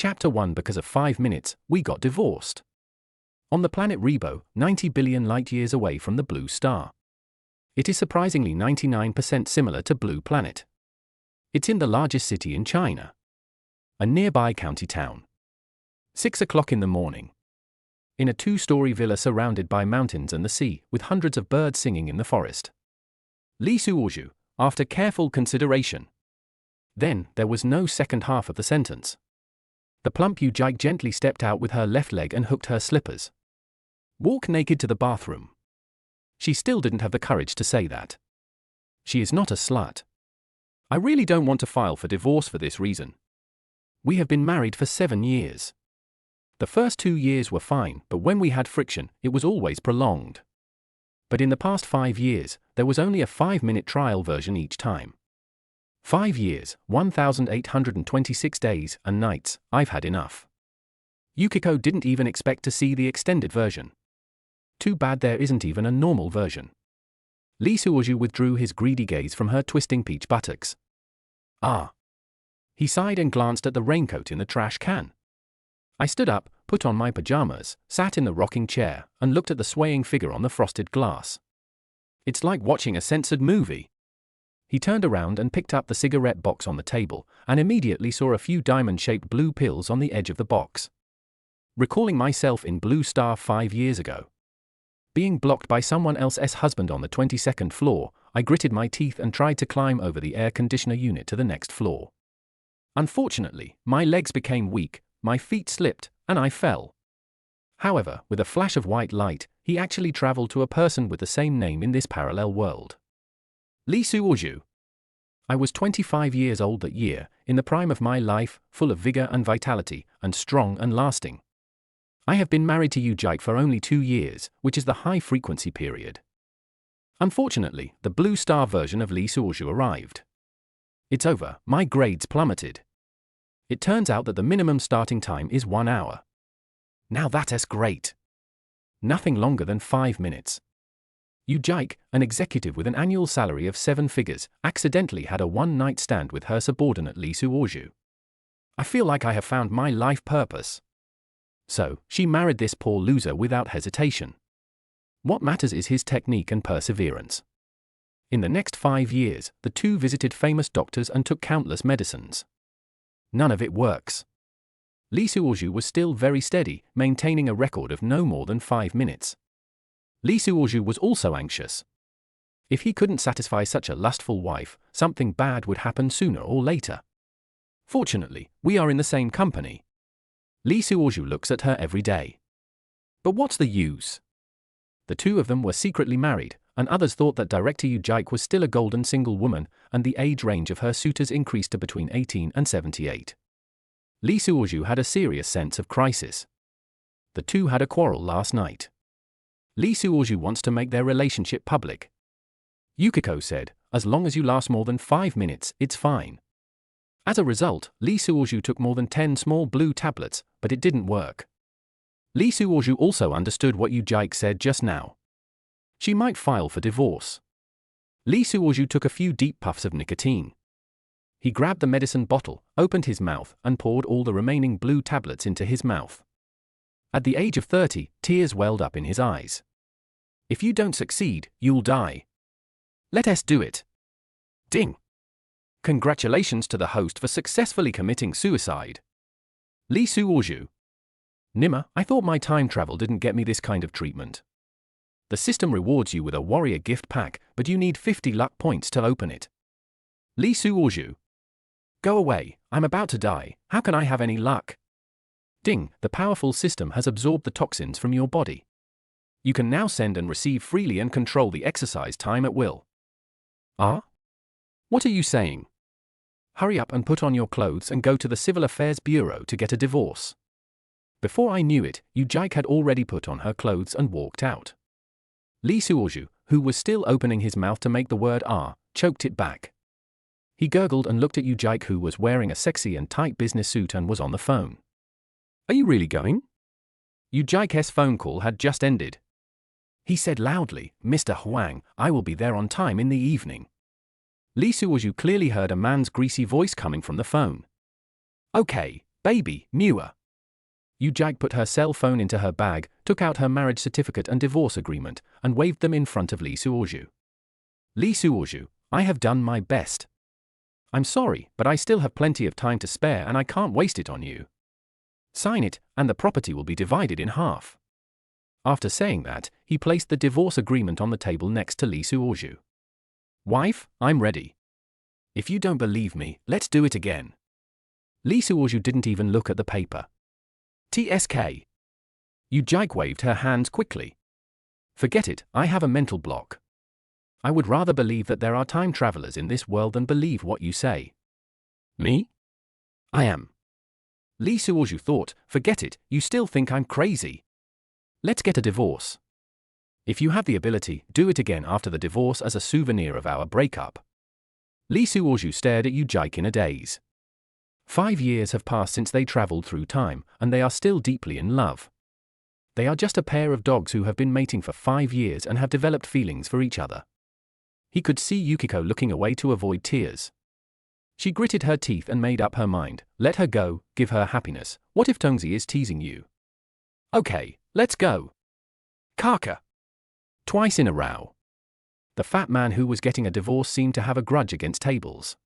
Chapter 1. Because of 5 minutes, we got divorced. On the planet Rebo, 90 billion light-years away from the blue star. It is surprisingly 99% similar to Blue Planet. It's in the largest city in China. A nearby county town. 6 o'clock in the morning. In a 2-story villa surrounded by mountains and the sea, with hundreds of birds singing in the forest. Li Suoju, after careful consideration. Then, there was no second half of the sentence. The plump Yu-jike gently stepped out with her left leg and hooked her slippers. Walk naked to the bathroom. She still didn't have the courage to say that. She is not a slut. I really don't want to file for divorce for this reason. We have been married for 7 years. The first 2 years were fine, but when we had friction, it was always prolonged. But in the past 5 years, there was only a 5-minute trial version each time. 5 years, 1,826 days and nights, I've had enough. Yukiko didn't even expect to see the extended version. Too bad there isn't even a normal version. Li Suoju withdrew his greedy gaze from her twisting peach buttocks. Ah. He sighed and glanced at the raincoat in the trash can. I stood up, put on my pajamas, sat in the rocking chair, and looked at the swaying figure on the frosted glass. It's like watching a censored movie. He turned around and picked up the cigarette box on the table, and immediately saw a few diamond-shaped blue pills on the edge of the box. Recalling myself in Blue Star 5 years ago. Being blocked by someone else's husband on the 22nd floor, I gritted my teeth and tried to climb over the air conditioner unit to the next floor. Unfortunately, my legs became weak, my feet slipped, and I fell. However, with a flash of white light, he actually traveled to a person with the same name in this parallel world. Li Suoju. I was 25 years old that year, in the prime of my life, full of vigor and vitality, and strong and lasting. I have been married to Yu-jike for only 2 years, which is the high-frequency period. Unfortunately, the Blue Star version of Li Suoju arrived. It's over, my grades plummeted. It turns out that the minimum starting time is 1 hour. Now that's great. Nothing longer than 5 minutes. Yu-jike, an executive with an annual salary of 7 figures, accidentally had a one-night stand with her subordinate Li Suoju. I feel like I have found my life purpose. So, she married this poor loser without hesitation. What matters is his technique and perseverance. In the next 5 years, the two visited famous doctors and took countless medicines. None of it works. Li Suoju was still very steady, maintaining a record of no more than 5 minutes. Li Suoju was also anxious. If he couldn't satisfy such a lustful wife, something bad would happen sooner or later. Fortunately, we are in the same company. Li Suoju looks at her every day. But what's the use? The two of them were secretly married, and others thought that director Yu-jike was still a golden single woman, and the age range of her suitors increased to between 18 and 78. Li Suoju had a serious sense of crisis. The two had a quarrel last night. Li Suoju wants to make their relationship public. Yukiko said, as long as you last more than 5 minutes, it's fine. As a result, Li Suoju took more than 10 small blue tablets, but it didn't work. Li Suoju also understood what Yu-jike said just now. She might file for divorce. Li Suoju took a few deep puffs of nicotine. He grabbed the medicine bottle, opened his mouth, and poured all the remaining blue tablets into his mouth. At the age of 30, tears welled up in his eyes. If you don't succeed, you'll die. Let us do it. Ding. Congratulations to the host for successfully committing suicide. Li Suoju. Nima, I thought my time travel didn't get me this kind of treatment. The system rewards you with a warrior gift pack, but you need 50 luck points to open it. Li Suoju. Go away, I'm about to die, how can I have any luck? Ding, the powerful system has absorbed the toxins from your body. You can now send and receive freely and control the exercise time at will. Ah? What are you saying? Hurry up and put on your clothes and go to the Civil Affairs Bureau to get a divorce. Before I knew it, Yu-jike had already put on her clothes and walked out. Li Suoju, who was still opening his mouth to make the word ah, choked it back. He gurgled and looked at Yu-jike, who was wearing a sexy and tight business suit and was on the phone. Are you really going? Yu-jike's phone call had just ended. He said loudly, Mr. Huang, I will be there on time in the evening. Li Suoju clearly heard a man's greasy voice coming from the phone. Okay, Baby, newer. Yu Jike put her cell phone into her bag, took out her marriage certificate and divorce agreement, and waved them in front of Lee Suozhu. Lee Suozhu, I have done my best. I'm sorry, but I still have plenty of time to spare and I can't waste it on you. Sign it, and the property will be divided in half. After saying that, he placed the divorce agreement on the table next to Lee Suozhu. Wife, I'm ready. If you don't believe me, let's do it again. Lee Suozhu didn't even look at the paper. TSK. Yu Jike waved her hands quickly. Forget it, I have a mental block. I would rather believe that there are time travelers in this world than believe what you say. Me? I am. Lee Suozhu thought, forget it, you still think I'm crazy. Let's get a divorce. If you have the ability, do it again after the divorce as a souvenir of our breakup. Lee Suozhu stared at Yu Jike in a daze. 5 years have passed since they traveled through time, and they are still deeply in love. They are just a pair of dogs who have been mating for 5 years and have developed feelings for each other. He could see Yukiko looking away to avoid tears. She gritted her teeth and made up her mind. Let her go, give her happiness. What if Tongzi is teasing you? Okay, let's go. Kaka. Twice in a row. The fat man who was getting a divorce seemed to have a grudge against tables.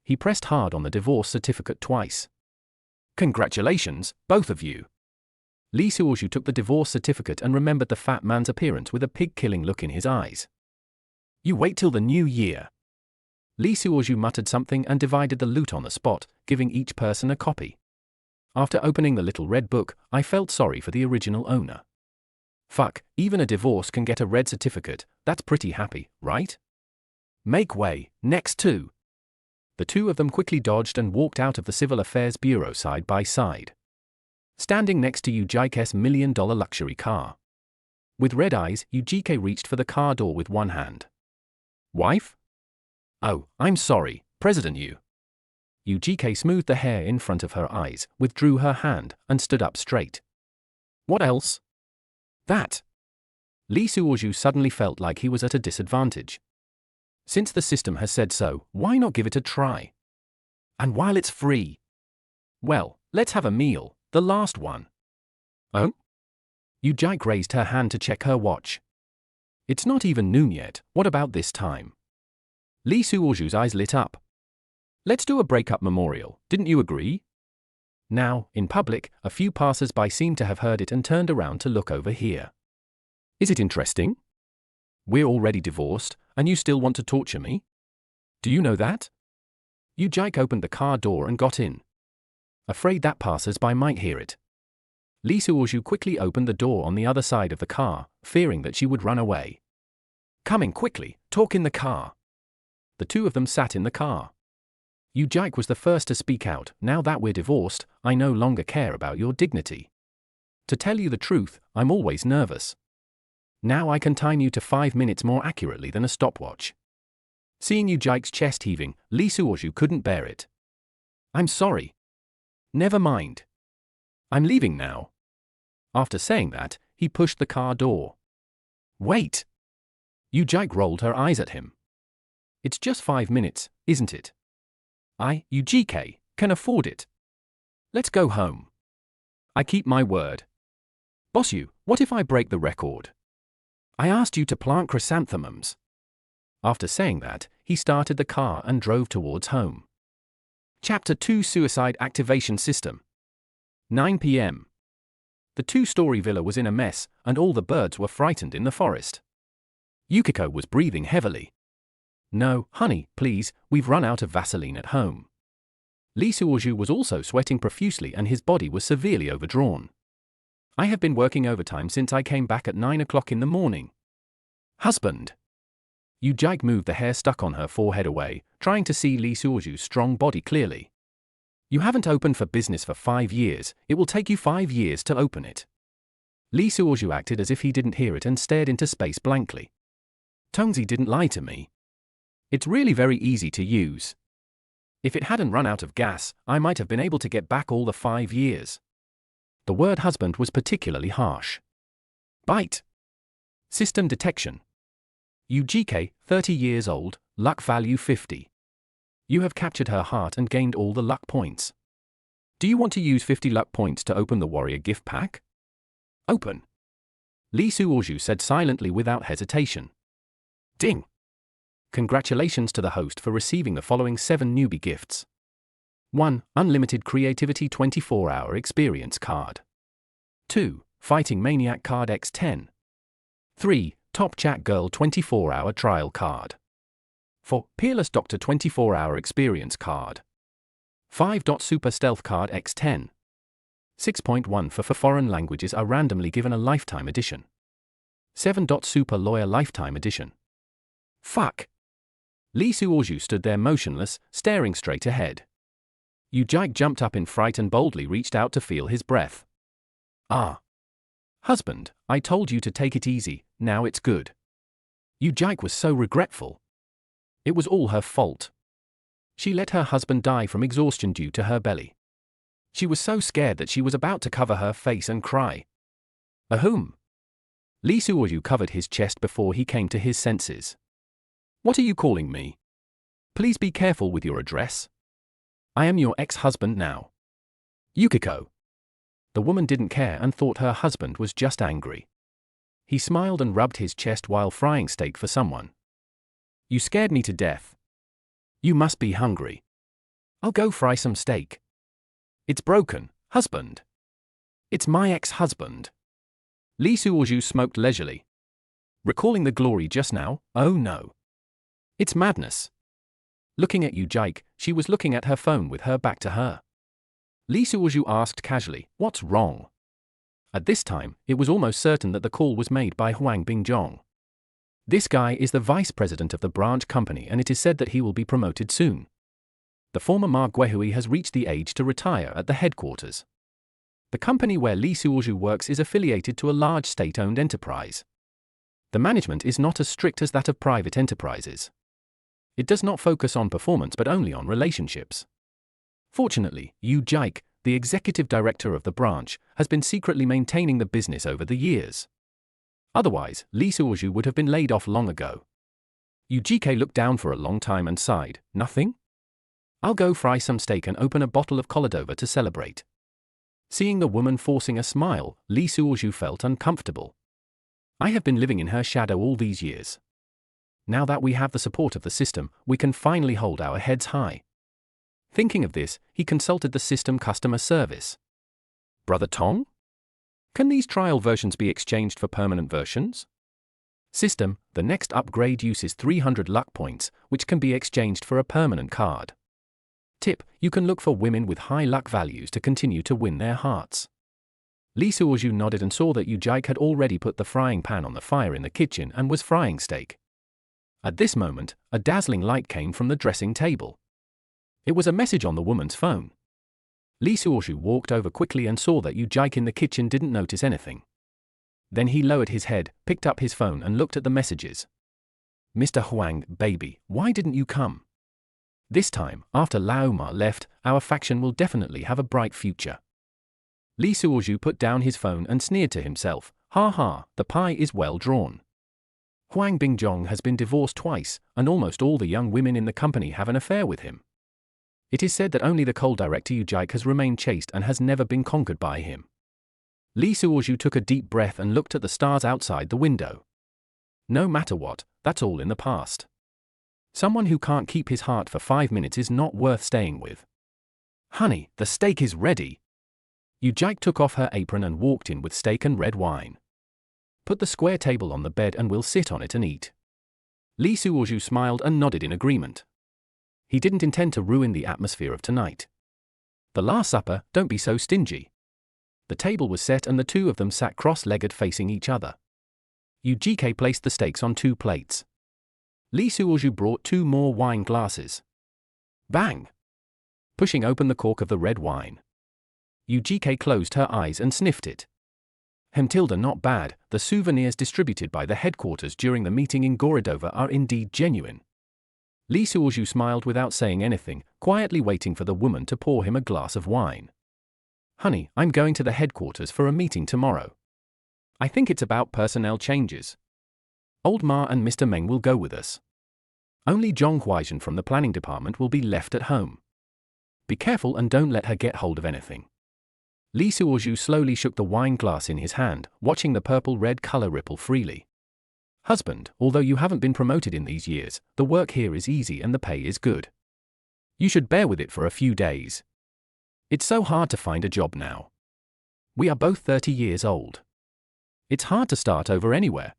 He pressed hard on the divorce certificate twice. Congratulations, both of you. Lee Suozhu took the divorce certificate and remembered the fat man's appearance with a pig-killing look in his eyes. You wait till the new year. Lee Suozhu muttered something and divided the loot on the spot, giving each person a copy. After opening the little red book, I felt sorry for the original owner. Fuck, even a divorce can get a red certificate, that's pretty happy, right? Make way, next two. The two of them quickly dodged and walked out of the Civil Affairs Bureau side by side. Standing next to Yu Jike's $1 million luxury car. With red eyes, Yu Jike reached for the car door with one hand. Wife? Oh, I'm sorry, President Yu. Yu Jike smoothed the hair in front of her eyes, withdrew her hand, and stood up straight. What else? That. Lee Suozhu suddenly felt like he was at a disadvantage. Since the system has said so, why not give it a try? And while it's free. Well, let's have a meal, the last one. Oh? Yu Jike raised her hand to check her watch. It's not even noon yet, what about this time? Lee Suozhu's eyes lit up. Let's do a breakup memorial, didn't you agree? Now, in public, a few passers-by seemed to have heard it and turned around to look over here. Is it interesting? We're already divorced, and you still want to torture me? Do you know that? Yu Jike opened the car door and got in. Afraid that passers-by might hear it. Lee Suozhu quickly opened the door on the other side of the car, fearing that she would run away. Coming quickly, talk in the car. The two of them sat in the car. Yu Jike was the first to speak out. Now that we're divorced, I no longer care about your dignity. To tell you the truth, I'm always nervous. Now I can time you to 5 minutes more accurately than a stopwatch. Seeing Yu Jike's chest heaving, Lee Suozhu couldn't bear it. I'm sorry. Never mind. I'm leaving now. After saying that, he pushed the car door. Wait. Yu Jike rolled her eyes at him. It's just 5 minutes, isn't it? Yu Jike, can afford it. Let's go home. I keep my word. Boss Yu, what if I break the record? I asked you to plant chrysanthemums. After saying that, he started the car and drove towards home. Chapter 2 Suicide Activation System. 9 p.m. The 2-story villa was in a mess, and all the birds were frightened in the forest. Yukiko was breathing heavily. No, honey, please, we've run out of Vaseline at home. Lee Suozhu was also sweating profusely and his body was severely overdrawn. I have been working overtime since I came back at 9 o'clock in the morning. Husband. Yu Jike moved the hair stuck on her forehead away, trying to see Lee Suozhu's strong body clearly. You haven't opened for business for 5 years, it will take you 5 years to open it. Lee Suozhu acted as if he didn't hear it and stared into space blankly. Tongzi didn't lie to me. It's really very easy to use. If it hadn't run out of gas, I might have been able to get back all the 5 years. The word husband was particularly harsh. Bite. System detection. Yu Jike, 30 years old, luck value 50. You have captured her heart and gained all the luck points. Do you want to use 50 luck points to open the warrior gift pack? Open. Li Suozhu said silently without hesitation. Ding. Congratulations to the host for receiving the following 7 newbie gifts. 1. Unlimited Creativity 24-hour experience card. 2. Fighting Maniac card X10. 3. Top Chat Girl 24-hour trial card. 4. Peerless Doctor 24-hour experience card. 5. Super Stealth card X10. 6.1 for foreign languages are randomly given a lifetime edition. 7. Super Lawyer lifetime edition. Fuck. Li Suozhu stood there motionless, staring straight ahead. Yu Jike jumped up in fright and boldly reached out to feel his breath. Ah. Husband, I told you to take it easy, now it's good. Yu Jike was so regretful. It was all her fault. She let her husband die from exhaustion due to her belly. She was so scared that she was about to cover her face and cry. Ahum. Li Suozhu covered his chest before he came to his senses. What are you calling me? Please be careful with your address. I am your ex-husband now. Yukiko. The woman didn't care and thought her husband was just angry. He smiled and rubbed his chest while frying steak for someone. You scared me to death. You must be hungry. I'll go fry some steak. It's broken, husband. It's my ex-husband. Li Suozhu smoked leisurely. Recalling the glory just now, oh no. It's madness. Looking at Yu Jike, she was looking at her phone with her back to her. Li Suozhu asked casually, what's wrong? At this time, it was almost certain that the call was made by Huang Bingjong. This guy is the vice president of the branch company and it is said that he will be promoted soon. The former Ma Guihui has reached the age to retire at the headquarters. The company where Li Suozhu works is affiliated to a large state-owned enterprise. The management is not as strict as that of private enterprises. It does not focus on performance but only on relationships. Fortunately, Yu Jike, the executive director of the branch, has been secretly maintaining the business over the years. Otherwise, Li Suozhu would have been laid off long ago. Yu Jike looked down for a long time and sighed, nothing? I'll go fry some steak and open a bottle of Koladova to celebrate. Seeing the woman forcing a smile, Li Suozhu felt uncomfortable. I have been living in her shadow all these years. Now that we have the support of the system, we can finally hold our heads high. Thinking of this, he consulted the system customer service. Brother Tong? Can these trial versions be exchanged for permanent versions? System, the next upgrade uses 300 luck points, which can be exchanged for a permanent card. Tip, you can look for women with high luck values to continue to win their hearts. Li Suozhu nodded and saw that Yu Jike had already put the frying pan on the fire in the kitchen and was frying steak. At this moment, a dazzling light came from the dressing table. It was a message on the woman's phone. Li Suozhu walked over quickly and saw that Yu Jike in the kitchen didn't notice anything. Then he lowered his head, picked up his phone and looked at the messages. Mr. Huang, baby, why didn't you come? This time, after Lao Ma left, our faction will definitely have a bright future. Li Suozhu put down his phone and sneered to himself, ha ha, the pie is well drawn. Huang Bingjong has been divorced twice, and almost all the young women in the company have an affair with him. It is said that only the coal director Yu Jike has remained chaste and has never been conquered by him. Li Suozhu took a deep breath and looked at the stars outside the window. No matter what, that's all in the past. Someone who can't keep his heart for 5 minutes is not worth staying with. Honey, the steak is ready. Yu Jike took off her apron and walked in with steak and red wine. Put the square table on the bed and we'll sit on it and eat. Li Suozhu smiled and nodded in agreement. He didn't intend to ruin the atmosphere of tonight. The Last Supper, don't be so stingy. The table was set and the two of them sat cross-legged facing each other. Yu Jike placed the steaks on 2 plates. Li Suozhu brought 2 more wine glasses. Bang! Pushing open the cork of the red wine. Yu Jike closed her eyes and sniffed it. Tilda, not bad, the souvenirs distributed by the headquarters during the meeting in Gorodova are indeed genuine. Li Suozhu smiled without saying anything, quietly waiting for the woman to pour him a glass of wine. Honey, I'm going to the headquarters for a meeting tomorrow. I think it's about personnel changes. Old Ma and Mr. Meng will go with us. Only Zhong Huaizhen from the planning department will be left at home. Be careful and don't let her get hold of anything. Lee Suozhu slowly shook the wine glass in his hand, watching the purple-red color ripple freely. Husband, although you haven't been promoted in these years, the work here is easy and the pay is good. You should bear with it for a few days. It's so hard to find a job now. We are both 30 years old. It's hard to start over anywhere.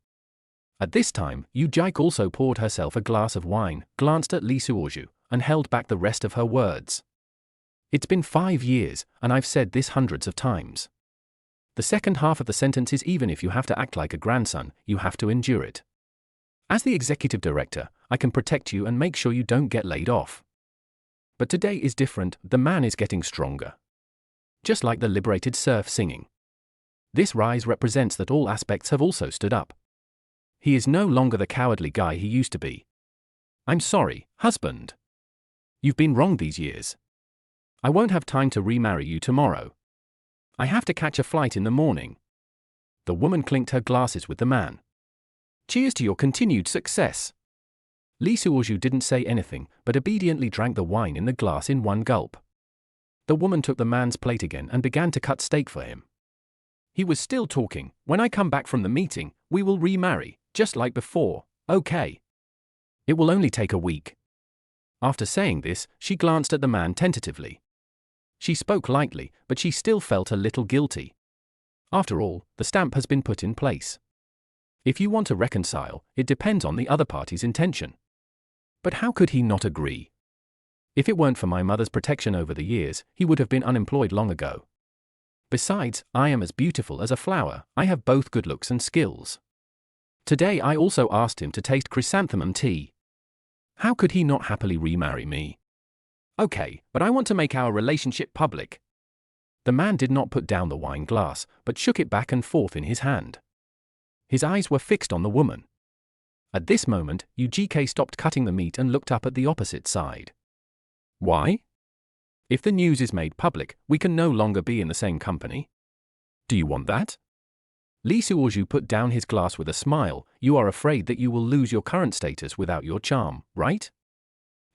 At this time, Yu Jike also poured herself a glass of wine, glanced at Lee Suozhu, and held back the rest of her words. It's been 5 years, and I've said this hundreds of times. The second half of the sentence is even if you have to act like a grandson, you have to endure it. As the executive director, I can protect you and make sure you don't get laid off. But today is different, the man is getting stronger. Just like the liberated serf singing. This rise represents that all aspects have also stood up. He is no longer the cowardly guy he used to be. I'm sorry, husband. You've been wrong these years. I won't have time to remarry you tomorrow. I have to catch a flight in the morning. The woman clinked her glasses with the man. Cheers to your continued success. Lee Suozhu didn't say anything, but obediently drank the wine in the glass in one gulp. The woman took the man's plate again and began to cut steak for him. He was still talking. When I come back from the meeting, we will remarry, just like before, okay? It will only take a week. After saying this, she glanced at the man tentatively. She spoke lightly, but she still felt a little guilty. After all, the stamp has been put in place. If you want to reconcile, it depends on the other party's intention. But how could he not agree? If it weren't for my mother's protection over the years, he would have been unemployed long ago. Besides, I am as beautiful as a flower, I have both good looks and skills. Today I also asked him to taste chrysanthemum tea. How could he not happily remarry me? Okay, but I want to make our relationship public. The man did not put down the wine glass, but shook it back and forth in his hand. His eyes were fixed on the woman. At this moment, UGK stopped cutting the meat and looked up at the opposite side. Why? If the news is made public, we can no longer be in the same company. Do you want that? Lee Suozhu put down his glass with a smile. You are afraid that you will lose your current status without your charm, right?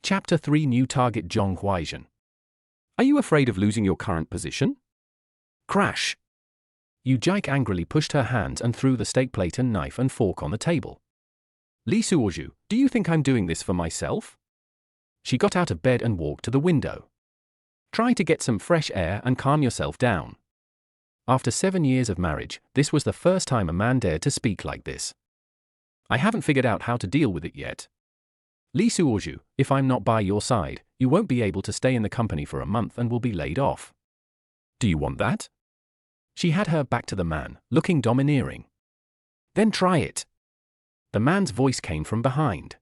Chapter 3 New Target Zhong Huaizhen. Are you afraid of losing your current position? Crash! Yu Jike angrily pushed her hands and threw the steak plate and knife and fork on the table. Lee Suozhu, do you think I'm doing this for myself? She got out of bed and walked to the window. Try to get some fresh air and calm yourself down. After 7 years of marriage, this was the first time a man dared to speak like this. I haven't figured out how to deal with it yet. Lee Suozhu, if I'm not by your side, you won't be able to stay in the company for a month and will be laid off. Do you want that? She had her back to the man, looking domineering. Then try it. The man's voice came from behind.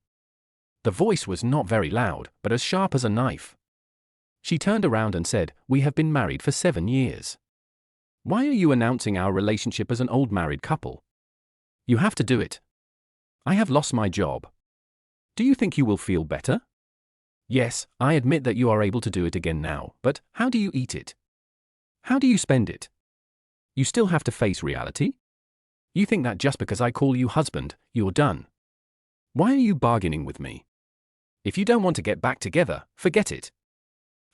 The voice was not very loud, but as sharp as a knife. She turned around and said, We have been married for 7 years. Why are you announcing our relationship as an old married couple? You have to do it. I have lost my job. Do you think you will feel better? Yes, I admit that you are able to do it again now, but how do you eat it? How do you spend it? You still have to face reality? You think that just because I call you husband, you're done. Why are you bargaining with me? If you don't want to get back together, forget it.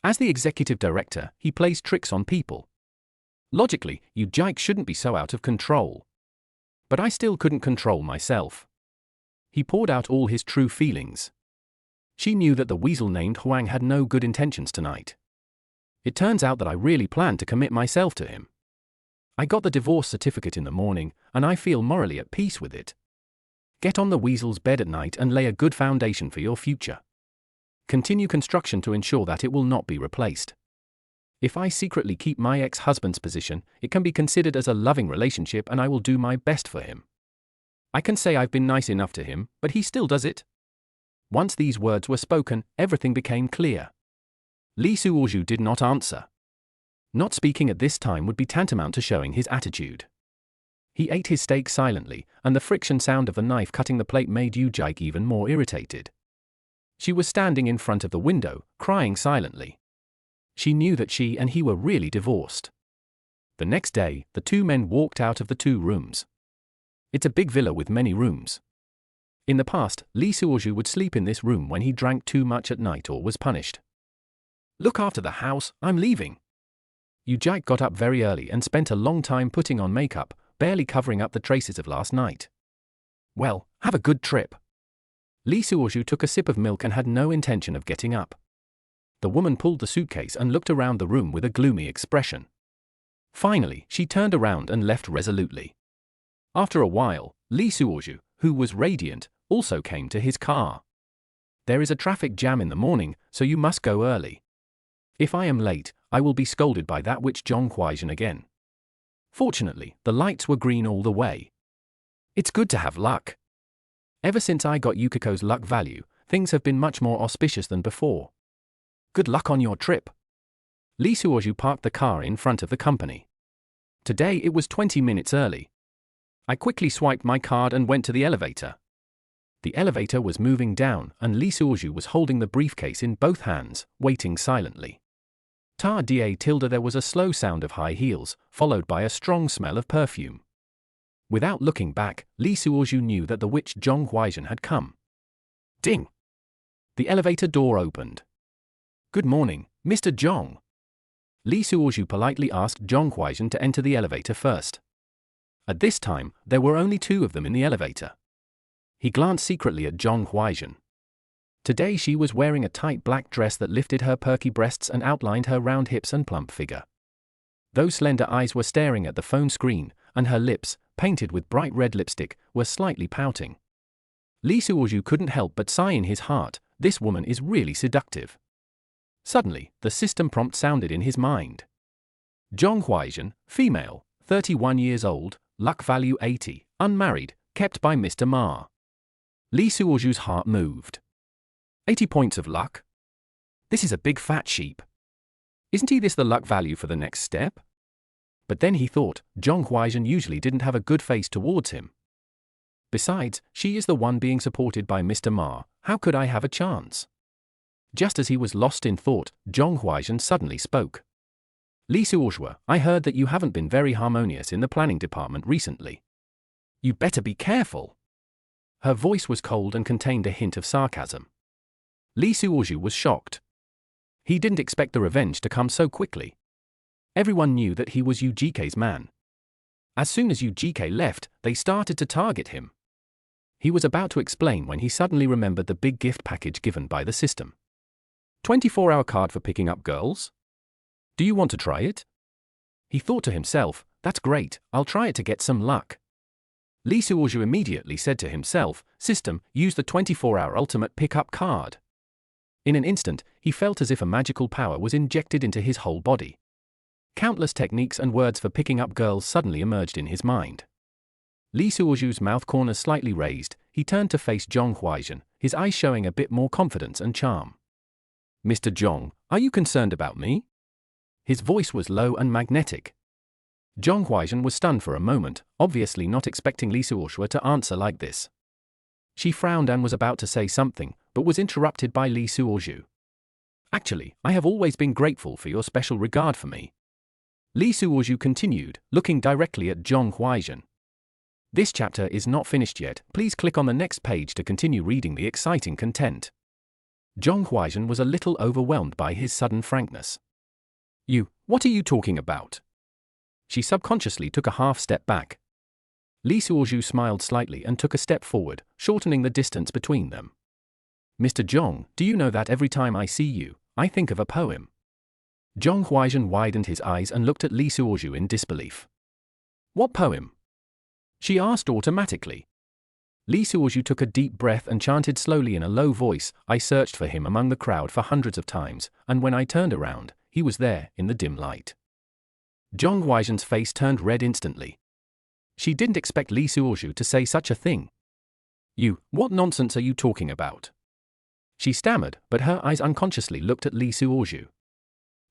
As the executive director, he plays tricks on people. Logically, Yu Jike shouldn't be so out of control. But I still couldn't control myself. He poured out all his true feelings. She knew that the weasel named Huang had no good intentions tonight. It turns out that I really planned to commit myself to him. I got the divorce certificate in the morning, and I feel morally at peace with it. Get on the weasel's bed at night and lay a good foundation for your future. Continue construction to ensure that it will not be replaced. If I secretly keep my ex-husband's position, it can be considered as a loving relationship and I will do my best for him. I can say I've been nice enough to him, but he still does it. Once these words were spoken, everything became clear. Lee Suozhu did not answer. Not speaking at this time would be tantamount to showing his attitude. He ate his steak silently, and the friction sound of the knife cutting the plate made Yu Jike even more irritated. She was standing in front of the window, crying silently. She knew that she and he were really divorced. The next day, the two men walked out of the 2 rooms. It's a big villa with many rooms. In the past, Lee Suozhu would sleep in this room when he drank too much at night or was punished. Look after the house, I'm leaving. Yu Jike got up very early and spent a long time putting on makeup, barely covering up the traces of last night. Well, have a good trip. Lee Suozhu took a sip of milk and had no intention of getting up. The woman pulled the suitcase and looked around the room with a gloomy expression. Finally, she turned around and left resolutely. After a while, Lee Suozhu, who was radiant, also came to his car. There is a traffic jam in the morning, so you must go early. If I am late, I will be scolded by that witch Zhong Huaizhen again. Fortunately, the lights were green all the way. It's good to have luck. Ever since I got Yukiko's luck value, things have been much more auspicious than before. Good luck on your trip. Lee Suozhu parked the car in front of the company. Today it was 20 minutes early. I quickly swiped my card and went to the elevator. The elevator was moving down, and Lee Suozhu was holding the briefcase in both hands, waiting silently. There was a slow sound of high heels, followed by a strong smell of perfume. Without looking back, Lee Suozhu knew that the witch Zhong Huaizhen had come. Ding! The elevator door opened. Good morning, Mr. Zhong. Lee Suozhu politely asked Zhong Huaizhen to enter the elevator first. At this time, there were only two of them in the elevator. He glanced secretly at Zhong Huaizhen. Today she was wearing a tight black dress that lifted her perky breasts and outlined her round hips and plump figure. Those slender eyes were staring at the phone screen, and her lips, painted with bright red lipstick, were slightly pouting. Lee Suozhu couldn't help but sigh in his heart, this woman is really seductive. Suddenly, the system prompt sounded in his mind. Zhong Huaizhen, female, 31 years old, luck value 80, unmarried, kept by Mr. Ma. Lee Suozhu's heart moved. 80 points of luck? This is a big fat sheep. Isn't he this the luck value for the next step? But then he thought, Zhong Huaizhen usually didn't have a good face towards him. Besides, she is the one being supported by Mr. Ma, how could I have a chance? Just as he was lost in thought, Zhong Huaizhen suddenly spoke. Lee Suozhu, I heard that you haven't been very harmonious in the planning department recently. You better be careful. Her voice was cold and contained a hint of sarcasm. Lee Suozhu was shocked. He didn't expect the revenge to come so quickly. Everyone knew that he was Yu Jike's man. As soon as Yu Jike left, they started to target him. He was about to explain when he suddenly remembered the big gift package given by the system. 24-hour card for picking up girls? Do you want to try it? He thought to himself, that's great, I'll try it to get some luck. Lee Suozhu immediately said to himself, system, use the 24-hour ultimate pickup card. In an instant, he felt as if a magical power was injected into his whole body. Countless techniques and words for picking up girls suddenly emerged in his mind. Lee Suozhu's mouth corners slightly raised, he turned to face Zhong Huaizhen, his eyes showing a bit more confidence and charm. Mr. Zhong, are you concerned about me? His voice was low and magnetic. Zhong Huaizhen was stunned for a moment, obviously not expecting Lee Suozhu to answer like this. She frowned and was about to say something, but was interrupted by Lee Suozhu. Actually, I have always been grateful for your special regard for me. Lee Suozhu continued, looking directly at Zhong Huaizhen. This chapter is not finished yet, please click on the next page to continue reading the exciting content. Zhong Huaizhen was a little overwhelmed by his sudden frankness. What are you talking about? She subconsciously took a half step back. Lee Suozhu smiled slightly and took a step forward, shortening the distance between them. Mr. Zhong, do you know that every time I see you, I think of a poem? Zhong Huaizhen widened his eyes and looked at Lee Suozhu in disbelief. What poem? She asked automatically. Lee Suozhu took a deep breath and chanted slowly in a low voice, I searched for him among the crowd for hundreds of times, and when I turned around, he was there, in the dim light. Zhong Huaizhen's face turned red instantly. She didn't expect Lee Suozhu to say such a thing. What nonsense are you talking about? She stammered, but her eyes unconsciously looked at Lee Suozhu.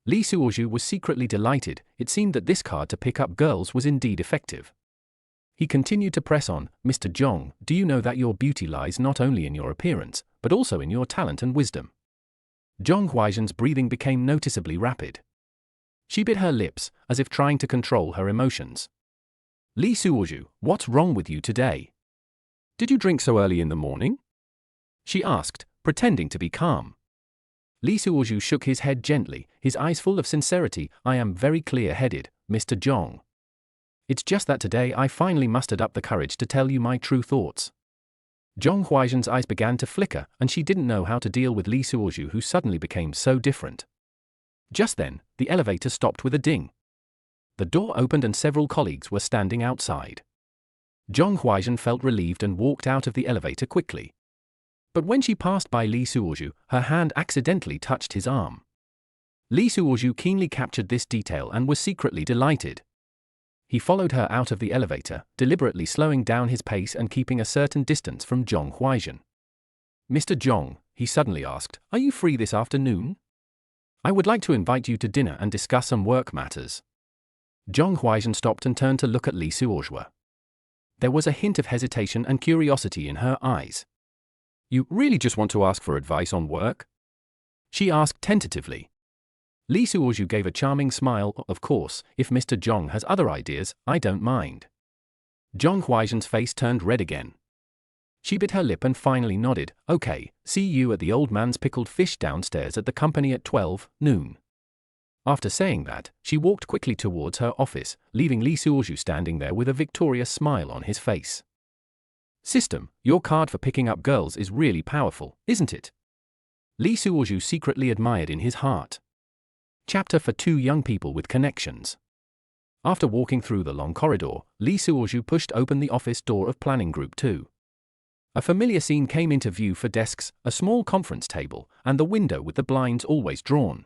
Lee Suozhu was secretly delighted, it seemed that this card to pick up girls was indeed effective. He continued to press on, Mr. Zhong, do you know that your beauty lies not only in your appearance, but also in your talent and wisdom? Zhong Huaizhen's breathing became noticeably rapid. She bit her lips, as if trying to control her emotions. Lee Suozhu, what's wrong with you today? Did you drink so early in the morning? She asked, pretending to be calm. Li Suozhu shook his head gently, his eyes full of sincerity. I am very clear-headed, Mr. Zhong. It's just that today I finally mustered up the courage to tell you my true thoughts. Zhong Huaizhen's eyes began to flicker, and she didn't know how to deal with Li Suozhu, who suddenly became so different. Just then, the elevator stopped with a ding. The door opened and several colleagues were standing outside. Zhong Huaizhen felt relieved and walked out of the elevator quickly. But when she passed by Li Suozhu, her hand accidentally touched his arm. Li Suozhu keenly captured this detail and was secretly delighted. He followed her out of the elevator, deliberately slowing down his pace and keeping a certain distance from Zhong Huaizhen. Mr. Zhong, he suddenly asked, are you free this afternoon? I would like to invite you to dinner and discuss some work matters. Zhong Huaizhen stopped and turned to look at Li Suozhu. There was a hint of hesitation and curiosity in her eyes. You really just want to ask for advice on work? She asked tentatively. Li Suozhu gave a charming smile. Of course, if Mr. Zhong has other ideas, I don't mind. Zhong Huaizhen's face turned red again. She bit her lip and finally nodded. Okay, see you at the old man's pickled fish downstairs at the company at 12 noon. After saying that, she walked quickly towards her office, leaving Li Suozhu standing there with a victorious smile on his face. System, your card for picking up girls is really powerful, isn't it? Li Suozhu secretly admired in his heart. Chapter for two young people with connections. After walking through the long corridor, Li Suozhu pushed open the office door of Planning Group 2. A familiar scene came into view for desks, a small conference table, and the window with the blinds always drawn.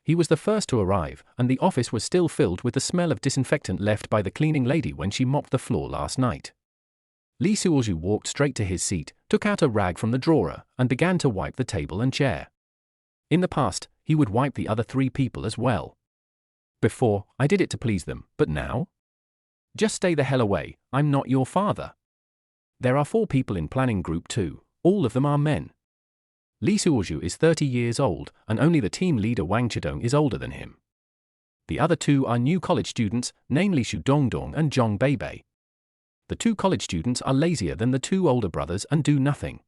He was the first to arrive, and the office was still filled with the smell of disinfectant left by the cleaning lady when she mopped the floor last night. Li Suozhu walked straight to his seat, took out a rag from the drawer, and began to wipe the table and chair. In the past, he would wipe the other three people as well. Before, I did it to please them, but now? Just stay the hell away, I'm not your father. There are 4 people in Planning Group 2, all of them are men. Li Suozhu is 30 years old, and only the team leader Wang Chidong is older than him. The other 2 are new college students, namely Xu Dongdong and Zhong Beibei. The 2 college students are lazier than the 2 older brothers and do nothing.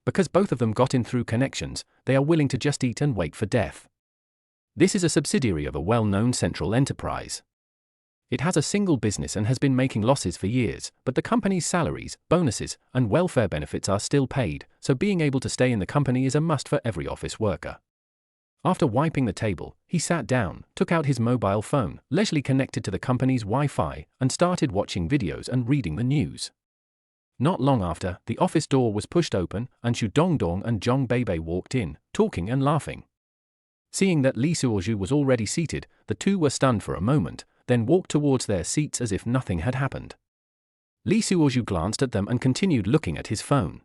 Because both of them got in through connections, they are willing to just eat and wait for death. This is a subsidiary of a well-known central enterprise. It has a single business and has been making losses for years, but the company's salaries, bonuses, and welfare benefits are still paid, so being able to stay in the company is a must for every office worker. After wiping the table, he sat down, took out his mobile phone, leisurely connected to the company's Wi-Fi, and started watching videos and reading the news. Not long after, the office door was pushed open, and Xu Dongdong and Zhong Beibei walked in, talking and laughing. Seeing that Li Suozhu was already seated, the 2 were stunned for a moment, then walked towards their seats as if nothing had happened. Li Suozhu glanced at them and continued looking at his phone.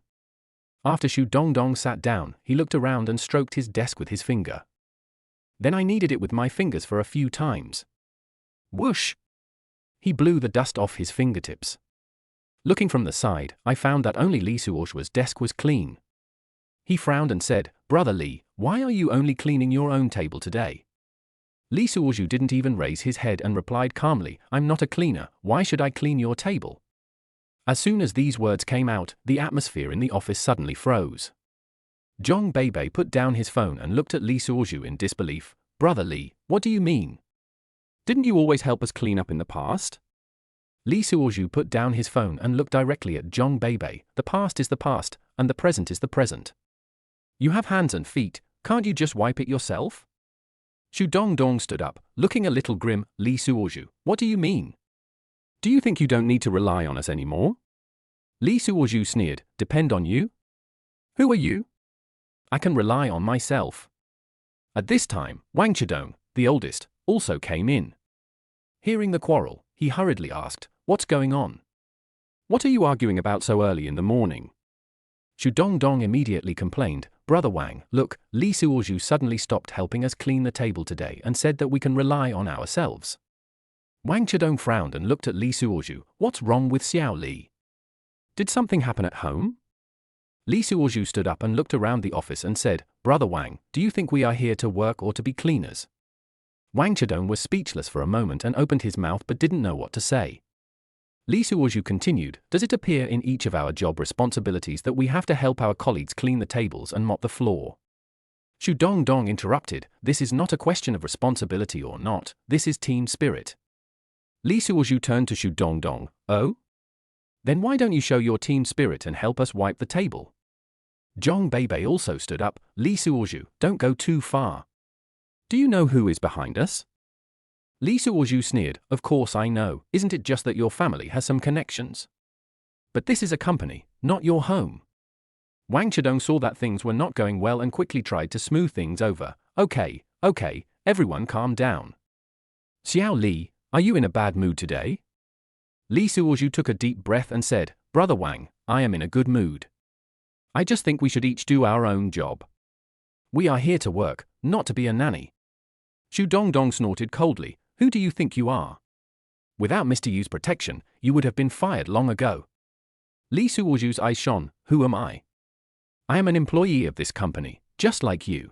After Xu Dongdong sat down, he looked around and stroked his desk with his finger. Then I kneaded it with my fingers for a few times. Whoosh! He blew the dust off his fingertips. Looking from the side, I found that only Li Suozhu's desk was clean. He frowned and said, Brother Li, why are you only cleaning your own table today? Li Suozhu didn't even raise his head and replied calmly, I'm not a cleaner, why should I clean your table? As soon as these words came out, the atmosphere in the office suddenly froze. Zhong Beibei put down his phone and looked at Li Suozhu in disbelief. Brother Li, what do you mean? Didn't you always help us clean up in the past? Li Suozhu put down his phone and looked directly at Zhong Beibei. The past is the past, and the present is the present. You have hands and feet, can't you just wipe it yourself? Xu Dongdong stood up, looking a little grim. Li Suozhu, what do you mean? Do you think you don't need to rely on us anymore? Li Suozhu sneered, depend on you? Who are you? I can rely on myself. At this time, Wang Chidong, the oldest, also came in. Hearing the quarrel, he hurriedly asked, what's going on? What are you arguing about so early in the morning? Xu Dongdong immediately complained, Brother Wang, look, Li Suozhu suddenly stopped helping us clean the table today and said that we can rely on ourselves. Wang Chidong frowned and looked at Li Suozhu, what's wrong with Xiao Li? Did something happen at home? Li Suozhu stood up and looked around the office and said, Brother Wang, do you think we are here to work or to be cleaners? Wang Chidong was speechless for a moment and opened his mouth but didn't know what to say. Li Suozhu continued, does it appear in each of our job responsibilities that we have to help our colleagues clean the tables and mop the floor? Shu Dongdong interrupted, this is not a question of responsibility or not, this is team spirit. Li Suozhu turned to Shu Dongdong, oh? Then why don't you show your team spirit and help us wipe the table? Zhong Beibei also stood up, Li Suozhu, don't go too far. Do you know who is behind us? Li Suozhu sneered, of course I know, isn't it just that your family has some connections? But this is a company, not your home. Wang Chidong saw that things were not going well and quickly tried to smooth things over. Okay, everyone calm down. Xiao Li, are you in a bad mood today? Li Suozhu took a deep breath and said, Brother Wang, I am in a good mood. I just think we should each do our own job. We are here to work, not to be a nanny. Shu Dongdong snorted coldly, who do you think you are? Without Mr. Yu's protection, you would have been fired long ago. Li Suozhu's eyes shone, who am I? I am an employee of this company, just like you.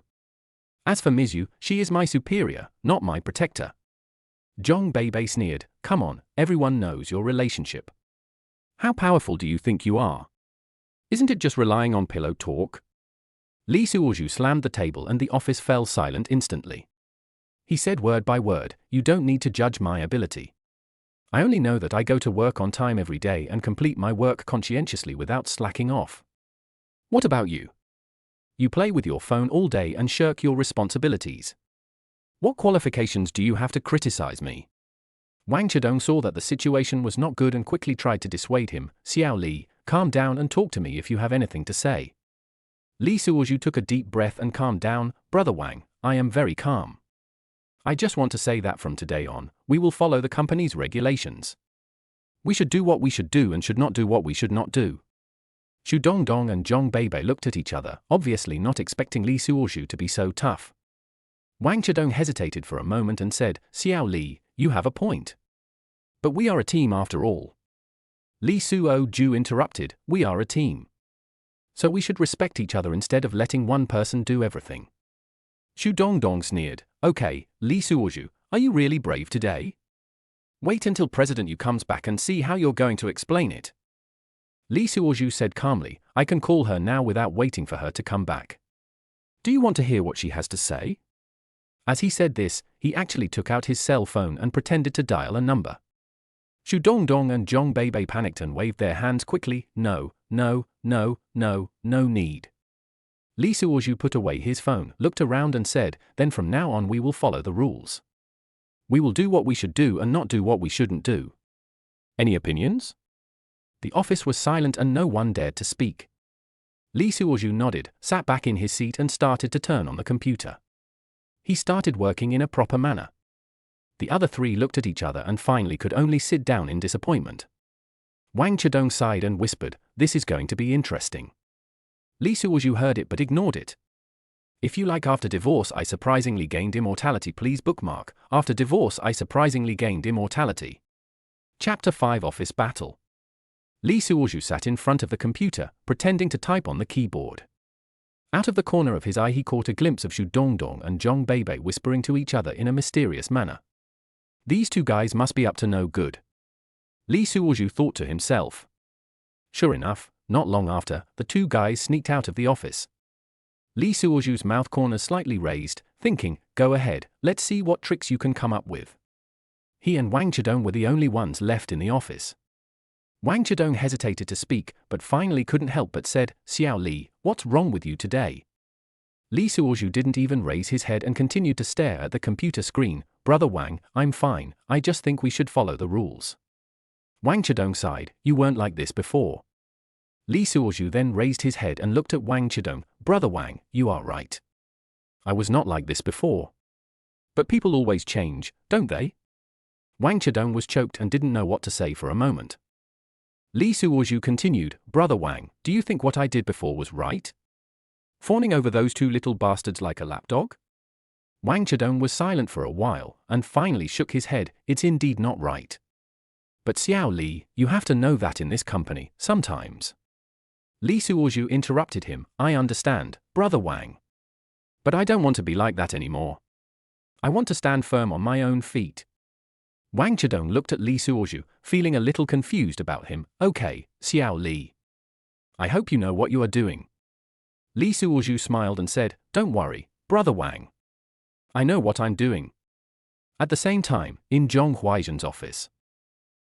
As for Ms. Yu, she is my superior, not my protector. Zhong Beibei sneered, come on, everyone knows your relationship. How powerful do you think you are? Isn't it just relying on pillow talk? Li Suozhu slammed the table and the office fell silent instantly. He said word by word, you don't need to judge my ability. I only know that I go to work on time every day and complete my work conscientiously without slacking off. What about you? You play with your phone all day and shirk your responsibilities. What qualifications do you have to criticize me? Wang Chidong saw that the situation was not good and quickly tried to dissuade him. Xiao Li, calm down and talk to me if you have anything to say. Li Suozhu took a deep breath and calmed down. Brother Wang, I am very calm. I just want to say that from today on, we will follow the company's regulations. We should do what we should do and should not do what we should not do. Shu Dongdong and Zhong Beibei looked at each other, obviously not expecting Li Suozhu to be so tough. Wang Chidong hesitated for a moment and said, Xiao Li, you have a point. But we are a team after all. Li Suozhu interrupted, we are a team. So we should respect each other instead of letting one person do everything. Shu Dongdong sneered, okay, Li Suozhu, are you really brave today? Wait until President Yu comes back and see how you're going to explain it. Li Suozhu said calmly, I can call her now without waiting for her to come back. Do you want to hear what she has to say? As he said this, he actually took out his cell phone and pretended to dial a number. Shu Dongdong and Zhong Beibei panicked and waved their hands quickly, no need. Li Suozhu put away his phone, looked around and said, then from now on we will follow the rules. We will do what we should do and not do what we shouldn't do. Any opinions? The office was silent and no one dared to speak. Li Suozhu nodded, sat back in his seat and started to turn on the computer. He started working in a proper manner. The other three looked at each other and finally could only sit down in disappointment. Wang Chidong sighed and whispered, this is going to be interesting. Li Suozhu heard it but ignored it. If you like after divorce I surprisingly gained immortality, please bookmark, after divorce I surprisingly gained immortality. Chapter 5 Office Battle. Li Suozhu sat in front of the computer, pretending to type on the keyboard. Out of the corner of his eye he caught a glimpse of Shu Dongdong and Zhong Beibei whispering to each other in a mysterious manner. These two guys must be up to no good. Li Suozhu thought to himself. Sure enough, not long after, the two guys sneaked out of the office. Li Suozhu's mouth corners slightly raised, thinking, go ahead, let's see what tricks you can come up with. He and Wang Chidong were the only ones left in the office. Wang Chidong hesitated to speak, but finally couldn't help but said, Xiao Li, what's wrong with you today? Li Suozhu didn't even raise his head and continued to stare at the computer screen. Brother Wang, I'm fine, I just think we should follow the rules. Wang Chidong sighed, you weren't like this before. Li Suozhu then raised his head and looked at Wang Chidong. Brother Wang, you are right. I was not like this before. But people always change, don't they? Wang Chidong was choked and didn't know what to say for a moment. Li Suozhu continued, Brother Wang, do you think what I did before was right? Fawning over those two little bastards like a lapdog? Wang Chidong was silent for a while, and finally shook his head, it's indeed not right. But Xiao Li, you have to know that in this company, sometimes. Li Suozhu interrupted him, I understand, Brother Wang. But I don't want to be like that anymore. I want to stand firm on my own feet. Wang Chidong looked at Li Suozhu, feeling a little confused about him. Okay, Xiao Li. I hope you know what you are doing. Li Suozhu smiled and said, don't worry, Brother Wang. I know what I'm doing. At the same time, in Zhong Huaizhen's office.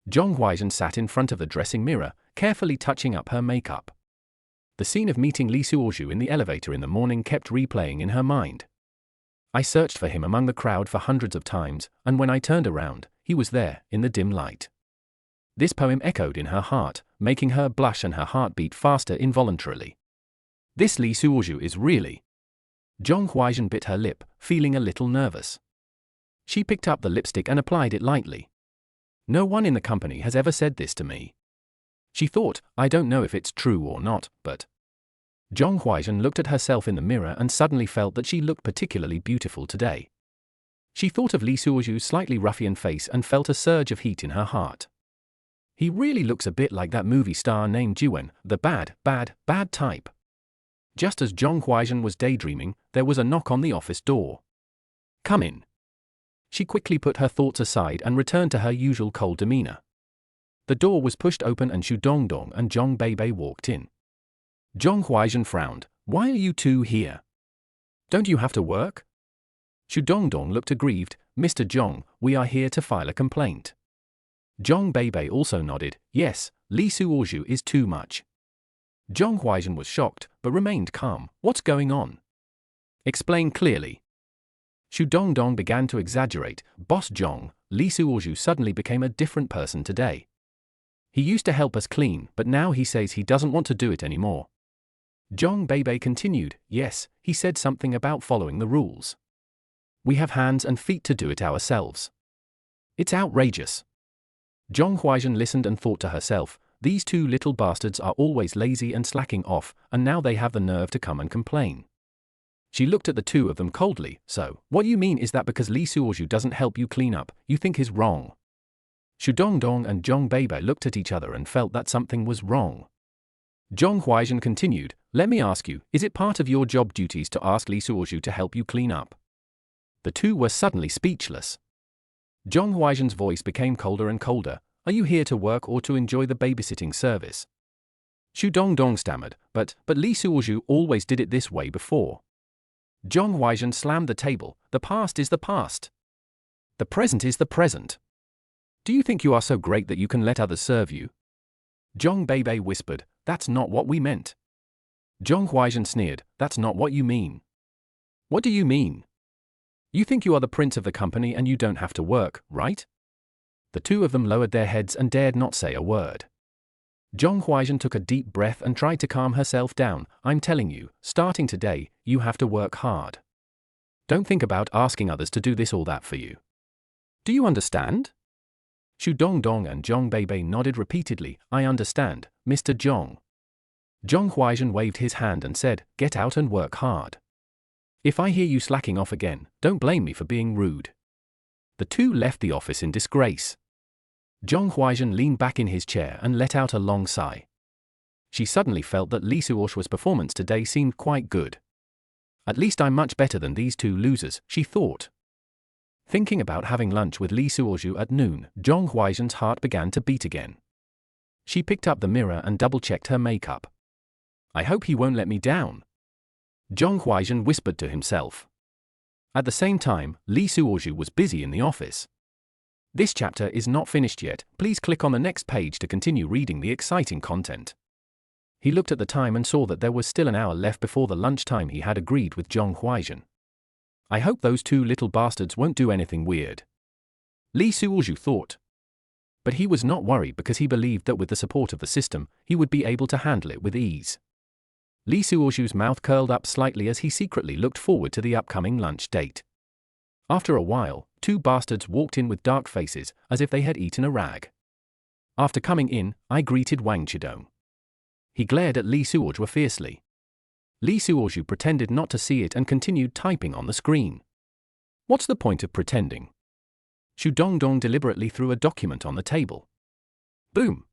Zhong Huaizhen sat in front of the dressing mirror, carefully touching up her makeup. The scene of meeting Li Suozhu in the elevator in the morning kept replaying in her mind. I searched for him among the crowd for hundreds of times, and when I turned around, he was there, in the dim light. This poem echoed in her heart, making her blush and her heart beat faster involuntarily. This Li Suozhu is really... Zhong Huaizhen bit her lip, feeling a little nervous. She picked up the lipstick and applied it lightly. No one in the company has ever said this to me. She thought, I don't know if it's true or not, but... Zhong Huaizhen looked at herself in the mirror and suddenly felt that she looked particularly beautiful today. She thought of Li Suozhu's slightly ruffian face and felt a surge of heat in her heart. He really looks a bit like that movie star named Jiwen, the bad type. Just as Zhong Huaizhen was daydreaming, there was a knock on the office door. Come in. She quickly put her thoughts aside and returned to her usual cold demeanor. The door was pushed open and Xu Dongdong and Zhong Beibei walked in. Zhong Huaizhen frowned. Why are you two here? Don't you have to work? Xu Dongdong looked aggrieved. Mr. Zhong, we are here to file a complaint. Zhong Beibei also nodded. Yes, Li Suozhu is too much. Zhong Huaizhen was shocked, but remained calm. What's going on? Explain clearly. Xu Dongdong began to exaggerate. Boss Zhong, Li Suozhu suddenly became a different person today. He used to help us clean, but now he says he doesn't want to do it anymore. Zhong Beibei continued. Yes, he said something about following the rules. We have hands and feet to do it ourselves. It's outrageous. Zhong Huaizhen listened and thought to herself, these two little bastards are always lazy and slacking off, and now they have the nerve to come and complain. She looked at the two of them coldly. So, what you mean is that because Li Suozhu doesn't help you clean up, you think he's wrong? Xu Dongdong and Zhong Beibei looked at each other and felt that something was wrong. Zhong Huaizhen continued, let me ask you, is it part of your job duties to ask Li Suozhu to help you clean up? The two were suddenly speechless. Zhong Huaizhen's voice became colder and colder. Are you here to work or to enjoy the babysitting service? Xu Dongdong stammered, but Li Suozhu always did it this way before. Zhong Huaizhen slammed the table. The past is the past. The present is the present. Do you think you are so great that you can let others serve you? Zhong Beibei whispered, that's not what we meant. Zhong Huaizhen sneered, that's not what you mean. What do you mean? You think you are the prince of the company and you don't have to work, right? The two of them lowered their heads and dared not say a word. Zhong Huaizhen took a deep breath and tried to calm herself down. I'm telling you, starting today, you have to work hard. Don't think about asking others to do this or that for you. Do you understand? Xu Dongdong and Zhong Beibei nodded repeatedly. I understand, Mr. Zhong. Zhong Huaizhen waved his hand and said, get out and work hard. If I hear you slacking off again, don't blame me for being rude. The two left the office in disgrace. Zhong Huaizhen leaned back in his chair and let out a long sigh. She suddenly felt that Li Suozhu's performance today seemed quite good. At least I'm much better than these two losers, she thought. Thinking about having lunch with Li Suozhu at noon, Zhong Huaizhen's heart began to beat again. She picked up the mirror and double-checked her makeup. I hope he won't let me down. Zhong Huaizhen whispered to himself. At the same time, Li Suozhu was busy in the office. This chapter is not finished yet. Please click on the next page to continue reading the exciting content. He looked at the time and saw that there was still an hour left before the lunchtime he had agreed with Zhong Huaizhen. I hope those two little bastards won't do anything weird. Li Suozhu thought. But he was not worried because he believed that with the support of the system, he would be able to handle it with ease. Li Suozhu's mouth curled up slightly as he secretly looked forward to the upcoming lunch date. After a while, two bastards walked in with dark faces, as if they had eaten a rag. After coming in, I greeted Wang Chidong. He glared at Li Suozhu fiercely. Li Suozhu pretended not to see it and continued typing on the screen. What's the point of pretending? Xu Dongdong deliberately threw a document on the table. Boom!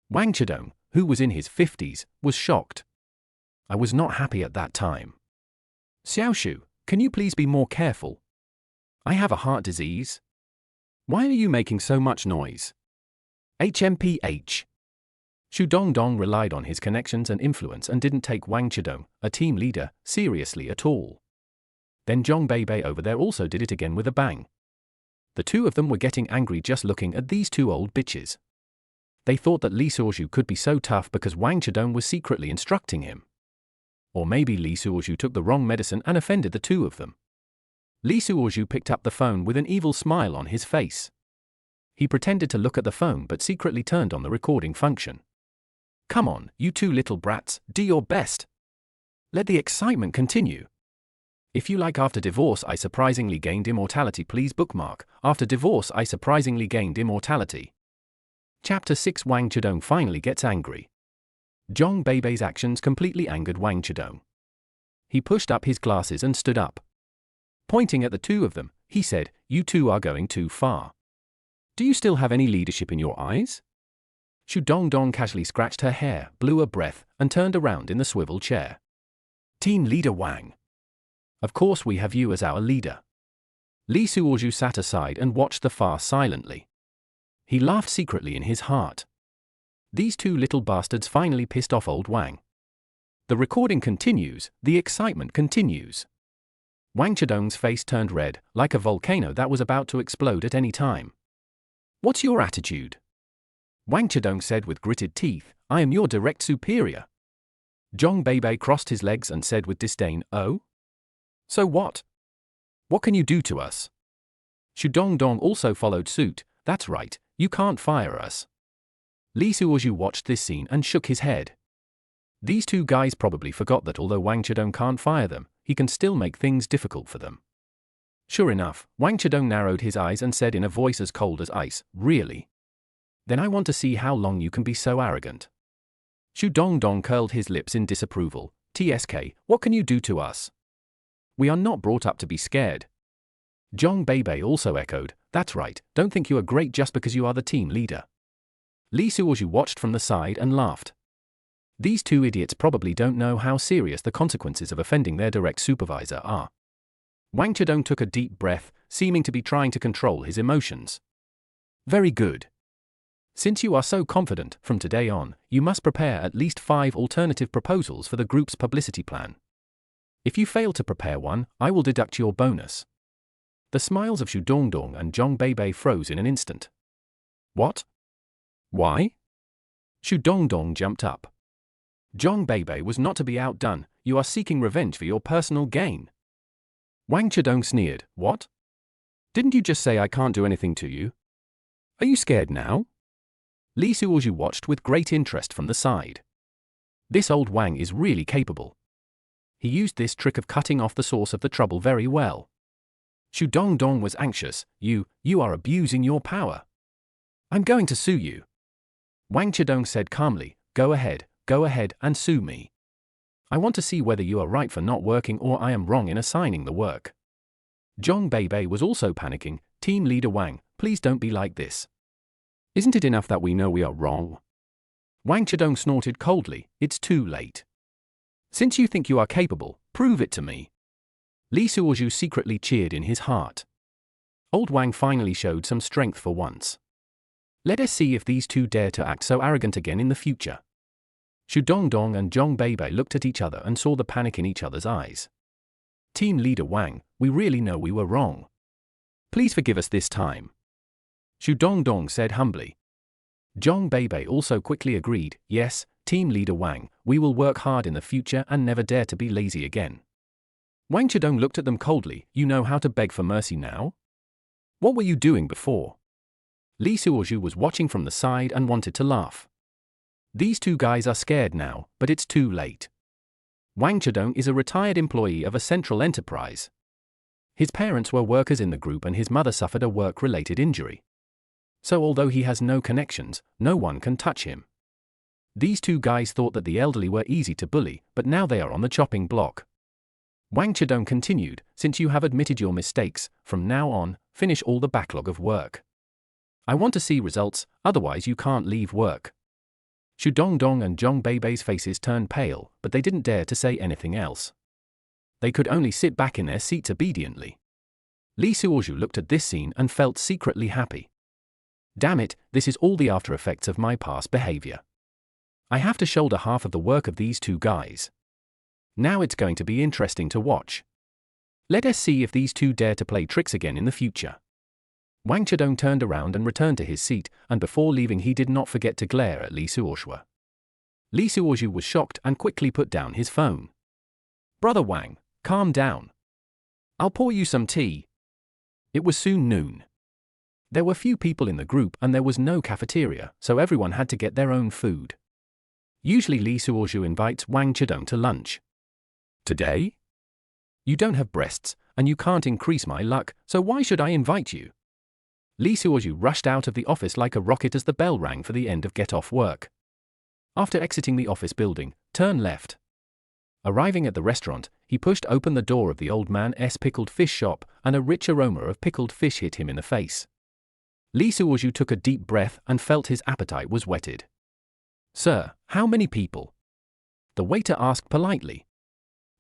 Wang Chidong, who was in his 50s, was shocked. I was not happy at that time. Xiaoshu, can you please be more careful? I have a heart disease. Why are you making so much noise? HMPH. Xu Dongdong relied on his connections and influence and didn't take Wang Chidong, a team leader, seriously at all. Then Zhong Beibei over there also did it again with a bang. The two of them were getting angry just looking at these two old bitches. They thought that Li Suozhu could be so tough because Wang Chedong was secretly instructing him. Or maybe Li Suozhu took the wrong medicine and offended the two of them. Li Suozhu picked up the phone with an evil smile on his face. He pretended to look at the phone but secretly turned on the recording function. Come on, you two little brats, do your best. Let the excitement continue. If you like After Divorce I Surprisingly Gained Immortality, please bookmark After Divorce I Surprisingly Gained Immortality. Chapter 6. Wang Chedong finally gets angry. Zhong Beibei's actions completely angered Wang Chedong. He pushed up his glasses and stood up. Pointing at the two of them, he said, "You two are going too far. Do you still have any leadership in your eyes?" Shu Dongdong casually scratched her hair, blew a breath, and turned around in the swivel chair. Team Leader Wang. Of course we have you as our leader. Li Suozhu sat aside and watched the farce silently. He laughed secretly in his heart. These two little bastards finally pissed off old Wang. The recording continues, the excitement continues. Wang Chedong's face turned red, like a volcano that was about to explode at any time. What's your attitude? Wang Chedong said with gritted teeth, I am your direct superior. Zhong Beibei crossed his legs and said with disdain, Oh? So what? What can you do to us? Shu Dongdong also followed suit, that's right, you can't fire us. Li Suozhu watched this scene and shook his head. These two guys probably forgot that although Wang Chedong can't fire them, he can still make things difficult for them. Sure enough, Wang Chedong narrowed his eyes and said in a voice as cold as ice, Really? Then I want to see how long you can be so arrogant. Shu Dongdong curled his lips in disapproval. TSK, what can you do to us? We are not brought up to be scared. Zhong Beibei also echoed, That's right, don't think you are great just because you are the team leader. Li Suozhu watched from the side and laughed. These two idiots probably don't know how serious the consequences of offending their direct supervisor are. Wang Chedong took a deep breath, seeming to be trying to control his emotions. Very good. Since you are so confident, from today on, you must prepare at least 5 alternative proposals for the group's publicity plan. If you fail to prepare one, I will deduct your bonus. The smiles of Shu Dongdong and Zhong Beibei froze in an instant. What? Why? Shu Dongdong jumped up. Zhong Beibei was not to be outdone, you are seeking revenge for your personal gain. Wang Chedong sneered, What? Didn't you just say I can't do anything to you? Are you scared now? Li Suozhu watched with great interest from the side. This old Wang is really capable. He used this trick of cutting off the source of the trouble very well. Shu Dongdong was anxious, You are abusing your power. I'm going to sue you. Wang Chedong said calmly, Go ahead and sue me. I want to see whether you are right for not working or I am wrong in assigning the work. Zhong Beibei was also panicking, Team Leader Wang, please don't be like this. Isn't it enough that we know we are wrong? Wang Chedong snorted coldly, It's too late. Since you think you are capable, prove it to me. Li Suozhu secretly cheered in his heart. Old Wang finally showed some strength for once. Let us see if these two dare to act so arrogant again in the future. Shu Dongdong and Zhong Beibei looked at each other and saw the panic in each other's eyes. Team Leader Wang, we really know we were wrong. Please forgive us this time. Shu Dongdong said humbly. Zhong Beibei also quickly agreed, Yes, Team Leader Wang, we will work hard in the future and never dare to be lazy again. Wang Chedong looked at them coldly, You know how to beg for mercy now? What were you doing before? Li Suozhu was watching from the side and wanted to laugh. These two guys are scared now, but it's too late. Wang Chedong is a retired employee of a central enterprise. His parents were workers in the group and his mother suffered a work-related injury. So although he has no connections, no one can touch him. These two guys thought that the elderly were easy to bully, but now they are on the chopping block. Wang Chedong continued, Since you have admitted your mistakes, from now on, finish all the backlog of work. I want to see results, otherwise you can't leave work. Shu Dongdong and Zhong Beibei's faces turned pale, but they didn't dare to say anything else. They could only sit back in their seats obediently. Li Suozhu looked at this scene and felt secretly happy. Damn it, this is all the after effects of my past behavior. I have to shoulder half of the work of these two guys. Now it's going to be interesting to watch. Let us see if these two dare to play tricks again in the future. Wang Chedong turned around and returned to his seat, and before leaving he did not forget to glare at Li Suozhu. Li Suozhu was shocked and quickly put down his phone. Brother Wang, calm down. I'll pour you some tea. It was soon noon. There were few people in the group and there was no cafeteria, so everyone had to get their own food. Usually Li Suozhu invites Wang Chedong to lunch. Today? You don't have breasts, and you can't increase my luck, so why should I invite you? Li Suozhu rushed out of the office like a rocket as the bell rang for the end of get-off work. After exiting the office building, turn left. Arriving at the restaurant, he pushed open the door of the old man's pickled fish shop, and a rich aroma of pickled fish hit him in the face. Li Suozhu took a deep breath and felt his appetite was whetted. Sir, how many people? The waiter asked politely.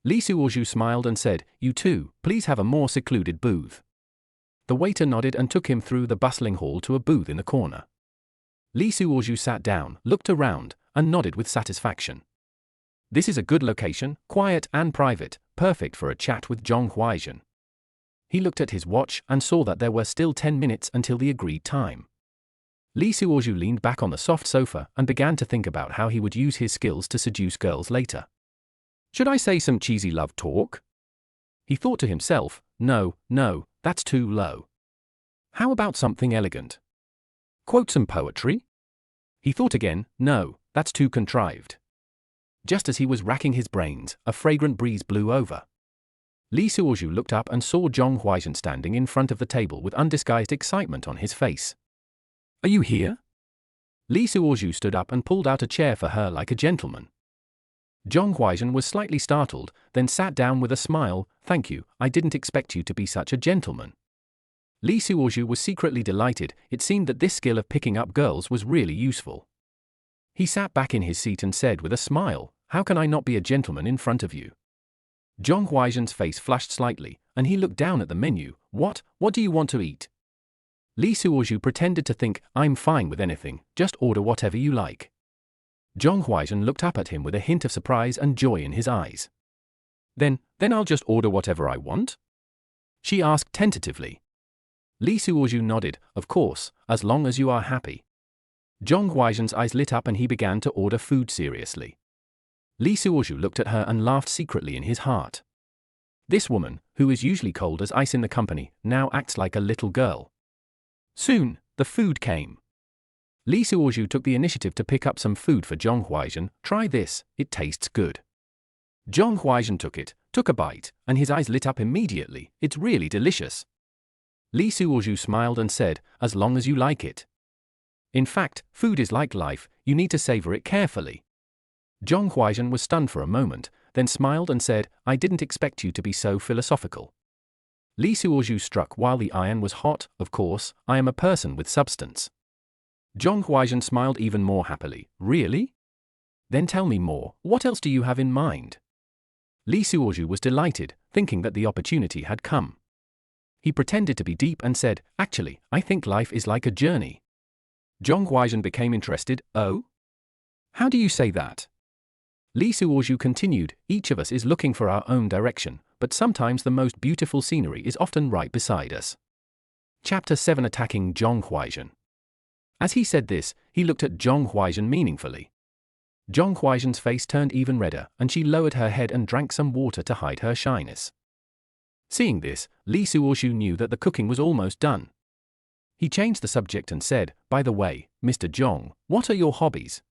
Li Suozhu smiled and said, You too, please have a more secluded booth. The waiter nodded and took him through the bustling hall to a booth in the corner. Li Suozhu sat down, looked around, and nodded with satisfaction. This is a good location, quiet and private, perfect for a chat with Zhong Huaizhen. He looked at his watch and saw that there were still 10 minutes until the agreed time. Li Suozhu leaned back on the soft sofa and began to think about how he would use his skills to seduce girls later. Should I say some cheesy love talk? He thought to himself, no, that's too low. How about something elegant? Quote some poetry? He thought again, no, that's too contrived. Just as he was racking his brains, a fragrant breeze blew over. Li Suozhu looked up and saw Zhong Huaizhen standing in front of the table with undisguised excitement on his face. Are you here? Li Suozhu stood up and pulled out a chair for her like a gentleman. Zhong Huaizhen was slightly startled, then sat down with a smile. Thank you, I didn't expect you to be such a gentleman. Li Suozhu was secretly delighted. It seemed that this skill of picking up girls was really useful. He sat back in his seat and said with a smile, How can I not be a gentleman in front of you? Zhong Huaizhen's face flushed slightly, and he looked down at the menu. What do you want to eat? Li Suozhu pretended to think, I'm fine with anything, just order whatever you like. Zhong Huaizhen looked up at him with a hint of surprise and joy in his eyes. Then I'll just order whatever I want? She asked tentatively. Li Suozhu nodded, of course, as long as you are happy. Zhong Huaizhen's eyes lit up and he began to order food seriously. Li Suozhu looked at her and laughed secretly in his heart. This woman, who is usually cold as ice in the company, now acts like a little girl. Soon, the food came. Li Suozhu took the initiative to pick up some food for Zhong Huaizhen. Try this, it tastes good. Zhong Huaizhen took a bite, and his eyes lit up immediately. It's really delicious. Li Suozhu smiled and said, as long as you like it. In fact, food is like life, you need to savor it carefully. Zhong Huaizhen was stunned for a moment, then smiled and said, I didn't expect you to be so philosophical. Li Suozhu struck while the iron was hot. Of course, I am a person with substance. Zhong Huaizhen smiled even more happily. Really? Then tell me more, what else do you have in mind? Li Suozhu was delighted, thinking that the opportunity had come. He pretended to be deep and said, actually, I think life is like a journey. Zhong Huaizhen became interested. Oh? How do you say that? Li Suozhu continued, each of us is looking for our own direction, but sometimes the most beautiful scenery is often right beside us. Chapter 7 Attacking Zhong Huaizhen. As he said this, he looked at Zhong Huaizhen meaningfully. Zhong Huaizhen's face turned even redder, and she lowered her head and drank some water to hide her shyness. Seeing this, Li Suozhu knew that the cooking was almost done. He changed the subject and said, by the way, Mr. Zhong, what are your hobbies?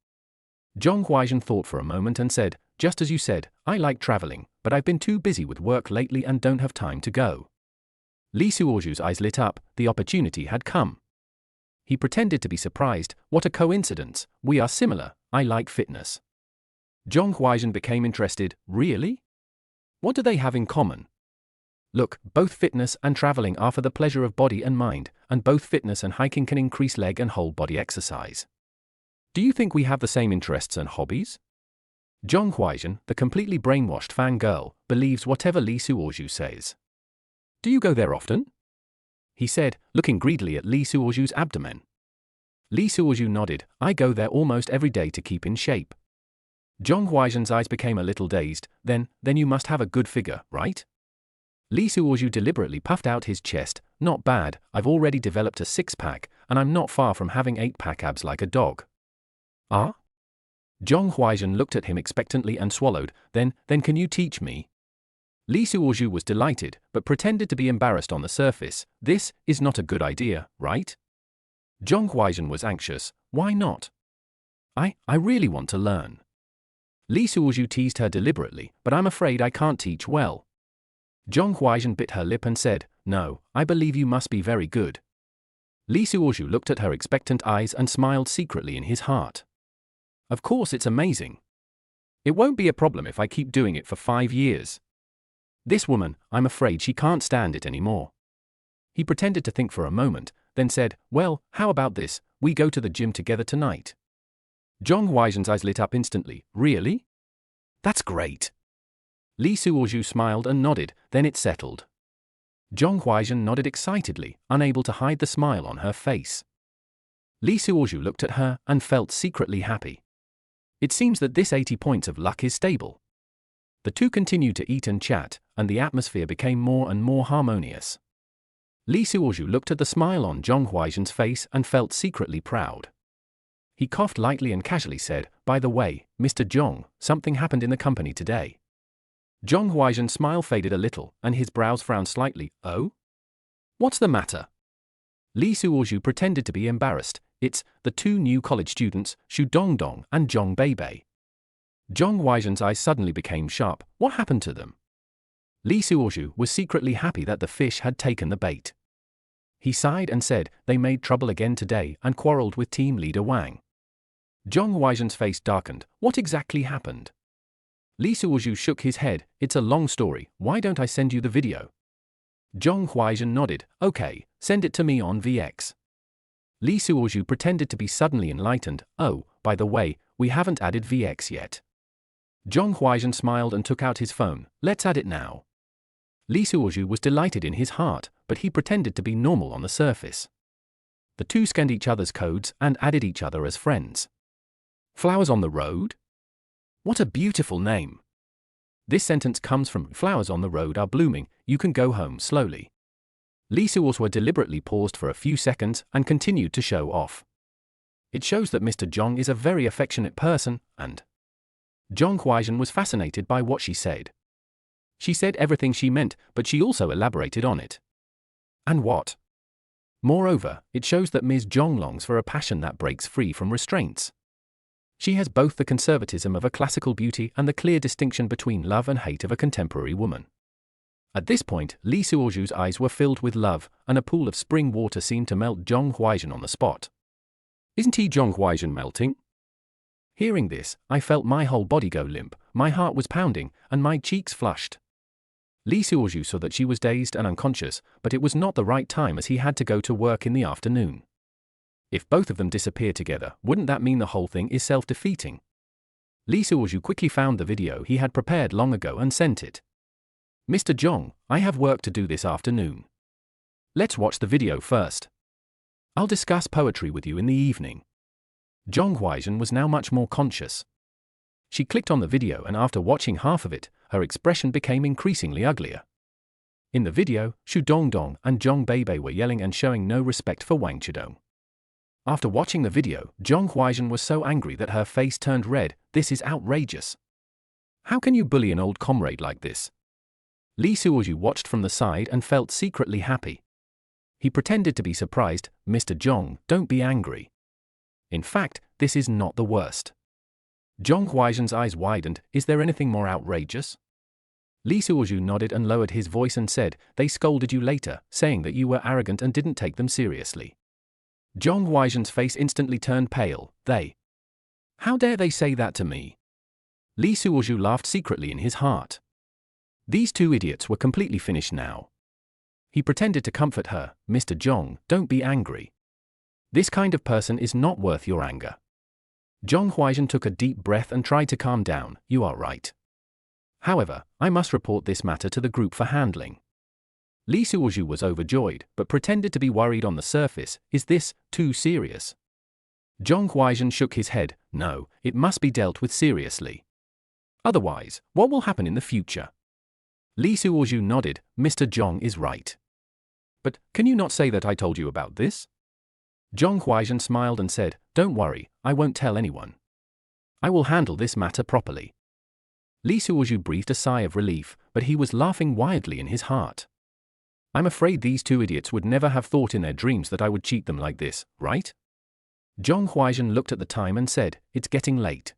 Zhong Huaizhen thought for a moment and said, just as you said, I like traveling, but I've been too busy with work lately and don't have time to go. Li Suozhu's eyes lit up, the opportunity had come. He pretended to be surprised, what a coincidence, we are similar, I like fitness. Zhong Huaizhen became interested, really? What do they have in common? Look, both fitness and traveling are for the pleasure of body and mind, and both fitness and hiking can increase leg and whole body exercise. Do you think we have the same interests and hobbies? Zhong Huaizhen, the completely brainwashed fangirl, believes whatever Li Suozhu says. Do you go there often? He said, looking greedily at Li Suozhu's abdomen. Li Suozhu nodded, I go there almost every day to keep in shape. Zhong Huaizhen's eyes became a little dazed. Then you must have a good figure, right? Li Suozhu deliberately puffed out his chest. Not bad, I've already developed a six-pack, and I'm not far from having eight-pack abs like a dog. Ah? Zhong Huaizhen looked at him expectantly and swallowed. Then can you teach me? Li Suozhu was delighted, but pretended to be embarrassed on the surface. This is not a good idea, right? Zhong Huaizhen was anxious. Why not? I really want to learn. Li Suozhu teased her deliberately, but I'm afraid I can't teach well. Zhong Huaizhen bit her lip and said, no, I believe you must be very good. Li Suozhu looked at her expectant eyes and smiled secretly in his heart. Of course it's amazing. It won't be a problem if I keep doing it for 5 years. This woman, I'm afraid she can't stand it anymore. He pretended to think for a moment, then said, well, how about this, we go to the gym together tonight. Zhong Huaizhen's eyes lit up instantly. Really? That's great. Li Suozhu smiled and nodded, then it settled. Zhong Huaizhen nodded excitedly, unable to hide the smile on her face. Li Suozhu looked at her and felt secretly happy. It seems that this 80 points of luck is stable. The two continued to eat and chat, and the atmosphere became more and more harmonious. Li Suozhu looked at the smile on Zhong Huaizhen's face and felt secretly proud. He coughed lightly and casually said, by the way, Mr. Zhong, something happened in the company today. Zhong Huaizhen's smile faded a little, and his brows frowned slightly. Oh? What's the matter? Li Suozhu pretended to be embarrassed. It's the two new college students, Xu Dongdong and Zhong Beibei. Zhong Huaizhen's eyes suddenly became sharp. What happened to them? Li Suozhu was secretly happy that the fish had taken the bait. He sighed and said, they made trouble again today and quarreled with team leader Wang. Zhong Huaizhen's face darkened. What exactly happened? Li Suozhu shook his head. It's a long story, why don't I send you the video? Zhong Huaizhen nodded. Okay, send it to me on VX. Li Suozhu pretended to be suddenly enlightened. Oh, by the way, we haven't added VX yet. Zhong Huaizhen smiled and took out his phone. Let's add it now. Li Suozhu was delighted in his heart, but he pretended to be normal on the surface. The two scanned each other's codes and added each other as friends. Flowers on the road? What a beautiful name. This sentence comes from flowers on the road are blooming, you can go home slowly. Li Suozhu deliberately paused for a few seconds and continued to show off. It shows that Mr. Zhong is a very affectionate person, and Zhong Huaizhen was fascinated by what she said. She said everything she meant, but she also elaborated on it. And what? Moreover, it shows that Ms. Zhong longs for a passion that breaks free from restraints. She has both the conservatism of a classical beauty and the clear distinction between love and hate of a contemporary woman. At this point, Li Suozhu's eyes were filled with love, and a pool of spring water seemed to melt Zhong Huaizhen on the spot. Isn't he Zhong Huaizhen melting? Hearing this, I felt my whole body go limp, my heart was pounding, and my cheeks flushed. Li Suozhu saw that she was dazed and unconscious, but it was not the right time as he had to go to work in the afternoon. If both of them disappear together, wouldn't that mean the whole thing is self-defeating? Li Suozhu quickly found the video he had prepared long ago and sent it. Mr. Zhong, I have work to do this afternoon. Let's watch the video first. I'll discuss poetry with you in the evening. Zhong Huaizhen was now much more conscious. She clicked on the video and after watching half of it, her expression became increasingly uglier. In the video, Xu Dongdong and Zhong Beibei were yelling and showing no respect for Wang Chidong. After watching the video, Zhong Huaizhen was so angry that her face turned red. This is outrageous. How can you bully an old comrade like this? Li Suozhu watched from the side and felt secretly happy. He pretended to be surprised. Mr. Zhong, don't be angry. In fact, this is not the worst. Zhong Huaizhen's eyes widened. Is there anything more outrageous? Li Suozhu nodded and lowered his voice and said, they scolded you later, saying that you were arrogant and didn't take them seriously. Zhong Huaizhen's face instantly turned pale. They? How dare they say that to me? Li Suozhu laughed secretly in his heart. These two idiots were completely finished now. He pretended to comfort her. Mr. Zhong, don't be angry. This kind of person is not worth your anger. Zhong Huaizhen took a deep breath and tried to calm down. You are right. However, I must report this matter to the group for handling. Li Suozhu was overjoyed, but pretended to be worried on the surface. Is this too serious? Zhong Huaizhen shook his head. No, it must be dealt with seriously. Otherwise, what will happen in the future? Li Suozhu nodded. Mr. Zhong is right. But can you not say that I told you about this? Zhong Huaizhen smiled and said, don't worry, I won't tell anyone. I will handle this matter properly. Li Suozhu breathed a sigh of relief, but he was laughing wildly in his heart. I'm afraid these two idiots would never have thought in their dreams that I would cheat them like this, right? Zhong Huaizhen looked at the time and said, it's getting late.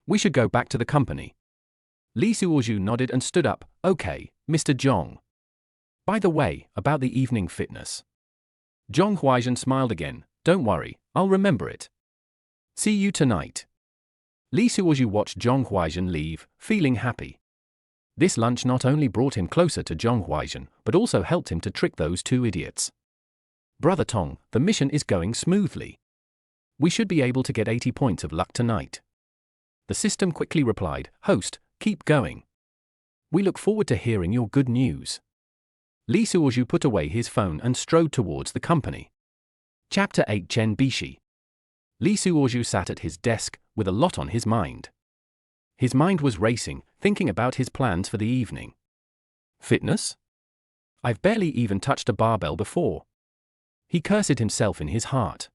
We should go back to the company. Li Suozhu nodded and stood up. Okay, Mr. Zhong. By the way, about the evening fitness. Zhong Huaizhen smiled again. Don't worry, I'll remember it. See you tonight. Li Suozhu watched Zhong Huaizhen leave, feeling happy. This lunch not only brought him closer to Zhong Huaizhen, but also helped him to trick those two idiots. Brother Tong, the mission is going smoothly. We should be able to get 80 points of luck tonight. The system quickly replied, Host, keep going. We look forward to hearing your good news. Li Suozhu put away his phone and strode towards the company. Chapter 8 Chen Bishi. Li Suozhu sat at his desk, with a lot on his mind. His mind was racing, thinking about his plans for the evening. Fitness? I've barely even touched a barbell before. He cursed himself in his heart.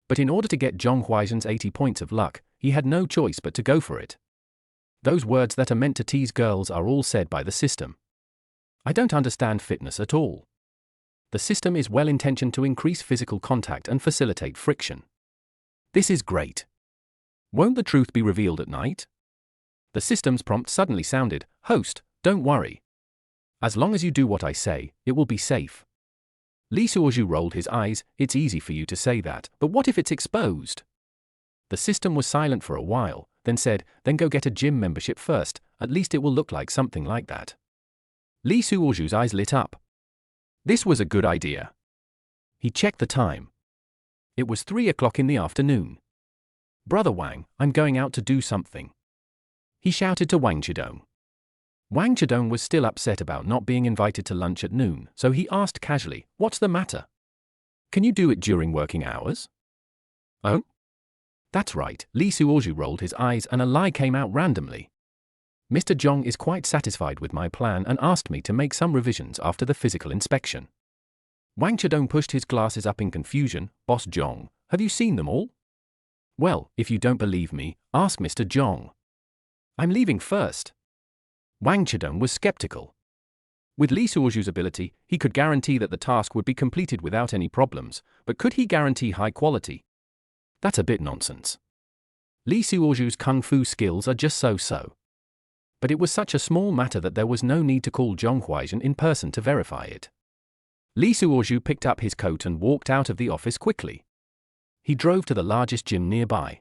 But in order to get Zhong Huaizhen's 80 points of luck, he had no choice but to go for it. Those words that are meant to tease girls are all said by the system. I don't understand fitness at all. The system is well intentioned to increase physical contact and facilitate friction. This is great. Won't the truth be revealed at night? The system's prompt suddenly sounded, Host, don't worry. As long as you do what I say, it will be safe. Li Suozhu rolled his eyes. It's easy for you to say that, but what if it's exposed? The system was silent for a while, then said, then go get a gym membership first, at least it will look like something like that. Li Suozhu's eyes lit up. This was a good idea. He checked the time. It was 3 o'clock in the afternoon. Brother Wang, I'm going out to do something. He shouted to Wang Chidong. Wang Chidong was still upset about not being invited to lunch at noon, so he asked casually, what's the matter? Can you do it during working hours? Oh? That's right, Li Suozhu rolled his eyes and a lie came out randomly. Mr. Zhong is quite satisfied with my plan and asked me to make some revisions after the physical inspection. Wang Chidong pushed his glasses up in confusion. Boss Zhong, have you seen them all? Well, if you don't believe me, ask Mr. Zhong. I'm leaving first. Wang Chidong was skeptical. With Li Suozhu's ability, he could guarantee that the task would be completed without any problems, but could he guarantee high quality? That's a bit nonsense. Li Suozhu's kung fu skills are just so-so. But it was such a small matter that there was no need to call Zhong Huaizhen in person to verify it. Li Suozhu picked up his coat and walked out of the office quickly. He drove to the largest gym nearby.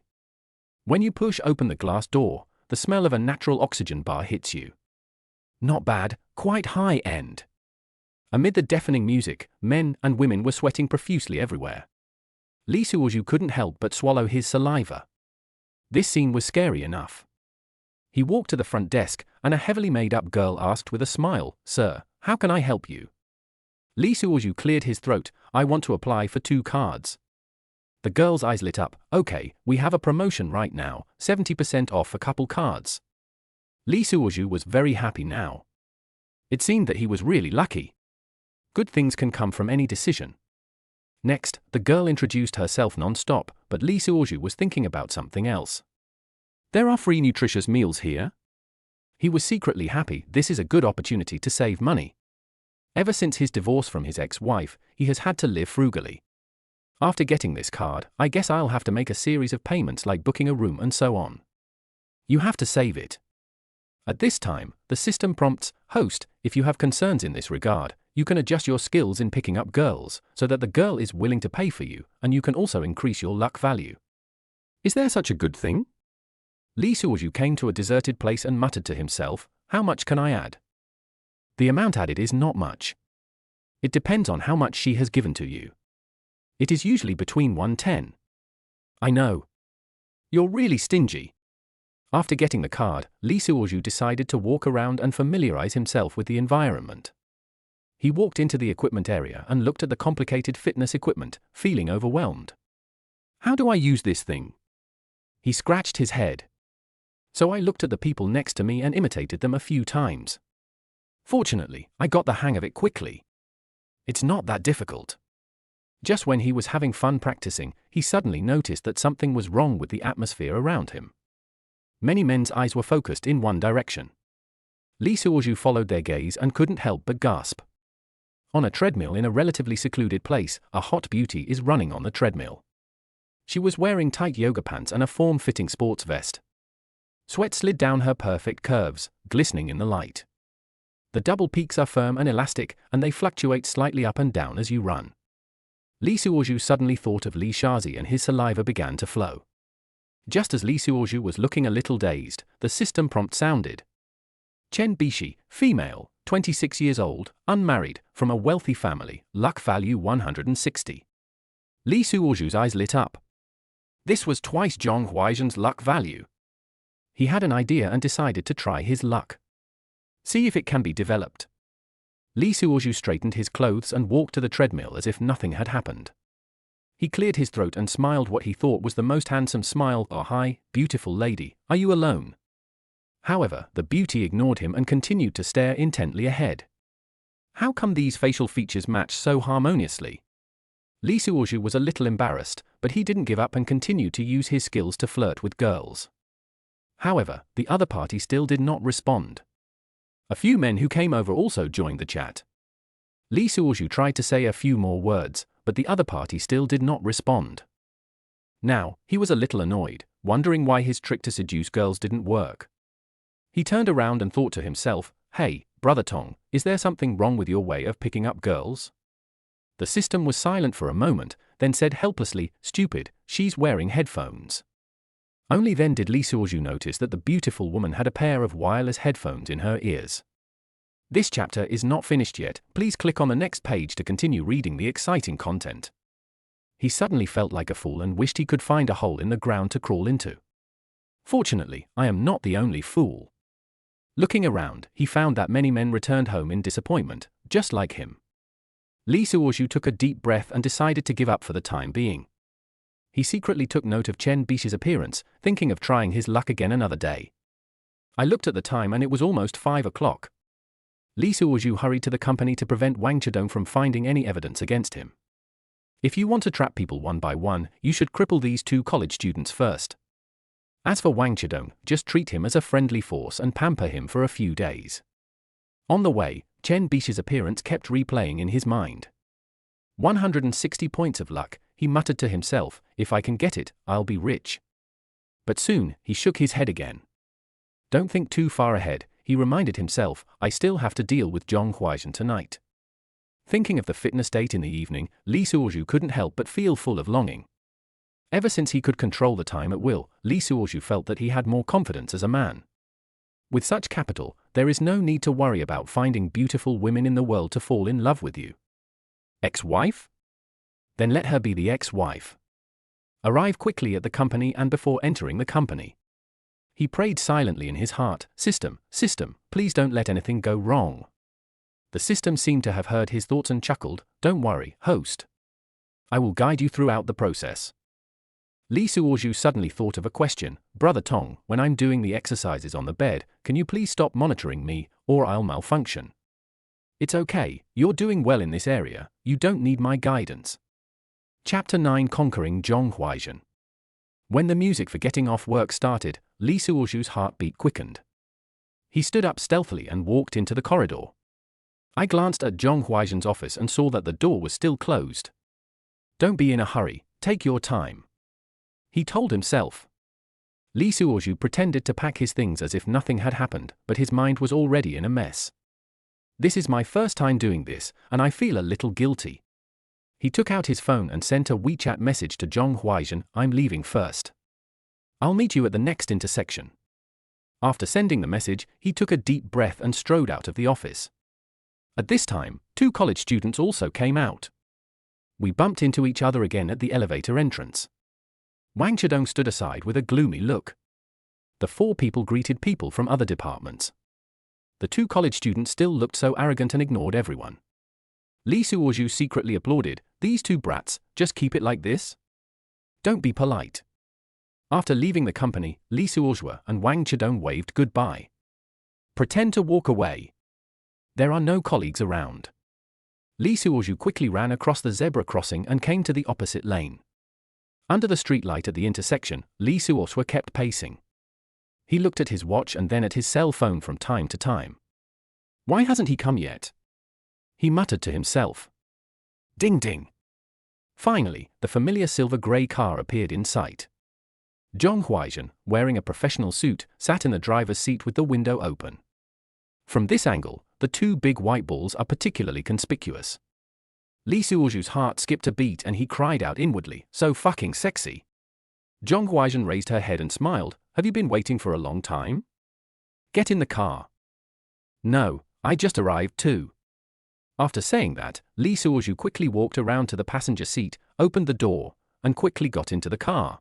When you push open the glass door, the smell of a natural oxygen bar hits you. Not bad, quite high-end. Amid the deafening music, men and women were sweating profusely everywhere. Li Suozhu couldn't help but swallow his saliva. This scene was scary enough. He walked to the front desk, and a heavily made-up girl asked with a smile, Sir, how can I help you? Li Suozhu cleared his throat. I want to apply for 2 cards. The girl's eyes lit up. Okay, we have a promotion right now, 70% off a couple cards. Li Suozhu was very happy now. It seemed that he was really lucky. Good things can come from any decision. Next, the girl introduced herself non-stop, but Li Suozhu was thinking about something else. There are free nutritious meals here? He was secretly happy. This is a good opportunity to save money. Ever since his divorce from his ex-wife, he has had to live frugally. After getting this card, I guess I'll have to make a series of payments like booking a room and so on. You have to save it. At this time, the system prompts, Host, if you have concerns in this regard, you can adjust your skills in picking up girls, so that the girl is willing to pay for you, and you can also increase your luck value. Is there such a good thing? Li Suozhu came to a deserted place and muttered to himself, how much can I add? The amount added is not much. It depends on how much she has given to you. It is usually between 110. I know. You're really stingy. After getting the card, Li Suozhu decided to walk around and familiarize himself with the environment. He walked into the equipment area and looked at the complicated fitness equipment, feeling overwhelmed. How do I use this thing? He scratched his head. So I looked at the people next to me and imitated them a few times. Fortunately, I got the hang of it quickly. It's not that difficult. Just when he was having fun practicing, he suddenly noticed that something was wrong with the atmosphere around him. Many men's eyes were focused in one direction. Lee Suozhu followed their gaze and couldn't help but gasp. On a treadmill in a relatively secluded place, a hot beauty is running on the treadmill. She was wearing tight yoga pants and a form-fitting sports vest. Sweat slid down her perfect curves, glistening in the light. The double peaks are firm and elastic, and they fluctuate slightly up and down as you run. Lee Suozhu suddenly thought of Li Shazi and his saliva began to flow. Just as Lee Suozhu was looking a little dazed, the system prompt sounded. Chen Bishi, female, 26 years old, unmarried, from a wealthy family, luck value 160. Lee Suozhu's eyes lit up. This was twice Zhong Huaizhen's luck value. He had an idea and decided to try his luck. See if it can be developed. Lee Suozhu straightened his clothes and walked to the treadmill as if nothing had happened. He cleared his throat and smiled what he thought was the most handsome smile. "Oh, hi, beautiful lady, are you alone?" However, the beauty ignored him and continued to stare intently ahead. How come these facial features match so harmoniously? Lee Suozhu was a little embarrassed, but he didn't give up and continued to use his skills to flirt with girls. However, the other party still did not respond. A few men who came over also joined the chat. Lee Suozhu tried to say a few more words, but the other party still did not respond. Now, he was a little annoyed, wondering why his trick to seduce girls didn't work. He turned around and thought to himself, "Hey, Brother Tong, is there something wrong with your way of picking up girls?" The system was silent for a moment, then said helplessly, "Stupid, she's wearing headphones." Only then did Lee Suozhu notice that the beautiful woman had a pair of wireless headphones in her ears. This chapter is not finished yet, please click on the next page to continue reading the exciting content. He suddenly felt like a fool and wished he could find a hole in the ground to crawl into. Fortunately, I am not the only fool. Looking around, he found that many men returned home in disappointment, just like him. Lee Suozhu took a deep breath and decided to give up for the time being. He secretly took note of Chen Bishi's appearance, thinking of trying his luck again another day. I looked at the time and it was almost 5 o'clock. Lee Suozhu hurried to the company to prevent Wang Chidong from finding any evidence against him. If you want to trap people one by one, you should cripple these 2 college students first. As for Wang Chidong, just treat him as a friendly force and pamper him for a few days. On the way, Chen Bishi's appearance kept replaying in his mind. 160 points of luck, he muttered to himself, "If I can get it, I'll be rich." But soon, he shook his head again. Don't think too far ahead, he reminded himself, I still have to deal with Zhong Huaizhen tonight. Thinking of the fitness date in the evening, Lee Suozhu couldn't help but feel full of longing. Ever since he could control the time at will, Lee Suozhu felt that he had more confidence as a man. With such capital, there is no need to worry about finding beautiful women in the world to fall in love with you. Ex-wife? Then let her be the ex-wife. Arrive quickly at the company and before entering the company. He prayed silently in his heart, System, please don't let anything go wrong." The system seemed to have heard his thoughts and chuckled, "Don't worry, host. I will guide you throughout the process." Lee Suozhu suddenly thought of a question, "Brother Tong, when I'm doing the exercises on the bed, can you please stop monitoring me, or I'll malfunction?" "It's okay, you're doing well in this area, you don't need my guidance." Chapter 9 Conquering Zhong Huaizhen. When the music for getting off work started, Lee Suozhu's heartbeat quickened. He stood up stealthily and walked into the corridor. I glanced at Zhong Huaizhen's office and saw that the door was still closed. "Don't be in a hurry, take your time," he told himself. Lee Suozhu pretended to pack his things as if nothing had happened, but his mind was already in a mess. "This is my first time doing this, and I feel a little guilty." He took out his phone and sent a WeChat message to Zhong Huaizhen, "I'm leaving first. I'll meet you at the next intersection." After sending the message, he took a deep breath and strode out of the office. At this time, 2 college students also came out. We bumped into each other again at the elevator entrance. Wang Chidong stood aside with a gloomy look. The 4 people greeted people from other departments. The 2 college students still looked so arrogant and ignored everyone. Lee Suozhu secretly applauded, "These 2 brats, just keep it like this. Don't be polite." After leaving the company, Lee Suozhu and Wang Chidong waved goodbye. "Pretend to walk away." There are no colleagues around. Li Suozhu quickly ran across the zebra crossing and came to the opposite lane. Under the streetlight at the intersection, Li Suozhu kept pacing. He looked at his watch and then at his cell phone from time to time. Why hasn't he come yet? He muttered to himself. Ding ding. Finally, the familiar silver-grey car appeared in sight. Zhong Huaizhen, wearing a professional suit, sat in the driver's seat with the window open. From this angle, the two big white balls are particularly conspicuous. Li Suozhu's heart skipped a beat and he cried out inwardly, so fucking sexy. Zhong Huaizhen raised her head and smiled. Have you been waiting for a long time? Get in the car. No, I just arrived too. After saying that, Li Suozhu quickly walked around to the passenger seat, opened the door, and quickly got into the car.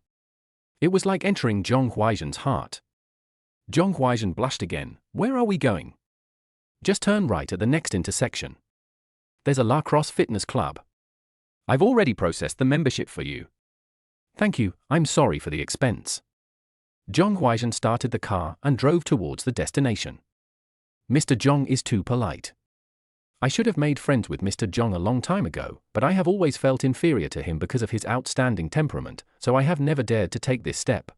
It was like entering Zhong Huaizhen's heart. Zhong Huaizhen blushed again. Where are we going? Just turn right at the next intersection. There's a lacrosse fitness club. I've already processed the membership for you. Thank you, I'm sorry for the expense. Zhong Huaizhen started the car and drove towards the destination. Mr. Zhong is too polite. I should have made friends with Mr. Zhong a long time ago, but I have always felt inferior to him because of his outstanding temperament, so I have never dared to take this step.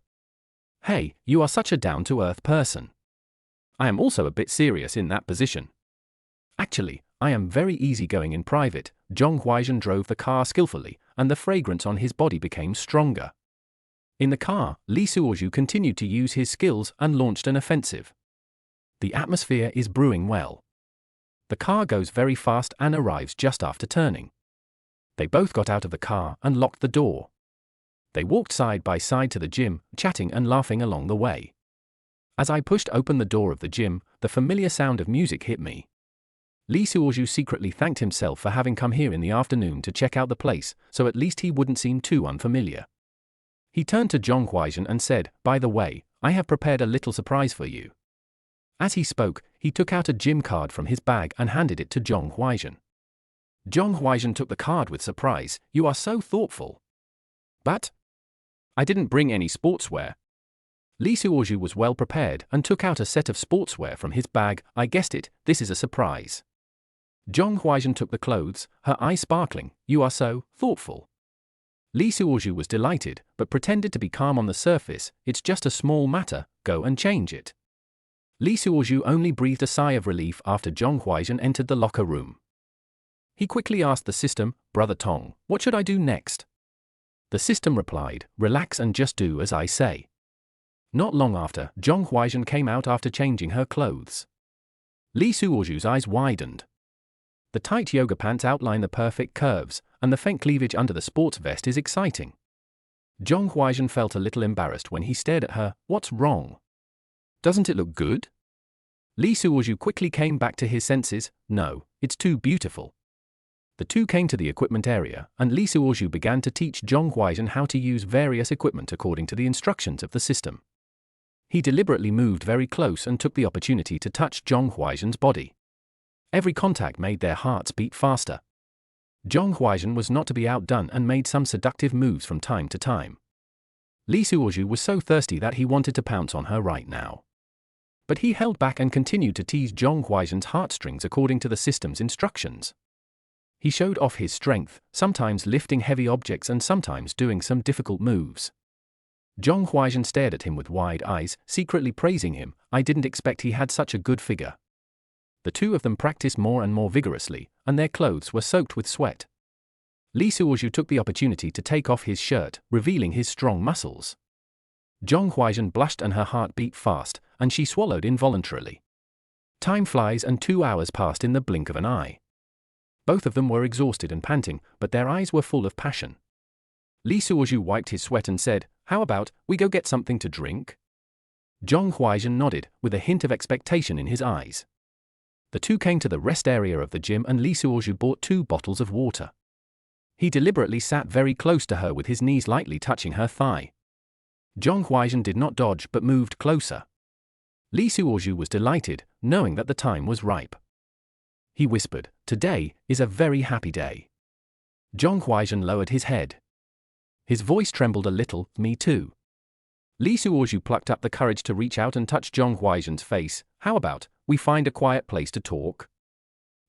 Hey, you are such a down-to-earth person. I am also a bit serious in that position. Actually, I am very easygoing in private. Zhong Huaizhen drove the car skillfully, and the fragrance on his body became stronger. In the car, Li Suozhu continued to use his skills and launched an offensive. The atmosphere is brewing well. The car goes very fast and arrives just after turning. They both got out of the car and locked the door. They walked side by side to the gym, chatting and laughing along the way. As I pushed open the door of the gym, the familiar sound of music hit me. Li Suozhu secretly thanked himself for having come here in the afternoon to check out the place, so at least he wouldn't seem too unfamiliar. He turned to Zhong Huaizhen and said, "By the way, I have prepared a little surprise for you." As he spoke, he took out a gym card from his bag and handed it to Zhong Huaizhen. Zhong Huaizhen took the card with surprise. "You are so thoughtful." "But I didn't bring any sportswear." Li Suozhu was well prepared and took out a set of sportswear from his bag. "I guessed it, this is a surprise." Zhong Huaizhen took the clothes, her eyes sparkling. "You are so thoughtful." Li Suozhu was delighted, but pretended to be calm on the surface. "It's just a small matter, go and change it." Li Suozhu only breathed a sigh of relief after Zhong Huaizhen entered the locker room. He quickly asked the system, "Brother Tong, what should I do next?" The system replied, "Relax and just do as I say." Not long after, Zhong Huaizhen came out after changing her clothes. Li Suozhu's eyes widened. The tight yoga pants outline the perfect curves, and the faint cleavage under the sports vest is exciting. Zhong Huaizhen felt a little embarrassed when he stared at her. "What's wrong? Doesn't it look good?" Li Suozhu quickly came back to his senses. "No, it's too beautiful." The two came to the equipment area, and Li Suozhu began to teach Zhong Huaizhen how to use various equipment according to the instructions of the system. He deliberately moved very close and took the opportunity to touch Zhong Huaizhen's body. Every contact made their hearts beat faster. Zhong Huaizhen was not to be outdone and made some seductive moves from time to time. Li Suozhu was so thirsty that he wanted to pounce on her right now. But he held back and continued to tease Zhong Huaizhen's heartstrings according to the system's instructions. He showed off his strength, sometimes lifting heavy objects and sometimes doing some difficult moves. Zhong Huaizhen stared at him with wide eyes, secretly praising him. "I didn't expect he had such a good figure." The two of them practiced more and more vigorously, and their clothes were soaked with sweat. Li Suozhu took the opportunity to take off his shirt, revealing his strong muscles. Zhong Huaizhen blushed and her heart beat fast, and she swallowed involuntarily. Time flies and 2 hours passed in the blink of an eye. Both of them were exhausted and panting, but their eyes were full of passion. Li Suozhu wiped his sweat and said, "How about we go get something to drink?" Zhong Huaizhen nodded, with a hint of expectation in his eyes. The two came to the rest area of the gym and Li Suozhu bought 2 bottles of water. He deliberately sat very close to her with his knees lightly touching her thigh. Zhong Huaizhen did not dodge but moved closer. Li Suozhu was delighted, knowing that the time was ripe. He whispered, "Today is a very happy day." Zhong Huaizhen lowered his head. His voice trembled a little. "Me too." Li Suozhu plucked up the courage to reach out and touch Zhong Huaizhen's face. "How about we find a quiet place to talk?"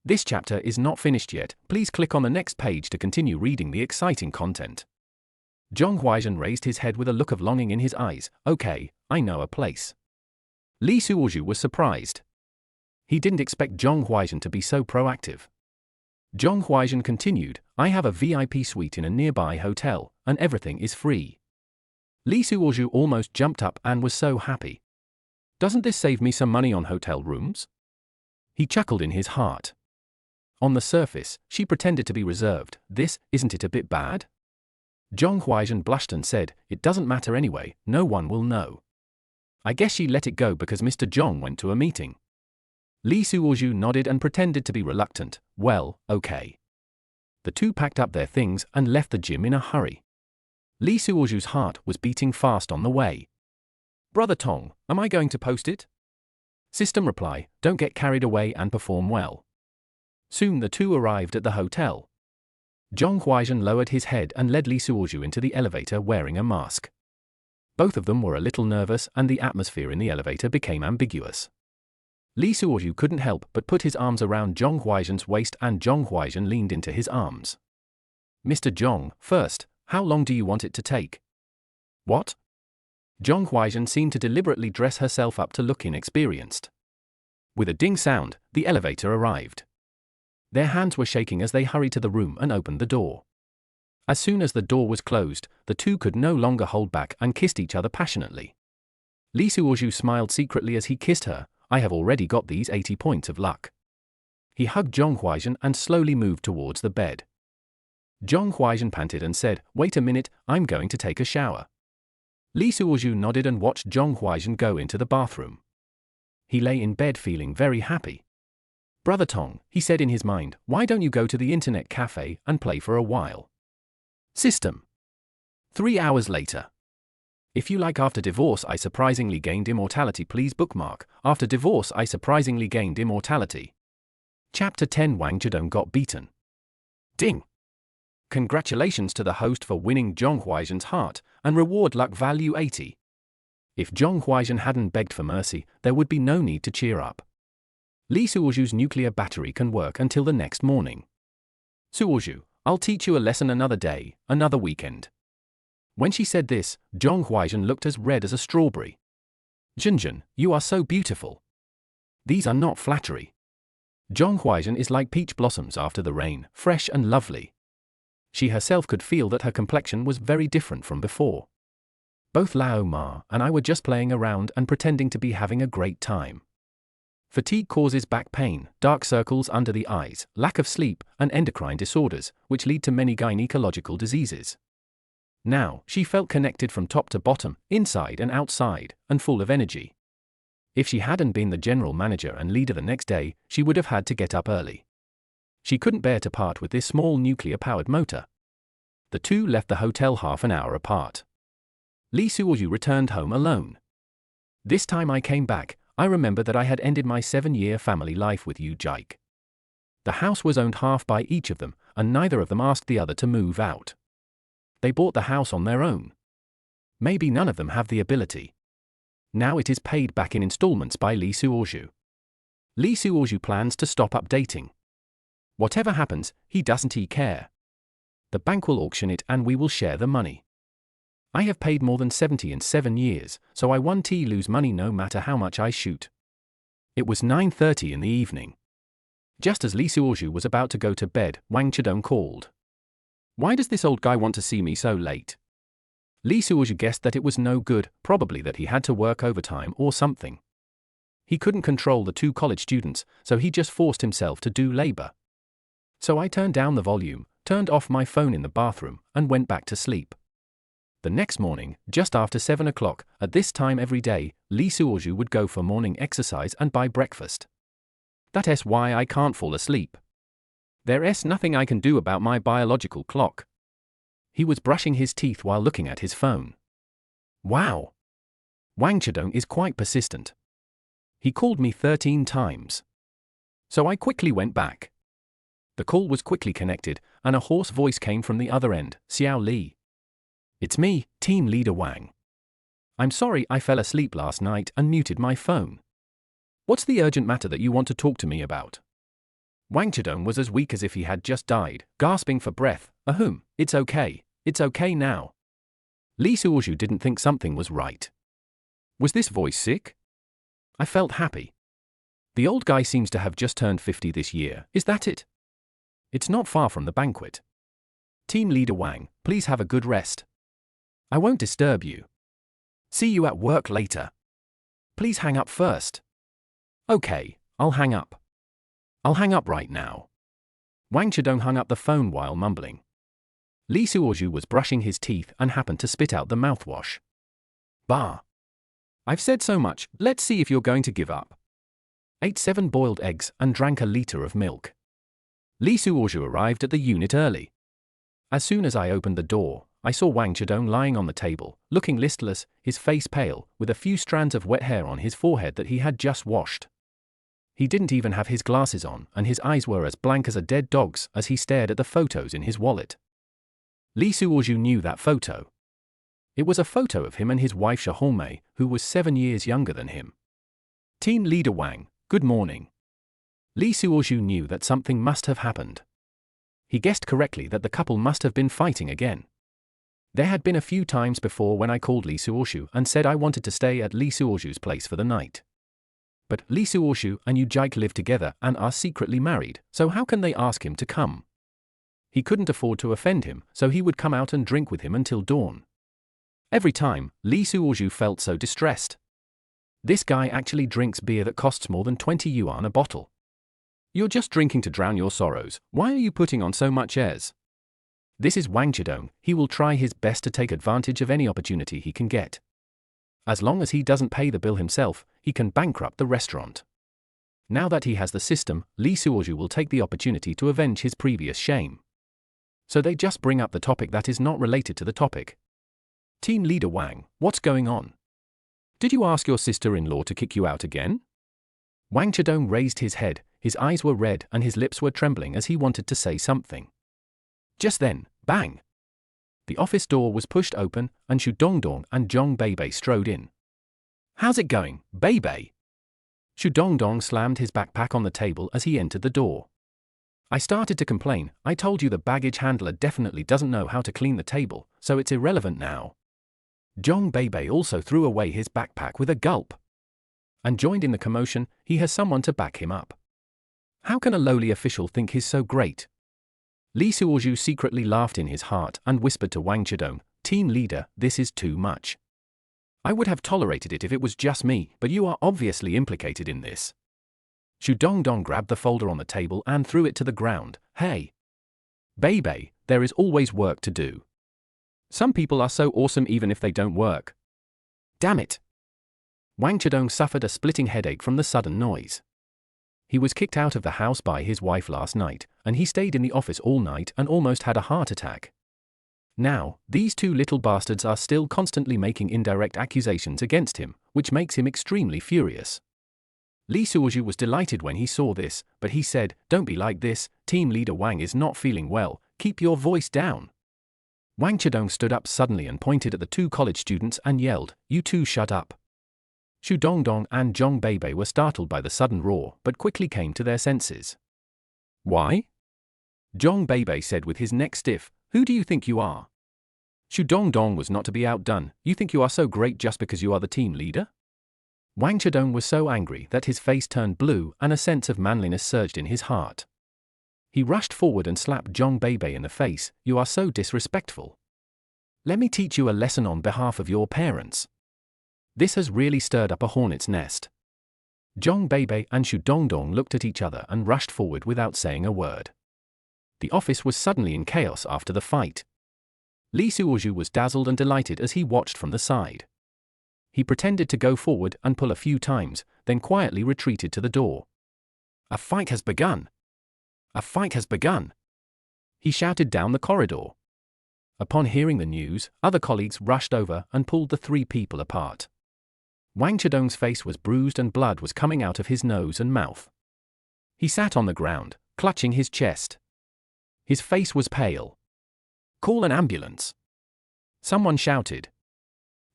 This chapter is not finished yet. Please click on the next page to continue reading the exciting content. Zhong Huaizhen raised his head with a look of longing in his eyes. Okay, I know a place. Li Suozhu was surprised. He didn't expect Zhong Huaizhen to be so proactive. Zhong Huaizhen continued, I have a VIP suite in a nearby hotel, and everything is free. Li Suozhu almost jumped up and was so happy. Doesn't this save me some money on hotel rooms? He chuckled in his heart. On the surface, she pretended to be reserved. Isn't it a bit bad? Zhong Huaizhen blushed and said, it doesn't matter anyway, no one will know. I guess she let it go because Mr. Zhong went to a meeting. Li Suozhu nodded and pretended to be reluctant. Well, okay. The two packed up their things and left the gym in a hurry. Li Suozhu's heart was beating fast on the way. Brother Tong, am I going to post it? System reply, don't get carried away and perform well. Soon the two arrived at the hotel. Zhong Huaizhen lowered his head and led Li Suozhu into the elevator wearing a mask. Both of them were a little nervous and the atmosphere in the elevator became ambiguous. Li Suozhu couldn't help but put his arms around Zhong Huaizhen's waist and Zhong Huaizhen leaned into his arms. Mr. Zhong, first, how long do you want it to take? What? Zhong Huaizhen seemed to deliberately dress herself up to look inexperienced. With a ding sound, the elevator arrived. Their hands were shaking as they hurried to the room and opened the door. As soon as the door was closed, the two could no longer hold back and kissed each other passionately. Li Suozhu smiled secretly as he kissed her. I have already got these 80 points of luck. He hugged Zhong Huaizhen and slowly moved towards the bed. Zhong Huaizhen panted and said, wait a minute, I'm going to take a shower. Li Suozhu nodded and watched Zhong Huaizhen go into the bathroom. He lay in bed feeling very happy. Brother Tong, he said in his mind, why don't you go to the internet cafe and play for a while? System. 3 hours later. If you like After Divorce I Surprisingly Gained Immortality, please bookmark After Divorce I Surprisingly Gained Immortality. Chapter 10 Wang Zhedong got beaten. Ding! Congratulations to the host for winning Zhong Huaizhen's heart, and reward luck value 80. If Zhong Huaizhen hadn't begged for mercy, there would be no need to cheer up. Li Suozhu's nuclear battery can work until the next morning. Suozhu, I'll teach you a lesson another day, another weekend. When she said this, Zhong Huaizhen looked as red as a strawberry. Zhenzhen, you are so beautiful. These are not flattery. Zhong Huaizhen is like peach blossoms after the rain, fresh and lovely. She herself could feel that her complexion was very different from before. Both Lao Ma and I were just playing around and pretending to be having a great time. Fatigue causes back pain, dark circles under the eyes, lack of sleep, and endocrine disorders, which lead to many gynecological diseases. Now, she felt connected from top to bottom, inside and outside, and full of energy. If she hadn't been the general manager and leader the next day, she would have had to get up early. She couldn't bear to part with this small nuclear-powered motor. The two left the hotel half an hour apart. Li Suozhu returned home alone. This time I came back, I remember that I had ended my 7-year family life with Yu Jike. The house was owned half by each of them, and neither of them asked the other to move out. They bought the house on their own. Maybe none of them have the ability. Now it is paid back in installments by Li Suozhu. Li Suozhu plans to stop updating. Whatever happens, he doesn't care. The bank will auction it and we will share the money. I have paid more than 70 in 7 years, so I won't lose money no matter how much I shoot. It was 9:30 in the evening. Just as Li Suozhu was about to go to bed, Wang Zhedong called. Why does this old guy want to see me so late? Li Suozhu guessed that it was no good, probably that he had to work overtime or something. He couldn't control the 2 college students, so he just forced himself to do labor. So I turned down the volume, turned off my phone in the bathroom, and went back to sleep. The next morning, just after 7 o'clock, at this time every day, Li Suozhu would go for morning exercise and buy breakfast. That's why I can't fall asleep. There's nothing I can do about my biological clock. He was brushing his teeth while looking at his phone. Wow! Wang Zhedong is quite persistent. He called me 13 times. So I quickly went back. The call was quickly connected, and a hoarse voice came from the other end, Xiao Li. It's me, Team Leader Wang. I'm sorry I fell asleep last night and muted my phone. What's the urgent matter that you want to talk to me about? Wang Chidong was as weak as if he had just died, gasping for breath. Ahem, it's okay now. Li Suozhu didn't think something was right. Was this voice sick? I felt happy. The old guy seems to have just turned 50 this year, is that it? It's not far from the banquet. Team Leader Wang, please have a good rest. I won't disturb you. See you at work later. Please hang up first. Okay, I'll hang up. I'll hang up right now. Wang Chidong hung up the phone while mumbling. Li Suozhu was brushing his teeth and happened to spit out the mouthwash. Bah! I've said so much, let's see if you're going to give up. Ate 7 boiled eggs and drank a liter of milk. Li Suozhu arrived at the unit early. As soon as I opened the door, I saw Wang Chidong lying on the table, looking listless, his face pale, with a few strands of wet hair on his forehead that he had just washed. He didn't even have his glasses on, and his eyes were as blank as a dead dog's as he stared at the photos in his wallet. Li Suozhu knew that photo. It was a photo of him and his wife Shahongmei, who was 7 years younger than him. Team Leader Wang, good morning. Li Suozhu knew that something must have happened. He guessed correctly that the couple must have been fighting again. There had been a few times before when I called Li Suozhu and said I wanted to stay at Li Suozhu's place for the night. But Li Suozhu and Yu Jike live together and are secretly married, so how can they ask him to come? He couldn't afford to offend him, so he would come out and drink with him until dawn. Every time, Li Suozhu felt so distressed. This guy actually drinks beer that costs more than 20 yuan a bottle. You're just drinking to drown your sorrows, why are you putting on so much airs? This is Wang Chidong, he will try his best to take advantage of any opportunity he can get. As long as he doesn't pay the bill himself, he can bankrupt the restaurant. Now that he has the system, Li Suozhu will take the opportunity to avenge his previous shame. So they just bring up the topic that is not related to the topic. Team Leader Wang, what's going on? Did you ask your sister-in-law to kick you out again? Wang Chidong raised his head, his eyes were red and his lips were trembling as he wanted to say something. Just then, bang! The office door was pushed open and Shu Dongdong and Zhong Beibei strode in. How's it going, Beibei? Shu Dongdong slammed his backpack on the table as he entered the door. I started to complain, I told you the baggage handler definitely doesn't know how to clean the table, so it's irrelevant now. Zhong Beibei also threw away his backpack with a gulp. And joined in the commotion, he has someone to back him up. How can a lowly official think he's so great? Li Suozhu secretly laughed in his heart and whispered to Wang Chidong, Team Leader, this is too much. I would have tolerated it if it was just me, but you are obviously implicated in this. Shu Dongdong grabbed the folder on the table and threw it to the ground. Hey! Beibei, there is always work to do. Some people are so awesome even if they don't work. Damn it! Wang Chidong suffered a splitting headache from the sudden noise. He was kicked out of the house by his wife last night, and he stayed in the office all night and almost had a heart attack. Now, these two little bastards are still constantly making indirect accusations against him, which makes him extremely furious. Li Suozhu was delighted when he saw this, but he said, don't be like this, Team Leader Wang is not feeling well, keep your voice down. Wang Chidong stood up suddenly and pointed at the 2 college students and yelled, you two shut up. Shu Dongdong and Zhong Beibei were startled by the sudden roar, but quickly came to their senses. Why? Zhong Beibei said with his neck stiff, who do you think you are? Shu Dongdong was not to be outdone, you think you are so great just because you are the team leader? Wang Chidong was so angry that his face turned blue and a sense of manliness surged in his heart. He rushed forward and slapped Zhong Beibei in the face, you are so disrespectful. Let me teach you a lesson on behalf of your parents. This has really stirred up a hornet's nest. Zhong Beibei and Shu Dongdong looked at each other and rushed forward without saying a word. The office was suddenly in chaos after the fight. Li Suozhu was dazzled and delighted as he watched from the side. He pretended to go forward and pull a few times, then quietly retreated to the door. A fight has begun! A fight has begun! He shouted down the corridor. Upon hearing the news, other colleagues rushed over and pulled the 3 people apart. Wang Chidong's face was bruised and blood was coming out of his nose and mouth. He sat on the ground, clutching his chest. His face was pale. Call an ambulance! Someone shouted.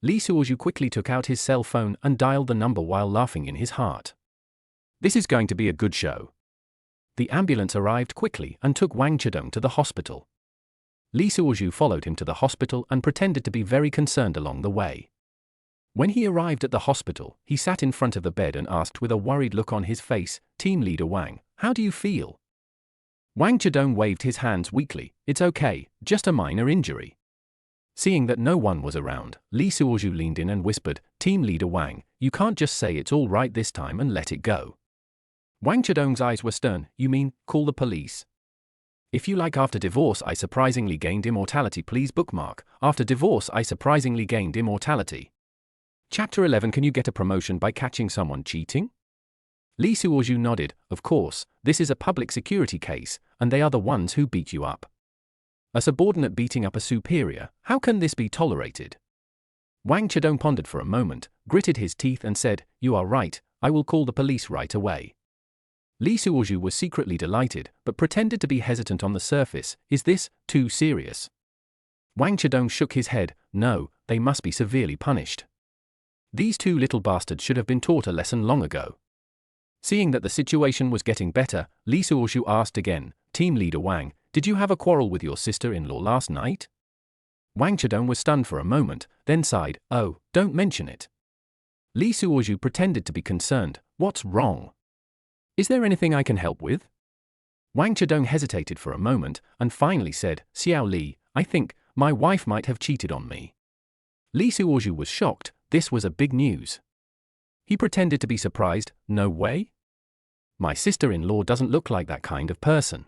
Li Suozhu quickly took out his cell phone and dialed the number while laughing in his heart. This is going to be a good show. The ambulance arrived quickly and took Wang Chedong to the hospital. Li Suozhu followed him to the hospital and pretended to be very concerned along the way. When he arrived at the hospital, he sat in front of the bed and asked with a worried look on his face, "Team leader Wang, how do you feel?" Wang Chedong waved his hands weakly. "It's okay, just a minor injury." Seeing that no one was around, Li Suozhu leaned in and whispered, "Team leader Wang, you can't just say it's all right this time and let it go." Wang Chedong's eyes were stern. "You mean, call the police?" "If you like, after divorce I surprisingly gained immortality. Please bookmark, after divorce I surprisingly gained immortality. Chapter 11. Can you get a promotion by catching someone cheating? Li Suozhu nodded. Of course, this is a public security case, and they are the ones who beat you up. A subordinate beating up a superior, how can this be tolerated? Wang Chedong pondered for a moment, gritted his teeth and said, "You are right, I will call the police right away." Li Suozhu was secretly delighted, but pretended to be hesitant on the surface. Is this too serious? Wang Chedong shook his head. No, they must be severely punished. These two little bastards should have been taught a lesson long ago. Seeing that the situation was getting better, Li Suozhu asked again, "Team leader Wang, did you have a quarrel with your sister-in-law last night?" Wang Chedong was stunned for a moment, then sighed, "Oh, don't mention it." Li Suozhu pretended to be concerned. "What's wrong? Is there anything I can help with?" Wang Chedong hesitated for a moment, and finally said, "Xiao Li, I think my wife might have cheated on me." Li Suozhu was shocked. This was a big news. He pretended to be surprised. "No way? My sister-in-law doesn't look like that kind of person."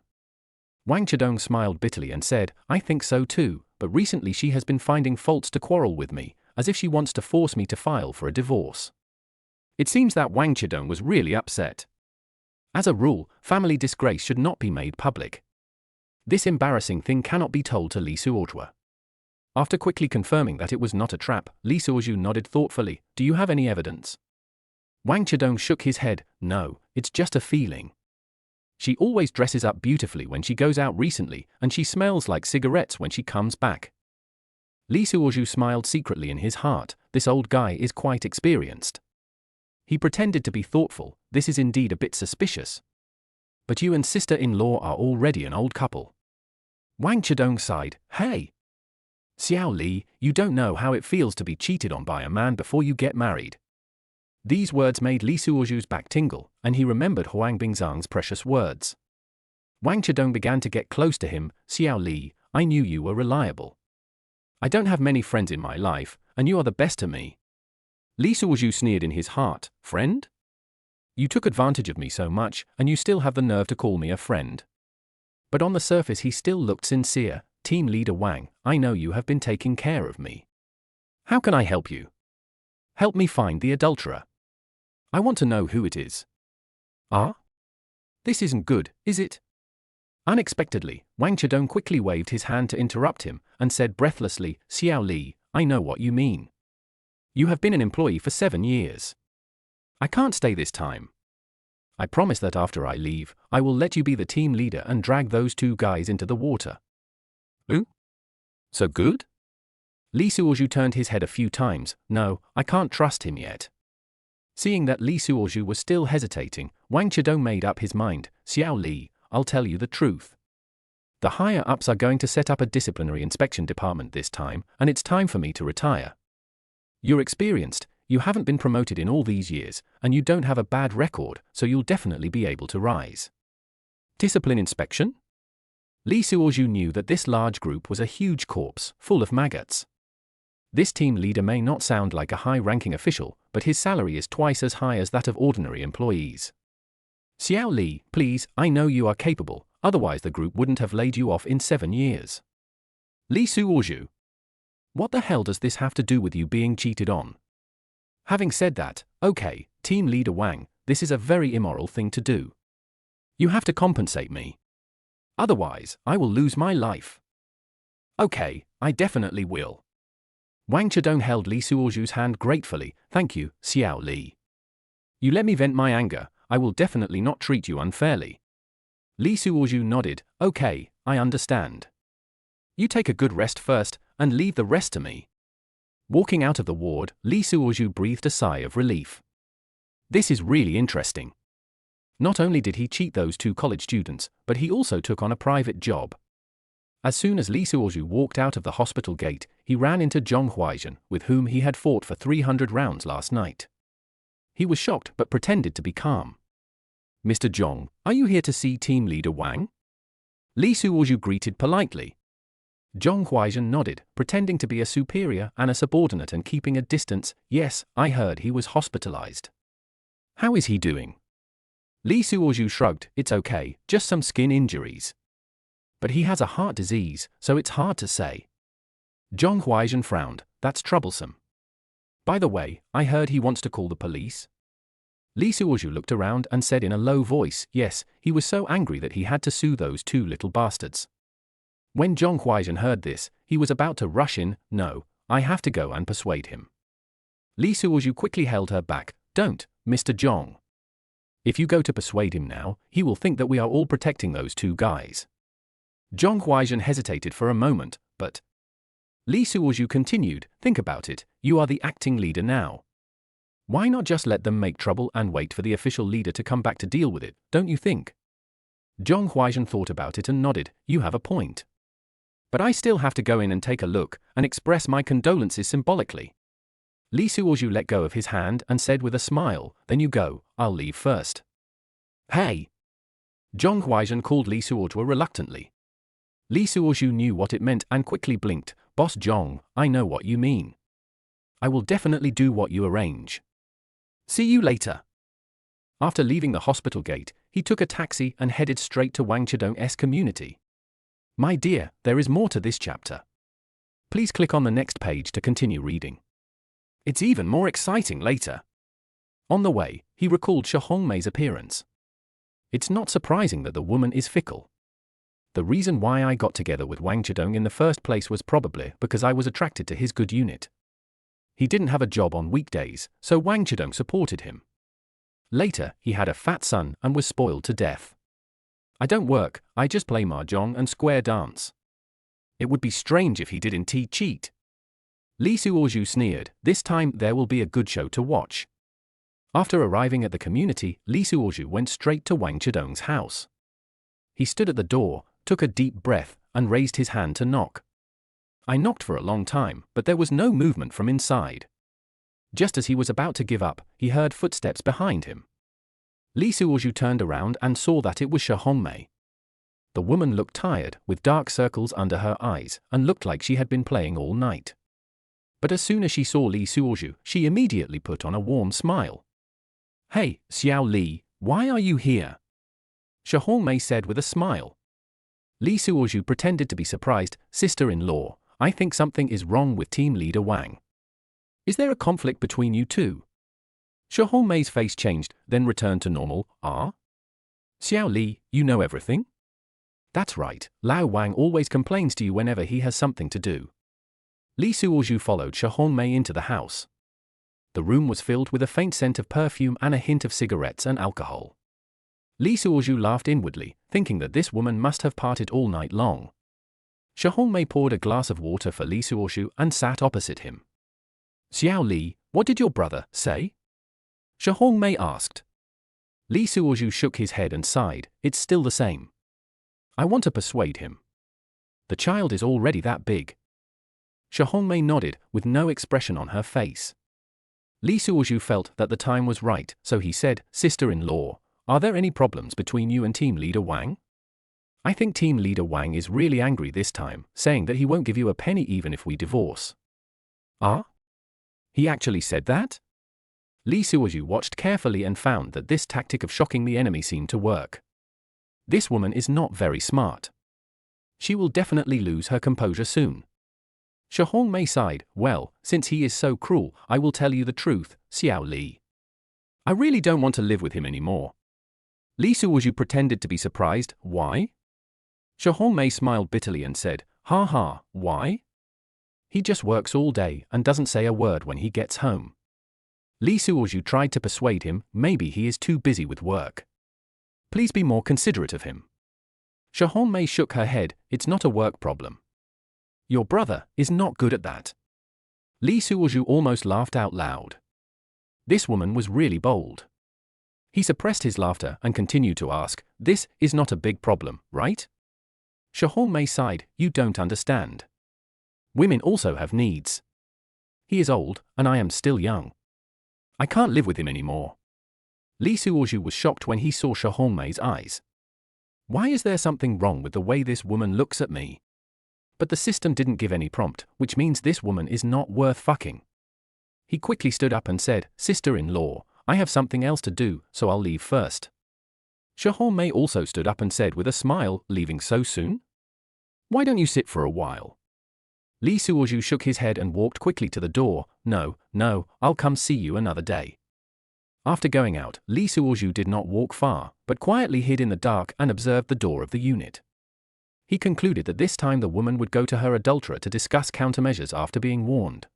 Wang Chedong smiled bitterly and said, "I think so too, but recently she has been finding faults to quarrel with me, as if she wants to force me to file for a divorce." It seems that Wang Chedong was really upset. As a rule, family disgrace should not be made public. This embarrassing thing cannot be told to Li Suozhu. After quickly confirming that it was not a trap, Li Suozhu nodded thoughtfully. "Do you have any evidence?" Wang Chedong shook his head. "No, it's just a feeling. She always dresses up beautifully when she goes out recently, and she smells like cigarettes when she comes back." Li Suozhu smiled secretly in his heart. This old guy is quite experienced. He pretended to be thoughtful. This is indeed a bit suspicious. But you and sister-in-law are already an old couple. Wang Chedong sighed. "Hey! Xiao Li, you don't know how it feels to be cheated on by a man before you get married." These words made Li Suozhu's back tingle, and he remembered Huang Bingzhang's precious words. Wang Chedong began to get close to him. "Xiao Li, I knew you were reliable. I don't have many friends in my life, and you are the best to me." Li Suozhu sneered in his heart. "Friend? You took advantage of me so much, and you still have the nerve to call me a friend." But on the surface he still looked sincere. "Team leader Wang, I know you have been taking care of me. How can I help you? Help me find the adulterer. I want to know who it is." "Ah? This isn't good, is it?" Unexpectedly, Wang Chedong quickly waved his hand to interrupt him, and said breathlessly, "Xiao Li, I know what you mean. You have been an employee for 7 years. I can't stay this time. I promise that after I leave, I will let you be the team leader and drag those two guys into the water." "Ooh? So good?" Li Suozhu turned his head a few times. "No, I can't trust him yet." Seeing that Li Suozhu was still hesitating, Wang Chedong made up his mind. "Xiao Li, I'll tell you the truth. The higher-ups are going to set up a disciplinary inspection department this time, and it's time for me to retire. You're experienced, you haven't been promoted in all these years, and you don't have a bad record, so you'll definitely be able to rise." Discipline inspection? Li Suozhu knew that this large group was a huge corpse, full of maggots. This team leader may not sound like a high-ranking official, but his salary is twice as high as that of ordinary employees. "Xiao Li, please, I know you are capable, otherwise the group wouldn't have laid you off in 7 years." "Li Suozhu, what the hell does this have to do with you being cheated on?" Having said that, okay, team leader Wang, this is a very immoral thing to do. You have to compensate me. Otherwise, I will lose my life. Okay, I definitely will. Wang Chedong held Li Suozhu's hand gratefully. "Thank you, Xiao Li. You let me vent my anger, I will definitely not treat you unfairly." Li Suozhu nodded. "Okay, I understand. You take a good rest first, and leave the rest to me." Walking out of the ward, Li Suozhu breathed a sigh of relief. This is really interesting. Not only did he cheat those two college students, but he also took on a private job. As soon as Li Suozhu walked out of the hospital gate, he ran into Zhong Huaizhen, with whom he had fought for 300 rounds last night. He was shocked but pretended to be calm. "Mr. Zhong, are you here to see team leader Wang?" Li Suozhu greeted politely. Zhong Huaizhen nodded, pretending to be a superior and a subordinate and keeping a distance. "Yes, I heard he was hospitalized. How is he doing?" Li Suozhu shrugged. "It's okay, just some skin injuries. But he has a heart disease, so it's hard to say." Zhong Huaizhen frowned. "That's troublesome. By the way, I heard he wants to call the police." Li Suozhu looked around and said in a low voice, "Yes, he was so angry that he had to sue those two little bastards." When Zhong Huaizhen heard this, he was about to rush in. "No, I have to go and persuade him." Li Suozhu quickly held her back. "Don't, Mr. Zhong. If you go to persuade him now, he will think that we are all protecting those two guys." Zhong Huaizhen hesitated for a moment, but Li Suozhu continued, "Think about it, you are the acting leader now. Why not just let them make trouble and wait for the official leader to come back to deal with it, don't you think?" Zhong Huaizhen thought about it and nodded. "You have a point. But I still have to go in and take a look, and express my condolences symbolically." Li Suozhu let go of his hand and said with a smile, "Then you go, I'll leave first." "Hey!" Zhong Huaizhen called Li Suozhu reluctantly. Li Suozhu knew what it meant and quickly blinked. "Boss Zhong, I know what you mean. I will definitely do what you arrange. See you later." After leaving the hospital gate, he took a taxi and headed straight to Wang Chedong's community. My dear, there is more to this chapter. Please click on the next page to continue reading. It's even more exciting later. On the way, he recalled Shi Hongmei's appearance. It's not surprising that the woman is fickle. The reason why I got together with Wang Chedong in the first place was probably because I was attracted to his good unit. He didn't have a job on weekdays, so Wang Chedong supported him. Later, he had a fat son and was spoiled to death. I don't work, I just play mahjong and square dance. It would be strange if he didn't cheat. Li Suozhu sneered. This time there will be a good show to watch. After arriving at the community, Li Suozhu went straight to Wang Chedong's house. He stood at the door, took a deep breath, and raised his hand to knock. I knocked for a long time, but there was no movement from inside. Just as he was about to give up, he heard footsteps behind him. Li Suozhu turned around and saw that it was Shi Hongmei. The woman looked tired, with dark circles under her eyes, and looked like she had been playing all night. But as soon as she saw Li Suozhu, she immediately put on a warm smile. "Hey, Xiao Li, why are you here?" Shi Hongmei said with a smile. Li Suozhu pretended to be surprised. "Sister-in-law, I think something is wrong with team leader Wang. Is there a conflict between you two?" Shi Hongmei's face changed, then returned to normal. Xiao Li, you know everything? That's right, Lao Wang always complains to you whenever he has something to do. Li Suozhu followed Shi Hongmei into the house. The room was filled with a faint scent of perfume and a hint of cigarettes and alcohol. Li Suozhu laughed inwardly, thinking that this woman must have partied all night long. Shi Hongmei poured a glass of water for Li Suozhu and sat opposite him. "Xiao Li, what did your brother say?" Shi Hongmei asked. Li Suozhu shook his head and sighed. "It's still the same. I want to persuade him. The child is already that big." Shi Hongmei nodded, with no expression on her face. Li Suozhu felt that the time was right, so he said, "Sister-in-law, are there any problems between you and team leader Wang? I think team leader Wang is really angry this time, saying that he won't give you a penny even if we divorce." He actually said that? Li Suozhu watched carefully and found that this tactic of shocking the enemy seemed to work. This woman is not very smart. She will definitely lose her composure soon. Shi Hongmei sighed. "Well, since he is so cruel, I will tell you the truth, Xiao Li. I really don't want to live with him anymore." Li Suozhu pretended to be surprised. "Why?" Shi Hongmei smiled bitterly and said, "Ha ha, why? He just works all day and doesn't say a word when he gets home." Li Suozhu tried to persuade him, maybe he is too busy with work. Please be more considerate of him. Shi Hongmei shook her head. "It's not a work problem. Your brother is not good at that." Li Suozhu almost laughed out loud. This woman was really bold. He suppressed his laughter and continued to ask, "This is not a big problem, right?" Xiaohongmei sighed, "You don't understand. Women also have needs. He is old, and I am still young. I can't live with him anymore." Li Suozhu was shocked when he saw Xiaohongmei's eyes. "Why is there something wrong with the way this woman looks at me?" But the system didn't give any prompt, which means this woman is not worth fucking. He quickly stood up and said, "Sister-in-law, I have something else to do, so I'll leave first." Xiaohongmei also stood up and said with a smile, "Leaving so soon? Why don't you sit for a while?" Li Suozhu shook his head and walked quickly to the door. No, I'll come see you another day." After going out, Li Suozhu did not walk far, but quietly hid in the dark and observed the door of the unit. He concluded that this time the woman would go to her adulterer to discuss countermeasures after being warned.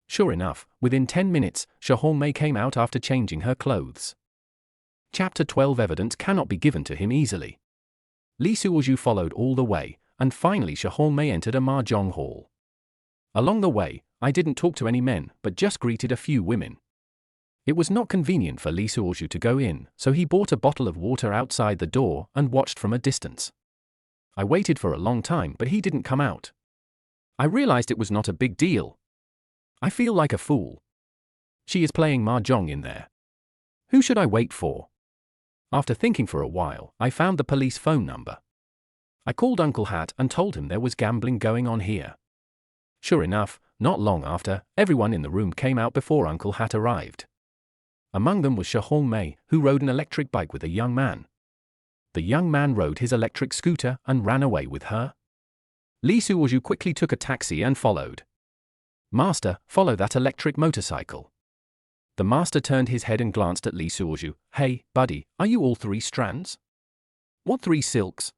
Sure enough, within 10 minutes, Xiaohongmei came out after changing her clothes. Chapter 12 Evidence cannot be given to him easily. Li Suozhu followed all the way, and finally Xiaohongmei entered a mahjong hall. Along the way, I didn't talk to any men, but just greeted a few women. It was not convenient for Li Suozhu to go in, so he bought a bottle of water outside the door and watched from a distance. I waited for a long time, but he didn't come out. I realized it was not a big deal. I feel like a fool. She is playing mahjong in there. Who should I wait for? After thinking for a while, I found the police phone number. I called Uncle Hat and told him there was gambling going on here. Sure enough, not long after, everyone in the room came out before Uncle Hat arrived. Among them was Xiaohongmei, who rode an electric bike with a young man. The young man rode his electric scooter and ran away with her. Li Suozhu quickly took a taxi and followed. "Master, follow that electric motorcycle." The master turned his head and glanced at Li Suozhu. "Hey, buddy, are you all 3 strands? What 3 silks?"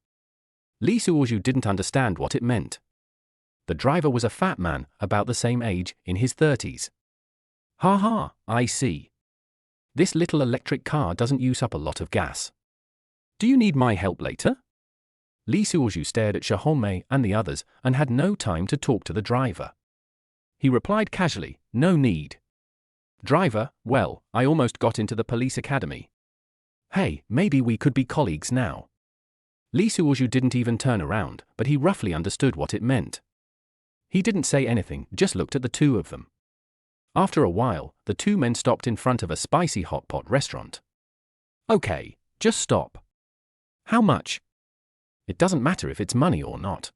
Li Suozhu didn't understand what it meant. The driver was a fat man, about the same age, in his 30s. "Ha, I see. This little electric car doesn't use up a lot of gas. Do you need my help later?" Li Suozhu stared at Xiaohongmei and the others and had no time to talk to the driver. He replied casually, "No need. Driver, well, I almost got into the police academy. Hey, maybe we could be colleagues now." Li Suozhu didn't even turn around, but he roughly understood what it meant. He didn't say anything, just looked at the two of them. After a while, the 2 men stopped in front of a spicy hot pot restaurant. "Okay, just stop. How much?" "It doesn't matter if it's money or not.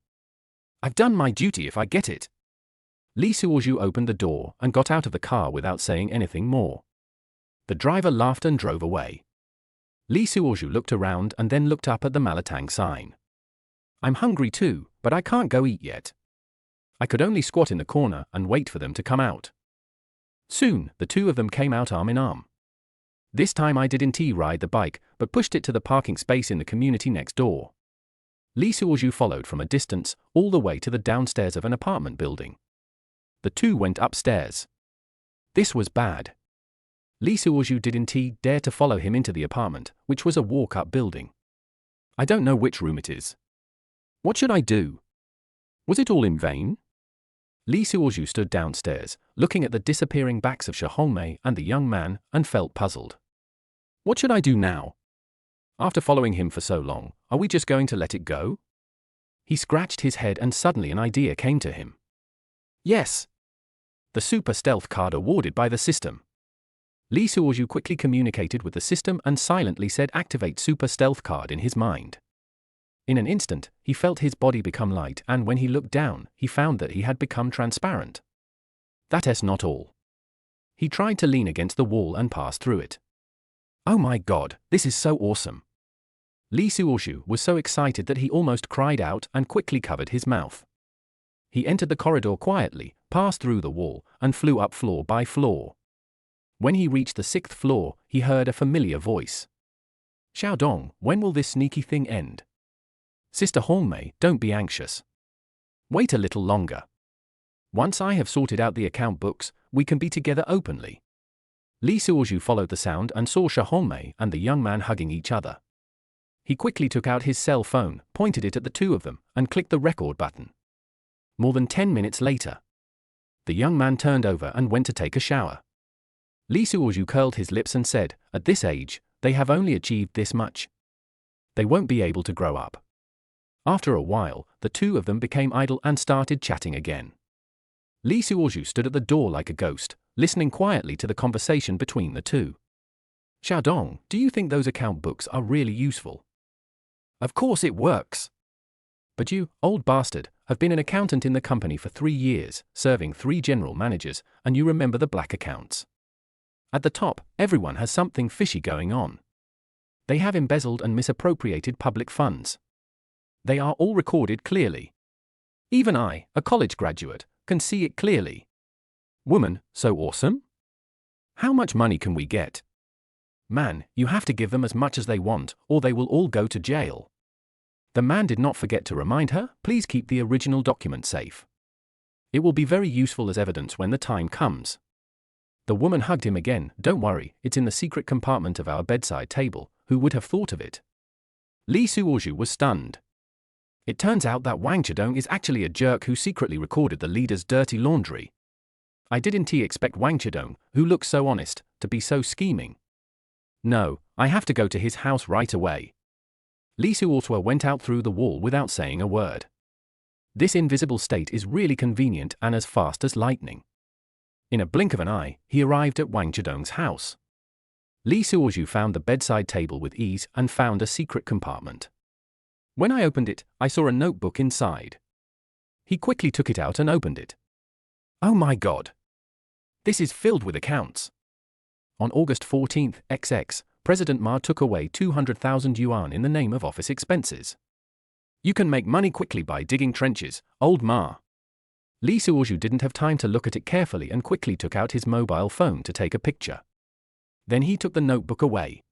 I've done my duty if I get it." Li Suozhu opened the door and got out of the car without saying anything more. The driver laughed and drove away. Li Suozhu looked around and then looked up at the Malatang sign. "I'm hungry too, but I can't go eat yet." I could only squat in the corner and wait for them to come out. Soon, the 2 of them came out arm in arm. This time I didn't ride the bike, but pushed it to the parking space in the community next door. Li Suozhu followed from a distance, all the way to the downstairs of an apartment building. The 2 went upstairs. This was bad. Li Suozhu didn't dare to follow him into the apartment, which was a walk-up building. "I don't know which room it is. What should I do? Was it all in vain?" Li Suozhu stood downstairs, looking at the disappearing backs of Xiaohongmei and the young man, and felt puzzled. "What should I do now? After following him for so long, are we just going to let it go?" He scratched his head and suddenly an idea came to him. Yes! The super stealth card awarded by the system. Li Suozhu quickly communicated with the system and silently said activate super stealth card in his mind. In an instant, he felt his body become light, and when he looked down, he found that he had become transparent. That's not all. He tried to lean against the wall and pass through it. "Oh my god, this is so awesome!" Li Suozhu was so excited that he almost cried out and quickly covered his mouth. He entered the corridor quietly, passed through the wall, and flew up floor by floor. When he reached the 6th floor, he heard a familiar voice. "Xiaodong, when will this sneaky thing end? Sister Hongmei, don't be anxious. Wait a little longer. Once I have sorted out the account books, we can be together openly." Li Suozhu followed the sound and saw Xiaohongmei and the young man hugging each other. He quickly took out his cell phone, pointed it at the 2 of them, and clicked the record button. More than 10 minutes later, the young man turned over and went to take a shower. Li Suozhu curled his lips and said, "At this age, they have only achieved this much. They won't be able to grow up. After a while, the two of them became idle and started chatting again. Li Suozhu stood at the door like a ghost, listening quietly to the conversation between the two. Xiaodong, do you think those account books are really useful? Of course it works. But you, old bastard, have been an accountant in the company for 3 years, serving 3 general managers, and you remember the black accounts. At the top, everyone has something fishy going on. They have embezzled and misappropriated public funds. They are all recorded clearly. Even I, a college graduate, can see it clearly. Woman, so awesome? How much money can we get? Man, you have to give them as much as they want, or they will all go to jail. The man did not forget to remind her, please keep the original document safe. It will be very useful as evidence when the time comes. The woman hugged him again, don't worry, it's in the secret compartment of our bedside table, who would have thought of it? Li Suozhu was stunned. It turns out that Wang Chidong is actually a jerk who secretly recorded the leader's dirty laundry. I didn't expect Wang Chidong, who looks so honest, to be so scheming. No, I have to go to his house right away. Li Suozhu went out through the wall without saying a word. This invisible state is really convenient and as fast as lightning. In a blink of an eye, he arrived at Wang Chidong's house. Li Suozhu found the bedside table with ease and found a secret compartment. When I opened it, I saw a notebook inside. He quickly took it out and opened it. Oh my God! This is filled with accounts. On August 14, XX, President Ma took away 200,000 yuan in the name of office expenses. You can make money quickly by digging trenches, old Ma. Li Suozhu didn't have time to look at it carefully and quickly took out his mobile phone to take a picture. Then he took the notebook away.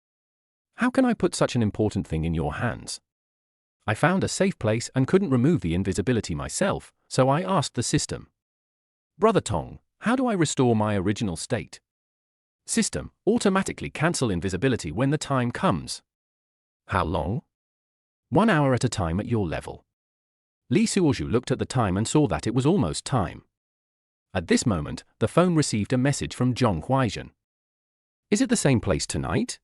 How can I put such an important thing in your hands? I found a safe place and couldn't remove the invisibility myself, so I asked the system. Brother Tong, how do I restore my original state? System, automatically cancel invisibility when the time comes. How long? 1 hour at a time at your level. Li Suozhu looked at the time and saw that it was almost time. At this moment, the phone received a message from Zhong Huaizhen. Is it the same place tonight?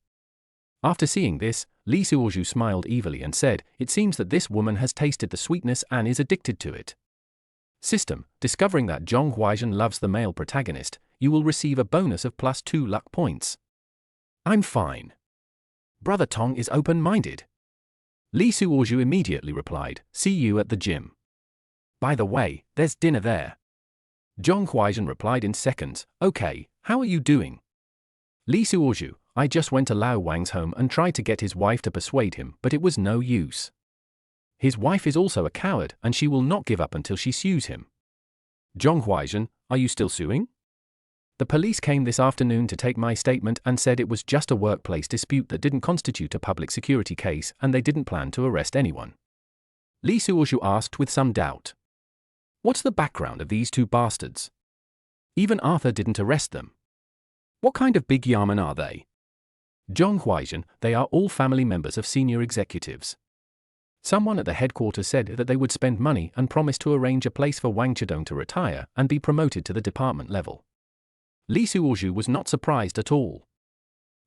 After seeing this, Li Suozhu smiled evilly and said, it seems that this woman has tasted the sweetness and is addicted to it. System, discovering that Zhong Huaizhen loves the male protagonist, you will receive a bonus of +2 luck points. I'm fine. Brother Tong is open-minded. Li Suozhu immediately replied, see you at the gym. By the way, there's dinner there. Zhong Huaizhen replied in seconds, okay, how are you doing? Li Suozhu, I just went to Lao Wang's home and tried to get his wife to persuade him, but it was no use. His wife is also a coward and she will not give up until she sues him. Zhong Huaizhen, are you still suing? The police came this afternoon to take my statement and said it was just a workplace dispute that didn't constitute a public security case and they didn't plan to arrest anyone. Li Suozhu asked with some doubt. What's the background of these two bastards? Even Arthur didn't arrest them. What kind of big yaman are they? Zhong Huaizhen, they are all family members of senior executives. Someone at the headquarters said that they would spend money and promised to arrange a place for Wang Chidong to retire and be promoted to the department level. Li Suozhu was not surprised at all.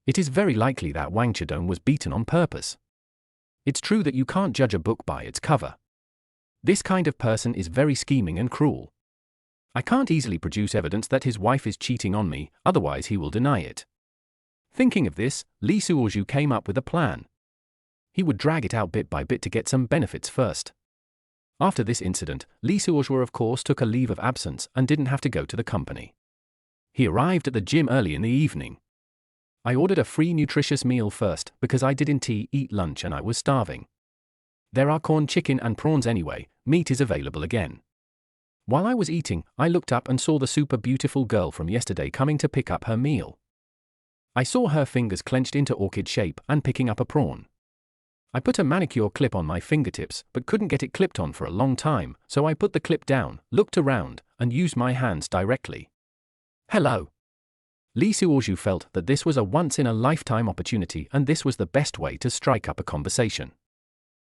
It is very likely that Wang Chidong was beaten on purpose. It's true that you can't judge a book by its cover. This kind of person is very scheming and cruel. I can't easily produce evidence that his wife is cheating on me, otherwise he will deny it. Thinking of this, Li Suozhu came up with a plan. He would drag it out bit by bit to get some benefits first. After this incident, Li Suozhu of course took a leave of absence and didn't have to go to the company. He arrived at the gym early in the evening. I ordered a free nutritious meal first because I didn't eat lunch and I was starving. There are corn, chicken and prawns anyway, meat is available again. While I was eating, I looked up and saw the super beautiful girl from yesterday coming to pick up her meal. I saw her fingers clenched into orchid shape and picking up a prawn. I put a manicure clip on my fingertips but couldn't get it clipped on for a long time, so I put the clip down, looked around, and used my hands directly. Hello. Li Suozhu felt that this was a once-in-a-lifetime opportunity and this was the best way to strike up a conversation.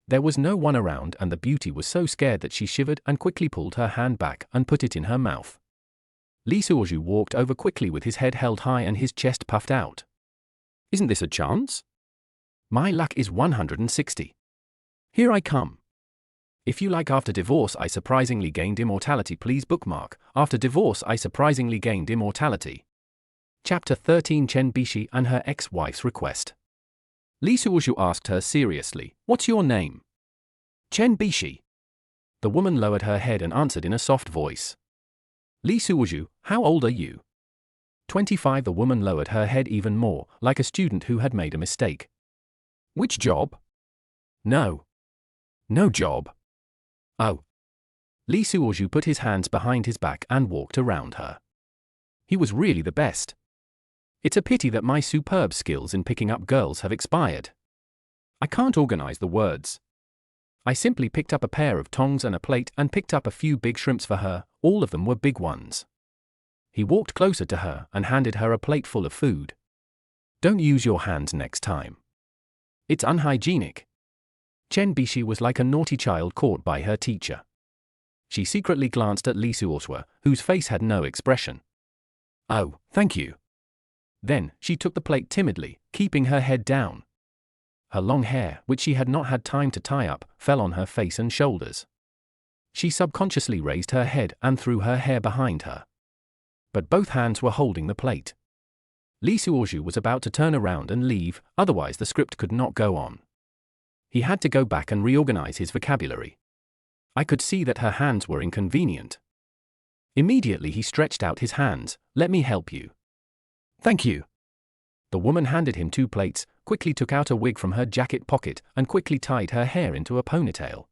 There was no one around and the beauty was so scared that she shivered and quickly pulled her hand back and put it in her mouth. Li Suozhu walked over quickly with his head held high and his chest puffed out. Isn't this a chance? My luck is 160. Here I come. If you like After Divorce I Surprisingly Gained Immortality, please bookmark After Divorce I Surprisingly Gained Immortality. Chapter 13, Chen Bishi and her ex-wife's request. Li Suozhu asked her seriously, "What's your name?" "Chen Bishi." The woman lowered her head and answered in a soft voice. "Li Suozhu, how old are you?" 25. The woman lowered her head even more, like a student who had made a mistake. "Which job?" "No. No job." "Oh." Li Suozhu put his hands behind his back and walked around her. He was really the best. It's a pity that my superb skills in picking up girls have expired. I can't organize the words. I simply picked up a pair of tongs and a plate and picked up a few big shrimps for her, all of them were big ones. He walked closer to her and handed her a plate full of food. "Don't use your hands next time. It's unhygienic." Chen Bishi was like a naughty child caught by her teacher. She secretly glanced at Li Suozhu, whose face had no expression. "Oh, thank you." Then, she took the plate timidly, keeping her head down. Her long hair, which she had not had time to tie up, fell on her face and shoulders. She subconsciously raised her head and threw her hair behind her. But both hands were holding the plate. Li Suozhu was about to turn around and leave, otherwise the script could not go on. He had to go back and reorganize his vocabulary. I could see that her hands were inconvenient. Immediately he stretched out his hands. "Let me help you." "Thank you." The woman handed him 2 plates, quickly took out a wig from her jacket pocket, and quickly tied her hair into a ponytail.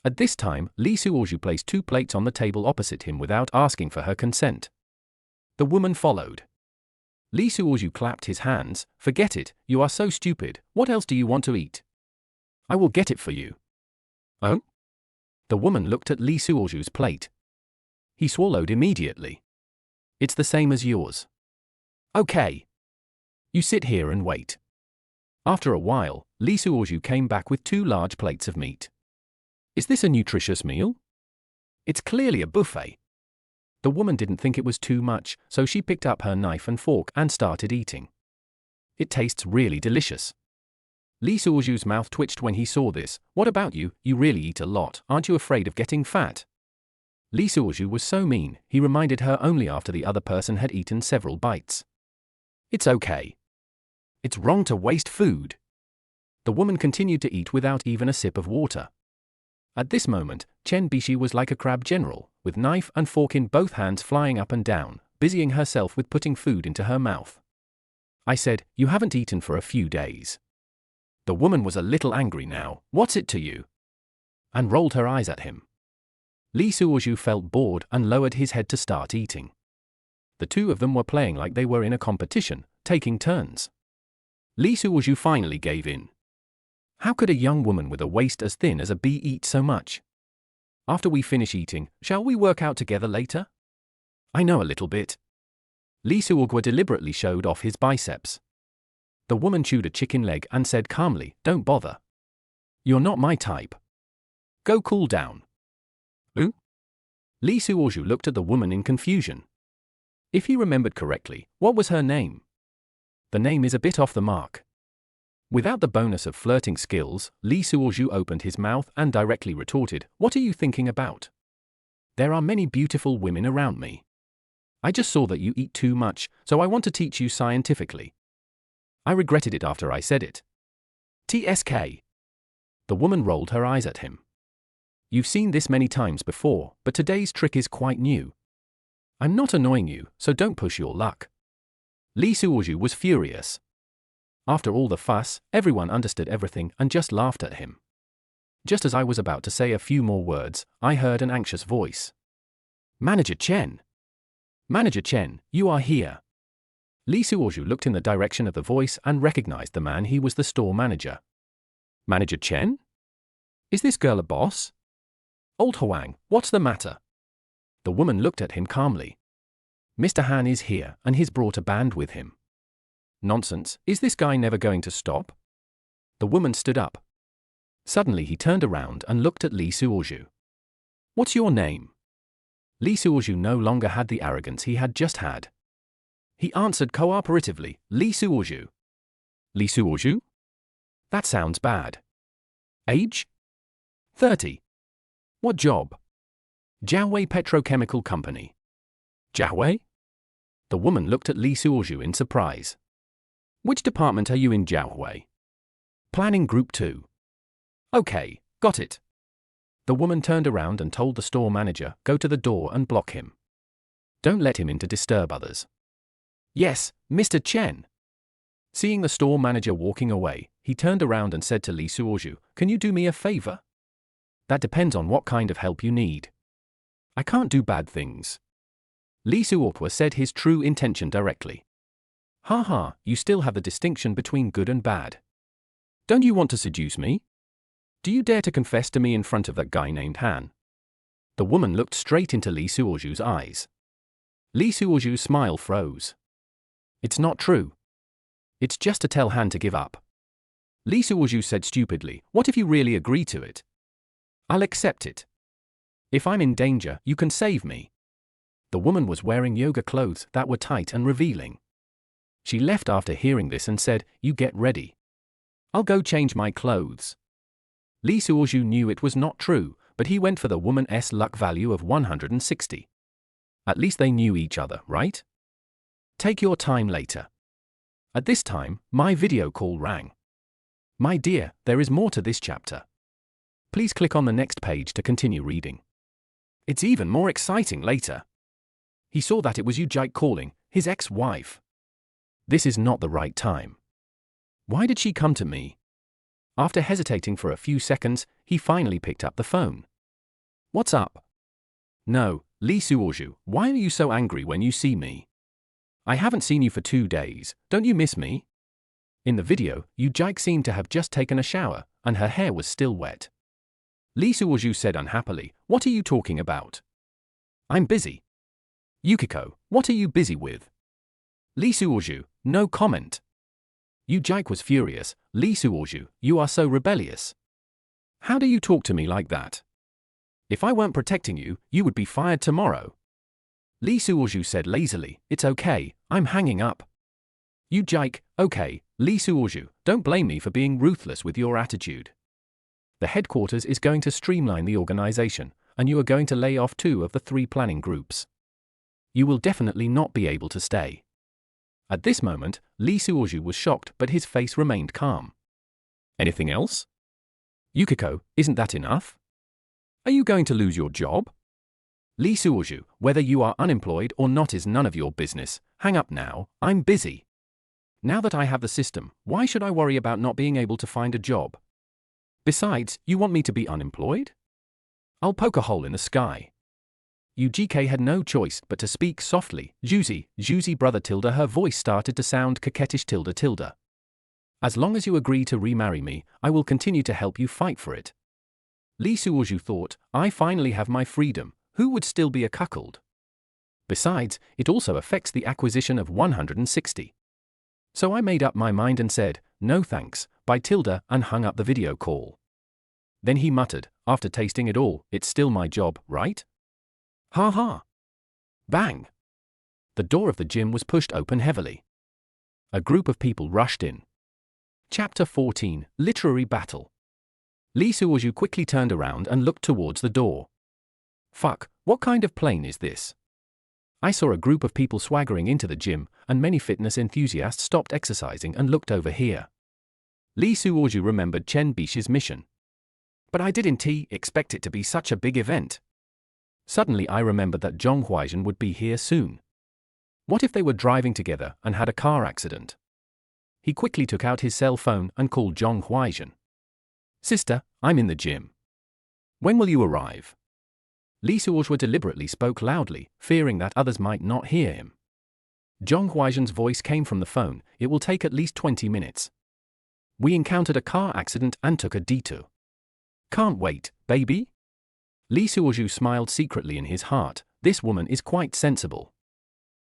At this time, Li Suozhu placed 2 plates on the table opposite him without asking for her consent. The woman followed. Li Suozhu clapped his hands. "Forget it, you are so stupid. What else do you want to eat?" "I will get it for you." "Oh?" The woman looked at Li Suozhu's plate. He swallowed immediately. "It's the same as yours." "Okay. You sit here and wait." After a while, Li Suozhu came back with 2 large plates of meat. "Is this a nutritious meal?" "It's clearly a buffet." The woman didn't think it was too much, so she picked up her knife and fork and started eating. "It tastes really delicious." Li Suozhu's mouth twitched when he saw this. "What about you? You really eat a lot. Aren't you afraid of getting fat?" Li Suozhu was so mean, he reminded her only after the other person had eaten several bites. "It's okay. It's wrong to waste food." The woman continued to eat without even a sip of water. At this moment, Chen Bishi was like a crab general, with knife and fork in both hands flying up and down, busying herself with putting food into her mouth. I said, "You haven't eaten for a few days." The woman was a little angry now. "What's it to you?" and rolled her eyes at him. Li Suozhu felt bored and lowered his head to start eating. The 2 of them were playing like they were in a competition, taking turns. Li Suozhu finally gave in. How could a young woman with a waist as thin as a bee eat so much? "After we finish eating, shall we work out together later?" "I know a little bit." Li Suozhu deliberately showed off his biceps. The woman chewed a chicken leg and said calmly, "Don't bother. You're not my type. Go cool down." "Who?" Li Suozhu looked at the woman in confusion. If he remembered correctly, what was her name? The name is a bit off the mark. Without the bonus of flirting skills, Li Suozhu opened his mouth and directly retorted, "What are you thinking about? There are many beautiful women around me. I just saw that you eat too much, so I want to teach you scientifically." I regretted it after I said it. "TSK." The woman rolled her eyes at him. "You've seen this many times before, but today's trick is quite new. I'm not annoying you, so don't push your luck." Li Suozhu was furious. After all the fuss, everyone understood everything and just laughed at him. Just as I was about to say a few more words, I heard an anxious voice. "Manager Chen! Manager Chen, you are here." Li Suozhu looked in the direction of the voice and recognized the man. He was the store manager. "Manager Chen? Is this girl a boss?" "Old Huang, what's the matter?" The woman looked at him calmly. "Mr. Han is here, and he's brought a band with him." "Nonsense, is this guy never going to stop?" The woman stood up. Suddenly he turned around and looked at Li Suozhu. "What's your name?" Li Suozhu no longer had the arrogance he had just had. He answered cooperatively, "Li Suozhu." "Li Suozhu?" That sounds bad. Age? 30. What job? Jiaowei Petrochemical Company. Jiaowei? The woman looked at Li Suozhu in surprise. Which department are you in, Jiaowei? Planning Group 2. Okay, got it. The woman turned around and told the store manager, go to the door and block him. Don't let him in to disturb others. Yes, Mr. Chen. Seeing the store manager walking away, he turned around and said to Li Suozhu, can you do me a favor? That depends on what kind of help you need. I can't do bad things. Li Suozhu said his true intention directly. Ha, you still have the distinction between good and bad. Don't you want to seduce me? Do you dare to confess to me in front of that guy named Han? The woman looked straight into Li Suozhu's eyes. Li Suozhu's smile froze. It's not true. It's just to tell Han to give up. Li Suozhu said stupidly, what if you really agree to it? I'll accept it. If I'm in danger, you can save me. The woman was wearing yoga clothes that were tight and revealing. She left after hearing this and said, you get ready. I'll go change my clothes. Li Suozhu knew it was not true, but he went for the woman's luck value of 160. At least they knew each other, right? Take your time later. At this time, my video call rang. My dear, there is more to this chapter. Please click on the next page to continue reading. It's even more exciting later. He saw that it was Yu Jike calling, his ex-wife. This is not the right time. Why did she come to me? After hesitating for a few seconds, he finally picked up the phone. What's up? No, Li Suozhu, why are you so angry when you see me? I haven't seen you for 2 days, don't you miss me? In the video, Yu Jike seemed to have just taken a shower, and her hair was still wet. Li Suozhu said unhappily, what are you talking about? I'm busy. Yukiko, what are you busy with? Li Suozhu, no comment. Yu Jike was furious. Li Suozhu, you are so rebellious. How do you talk to me like that? If I weren't protecting you, you would be fired tomorrow. Li Suozhu said lazily, it's okay, I'm hanging up. Yu Jike, okay, Li Suozhu, don't blame me for being ruthless with your attitude. The headquarters is going to streamline the organization, and you are going to lay off 2 of the 3 planning groups. You will definitely not be able to stay. At this moment, Li Suozhu was shocked, but his face remained calm. Anything else? Yukiko, isn't that enough? Are you going to lose your job? Li Suozhu, whether you are unemployed or not is none of your business. Hang up now, I'm busy. Now that I have the system, why should I worry about not being able to find a job? Besides, you want me to be unemployed? I'll poke a hole in the sky. UGK had no choice but to speak softly. Juicy brother tilde, her voice started to sound coquettish tilde. As long as you agree to remarry me, I will continue to help you fight for it. Li Suozhu thought, I finally have my freedom, who would still be a cuckold? Besides, it also affects the acquisition of 160. So I made up my mind and said, no thanks, bye tilde, and hung up the video call. Then he muttered, after tasting it all, it's still my job, right? Ha ha. Bang. The door of the gym was pushed open heavily. A group of people rushed in. Chapter 14, Literary Battle. Li Suozhu quickly turned around and looked towards the door. Fuck, what kind of plane is this? I saw a group of people swaggering into the gym, and many fitness enthusiasts stopped exercising and looked over here. Li Suozhu remembered Chen Bish's mission. But I didn't expect it to be such a big event. Suddenly I remembered that Zhong Huaizhen would be here soon. What if they were driving together and had a car accident? He quickly took out his cell phone and called Zhong Huaizhen. Sister, I'm in the gym. When will you arrive? Li Suozhu deliberately spoke loudly, fearing that others might not hear him. Zhong Huaizhen's voice came from the phone, it will take at least 20 minutes. We encountered a car accident and took a detour. Can't wait, baby? Li Suozhu smiled secretly in his heart, this woman is quite sensible.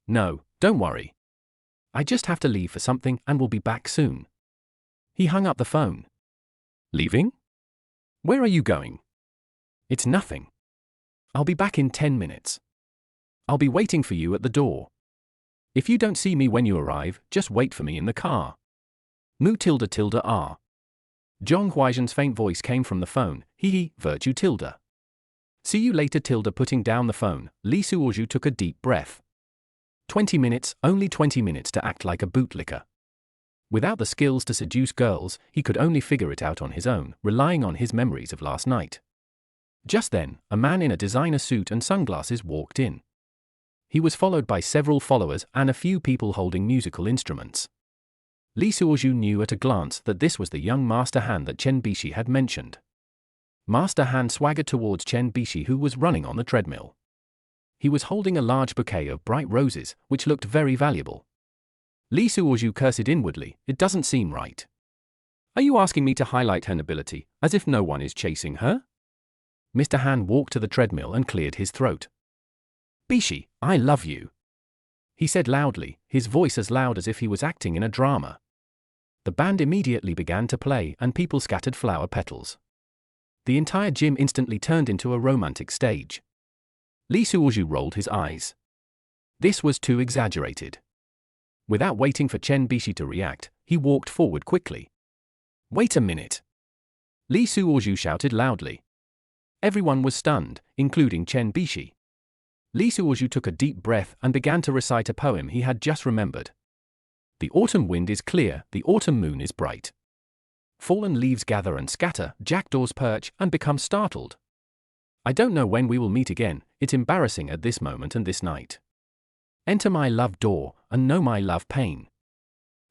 No, don't worry. I just have to leave for something and will be back soon. He hung up the phone. Leaving? Where are you going? It's nothing. I'll be back in 10 minutes. I'll be waiting for you at the door. If you don't see me when you arrive, just wait for me in the car. Mu tilde tilde r. Zhong Huaizhen's faint voice came from the phone. Hee virtue tilde. See you later tilde. Putting down the phone, Li Suozhu took a deep breath. 20 minutes, only 20 minutes to act like a bootlicker. Without the skills to seduce girls, he could only figure it out on his own, relying on his memories of last night. Just then, a man in a designer suit and sunglasses walked in. He was followed by several followers and a few people holding musical instruments. Li Suozhu knew at a glance that this was the young Master Han that Chen Bishi had mentioned. Master Han swaggered towards Chen Bishi, who was running on the treadmill. He was holding a large bouquet of bright roses, which looked very valuable. Li Suozhu cursed inwardly. It doesn't seem right. Are you asking me to highlight her nobility, as if no one is chasing her? Mr. Han walked to the treadmill and cleared his throat. Bishi, I love you, he said loudly, his voice as loud as if he was acting in a drama. The band immediately began to play and people scattered flower petals. The entire gym instantly turned into a romantic stage. Li Suozhu rolled his eyes. This was too exaggerated. Without waiting for Chen Bishi to react, he walked forward quickly. Wait a minute! Li Suozhu shouted loudly. Everyone was stunned, including Chen Bishi. Li Suozhu took a deep breath and began to recite a poem he had just remembered. The autumn wind is clear, the autumn moon is bright. Fallen leaves gather and scatter, jackdaws perch and become startled. I don't know when we will meet again, it's embarrassing at this moment and this night. Enter my love door, and know my love pain.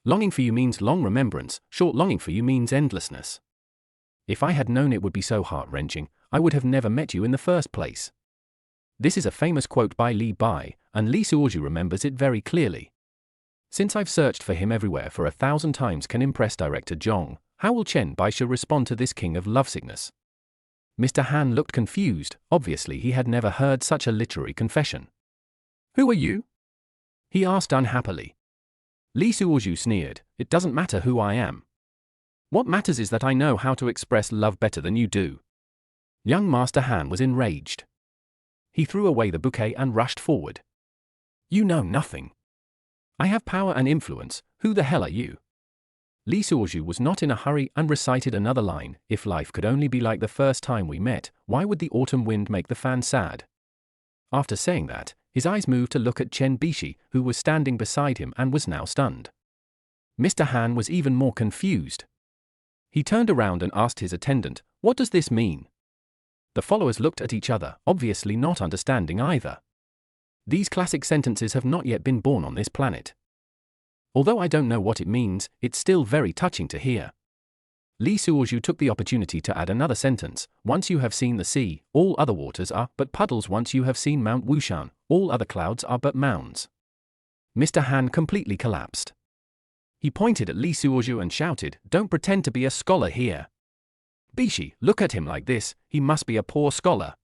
Longing for you means long remembrance, short longing for you means endlessness. If I had known it would be so heart-wrenching, I would have never met you in the first place. This is a famous quote by Li Bai, and Li Suozhu remembers it very clearly. Since I've searched for him everywhere for 1,000 times can impress director Zhong, how will Chen Baisha respond to this king of lovesickness? Mr. Han looked confused, obviously he had never heard such a literary confession. Who are you? He asked unhappily. Li Suozhu sneered, it doesn't matter who I am. What matters is that I know how to express love better than you do. Young Master Han was enraged. He threw away the bouquet and rushed forward. You know nothing. I have power and influence, who the hell are you? Li Suozhu was not in a hurry and recited another line. If life could only be like the first time we met, why would the autumn wind make the fan sad? After saying that, his eyes moved to look at Chen Bishi, who was standing beside him and was now stunned. Mr. Han was even more confused. He turned around and asked his attendant, what does this mean? The followers looked at each other, obviously not understanding either. These classic sentences have not yet been born on this planet. Although I don't know what it means, it's still very touching to hear. Li Suozhu took the opportunity to add another sentence. Once you have seen the sea, all other waters are but puddles. Once you have seen Mount Wushan, all other clouds are but mounds. Mr. Han completely collapsed. He pointed at Li Suozhu and shouted, don't pretend to be a scholar here. Bishi, look at him like this, he must be a poor scholar.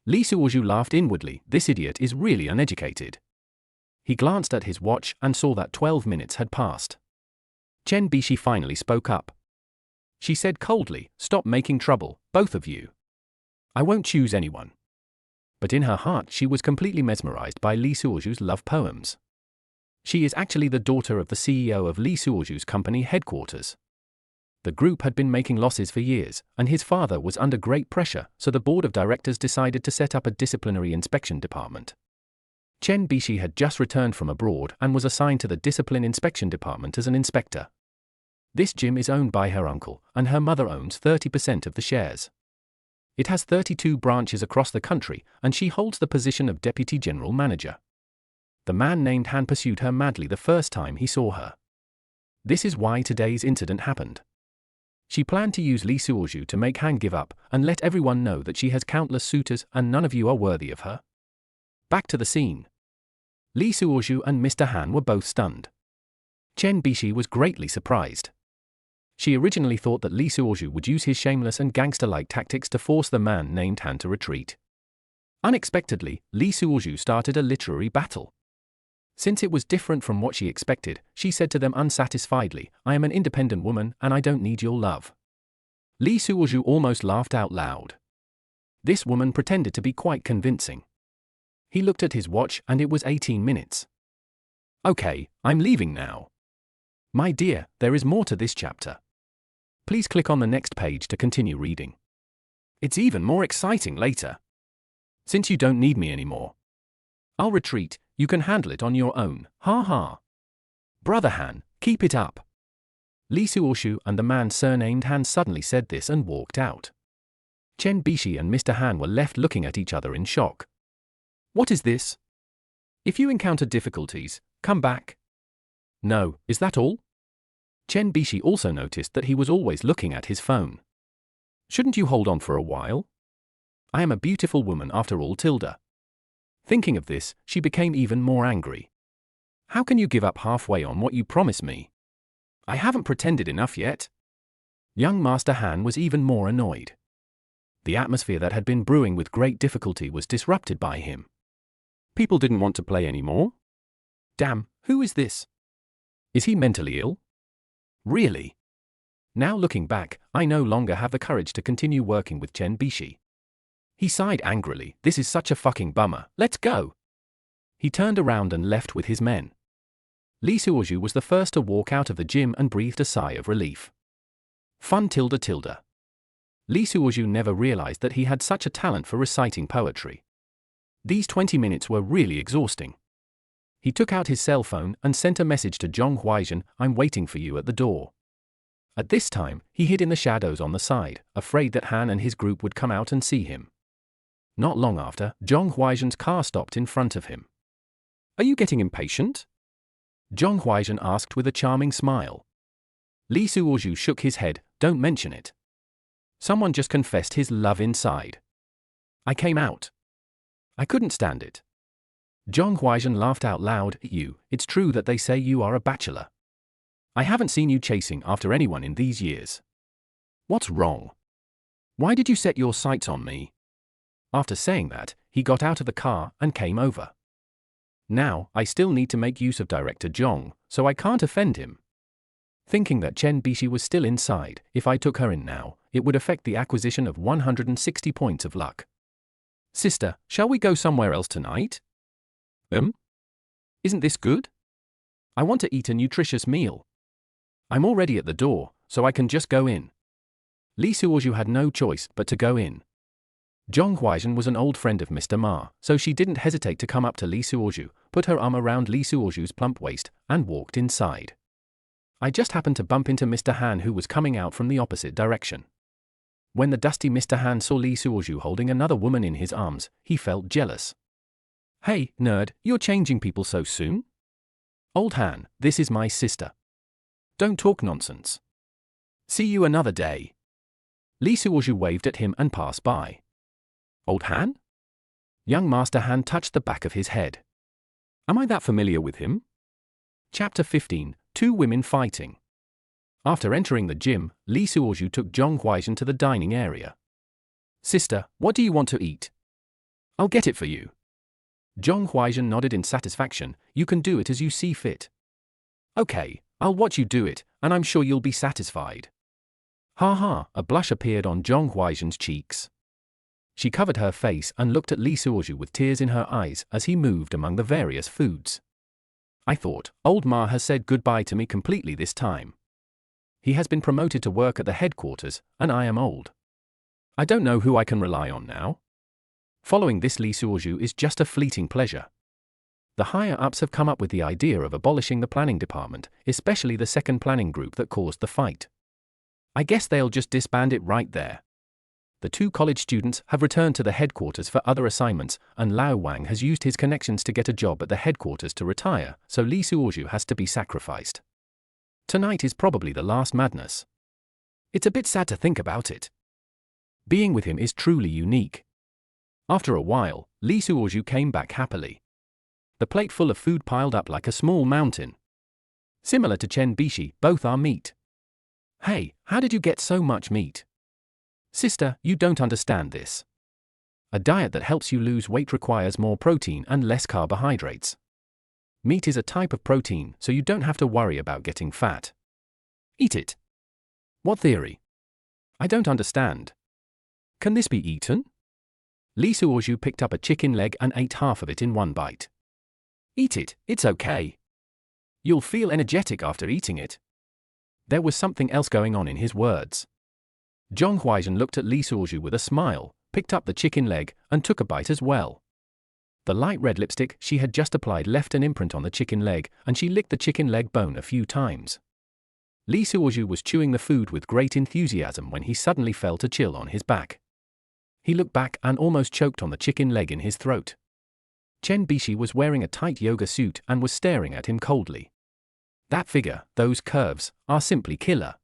Li Suozhu laughed inwardly, this idiot is really uneducated. He glanced at his watch and saw that 12 minutes had passed. Chen Bishi finally spoke up. She said coldly, stop making trouble, both of you. I won't choose anyone. But in her heart she was completely mesmerized by Li Suozhu's love poems. She is actually the daughter of the CEO of Li Suozhu's company headquarters. The group had been making losses for years, and his father was under great pressure, so the board of directors decided to set up a disciplinary inspection department. Chen Bishi had just returned from abroad and was assigned to the discipline inspection department as an inspector. This gym is owned by her uncle, and her mother owns 30% of the shares. It has 32 branches across the country, and she holds the position of deputy general manager. The man named Han pursued her madly the first time he saw her. This is why today's incident happened. She planned to use Li Suozhu to make Han give up and let everyone know that she has countless suitors and none of you are worthy of her. Back to the scene. Li Suozhu and Mr. Han were both stunned. Chen Bishi was greatly surprised. She originally thought that Li Suozhu would use his shameless and gangster-like tactics to force the man named Han to retreat. Unexpectedly, Li Suozhu started a literary battle. Since it was different from what she expected, she said to them unsatisfiedly, I am an independent woman and I don't need your love. Li Suozhu almost laughed out loud. This woman pretended to be quite convincing. He looked at his watch and it was 18 minutes. Okay, I'm leaving now. My dear, there is more to this chapter. Please click on the next page to continue reading. It's even more exciting later. Since you don't need me anymore, I'll retreat. You can handle it on your own. Ha ha. Brother Han, keep it up. Lee Suoshu and the man surnamed Han suddenly said this and walked out. Chen Bishi and Mr. Han were left looking at each other in shock. What is this? If you encounter difficulties, come back. No, is that all? Chen Bishi also noticed that he was always looking at his phone. Shouldn't you hold on for a while? I am a beautiful woman after all, Tilda. Thinking of this, she became even more angry. How can you give up halfway on what you promised me? I haven't pretended enough yet. Young Master Han was even more annoyed. The atmosphere that had been brewing with great difficulty was disrupted by him. People didn't want to play anymore? Damn, who is this? Is he mentally ill? Really? Now looking back, I no longer have the courage to continue working with Chen Bishi. He sighed angrily. This is such a fucking bummer. Let's go. He turned around and left with his men. Lee Suoshu was the first to walk out of the gym and breathed a sigh of relief. Fun tilde tilde. Lee Suoshu never realized that he had such a talent for reciting poetry. These 20 minutes were really exhausting. He took out his cell phone and sent a message to Zhong Huaizhen, I'm waiting for you at the door. At this time, he hid in the shadows on the side, afraid that Han and his group would come out and see him. Not long after, Zhong Huaizhen's car stopped in front of him. Are you getting impatient? Zhong Huaizhen asked with a charming smile. Lee Suoshu shook his head, don't mention it. Someone just confessed his love inside. I came out. I couldn't stand it. Zhong Huaizhen laughed out loud. It's true that they say you are a bachelor. I haven't seen you chasing after anyone in these years. What's wrong? Why did you set your sights on me? After saying that, he got out of the car and came over. Now, I still need to make use of Director Zhong, so I can't offend him. Thinking that Chen Bishi was still inside, if I took her in now, it would affect the acquisition of 160 points of luck. Sister, shall we go somewhere else tonight? Isn't this good? I want to eat a nutritious meal. I'm already at the door, so I can just go in. Lee Suoshu had no choice but to go in. Zhong Huaizhen was an old friend of Mr. Ma, so she didn't hesitate to come up to Lee Suoshu, put her arm around Lee Suoshu's plump waist, and walked inside. I just happened to bump into Mr. Han, who was coming out from the opposite direction. When the dusty Mr. Han saw Lee Suoshu holding another woman in his arms, he felt jealous. Hey, nerd, you're changing people so soon? Old Han, this is my sister. Don't talk nonsense. See you another day. Lee Suoshu waved at him and passed by. Old Han? Young Master Han touched the back of his head. Am I that familiar with him? Chapter 15, Two Women Fighting. After entering the gym, Lee Suoshu took Zhong Huaizhen to the dining area. Sister, what do you want to eat? I'll get it for you. Zhong Huaizhen nodded in satisfaction. You can do it as you see fit. Okay, I'll watch you do it, and I'm sure you'll be satisfied. Ha ha, a blush appeared on Zhong Huaizhen's cheeks. She covered her face and looked at Lee Suoshu with tears in her eyes as he moved among the various foods. I thought, old Ma has said goodbye to me completely this time. He has been promoted to work at the headquarters, and I am old. I don't know who I can rely on now. Following this Lee Suoshu is just a fleeting pleasure. The higher-ups have come up with the idea of abolishing the planning department, especially the second planning group that caused the fight. I guess they'll just disband it right there. The two college students have returned to the headquarters for other assignments, and Lao Wang has used his connections to get a job at the headquarters to retire, so Lee Suoshu has to be sacrificed. Tonight is probably the last madness. It's a bit sad to think about it. Being with him is truly unique. After a while, Lee Suoshu came back happily. The plate full of food piled up like a small mountain. Similar to Chen Bishi, both are meat. Hey, how did you get so much meat? Sister, you don't understand this. A diet that helps you lose weight requires more protein and less carbohydrates. Meat is a type of protein, so you don't have to worry about getting fat. Eat it. What theory? I don't understand. Can this be eaten? Lee Suoshu picked up a chicken leg and ate half of it in one bite. Eat it, it's okay. You'll feel energetic after eating it. There was something else going on in his words. Zhong Huaizhen looked at Li Suozhu with a smile, picked up the chicken leg, and took a bite as well. The light red lipstick she had just applied left an imprint on the chicken leg, and she licked the chicken leg bone a few times. Li Suozhu was chewing the food with great enthusiasm when he suddenly felt a chill on his back. He looked back and almost choked on the chicken leg in his throat. Chen Bishi was wearing a tight yoga suit and was staring at him coldly. That figure, those curves, are simply killer.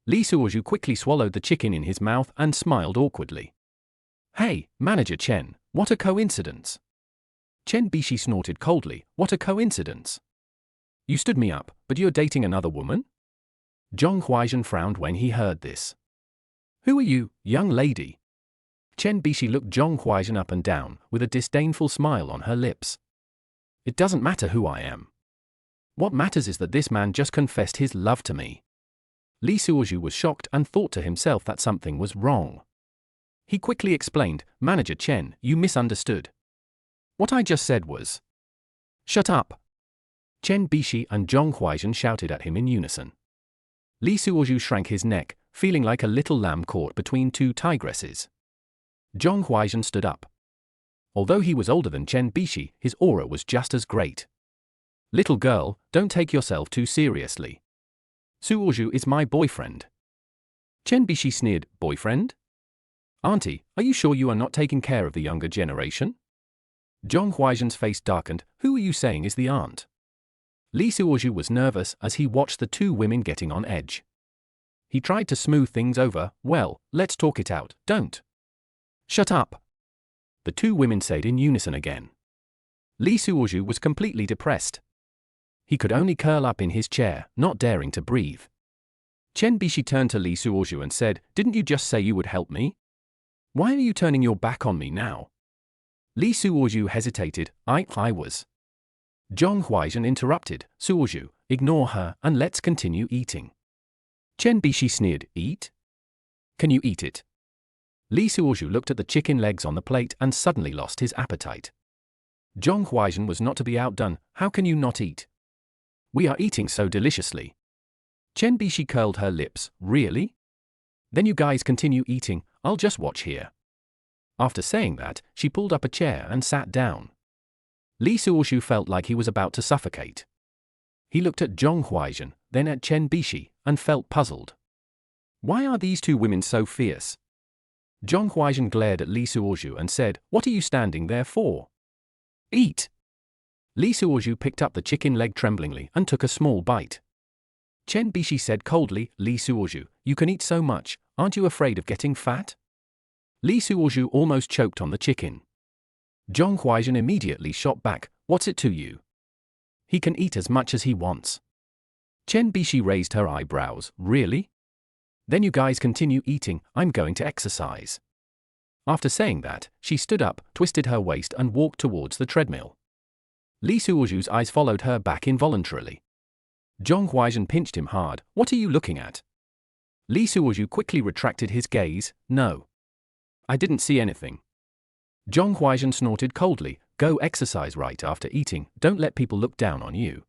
Li Suozhu quickly swallowed the chicken in his mouth and smiled awkwardly. Hey, Manager Chen, what a coincidence. Chen Bishi snorted coldly, what a coincidence. You stood me up, but you're dating another woman? Zhong Huaizhen frowned when he heard this. Who are you, young lady? Chen Bishi looked Zhong Huaizhen up and down, with a disdainful smile on her lips. It doesn't matter who I am. What matters is that this man just confessed his love to me. Li Suozhu was shocked and thought to himself that something was wrong. He quickly explained, Manager Chen, you misunderstood. What I just said was... Shut up. Chen Bishi and Zhong Huaizhen shouted at him in unison. Li Suozhu shrank his neck, feeling like a little lamb caught between two tigresses. Zhong Huaizhen stood up. Although he was older than Chen Bishi, his aura was just as great. Little girl, don't take yourself too seriously. Suozhu is my boyfriend. Chen Bishi sneered, boyfriend? Auntie, are you sure you are not taking care of the younger generation? Zhong Huaizhen's face darkened, who are you saying is the aunt? Li Suozhu was nervous as he watched the two women getting on edge. He tried to smooth things over, well, let's talk it out, don't. Shut up. The two women said in unison again. Li Suozhu was completely depressed. He could only curl up in his chair, not daring to breathe. Chen Bishi turned to Li Suozhu and said, didn't you just say you would help me? Why are you turning your back on me now? Li Suozhu hesitated, I was. Zhong Huaizhen interrupted, Suozhu, ignore her and let's continue eating. Chen Bishi sneered, eat? Can you eat it? Li Suozhu looked at the chicken legs on the plate and suddenly lost his appetite. Zhong Huaizhen was not to be outdone, how can you not eat? We are eating so deliciously. Chen Bishi curled her lips, really? Then you guys continue eating, I'll just watch here. After saying that, she pulled up a chair and sat down. Li Suozhu felt like he was about to suffocate. He looked at Zhong Huaizhen, then at Chen Bishi, and felt puzzled. Why are these two women so fierce? Zhong Huaizhen glared at Li Suozhu and said, what are you standing there for? Eat! Li Suozhu picked up the chicken leg tremblingly and took a small bite. Chen Bishi said coldly, Li Suozhu, you can eat so much, aren't you afraid of getting fat? Li Suozhu almost choked on the chicken. Zhong Huaizhen immediately shot back, what's it to you? He can eat as much as he wants. Chen Bishi raised her eyebrows, really? Then you guys continue eating, I'm going to exercise. After saying that, she stood up, twisted her waist and walked towards the treadmill. Li Suozhu's eyes followed her back involuntarily. Zhong Huaizhen pinched him hard, what are you looking at? Li Suozhu quickly retracted his gaze, no. I didn't see anything. Zhong Huaizhen snorted coldly, go exercise right after eating, don't let people look down on you.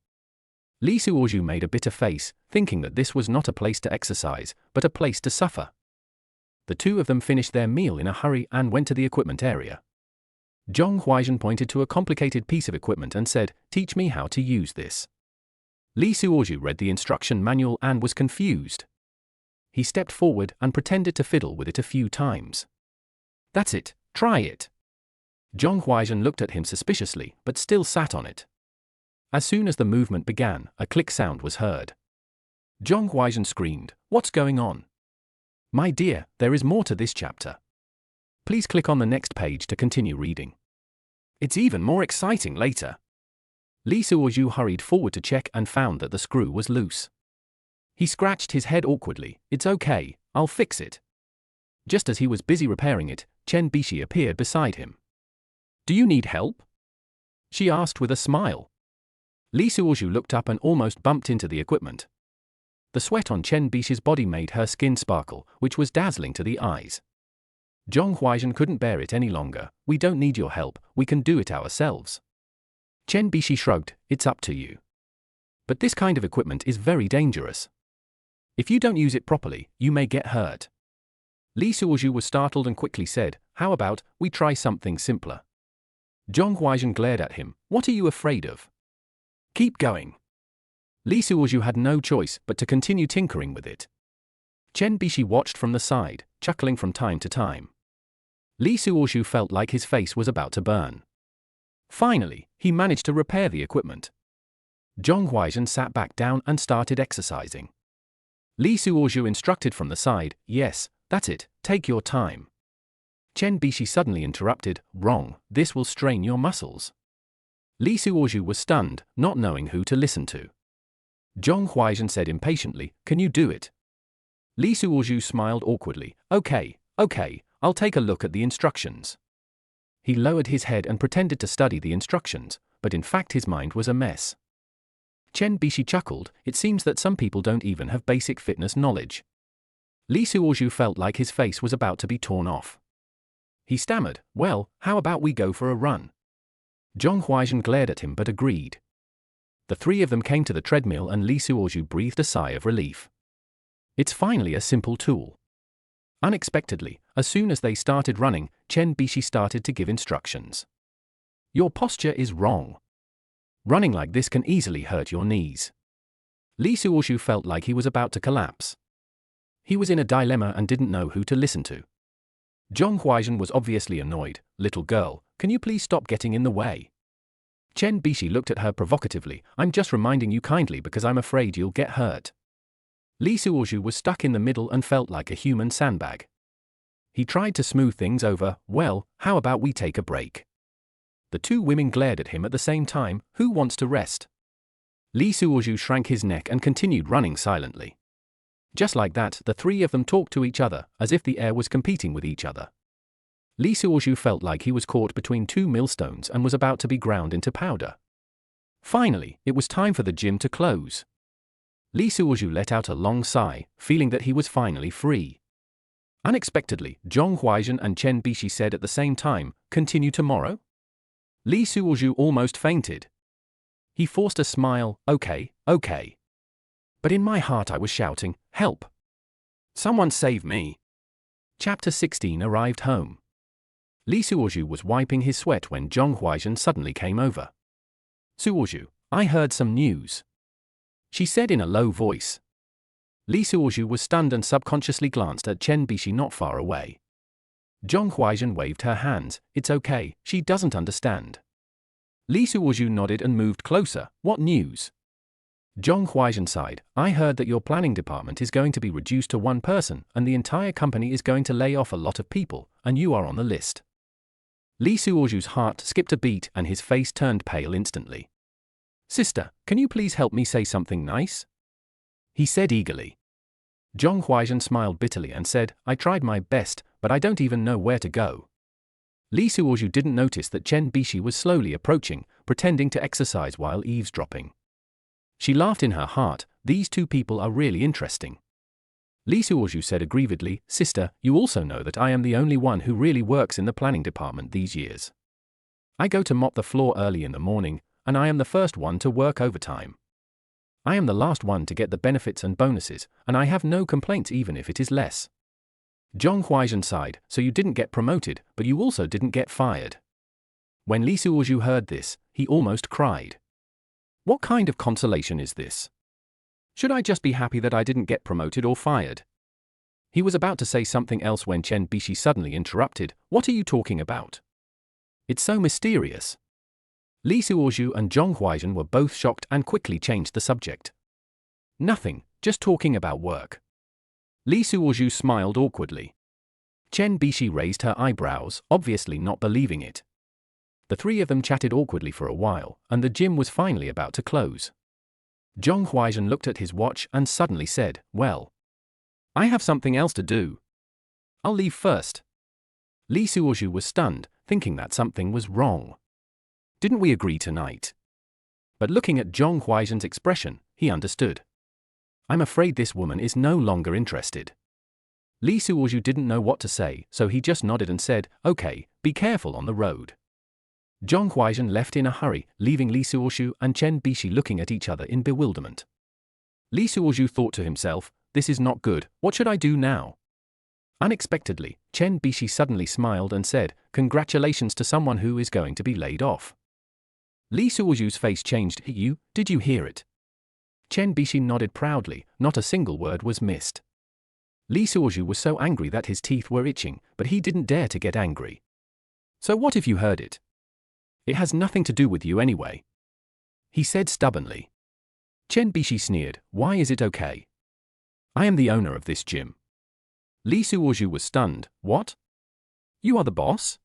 Li Suozhu made a bitter face, thinking that this was not a place to exercise, but a place to suffer. The two of them finished their meal in a hurry and went to the equipment area. Zhong Huaizhen pointed to a complicated piece of equipment and said, teach me how to use this. Li Suozhu read the instruction manual and was confused. He stepped forward and pretended to fiddle with it a few times. That's it, try it. Zhong Huaizhen looked at him suspiciously, but still sat on it. As soon as the movement began, a click sound was heard. Zhong Huaizhen screamed, what's going on? My dear, there is more to this chapter. Please click on the next page to continue reading. It's even more exciting later. Li Suozhu hurried forward to check and found that the screw was loose. He scratched his head awkwardly, it's okay, I'll fix it. Just as he was busy repairing it, Chen Bishi appeared beside him. Do you need help? She asked with a smile. Li Suozhu looked up and almost bumped into the equipment. The sweat on Chen Bishi's body made her skin sparkle, which was dazzling to the eyes. Zhong Huaizhen couldn't bear it any longer, we don't need your help, we can do it ourselves. Chen Bishi shrugged, it's up to you. But this kind of equipment is very dangerous. If you don't use it properly, you may get hurt. Li Suozhu was startled and quickly said, how about we try something simpler? Zhong Huaizhen glared at him. What are you afraid of? Keep going. Li Suozhu had no choice but to continue tinkering with it. Chen Bishi watched from the side, chuckling from time to time. Li Suozhu felt like his face was about to burn. Finally, he managed to repair the equipment. Zhong Huaizhen sat back down and started exercising. Li Suozhu instructed from the side, yes, that's it, take your time. Chen Bishi suddenly interrupted, wrong, this will strain your muscles. Li Suozhu was stunned, not knowing who to listen to. Zhong Huaizhen said impatiently, can you do it? Li Suozhu smiled awkwardly, okay, I'll take a look at the instructions. He lowered his head and pretended to study the instructions, but in fact his mind was a mess. Chen Bishi chuckled, it seems that some people don't even have basic fitness knowledge. Li Suozhu felt like his face was about to be torn off. He stammered, well, how about we go for a run? Zhong Huaizhen glared at him but agreed. The three of them came to the treadmill and Li Suozhu breathed a sigh of relief. It's finally a simple tool. Unexpectedly, as soon as they started running, Chen Bishi started to give instructions. Your posture is wrong. Running like this can easily hurt your knees. Li Suozhu felt like he was about to collapse. He was in a dilemma and didn't know who to listen to. Zhong Huaizhen was obviously annoyed. Little girl, can you please stop getting in the way? Chen Bishi looked at her provocatively. I'm just reminding you kindly because I'm afraid you'll get hurt. Li Suozhu was stuck in the middle and felt like a human sandbag. He tried to smooth things over. Well, how about we take a break? The two women glared at him at the same time. Who wants to rest? Li Suozhu shrank his neck and continued running silently. Just like that, the three of them talked to each other, as if the air was competing with each other. Li Suozhu felt like he was caught between two millstones and was about to be ground into powder. Finally, it was time for the gym to close. Li Suozhu let out a long sigh, feeling that he was finally free. Unexpectedly, Zhong Huaizhen and Chen Bishi said at the same time, continue tomorrow? Li Suozhu almost fainted. He forced a smile, okay. But in my heart I was shouting, help! Someone save me! Chapter 16 arrived home. Li Suozhu was wiping his sweat when Zhong Huaizhen suddenly came over. Suozhu, I heard some news. She said in a low voice. Li Suozhu was stunned and subconsciously glanced at Chen Bishi not far away. Zhong Huaizhen waved her hands, it's okay, she doesn't understand. Li Suozhu nodded and moved closer, what news? Zhong Huaizhen sighed, I heard that your planning department is going to be reduced to one person and the entire company is going to lay off a lot of people, and you are on the list. Li Suozhu's heart skipped a beat and his face turned pale instantly. Sister, can you please help me say something nice? He said eagerly. Zhong Huaizhen smiled bitterly and said, I tried my best, but I don't even know where to go. Li Suozhu didn't notice that Chen Bishi was slowly approaching, pretending to exercise while eavesdropping. She laughed in her heart, these two people are really interesting. Li Suozhu said aggrievedly, Sister, you also know that I am the only one who really works in the planning department these years. I go to mop the floor early in the morning, and I am the first one to work overtime. I am the last one to get the benefits and bonuses, and I have no complaints even if it is less. Zhong Huaizhen sighed, so you didn't get promoted, but you also didn't get fired. When Li Suozhu heard this, he almost cried. What kind of consolation is this? Should I just be happy that I didn't get promoted or fired? He was about to say something else when Chen Bishi suddenly interrupted, what are you talking about? It's so mysterious. Li Suozhu and Zhong Huaizhen were both shocked and quickly changed the subject. Nothing, just talking about work. Li Suozhu smiled awkwardly. Chen Bishi raised her eyebrows, obviously not believing it. The three of them chatted awkwardly for a while, and the gym was finally about to close. Zhong Huaizhen looked at his watch and suddenly said, well, I have something else to do. I'll leave first. Li Suozhu was stunned, thinking that something was wrong. Didn't we agree tonight? But looking at Zhong Huaizhen's expression, he understood. I'm afraid this woman is no longer interested. Li Suozhu didn't know what to say, so he just nodded and said, okay, be careful on the road. Zhong Huaizhen left in a hurry, leaving Li Suozhu and Chen Bishi looking at each other in bewilderment. Li Suozhu thought to himself, this is not good, what should I do now? Unexpectedly, Chen Bishi suddenly smiled and said, congratulations to someone who is going to be laid off. Li Suoju's face changed. Did you hear it? Chen Bishi nodded proudly, not a single word was missed. Li Suoju was so angry that his teeth were itching, but he didn't dare to get angry. So what if you heard it? It has nothing to do with you anyway, he said stubbornly. Chen Bishi sneered, why is it okay? I am the owner of this gym. Li Suoju was stunned, what? You are the boss?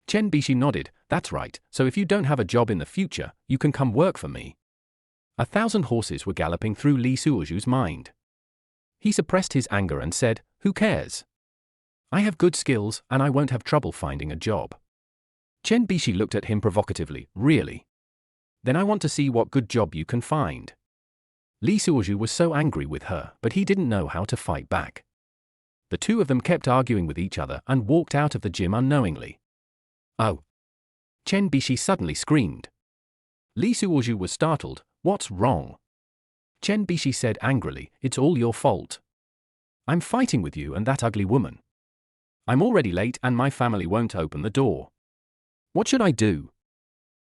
Chen Bishi nodded, that's right, so if you don't have a job in the future, you can come work for me. 1,000 horses were galloping through Li Suoju's mind. He suppressed his anger and said, who cares? I have good skills and I won't have trouble finding a job. Chen Bishi looked at him provocatively, really? Then I want to see what good job you can find. Li Suoju was so angry with her, but he didn't know how to fight back. The two of them kept arguing with each other and walked out of the gym unknowingly. Oh! Chen Bishi suddenly screamed. Li Suoju was startled, what's wrong? Chen Bishi said angrily, it's all your fault. I'm fighting with you and that ugly woman. I'm already late and my family won't open the door. What should I do?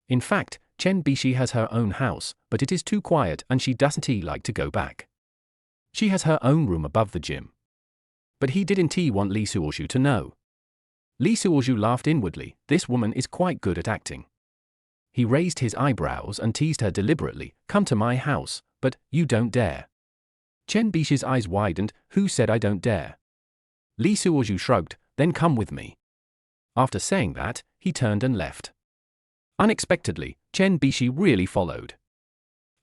In fact, Chen Bishi has her own house, but it is too quiet and she doesn't like to go back. She has her own room above the gym. But he didn't want Li Suoju to know. Li Suoju laughed inwardly, this woman is quite good at acting. He raised his eyebrows and teased her deliberately, come to my house, but you don't dare. Chen Bishi's eyes widened, who said I don't dare? Li Suoju shrugged, then come with me. After saying that, he turned and left. Unexpectedly, Chen Bishi really followed.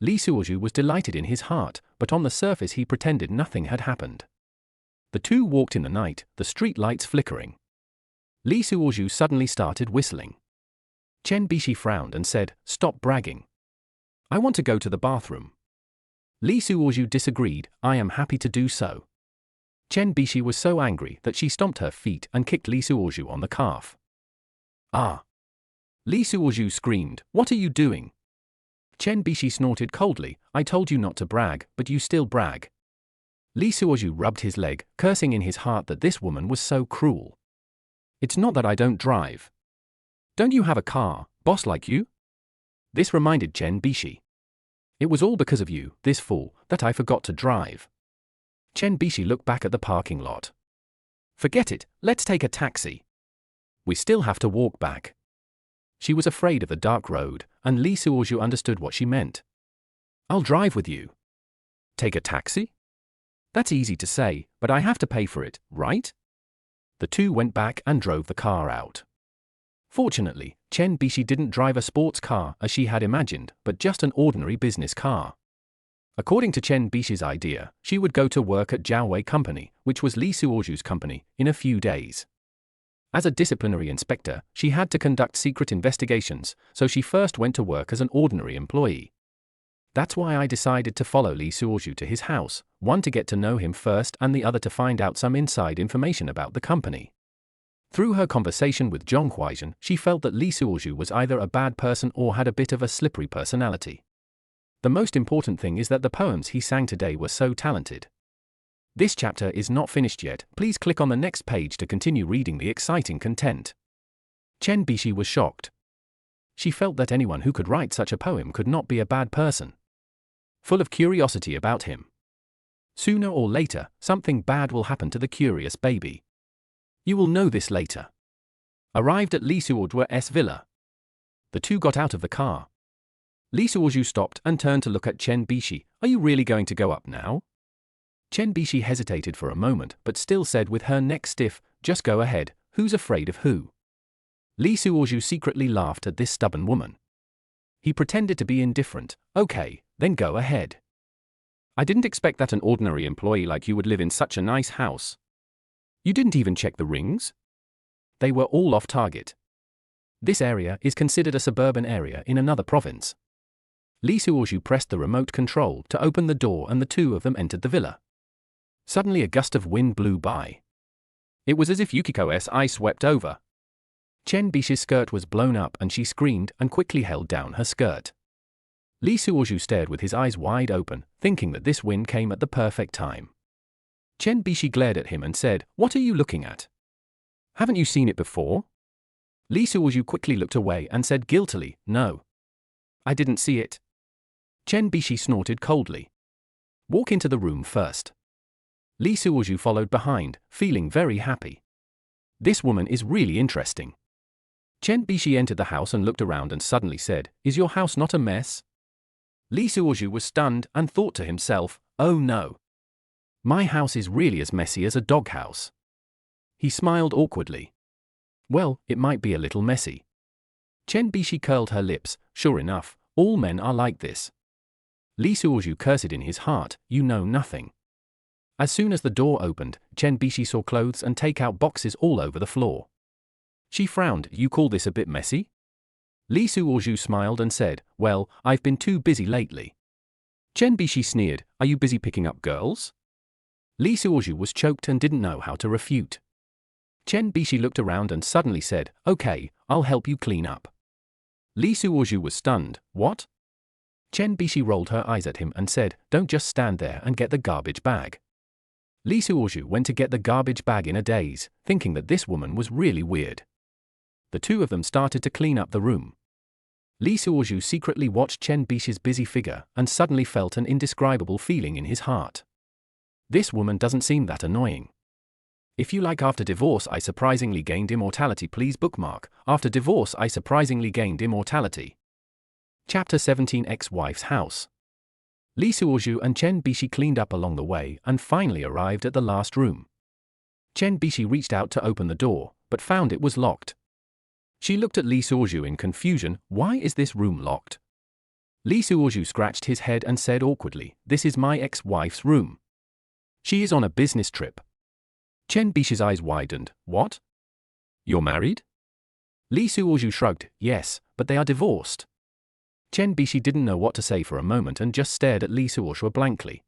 Li Suoju was delighted in his heart, but on the surface he pretended nothing had happened. The two walked in the night, the street lights flickering. Li Suoju suddenly started whistling. Chen Bishi frowned and said, stop bragging. I want to go to the bathroom. Li Suoju disagreed, I am happy to do so. Chen Bishi was so angry that she stomped her feet and kicked Li Suoju on the calf. Ah! Li Suoju screamed, what are you doing? Chen Bishi snorted coldly, I told you not to brag, but you still brag. Li Suoju rubbed his leg, cursing in his heart that this woman was so cruel. It's not that I don't drive. Don't you have a car, boss like you? This reminded Chen Bishi. It was all because of you, this fool, that I forgot to drive. Chen Bishi looked back at the parking lot. Forget it, let's take a taxi. We still have to walk back. She was afraid of the dark road, and Li Suoju understood what she meant. I'll drive with you. Take a taxi? That's easy to say, but I have to pay for it, right? The two went back and drove the car out. Fortunately, Chen Bishi didn't drive a sports car as she had imagined, but just an ordinary business car. According to Chen Bishi's idea, she would go to work at Jiaowei Company, which was Li Suoju's company, in a few days. As a disciplinary inspector, she had to conduct secret investigations, so she first went to work as an ordinary employee. That's why I decided to follow Li Suoju to his house, one to get to know him first and the other to find out some inside information about the company. Through her conversation with Zhong Huaizhen, she felt that Li Suoju was either a bad person or had a bit of a slippery personality. The most important thing is that the poems he sang today were so talented. This chapter is not finished yet, please click on the next page to continue reading the exciting content. Chen Bishi was shocked. She felt that anyone who could write such a poem could not be a bad person. Full of curiosity about him. Sooner or later, something bad will happen to the curious baby. You will know this later. Arrived at Li Suoju's villa. The two got out of the car. Li Suoju stopped and turned to look at Chen Bishi. Are you really going to go up now? Chen Bishi hesitated for a moment but still said with her neck stiff, just go ahead, who's afraid of who? Li Suoju secretly laughed at this stubborn woman. He pretended to be indifferent, okay, then go ahead. I didn't expect that an ordinary employee like you would live in such a nice house. You didn't even check the rings? They were all off target. This area is considered a suburban area in another province. Li Suoju pressed the remote control to open the door and the two of them entered the villa. Suddenly a gust of wind blew by. It was as if Yukiko's eye swept over. Chen Bishi's skirt was blown up and she screamed and quickly held down her skirt. Li Suoju stared with his eyes wide open, thinking that this wind came at the perfect time. Chen Bishi glared at him and said, "What are you looking at? Haven't you seen it before?" Li Suozhu quickly looked away and said guiltily, "No. I didn't see it." Chen Bishi snorted coldly. "Walk into the room first." Li Suozhu followed behind, feeling very happy. This woman is really interesting. Chen Bishi entered the house and looked around and suddenly said, "Is your house not a mess?" Li Suozhu was stunned and thought to himself, "Oh no. My house is really as messy as a doghouse." He smiled awkwardly. "Well, it might be a little messy." Chen Bishi curled her lips. "Sure enough, all men are like this." Li Suozhu cursed in his heart, "You know nothing." As soon as the door opened, Chen Bishi saw clothes and take-out boxes all over the floor. She frowned. "You call this a bit messy?" Li Suozhu smiled and said, "Well, I've been too busy lately." Chen Bishi sneered, "Are you busy picking up girls?" Li Suozhu was choked and didn't know how to refute. Chen Bishi looked around and suddenly said, "Okay, I'll help you clean up." Li Suozhu was stunned. "What?" Chen Bishi rolled her eyes at him and said, "Don't just stand there and get the garbage bag." Li Suozhu went to get the garbage bag in a daze, thinking that this woman was really weird. The two of them started to clean up the room. Li Suozhu secretly watched Chen Bishi's busy figure and suddenly felt an indescribable feeling in his heart. This woman doesn't seem that annoying. If you like After Divorce I Surprisingly Gained Immortality, please bookmark After Divorce I Surprisingly Gained Immortality. Chapter 17, Ex-Wife's House. Li Suozhu and Chen Bishi cleaned up along the way and finally arrived at the last room. Chen Bishi reached out to open the door, but found it was locked. She looked at Li Suozhu in confusion. "Why is this room locked?" Li Suozhu scratched his head and said awkwardly, "This is my ex-wife's room. She is on a business trip." Chen Bishi's eyes widened. "What? You're married?" Li Suozhu shrugged. "Yes, but they are divorced." Chen Bishi didn't know what to say for a moment and just stared at Li Suozhu blankly.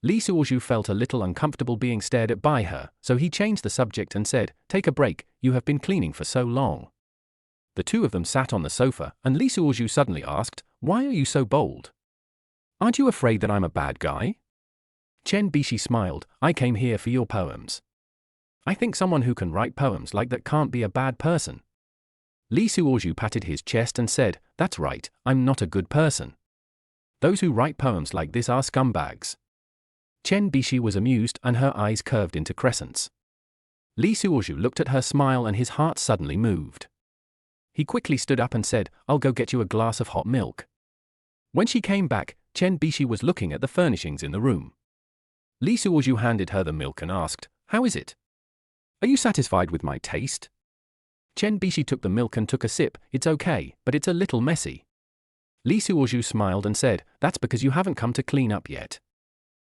Li Suozhu felt a little uncomfortable being stared at by her, so he changed the subject and said, "Take a break, you have been cleaning for so long." The two of them sat on the sofa, and Li Suozhu suddenly asked, "Why are you so bold? Aren't you afraid that I'm a bad guy?" Chen Bishi smiled, "I came here for your poems. I think someone who can write poems like that can't be a bad person." Li Suozhu patted his chest and said, "That's right, I'm not a good person. Those who write poems like this are scumbags." Chen Bishi was amused and her eyes curved into crescents. Li Suozhu looked at her smile and his heart suddenly moved. He quickly stood up and said, "I'll go get you a glass of hot milk." When she came back, Chen Bishi was looking at the furnishings in the room. Li Suozhu handed her the milk and asked, "How is it? Are you satisfied with my taste?" Chen Bishi took the milk and took a sip. "It's okay, but it's a little messy." Li Suozhu smiled and said, "That's because you haven't come to clean up yet."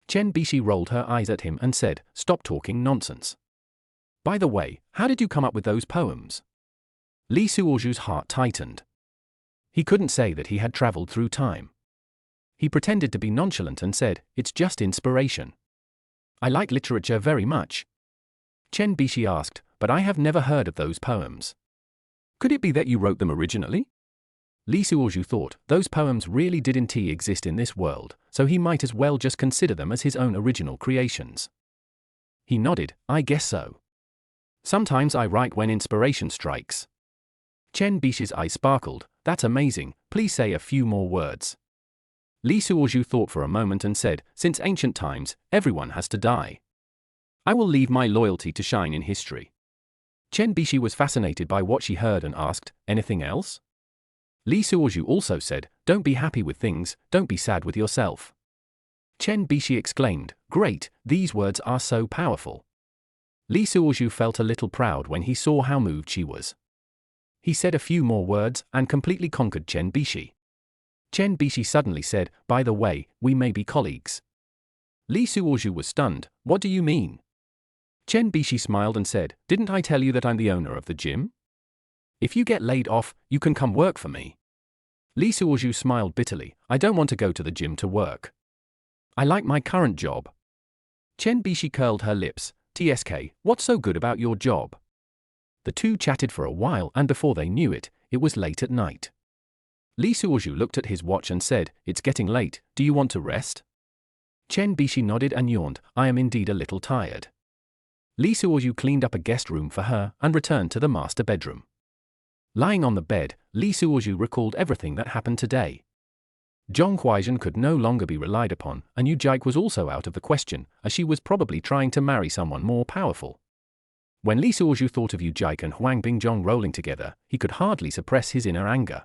Chen Bishi rolled her eyes at him and said, "Stop talking nonsense. By the way, how did you come up with those poems?" Li Suozhu's heart tightened. He couldn't say that he had traveled through time. He pretended to be nonchalant and said, "It's just inspiration. I like literature very much." Chen Bishi asked, "But I have never heard of those poems. Could it be that you wrote them originally?" Li Suozhu thought, those poems really didn't exist in this world, so he might as well just consider them as his own original creations. He nodded, "I guess so. Sometimes I write when inspiration strikes." Chen Bishi's eyes sparkled. "That's amazing, please say a few more words." Li Suozhu thought for a moment and said, "Since ancient times, everyone has to die. I will leave my loyalty to shine in history." Chen Bishi was fascinated by what she heard and asked, "Anything else?" Li Suozhu also said, "Don't be happy with things, don't be sad with yourself." Chen Bishi exclaimed, "Great, these words are so powerful." Li Suozhu felt a little proud when he saw how moved she was. He said a few more words and completely conquered Chen Bishi. Chen Bishi suddenly said, "By the way, we may be colleagues." Li Suozhu was stunned. "What do you mean?" Chen Bishi smiled and said, "Didn't I tell you that I'm the owner of the gym? If you get laid off, you can come work for me." Li Suozhu smiled bitterly, "I don't want to go to the gym to work. I like my current job." Chen Bishi curled her lips. "TSK, what's so good about your job?" The two chatted for a while and before they knew it, it was late at night. Li Suozhu looked at his watch and said, "It's getting late, do you want to rest?" Chen Bishi nodded and yawned. I am indeed a little tired. Li Suozhu cleaned up a guest room for her and returned to the master bedroom. Lying on the bed, Li Suozhu recalled everything that happened today. Zhong Huaizhen could no longer be relied upon, and Yu Jike was also out of the question, as she was probably trying to marry someone more powerful. When Li Suozhu thought of Yu Jike and Huang Bingjong rolling together, he could hardly suppress his inner anger.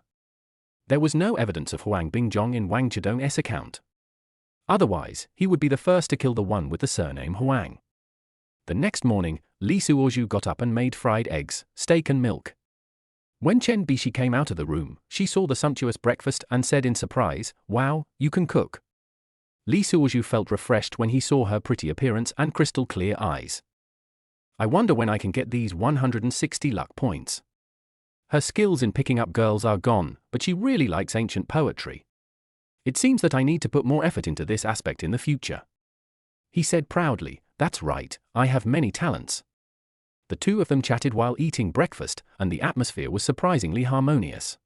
There was no evidence of Huang Bingjong in Wang Zhedong's account. Otherwise, he would be the first to kill the one with the surname Huang. The next morning, Li Suozhu got up and made fried eggs, steak and milk. When Chen Bishi came out of the room, she saw the sumptuous breakfast and said in surprise, "Wow, you can cook." Li Suozhu felt refreshed when he saw her pretty appearance and crystal clear eyes. I wonder when I can get these 160 luck points. Her skills in picking up girls are gone, but she really likes ancient poetry. It seems that I need to put more effort into this aspect in the future. He said proudly, "That's right, I have many talents." The two of them chatted while eating breakfast, and the atmosphere was surprisingly harmonious.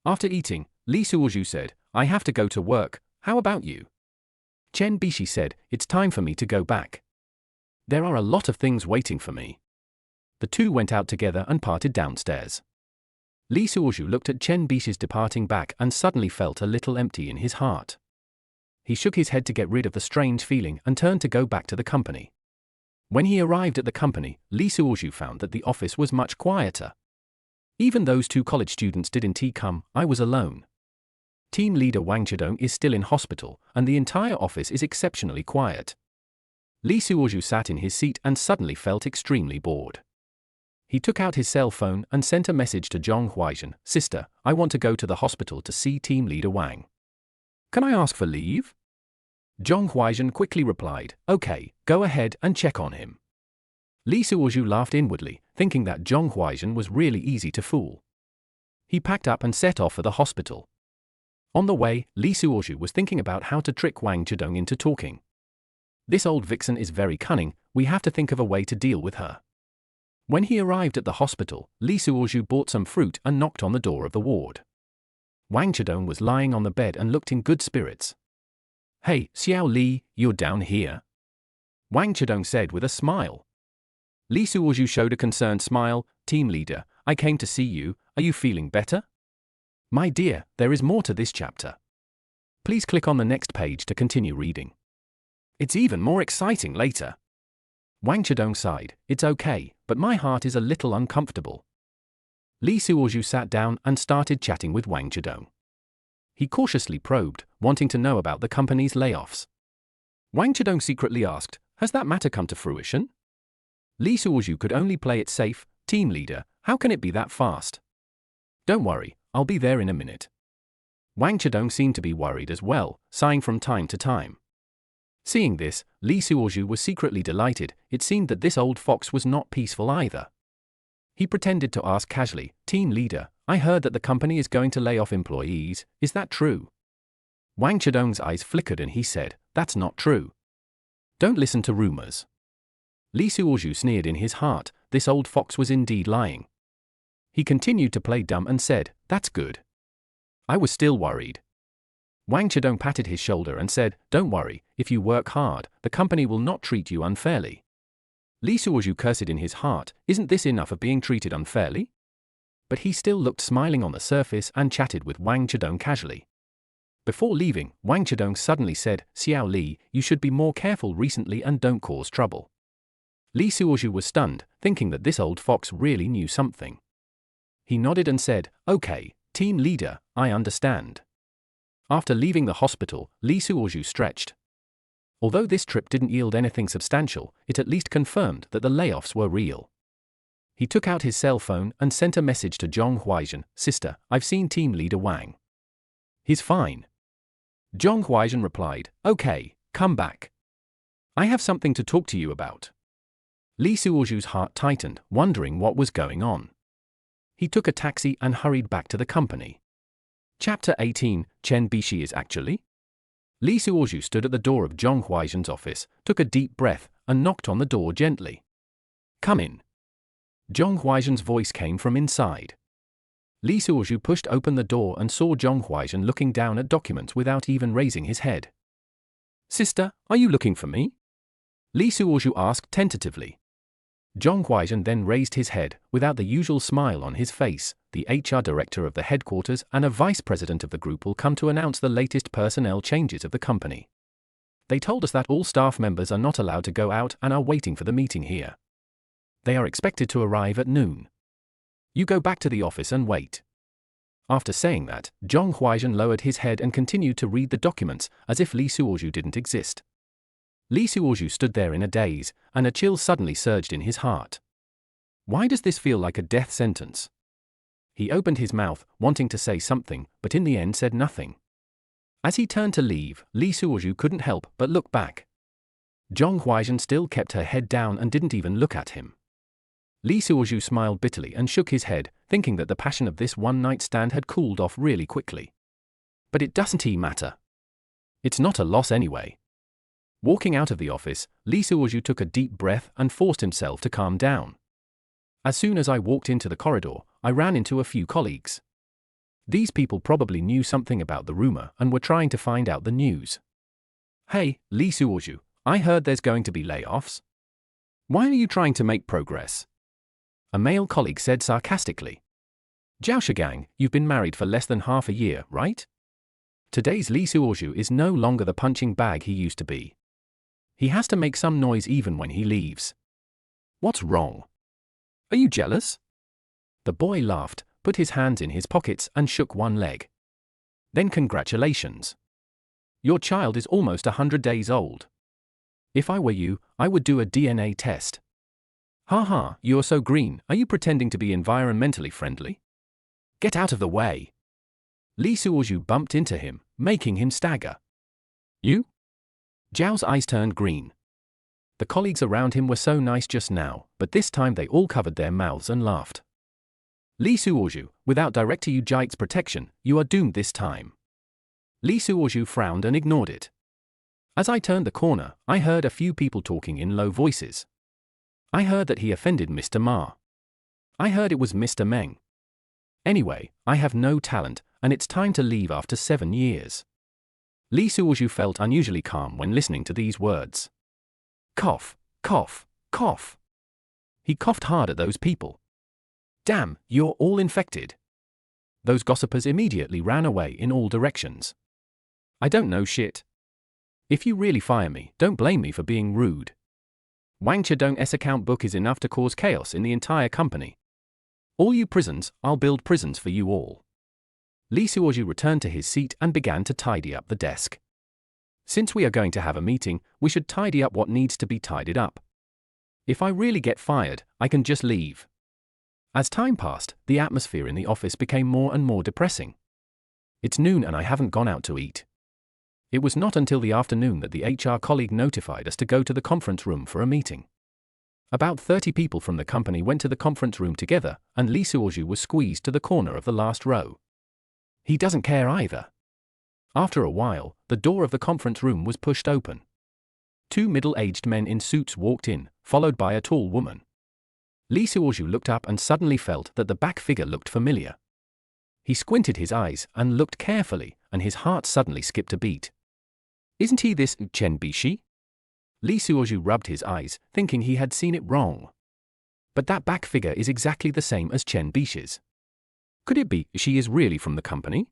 After eating, Li Suozhu said, "I have to go to work, how about you?" Chen Bishi said, "It's time for me to go back. There are a lot of things waiting for me." The two went out together and parted downstairs. Li Suozhu looked at Chen Bishi's departing back and suddenly felt a little empty in his heart. He shook his head to get rid of the strange feeling and turned to go back to the company. When he arrived at the company, Li Suozhu found that the office was much quieter. Even those two college students didn't come, I was alone. Team leader Wang Zhedong is still in hospital, and the entire office is exceptionally quiet. Li Suozhu sat in his seat and suddenly felt extremely bored. He took out his cell phone and sent a message to Zhong Huaizhen, "Sister, I want to go to the hospital to see team leader Wang. Can I ask for leave?" Zhong Huaizhen quickly replied, "Okay, go ahead and check on him." Li Suozhu laughed inwardly, thinking that Zhong Huaizhen was really easy to fool. He packed up and set off for the hospital. On the way, Li Suozhu was thinking about how to trick Wang Zhedong into talking. This old vixen is very cunning, we have to think of a way to deal with her. When he arrived at the hospital, Li Suozhu bought some fruit and knocked on the door of the ward. Wang Zhedong was lying on the bed and looked in good spirits. "Hey, Xiao Li, you're down here?" Wang Zhedong said with a smile. Li Suozhu showed a concerned smile, "Team leader, I came to see you, are you feeling better?" My dear, there is more to this chapter. Please click on the next page to continue reading. It's even more exciting later. Wang Zhedong sighed, "It's okay, but my heart is a little uncomfortable." Li Suozhu sat down and started chatting with Wang Zhedong. He cautiously probed, wanting to know about the company's layoffs. Wang Zhedong secretly asked, "Has that matter come to fruition?" Li Suozhu could only play it safe, "Team leader, how can it be that fast?" "Don't worry, I'll be there in a minute." Wang Zhedong seemed to be worried as well, sighing from time to time. Seeing this, Li Suozhu was secretly delighted. It seemed that this old fox was not peaceful either. He pretended to ask casually, "Team leader, I heard that the company is going to lay off employees, is that true?" Wang Zhedong's eyes flickered and he said, "That's not true. Don't listen to rumors." Li Suozhu sneered in his heart, this old fox was indeed lying. He continued to play dumb and said, "That's good. I was still worried." Wang Zhedong patted his shoulder and said, "Don't worry, if you work hard, the company will not treat you unfairly." Li Suozhu cursed in his heart, "Isn't this enough of being treated unfairly?" But he still looked smiling on the surface and chatted with Wang Zhedong casually. Before leaving, Wang Zhedong suddenly said, "Xiao Li, you should be more careful recently and don't cause trouble." Li Suozhu was stunned, thinking that this old fox really knew something. He nodded and said, "Okay, team leader, I understand." After leaving the hospital, Li Suozhu stretched. Although this trip didn't yield anything substantial, it at least confirmed that the layoffs were real. He took out his cell phone and sent a message to Zhong Huaizhen, "Sister, I've seen team leader Wang. He's fine." Zhong Huaizhen replied, "Okay, come back. I have something to talk to you about." Li Suozhu's heart tightened, wondering what was going on. He took a taxi and hurried back to the company. Chapter 18, Chen Bishi is actually? Li Suozhu stood at the door of Zhong Huaizhen's office, took a deep breath, and knocked on the door gently. "Come in." Zhong Huaizhen's voice came from inside. Li Suozhu pushed open the door and saw Zhong Huaizhen looking down at documents without even raising his head. Sister, are you looking for me? Li Suozhu asked tentatively. Zhong Huaizhen then raised his head, without the usual smile on his face. The HR director of the headquarters and a vice president of the group will come to announce the latest personnel changes of the company. They told us that all staff members are not allowed to go out and are waiting for the meeting here. They are expected to arrive at noon. You go back to the office and wait. After saying that, Zhong Huaizhen lowered his head and continued to read the documents as if Li Suozhu didn't exist. Li Suozhu stood there in a daze, and a chill suddenly surged in his heart. Why does this feel like a death sentence? He opened his mouth, wanting to say something, but in the end said nothing. As he turned to leave, Li Suozhu couldn't help but look back. Zhong Huaizhen still kept her head down and didn't even look at him. Li Suozhu smiled bitterly and shook his head, thinking that the passion of this one-night stand had cooled off really quickly. But it doesn't matter. It's not a loss anyway. Walking out of the office, Li Suozhu took a deep breath and forced himself to calm down. As soon as I walked into the corridor, I ran into a few colleagues. These people probably knew something about the rumor and were trying to find out the news. Hey, Li Suozhu, I heard there's going to be layoffs. Why are you trying to make progress? A male colleague said sarcastically. Zhao Shigang, you've been married for less than half a year, right? Today's Li Suozhu is no longer the punching bag he used to be. He has to make some noise even when he leaves. What's wrong? Are you jealous? The boy laughed, put his hands in his pockets and shook one leg. Then congratulations. Your child is almost 100 days old. If I were you, I would do a DNA test. Haha, you're so green, are you pretending to be environmentally friendly? Get out of the way. Li Suozhu bumped into him, making him stagger. You? Zhao's eyes turned green. The colleagues around him were so nice just now, but this time they all covered their mouths and laughed. Li Suozhu, without Director Yu Jia's protection, you are doomed this time. Li Suozhu frowned and ignored it. As I turned the corner, I heard a few people talking in low voices. I heard that he offended Mr. Ma. I heard it was Mr. Meng. Anyway, I have no talent, and it's time to leave after 7 years. Li Suozhu felt unusually calm when listening to these words. Cough, cough, cough. He coughed hard at those people. Damn, you're all infected. Those gossipers immediately ran away in all directions. I don't know shit. If you really fire me, don't blame me for being rude. Wang Chedong's account book is enough to cause chaos in the entire company. All you prisons, I'll build prisons for you all. Li Suozhu returned to his seat and began to tidy up the desk. Since we are going to have a meeting, we should tidy up what needs to be tidied up. If I really get fired, I can just leave. As time passed, the atmosphere in the office became more and more depressing. It's noon and I haven't gone out to eat. It was not until the afternoon that the HR colleague notified us to go to the conference room for a meeting. About 30 people from the company went to the conference room together, and Li Suozhu was squeezed to the corner of the last row. He doesn't care either. After a while, the door of the conference room was pushed open. 2 middle-aged men in suits walked in, followed by a tall woman. Li Suozhu looked up and suddenly felt that the back figure looked familiar. He squinted his eyes and looked carefully, and his heart suddenly skipped a beat. Isn't he this Chen Bishi? Li Suozhu rubbed his eyes, thinking he had seen it wrong. But that back figure is exactly the same as Chen Bishi's. Could it be she is really from the company?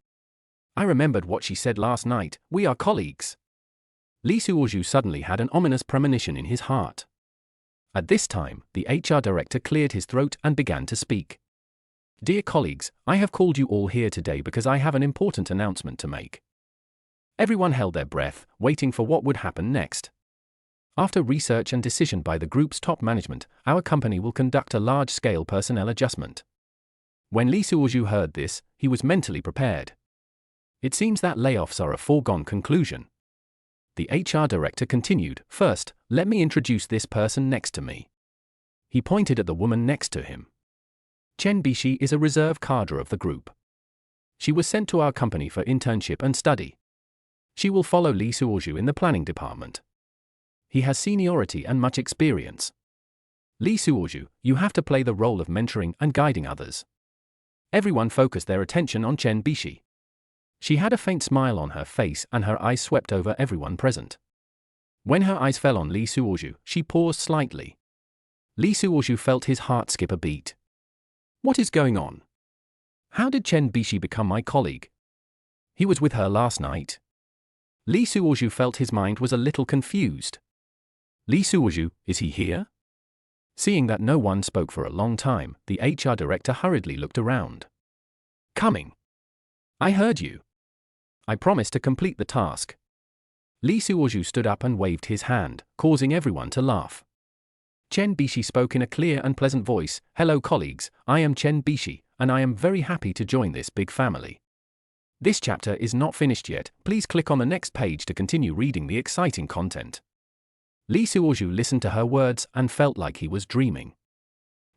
I remembered what she said last night, we are colleagues. Li Suozhu suddenly had an ominous premonition in his heart. At this time, the HR director cleared his throat and began to speak. Dear colleagues, I have called you all here today because I have an important announcement to make. Everyone held their breath, waiting for what would happen next. After research and decision by the group's top management, our company will conduct a large-scale personnel adjustment. When Li Suozhu heard this, he was mentally prepared. It seems that layoffs are a foregone conclusion. The HR director continued, First, let me introduce this person next to me. He pointed at the woman next to him. Chen Bishi is a reserve cadre of the group. She was sent to our company for internship and study. She will follow Li Suozhu in the planning department. He has seniority and much experience. Li Suozhu, you have to play the role of mentoring and guiding others. Everyone focused their attention on Chen Bishi. She had a faint smile on her face and her eyes swept over everyone present. When her eyes fell on Li Suozhu, she paused slightly. Li Suozhu felt his heart skip a beat. What is going on? How did Chen Bishi become my colleague? He was with her last night. Li Suozhu felt his mind was a little confused. Li Suozhu, is he here? Seeing that no one spoke for a long time, the HR director hurriedly looked around. Coming. I heard you. I promised to complete the task. Li Suozhu stood up and waved his hand, causing everyone to laugh. Chen Bishi spoke in a clear and pleasant voice. Hello colleagues, I am Chen Bishi, and I am very happy to join this big family. This chapter is not finished yet, please click on the next page to continue reading the exciting content. Li Suozhu listened to her words and felt like he was dreaming.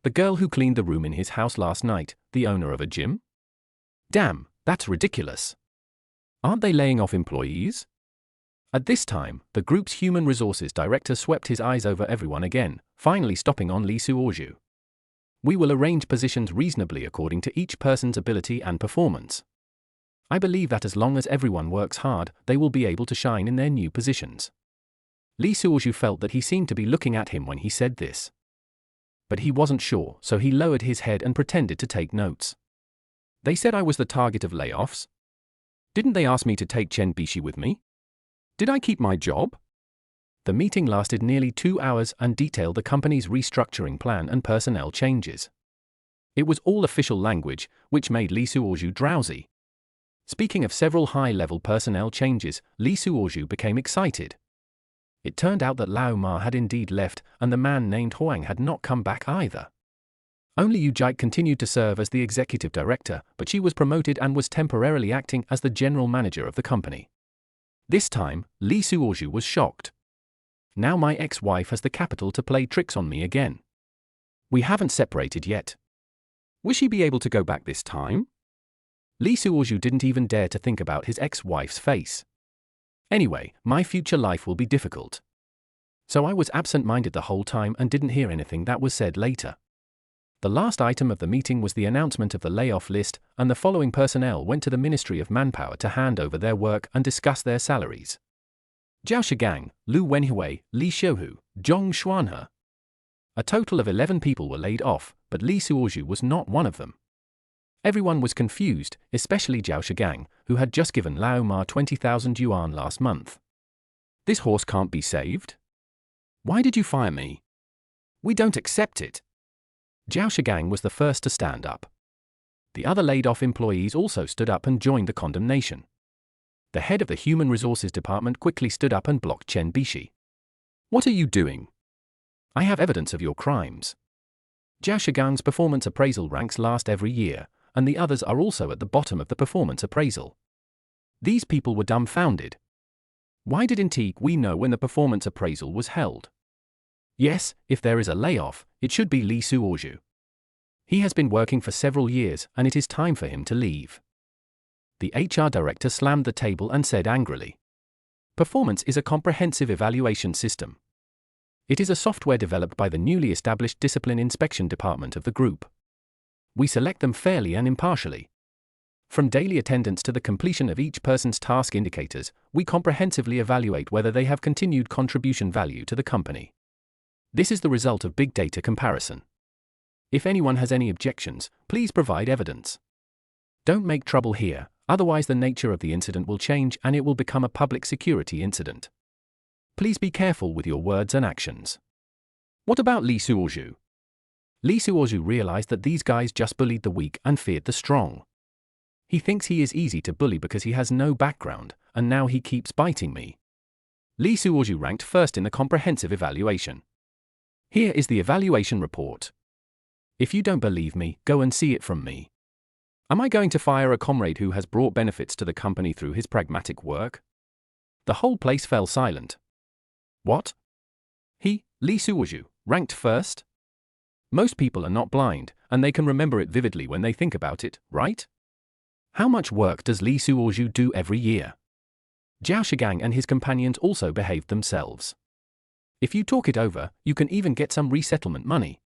The girl who cleaned the room in his house last night, the owner of a gym? Damn, that's ridiculous. Aren't they laying off employees? At this time, the group's human resources director swept his eyes over everyone again, finally stopping on Li Suozhu. We will arrange positions reasonably according to each person's ability and performance. I believe that as long as everyone works hard, they will be able to shine in their new positions. Li Suozhu felt that he seemed to be looking at him when he said this. But he wasn't sure, so he lowered his head and pretended to take notes. They said I was the target of layoffs? Didn't they ask me to take Chen Bishi with me? Did I keep my job? The meeting lasted nearly 2 hours and detailed the company's restructuring plan and personnel changes. It was all official language, which made Li Suozhu drowsy. Speaking of several high-level personnel changes, Li Suozhu became excited. It turned out that Lao Ma had indeed left, and the man named Huang had not come back either. Only Yu Jike continued to serve as the executive director, but she was promoted and was temporarily acting as the general manager of the company. This time, Li Suozhu was shocked. Now my ex-wife has the capital to play tricks on me again. We haven't separated yet. Will she be able to go back this time? Li Suozhu didn't even dare to think about his ex-wife's face. Anyway, my future life will be difficult. So I was absent-minded the whole time and didn't hear anything that was said later. The last item of the meeting was the announcement of the layoff list, and the following personnel went to the Ministry of Manpower to hand over their work and discuss their salaries. Zhao Shigang, Lu Wenhui, Li Xiuhu, Zhong Xuanhe. A total of 11 people were laid off, but Li Suozhu was not one of them. Everyone was confused, especially Zhao Shigang, who had just given Lao Ma 20,000 yuan last month. This horse can't be saved? Why did you fire me? We don't accept it. Zhao Shigang was the first to stand up. The other laid-off employees also stood up and joined the condemnation. The head of the Human Resources Department quickly stood up and blocked Chen Bishi. What are you doing? I have evidence of your crimes. Zhao Shigang's performance appraisal ranks last every year, and the others are also at the bottom of the performance appraisal. These people were dumbfounded. Why didn't we know when the performance appraisal was held? Yes, if there is a layoff, it should be Li Suozhu. He has been working for several years, and it is time for him to leave. The HR director slammed the table and said angrily. Performance is a comprehensive evaluation system. It is a software developed by the newly established Discipline Inspection Department of the group. We select them fairly and impartially. From daily attendance to the completion of each person's task indicators, we comprehensively evaluate whether they have continued contribution value to the company. This is the result of big data comparison. If anyone has any objections, please provide evidence. Don't make trouble here, otherwise the nature of the incident will change and it will become a public security incident. Please be careful with your words and actions. What about Li Suozhu? Li Suozhu realized that these guys just bullied the weak and feared the strong. He thinks he is easy to bully because he has no background, and now he keeps biting me. Li Suozhu ranked first in the comprehensive evaluation. Here is the evaluation report. If you don't believe me, go and see it from me. Am I going to fire a comrade who has brought benefits to the company through his pragmatic work? The whole place fell silent. What? He, Li Suozhu, ranked first? Most people are not blind, and they can remember it vividly when they think about it, right? How much work does Li Suozhu do every year? Zhao Shigang and his companions also behaved themselves. If you talk it over, you can even get some resettlement money.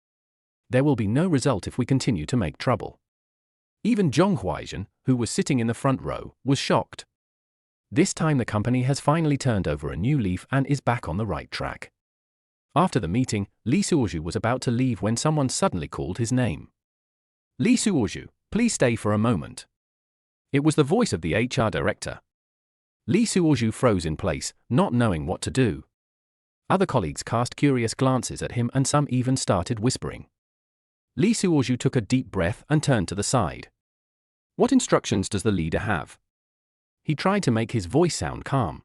There will be no result if we continue to make trouble. Even Zhong Huaizhen, who was sitting in the front row, was shocked. This time the company has finally turned over a new leaf and is back on the right track. After the meeting, Lee Suoju was about to leave when someone suddenly called his name. Lee Suoju, please stay for a moment. It was the voice of the HR director. Lee Suoju froze in place, not knowing what to do. Other colleagues cast curious glances at him and some even started whispering. Lee Suoju took a deep breath and turned to the side. What instructions does the leader have? He tried to make his voice sound calm.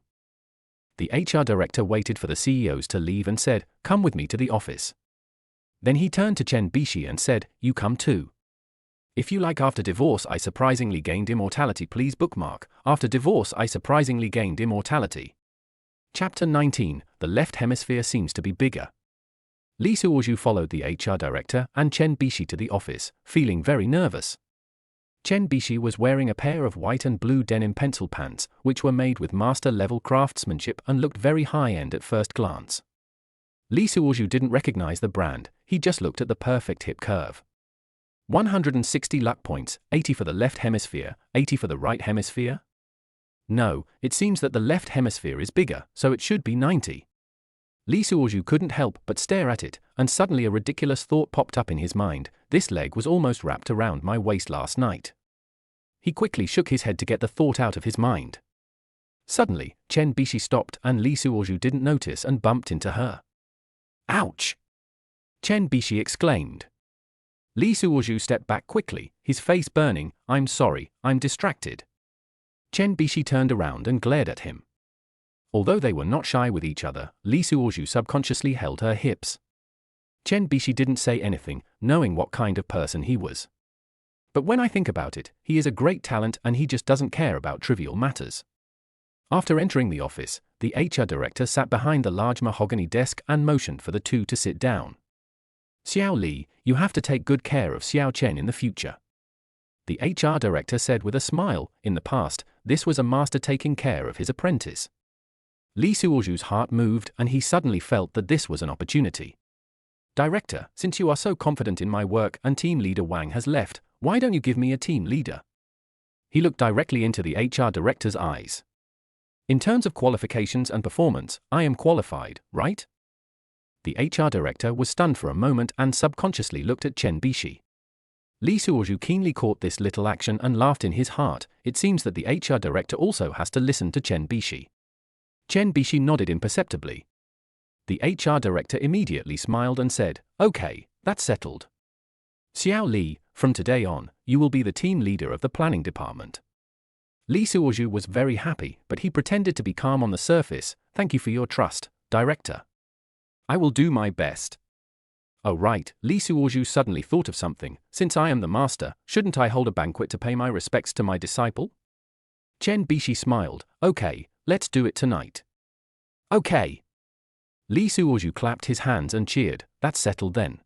The HR director waited for the CEOs to leave and said, "Come with me to the office." Then he turned to Chen Bishi and said, "You come too. If you like after divorce I surprisingly gained immortality, please bookmark, after divorce I surprisingly gained immortality. Chapter 19, the left hemisphere seems to be bigger. Lee Suoju followed the HR director and Chen Bishi to the office, feeling very nervous. Chen Bishi was wearing a pair of white and blue denim pencil pants, which were made with master-level craftsmanship and looked very high-end at first glance. Lee Suoju didn't recognize the brand, he just looked at the perfect hip curve. 160 luck points, 80 for the left hemisphere, 80 for the right hemisphere? No, it seems that the left hemisphere is bigger, so it should be 90. Lee Suoju couldn't help but stare at it, and suddenly a ridiculous thought popped up in his mind: this leg was almost wrapped around my waist last night. He quickly shook his head to get the thought out of his mind. Suddenly, Chen Bishi stopped and Lee Suoju didn't notice and bumped into her. Ouch! Chen Bishi exclaimed. Lee Suoju stepped back quickly, his face burning. I'm sorry, I'm distracted. Chen Bishi turned around and glared at him. Although they were not shy with each other, Lee Suoju subconsciously held her hips. Chen Bishi didn't say anything, knowing what kind of person he was. But when I think about it, he is a great talent and he just doesn't care about trivial matters. After entering the office, the HR director sat behind the large mahogany desk and motioned for the two to sit down. Xiao Li, you have to take good care of Xiao Chen in the future. The HR director said with a smile. In the past, this was a master taking care of his apprentice. Lee Suoju's heart moved and he suddenly felt that this was an opportunity. Director, since you are so confident in my work and team leader Wang has left, why don't you give me a team leader? He looked directly into the HR director's eyes. In terms of qualifications and performance, I am qualified, right? The HR director was stunned for a moment and subconsciously looked at Chen Bishi. Lee Suoju keenly caught this little action and laughed in his heart. It seems that the HR director also has to listen to Chen Bishi. Chen Bishi nodded imperceptibly. The HR director immediately smiled and said, "Okay, that's settled. Xiao Li, from today on, you will be the team leader of the planning department." Lee Suoju was very happy, but he pretended to be calm on the surface. "Thank you for your trust, director. I will do my best." Oh right, Lee Suoju suddenly thought of something. Since I am the master, shouldn't I hold a banquet to pay my respects to my disciple? Chen Bishi smiled. "Okay, let's do it tonight." "Okay." Lee Suoju clapped his hands and cheered. "That's settled then."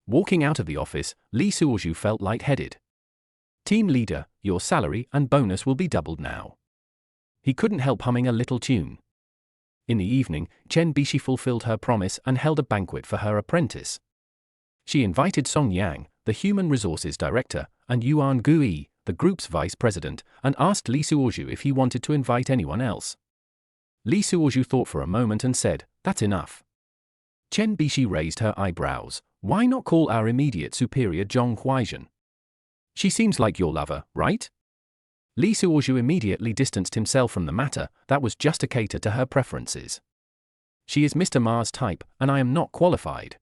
Walking out of the office, Lee Suoju felt lightheaded. "Team leader, your salary and bonus will be doubled now." He couldn't help humming a little tune. In the evening, Chen Bishi fulfilled her promise and held a banquet for her apprentice. She invited Song Yang, the human resources director, and Yuan Gui, the group's vice president, and asked Lee Suoju if he wanted to invite anyone else. Lee Suoju thought for a moment and said, "That's enough." Chen Bishi raised her eyebrows. "Why not call our immediate superior Zhong Huaizhen? She seems like your lover, right?" Lee Suoju immediately distanced himself from the matter. That was just to cater to her preferences. "She is Mr. Ma's type, and I am not qualified."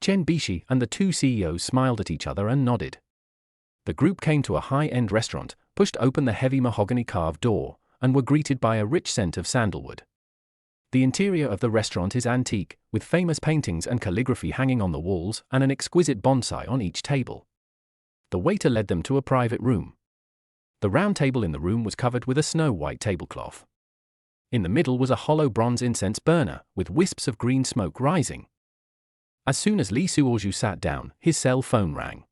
Chen Bishi and the two CEOs smiled at each other and nodded. The group came to a high-end restaurant, pushed open the heavy mahogany carved door, and were greeted by a rich scent of sandalwood. The interior of the restaurant is antique, with famous paintings and calligraphy hanging on the walls and an exquisite bonsai on each table. The waiter led them to a private room. The round table in the room was covered with a snow-white tablecloth. In the middle was a hollow bronze incense burner, with wisps of green smoke rising. As soon as Lee Suoju sat down, his cell phone rang.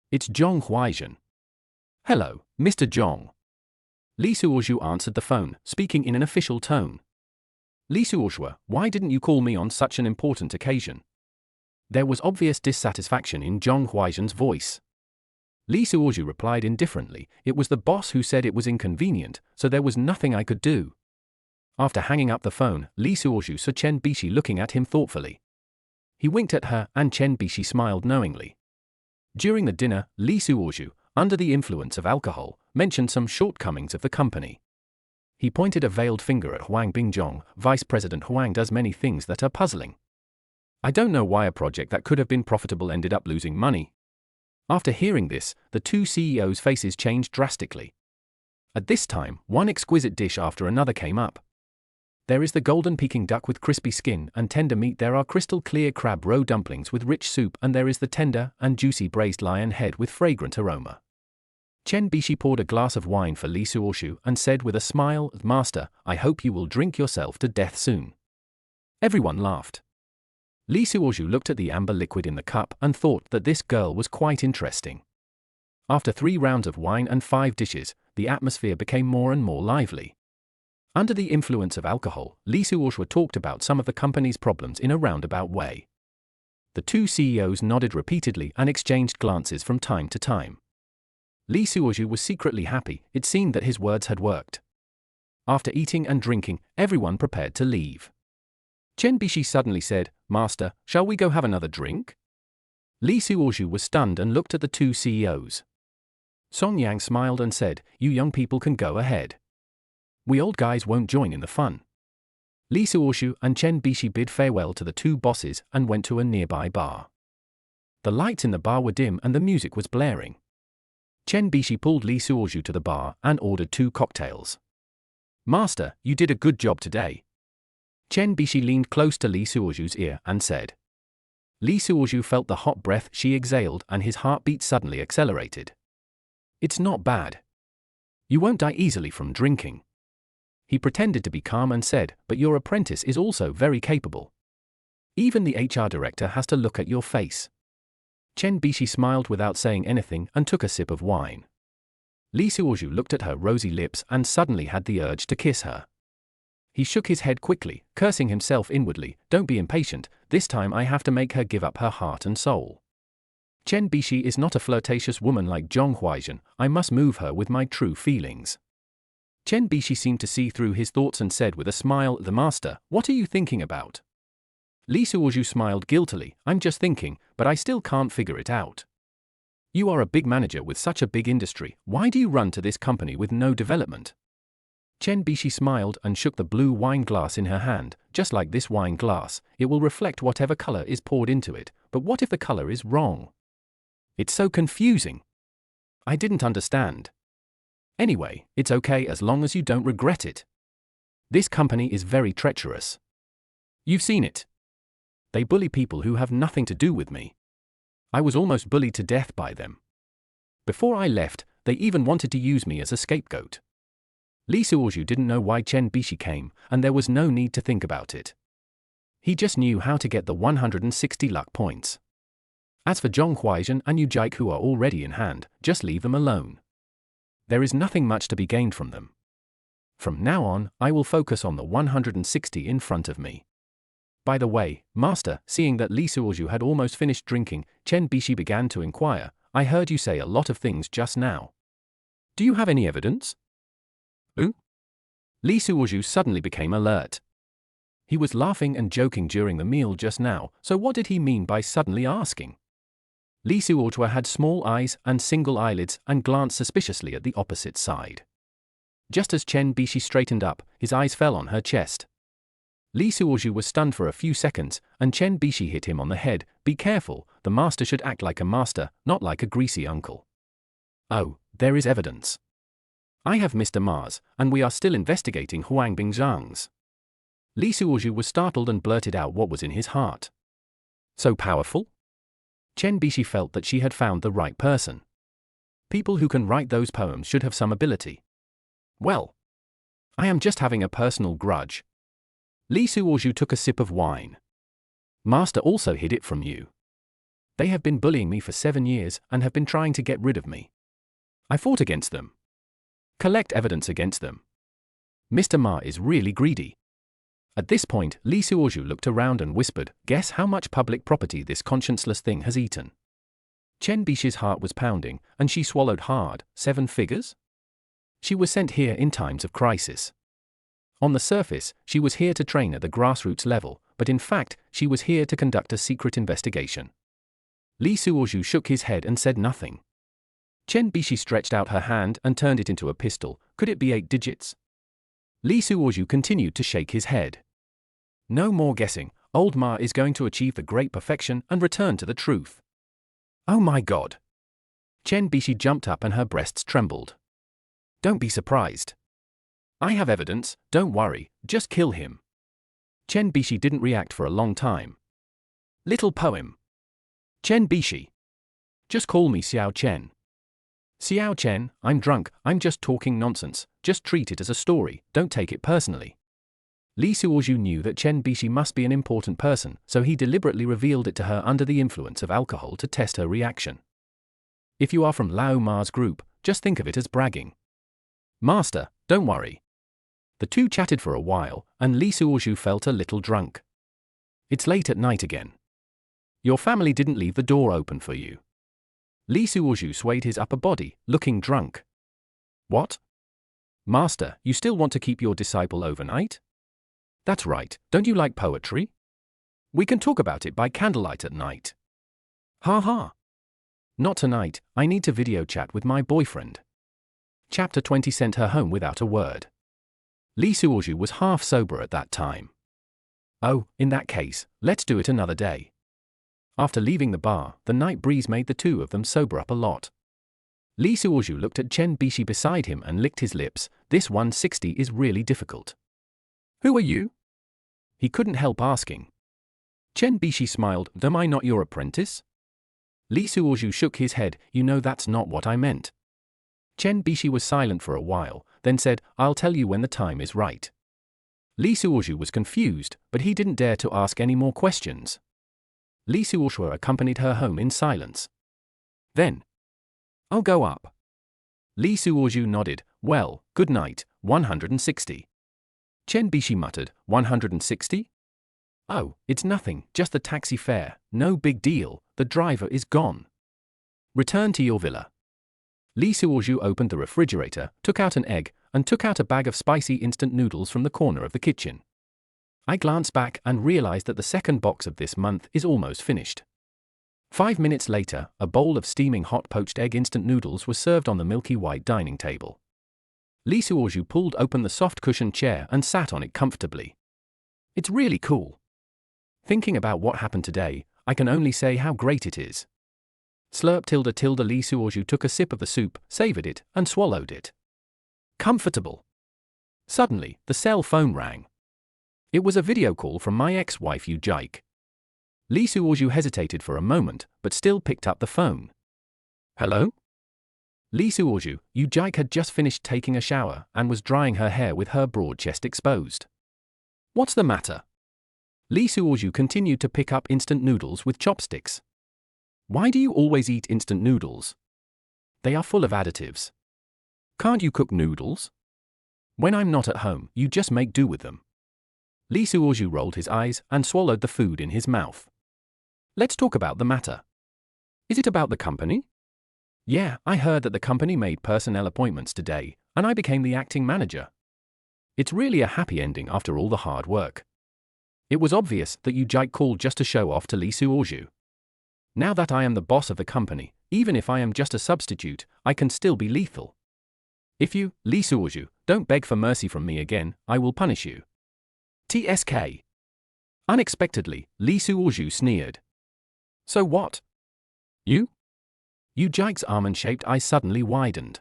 "It's Zhong Huaizhen." "Hello, Mr. Zhong." Lee Suoju answered the phone, speaking in an official tone. "Lee Suoju, why didn't you call me on such an important occasion?" There was obvious dissatisfaction in Zhong Huaizhen's voice. Li Suozhu replied indifferently, "It was the boss who said it was inconvenient, so there was nothing I could do." After hanging up the phone, Li Suozhu saw Chen Bishi looking at him thoughtfully. He winked at her, and Chen Bishi smiled knowingly. During the dinner, Li Suozhu, under the influence of alcohol, mentioned some shortcomings of the company. He pointed a veiled finger at Huang Bingjong. "Vice President Huang does many things that are puzzling. I don't know why a project that could have been profitable ended up losing money." After hearing this, the two CEOs' faces changed drastically. At this time, one exquisite dish after another came up. There is the golden Peking duck with crispy skin and tender meat. There are crystal clear crab roe dumplings with rich soup, and there is the tender and juicy braised lion head with fragrant aroma. Chen Bishi poured a glass of wine for Li Suozhu and said with a smile, "Master, I hope you will drink yourself to death soon." Everyone laughed. Li Suozhu looked at the amber liquid in the cup and thought that this girl was quite interesting. After 3 rounds of wine and 5 dishes, the atmosphere became more and more lively. Under the influence of alcohol, Li Suozhu talked about some of the company's problems in a roundabout way. The two CEOs nodded repeatedly and exchanged glances from time to time. Li Suozhu was secretly happy. It seemed that his words had worked. After eating and drinking, everyone prepared to leave. Chen Bishi suddenly said, "Master, shall we go have another drink?" Li Suozhu was stunned and looked at the two CEOs. Song Yang smiled and said, "You young people can go ahead. We old guys won't join in the fun." Li Suozhu and Chen Bishi bid farewell to the two bosses and went to a nearby bar. The lights in the bar were dim and the music was blaring. Chen Bishi pulled Li Suozhu to the bar and ordered 2 cocktails. "Master, you did a good job today." Chen Bishi leaned close to Li Suozhu's ear and said. Li Suozhu felt the hot breath she exhaled and his heartbeat suddenly accelerated. "It's not bad. You won't die easily from drinking." He pretended to be calm and said, "But your apprentice is also very capable. Even the HR director has to look at your face." Chen Bishi smiled without saying anything and took a sip of wine. Li Suozhu looked at her rosy lips and suddenly had the urge to kiss her. He shook his head quickly, cursing himself inwardly, "Don't be impatient, this time I have to make her give up her heart and soul. Chen Bishi is not a flirtatious woman like Zhong Huaizhen. I must move her with my true feelings." Chen Bishi seemed to see through his thoughts and said with a smile, "The master, what are you thinking about?" Li Suozhu smiled guiltily, "I'm just thinking, but I still can't figure it out. You are a big manager with such a big industry, why do you run to this company with no development?" Chen Bishi smiled and shook the blue wine glass in her hand. "Just like this wine glass, it will reflect whatever color is poured into it, but what if the color is wrong? It's so confusing. I didn't understand. Anyway, it's okay as long as you don't regret it. This company is very treacherous. You've seen it. They bully people who have nothing to do with me. I was almost bullied to death by them. Before I left, they even wanted to use me as a scapegoat." Li Suozhu didn't know why Chen Bishi came, and there was no need to think about it. He just knew how to get the 160 luck points. As for Zhong Huaizhen and Yu Jike, who are already in hand, just leave them alone. There is nothing much to be gained from them. From now on, I will focus on the 160 in front of me. By the way, master, seeing that Li Suozhu had almost finished drinking, Chen Bishi began to inquire, "I heard you say a lot of things just now. Do you have any evidence?" Li Suozhu suddenly became alert. He was laughing and joking during the meal just now, so what did he mean by suddenly asking? Li Suozhu had small eyes and single eyelids and glanced suspiciously at the opposite side. Just as Chen Bishi straightened up, his eyes fell on her chest. Li Suozhu was stunned for a few seconds, and Chen Bishi hit him on the head. "Be careful, the master should act like a master, not like a greasy uncle." "Oh, there is evidence. I have Mr. Mars, and we are still investigating Huang Bingzhang's." Li Suozhu was startled and blurted out what was in his heart. "So powerful?" Chen Bishi felt that she had found the right person. People who can write those poems should have some ability. "Well, I am just having a personal grudge." Li Suozhu took a sip of wine. "Master also hid it from you. They have been bullying me for 7 years and have been trying to get rid of me. I fought against them. Collect evidence against them. Mr. Ma is really greedy." At this point, Li Suozhu looked around and whispered, "Guess how much public property this conscienceless thing has eaten." Chen Bish's heart was pounding, and she swallowed hard. 7 figures? She was sent here in times of crisis. On the surface, she was here to train at the grassroots level, but in fact, she was here to conduct a secret investigation. Li Suozhu shook his head and said nothing. Chen Bishi stretched out her hand and turned it into a pistol. Could it be 8 digits? Li Suozhu continued to shake his head. No more guessing. Old Ma is going to achieve the great perfection and return to the truth. Oh my God! Chen Bishi jumped up and her breasts trembled. Don't be surprised. I have evidence, don't worry, just kill him. Chen Bishi didn't react for a long time. Little poem. Chen Bishi. Just call me Xiao Chen. Xiao Chen, I'm drunk, I'm just talking nonsense, just treat it as a story, don't take it personally. Li Suozhu knew that Chen Bishi must be an important person, so he deliberately revealed it to her under the influence of alcohol to test her reaction. If you are from Lao Ma's group, just think of it as bragging. Master, don't worry. The two chatted for a while, and Li Suozhu felt a little drunk. It's late at night again. Your family didn't leave the door open for you. Li Suozhu swayed his upper body, looking drunk. What? Master, you still want to keep your disciple overnight? That's right, don't you like poetry? We can talk about it by candlelight at night. Ha ha. Not tonight, I need to video chat with my boyfriend. Chapter 20 sent her home without a word. Li Suozhu was half sober at that time. Oh, in that case, let's do it another day. After leaving the bar, the night breeze made the two of them sober up a lot. Li Suozhu looked at Chen Bishi beside him and licked his lips. This 160 is really difficult. Who are you? He couldn't help asking. Chen Bishi smiled. Am I not your apprentice? Li Suozhu shook his head. You know that's not what I meant. Chen Bishi was silent for a while, then said, I'll tell you when the time is right. Li Suozhu was confused, but he didn't dare to ask any more questions. Li Suozhu accompanied her home in silence. Then, I'll go up. Li Suozhu nodded. Well, good night, 160. Chen Bishi muttered, 160? Oh, it's nothing, just the taxi fare, no big deal, the driver is gone. Return to your villa. Li Suozhu opened the refrigerator, took out an egg, and took out a bag of spicy instant noodles from the corner of the kitchen. I glanced back and realized that the second box of this month is almost finished. 5 minutes later, a bowl of steaming hot poached egg instant noodles was served on the milky white dining table. Li Suozhu pulled open the soft cushioned chair and sat on it comfortably. It's really cool. Thinking about what happened today, I can only say how great it is. Slurp tilde tilde. Li Suozhu took a sip of the soup, savored it, and swallowed it. Comfortable. Suddenly, the cell phone rang. It was a video call from my ex-wife Yu Jike. Li Suozhu hesitated for a moment, but still picked up the phone. Hello? Li Suozhu, Yu Jike had just finished taking a shower and was drying her hair with her broad chest exposed. What's the matter? Li Suozhu continued to pick up instant noodles with chopsticks. Why do you always eat instant noodles? They are full of additives. Can't you cook noodles? When I'm not at home, you just make do with them. Li Suozhu rolled his eyes and swallowed the food in his mouth. Let's talk about the matter. Is it about the company? Yeah, I heard that the company made personnel appointments today, and I became the acting manager. It's really a happy ending after all the hard work. It was obvious that Yu Jike called just to show off to Li Suozhu. Now that I am the boss of the company, even if I am just a substitute, I can still be lethal. If you, Li Suozhu, don't beg for mercy from me again, I will punish you. TSK. Unexpectedly, Li Suozhu sneered. So what? You? Yu Jike's almond-shaped eyes suddenly widened.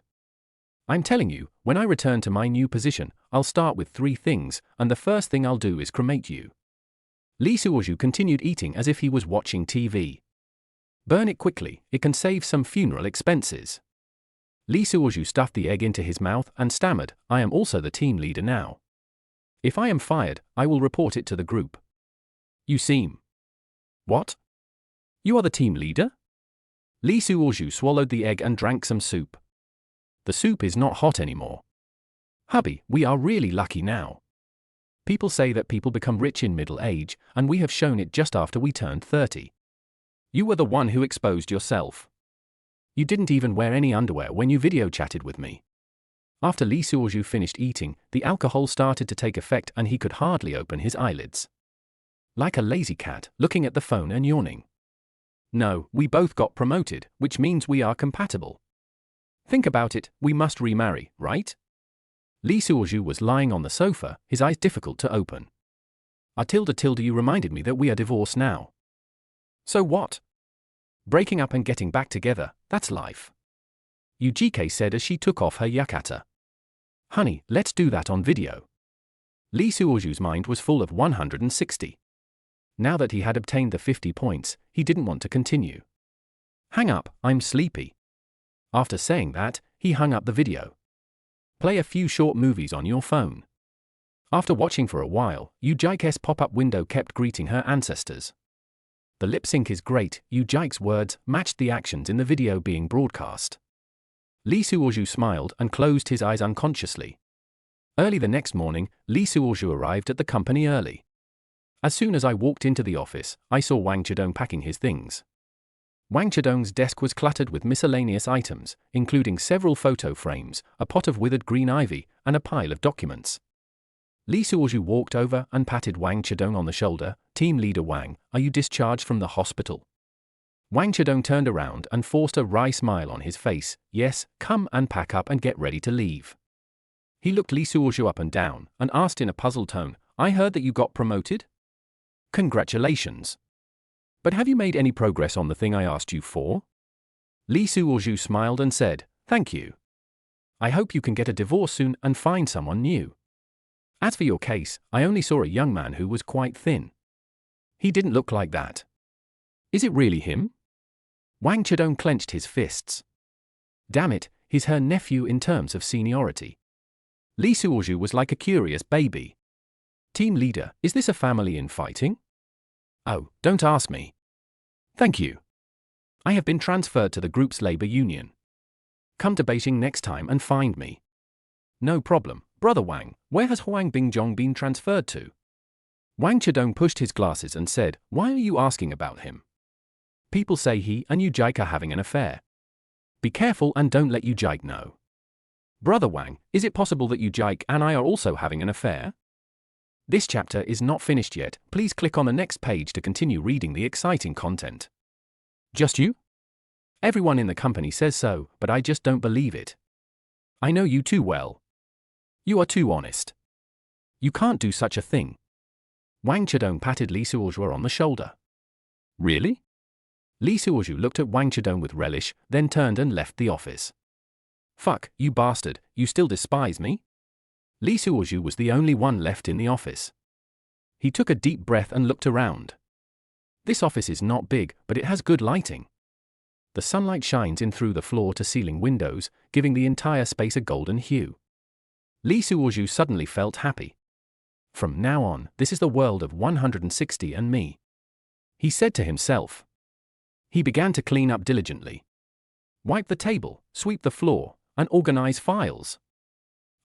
I'm telling you, when I return to my new position, I'll start with 3 things, and the first thing I'll do is cremate you. Li Suozhu continued eating as if he was watching TV. Burn it quickly, it can save some funeral expenses. Li Suozhu stuffed the egg into his mouth and stammered, I am also the team leader now. If I am fired, I will report it to the group. You seem. What? You are the team leader? Li Suozhu swallowed the egg and drank some soup. The soup is not hot anymore. Hubby, we are really lucky now. People say that people become rich in middle age, and we have shown it just after we turned 30. You were the one who exposed yourself. You didn't even wear any underwear when you video chatted with me. After Lee Suozhu finished eating, the alcohol started to take effect and he could hardly open his eyelids. Like a lazy cat, looking at the phone and yawning. No, we both got promoted, which means we are compatible. Think about it, we must remarry, right? Lee Suozhu was lying on the sofa, his eyes difficult to open. You reminded me that we are divorced now. So what? Breaking up and getting back together, that's life. Yujike said as she took off her yukata. Honey, let's do that on video. Lee Suozhu's mind was full of 160. Now that he had obtained the 50 points, he didn't want to continue. Hang up, I'm sleepy. After saying that, he hung up the video. Play a few short movies on your phone. After watching for a while, Yujike's pop-up window kept greeting her ancestors. The lip sync is great, Yujike's words matched the actions in the video being broadcast. Lee Suozhu smiled and closed his eyes unconsciously. Early the next morning, Lee Suozhu arrived at the company early. As soon as I walked into the office, I saw Wang Chidong packing his things. Wang Chidong's desk was cluttered with miscellaneous items, including several photo frames, a pot of withered green ivy, and a pile of documents. Lee Suozhu walked over and patted Wang Chidong on the shoulder. Team leader Wang, are you discharged from the hospital? Wang Chidong turned around and forced a wry smile on his face. Yes, come and pack up and get ready to leave. He looked Lee Suozhu up and down and asked in a puzzled tone, I heard that you got promoted? Congratulations. But have you made any progress on the thing I asked you for? Lee Suozhu smiled and said, thank you. I hope you can get a divorce soon and find someone new. As for your case, I only saw a young man who was quite thin. He didn't look like that. Is it really him? Wang Chidong clenched his fists. Damn it, he's her nephew in terms of seniority. Lee Suozhu was like a curious baby. Team leader, is this a family infighting? Oh, don't ask me. Thank you. I have been transferred to the group's labor union. Come to Beijing next time and find me. No problem, Brother Wang, where has Huang Bingjong been transferred to? Wang Chidong pushed his glasses and said, why are you asking about him? People say he and Yujike are having an affair. Be careful and don't let Yujike know. Brother Wang, is it possible that Yujike and I are also having an affair? This chapter is not finished yet, please click on the next page to continue reading the exciting content. Just you? Everyone in the company says so, but I just don't believe it. I know you too well. You are too honest. You can't do such a thing. Wang Chidong patted Lee Suozhu on the shoulder. Really? Lee Suozhu looked at Wang Chidong with relish, then turned and left the office. Fuck, you bastard, you still despise me? Lee Suozhu was the only one left in the office. He took a deep breath and looked around. This office is not big, but it has good lighting. The sunlight shines in through the floor-to-ceiling windows, giving the entire space a golden hue. Lee Suozhu suddenly felt happy. From now on, this is the world of 160 and me. He said to himself. He began to clean up diligently. Wipe the table, sweep the floor, and organize files.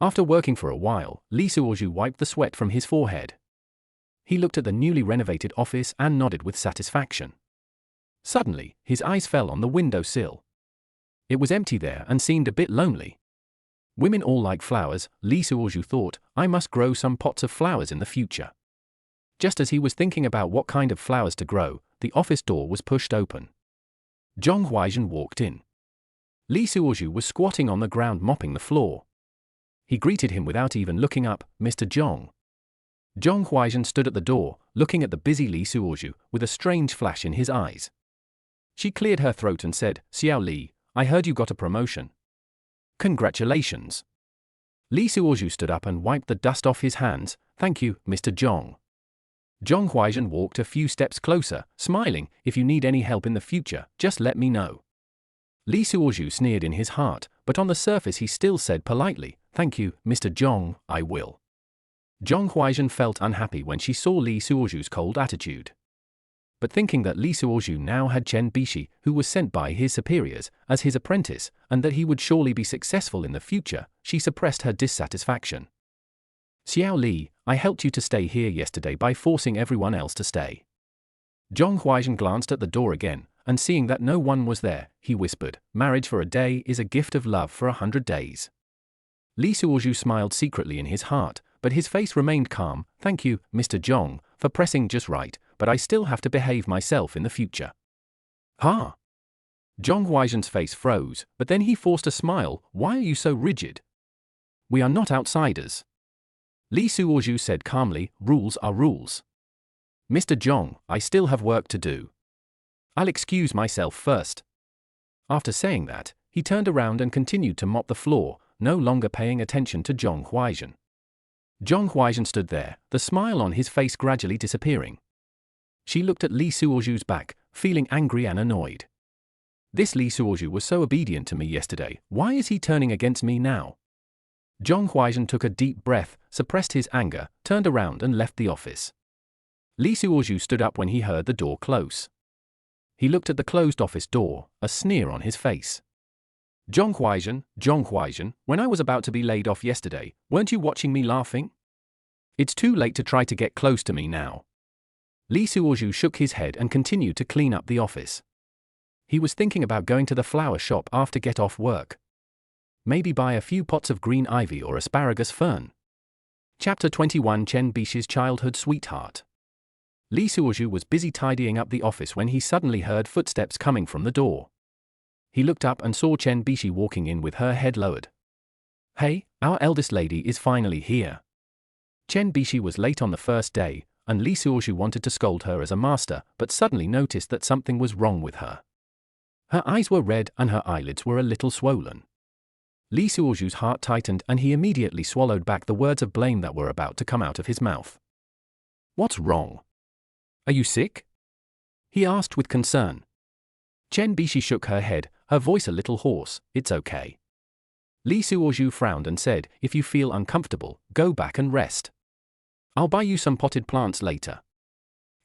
After working for a while, Lee Suozhu wiped the sweat from his forehead. He looked at the newly renovated office and nodded with satisfaction. Suddenly, his eyes fell on the window sill. It was empty there and seemed a bit lonely. Women all like flowers, Lee Suozhu thought, I must grow some pots of flowers in the future. Just as he was thinking about what kind of flowers to grow, the office door was pushed open. Zhong Huaizhen walked in. Lee Suozhu was squatting on the ground mopping the floor. He greeted him without even looking up, Mr. Zhong. Zhong Huaizhen stood at the door, looking at the busy Lee Suozhu, with a strange flash in his eyes. She cleared her throat and said, Xiao Li, I heard you got a promotion. Congratulations. Lee Suozhu stood up and wiped the dust off his hands. Thank you, Mr. Zhong. Zhong Huaizhen walked a few steps closer, smiling, if you need any help in the future, just let me know. Lee Suozhu sneered in his heart, but on the surface he still said politely, Thank you, Mr. Zhong, I will. Zhong Huaizhen felt unhappy when she saw Lee Suozhu's cold attitude. But thinking that Lee Suozhu now had Chen Bishi, who was sent by his superiors, as his apprentice, and that he would surely be successful in the future, she suppressed her dissatisfaction. Xiao Li, I helped you to stay here yesterday by forcing everyone else to stay. Zhong Huaizhen glanced at the door again, and seeing that no one was there, he whispered, "Marriage for a day is a gift of love for 100 days." Lee Suozhu smiled secretly in his heart, but his face remained calm. "Thank you, Mr. Zhong, for pressing just right, but I still have to behave myself in the future." "Huh?" Zhong Huaizhen's face froze, but then he forced a smile. "Why are you so rigid?" "We are not outsiders." Lee Suozhu said calmly, "Rules are rules. Mr. Zhong, I still have work to do. I'll excuse myself first." After saying that, he turned around and continued to mop the floor, no longer paying attention to Zhong Huaizhen. Zhong Huaizhen stood there, the smile on his face gradually disappearing. She looked at Lee Suozhu's back, feeling angry and annoyed. This Lee Suozhu was so obedient to me yesterday, why is he turning against me now? Zhong Huaizhen took a deep breath, suppressed his anger, turned around and left the office. Lee Suozhu stood up when he heard the door close. He looked at the closed office door, a sneer on his face. Zhong Huaizhen, when I was about to be laid off yesterday, weren't you watching me laughing? It's too late to try to get close to me now." Lee Suozhu shook his head and continued to clean up the office. He was thinking about going to the flower shop after get off work. Maybe buy a few pots of green ivy or asparagus fern. Chapter 21 Chen Bixi's Childhood Sweetheart. Lee Suozhu was busy tidying up the office when he suddenly heard footsteps coming from the door. He looked up and saw Chen Bixi walking in with her head lowered. "Hey, our eldest lady is finally here." Chen Bixi was late on the first day, and Lee Suozhu wanted to scold her as a master, but suddenly noticed that something was wrong with her. Her eyes were red and her eyelids were a little swollen. Lee Suozhu's heart tightened and he immediately swallowed back the words of blame that were about to come out of his mouth. "What's wrong? Are you sick?" he asked with concern. Chen Bixi shook her head, her voice a little hoarse. "It's okay." Lee Suozhu frowned and said, "If you feel uncomfortable, go back and rest. I'll buy you some potted plants later.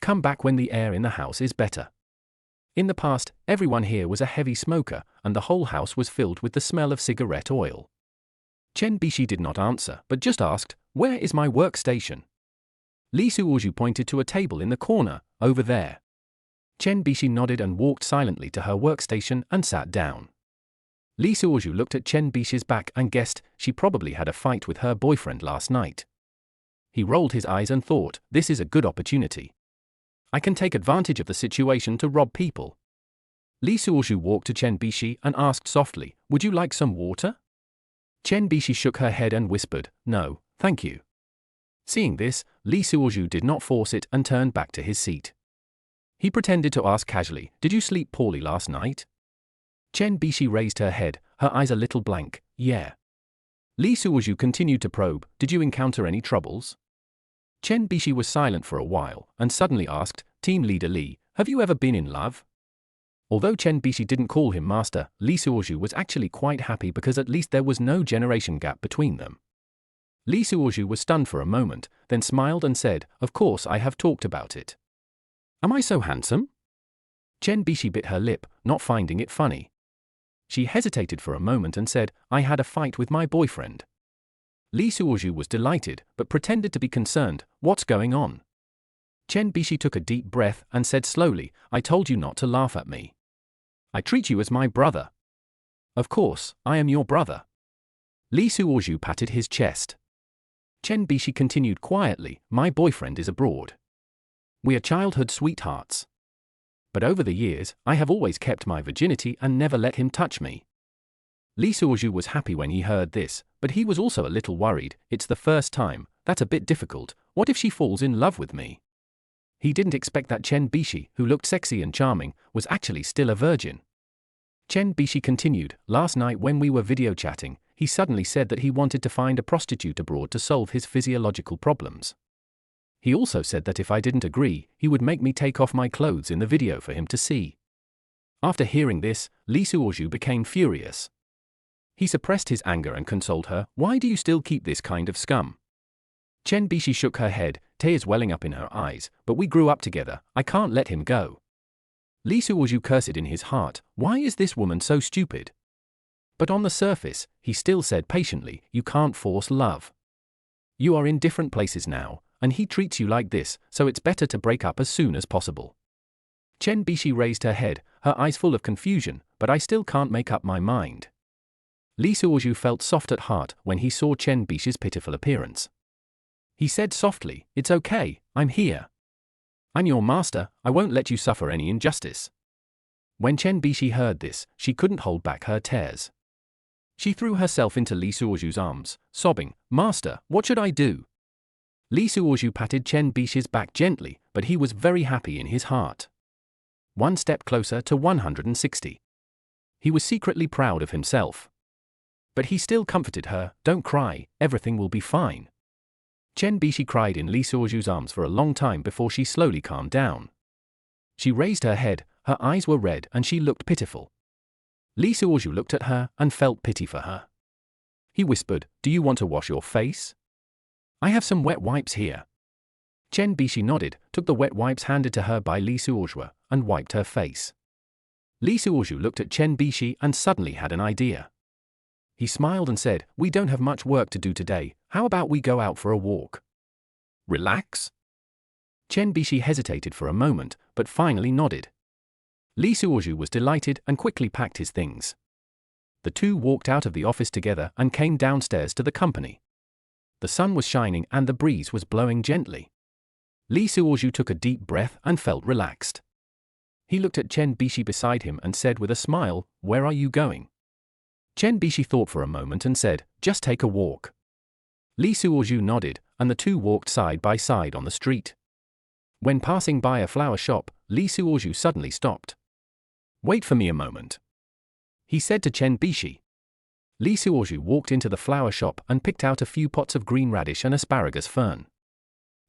Come back when the air in the house is better." In the past, everyone here was a heavy smoker, and the whole house was filled with the smell of cigarette oil. Chen Bixi did not answer, but just asked, "Where is my workstation?" Lee Suozhu pointed to a table in the corner, "Over there." Chen Bixi nodded and walked silently to her workstation and sat down. Lee Suozhu looked at Chen Bixi's back and guessed she probably had a fight with her boyfriend last night. He rolled his eyes and thought, "This is a good opportunity. I can take advantage of the situation to rob people." Lee Suozhu walked to Chen Bixi and asked softly, "Would you like some water?" Chen Bixi shook her head and whispered, "No, thank you." Seeing this, Lee Suozhu did not force it and turned back to his seat. He pretended to ask casually, "Did you sleep poorly last night?" Chen Bixi raised her head, her eyes a little blank. "Yeah." Lee Suozhu continued to probe, "Did you encounter any troubles?" Chen Bixi was silent for a while, and suddenly asked, "Team leader Lee, have you ever been in love?" Although Chen Bixi didn't call him master, Lee Suozhu was actually quite happy because at least there was no generation gap between them. Lee Suozhu was stunned for a moment, then smiled and said, "Of course I have talked about it." "Am I so handsome?" Chen Bixi bit her lip, not finding it funny. She hesitated for a moment and said, "I had a fight with my boyfriend." Lee Suozhu was delighted, but pretended to be concerned. "What's going on?" Chen Bixi took a deep breath and said slowly, "I told you not to laugh at me. I treat you as my brother." "Of course, I am your brother." Lee Suozhu patted his chest. Chen Bixi continued quietly, "My boyfriend is abroad. We are childhood sweethearts. But over the years, I have always kept my virginity and never let him touch me." Lee Suozhu was happy when he heard this, but he was also a little worried. "It's the first time, that's a bit difficult. What if she falls in love with me?" He didn't expect that Chen Bixi, who looked sexy and charming, was actually still a virgin. Chen Bixi continued, "Last night when we were video chatting, he suddenly said that he wanted to find a prostitute abroad to solve his physiological problems. He also said that if I didn't agree, he would make me take off my clothes in the video for him to see." After hearing this, Lee Suozhu became furious. He suppressed his anger and consoled her, "Why do you still keep this kind of scum?" Chen Bixi shook her head, tears welling up in her eyes, "But we grew up together, I can't let him go." Lee Suozhu cursed in his heart, "Why is this woman so stupid?" But on the surface, he still said patiently, "You can't force love. You are in different places now, and he treats you like this, so it's better to break up as soon as possible." Chen Bishi raised her head, her eyes full of confusion, but I still can't make up my mind. Li Suozhu felt soft at heart when he saw Chen Bishi's pitiful appearance. He said softly, "It's okay, I'm here. I'm your master, I won't let you suffer any injustice." When Chen Bishi heard this, she couldn't hold back her tears. She threw herself into Li Suozhu's arms, sobbing, "Master, what should I do?" Li Suozhu patted Chen Bishi's back gently, but he was very happy in his heart. One step closer to 160. He was secretly proud of himself. But he still comforted her, "Don't cry, everything will be fine." Chen Bishi cried in Li Suozhu's arms for a long time before she slowly calmed down. She raised her head, her eyes were red and she looked pitiful. Li Suozhu looked at her and felt pity for her. He whispered, "Do you want to wash your face? I have some wet wipes here." Chen Bishi nodded, took the wet wipes handed to her by Li Suozhu, and wiped her face. Li Suozhu looked at Chen Bishi and suddenly had an idea. He smiled and said, "We don't have much work to do today, how about we go out for a walk? Relax?" Chen Bishi hesitated for a moment, but finally nodded. Li Suozhu was delighted and quickly packed his things. The two walked out of the office together and came downstairs to the company. The sun was shining and the breeze was blowing gently. Li Suozhu took a deep breath and felt relaxed. He looked at Chen Bishi beside him and said with a smile, "Where are you going?" Chen Bishi thought for a moment and said, "Just take a walk." Li Suozhu nodded, and the two walked side by side on the street. When passing by a flower shop, Li Suozhu suddenly stopped. "Wait for me a moment," he said to Chen Bishi. Li Suozhu walked into the flower shop and picked out a few pots of green radish and asparagus fern.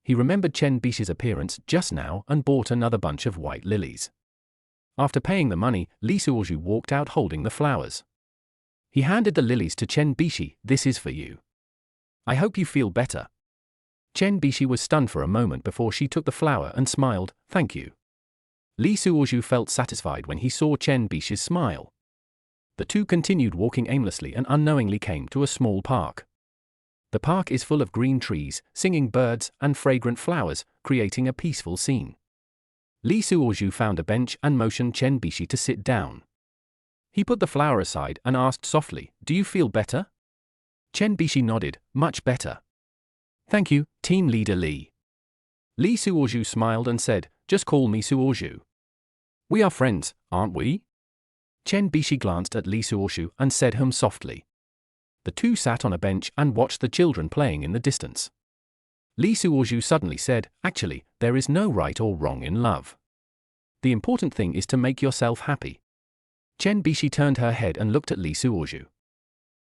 He remembered Chen Bishi's appearance just now and bought another bunch of white lilies. After paying the money, Li Suozhu walked out holding the flowers. He handed the lilies to Chen Bishi, "This is for you. I hope you feel better." Chen Bishi was stunned for a moment before she took the flower and smiled, "Thank you." Li Suozhu felt satisfied when he saw Chen Bishi's smile. The two continued walking aimlessly and unknowingly came to a small park. The park is full of green trees, singing birds, and fragrant flowers, creating a peaceful scene. Li Suozhu found a bench and motioned Chen Bishi to sit down. He put the flower aside and asked softly, "Do you feel better?" Chen Bishi nodded, "Much better. Thank you, team leader Li." Li Suozhu smiled and said, "Just call me Suozhu. We are friends, aren't we?" Chen Bishi glanced at Li Suozhu and said softly. The two sat on a bench and watched the children playing in the distance. Li Suozhu suddenly said, "Actually, there is no right or wrong in love. The important thing is to make yourself happy." Chen Bishi turned her head and looked at Li Suozhu.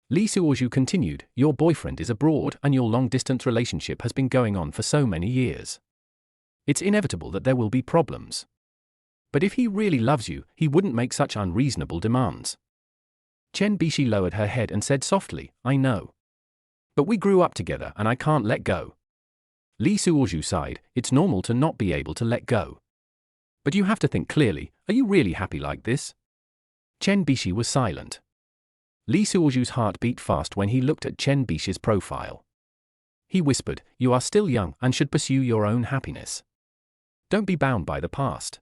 Li Suozhu continued, "Your boyfriend is abroad and your long-distance relationship has been going on for so many years. It's inevitable that there will be problems. But if he really loves you, he wouldn't make such unreasonable demands." Chen Bishi lowered her head and said softly, "I know. But we grew up together and I can't let go." Li Suozhu sighed, "It's normal to not be able to let go. But you have to think clearly, are you really happy like this?" Chen Bishi was silent. Li Suozhu's heart beat fast when he looked at Chen Bishi's profile. He whispered, "You are still young and should pursue your own happiness. Don't be bound by the past."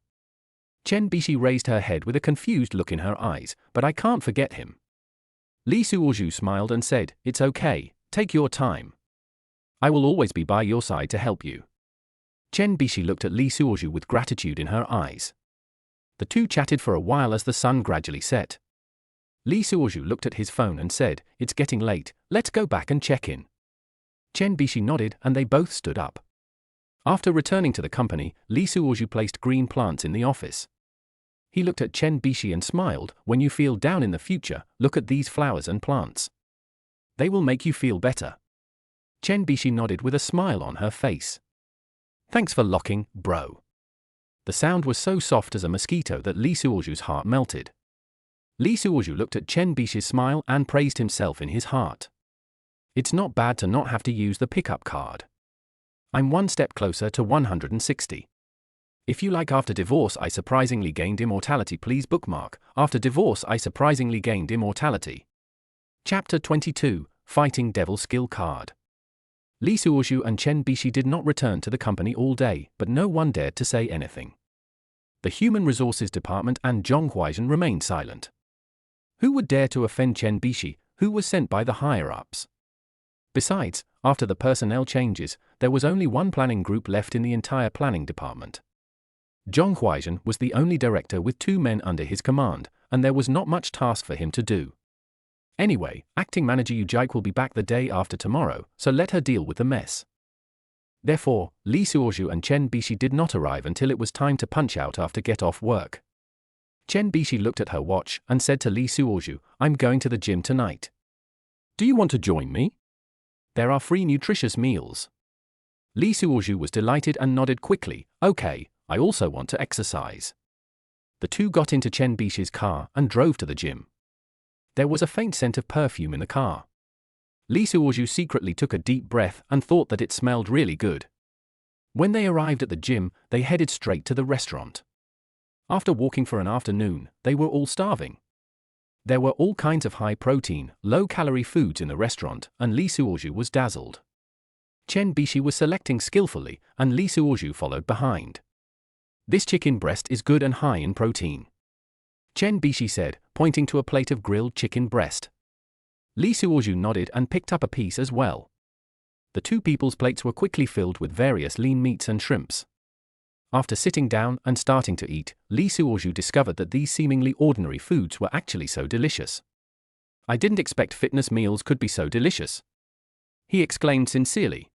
Chen Bishi raised her head with a confused look in her eyes, "But I can't forget him." Li Suozhu smiled and said, "It's okay, take your time. I will always be by your side to help you." Chen Bishi looked at Li Suozhu with gratitude in her eyes. The two chatted for a while as the sun gradually set. Li Suozhu looked at his phone and said, "It's getting late, let's go back and check in." Chen Bishi nodded and they both stood up. After returning to the company, Li Suozhu placed green plants in the office. He looked at Chen Bishi and smiled, "When you feel down in the future, look at these flowers and plants. They will make you feel better." Chen Bishi nodded with a smile on her face. "Thanks for locking, bro." The sound was so soft as a mosquito that Li Suozhu's heart melted. Li Suozhu looked at Chen Bishi's smile and praised himself in his heart. It's not bad to not have to use the pickup card. I'm one step closer to 160. If you like After Divorce I Surprisingly Gained Immortality, please bookmark After Divorce I Surprisingly Gained Immortality. Chapter 22, Fighting Devil Skill Card. Li Suozhu and Chen Bishi did not return to the company all day, but no one dared to say anything. The Human Resources Department and Zhong Huaizhen remained silent. Who would dare to offend Chen Bishi, who was sent by the higher-ups? Besides, after the personnel changes, there was only one planning group left in the entire planning department. Zhong Huaizhen was the only director with 2 men under his command, and there was not much task for him to do. Anyway, acting manager Yu Jike will be back the day after tomorrow, so let her deal with the mess. Therefore, Li Suozhu and Chen Bishi did not arrive until it was time to punch out after get off work. Chen Bishi looked at her watch and said to Li Suozhu, "I'm going to the gym tonight. Do you want to join me? There are free nutritious meals." Li Suozhu was delighted and nodded quickly, "Okay, I also want to exercise." The two got into Chen Bishi's car and drove to the gym. There was a faint scent of perfume in the car. Li Suozhu secretly took a deep breath and thought that it smelled really good. When they arrived at the gym, they headed straight to the restaurant. After walking for an afternoon, they were all starving. There were all kinds of high-protein, low-calorie foods in the restaurant, and Li Suozhu was dazzled. Chen Bishi was selecting skillfully, and Li Suozhu followed behind. "This chicken breast is good and high in protein," Chen Bishi said, pointing to a plate of grilled chicken breast. Li Suozhu nodded and picked up a piece as well. The two people's plates were quickly filled with various lean meats and shrimps. After sitting down and starting to eat, Li Suozhu discovered that these seemingly ordinary foods were actually so delicious. "I didn't expect fitness meals could be so delicious," he exclaimed sincerely.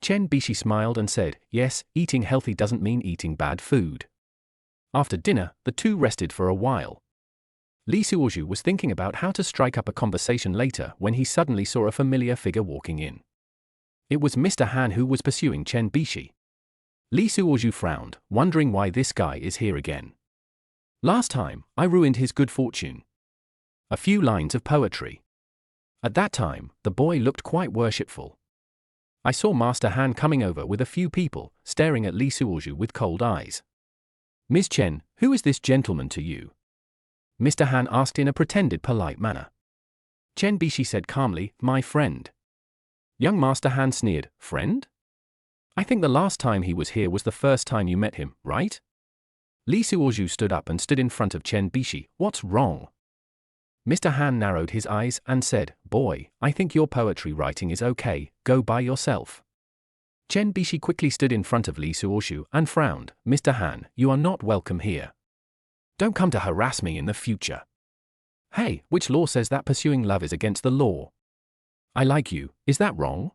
Chen Bishi smiled and said, "Yes, eating healthy doesn't mean eating bad food." After dinner, the two rested for a while. Li Suozhu was thinking about how to strike up a conversation later when he suddenly saw a familiar figure walking in. It was Mr. Han who was pursuing Chen Bishi. Li Suozhu frowned, wondering why this guy is here again. "Last time, I ruined his good fortune." A few lines of poetry. At that time, the boy looked quite worshipful. I saw Master Han coming over with a few people, staring at Li Suozhu with cold eyes. "Ms. Chen, who is this gentleman to you?" Mr. Han asked in a pretended polite manner. Chen Bishi said calmly, "My friend." Young Master Han sneered, "Friend? I think the last time he was here was the first time you met him, right?" Li Suozhu stood up and stood in front of Chen Bishi. "What's wrong?" Mr. Han narrowed his eyes and said, "Boy, I think your poetry writing is okay, go by yourself." Chen Bishi quickly stood in front of Li Suozhu and frowned. "Mr. Han, you are not welcome here. Don't come to harass me in the future." "Hey, which law says that pursuing love is against the law? I like you, is that wrong?"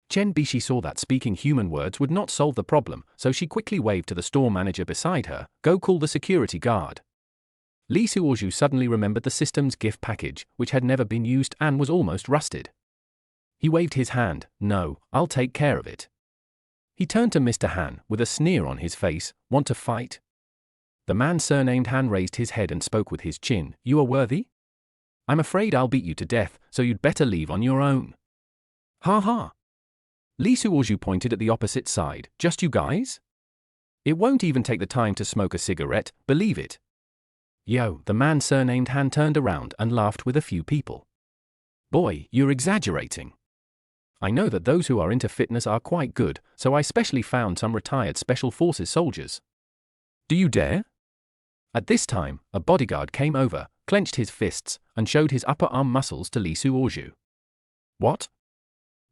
Chen Bishi saw that speaking human words would not solve the problem, so she quickly waved to the store manager beside her, "Go call the security guard." Li Suozhu suddenly remembered the system's gift package, which had never been used and was almost rusted. He waved his hand, "No, I'll take care of it." He turned to Mr. Han, with a sneer on his face, "Want to fight?" The man surnamed Han raised his head and spoke with his chin, "You are worthy? I'm afraid I'll beat you to death, so you'd better leave on your own." "Ha ha." Li Suozhu pointed at the opposite side, "Just you guys? It won't even take the time to smoke a cigarette, believe it." Yo, the man surnamed Han turned around and laughed with a few people. "Boy, you're exaggerating. I know that those who are into fitness are quite good, so I specially found some retired Special Forces soldiers. Do you dare?" At this time, a bodyguard came over, clenched his fists, and showed his upper arm muscles to Li Suozhu. "What?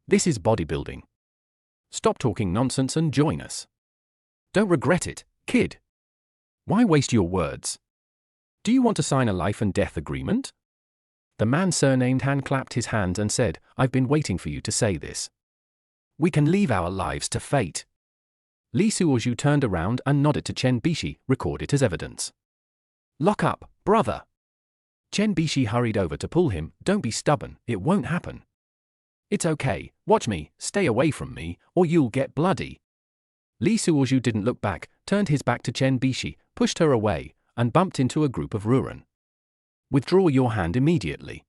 This is bodybuilding. Stop talking nonsense and join us. Don't regret it, kid. Why waste your words? Do you want to sign a life and death agreement?" The man surnamed Han clapped his hands and said, "I've been waiting for you to say this. We can leave our lives to fate." Li Suozhu turned around and nodded to Chen Bishi, "Record it as evidence." "Lock up, brother." Chen Bishi hurried over to pull him, "Don't be stubborn, it won't happen." "It's okay, watch me, stay away from me, or you'll get bloody." Li Suozhu didn't look back, turned his back to Chen Bishi, pushed her away, and bumped into a group of Ruren. "Withdraw your hand immediately."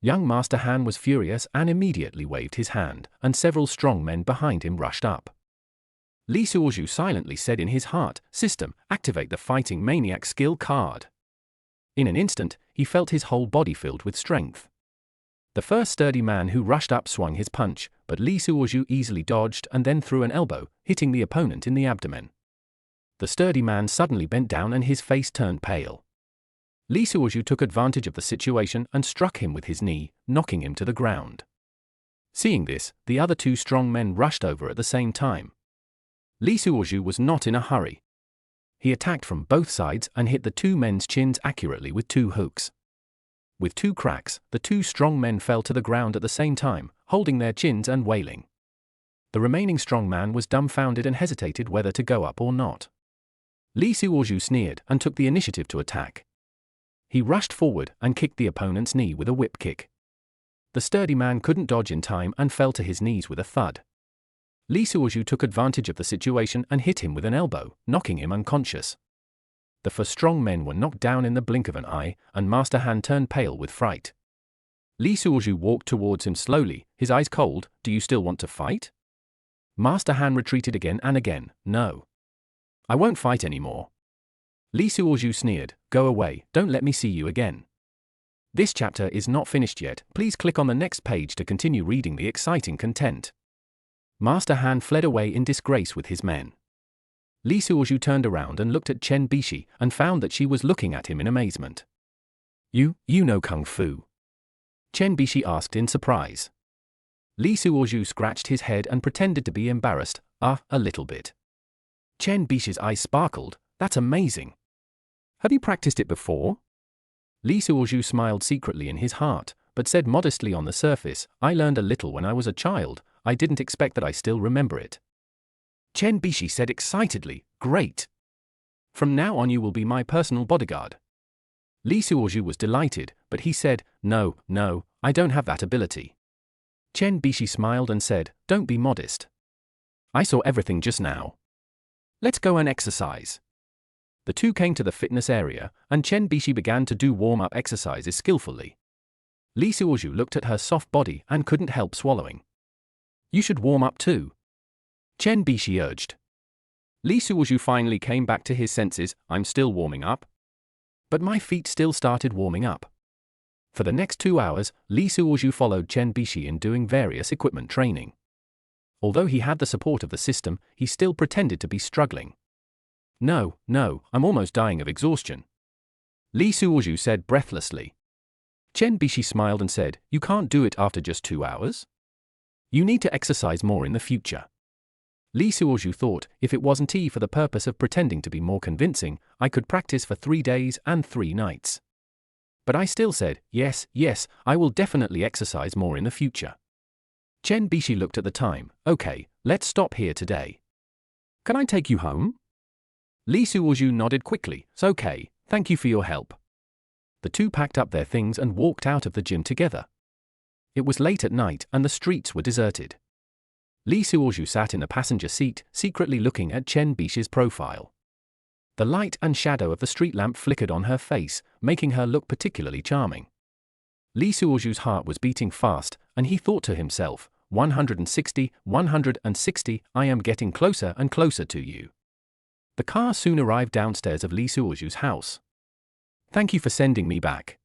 Young Master Han was furious and immediately waved his hand, and several strong men behind him rushed up. Li Suozhu silently said in his heart, "System, activate the fighting maniac skill card." In an instant, he felt his whole body filled with strength. The first sturdy man who rushed up swung his punch, but Li Suozhu easily dodged and then threw an elbow, hitting the opponent in the abdomen. The sturdy man suddenly bent down and his face turned pale. Li Suozhu took advantage of the situation and struck him with his knee, knocking him to the ground. Seeing this, the other two strong men rushed over at the same time. Li Suozhu was not in a hurry. He attacked from both sides and hit the two men's chins accurately with two hooks. With two cracks, the two strong men fell to the ground at the same time, holding their chins and wailing. The remaining strong man was dumbfounded and hesitated whether to go up or not. Li Suozhu sneered and took the initiative to attack. He rushed forward and kicked the opponent's knee with a whip kick. The sturdy man couldn't dodge in time and fell to his knees with a thud. Li Suozhu took advantage of the situation and hit him with an elbow, knocking him unconscious. The four strong men were knocked down in the blink of an eye, and Master Han turned pale with fright. Li Suozhu walked towards him slowly, his eyes cold. "Do you still want to fight?" Master Han retreated again and again. "No. I won't fight anymore." Li Suozhu sneered. "Go away, don't let me see you again." This chapter is not finished yet. Please click on the next page to continue reading the exciting content. Master Han fled away in disgrace with his men. Li Suozhu turned around and looked at Chen Bishi and found that she was looking at him in amazement. You know Kung Fu?" Chen Bishi asked in surprise. Li Suozhu scratched his head and pretended to be embarrassed. A little bit." Chen Bishi's eyes sparkled. "That's amazing. Have you practiced it before?" Li Suozhu smiled secretly in his heart, but said modestly on the surface, "I learned a little when I was a child. I didn't expect that I still remember it." Chen Bishi said excitedly, "Great. From now on you will be my personal bodyguard." Li Suozhu was delighted, but he said, No, I don't have that ability." Chen Bishi smiled and said, "Don't be modest. I saw everything just now. Let's go and exercise." The two came to the fitness area, and Chen Bishi began to do warm-up exercises skillfully. Li Suozhu looked at her soft body and couldn't help swallowing. "You should warm up too," Chen Bishi urged. Li Suozhu finally came back to his senses. "I'm still warming up." But my feet still started warming up. For the next 2 hours, Li Suozhu followed Chen Bishi in doing various equipment training. Although he had the support of the system, he still pretended to be struggling. No, I'm almost dying of exhaustion," Li Suozhu said breathlessly. Chen Bishi smiled and said, "You can't do it after just 2 hours? You need to exercise more in the future." Li Suozhu thought, if it wasn't for the purpose of pretending to be more convincing, I could practice for 3 days and 3 nights. But I still said, yes, I will definitely exercise more in the future. Chen Bishi looked at the time. "Okay, let's stop here today. Can I take you home?" Li Suozhu nodded quickly. "It's okay, thank you for your help." The two packed up their things and walked out of the gym together. It was late at night and the streets were deserted. Li Suozhu sat in the passenger seat, secretly looking at Chen Bishi's profile. The light and shadow of the street lamp flickered on her face, making her look particularly charming. Li Suozhu's heart was beating fast, and he thought to himself, 160, I am getting closer and closer to you." The car soon arrived downstairs of Li Suozhu's house. "Thank you for sending me back,"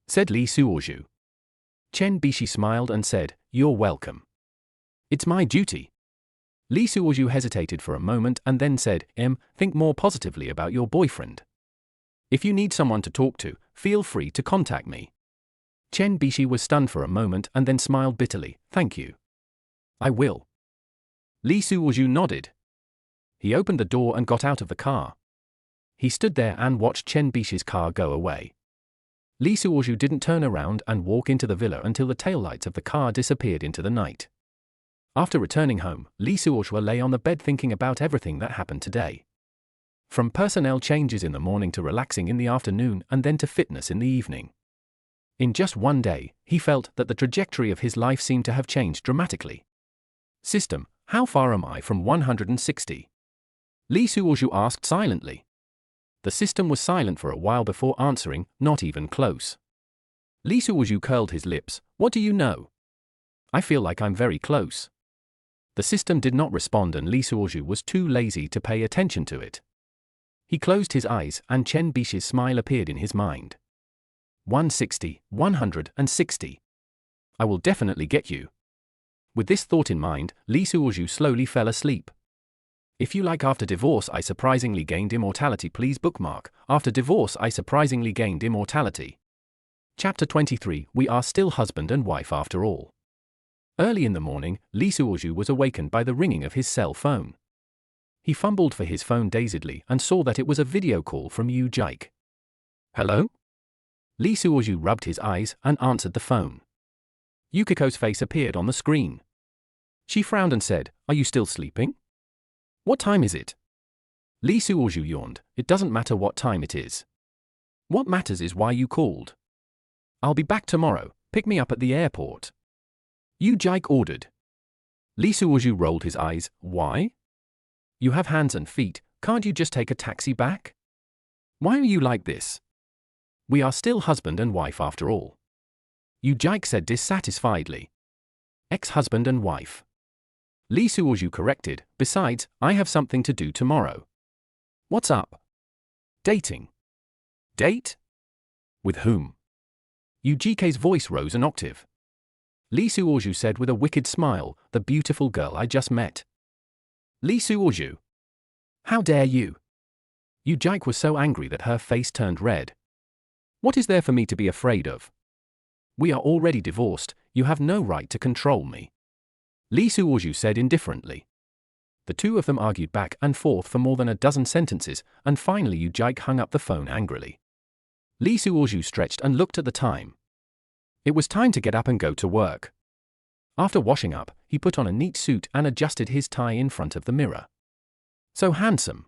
said Li Suozhu. Chen Bishi smiled and said, "You're welcome. It's my duty." Li Suozhu hesitated for a moment and then said, Think more positively about your boyfriend. If you need someone to talk to, feel free to contact me." Chen Bishi was stunned for a moment and then smiled bitterly. "Thank you. I will." Li Suozhu nodded. He opened the door and got out of the car. He stood there and watched Chen Bishi's car go away. Li Suozhu didn't turn around and walk into the villa until the taillights of the car disappeared into the night. After returning home, Li Suozhu lay on the bed thinking about everything that happened today. From personnel changes in the morning to relaxing in the afternoon and then to fitness in the evening. In just one day, he felt that the trajectory of his life seemed to have changed dramatically. "System, how far am I from 160? Li Suozhu asked silently. The system was silent for a while before answering, "Not even close." Li Suozhu curled his lips. "What do you know? I feel like I'm very close." The system did not respond and Li Suozhu was too lazy to pay attention to it. He closed his eyes and Chen Bishi's smile appeared in his mind. 160. I will definitely get you." With this thought in mind, Li Suozhu slowly fell asleep. If you like After Divorce I Surprisingly Gained Immortality, please bookmark After Divorce I Surprisingly Gained Immortality. Chapter 23. We are still husband and wife after all. Early in the morning, Lee Suoju was awakened by the ringing of his cell phone. He fumbled for his phone dazedly and saw that it was a video call from Yu Jike. Hello? Lee Suoju rubbed his eyes and answered the phone. Yukiko's face appeared on the screen. She frowned and said, "Are you still sleeping? What time is it?" Lee Suoju yawned. "It doesn't matter what time it is. What matters is why you called. I'll be back tomorrow. Pick me up at the airport." Yu Jike ordered. Lee Suoju rolled his eyes. "Why? You have hands and feet, can't you just take a taxi back? Why are you like this? We are still husband and wife after all." Yu Jike said dissatisfiedly. "Ex-husband and wife." Lee Suoju corrected. "Besides, I have something to do tomorrow." "What's up?" "Dating." "Date? With whom?" Yu Jike's voice rose an octave. Lee Suoju said with a wicked smile, "The beautiful girl I just met." "Lee Suoju! How dare you?" Yu Jike was so angry that her face turned red. "What is there for me to be afraid of? We are already divorced, you have no right to control me." Lee Suoju said indifferently. The two of them argued back and forth for more than a dozen sentences, and finally Yu Jike hung up the phone angrily. Lee Suoju stretched and looked at the time. It was time to get up and go to work. After washing up, he put on a neat suit and adjusted his tie in front of the mirror. "So handsome."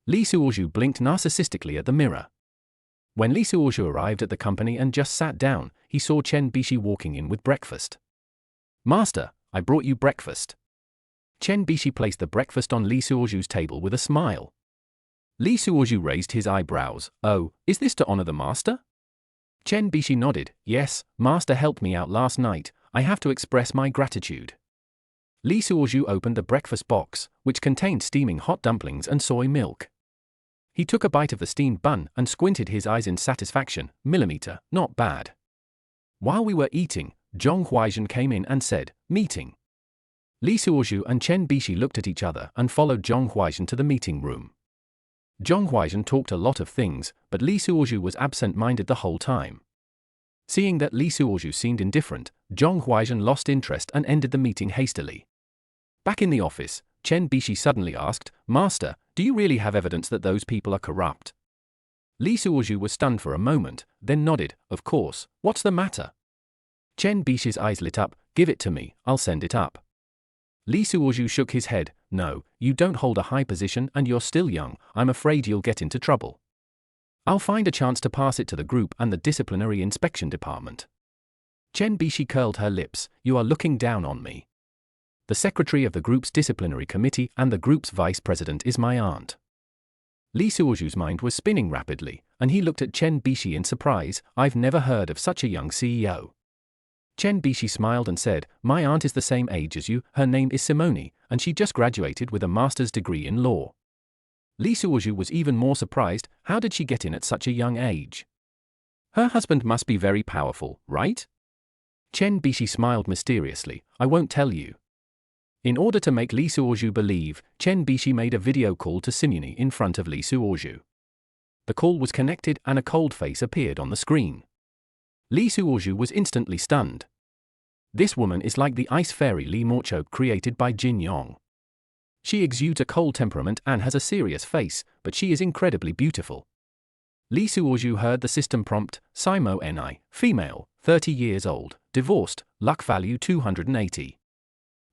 Lee Suoju blinked narcissistically at the mirror. When Lee Suoju arrived at the company and just sat down, he saw Chen Bishi walking in with breakfast. "Master, I brought you breakfast." Chen Bishi placed the breakfast on Lee Suoju's table with a smile. Lee Suoju raised his eyebrows. "Oh, is this to honor the master?" Chen Bishi nodded. "Yes, master helped me out last night, I have to express my gratitude." Lee Suoju opened the breakfast box, which contained steaming hot dumplings and soy milk. He took a bite of the steamed bun and squinted his eyes in satisfaction. "Millimeter, not bad." While we were eating, Zhong Huaizhen came in and said, "Meeting." Lee Suoju and Chen Bishi looked at each other and followed Zhong Huaizhen to the meeting room. Zhong Huaizhen talked a lot of things, but Lee Suoju was absent-minded the whole time. Seeing that Lee Suoju seemed indifferent, Zhong Huaizhen lost interest and ended the meeting hastily. Back in the office, Chen Bishi suddenly asked, "Master, do you really have evidence that those people are corrupt?" Lee Suoju was stunned for a moment, then nodded. "Of course, what's the matter?" Chen Bishi's eyes lit up. "Give it to me, I'll send it up." Lee Suoju shook his head. "No, you don't hold a high position and you're still young, I'm afraid you'll get into trouble. I'll find a chance to pass it to the group and the disciplinary inspection department." Chen Bishi curled her lips. "You are looking down on me. The secretary of the group's disciplinary committee and the group's vice president is my aunt." Lee Suoju's mind was spinning rapidly, and he looked at Chen Bishi in surprise. "I've never heard of such a young CEO." Chen Bishi smiled and said, "My aunt is the same age as you, her name is Simone, and she just graduated with a master's degree in law." Lee Suoju was even more surprised. How did she get in at such a young age? Her husband must be very powerful, right? Chen Bishi smiled mysteriously. "I won't tell you." In order to make Lee Suoju believe, Chen Bishi made a video call to Simone in front of Lee Suoju. The call was connected and a cold face appeared on the screen. Lee Suoju was instantly stunned. This woman is like the ice fairy Lee Morcho created by Jin Yong. She exudes a cold temperament and has a serious face, but she is incredibly beautiful. Lee Suoju heard the system prompt, Simo Ni, female, 30 years old, divorced, luck value 280.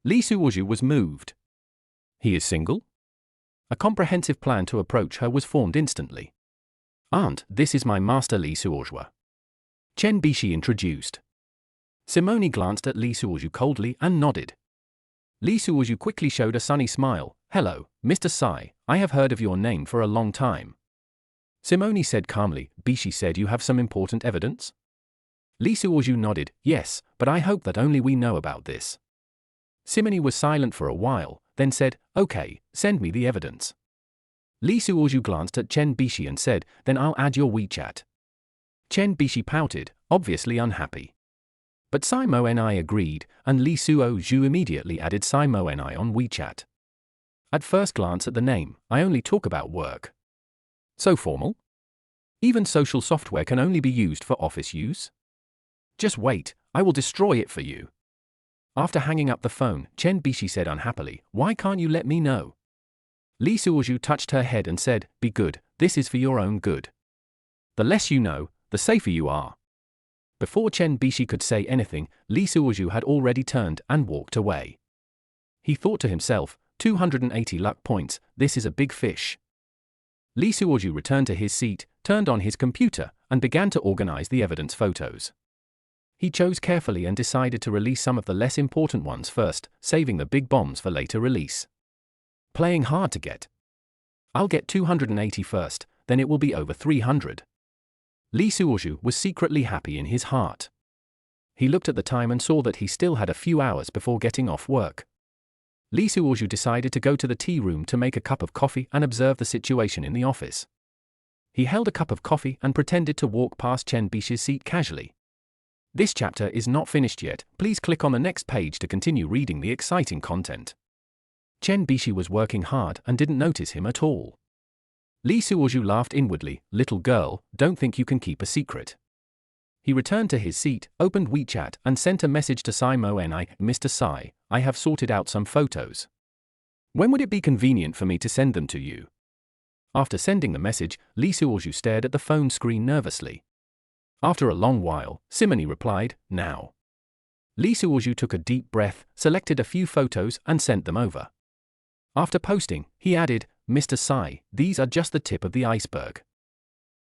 Lee Suoju was moved. He is single? A comprehensive plan to approach her was formed instantly. "Aunt, this is my master Lee Suoju." Chen Bishi introduced. Simone glanced at Lee Suoju coldly and nodded. Lee Suoju quickly showed a sunny smile. "Hello, Mr. Sai, I have heard of your name for a long time." Simone said calmly. "Bishi said you have some important evidence?" Lee Suoju nodded. "Yes, but I hope that only we know about this." Simone was silent for a while, then said, "Okay, send me the evidence." Lee Suoju glanced at Chen Bishi and said, "Then I'll add your WeChat." Chen Bishi pouted, obviously unhappy. But Simo Ni agreed, and Lee Suoju immediately added Simo Ni on WeChat. At first glance at the name, I only talk about work. So formal? Even social software can only be used for office use? Just wait, I will destroy it for you. After hanging up the phone, Chen Bishi said unhappily, "Why can't you let me know?" Li Suozhu touched her head and said, "Be good, this is for your own good. The less you know, the safer you are." Before Chen Bishi could say anything, Li Suozhu had already turned and walked away. He thought to himself, 280 luck points, this is a big fish. Li Suozhu returned to his seat, turned on his computer, and began to organize the evidence photos. He chose carefully and decided to release some of the less important ones first, saving the big bombs for later release. Playing hard to get. I'll get 280 first, then it will be over 300. Li Suozhu was secretly happy in his heart. He looked at the time and saw that he still had a few hours before getting off work. Li Suozhu decided to go to the tea room to make a cup of coffee and observe the situation in the office. He held a cup of coffee and pretended to walk past Chen Bishi's seat casually. This chapter is not finished yet, please click on the next page to continue reading the exciting content. Chen Bishi was working hard and didn't notice him at all. Li Suozhu laughed inwardly, "Little girl, don't think you can keep a secret." He returned to his seat, opened WeChat and sent a message to Sai Mo Ni, "Mr. Sai, I have sorted out some photos. When would it be convenient for me to send them to you?" After sending the message, Li Suozhu stared at the phone screen nervously. After a long while, Simony replied, "Now." Li Suozhu took a deep breath, selected a few photos and sent them over. After posting, he added, "Mr. Sai, these are just the tip of the iceberg.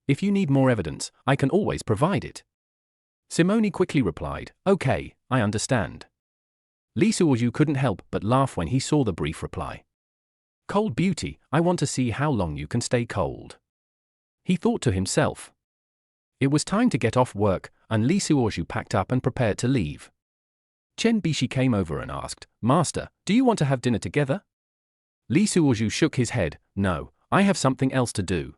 If you need more evidence, I can always provide it." Simony quickly replied, "Okay, I understand." Li Suozhu couldn't help but laugh when he saw the brief reply. "Cold beauty, I want to see how long you can stay cold." He thought to himself. It was time to get off work, and Li Suozhu packed up and prepared to leave. Chen Bishi came over and asked, "Master, do you want to have dinner together?" Li Suozhu shook his head, "No, I have something else to do."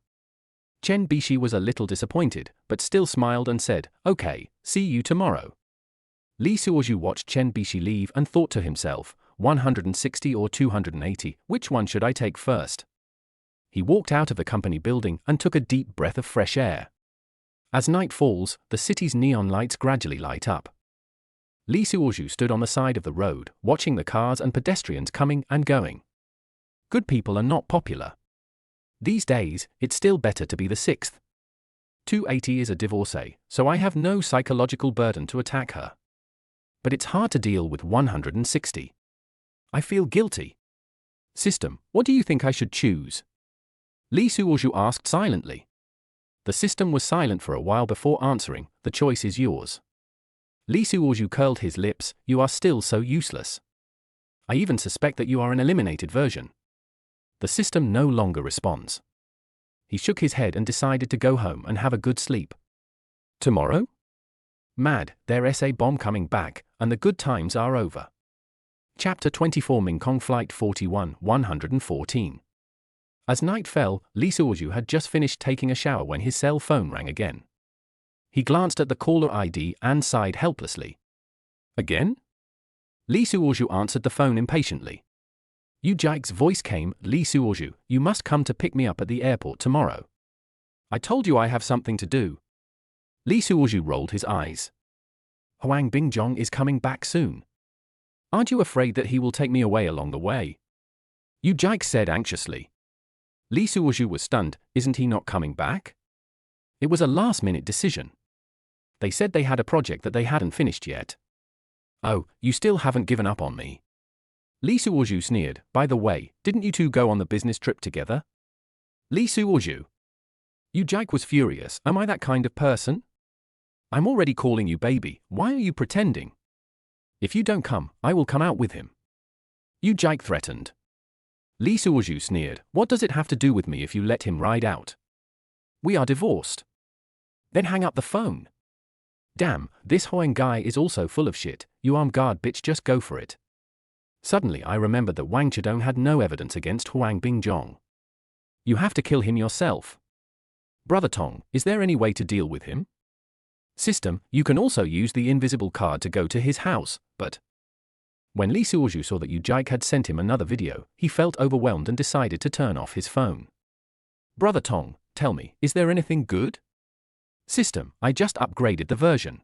Chen Bishi was a little disappointed, but still smiled and said, "Okay, see you tomorrow." Li Suozhu watched Chen Bishi leave and thought to himself, 160 or 280, which one should I take first? He walked out of the company building and took a deep breath of fresh air. As night falls, the city's neon lights gradually light up. Li Suozhu stood on the side of the road, watching the cars and pedestrians coming and going. Good people are not popular. These days, it's still better to be the sixth. 280 is a divorcee, so I have no psychological burden to attack her. But it's hard to deal with 160. I feel guilty. System, what do you think I should choose? Li Suozhu asked silently. The system was silent for a while before answering, "The choice is yours." Li Suozhu curled his lips, "You are still so useless. I even suspect that you are an eliminated version." The system no longer responds. He shook his head and decided to go home and have a good sleep. Tomorrow? Mad, there's a bomb coming back, and the good times are over. Chapter 24 Mingkong Flight 41, 114. As night fell, Li Suozhu had just finished taking a shower when his cell phone rang again. He glanced at the caller ID and sighed helplessly. "Again?" Li Suozhu answered the phone impatiently. Yu Jike's voice came, "Li Suozhu, you must come to pick me up at the airport tomorrow." "I told you I have something to do." Li Suozhu rolled his eyes. "Huang Bingjong is coming back soon. Aren't you afraid that he will take me away along the way?" Yu Jike said anxiously. Li Suozhu was stunned, "Isn't he not coming back?" It was a last-minute decision. They said they had a project that they hadn't finished yet. "Oh, you still haven't given up on me." Li Suozhu sneered, "By the way, didn't you two go on the business trip together?" Li Suozhu. Yu Jike was furious, "Am I that kind of person? I'm already calling you baby, why are you pretending? If you don't come, I will come out with him." Yu Jike threatened. Li Suozhu sneered, "What does it have to do with me if you let him ride out? We are divorced." "Then hang up the phone." "Damn, this Huang guy is also full of shit, you armed guard bitch, just go for it." Suddenly I remembered that Wang Chidong had no evidence against Huang Bingjong. "You have to kill him yourself." "Brother Tong, is there any way to deal with him?" "System, you can also use the invisible card to go to his house, but..." When Lee Suozhu saw that Yu Jike had sent him another video, he felt overwhelmed and decided to turn off his phone. Brother Tong, tell me, is there anything good? System, I just upgraded the version.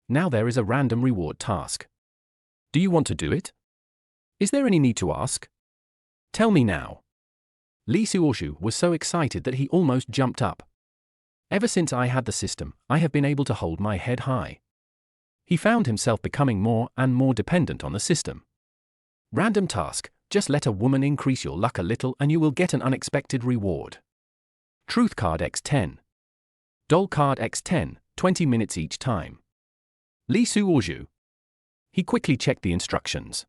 Now there is a random reward task. Do you want to do it? Is there any need to ask? Tell me now. Lee Suozhu was so excited that he almost jumped up. Ever since I had the system, I have been able to hold my head high. He found himself becoming more and more dependent on the system. Random task, just let a woman increase your luck a little and you will get an unexpected reward. Truth card x10. Doll card x10, 20 minutes each time. Lee Suozhu. He quickly checked the instructions.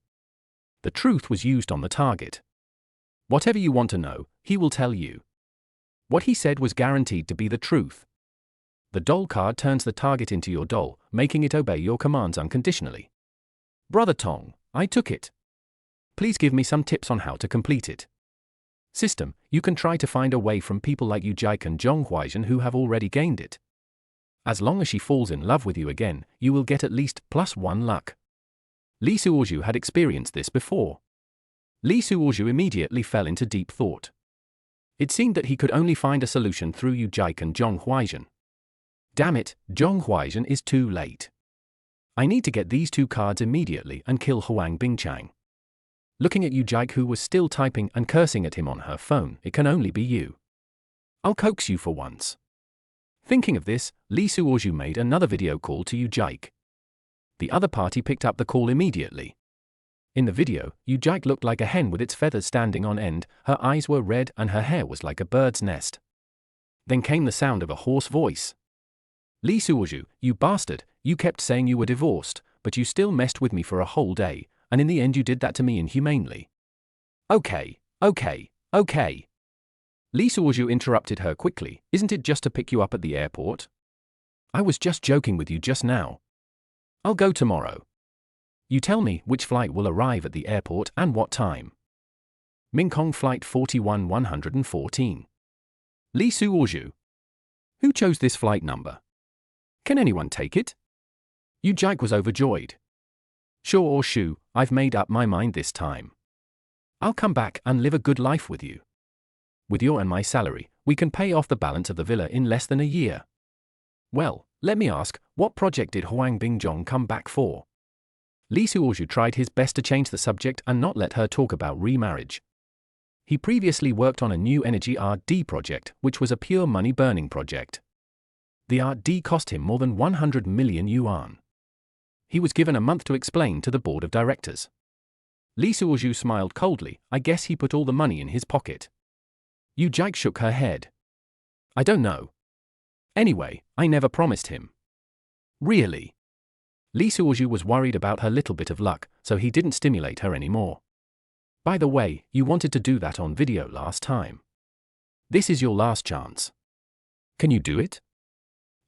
The truth was used on the target. Whatever you want to know, he will tell you. What he said was guaranteed to be the truth. The doll card turns the target into your doll, making it obey your commands unconditionally. Brother Tong, I took it. Please give me some tips on how to complete it. System, you can try to find a way from people like Yu Jike and Zhong Huaizhen who have already gained it. As long as she falls in love with you again, you will get at least +1 luck. Lee Suozhu had experienced this before. Lee Suozhu immediately fell into deep thought. It seemed that he could only find a solution through Yu Jike and Zhong Huaizhen. Damn it, Zhong Huaizhen is too late. I need to get these 2 cards immediately and kill Huang Bingchang. Looking at Yu Jike, who was still typing and cursing at him on her phone, it can only be you. I'll coax you for once. Thinking of this, Lee Suozhu made another video call to Yu Jike. The other party picked up the call immediately. In the video, Yu Jike looked like a hen with its feathers standing on end, her eyes were red and her hair was like a bird's nest. Then came the sound of a hoarse voice. Lee Suozhu, you bastard, you kept saying you were divorced, but you still messed with me for a whole day, and in the end you did that to me inhumanely. Okay. Lee Suozhu interrupted her quickly, isn't it just to pick you up at the airport? I was just joking with you just now. I'll go tomorrow. You tell me which flight will arrive at the airport and what time. Mingkong Flight 41-114. Lee Suozhu. Who chose this flight number? Can anyone take it? Yu Jike was overjoyed. Sure or Shu, I've made up my mind this time. I'll come back and live a good life with you. With your and my salary, we can pay off the balance of the villa in less than a year. Well, let me ask, what project did Huang Bingchang come back for? Lee Suozhu tried his best to change the subject and not let her talk about remarriage. He previously worked on a new energy R&D project, which was a pure money-burning project. The R&D cost him more than 100 million yuan. He was given a month to explain to the board of directors. Lee Suozhu smiled coldly, I guess he put all the money in his pocket. Yu Jike shook her head. I don't know. Anyway, I never promised him. Really? Lee Suozhu was worried about her little bit of luck, so he didn't stimulate her anymore. By the way, you wanted to do that on video last time. This is your last chance. Can you do it?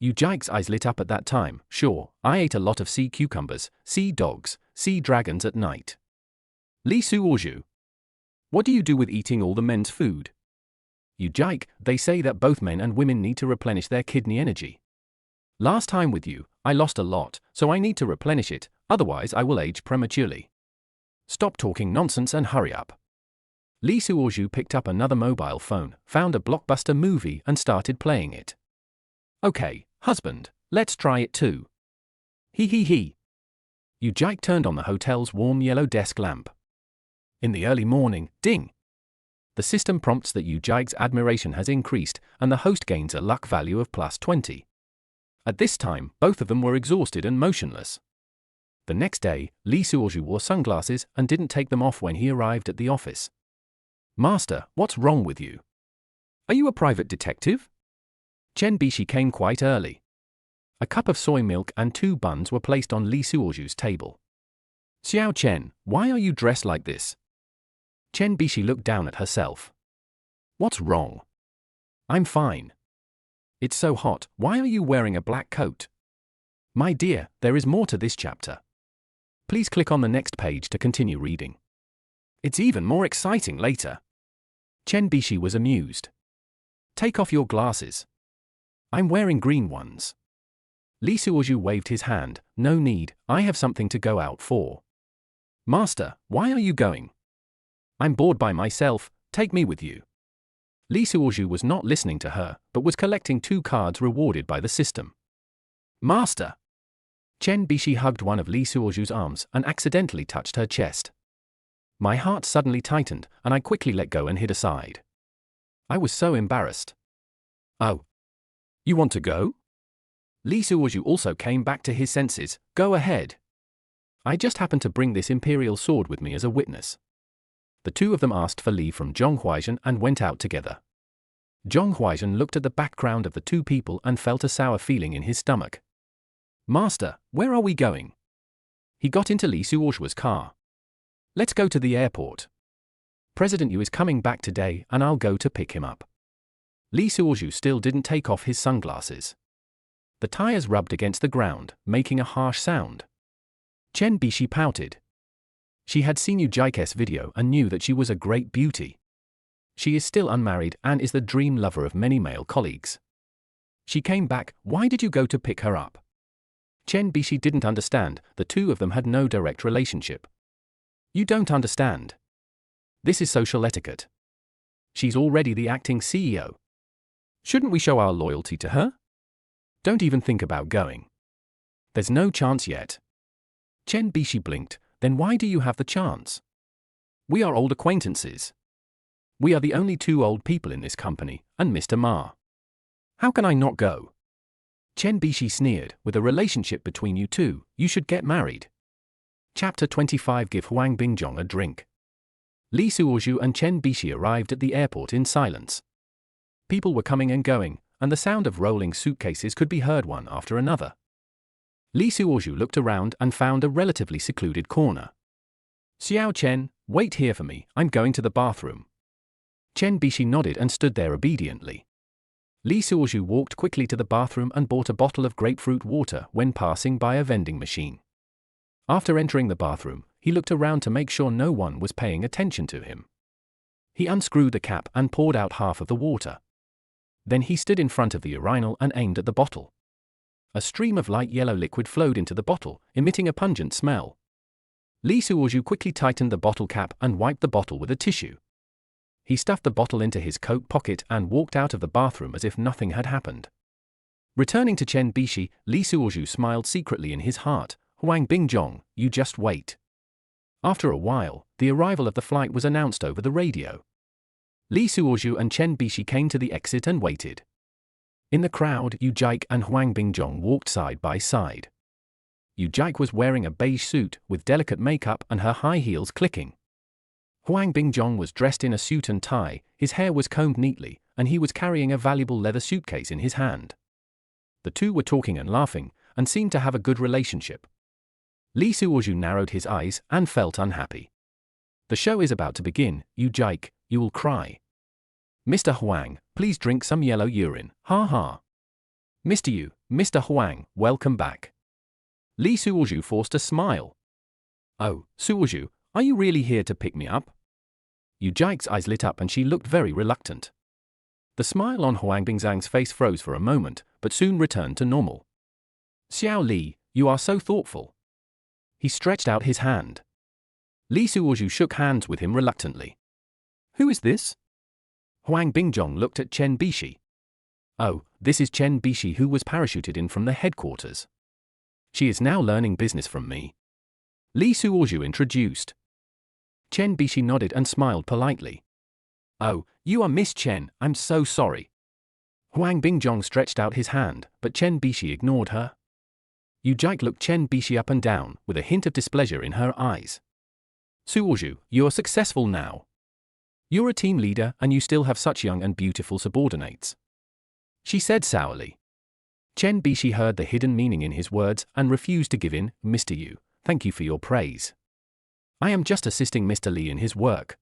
Yu Jike's eyes lit up at that time. Sure, I ate a lot of sea cucumbers, sea dogs, sea dragons at night. Lee Suozhu. What do you do with eating all the men's food? Yu Jike, they say that both men and women need to replenish their kidney energy. Last time with you, I lost a lot, so I need to replenish it, otherwise I will age prematurely. Stop talking nonsense and hurry up. Lee Suozhu picked up another mobile phone, found a blockbuster movie and started playing it. Okay, husband, let's try it too. He. Yu Jike turned on the hotel's warm yellow desk lamp. In the early morning, ding! The system prompts that Yu Jike's admiration has increased and the host gains a luck value of +20. At this time, both of them were exhausted and motionless. The next day, Lee Suozhu wore sunglasses and didn't take them off when he arrived at the office. Master, what's wrong with you? Are you a private detective? Chen Bishi came quite early. A cup of soy milk and 2 buns were placed on Lee Suozhu's table. Xiao Chen, why are you dressed like this? Chen Bishi looked down at herself. What's wrong? I'm fine. It's so hot, why are you wearing a black coat? My dear, there is more to this chapter. Please click on the next page to continue reading. It's even more exciting later. Chen Bishi was amused. Take off your glasses. I'm wearing green ones. Lee Suozhu waved his hand. No need, I have something to go out for. Master, why are you going? I'm bored by myself, take me with you. Li Suozhu was not listening to her, but was collecting 2 cards rewarded by the system. Master! Chen Bishi hugged one of Li Suozhu's arms and accidentally touched her chest. My heart suddenly tightened, and I quickly let go and hid aside. I was so embarrassed. Oh. You want to go? Li Suozhu also came back to his senses. Go ahead. I just happened to bring this imperial sword with me as a witness. The 2 of them asked for leave from Zhong Huaizhen and went out together. Zhong Huaizhen looked at the background of the 2 people and felt a sour feeling in his stomach. Master, where are we going? He got into Li Suozhu's car. Let's go to the airport. President Yu is coming back today and I'll go to pick him up. Li Suozhu still didn't take off his sunglasses. The tires rubbed against the ground, making a harsh sound. Chen Bishi pouted. She had seen Yu Jaike's video and knew that she was a great beauty. She is still unmarried and is the dream lover of many male colleagues. She came back. Why did you go to pick her up? Chen Bishi didn't understand. The 2 of them had no direct relationship. You don't understand. This is social etiquette. She's already the acting CEO. Shouldn't we show our loyalty to her? Don't even think about going. There's no chance yet. Chen Bishi blinked. Then why do you have the chance? We are old acquaintances. We are the only 2 old people in this company, and Mr. Ma. How can I not go? Chen Bishi sneered. With a relationship between you 2, you should get married. Chapter 25. Give Huang Bingjong a drink. Li Suozhu and Chen Bishi arrived at the airport in silence. People were coming and going, and the sound of rolling suitcases could be heard one after another. Li Suozhu looked around and found a relatively secluded corner. Xiao Chen, wait here for me, I'm going to the bathroom. Chen Bishi nodded and stood there obediently. Li Suozhu walked quickly to the bathroom and bought a bottle of grapefruit water when passing by a vending machine. After entering the bathroom, he looked around to make sure no one was paying attention to him. He unscrewed the cap and poured out half of the water. Then he stood in front of the urinal and aimed at the bottle. A stream of light yellow liquid flowed into the bottle, emitting a pungent smell. Li Suozhu quickly tightened the bottle cap and wiped the bottle with a tissue. He stuffed the bottle into his coat pocket and walked out of the bathroom as if nothing had happened. Returning to Chen Bishi, Li Suozhu smiled secretly in his heart. Huang Bingjong, you just wait. After a while, the arrival of the flight was announced over the radio. Li Suozhu and Chen Bishi came to the exit and waited. In the crowd, Yu Jaike and Huang Bingjong walked side by side. Yu Jaike was wearing a beige suit with delicate makeup and her high heels clicking. Huang Bingjong was dressed in a suit and tie, his hair was combed neatly, and he was carrying a valuable leather suitcase in his hand. The 2 were talking and laughing, and seemed to have a good relationship. Li Suozhu narrowed his eyes and felt unhappy. The show is about to begin, Yu Jaike, you will cry. Mr. Huang, please drink some yellow urine, ha ha. Mr. Yu, Mr. Huang, welcome back. Li Suozhu forced a smile. Oh, Suozhu, are you really here to pick me up? Yu Jaike's eyes lit up and she looked very reluctant. The smile on Huang Bingzhang's face froze for a moment, but soon returned to normal. Xiao Li, you are so thoughtful. He stretched out his hand. Li Suozhu shook hands with him reluctantly. Who is this? Huang Bingjong looked at Chen Bishi. Oh, this is Chen Bishi who was parachuted in from the headquarters. She is now learning business from me. Li Suozhu introduced. Chen Bishi nodded and smiled politely. Oh, you are Miss Chen, I'm so sorry. Huang Bingjong stretched out his hand, but Chen Bishi ignored her. Yu Jaike looked Chen Bishi up and down, with a hint of displeasure in her eyes. Suozhu, you are successful now. You're a team leader and you still have such young and beautiful subordinates. She said sourly. Chen Bishi heard the hidden meaning in his words and refused to give in. Mr. Yu, thank you for your praise. I am just assisting Mr. Li in his work.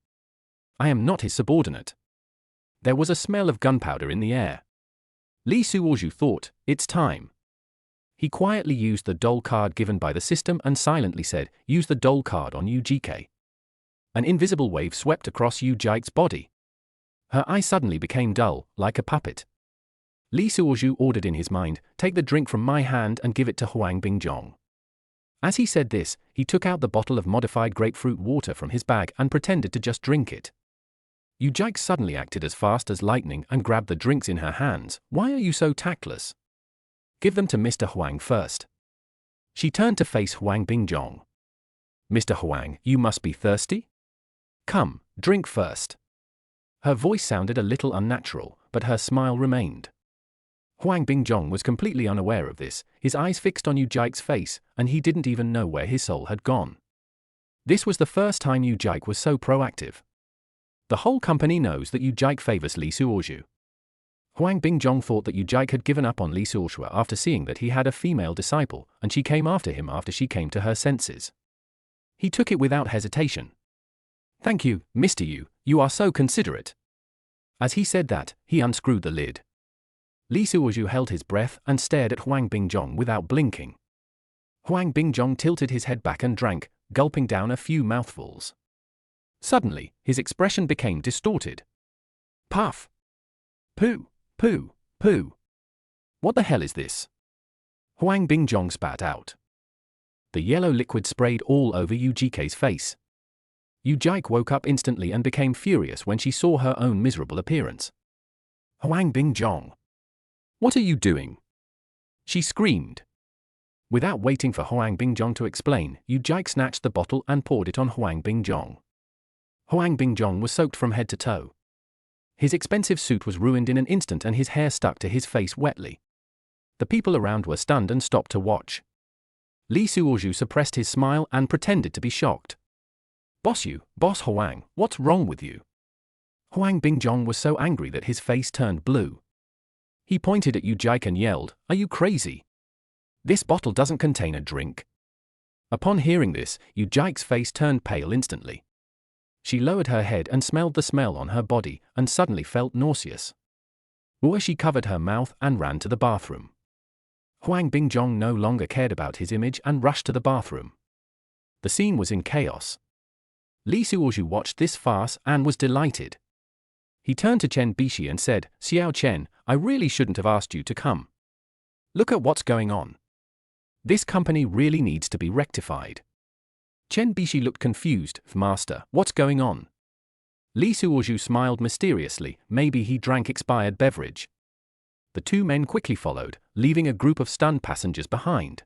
I am not his subordinate. There was a smell of gunpowder in the air. Li Suozhu thought, it's time. He quietly used the doll card given by the system and silently said, use the doll card on Yu Jaike. An invisible wave swept across Yu Jaike's body. Her eye suddenly became dull, like a puppet. Li Suozhu ordered in his mind, take the drink from my hand and give it to Huang Bingjong. As he said this, he took out the bottle of modified grapefruit water from his bag and pretended to just drink it. Yu Jike suddenly acted as fast as lightning and grabbed the drinks in her hands. Why are you so tactless? Give them to Mr. Huang first. She turned to face Huang Bingjong. Mr. Huang, you must be thirsty? Come, drink first. Her voice sounded a little unnatural, but her smile remained. Huang Bingjong was completely unaware of this, his eyes fixed on Yu Jike's face, and he didn't even know where his soul had gone. This was the first time Yu Jike was so proactive. The whole company knows that Yu Jike favors Li Suozhu. Huang Bingjong thought that Yu Jike had given up on Li Suozhu after seeing that he had a female disciple, and she came after him after she came to her senses. He took it without hesitation. Thank you, Mr. Yu, you are so considerate. As he said that, he unscrewed the lid. Li Suozhu held his breath and stared at Huang Bingjong without blinking. Huang Bingjong tilted his head back and drank, gulping down a few mouthfuls. Suddenly, his expression became distorted. Puff! Poo! Poo! Poo! What the hell is this? Huang Bingjong spat out. The yellow liquid sprayed all over Yu Jike's face. Yu Jike woke up instantly and became furious when she saw her own miserable appearance. Huang Bingjong! What are you doing? She screamed. Without waiting for Huang Bingjong to explain, Yu Jike snatched the bottle and poured it on Huang Bingjong. Huang Bingjong was soaked from head to toe. His expensive suit was ruined in an instant and his hair stuck to his face wetly. The people around were stunned and stopped to watch. Li Suozhu suppressed his smile and pretended to be shocked. Boss Huang, what's wrong with you? Huang Bingjong was so angry that his face turned blue. He pointed at Yu Jike and yelled, "Are you crazy? This bottle doesn't contain a drink." Upon hearing this, Yu Jike's face turned pale instantly. She lowered her head and smelled the smell on her body and suddenly felt nauseous. She covered her mouth and ran to the bathroom. Huang Bingjong no longer cared about his image and rushed to the bathroom. The scene was in chaos. Li Suozhu watched this farce and was delighted. He turned to Chen Bishi and said, "Xiao Chen, I really shouldn't have asked you to come. Look at what's going on. This company really needs to be rectified." Chen Bishi looked confused. "Master, what's going on?" Li Suozhu smiled mysteriously. Maybe he drank expired beverage. The two men quickly followed, leaving a group of stunned passengers behind.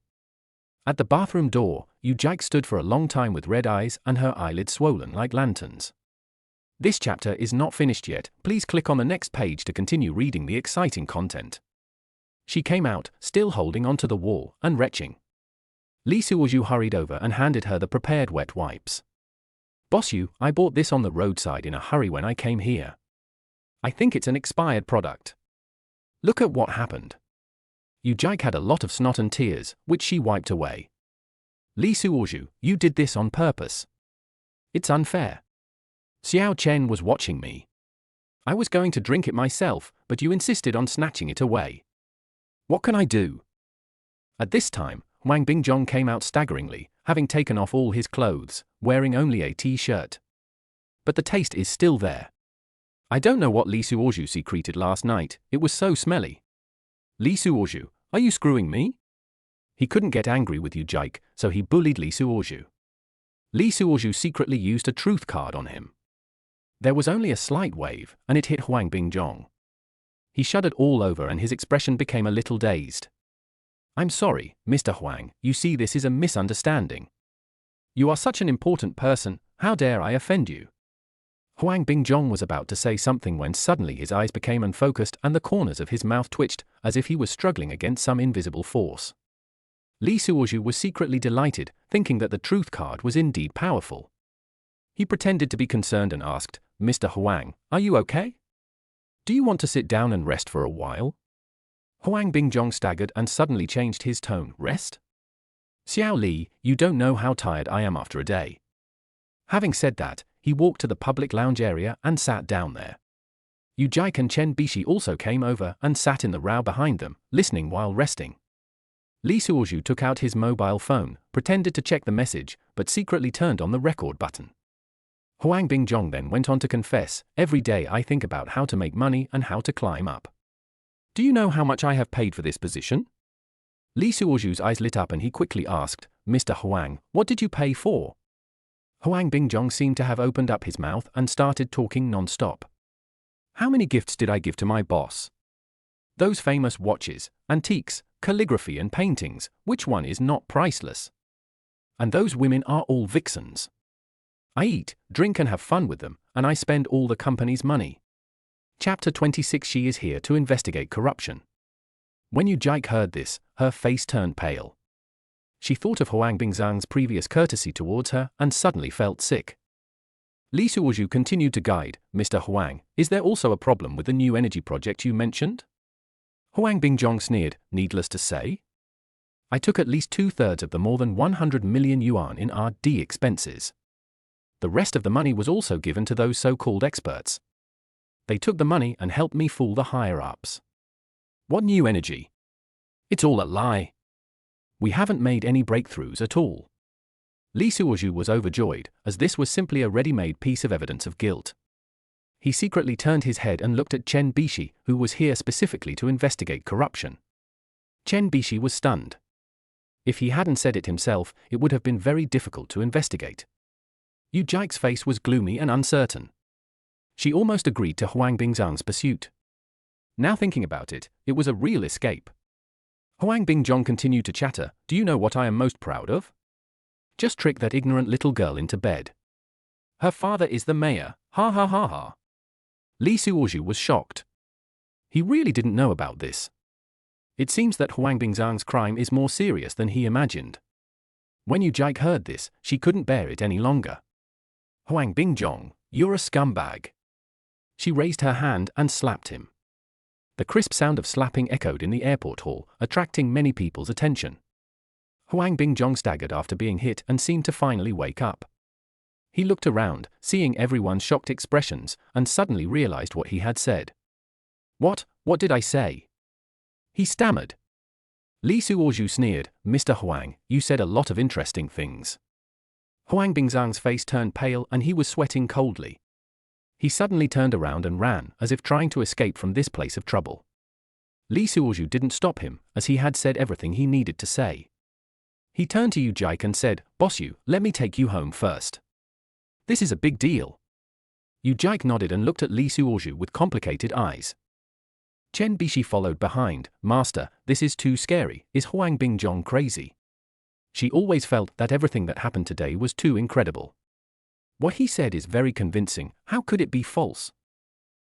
At the bathroom door, Yu Jike stood for a long time with red eyes and her eyelids swollen like lanterns. This chapter is not finished yet. Please click on the next page to continue reading the exciting content. She came out, still holding onto the wall and retching. Li Suozhu hurried over and handed her the prepared wet wipes. "Boss Yu, I bought this on the roadside in a hurry when I came here. I think it's an expired product. Look at what happened." Yu Jike had a lot of snot and tears, which she wiped away. "Li Suozhu, you did this on purpose. It's unfair. Xiao Chen was watching me. I was going to drink it myself, but you insisted on snatching it away. What can I do?" At this time, Huang Bingjong came out staggeringly, having taken off all his clothes, wearing only a t-shirt. But the taste is still there. "I don't know what Li Suozhu secreted last night, it was so smelly." "Li Suozhu, are you screwing me?" He couldn't get angry with Yu Jike, so he bullied Li Suozhu. Li Suozhu secretly used a truth card on him. There was only a slight wave, and it hit Huang Bingjong. He shuddered all over and his expression became a little dazed. "I'm sorry, Mr. Huang, you see this is a misunderstanding. You are such an important person, how dare I offend you?" Huang Bingjong was about to say something when suddenly his eyes became unfocused and the corners of his mouth twitched, as if he was struggling against some invisible force. Li Suozhu was secretly delighted, thinking that the truth card was indeed powerful. He pretended to be concerned and asked, "Mr. Huang, are you okay? Do you want to sit down and rest for a while?" Huang Bingjong staggered and suddenly changed his tone. "Rest? Xiao Li, you don't know how tired I am after a day." Having said that, he walked to the public lounge area and sat down there. Yu Jike and Chen Bishi also came over and sat in the row behind them, listening while resting. Li Suozhu took out his mobile phone, pretended to check the message, but secretly turned on the record button. Huang Bingjong then went on to confess, "Every day I think about how to make money and how to climb up. Do you know how much I have paid for this position?" Li Suozhu's eyes lit up and he quickly asked, Mr. Huang, what did you pay for? Huang Bingjong seemed to have opened up his mouth and started talking non-stop. How many gifts did I give to my boss? Those famous watches, antiques, calligraphy and paintings, which one is not priceless? And those women are all vixens. I eat, drink and have fun with them, and I spend all the company's money. Chapter 26. She is here to investigate corruption. When Yu Jike heard this, her face turned pale. She thought of Huang Bingzhang's previous courtesy towards her and suddenly felt sick. Li Suozhu continued to guide, Mr. Huang, is there also a problem with the new energy project you mentioned? Huang Bingjong sneered, needless to say. I took at least 2/3 of the more than 100 million yuan in R&D expenses. The rest of the money was also given to those so-called experts. They took the money and helped me fool the higher-ups. What new energy? It's all a lie. We haven't made any breakthroughs at all. Li Suozhu was overjoyed, as this was simply a ready-made piece of evidence of guilt. He secretly turned his head and looked at Chen Bishi, who was here specifically to investigate corruption. Chen Bishi was stunned. If he hadn't said it himself, it would have been very difficult to investigate. Yu Jike's face was gloomy and uncertain. She almost agreed to Huang Bingzhang's pursuit. Now thinking about it, it was a real escape. Huang Bingjong continued to chatter, do you know what I am most proud of? Just trick that ignorant little girl into bed. Her father is the mayor, ha ha ha ha. Li Suozhu was shocked. He really didn't know about this. It seems that Huang Bingzhang's crime is more serious than he imagined. When Yu Jike heard this, she couldn't bear it any longer. Huang Bingjong, you're a scumbag. She raised her hand and slapped him. The crisp sound of slapping echoed in the airport hall, attracting many people's attention. Huang Bingjong staggered after being hit and seemed to finally wake up. He looked around, seeing everyone's shocked expressions, and suddenly realized what he had said. What did I say? He stammered. Li Suozhu sneered, Mr. Huang, you said a lot of interesting things. Huang Bingzhang's face turned pale and he was sweating coldly. He suddenly turned around and ran, as if trying to escape from this place of trouble. Li Suozhu didn't stop him, as he had said everything he needed to say. He turned to Yu Jike and said, Boss Yu, let me take you home first. This is a big deal. Yu Jike nodded and looked at Li Suozhu with complicated eyes. Chen Bishi followed behind, Master, this is too scary, is Huang Bingjong crazy? She always felt that everything that happened today was too incredible. What he said is very convincing, how could it be false?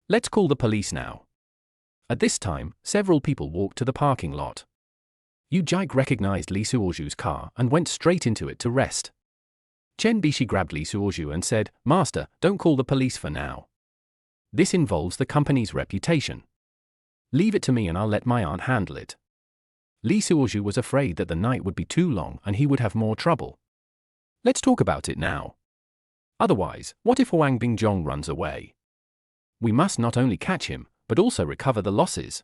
Let's call the police now. At this time, several people walked to the parking lot. Yu Jike recognized Li Suozhu's car and went straight into it to rest. Chen Bishi grabbed Li Suozhu and said, Master, don't call the police for now. This involves the company's reputation. Leave it to me and I'll let my aunt handle it. Li Suozhu was afraid that the night would be too long and he would have more trouble. Let's talk about it now. Otherwise, what if Huang Bingjong runs away? We must not only catch him, but also recover the losses.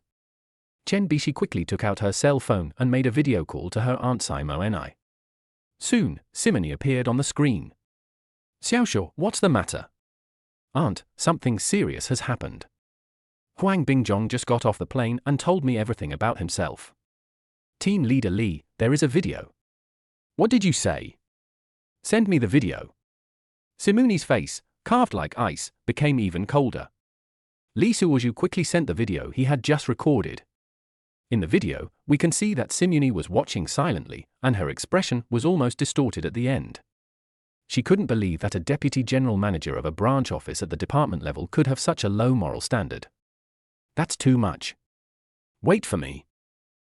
Chen Bishi quickly took out her cell phone and made a video call to her aunt Simoni. Soon, Simoni appeared on the screen. Xiaoshu, what's the matter? Aunt, something serious has happened. Huang Bingjong just got off the plane and told me everything about himself. Team leader Li, there is a video. What did you say? Send me the video. Simuni's face, carved like ice, became even colder. Li Suozhu quickly sent the video he had just recorded. In the video, we can see that Simuni was watching silently, and her expression was almost distorted at the end. She couldn't believe that a deputy general manager of a branch office at the department level could have such a low moral standard. That's too much. Wait for me.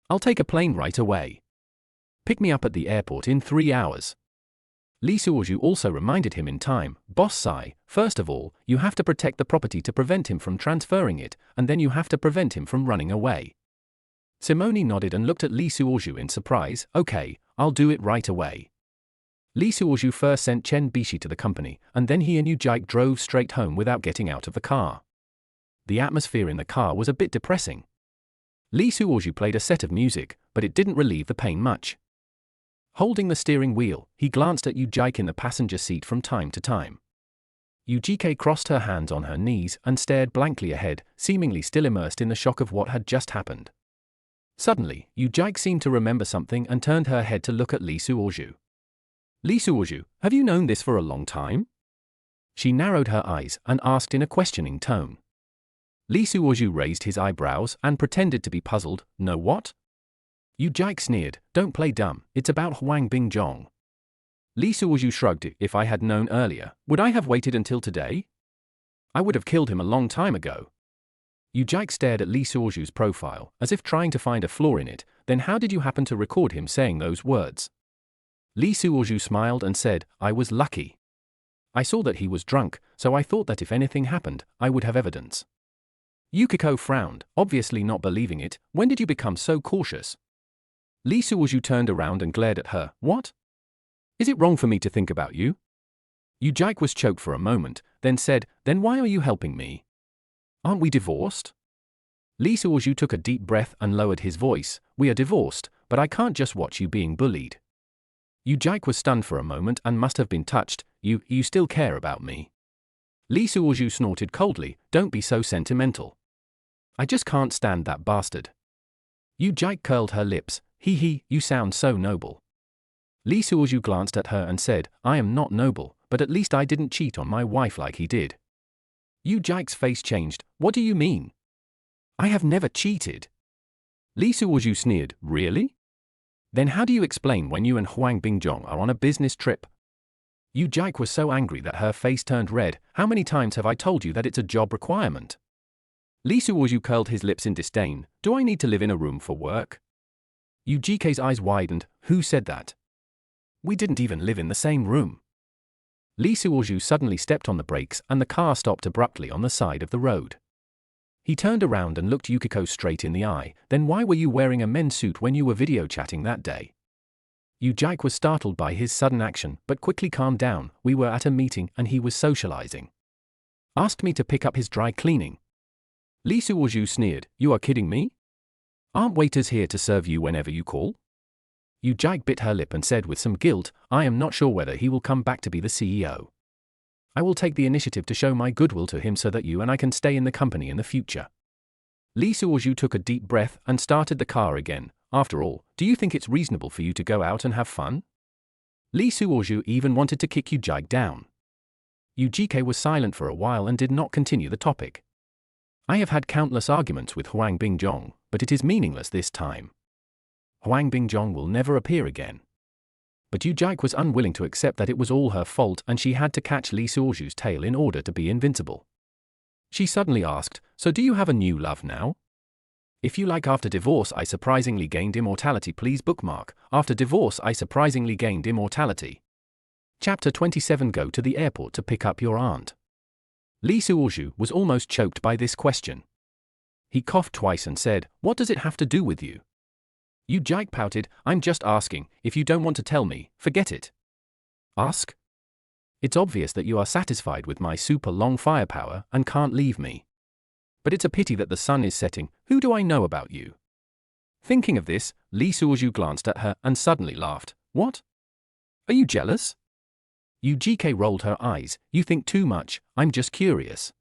I'll take a plane right away. Pick me up at the airport in 3 hours. Li Suozhu also reminded him in time, Boss Sai, first of all, you have to protect the property to prevent him from transferring it, and then you have to prevent him from running away. Simoni nodded and looked at Li Suozhu in surprise, okay, I'll do it right away. Li Suozhu first sent Chen Bishi to the company, and then he and Yu Jike drove straight home without getting out of the car. The atmosphere in the car was a bit depressing. Li Suozhu played a set of music, but it didn't relieve the pain much. Holding the steering wheel, he glanced at Yu Jike in the passenger seat from time to time. Yu Jike crossed her hands on her knees and stared blankly ahead, seemingly still immersed in the shock of what had just happened. Suddenly, Yu Jike seemed to remember something and turned her head to look at Li Suozhu. Li Suozhu, have you known this for a long time? She narrowed her eyes and asked in a questioning tone. Li Suozhu raised his eyebrows and pretended to be puzzled. No what? Yu Jike sneered, don't play dumb, it's about Huang Bingjong. Li Suozhu shrugged. If I had known earlier, would I have waited until today? I would have killed him a long time ago. Yu Jike stared at Li Suozhu's profile, as if trying to find a flaw in it. Then how did you happen to record him saying those words? Li Suozhu smiled and said, I was lucky. I saw that he was drunk, so I thought that if anything happened, I would have evidence. Yukiko frowned, obviously not believing it. When did you become so cautious? Li Suozhu turned around and glared at her. What? Is it wrong for me to think about you? Yu Jike was choked for a moment, then said, then why are you helping me? Aren't we divorced? Li Suozhu took a deep breath and lowered his voice. We are divorced, but I can't just watch you being bullied. Yu Jike was stunned for a moment and must have been touched. You still care about me? Li Suozhu snorted coldly. Don't be so sentimental. I just can't stand that bastard. Yu Jike curled her lips. He, you sound so noble. Li Suozhu glanced at her and said, I am not noble, but at least I didn't cheat on my wife like he did. Yu Jike's face changed. What do you mean? I have never cheated. Li Suozhu sneered. Really? Then how do you explain when you and Huang Bingjong are on a business trip? Yu Jike was so angry that her face turned red. How many times have I told you that it's a job requirement? Li Suozhu curled his lips in disdain. Do I need to live in a room for work? Yu Jike's eyes widened. Who said that? We didn't even live in the same room. Li Suozhu suddenly stepped on the brakes and the car stopped abruptly on the side of the road. He turned around and looked Yukiko straight in the eye. Then why were you wearing a men's suit when you were video chatting that day? Yu Jike was startled by his sudden action, but quickly calmed down. We were at a meeting and he was socializing. Asked me to pick up his dry cleaning. Li Suozhu sneered. You are kidding me? Aren't waiters here to serve you whenever you call? Yu Jike bit her lip and said with some guilt, I am not sure whether he will come back to be the CEO. I will take the initiative to show my goodwill to him so that you and I can stay in the company in the future. Li Suozhu took a deep breath and started the car again. After all, do you think it's reasonable for you to go out and have fun? Li Suozhu even wanted to kick Yu Jike down. Yu Jike was silent for a while and did not continue the topic. I have had countless arguments with Huang Bingjong, but it is meaningless this time. Huang Bingjong will never appear again. But Yu Jike was unwilling to accept that it was all her fault and she had to catch Li Suozhu's tail in order to be invincible. She suddenly asked, so do you have a new love now? If you like after divorce I surprisingly gained immortality please bookmark, after divorce I surprisingly gained immortality. Chapter 27 Go to the airport to pick up your aunt. Li Suozhu was almost choked by this question. He coughed twice and said, what does it have to do with you? Yu Jike pouted, I'm just asking, if you don't want to tell me, forget it. Ask? It's obvious that you are satisfied with my super long firepower and can't leave me. But it's a pity that the sun is setting, who do I know about you? Thinking of this, Li Suozhu glanced at her and suddenly laughed. What? Are you jealous? Yu Jike rolled her eyes, you think too much, I'm just curious.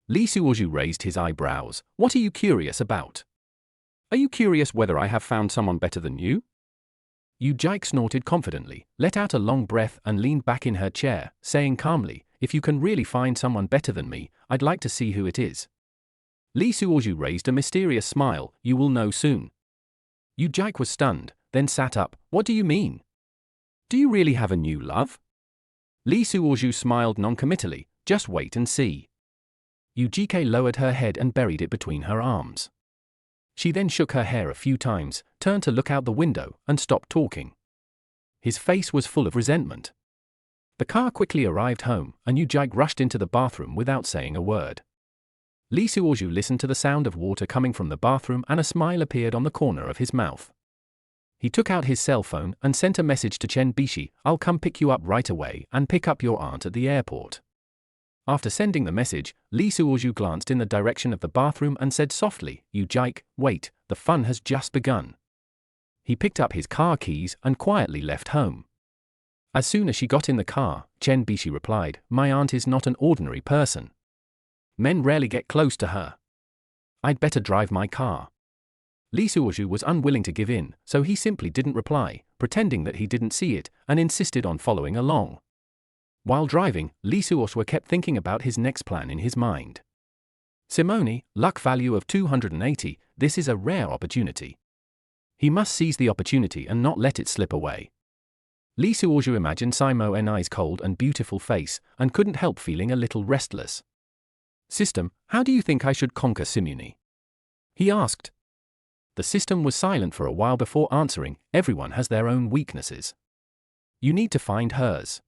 Li Suozhu raised his eyebrows, what are you curious about? Are you curious whether I have found someone better than you? Yu Jike snorted confidently, let out a long breath and leaned back in her chair, saying calmly, if you can really find someone better than me, I'd like to see who it is. Li Suozhu raised a mysterious smile, you will know soon. Yu Jike was stunned, then sat up, what do you mean? Do you really have a new love? Li Suozhu smiled noncommittally, just wait and see. Yu Jike lowered her head and buried it between her arms. She then shook her hair a few times, turned to look out the window, and stopped talking. His face was full of resentment. The car quickly arrived home, and Yu Jike rushed into the bathroom without saying a word. Li Suozhu listened to the sound of water coming from the bathroom and a smile appeared on the corner of his mouth. He took out his cell phone and sent a message to Chen Bishi, I'll come pick you up right away and pick up your aunt at the airport. After sending the message, Li Suozhu glanced in the direction of the bathroom and said softly, Yu Jike, wait, the fun has just begun. He picked up his car keys and quietly left home. As soon as she got in the car, Chen Bishi replied, my aunt is not an ordinary person. Men rarely get close to her. I'd better drive my car. Li Suozhu was unwilling to give in, so he simply didn't reply, pretending that he didn't see it, and insisted on following along. While driving, Lee Suoshwa kept thinking about his next plan in his mind. Simone, luck value of 280, this is a rare opportunity. He must seize the opportunity and not let it slip away. Lee Suoshwa imagined Simone's cold and beautiful face, and couldn't help feeling a little restless. System, how do you think I should conquer Simone? He asked. The system was silent for a while before answering. Everyone has their own weaknesses. You need to find hers.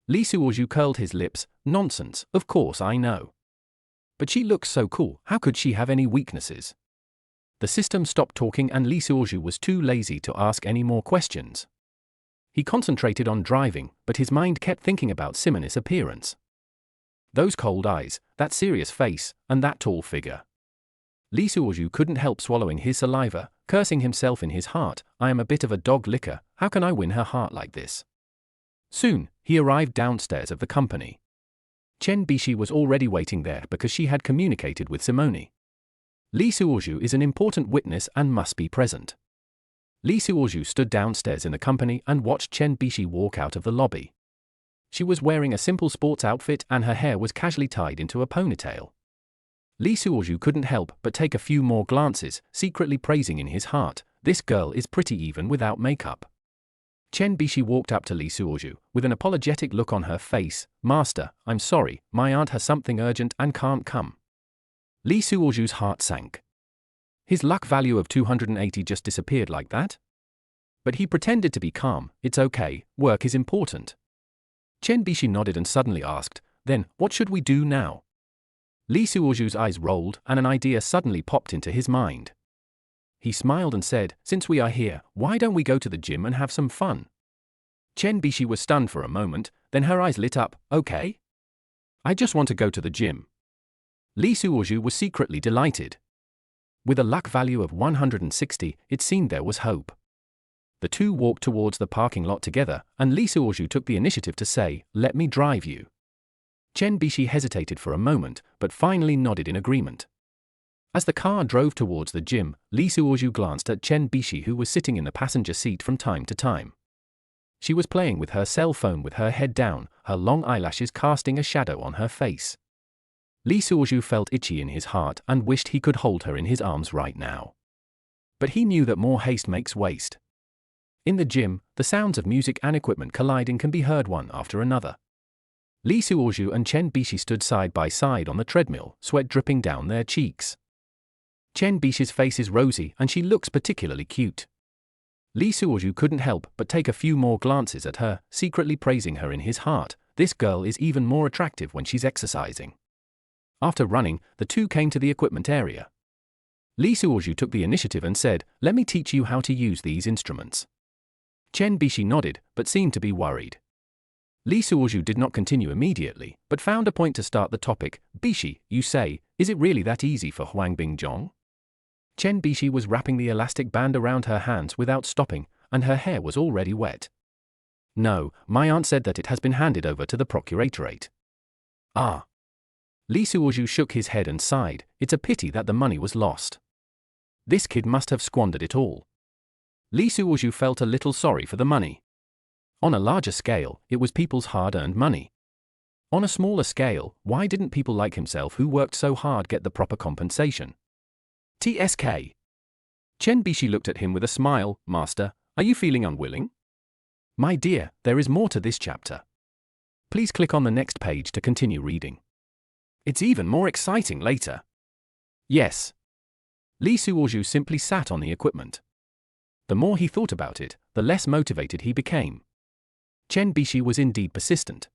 Lee Suoshwa curled his lips. Nonsense, of course I know. But she looks so cool, how could she have any weaknesses? The system stopped talking and Lee Suoshwa was too lazy to ask any more questions. He concentrated on driving, but his mind kept thinking about Simone's appearance. Those cold eyes, that serious face, and that tall figure. Lee Suoshwa couldn't help swallowing his saliva, cursing himself in his heart. I am a bit of a dog licker, how can I win her heart like this? Soon, he arrived downstairs of the company. Chen Bishi was already waiting there because she had communicated with Simone. Lee Suoshwa is an important witness and must be present. Lee Suoshwa stood downstairs in the company and watched Chen Bishi walk out of the lobby. She was wearing a simple sports outfit and her hair was casually tied into a ponytail. Lee Suoshwa couldn't help but take a few more glances, secretly praising in his heart, this girl is pretty even without makeup. Chen Bishi walked up to Lee Suoshwa, with an apologetic look on her face. Master, I'm sorry, my aunt has something urgent and can't come. Lee Suoshwa's heart sank. His luck value of 280 just disappeared like that? But he pretended to be calm. It's okay, work is important. Chen Bishi nodded and suddenly asked, then, what should we do now? Lee Suoshwa's eyes rolled and an idea suddenly popped into his mind. He smiled and said, since we are here, why don't we go to the gym and have some fun? Chen Bishi was stunned for a moment, then her eyes lit up. Okay? I just want to go to the gym. Lee Suoshwa was secretly delighted. With a luck value of 160, it seemed there was hope. The two walked towards the parking lot together, and Lee Suoshwa took the initiative to say, let me drive you. Chen Bishi hesitated for a moment, but finally nodded in agreement. As the car drove towards the gym, Lee Suoshwa glanced at Chen Bishi who was sitting in the passenger seat from time to time. She was playing with her cell phone with her head down, her long eyelashes casting a shadow on her face. Lee Suoshwa felt itchy in his heart and wished he could hold her in his arms right now. But he knew that more haste makes waste. In the gym, the sounds of music and equipment colliding can be heard one after another. Lee Suoshwa and Chen Bishi stood side by side on the treadmill, sweat dripping down their cheeks. Chen Bishi's face is rosy and she looks particularly cute. Lee Suoshwa couldn't help but take a few more glances at her, secretly praising her in his heart. This girl is even more attractive when she's exercising. After running, the two came to the equipment area. Lee Suoshwa took the initiative and said, let me teach you how to use these instruments. Chen Bishi nodded, but seemed to be worried. Lee Suoshwa did not continue immediately, but found a point to start the topic. Bishi, you say, is it really that easy for Huang Bingjong? Chen Bishi was wrapping the elastic band around her hands without stopping, and her hair was already wet. No, my aunt said that it has been handed over to the procuratorate. Ah. Lee Suoshwa shook his head and sighed. It's a pity that the money was lost. This kid must have squandered it all. Lee Suoshwa felt a little sorry for the money. On a larger scale, it was people's hard-earned money. On a smaller scale, why didn't people like himself who worked so hard get the proper compensation? TSK. Chen Bishi looked at him with a smile. Master, are you feeling unwilling? My dear, there is more to this chapter. Please click on the next page to continue reading. It's even more exciting later. Yes. Lee Suoshwa simply sat on the equipment. The more he thought about it, the less motivated he became. Chen Bishi was indeed persistent.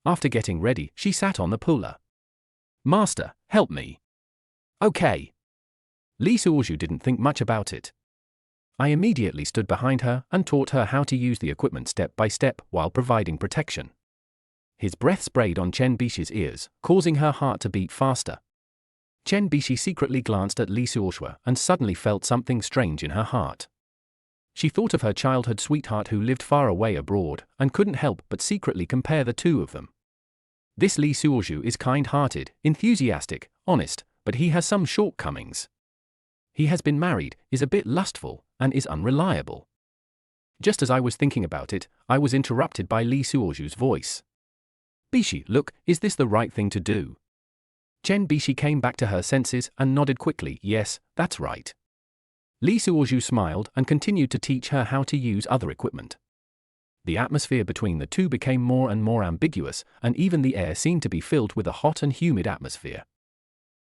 After getting ready, she sat on the puller. Master, help me. Okay. Lee Suoshwa didn't think much about it. I immediately stood behind her and taught her how to use the equipment step by step while providing protection. His breath sprayed on Chen Bishi's ears, causing her heart to beat faster. Chen Bishi secretly glanced at Lee Suoshwa and suddenly felt something strange in her heart. She thought of her childhood sweetheart who lived far away abroad and couldn't help but secretly compare the two of them. This Lee Suoshwa is kind-hearted, enthusiastic, honest, but he has some shortcomings. He has been married, is a bit lustful, and is unreliable. Just as I was thinking about it, I was interrupted by Li Suoju's voice. Bishi, look, is this the right thing to do? Chen Bishi came back to her senses and nodded quickly. Yes, that's right. Li Suoju smiled and continued to teach her how to use other equipment. The atmosphere between the two became more and more ambiguous, and even the air seemed to be filled with a hot and humid atmosphere.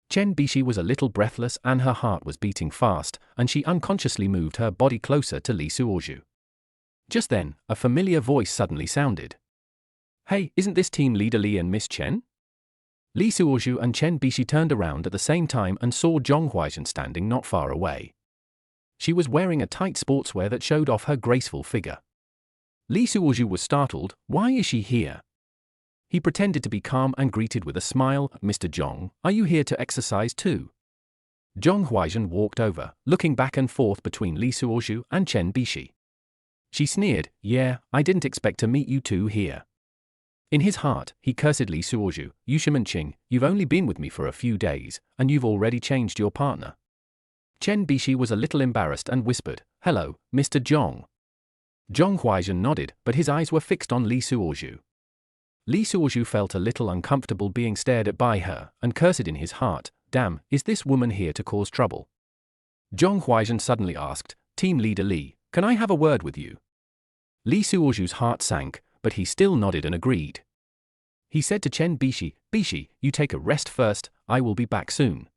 Chen Bishi was a little breathless and her heart was beating fast, and she unconsciously moved her body closer to Li Suoju. Just then, a familiar voice suddenly sounded. Hey, isn't this team leader Li and Miss Chen? Li Suoju and Chen Bishi turned around at the same time and saw Zhong Huaizhen standing not far away. She was wearing a tight sportswear that showed off her graceful figure. Li Suoju was startled. Why is she here? He pretended to be calm and greeted with a smile. Mr. Zhong, are you here to exercise too? Zhong Huaizhen walked over, looking back and forth between Li Suoju and Chen Bishi. She sneered. Yeah, I didn't expect to meet you two here. In his heart, he cursed Li Suoju. You Shimenqing, you've only been with me for a few days, and you've already changed your partner. Chen Bishi was a little embarrassed and whispered, Hello, Mr. Zhong. Zhong Huaizhen nodded, but his eyes were fixed on Li Suoju. Li Suoju felt a little uncomfortable being stared at by her, and cursed in his heart, Damn, is this woman here to cause trouble? Zhong Huaizhen suddenly asked, Team leader Li, can I have a word with you? Li Suoju's heart sank, but he still nodded and agreed. He said to Chen Bishi, Bishi, you take a rest first, I will be back soon.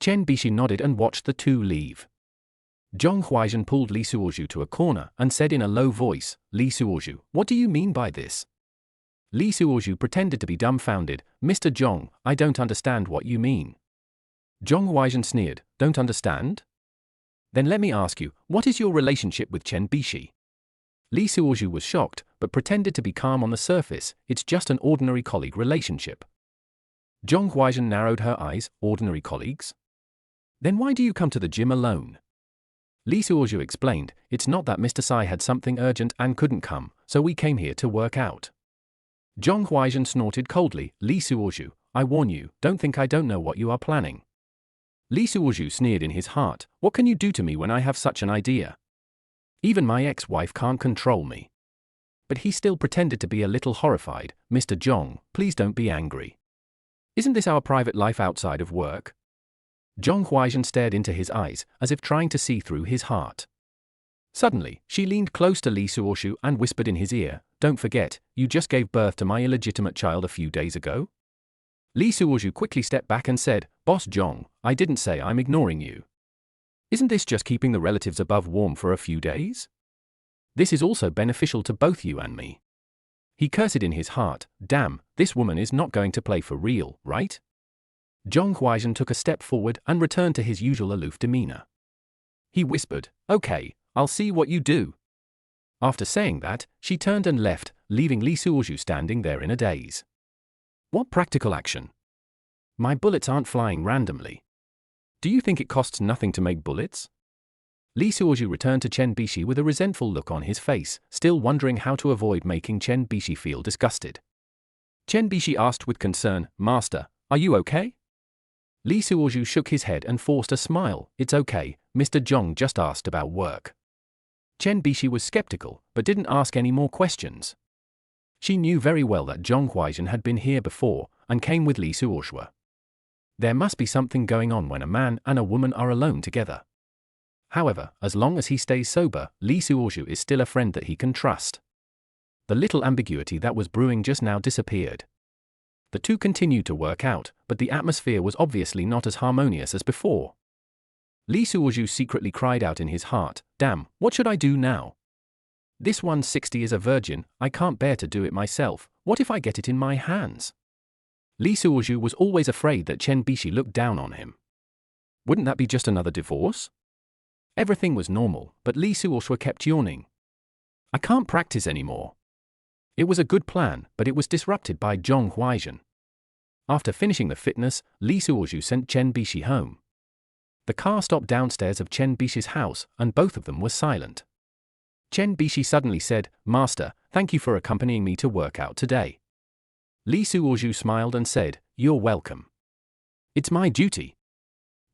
Chen Bishi nodded and watched the two leave. Zhong Huaizhen pulled Li Suoju to a corner and said in a low voice, Li Suoju, what do you mean by this? Li Suoju pretended to be dumbfounded. Mr. Zhong, I don't understand what you mean. Zhong Huaizhen sneered, Don't understand? Then let me ask you, what is your relationship with Chen Bishi? Li Suoju was shocked, but pretended to be calm on the surface. It's just an ordinary colleague relationship. Zhong Huaizhen narrowed her eyes. Ordinary colleagues? Then why do you come to the gym alone? Li Suoju explained, It's not that Mr. Sai had something urgent and couldn't come, so we came here to work out. Zhong Huaizhen snorted coldly. Li Suoju, I warn you, don't think I don't know what you are planning. Li Suoju sneered in his heart, What can you do to me when I have such an idea? Even my ex-wife can't control me. But he still pretended to be a little horrified. Mr. Zhong, please don't be angry. Isn't this our private life outside of work? Zhong Huaizhen stared into his eyes, as if trying to see through his heart. Suddenly, she leaned close to Li Suoju and whispered in his ear, Don't forget, you just gave birth to my illegitimate child a few days ago? Li Suoju quickly stepped back and said, Boss Zhong, I didn't say I'm ignoring you. Isn't this just keeping the relatives above warm for a few days? This is also beneficial to both you and me. He cursed in his heart, Damn, this woman is not going to play for real, right? Zhong Huaizhen took a step forward and returned to his usual aloof demeanor. He whispered, Okay, I'll see what you do. After saying that, she turned and left, leaving Li Suoju standing there in a daze. What practical action? My bullets aren't flying randomly. Do you think it costs nothing to make bullets? Li Suoju returned to Chen Bishi with a resentful look on his face, still wondering how to avoid making Chen Bishi feel disgusted. Chen Bishi asked with concern, Master, are you okay? Li Suoju shook his head and forced a smile. It's okay, Mr. Zhong just asked about work. Chen Bishi was skeptical, but didn't ask any more questions. She knew very well that Zhong Huaizhen had been here before, and came with Li Suoju. There must be something going on when a man and a woman are alone together. However, as long as he stays sober, Li Suoju is still a friend that he can trust. The little ambiguity that was brewing just now disappeared. The two continued to work out, but the atmosphere was obviously not as harmonious as before. Li Suoju secretly cried out in his heart, Damn, what should I do now? This 160 is a virgin, I can't bear to do it myself, what if I get it in my hands? Li Suoju was always afraid that Chen Bishi looked down on him. Wouldn't that be just another divorce? Everything was normal, but Li Suoju kept yawning. I can't practice anymore. It was a good plan, but it was disrupted by Zhong Huaizhen. After finishing the fitness, Li Suoju sent Chen Bishi home. The car stopped downstairs of Chen Bishi's house, and both of them were silent. Chen Bishi suddenly said, Master, thank you for accompanying me to work out today. Li Suoju smiled and said, You're welcome. It's my duty.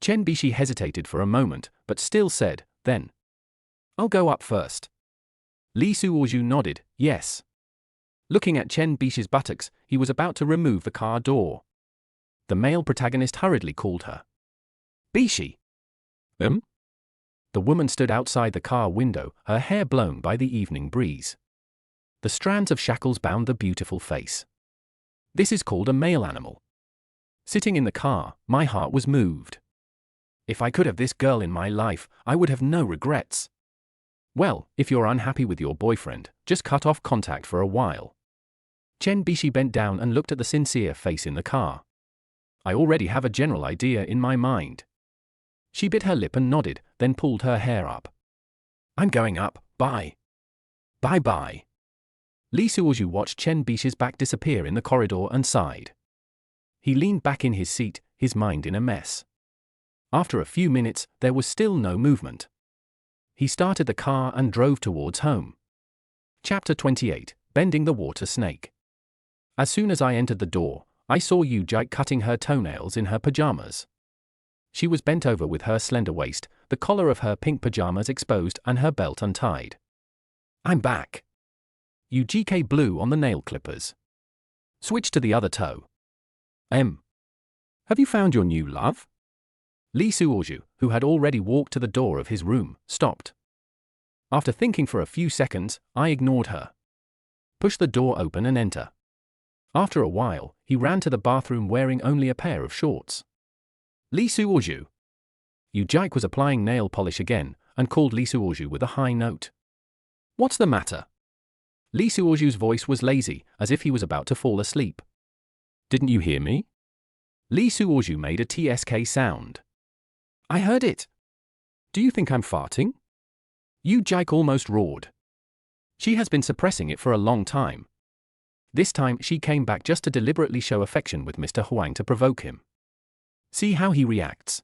Chen Bishi hesitated for a moment, but still said, Then I'll go up first. Lee Suoju nodded, yes. Looking at Chen Bish's buttocks, he was about to remove the car door. The male protagonist hurriedly called her. Bishi. The woman stood outside the car window, her hair blown by the evening breeze. The strands of shackles bound the beautiful face. This is called a male animal. Sitting in the car, my heart was moved. If I could have this girl in my life, I would have no regrets. Well, if you're unhappy with your boyfriend, just cut off contact for a while. Chen Bishi bent down and looked at the sincere face in the car. I already have a general idea in my mind. She bit her lip and nodded, then pulled her hair up. I'm going up, bye. Bye-bye. Lee Suoju watched Chen Bishi's back disappear in the corridor and sighed. He leaned back in his seat, his mind in a mess. After a few minutes, there was still no movement. He started the car and drove towards home. Chapter 28, Bending the Water Snake. As soon as I entered the door, I saw Yu Jike cutting her toenails in her pajamas. She was bent over with her slender waist, the collar of her pink pajamas exposed and her belt untied. I'm back. UGK blew on the nail clippers. Switch to the other toe. Have you found your new love? Lee Suoju, who had already walked to the door of his room, stopped. After thinking for a few seconds, I ignored her. Push the door open and enter. After a while, he ran to the bathroom wearing only a pair of shorts. Lee Suoju. Yu Jike was applying nail polish again, and called Lee Suoju with a high note. What's the matter? Lee Suoju's voice was lazy, as if he was about to fall asleep. Didn't you hear me? Lee Suoju made a TSK sound. I heard it. Do you think I'm farting? Yu Jike almost roared. She has been suppressing it for a long time. This time she came back just to deliberately show affection with Mr. Huang to provoke him. See how he reacts.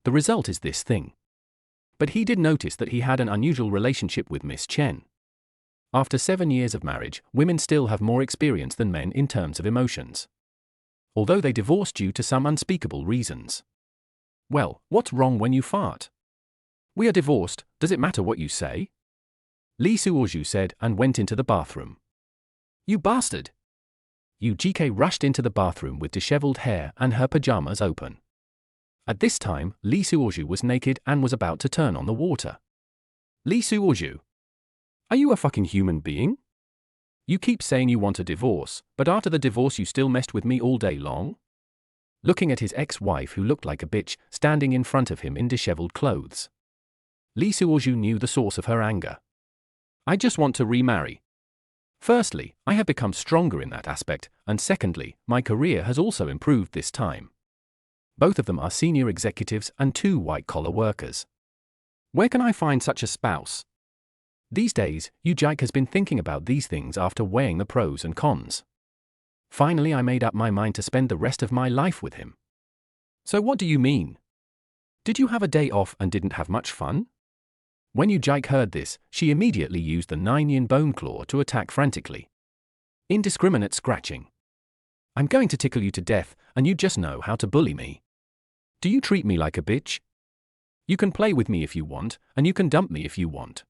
The result is this thing. But he did notice that he had an unusual relationship with Miss Chen. After 7 years of marriage, women still have more experience than men in terms of emotions. Although they divorced due to some unspeakable reasons. Well, what's wrong when you fart? We are divorced, does it matter what you say? Lee Suoju said and went into the bathroom. You bastard! UGK rushed into the bathroom with disheveled hair and her pajamas open. At this time, Lee Suoju was naked and was about to turn on the water. Lee Suoju. Are you a fucking human being? You keep saying you want a divorce, but after the divorce you still messed with me all day long? Looking at his ex-wife who looked like a bitch, standing in front of him in disheveled clothes. Lee Suoju knew the source of her anger. I just want to remarry. Firstly, I have become stronger in that aspect, and secondly, my career has also improved this time. Both of them are senior executives and 2 white-collar workers. Where can I find such a spouse? These days, Yu Jike has been thinking about these things after weighing the pros and cons. Finally, I made up my mind to spend the rest of my life with him. So what do you mean? Did you have a day off and didn't have much fun? When Yu Jike heard this, she immediately used the 9-yin bone claw to attack frantically. Indiscriminate scratching. I'm going to tickle you to death, and you just know how to bully me. Do you treat me like a bitch? You can play with me if you want, and you can dump me if you want.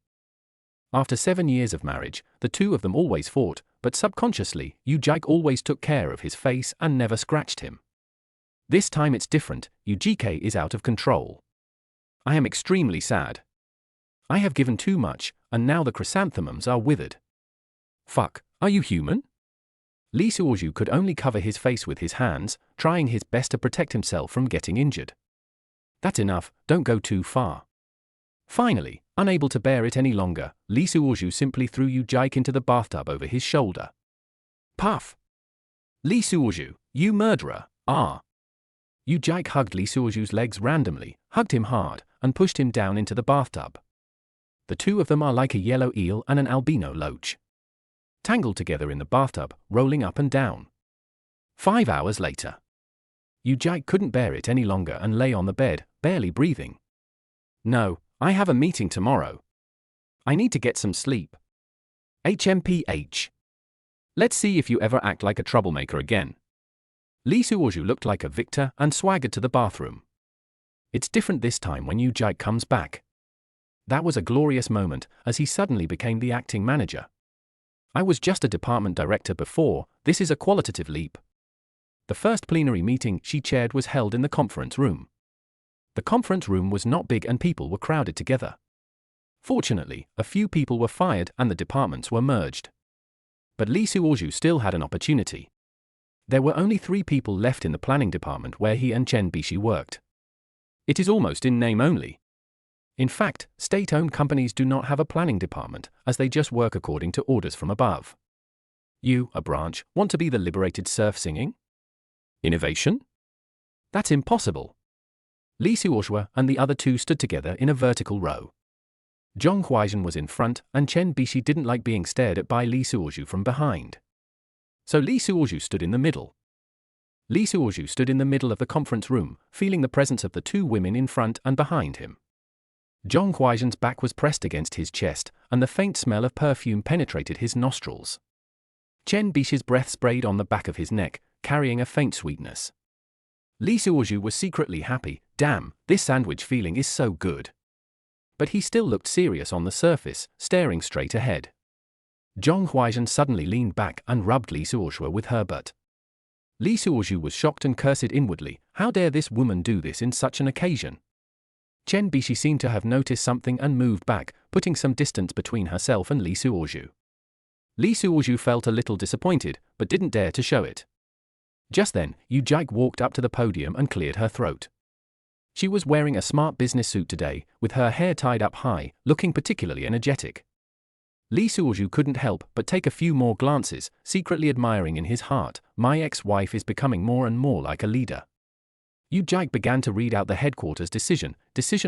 After 7 years of marriage, the 2 of them always fought, but subconsciously, Yu Jike always took care of his face and never scratched him. This time it's different, UGK is out of control. I am extremely sad. I have given too much, and now the chrysanthemums are withered. Fuck, are you human? Lee Suoju could only cover his face with his hands, trying his best to protect himself from getting injured. That's enough, don't go too far. Finally, unable to bear it any longer, Lee Suoju simply threw Yu Jike into the bathtub over his shoulder. Puff! Lee Suoju, you murderer, ah! Yu Jike hugged Lee Suoju's legs randomly, hugged him hard, and pushed him down into the bathtub. The 2 of them are like a yellow eel and an albino loach. Tangled together in the bathtub, rolling up and down. 5 hours later. Yu Jike couldn't bear it any longer and lay on the bed, barely breathing. No, I have a meeting tomorrow. I need to get some sleep. HMPH. Let's see if you ever act like a troublemaker again. Lee Suoju looked like a victor and swaggered to the bathroom. It's different this time when Yu Jike comes back. That was a glorious moment, as he suddenly became the acting manager. I was just a department director before, this is a qualitative leap. The first plenary meeting she chaired was held in the conference room. The conference room was not big and people were crowded together. Fortunately, a few people were fired and the departments were merged. But Lee Suozhu still had an opportunity. There were only 3 people left in the planning department where he and Chen Bishi worked. It is almost in name only. In fact, state-owned companies do not have a planning department, as they just work according to orders from above. You, a branch, want to be the liberated surf singing? Innovation? That's impossible. Lee Suozhu and the other 2 stood together in a vertical row. Zhong Huaizhen was in front, and Chen Bishi didn't like being stared at by Lee Suozhu from behind. So Lee Suozhu stood in the middle. Lee Suozhu stood in the middle of the conference room, feeling the presence of the 2 women in front and behind him. Zhong Huaizhen's back was pressed against his chest, and the faint smell of perfume penetrated his nostrils. Chen Bishi's breath sprayed on the back of his neck, carrying a faint sweetness. Lee Suozhu was secretly happy. Damn, this sandwich feeling is so good. But he still looked serious on the surface, staring straight ahead. Zhong Huaizhen suddenly leaned back and rubbed Lee Suozhu with her butt. Lee Suozhu was shocked and cursed inwardly. How dare this woman do this in such an occasion? Chen Bishi seemed to have noticed something and moved back, putting some distance between herself and Lee Suozhu. Lee Suozhu felt a little disappointed, but didn't dare to show it. Just then, Yu Jike walked up to the podium and cleared her throat. She was wearing a smart business suit today, with her hair tied up high, looking particularly energetic. Lee Suozhu couldn't help but take a few more glances, secretly admiring in his heart, my ex-wife is becoming more and more like a leader. Yu Jike began to read out the headquarters decision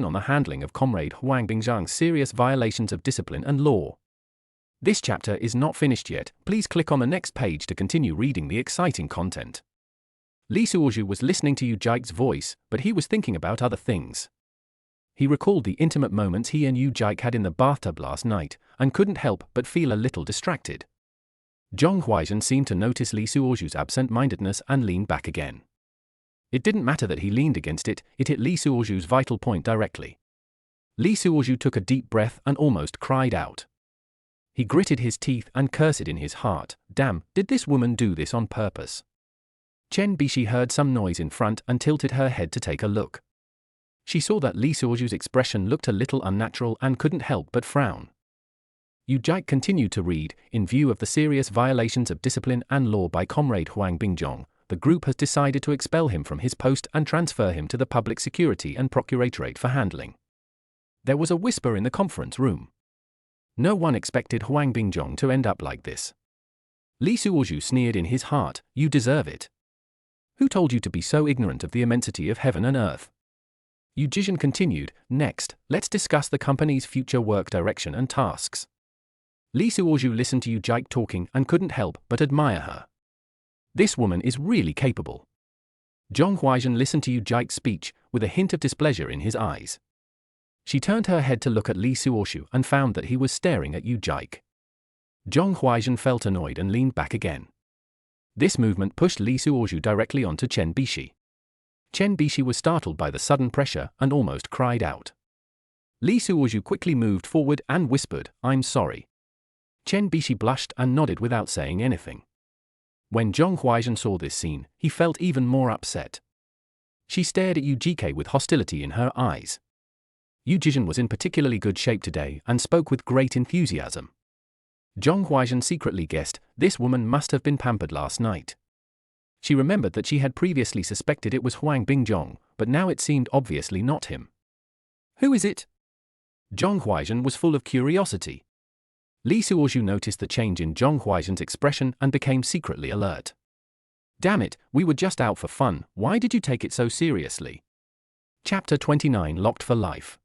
on the handling of Comrade Huang Bingzhang's serious violations of discipline and law. This chapter is not finished yet, please click on the next page to continue reading the exciting content. Lee Suozhu was listening to Yu Jike's voice, but he was thinking about other things. He recalled the intimate moments he and Yu Jike had in the bathtub last night, and couldn't help but feel a little distracted. Zhong Huaizhen seemed to notice Lee Suozhu's absent-mindedness and leaned back again. It didn't matter that he leaned against it, it hit Lee Suozhu's vital point directly. Lee Suozhu took a deep breath and almost cried out. He gritted his teeth and cursed in his heart, damn, did this woman do this on purpose? Chen Bishi heard some noise in front and tilted her head to take a look. She saw that Lee Suozhu's expression looked a little unnatural and couldn't help but frown. Yu Jike continued to read, in view of the serious violations of discipline and law by Comrade Huang Bingzhang, the group has decided to expel him from his post and transfer him to the Public Security and Procuratorate for handling. There was a whisper in the conference room. No one expected Huang Bingzhang to end up like this. Lee Suozhu sneered in his heart, you deserve it. Who told you to be so ignorant of the immensity of heaven and earth? Yu Jizhen continued, next, let's discuss the company's future work direction and tasks. Lee Suozhu listened to Yu Jike talking and couldn't help but admire her. This woman is really capable. Zhong Huaizhen listened to Yu Jike's speech, with a hint of displeasure in his eyes. She turned her head to look at Lee Suozhu and found that he was staring at Yu Jike. Zhong Huaizhen felt annoyed and leaned back again. This movement pushed Lee Suozhu directly onto Chen Bishi. Chen Bishi was startled by the sudden pressure and almost cried out. Lee Suozhu quickly moved forward and whispered, I'm sorry. Chen Bishi blushed and nodded without saying anything. When Zhong Huaizhen saw this scene, he felt even more upset. She stared at Yu Jike with hostility in her eyes. Yu Jizhen was in particularly good shape today and spoke with great enthusiasm. Zhong Huaizhen secretly guessed, this woman must have been pampered last night. She remembered that she had previously suspected it was Huang Bingzhang, but now it seemed obviously not him. Who is it? Zhong Huaizhen was full of curiosity. Lee Suozhu noticed the change in Zhong Huaizhen's expression and became secretly alert. Damn it, we were just out for fun, why did you take it so seriously? Chapter 29 Locked for Life.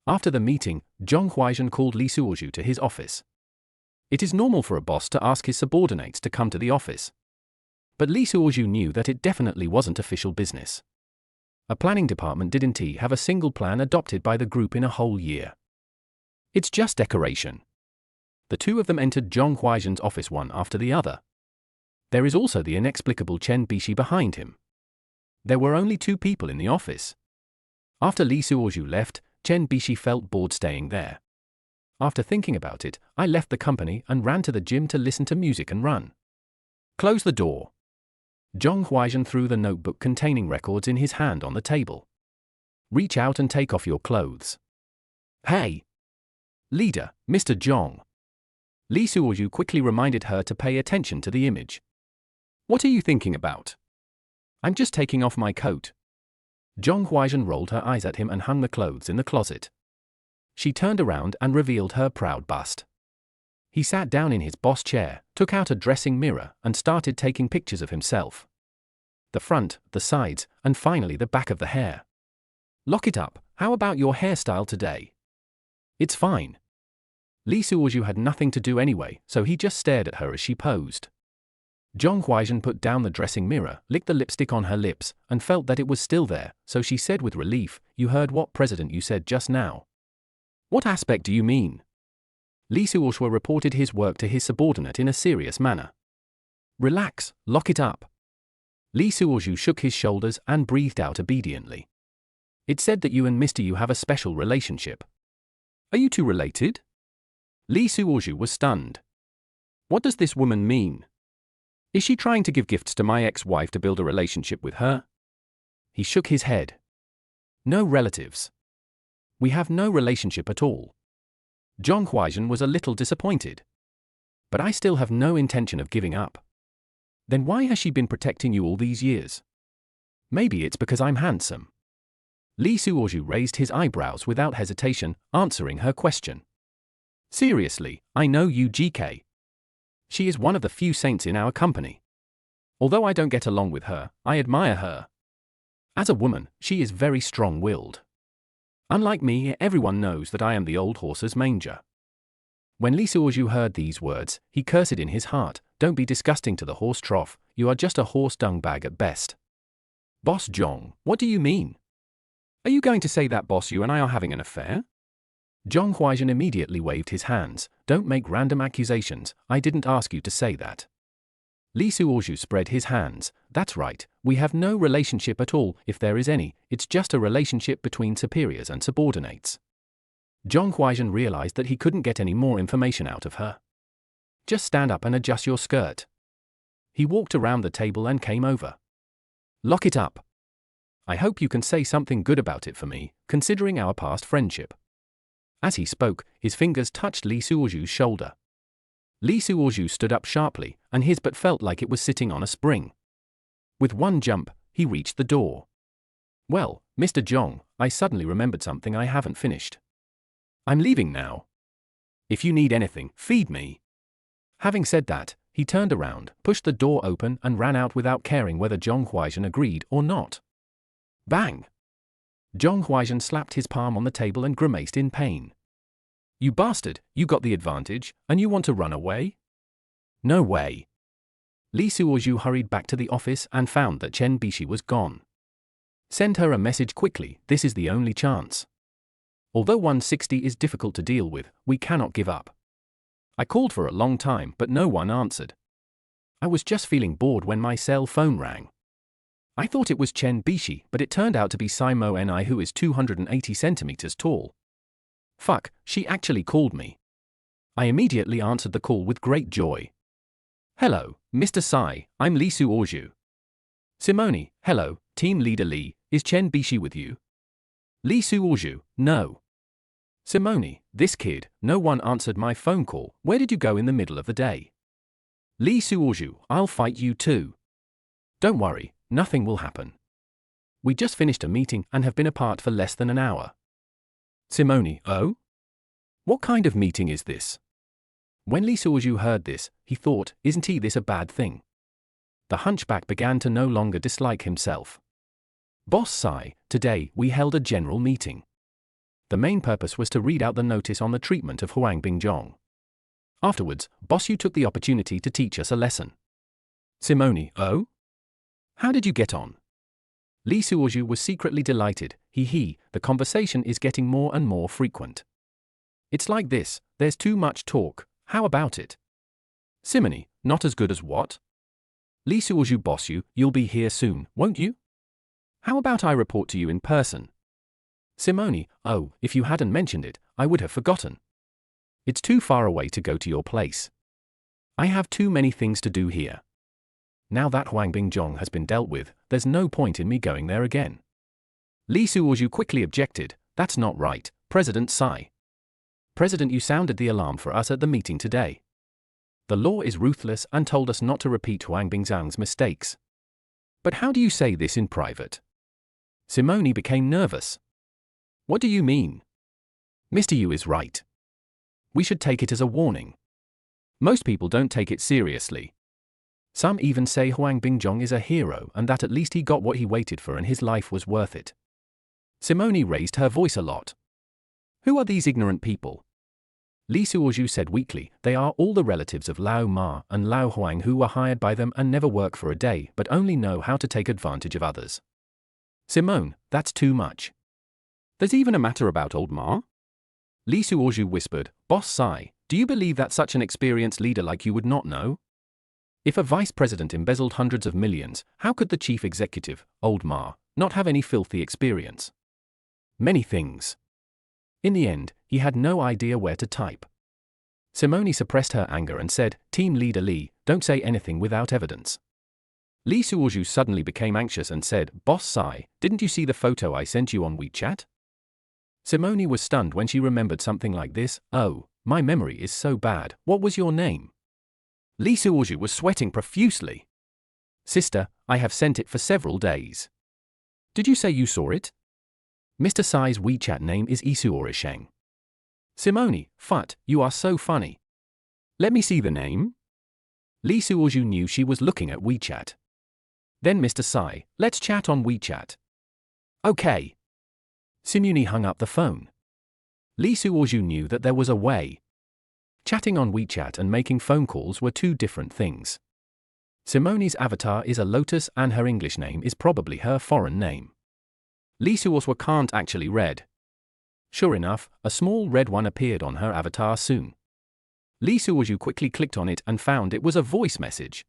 After the meeting, Zhong Huaizhen called Lee Suozhu to his office. It is normal for a boss to ask his subordinates to come to the office. But Lee Suozhu knew that it definitely wasn't official business. A planning department didn't have a single plan adopted by the group in a whole year. It's just decoration. The two of them entered Zhong Huaizhen's office one after the other. There is also the inexplicable Chen Bishi behind him. There were only 2 people in the office. After Lee Suozhu left, Chen Bishi felt bored staying there. After thinking about it, I left the company and ran to the gym to listen to music and run. Close the door. Zhong Huaizhen threw the notebook containing records in his hand on the table. Reach out and take off your clothes. Hey! Leader, Mr. Zhong. Li Suozhu quickly reminded her to pay attention to the image. What are you thinking about? I'm just taking off my coat. Zhong Huaizhen rolled her eyes at him and hung the clothes in the closet. She turned around and revealed her proud bust. He sat down in his boss chair, took out a dressing mirror, and started taking pictures of himself. The front, the sides, and finally the back of the hair. Lock it up, how about your hairstyle today? It's fine. Li Suozhu had nothing to do anyway, so he just stared at her as she posed. Zhong Huaizhen put down the dressing mirror, licked the lipstick on her lips, and felt that it was still there, so she said with relief, "You heard what president you said just now." "What aspect do you mean?" Li Suozhu reported his work to his subordinate in a serious manner. "Relax, lock it up." Li Suozhu shook his shoulders and breathed out obediently. "It said that you and Mr. Yu have a special relationship. Are you two related?" Li Suozhu was stunned. "What does this woman mean? Is she trying to give gifts to my ex-wife to build a relationship with her?" He shook his head. "No relatives. We have no relationship at all." Zhong Huaizhen was a little disappointed. "But I still have no intention of giving up." "Then why has she been protecting you all these years?" "Maybe it's because I'm handsome." Li Suozhu raised his eyebrows without hesitation, answering her question. "Seriously, I know Yu GK. She is one of the few saints in our company. Although I don't get along with her, I admire her. As a woman, she is very strong-willed. Unlike me, everyone knows that I am the old horse's manger." When Li Suozhu heard these words, he cursed in his heart, "Don't be disgusting to the horse trough, you are just a horse dung bag at best." "Boss Zhong, what do you mean? Are you going to say that Boss Yu and I are having an affair?" Zhong Huaizhen immediately waved his hands. "Don't make random accusations, I didn't ask you to say that." Li Suozhu spread his hands. "That's right, we have no relationship at all, if there is any, it's just a relationship between superiors and subordinates." Zhong Huaizhen realized that he couldn't get any more information out of her. "Just stand up and adjust your skirt." He walked around the table and came over. "Lock it up. I hope you can say something good about it for me, considering our past friendship." As he spoke, his fingers touched Li Suozhu's shoulder. Li Suozhu stood up sharply, and his butt felt like it was sitting on a spring. With one jump, he reached the door. "Well, Mr. Zhong, I suddenly remembered something I haven't finished. I'm leaving now. If you need anything, feed me." Having said that, he turned around, pushed the door open and ran out without caring whether Zhong Huaizhen agreed or not. Bang! Zhong Huaizhen slapped his palm on the table and grimaced in pain. "You bastard, you got the advantage, and you want to run away? No way." Li Suozhu hurried back to the office and found that Chen Bishi was gone. "Send her a message quickly, this is the only chance. Although 160 is difficult to deal with, we cannot give up." I called for a long time but no one answered. I was just feeling bored when my cell phone rang. I thought it was Chen Bishi, but it turned out to be Simo Ni, who is 280 centimeters tall. Fuck, she actually called me. I immediately answered the call with great joy. "Hello, Mr. Sai, I'm Li Suozhu." "Simone, hello, team leader Li, is Chen Bishi with you?" Li Suozhu, "No." "Simone, this kid, no one answered my phone call, where did you go in the middle of the day?" Li Suozhu, "I'll fight you too." "Don't worry, nothing will happen. We just finished a meeting and have been apart for less than an hour." Simone, "Oh? What kind of meeting is this?" When Li Suozhu heard this, he thought, isn't this a bad thing? The hunchback began to no longer dislike himself. "Boss Sai, today we held a general meeting. The main purpose was to read out the notice on the treatment of Huang Bingjong. Afterwards, Boss Yu took the opportunity to teach us a lesson." Simone, "Oh? How did you get on?" Li Suozhu was secretly delighted. The conversation is getting more and more frequent. "It's like this, there's too much talk, how about it?" Simone, "Not as good as what?" Li Suozhu, "Boss Yu, you'll be here soon, won't you? How about I report to you in person?" Simone, oh, if you hadn't mentioned it, I would have forgotten. It's too far away to go to your place. I have too many things to do here. Now that Huang Bingjong has been dealt with, there's no point in me going there again. Li Suozhu quickly objected, that's not right, President Tsai. President, you sounded the alarm for us at the meeting today. The law is ruthless and told us not to repeat Huang Bingzhang's mistakes. But how do you say this in private? Simone became nervous. What do you mean? Mr. Yu is right. We should take it as a warning. Most people don't take it seriously. Some even say Huang Bingjong is a hero and that at least he got what he waited for and his life was worth it. Simone raised her voice a lot. Who are these ignorant people? Li Suozhu said weakly, they are all the relatives of Lao Ma and Lao Huang who were hired by them and never work for a day but only know how to take advantage of others. Simone, that's too much. There's even a matter about old Ma? Li Suozhu whispered, Boss Tsai, do you believe that such an experienced leader like you would not know? If a vice president embezzled hundreds of millions, how could the chief executive, old Ma, not have any filthy experience? Many things. In the end, he had no idea where to type. Simone suppressed her anger and said, Team Leader Li, don't say anything without evidence. Li Suozhu suddenly became anxious and said, Boss Tsai, didn't you see the photo I sent you on WeChat? Simone was stunned when she remembered something like this. Oh, my memory is so bad, what was your name? Li Suozhu was sweating profusely. Sister, I have sent it for several days. Did you say you saw it? Mr. Tsai's WeChat name is Isuorisheng. Simone, Phut, you are so funny. Let me see the name. Li Suozhu knew she was looking at WeChat. Then Mr. Tsai, let's chat on WeChat. Okay. Simone hung up the phone. Li Suozhu knew that there was a way. Chatting on WeChat and making phone calls were two different things. Simone's avatar is a lotus and her English name is probably her foreign name. Li Suozhu can't actually read. Sure enough, a small red one appeared on her avatar soon. Li Suozhu quickly clicked on it and found it was a voice message.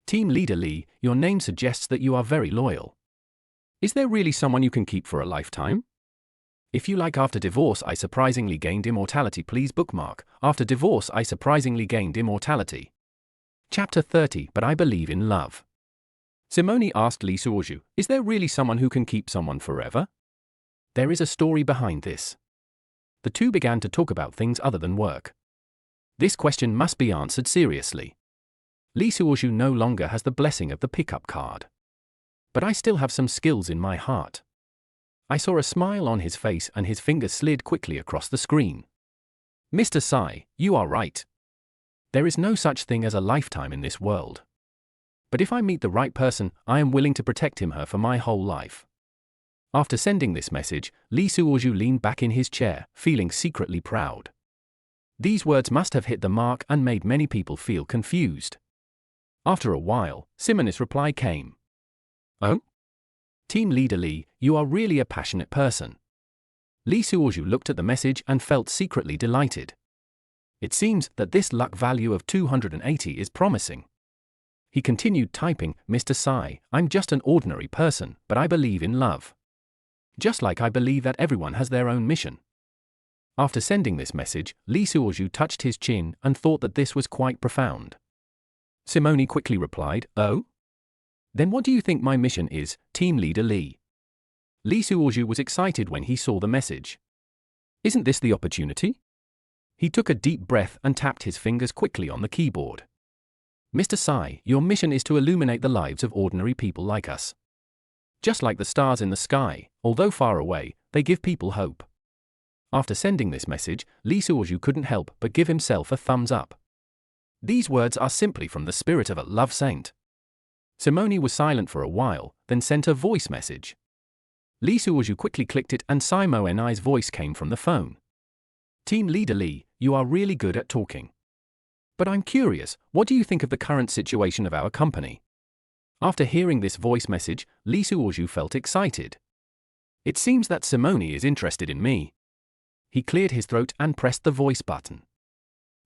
Team Leader Li, your name suggests that you are very loyal. Is there really someone you can keep for a lifetime? If you like after divorce I surprisingly gained immortality, please bookmark, after divorce I surprisingly gained immortality. Chapter 30, but I believe in love. Simone asked Li Suozhu, is there really someone who can keep someone forever? There is a story behind this. The two began to talk about things other than work. This question must be answered seriously. Li Suozhu no longer has the blessing of the pickup card. But I still have some skills in my heart. I saw a smile on his face and his fingers slid quickly across the screen. Mr. Tsai, you are right. There is no such thing as a lifetime in this world. But if I meet the right person, I am willing to protect him/her for my whole life. After sending this message, Li Suozhu leaned back in his chair, feeling secretly proud. These words must have hit the mark and made many people feel confused. After a while, Simone's reply came. Oh? Team Leader Li, you are really a passionate person. Li Suozhu looked at the message and felt secretly delighted. It seems that this luck value of 280 is promising. He continued typing, Mr. Tsai, I'm just an ordinary person, but I believe in love. Just like I believe that everyone has their own mission. After sending this message, Li Suozhu touched his chin and thought that this was quite profound. Simone quickly replied, oh? Then what do you think my mission is, Team Leader Li? Li Suozhu was excited when he saw the message. Isn't this the opportunity? He took a deep breath and tapped his fingers quickly on the keyboard. Mr. Tsai, your mission is to illuminate the lives of ordinary people like us. Just like the stars in the sky, although far away, they give people hope. After sending this message, Li Suozhu couldn't help but give himself a thumbs up. These words are simply from the spirit of a love saint. Simone was silent for a while, then sent a voice message. Li Suozhu quickly clicked it and Simone's voice came from the phone. Team Leader Li, you are really good at talking. But I'm curious, what do you think of the current situation of our company? After hearing this voice message, Li Suozhu felt excited. It seems that Simone is interested in me. He cleared his throat and pressed the voice button.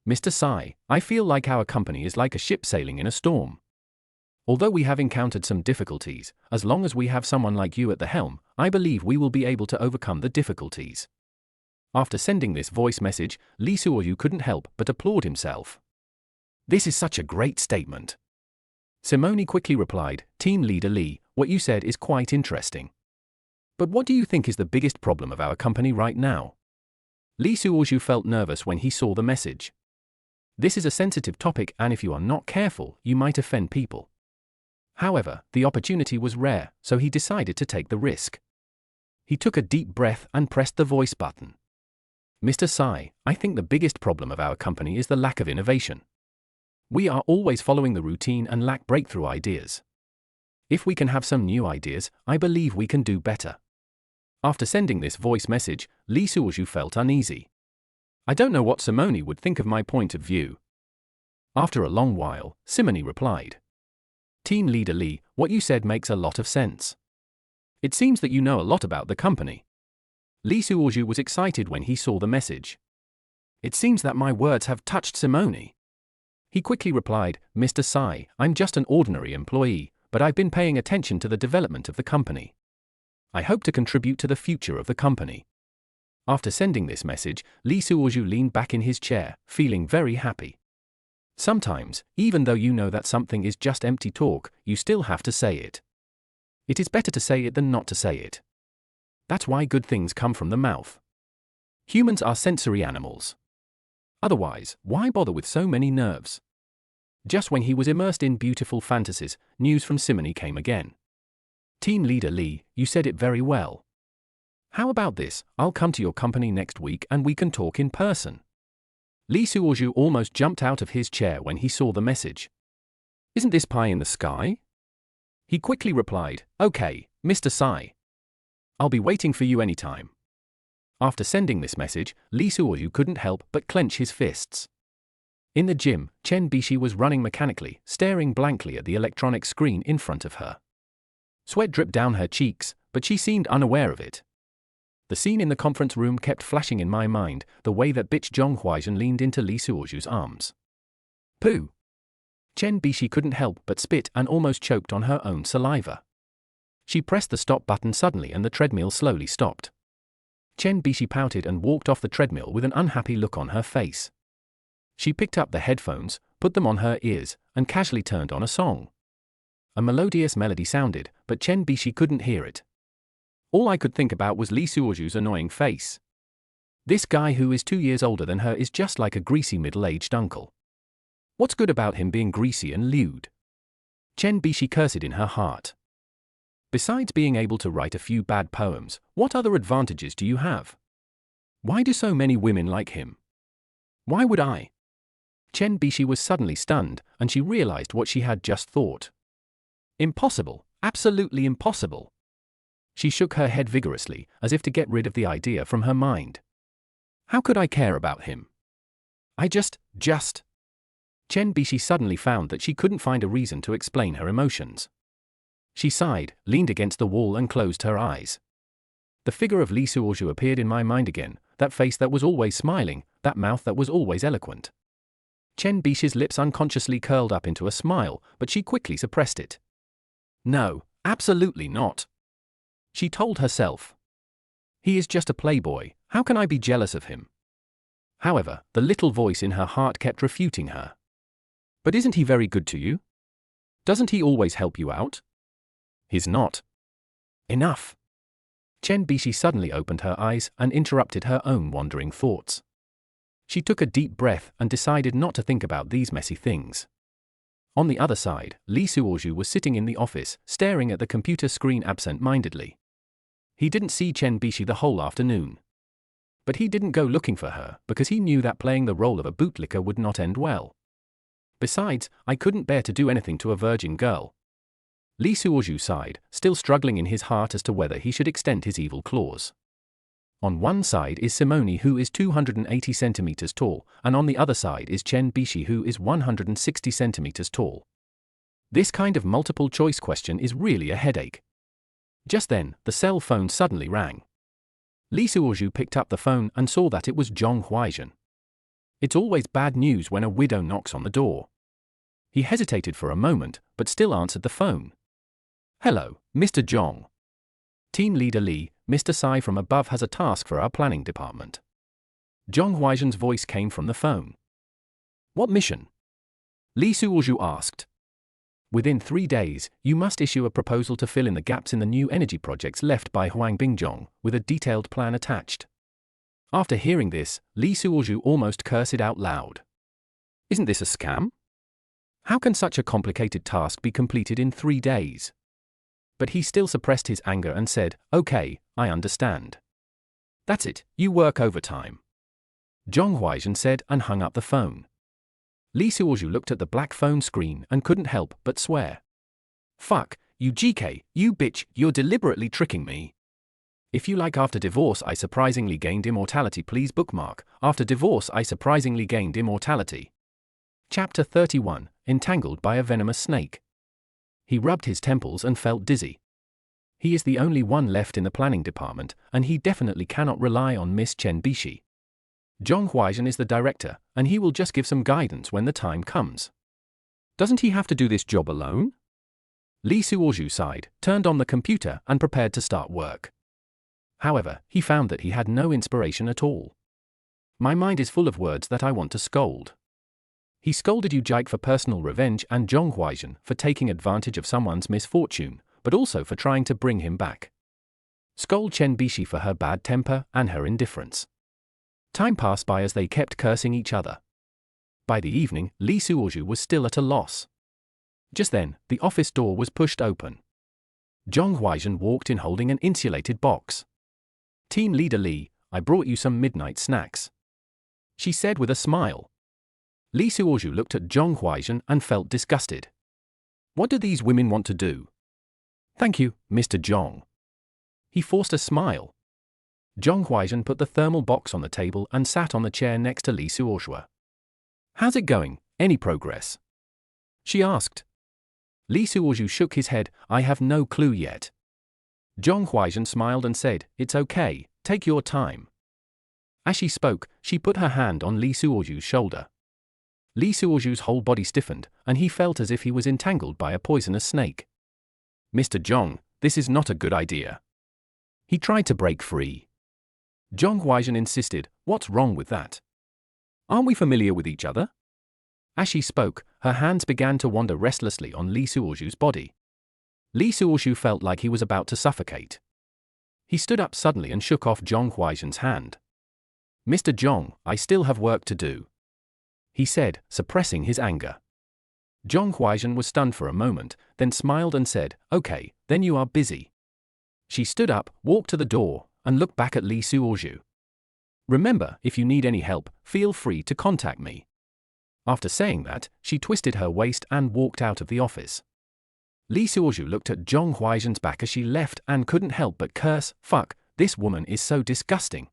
Mr. Tsai, I feel like our company is like a ship sailing in a storm. Although we have encountered some difficulties, as long as we have someone like you at the helm, I believe we will be able to overcome the difficulties. After sending this voice message, Lee Suo-yu couldn't help but applaud himself. This is such a great statement. Simone quickly replied, Team Leader Lee, what you said is quite interesting. But what do you think is the biggest problem of our company right now? Lee Suo-yu felt nervous when he saw the message. This is a sensitive topic, and if you are not careful, you might offend people. However, the opportunity was rare, so he decided to take the risk. He took a deep breath and pressed the voice button. Mr. Sai, I think the biggest problem of our company is the lack of innovation. We are always following the routine and lack breakthrough ideas. If we can have some new ideas, I believe we can do better. After sending this voice message, Lee Suo-yu felt uneasy. I don't know what Simone would think of my point of view. After a long while, Simone replied. Team Leader Lee, what you said makes a lot of sense. It seems that you know a lot about the company. Lee Suo-yu was excited when he saw the message. It seems that my words have touched Simone. He quickly replied, Mr. Sai, I'm just an ordinary employee, but I've been paying attention to the development of the company. I hope to contribute to the future of the company. After sending this message, Lee Suo-yu leaned back in his chair, feeling very happy. Sometimes, even though you know that something is just empty talk, you still have to say it. It is better to say it than not to say it. That's why good things come from the mouth. Humans are sensory animals. Otherwise, why bother with so many nerves? Just when he was immersed in beautiful fantasies, news from Simone came again. Team Leader Lee, you said it very well. How about this, I'll come to your company next week and we can talk in person. Lee Suo-yu almost jumped out of his chair when he saw the message. Isn't this pie in the sky? He quickly replied, Okay, Mr. Sai. I'll be waiting for you anytime. After sending this message, Lee Suo-yu couldn't help but clench his fists. In the gym, Chen Bishi was running mechanically, staring blankly at the electronic screen in front of her. Sweat dripped down her cheeks, but she seemed unaware of it. The scene in the conference room kept flashing in my mind, the way that bitch Zhong Huaizhen leaned into Lee Suo-yu's arms. Pooh! Chen Bishi couldn't help but spit and almost choked on her own saliva. She pressed the stop button suddenly and the treadmill slowly stopped. Chen Bishi pouted and walked off the treadmill with an unhappy look on her face. She picked up the headphones, put them on her ears, and casually turned on a song. A melodious melody sounded, but Chen Bishi couldn't hear it. All I could think about was Lee Suo-yu's annoying face. This guy who is 2 years older than her is just like a greasy middle-aged uncle. What's good about him being greasy and lewd? Chen Bishi cursed in her heart. Besides being able to write a few bad poems, what other advantages do you have? Why do so many women like him? Why would I? Chen Bishi was suddenly stunned, and she realized what she had just thought. Impossible, absolutely impossible. She shook her head vigorously, as if to get rid of the idea from her mind. How could I care about him? I just. Chen Bishi suddenly found that she couldn't find a reason to explain her emotions. She sighed, leaned against the wall and closed her eyes. The figure of Lee Suo-yu appeared in my mind again, that face that was always smiling, that mouth that was always eloquent. Chen Bishi's lips unconsciously curled up into a smile, but she quickly suppressed it. No, absolutely not. She told herself. He is just a playboy, how can I be jealous of him? However, the little voice in her heart kept refuting her. But isn't he very good to you? Doesn't he always help you out? He's not. Enough. Chen Bishi suddenly opened her eyes and interrupted her own wandering thoughts. She took a deep breath and decided not to think about these messy things. On the other side, Lee Suo-yu was sitting in the office, staring at the computer screen absent-mindedly. He didn't see Chen Bishi the whole afternoon. But he didn't go looking for her, because he knew that playing the role of a bootlicker would not end well. Besides, I couldn't bear to do anything to a virgin girl. Lee Suo-yu sighed, still struggling in his heart as to whether he should extend his evil claws. On one side is Simone, who is 280 centimeters tall, and on the other side is Chen Bishi, who is 160 centimeters tall. This kind of multiple choice question is really a headache. Just then, the cell phone suddenly rang. Lee Suo-yu picked up the phone and saw that it was Zhong Huaizhen. It's always bad news when a widow knocks on the door. He hesitated for a moment, but still answered the phone. Hello, Mr. Zhong. Team Leader Li, Mr. Sai from above has a task for our planning department. Zhong Huaizhen's voice came from the phone. What mission? Li Suozhu asked. Within 3 days, you must issue a proposal to fill in the gaps in the new energy projects left by Huang Bingjong, with a detailed plan attached. After hearing this, Li Suozhu almost cursed out loud. Isn't this a scam? How can such a complicated task be completed in 3 days? But he still suppressed his anger and said, Okay, I understand. That's it, you work overtime. Zhong Huaizhen said and hung up the phone. Li Suozhu looked at the black phone screen and couldn't help but swear. Fuck, you GK, you bitch, you're deliberately tricking me. If you like After Divorce I Surprisingly Gained Immortality, please bookmark After Divorce I Surprisingly Gained Immortality. Chapter 31, Entangled by a Venomous Snake. He rubbed his temples and felt dizzy. He is the only one left in the planning department, and he definitely cannot rely on Miss Chen Bishi. Zhong Huaizhen is the director, and he will just give some guidance when the time comes. Doesn't he have to do this job alone? Li Suozhu sighed, turned on the computer and prepared to start work. However, he found that he had no inspiration at all. My mind is full of words that I want to scold. He scolded Yu Jike for personal revenge and Zhong Huaizhen for taking advantage of someone's misfortune, but also for trying to bring him back. Scold Chen Bishi for her bad temper and her indifference. Time passed by as they kept cursing each other. By the evening, Li Suozhu was still at a loss. Just then, the office door was pushed open. Zhong Huaizhen walked in holding an insulated box. Team Leader Li, I brought you some midnight snacks, she said with a smile. Li Suozhu looked at Zhong Huaizhen and felt disgusted. What do these women want to do? Thank you, Mr. Zhong. He forced a smile. Zhong Huaizhen put the thermal box on the table and sat on the chair next to Li Suozhu. How's it going? Any progress? She asked. Li Suozhu shook his head. I have no clue yet. Zhong Huaizhen smiled and said, It's okay, take your time. As she spoke, she put her hand on Li Suozhu's shoulder. Li Suozhu's whole body stiffened, and he felt as if he was entangled by a poisonous snake. Mr. Zhong, this is not a good idea. He tried to break free. Zhong Huaizhen insisted, What's wrong with that? Aren't we familiar with each other? As she spoke, her hands began to wander restlessly on Li Suozhu's body. Li Suozhu felt like he was about to suffocate. He stood up suddenly and shook off Zhong Huaizhen's hand. Mr. Zhong, I still have work to do, he said, suppressing his anger. Zhong Huaizhen was stunned for a moment, then smiled and said, Okay, then you are busy. She stood up, walked to the door, and looked back at Li Suozhu. Remember, if you need any help, feel free to contact me. After saying that, she twisted her waist and walked out of the office. Li Suozhu looked at Zhong Huaizhen's back as she left and couldn't help but curse, Fuck, this woman is so disgusting.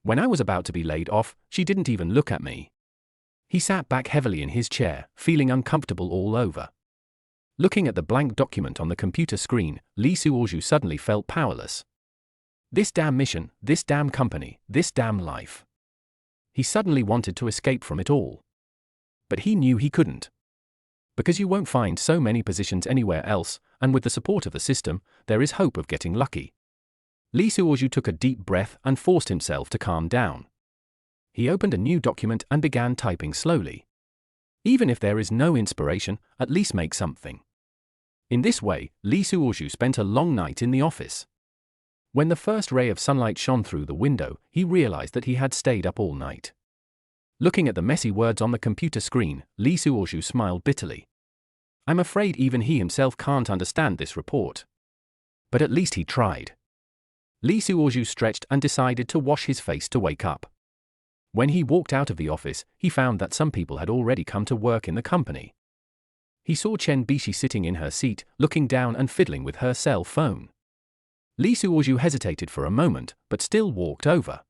When I was about to be laid off, she didn't even look at me. He sat back heavily in his chair, feeling uncomfortable all over. Looking at the blank document on the computer screen, Li Suozhu suddenly felt powerless. This damn mission, this damn company, this damn life. He suddenly wanted to escape from it all. But he knew he couldn't. Because you won't find so many positions anywhere else, and with the support of the system, there is hope of getting lucky. Li Suozhu took a deep breath and forced himself to calm down. He opened a new document and began typing slowly. Even if there is no inspiration, at least make something. In this way, Li Suozhu spent a long night in the office. When the first ray of sunlight shone through the window, he realized that he had stayed up all night. Looking at the messy words on the computer screen, Li Suozhu smiled bitterly. I'm afraid even he himself can't understand this report. But at least he tried. Li Suozhu stretched and decided to wash his face to wake up. When he walked out of the office, he found that some people had already come to work in the company. He saw Chen Bishi sitting in her seat, looking down and fiddling with her cell phone. Li Suozhu hesitated for a moment, but still walked over.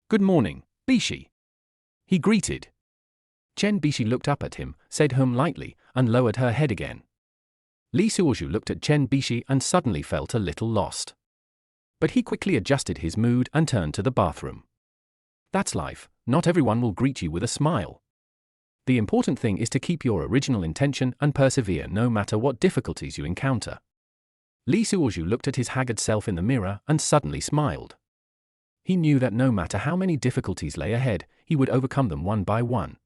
Good morning, Bishi, he greeted. Chen Bishi looked up at him, said lightly, and lowered her head again. Li Suozhu looked at Chen Bishi and suddenly felt a little lost. But he quickly adjusted his mood and turned to the bathroom. That's life, not everyone will greet you with a smile. The important thing is to keep your original intention and persevere no matter what difficulties you encounter. Lee Suozhu looked at his haggard self in the mirror and suddenly smiled. He knew that no matter how many difficulties lay ahead, he would overcome them one by one.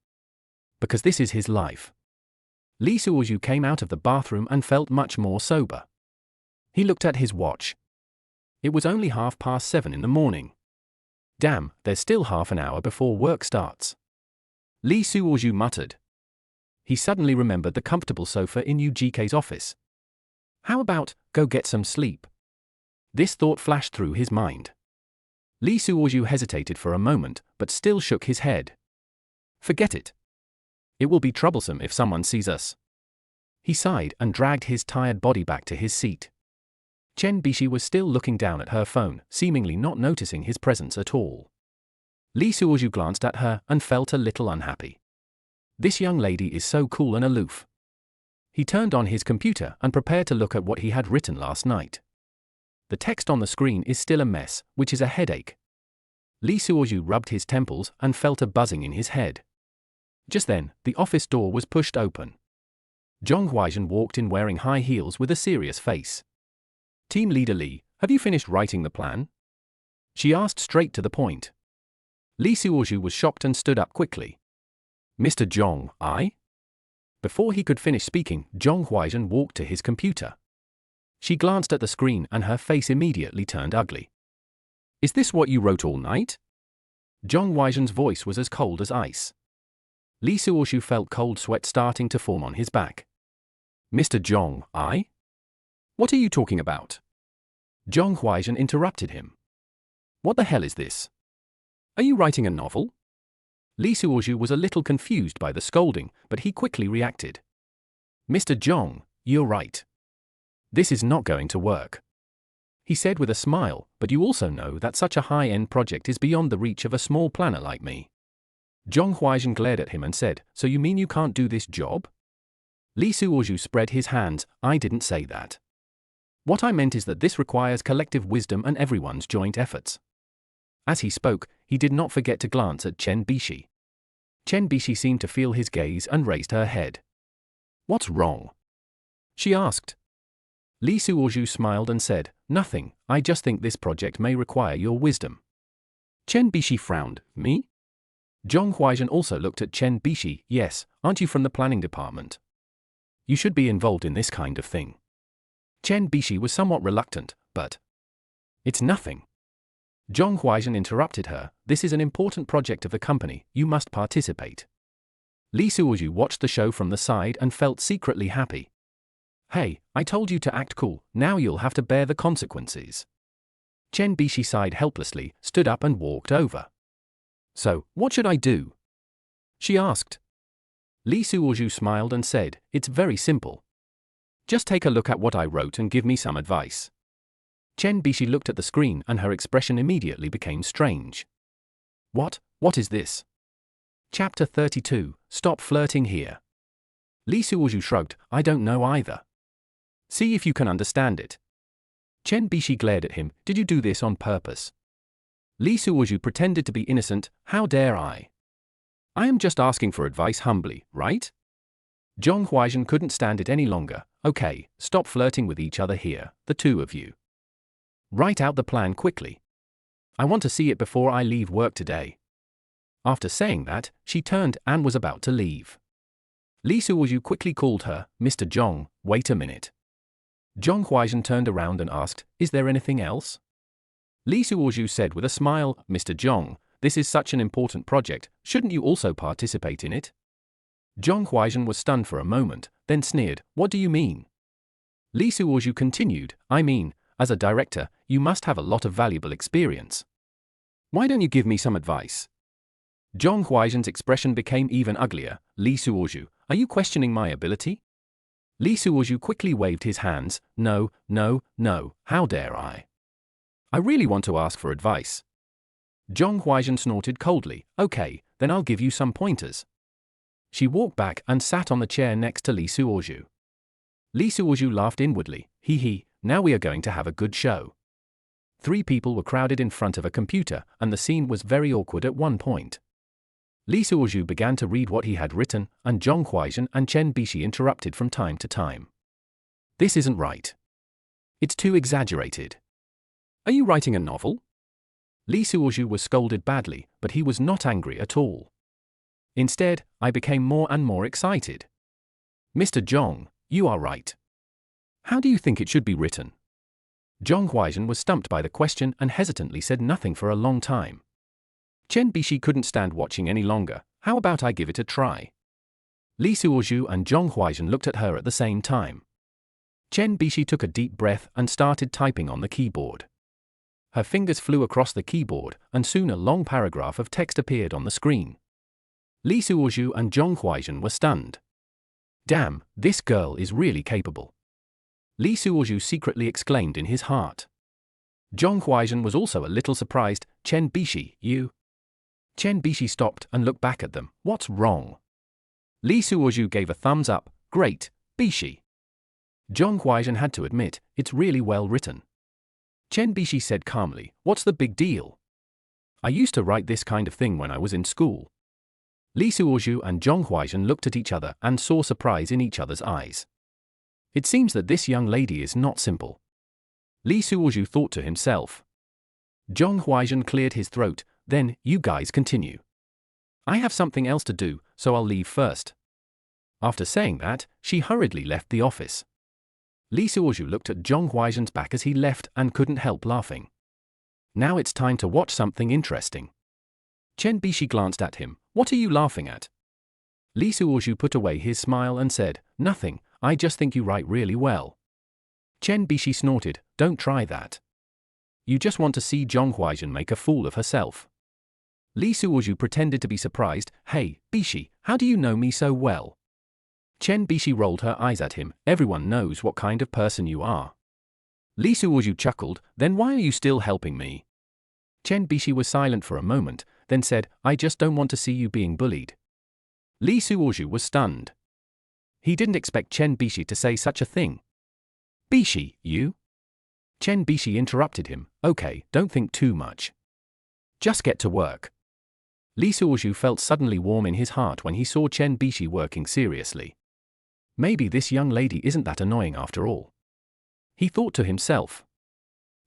Because this is his life. Lee Suozhu came out of the bathroom and felt much more sober. He looked at his watch. It was only 7:30 in the morning. Damn, there's still half an hour before work starts. Lee Suozhu muttered. He suddenly remembered the comfortable sofa in UGK's office. How about, go get some sleep? This thought flashed through his mind. Lee Suozhu hesitated for a moment, but still shook his head. Forget it. It will be troublesome if someone sees us. He sighed and dragged his tired body back to his seat. Chen Bishi was still looking down at her phone, seemingly not noticing his presence at all. Lee Suozhu glanced at her and felt a little unhappy. This young lady is so cool and aloof. He turned on his computer and prepared to look at what he had written last night. The text on the screen is still a mess, which is a headache. Lee Suozhu rubbed his temples and felt a buzzing in his head. Just then, the office door was pushed open. Zhong Huaizhen walked in wearing high heels with a serious face. Team leader Lee, have you finished writing the plan? She asked straight to the point. Lee Suozhu was shocked and stood up quickly. Mr. Zhong, I? Before he could finish speaking, Zhong Huaizhen walked to his computer. She glanced at the screen and her face immediately turned ugly. Is this what you wrote all night? Zhong Huaizhen's voice was as cold as ice. Lee Suozhu felt cold sweat starting to form on his back. Mr. Zhong, I? What are you talking about? Zhong Huaizhen interrupted him. What the hell is this? Are you writing a novel? Lee Suozhu was a little confused by the scolding, but he quickly reacted. Mr. Zhong, you're right. This is not going to work. He said with a smile, but you also know that such a high-end project is beyond the reach of a small planner like me. Zhong Huaizhen glared at him and said, so you mean you can't do this job? Lee Suozhu spread his hands, I didn't say that. What I meant is that this requires collective wisdom and everyone's joint efforts. As he spoke, he did not forget to glance at Chen Bishi. Chen Bishi seemed to feel his gaze and raised her head. What's wrong? She asked. Lee Suozhu smiled and said, nothing, I just think this project may require your wisdom. Chen Bishi frowned, me? Zhong Huaizhen also looked at Chen Bishi, yes, aren't you from the planning department? You should be involved in this kind of thing. Chen Bishi was somewhat reluctant, but it's nothing. Zhong Huaizhen interrupted her, this is an important project of the company, you must participate. Lee Suozhu watched the show from the side and felt secretly happy. Hey, I told you to act cool, now you'll have to bear the consequences. Chen Bishi sighed helplessly, stood up and walked over. So, what should I do? She asked. Lee Suozhu smiled and said, it's very simple. Just take a look at what I wrote and give me some advice. Chen Bishi looked at the screen and her expression immediately became strange. What is this? Chapter 32, Stop Flirting Here. Lee Suozhu shrugged, I don't know either. See if you can understand it. Chen Bishi glared at him, did you do this on purpose? Lee Suozhu pretended to be innocent, how dare I? I am just asking for advice humbly, right? Zhong Huaizhen couldn't stand it any longer, okay, stop flirting with each other here, the two of you. Write out the plan quickly. I want to see it before I leave work today. After saying that, she turned and was about to leave. Lee Suozhu quickly called her, Mr. Zhong, wait a minute. Zhong Huaizhen turned around and asked, is there anything else? Lee Suozhu said with a smile, Mr. Zhong, this is such an important project, shouldn't you also participate in it? Zhong Huaizhen was stunned for a moment, then sneered, what do you mean? Lee Suozhu continued, I mean, as a director, you must have a lot of valuable experience. Why don't you give me some advice? Zhong Huaizhen's expression became even uglier, Lee Suozhu, are you questioning my ability? Lee Suozhu quickly waved his hands, no, how dare I? I really want to ask for advice. Zhong Huaizhen snorted coldly, okay, then I'll give you some pointers. She walked back and sat on the chair next to Lee Suozhu. Lee Suozhu laughed inwardly, hee hee, now we are going to have a good show. 3 people were crowded in front of a computer, and the scene was very awkward at one point. Li Suozhu began to read what he had written, and Zhong Huaizhen and Chen Bishi interrupted from time to time. This isn't right. It's too exaggerated. Are you writing a novel? Li Suozhu was scolded badly, but he was not angry at all. Instead, I became more and more excited. Mr. Zhong, you are right. How do you think it should be written? Zhong Huaizhen was stumped by the question and hesitantly said nothing for a long time. Chen Bishi couldn't stand watching any longer. How about I give it a try? Li Suozhu and Zhong Huaizhen looked at her at the same time. Chen Bishi took a deep breath and started typing on the keyboard. Her fingers flew across the keyboard, and soon a long paragraph of text appeared on the screen. Li Suozhu and Zhong Huaizhen were stunned. Damn, this girl is really capable. Li Suozhu secretly exclaimed in his heart. Zhong Huaizhen was also a little surprised. Chen Bishi, you? Chen Bishi stopped and looked back at them. What's wrong? Li Suozhu gave a thumbs up. Great, Bishi. Zhong Huaizhen had to admit, it's really well written. Chen Bishi said calmly, what's the big deal? I used to write this kind of thing when I was in school. Li Suozhu and Zhong Huaizhen looked at each other and saw surprise in each other's eyes. It seems that this young lady is not simple. Li Suozhu thought to himself. Zhong Huaizhen cleared his throat. Then, you guys continue. I have something else to do, so I'll leave first. After saying that, she hurriedly left the office. Li Suozhu looked at Zhong Huaizhen's back as he left and couldn't help laughing. Now it's time to watch something interesting. Chen Bishi glanced at him. What are you laughing at? Li Suozhu put away his smile and said, nothing, I just think you write really well. Chen Bishi snorted, don't try that. You just want to see Zhong Huaizhen make a fool of herself. Li Suozhu pretended to be surprised. Hey, Bishi, how do you know me so well? Chen Bishi rolled her eyes at him. Everyone knows what kind of person you are. Li Suozhu chuckled. Then why are you still helping me? Chen Bishi was silent for a moment, then said, I just don't want to see you being bullied. Li Suozhu was stunned. He didn't expect Chen Bishi to say such a thing. Bishi, you? Chen Bishi interrupted him. Okay, don't think too much. Just get to work. Li Suozhu felt suddenly warm in his heart when he saw Chen Bishi working seriously. Maybe this young lady isn't that annoying after all. He thought to himself.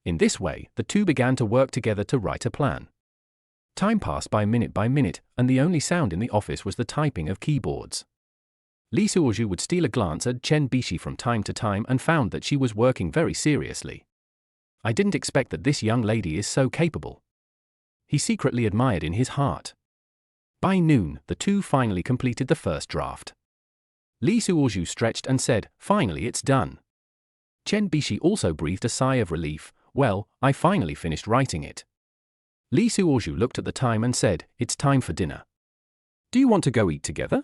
In this way, the two began to work together to write a plan. Time passed by minute, and the only sound in the office was the typing of keyboards. Li Suozhu would steal a glance at Chen Bishi from time to time and found that she was working very seriously. I didn't expect that this young lady is so capable. He secretly admired in his heart. By noon, the two finally completed the first draft. Li Suozhu stretched and said, finally it's done. Chen Bishi also breathed a sigh of relief. Well, I finally finished writing it. Li Suozhu looked at the time and said, it's time for dinner. Do you want to go eat together?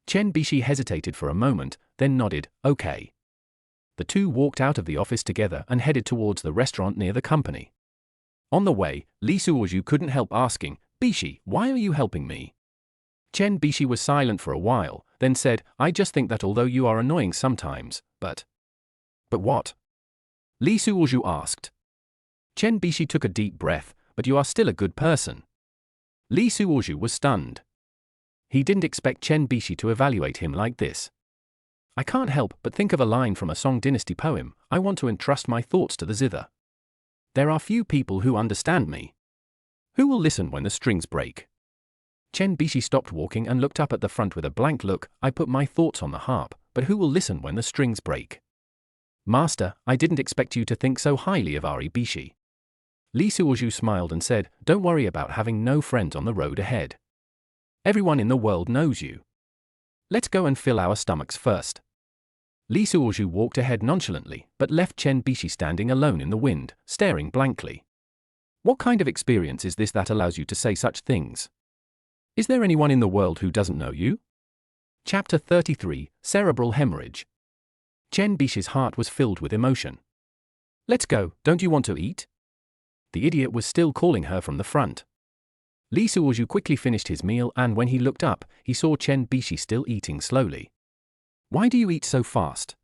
Chen Bishi hesitated for a moment, then nodded, okay. The two walked out of the office together and headed towards the restaurant near the company. On the way, Li Suozhu couldn't help asking, Bishi, why are you helping me? Chen Bishi was silent for a while, then said, I just think that although you are annoying sometimes, But what? Li Suozhu asked. Chen Bishi took a deep breath, but you are still a good person. Li Suozhu was stunned. He didn't expect Chen Bishi to evaluate him like this. I can't help but think of a line from a Song Dynasty poem. I want to entrust my thoughts to the zither. There are few people who understand me. Who will listen when the strings break? Chen Bishi stopped walking and looked up at the front with a blank look. I put my thoughts on the harp, but who will listen when the strings break? Master, I didn't expect you to think so highly of Ari Bishi. Li Suozhu smiled and said, don't worry about having no friends on the road ahead. Everyone in the world knows you. Let's go and fill our stomachs first. Li Suozhu walked ahead nonchalantly, but left Chen Bishi standing alone in the wind, staring blankly. What kind of experience is this that allows you to say such things? Is there anyone in the world who doesn't know you? Chapter 33, Cerebral Hemorrhage. Chen Bishi's heart was filled with emotion. Let's go, don't you want to eat? The idiot was still calling her from the front. Li Suozhu quickly finished his meal and when he looked up, he saw Chen Bishi still eating slowly. Why do you eat so fast?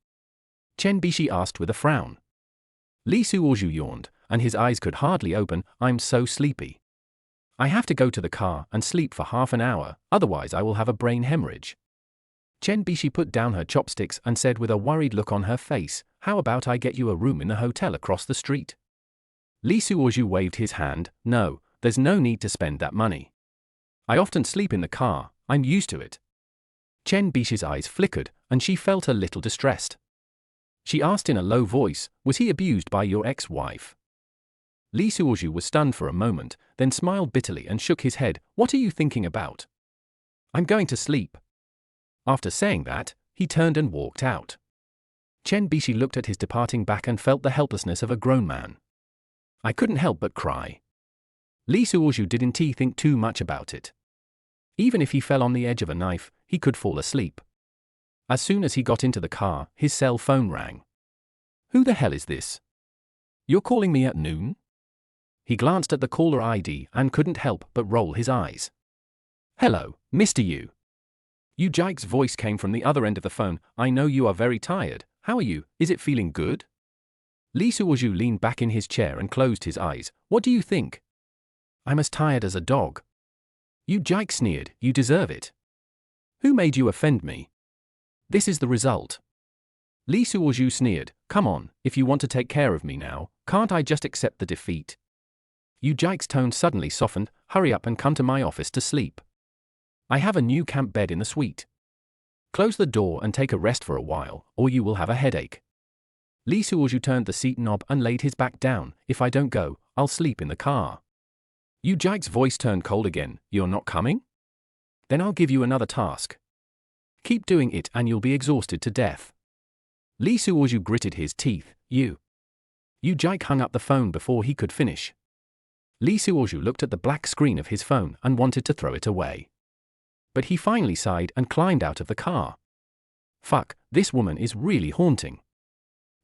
Chen Bishi asked with a frown. Li Suozhu yawned, and his eyes could hardly open. I'm so sleepy. I have to go to the car and sleep for half an hour, otherwise I will have a brain hemorrhage. Chen Bishi put down her chopsticks and said with a worried look on her face, how about I get you a room in the hotel across the street? Li Suozhu waved his hand, no, there's no need to spend that money. I often sleep in the car, I'm used to it. Chen Bishi's eyes flickered, and she felt a little distressed. She asked in a low voice, was he abused by your ex-wife? Li Suozhu was stunned for a moment, then smiled bitterly and shook his head, what are you thinking about? I'm going to sleep. After saying that, he turned and walked out. Chen Bishi looked at his departing back and felt the helplessness of a grown man. I couldn't help but cry. Li Suozhu didn't think too much about it. Even if he fell on the edge of a knife, he could fall asleep. As soon as he got into the car, his cell phone rang. Who the hell is this? You're calling me at noon? He glanced at the caller ID and couldn't help but roll his eyes. Hello, Mr. Yu. Yu Jike's voice came from the other end of the phone. I know you are very tired. How are you? Is it feeling good? Li Suozhu leaned back in his chair and closed his eyes. What do you think? I'm as tired as a dog. Yu Jike sneered. You deserve it. Who made you offend me? This is the result. Li Suozhu sneered. Come on, if you want to take care of me now, can't I just accept the defeat? Yu Jike's tone suddenly softened. Hurry up and come to my office to sleep. I have a new camp bed in the suite. Close the door and take a rest for a while, or you will have a headache. Li Suozhu turned the seat knob and laid his back down. If I don't go, I'll sleep in the car. Yu Jike's voice turned cold again. You're not coming? Then I'll give you another task. Keep doing it and you'll be exhausted to death. Li Suozhu gritted his teeth. Yu Jike hung up the phone before he could finish. Li Suozhu looked at the black screen of his phone and wanted to throw it away. But he finally sighed and climbed out of the car. Fuck, this woman is really haunting.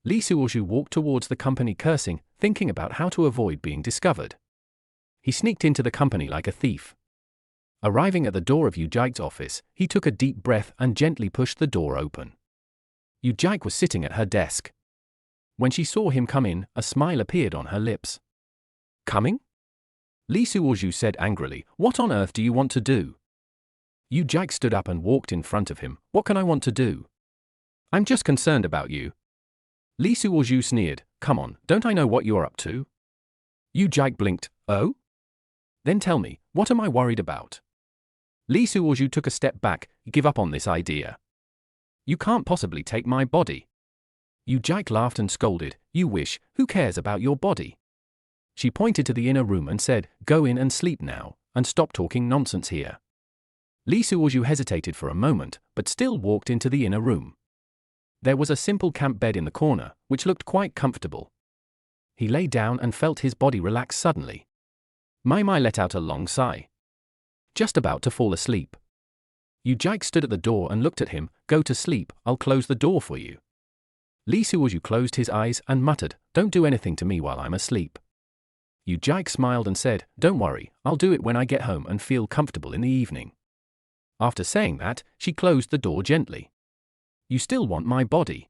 Li Suozhu walked towards the company cursing, thinking about how to avoid being discovered. He sneaked into the company like a thief. Arriving at the door of Yu Jike's office, he took a deep breath and gently pushed the door open. Yu Jike was sitting at her desk. When she saw him come in, a smile appeared on her lips. Coming? Li Suozhu said angrily, what on earth do you want to do? Yu Jike stood up and walked in front of him. What can I want to do? I'm just concerned about you. Li Suozhu sneered. Come on, don't I know what you're up to? Yu Jike blinked. Oh? Then tell me, what am I worried about? Li Suozhu took a step back. Give up on this idea. You can't possibly take my body. Yu Jike laughed and scolded. You wish, who cares about your body? She pointed to the inner room and said, go in and sleep now, and stop talking nonsense here. Li Suozhu hesitated for a moment, but still walked into the inner room. There was a simple camp bed in the corner, which looked quite comfortable. He lay down and felt his body relax suddenly. Mai let out a long sigh. Just about to fall asleep. Yu Jike stood at the door and looked at him. Go to sleep, I'll close the door for you. Li Suozhu closed his eyes and muttered, don't do anything to me while I'm asleep. Yu Jike smiled and said, don't worry, I'll do it when I get home and feel comfortable in the evening. After saying that, she closed the door gently. You still want my body?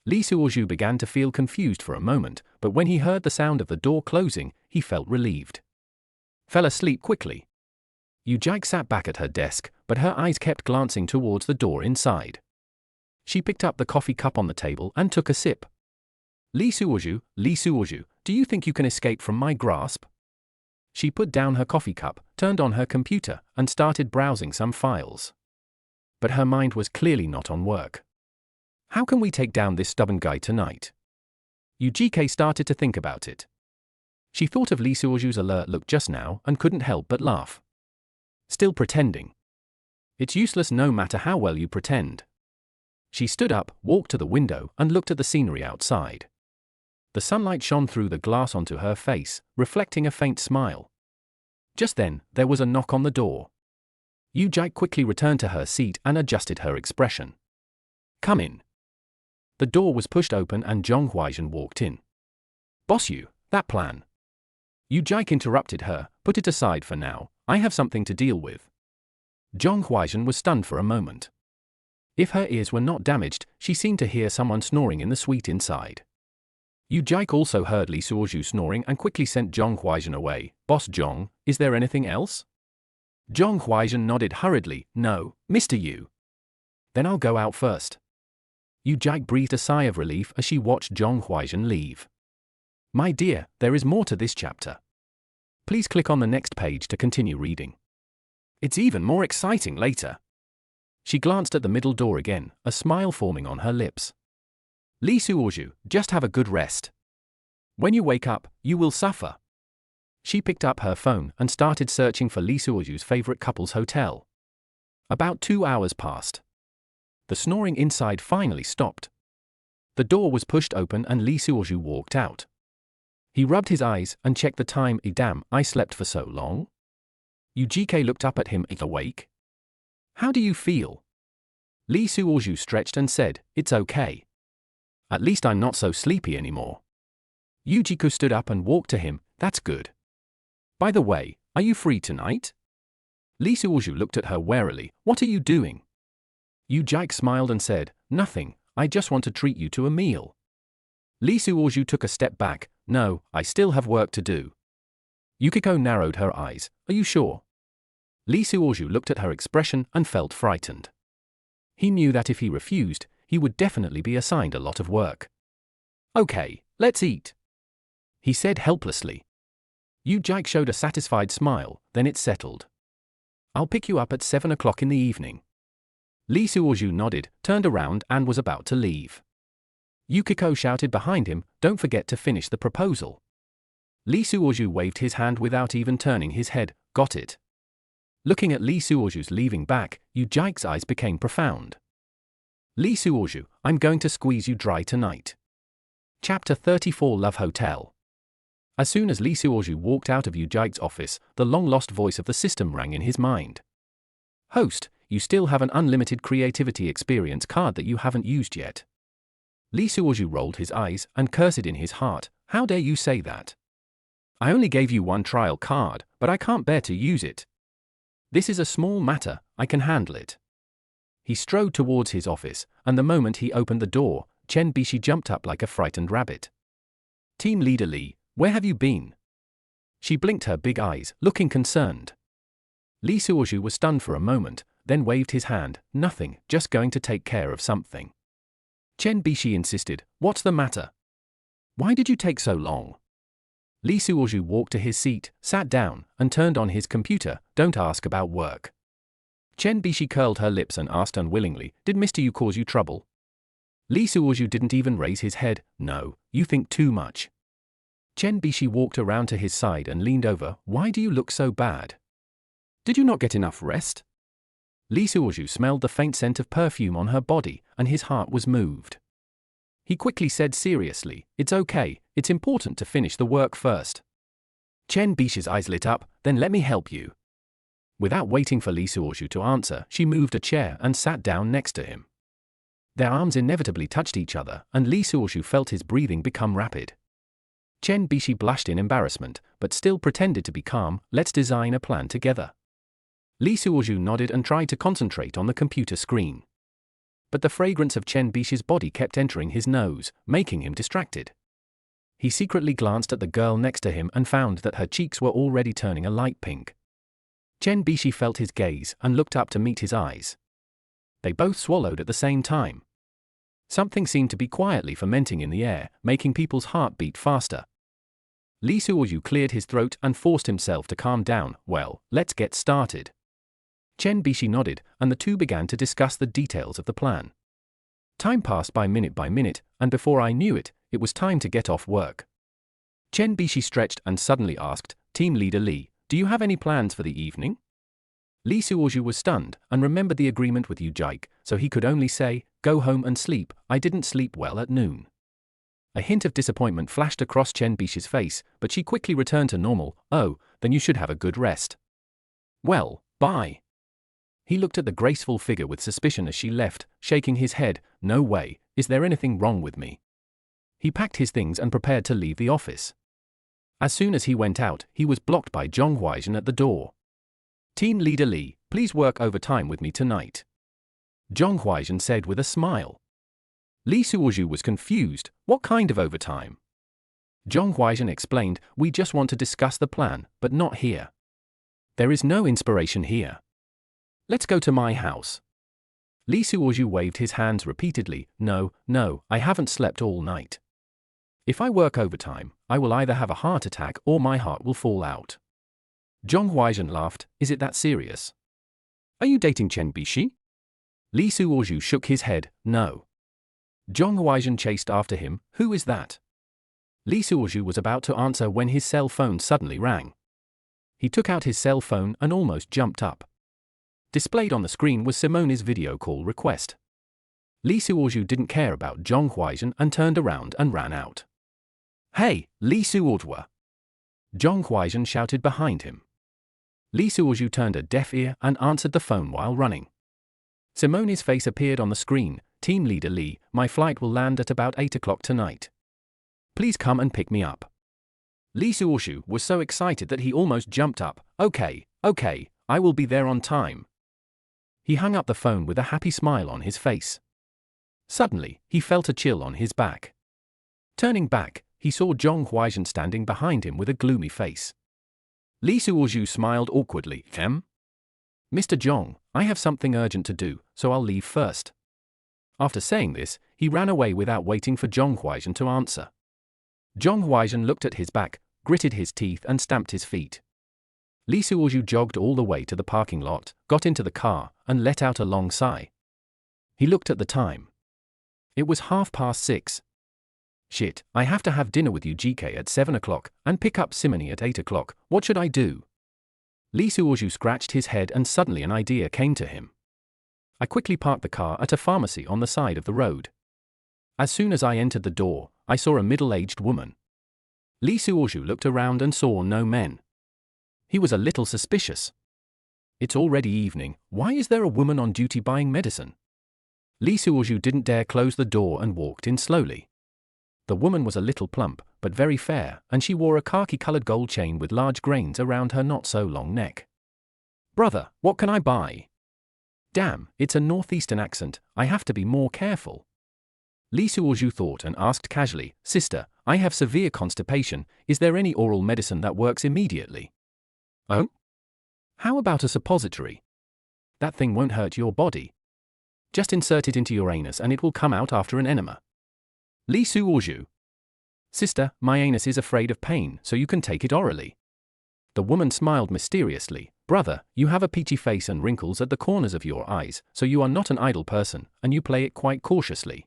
Li Suozhu began to feel confused for a moment, but when he heard the sound of the door closing, he felt relieved. Fell asleep quickly. Yu Jike sat back at her desk, but her eyes kept glancing towards the door inside. She picked up the coffee cup on the table and took a sip. Li Suozhu, do you think you can escape from my grasp? She put down her coffee cup, turned on her computer, and started browsing some files. But her mind was clearly not on work. How can we take down this stubborn guy tonight? Yu Jike started to think about it. She thought of Li Suozhu's alert look just now and couldn't help but laugh. Still pretending. It's useless no matter how well you pretend. She stood up, walked to the window, and looked at the scenery outside. The sunlight shone through the glass onto her face, reflecting a faint smile. Just then, there was a knock on the door. Yu Jike quickly returned to her seat and adjusted her expression. Come in. The door was pushed open and Zhong Huaizhen walked in. Boss Yu, that plan. Yu Jike interrupted her, put it aside for now, I have something to deal with. Zhong Huaizhen was stunned for a moment. If her ears were not damaged, she seemed to hear someone snoring in the suite inside. Yu Jike also heard Li Suozhu snoring and quickly sent Zhong Huaizhen away. Boss Zhong, is there anything else? Zhong Huaizhen nodded hurriedly. No, Mr. Yu. Then I'll go out first. Yu Jike breathed a sigh of relief as she watched Zhong Huaizhen leave. My dear, there is more to this chapter. Please click on the next page to continue reading. It's even more exciting later. She glanced at the middle door again, a smile forming on her lips. Li Suozhu, just have a good rest. When you wake up, you will suffer. She picked up her phone and started searching for Li Suozhu's favorite couple's hotel. About 2 hours passed. The snoring inside finally stopped. The door was pushed open and Li Suozhu walked out. He rubbed his eyes and checked the time. Damn, I slept for so long. Yu Jike looked up at him, awake. How do you feel? Li Suozhu stretched and said, it's okay. At least I'm not so sleepy anymore. Yu Jike stood up and walked to him. That's good. By the way, are you free tonight? Li Suozhu looked at her warily. What are you doing? Yu Jike smiled and said, nothing, I just want to treat you to a meal. Li Suozhu took a step back. No, I still have work to do. Yukiko narrowed her eyes. Are you sure? Li Suozhu looked at her expression and felt frightened. He knew that if he refused, he would definitely be assigned a lot of work. Okay, let's eat, he said helplessly. Yu Jike showed a satisfied smile, then it settled. I'll pick you up at 7 o'clock in the evening. Li Suozhu nodded, turned around and was about to leave. Yukiko shouted behind him, don't forget to finish the proposal. Li Suozhu waved his hand without even turning his head. Got it. Looking at Li Suozhu's leaving back, Yu Jike's eyes became profound. Li Suozhu, I'm going to squeeze you dry tonight. Chapter 34 Love Hotel. As soon as Li Suozhu walked out of Yu Jike's office, the long-lost voice of the system rang in his mind. Host, you still have an unlimited creativity experience card that you haven't used yet. Li Suozhu rolled his eyes and cursed in his heart. How dare you say that? I only gave you one trial card, but I can't bear to use it. This is a small matter, I can handle it. He strode towards his office, and the moment he opened the door, Chen Bishi jumped up like a frightened rabbit. Team Leader Li, where have you been? She blinked her big eyes, looking concerned. Li Suozhu was stunned for a moment, then waved his hand. Nothing, just going to take care of something. Chen Bishi insisted, what's the matter? Why did you take so long? Li Suozhu walked to his seat, sat down, and turned on his computer. Don't ask about work. Chen Bishi curled her lips and asked unwillingly, did Mr. Yu cause you trouble? Li Suozhu didn't even raise his head. No, you think too much. Chen Bishi walked around to his side and leaned over. Why do you look so bad? Did you not get enough rest? Li Suozhu smelled the faint scent of perfume on her body, and his heart was moved. He quickly said seriously, it's okay, it's important to finish the work first. Chen Bishi's eyes lit up, then let me help you. Without waiting for Li Suozhu to answer, she moved a chair and sat down next to him. Their arms inevitably touched each other, and Li Suozhu felt his breathing become rapid. Chen Bishi blushed in embarrassment, but still pretended to be calm. Let's design a plan together. Li Suozhu nodded and tried to concentrate on the computer screen. But the fragrance of Chen Bishi's body kept entering his nose, making him distracted. He secretly glanced at the girl next to him and found that her cheeks were already turning a light pink. Chen Bishi felt his gaze and looked up to meet his eyes. They both swallowed at the same time. Something seemed to be quietly fermenting in the air, making people's heart beat faster. Li Suozhu cleared his throat and forced himself to calm down. Well, let's get started. Chen Bishi nodded, and the two began to discuss the details of the plan. Time passed by minute, and before I knew it, it was time to get off work. Chen Bishi stretched and suddenly asked, Team Leader Li, do you have any plans for the evening? Li Suozhu was stunned and remembered the agreement with Yu Jike, so he could only say, go home and sleep. I didn't sleep well at noon. A hint of disappointment flashed across Chen Bishi's face, but she quickly returned to normal. Oh, then you should have a good rest. Well, bye. He looked at the graceful figure with suspicion as she left, shaking his head. No way, is there anything wrong with me? He packed his things and prepared to leave the office. As soon as he went out, he was blocked by Zhong Huaizhen at the door. Team Leader Li, please work overtime with me tonight. Zhong Huaizhen said with a smile. Li Suozhu was confused. What kind of overtime? Zhong Huaizhen explained, we just want to discuss the plan, but not here. There is no inspiration here. Let's go to my house. Li Suozhu waved his hands repeatedly, no, I haven't slept all night. If I work overtime, I will either have a heart attack or my heart will fall out. Zhong Huaizhen laughed, is it that serious? Are you dating Chen Bixi? Li Suozhu shook his head, no. Zhong Huaizhen chased after him, who is that? Li Suozhu was about to answer when his cell phone suddenly rang. He took out his cell phone and almost jumped up. Displayed on the screen was Simone's video call request. Li Suozhu didn't care about Zhong Huaizhen and turned around and ran out. Hey, Li Suozhu! Zhong Huaizhen shouted behind him. Li Suozhu turned a deaf ear and answered the phone while running. Simone's face appeared on the screen, Team Leader Li, my flight will land at about 8 o'clock tonight. Please come and pick me up. Li Suozhu was so excited that he almost jumped up, okay, I will be there on time. He hung up the phone with a happy smile on his face. Suddenly, he felt a chill on his back. Turning back, he saw Zhong Huaizhen standing behind him with a gloomy face. Li Suozhu smiled awkwardly, Mr. Zhong, I have something urgent to do, so I'll leave first. After saying this, he ran away without waiting for Zhong Huaizhen to answer. Zhong Huaizhen looked at his back, gritted his teeth and stamped his feet. Li Suozhu jogged all the way to the parking lot, got into the car, and let out a long sigh. He looked at the time. It was 6:30. Shit, I have to have dinner with UGK at 7 o'clock, and pick up Simone at 8 o'clock, what should I do? Li Suozhu scratched his head and suddenly an idea came to him. I quickly parked the car at a pharmacy on the side of the road. As soon as I entered the door, I saw a middle-aged woman. Li Suozhu looked around and saw no men. He was a little suspicious. It's already evening, why is there a woman on duty buying medicine? Li Suozhu didn't dare close the door and walked in slowly. The woman was a little plump, but very fair, and she wore a khaki-colored gold chain with large grains around her not-so-long neck. Brother, what can I buy? Damn, it's a northeastern accent, I have to be more careful. Li Suozhu thought and asked casually, Sister, I have severe constipation, is there any oral medicine that works immediately? Oh? How about a suppository? That thing won't hurt your body. Just insert it into your anus and it will come out after an enema. Li Suozhu. Sister, my anus is afraid of pain, so you can take it orally. The woman smiled mysteriously. Brother, you have a peachy face and wrinkles at the corners of your eyes, so you are not an idle person, and you play it quite cautiously.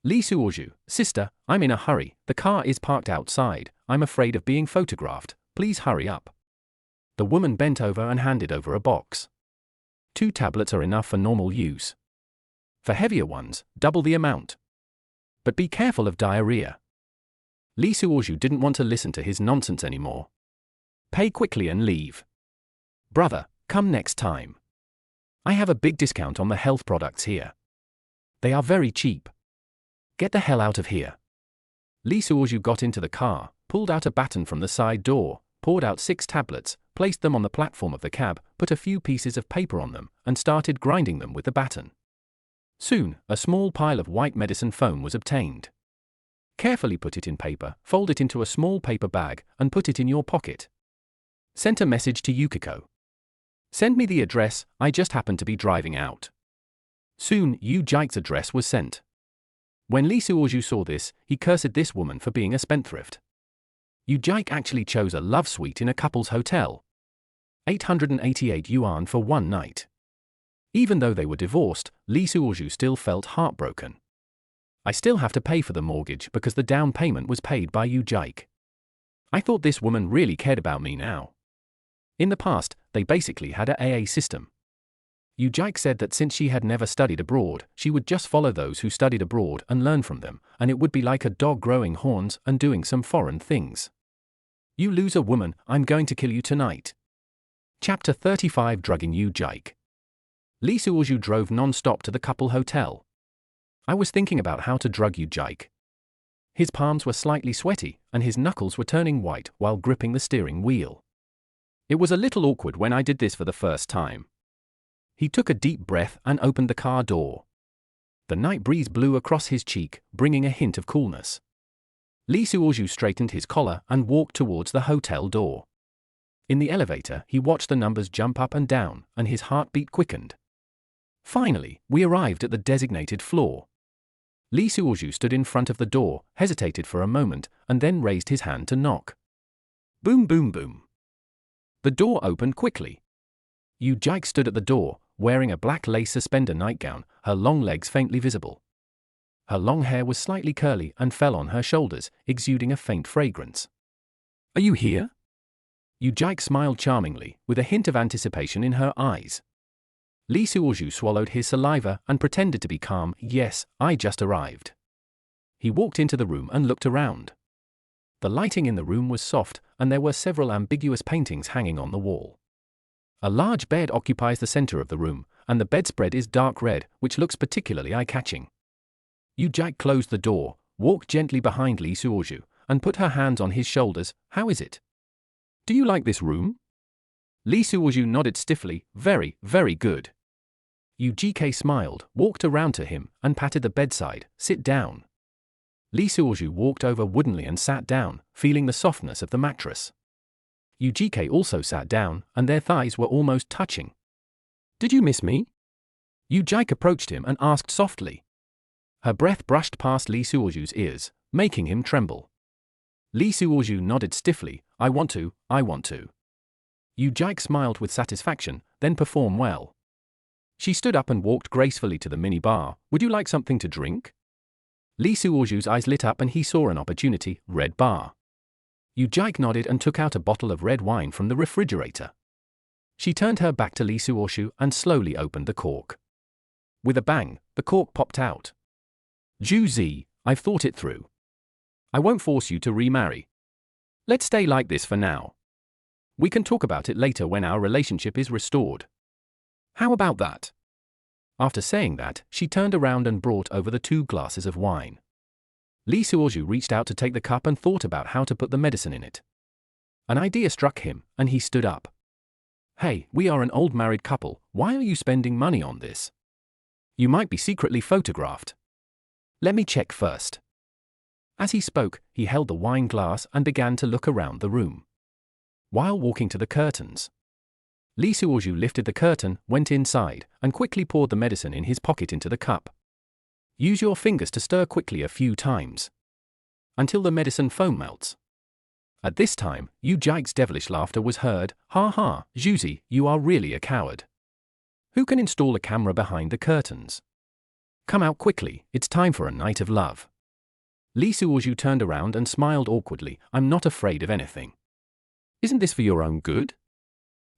Li Suozhu. Sister, I'm in a hurry, the car is parked outside, I'm afraid of being photographed, please hurry up. The woman bent over and handed over a box. 2 tablets are enough for normal use. For heavier ones, double the amount. But be careful of diarrhea. Li Suozhu didn't want to listen to his nonsense anymore. Pay quickly and leave. Brother, come next time. I have a big discount on the health products here. They are very cheap. Get the hell out of here. Li Suozhu got into the car, pulled out a baton from the side door, poured out 6 tablets, placed them on the platform of the cab, put a few pieces of paper on them, and started grinding them with the baton. Soon, a small pile of white medicine foam was obtained. Carefully put it in paper, fold it into a small paper bag, and put it in your pocket. Sent a message to Yukiko. Send me the address, I just happened to be driving out. Soon, Yu Jike's address was sent. When Li Suozhu saw this, he cursed this woman for being a spendthrift. Yu Jike actually chose a love suite in a couple's hotel. 888 yuan for one night. Even though they were divorced, Li Suozhu still felt heartbroken. I still have to pay for the mortgage because the down payment was paid by Yu Jike. I thought this woman really cared about me now. In the past, they basically had a AA system. Yu Jike said that since she had never studied abroad, she would just follow those who studied abroad and learn from them, and it would be like a dog growing horns and doing some foreign things. You loser woman, I'm going to kill you tonight. Chapter 35 Drugging Yu Jike. Li Suozhu drove non-stop to the couple hotel. I was thinking about how to drug Yu Jike. His palms were slightly sweaty, and his knuckles were turning white while gripping the steering wheel. It was a little awkward when I did this for the first time. He took a deep breath and opened the car door. The night breeze blew across his cheek, bringing a hint of coolness. Li Suozhu straightened his collar and walked towards the hotel door. In the elevator, he watched the numbers jump up and down, and his heartbeat quickened. Finally, we arrived at the designated floor. Li Suozhu stood in front of the door, hesitated for a moment, and then raised his hand to knock. Boom, boom, boom. The door opened quickly. Yu Jike stood at the door, wearing a black lace suspender nightgown, her long legs faintly visible. Her long hair was slightly curly and fell on her shoulders, exuding a faint fragrance. Are you here? Yu Jike smiled charmingly, with a hint of anticipation in her eyes. Li Suozhu swallowed his saliva and pretended to be calm. Yes, I just arrived. He walked into the room and looked around. The lighting in the room was soft, and there were several ambiguous paintings hanging on the wall. A large bed occupies the center of the room, and the bedspread is dark red, which looks particularly eye-catching. Yu Jike closed the door, walked gently behind Li Suozhu, and put her hands on his shoulders. How is it? Do you like this room? Li Suozhu nodded stiffly. Very, very good. Yu Jike smiled, walked around to him, and patted the bedside. Sit down. Li Suozhu walked over woodenly and sat down, feeling the softness of the mattress. Yu Jike also sat down, and their thighs were almost touching. Did you miss me? Yu Jike approached him and asked softly. Her breath brushed past Li Suozhu's ears, making him tremble. Li Suozhu nodded stiffly. I want to. Yu Jike smiled with satisfaction, then perform well. She stood up and walked gracefully to the mini-bar. Would you like something to drink? Li Suozhu's eyes lit up and he saw an opportunity. Red bar. Yu Jike nodded and took out a bottle of red wine from the refrigerator. She turned her back to Li Suozhu and slowly opened the cork. With a bang, the cork popped out. Zhu Zi, I've thought it through. I won't force you to remarry. Let's stay like this for now. We can talk about it later when our relationship is restored. How about that? After saying that, she turned around and brought over the 2 glasses of wine. Li Suozhu reached out to take the cup and thought about how to put the medicine in it. An idea struck him, and he stood up. Hey, we are an old married couple. Why are you spending money on this? You might be secretly photographed. Let me check first. As he spoke, he held the wine glass and began to look around the room. While walking to the curtains, Li Suozhu lifted the curtain, went inside, and quickly poured the medicine in his pocket into the cup. Use your fingers to stir quickly a few times, until the medicine foam melts. At this time, Yu Jike's devilish laughter was heard. Ha ha, Zhuzi, you are really a coward. Who can install a camera behind the curtains? Come out quickly, it's time for a night of love. Li Suozhu turned around and smiled awkwardly. I'm not afraid of anything. Isn't this for your own good?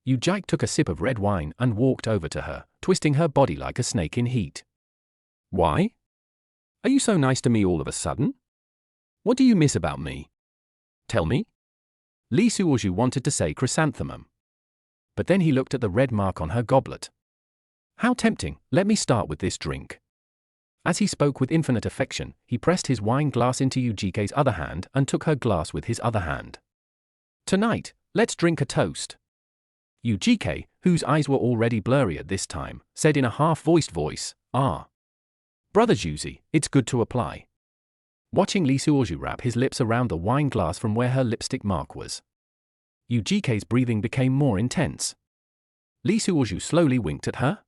Yu Jike took a sip of red wine and walked over to her, twisting her body like a snake in heat. Why? Are you so nice to me all of a sudden? What do you miss about me? Tell me. Li Suozhu wanted to say chrysanthemum. But then he looked at the red mark on her goblet. How tempting, let me start with this drink. As he spoke with infinite affection, he pressed his wine glass into Yu Jike's other hand and took her glass with his other hand. Tonight, let's drink a toast. Yu Jike, whose eyes were already blurry at this time, said in a half-voiced voice, Ah. Brother Zhuzi, it's good to apply. Watching Li Suozhu wrap his lips around the wine glass from where her lipstick mark was, Yu Jike's breathing became more intense. Li Suozhu slowly winked at her.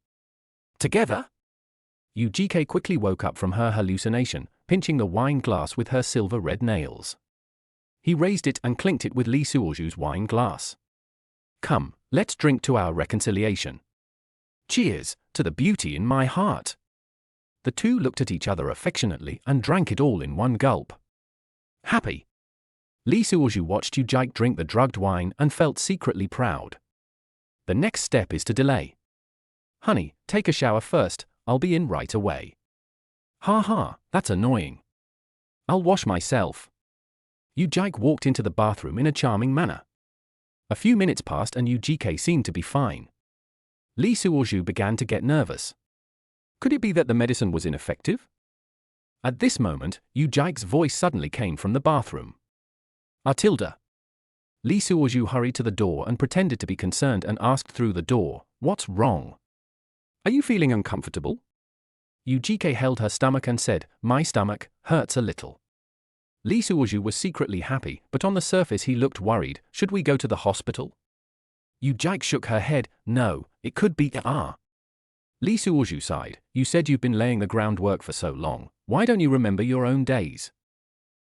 Together? Yu Jike quickly woke up from her hallucination, pinching the wine glass with her silver-red nails. He raised it and clinked it with Li Suozhu's wine glass. Come, let's drink to our reconciliation. Cheers, to the beauty in my heart. The two looked at each other affectionately and drank it all in one gulp. Happy. Li Suozhu watched Yu Jike drink the drugged wine and felt secretly proud. The next step is to delay. Honey, take a shower first, I'll be in right away. Ha ha, that's annoying. I'll wash myself. Yu Jike walked into the bathroom in a charming manner. A few minutes passed and Yu Jike seemed to be fine. Li Suozhu began to get nervous. Could it be that the medicine was ineffective? At this moment, Yu Jike's voice suddenly came from the bathroom. Atilda. Li Suozhu hurried to the door and pretended to be concerned and asked through the door, What's wrong? Are you feeling uncomfortable? Yu Jike held her stomach and said, My stomach hurts a little. Lee Suoju was secretly happy, but on the surface he looked worried. Should we go to the hospital? Yu Jike shook her head. No, it could be Lee Suoju sighed. You said you've been laying the groundwork for so long. Why don't you remember your own days?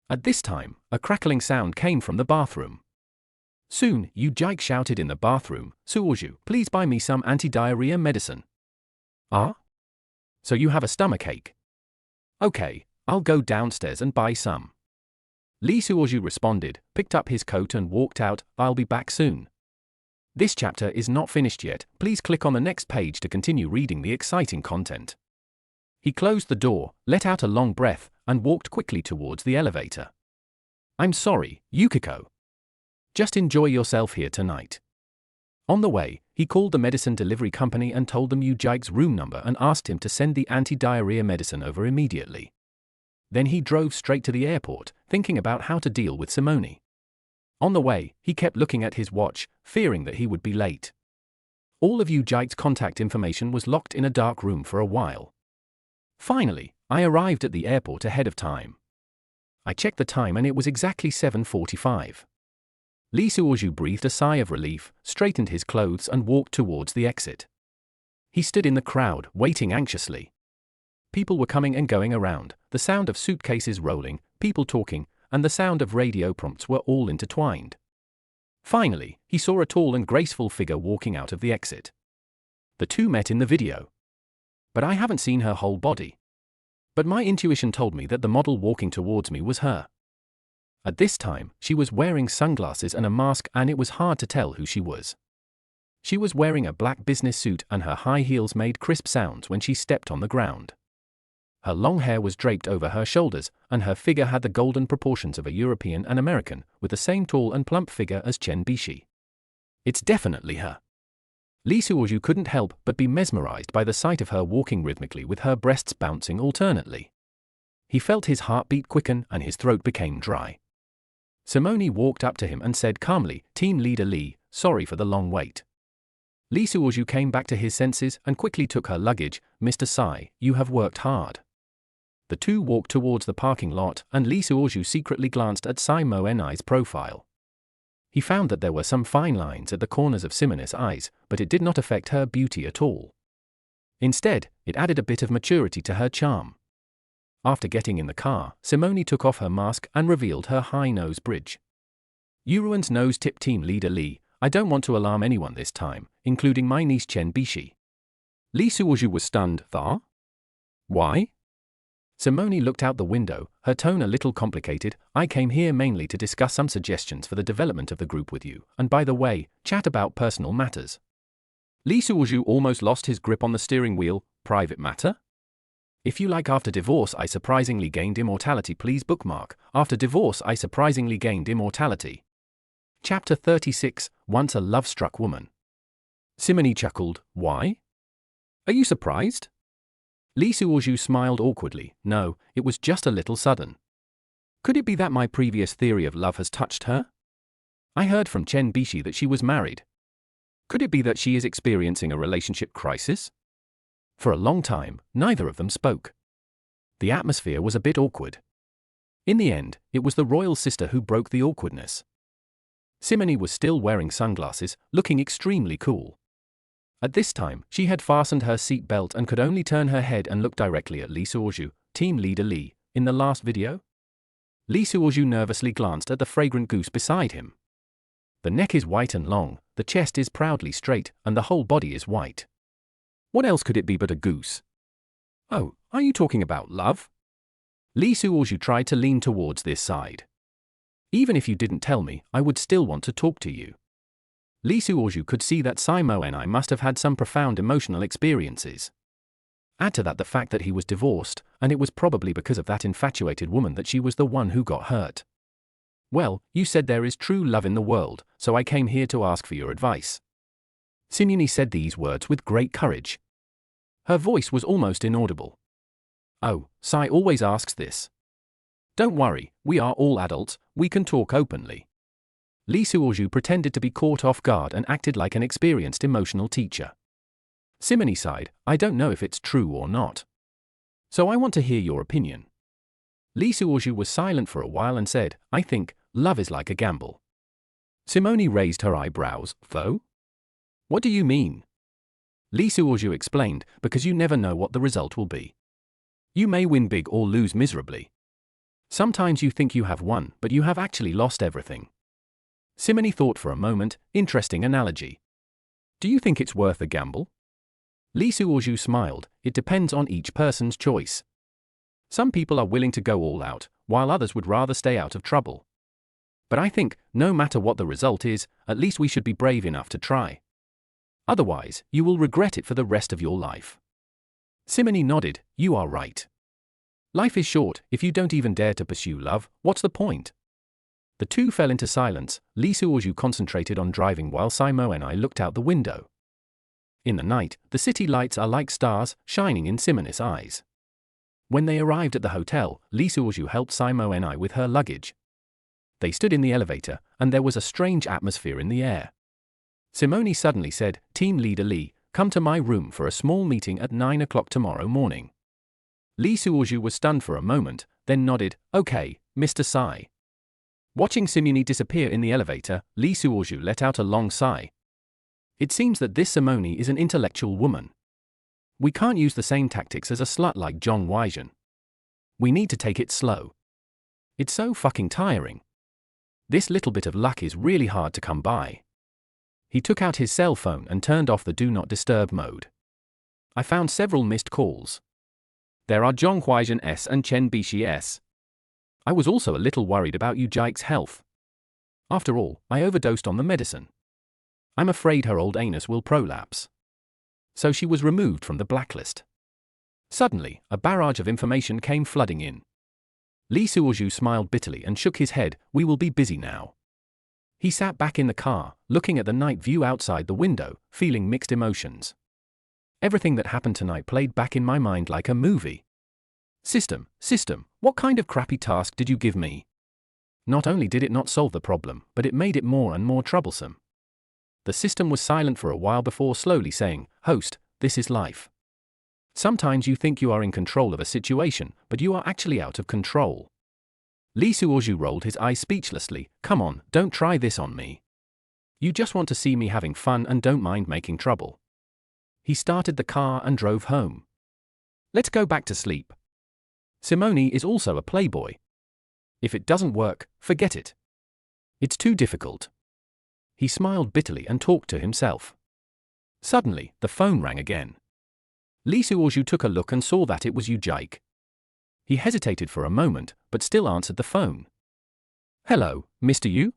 At this time, a crackling sound came from the bathroom. Soon, Yu Jike shouted in the bathroom, Suoju, please buy me some anti-diarrhea medicine. Ah? So you have a stomachache? Okay, I'll go downstairs and buy some. Lee Suoju responded, picked up his coat and walked out. I'll be back soon. This chapter is not finished yet. Please click on the next page to continue reading the exciting content. He closed the door, let out a long breath, and walked quickly towards the elevator. I'm sorry, Yukiko. Just enjoy yourself here tonight. On the way, he called the medicine delivery company and told them Yu Jike's room number and asked him to send the anti-diarrhea medicine over immediately. Then he drove straight to the airport, thinking about how to deal with Simone. On the way, he kept looking at his watch, fearing that he would be late. All of Yu Jike's contact information was locked in a dark room for a while. Finally, I arrived at the airport ahead of time. I checked the time and it was exactly 7:45. Lee Suoju breathed a sigh of relief, straightened his clothes and walked towards the exit. He stood in the crowd, waiting anxiously. People were coming and going around, the sound of suitcases rolling, people talking, and the sound of radio prompts were all intertwined. Finally, he saw a tall and graceful figure walking out of the exit. The two met in the video. But I haven't seen her whole body. But my intuition told me that the model walking towards me was her. At this time, she was wearing sunglasses and a mask and it was hard to tell who she was. She was wearing a black business suit and her high heels made crisp sounds when she stepped on the ground. Her long hair was draped over her shoulders, and her figure had the golden proportions of a European and American, with the same tall and plump figure as Chen Bishi. It's definitely her. Lee Suoju couldn't help but be mesmerized by the sight of her walking rhythmically with her breasts bouncing alternately. He felt his heartbeat quicken and his throat became dry. Simone walked up to him and said calmly, Team Leader Lee, sorry for the long wait. Lee Suoju came back to his senses and quickly took her luggage. Mr. Sai, you have worked hard. The two walked towards the parking lot and Lee Suoju secretly glanced at Sai Moenai's profile. He found that there were some fine lines at the corners of Simone's eyes, but it did not affect her beauty at all. Instead, it added a bit of maturity to her charm. After getting in the car, Simone took off her mask and revealed her high nose bridge. Yuruan's nose tip Team Leader Lee, I don't want to alarm anyone this time, including my niece Chen Bishi. Lee Suoju was stunned. Why? Simone looked out the window, her tone a little complicated. I came here mainly to discuss some suggestions for the development of the group with you, and by the way, chat about personal matters. Lee Suoju almost lost his grip on the steering wheel. Private matter? If you like After Divorce I Surprisingly Gained Immortality, please bookmark After Divorce I Surprisingly Gained Immortality. Chapter 36, Once a Love-Struck Woman. Simone chuckled. Why? Are you surprised? Lee Suoju smiled awkwardly. No, it was just a little sudden. Could it be that my previous theory of love has touched her? I heard from Chen Bishi that she was married. Could it be that she is experiencing a relationship crisis? For a long time, neither of them spoke. The atmosphere was a bit awkward. In the end, it was the royal sister who broke the awkwardness. Simone was still wearing sunglasses, looking extremely cool. At this time, she had fastened her seat belt and could only turn her head and look directly at Lee Suoju. Team Leader Lee, in the last video? Lee Suoju nervously glanced at the fragrant goose beside him. The neck is white and long, the chest is proudly straight, and the whole body is white. What else could it be but a goose? Oh, are you talking about love? Lee Suoju tried to lean towards this side. Even if you didn't tell me, I would still want to talk to you. Lee Suoju could see that Sai Moenai must have had some profound emotional experiences. Add to that the fact that he was divorced, and it was probably because of that infatuated woman that she was the one who got hurt. Well, you said there is true love in the world, so I came here to ask for your advice. Simone said these words with great courage. Her voice was almost inaudible. Oh, Sai always asks this. Don't worry, we are all adults, we can talk openly. Lee Suoju pretended to be caught off guard and acted like an experienced emotional teacher. Simone sighed, I don't know if it's true or not. So I want to hear your opinion. Lee Suoju was silent for a while and said, I think, love is like a gamble. Simone raised her eyebrows. Though? What do you mean? Lee Suoju explained, because you never know what the result will be. You may win big or lose miserably. Sometimes you think you have won, but you have actually lost everything. Simone thought for a moment. Interesting analogy. Do you think it's worth a gamble? Lee Suoju smiled. It depends on each person's choice. Some people are willing to go all out, while others would rather stay out of trouble. But I think, no matter what the result is, at least we should be brave enough to try. Otherwise, you will regret it for the rest of your life. Simone nodded. You are right. Life is short. If you don't even dare to pursue love, what's the point? The two fell into silence. Lee Suoju concentrated on driving while Simo and I looked out the window. In the night, the city lights are like stars, shining in Simone's eyes. When they arrived at the hotel, Lee Suoju helped Simo and I with her luggage. They stood in the elevator, and there was a strange atmosphere in the air. Simone suddenly said, Team Leader Lee, come to my room for a small meeting at 9 o'clock tomorrow morning. Lee Suoju was stunned for a moment, then nodded, okay, Mr. Sai. Watching Simone disappear in the elevator, Lee Suoju let out a long sigh. It seems that this Simone is an intellectual woman. We can't use the same tactics as a slut like Zhong Weizhen. We need to take it slow. It's so fucking tiring. This little bit of luck is really hard to come by. He took out his cell phone and turned off the Do Not Disturb mode. I found several missed calls. There are Zhong Weizhen S and Chen Bishi S. I was also a little worried about Yu Jike's health. After all, I overdosed on the medicine. I'm afraid her old anus will prolapse. So she was removed from the blacklist. Suddenly, a barrage of information came flooding in. Lee Suoju smiled bitterly and shook his head. We will be busy now. He sat back in the car, looking at the night view outside the window, feeling mixed emotions. Everything that happened tonight played back in my mind like a movie. System, what kind of crappy task did you give me? Not only did it not solve the problem, but it made it more and more troublesome. The system was silent for a while before slowly saying, Host, this is life. Sometimes you think you are in control of a situation, but you are actually out of control. Lee Suoju rolled his eyes speechlessly. Come on, don't try this on me. You just want to see me having fun and don't mind making trouble. He started the car and drove home. Let's go back to sleep. Simone is also a playboy. If it doesn't work, forget it. It's too difficult. He smiled bitterly and talked to himself. Suddenly, the phone rang again. Lee Suoju took a look and saw that it was Yu Jike. He hesitated for a moment, but still answered the phone. Hello, Mr. Yu?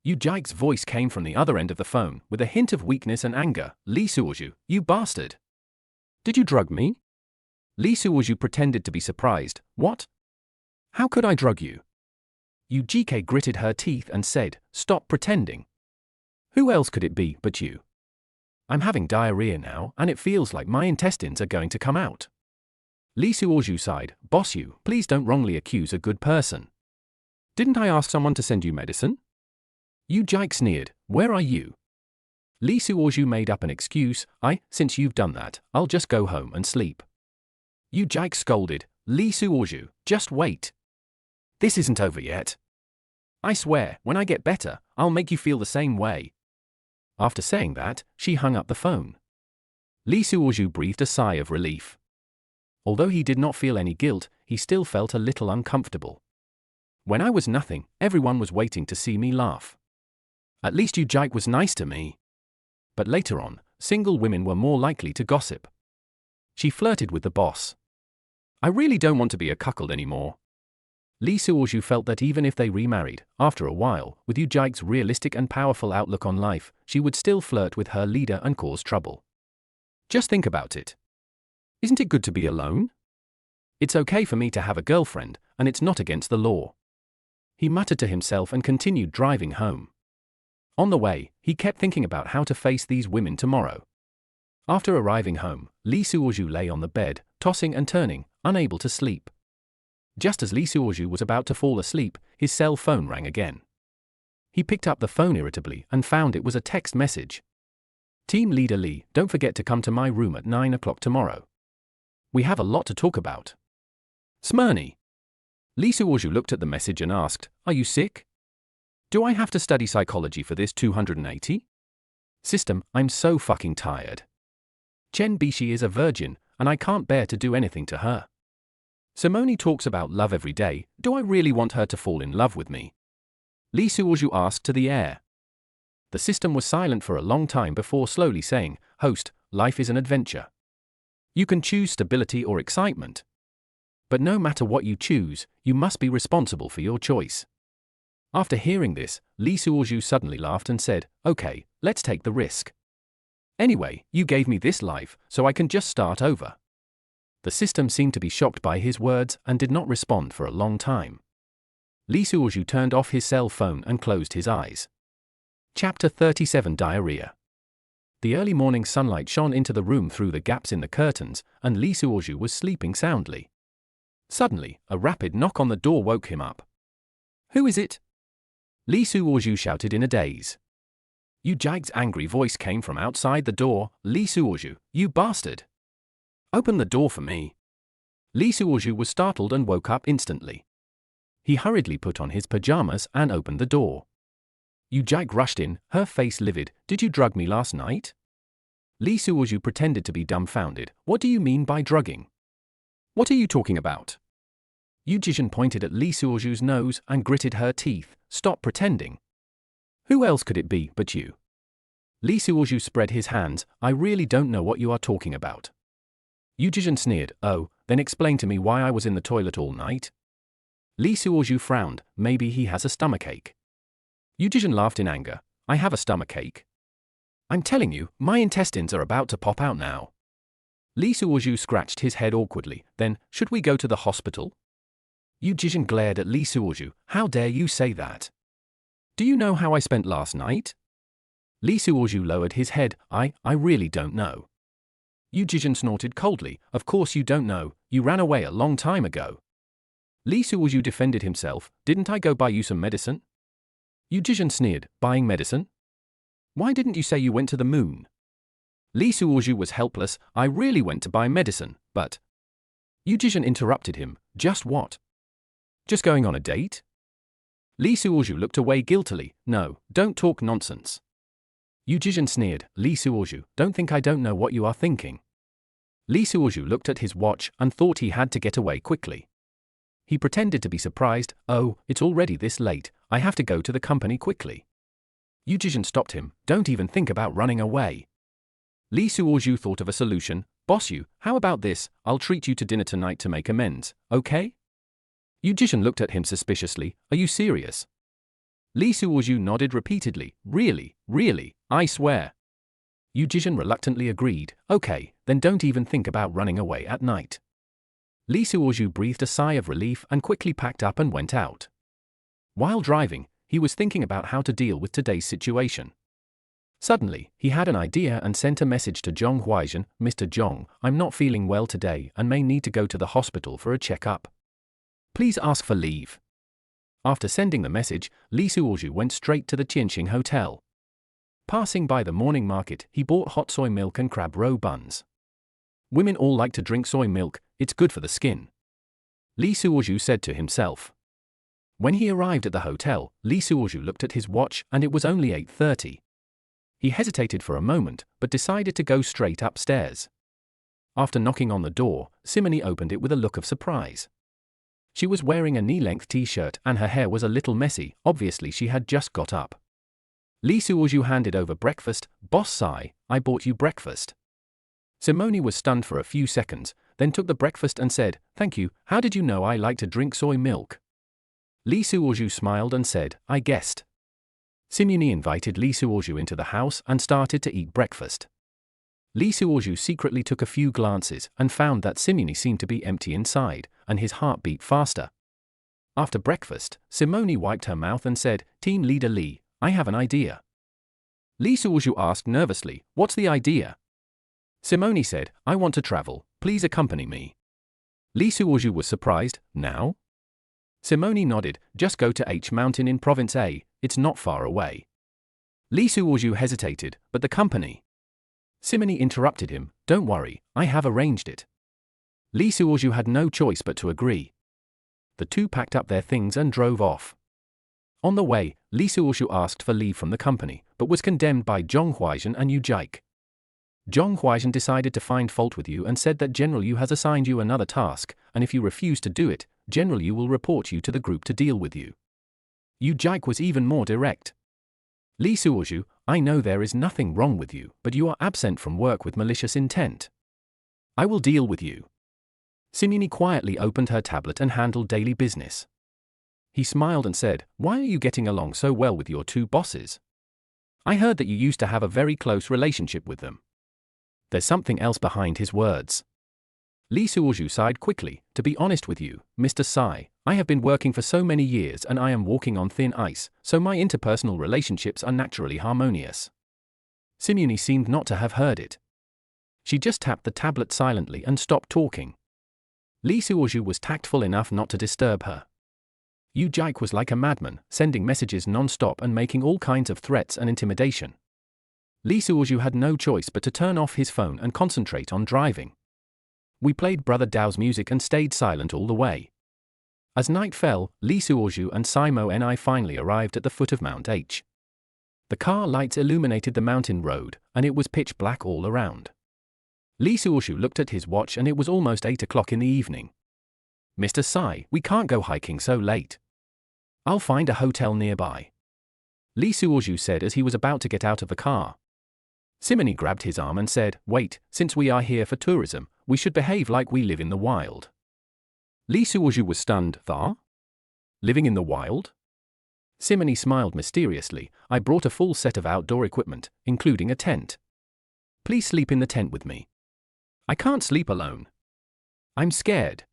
Yu Jike's voice came from the other end of the phone, with a hint of weakness and anger. Lee Suoju, you bastard. Did you drug me? Lee Suoju pretended to be surprised. What? How could I drug you? Yu Jike gritted her teeth and said, Stop pretending. Who else could it be but you? I'm having diarrhea now, and it feels like my intestines are going to come out. Lee Suoju sighed. Boss Yu, please don't wrongly accuse a good person. Didn't I ask someone to send you medicine? Yu Jike sneered. Where are you? Lee Suoju made up an excuse. Since you've done that, I'll just go home and sleep. Yu Jike scolded. Lee Suoju, just wait. This isn't over yet. I swear, when I get better, I'll make you feel the same way. After saying that, she hung up the phone. Lee Suoju breathed a sigh of relief. Although he did not feel any guilt, he still felt a little uncomfortable. When I was nothing, everyone was waiting to see me laugh. At least Yu Jike was nice to me. But later on, single women were more likely to gossip. She flirted with the boss. I really don't want to be a cuckold anymore. Lee Suoju felt that even if they remarried, after a while, with Yu Jike's realistic and powerful outlook on life, she would still flirt with her leader and cause trouble. Just think about it. Isn't it good to be alone? It's okay for me to have a girlfriend, and it's not against the law. He muttered to himself and continued driving home. On the way, he kept thinking about how to face these women tomorrow. After arriving home, Lee Suoju lay on the bed, tossing and turning, unable to sleep. Just as Lee Suoju was about to fall asleep, his cell phone rang again. He picked up the phone irritably and found it was a text message. Team Leader Lee, don't forget to come to my room at 9 o'clock tomorrow. We have a lot to talk about. Smyrny. Li Suozhu looked at the message and asked, "Are you sick? Do I have to study psychology for this 280? System, I'm so fucking tired. Chen Bishi is a virgin, and I can't bear to do anything to her. Simone talks about love every day, do I really want her to fall in love with me?" Li Suozhu asked to the air. The system was silent for a long time before slowly saying, "Host, life is an adventure. You can choose stability or excitement. But no matter what you choose, you must be responsible for your choice." After hearing this, Li Suozhu suddenly laughed and said, "Okay, let's take the risk. Anyway, you gave me this life, so I can just start over." The system seemed to be shocked by his words and did not respond for a long time. Li Suozhu turned off his cell phone and closed his eyes. Chapter 37 Diarrhea. The early morning sunlight shone into the room through the gaps in the curtains, and Li Suozhu was sleeping soundly. Suddenly, a rapid knock on the door woke him up. "Who is it?" Li Suozhu shouted in a daze. Yu Jag's angry voice came from outside the door. "Li Suozhu, you bastard! Open the door for me." Li Suozhu was startled and woke up instantly. He hurriedly put on his pajamas and opened the door. Yu Jag rushed in, her face livid. "Did you drug me last night?" Li Suozhu pretended to be dumbfounded. "What do you mean by drugging? What are you talking about?" Yu Jizhen pointed at Li Suozhu's nose and gritted her teeth. "Stop pretending. Who else could it be but you?" Li Suozhu spread his hands. "I really don't know what you are talking about." Yu Jizhen sneered. "Oh, then explain to me why I was in the toilet all night." Li Suozhu frowned. "Maybe he has a stomachache." Yu Jizhen laughed in anger. "I have a stomachache. I'm telling you, my intestines are about to pop out now." Li Suozhu scratched his head awkwardly. "Then, should we go to the hospital?" Yu Jizhen glared at Li Suozhu. "How dare you say that? Do you know how I spent last night?" Li Suozhu lowered his head. I really don't know." Yu Jizhen snorted coldly. "Of course you don't know, you ran away a long time ago." Li Suozhu defended himself. "Didn't I go buy you some medicine?" Yu Jizhen sneered. "Buying medicine? Why didn't you say you went to the moon?" Li Suozhu was helpless. "I really went to buy medicine, but..." Yu Jizhen interrupted him. "Just what? Just going on a date?" Li Suozhu looked away guiltily. "No, don't talk nonsense." Yu Jizhen sneered. "Li Suozhu, don't think I don't know what you are thinking." Li Suozhu looked at his watch and thought he had to get away quickly. He pretended to be surprised. "Oh, it's already this late, I have to go to the company quickly." Yu Jizhen stopped him. "Don't even think about running away." Li Suozhu thought of a solution. "Boss Yu, how about this, I'll treat you to dinner tonight to make amends, okay?" Yu Jizhen looked at him suspiciously. "Are you serious?" Li Suozhu nodded repeatedly. Really, I swear." Yu Jizhen reluctantly agreed. "Okay, then don't even think about running away at night." Li Suozhu breathed a sigh of relief and quickly packed up and went out. While driving, he was thinking about how to deal with today's situation. Suddenly, he had an idea and sent a message to Zhong Huaizhen. "Mr. Zhong, I'm not feeling well today and may need to go to the hospital for a checkup. Please ask for leave." After sending the message, Li Suozhu went straight to the Qianxing Hotel. Passing by the morning market, he bought hot soy milk and crab roe buns. Women all like to drink soy milk, it's good for the skin, Li Suozhu said to himself. When he arrived at the hotel, Li Suozhu looked at his watch and it was only 8:30. He hesitated for a moment, but decided to go straight upstairs. After knocking on the door, Simone opened it with a look of surprise. She was wearing a knee-length t-shirt and her hair was a little messy. Obviously she had just got up. Li Suozhu handed over breakfast. "Boss Sai, I bought you breakfast." Simone was stunned for a few seconds, then took the breakfast and said, "Thank you, how did you know I like to drink soy milk?" Li Suozhu smiled and said, "I guessed." Simone invited Li Suozhu into the house and started to eat breakfast. Li Suozhu secretly took a few glances and found that Simone seemed to be empty inside, and his heart beat faster. After breakfast, Simone wiped her mouth and said, "Team Leader Li, I have an idea." Li Suozhu asked nervously, "What's the idea?" Simone said, "I want to travel, please accompany me." Li Suozhu was surprised. "Now?" Simone nodded. "Just go to H Mountain in Province A, it's not far away." Li Suozhu hesitated, "But the company?" Simone interrupted him, "Don't worry, I have arranged it." Li Suozhu had no choice but to agree. The two packed up their things and drove off. On the way, Li Suoshu asked for leave from the company, but was condemned by Zhong Huaizhen and Yu Jike. Zhong Huaizhen decided to find fault with you and said that General Yu has assigned you another task, and if you refuse to do it, General Yu will report you to the group to deal with you. Yu Jike was even more direct. Li Suoshu, I know there is nothing wrong with you, but you are absent from work with malicious intent. I will deal with you. Simuni quietly opened her tablet and handled daily business. He smiled and said, why are you getting along so well with your two bosses? I heard that you used to have a very close relationship with them. There's something else behind his words. Li Suoshu sighed quickly, to be honest with you, Mr. Sai, I have been working for so many years and I am walking on thin ice, so my interpersonal relationships are naturally harmonious. Simuni seemed not to have heard it. She just tapped the tablet silently and stopped talking. Li Suoshu was tactful enough not to disturb her. Yu Jike was like a madman, sending messages non-stop and making all kinds of threats and intimidation. Li Suoshu had no choice but to turn off his phone and concentrate on driving. We played Brother Dao's music and stayed silent all the way. As night fell, Li Suoshu and Simo and I finally arrived at the foot of Mount H. The car lights illuminated the mountain road, and it was pitch black all around. Li Suoshu looked at his watch and it was almost 8 o'clock in the evening. Mr. Sai, we can't go hiking so late. I'll find a hotel nearby. Li Suoshu said as he was about to get out of the car. Simony grabbed his arm and said, wait, since we are here for tourism, we should behave like we live in the wild. Li Suoshu was stunned. Living in the wild? Simony smiled mysteriously. I brought a full set of outdoor equipment, including a tent. Please sleep in the tent with me. I can't sleep alone. I'm scared.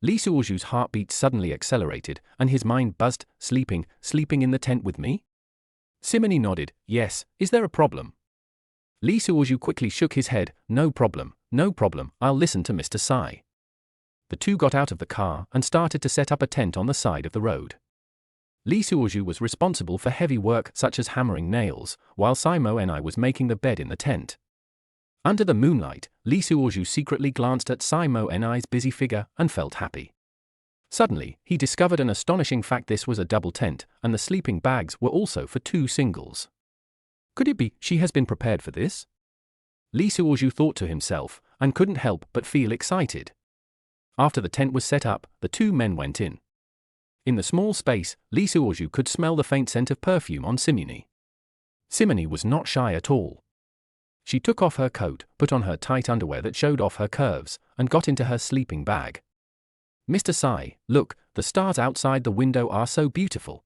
Li Suoshu's heartbeat suddenly accelerated, and his mind buzzed. Sleeping in the tent with me? Simony nodded. Yes, is there a problem? Li Suoshu quickly shook his head. No problem, I'll listen to Mr. Sai. The two got out of the car and started to set up a tent on the side of the road. Li Suoshu was responsible for heavy work such as hammering nails, while Simo and I was making the bed in the tent. Under the moonlight, Li Suoshu secretly glanced at Simo and I's busy figure and felt happy. Suddenly, he discovered an astonishing fact: this was a double tent, and the sleeping bags were also for two singles. Could it be she has been prepared for this? Li Suoshu thought to himself, and couldn't help but feel excited. After the tent was set up, the two men went in. In the small space, Li Suoshu could smell the faint scent of perfume on Simony. Simony was not shy at all. She took off her coat, put on her tight underwear that showed off her curves, and got into her sleeping bag. Mr. Sai, look, the stars outside the window are so beautiful.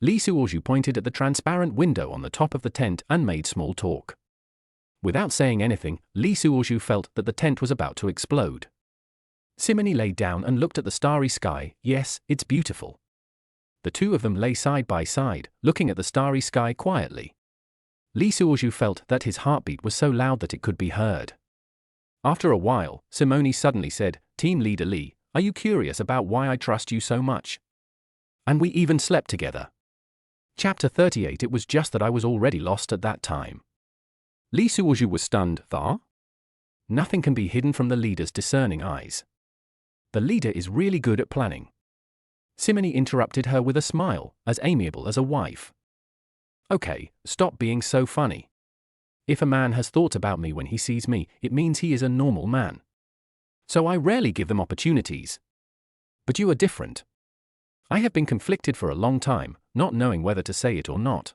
Li Suoshu pointed at the transparent window on the top of the tent and made small talk. Without saying anything, Li Suoshu felt that the tent was about to explode. Simony lay down and looked at the starry sky. Yes, it's beautiful. The two of them lay side by side, looking at the starry sky quietly. Li Suoshu felt that his heartbeat was so loud that it could be heard. After a while, Simony suddenly said, Team Leader Li, are you curious about why I trust you so much? And we even slept together. Chapter 38. It was just that I was already lost at that time. Li Suoshu was stunned. Nothing can be hidden from the leader's discerning eyes. The leader is really good at planning. Simony interrupted her with a smile, as amiable as a wife. Okay, stop being so funny. If a man has thought about me when he sees me, it means he is a normal man. So I rarely give them opportunities. But you are different. I have been conflicted for a long time, not knowing whether to say it or not.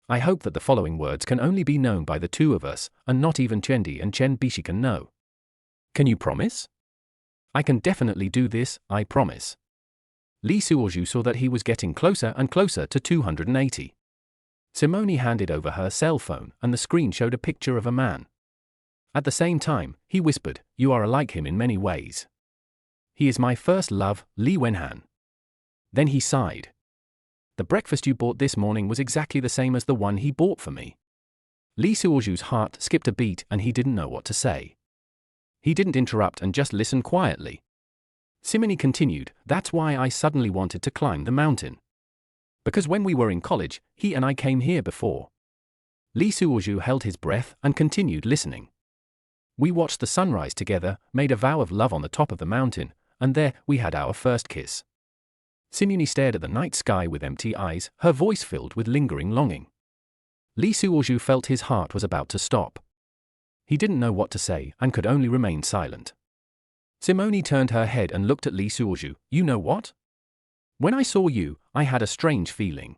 I hope that the following words can only be known by the two of us, and not even Chendi and Chen Bishi can know. Can you promise? I can definitely do this, I promise. Li Suoshu saw that he was getting closer and closer to 280. Simony handed over her cell phone, and the screen showed a picture of a man. At the same time, he whispered, you are like him in many ways. He is my first love, Li Wenhan. Then he sighed. The breakfast you bought this morning was exactly the same as the one he bought for me. Li Suoshu's heart skipped a beat and he didn't know what to say. He didn't interrupt and just listened quietly. Simony continued, that's why I suddenly wanted to climb the mountain. Because when we were in college, he and I came here before. Li Suoshu held his breath and continued listening. We watched the sunrise together, made a vow of love on the top of the mountain, and there we had our first kiss. Simone stared at the night sky with empty eyes, her voice filled with lingering longing. Lee Suoju felt his heart was about to stop. He didn't know what to say and could only remain silent. Simone turned her head and looked at Lee Suoju. You know what? When I saw you, I had a strange feeling.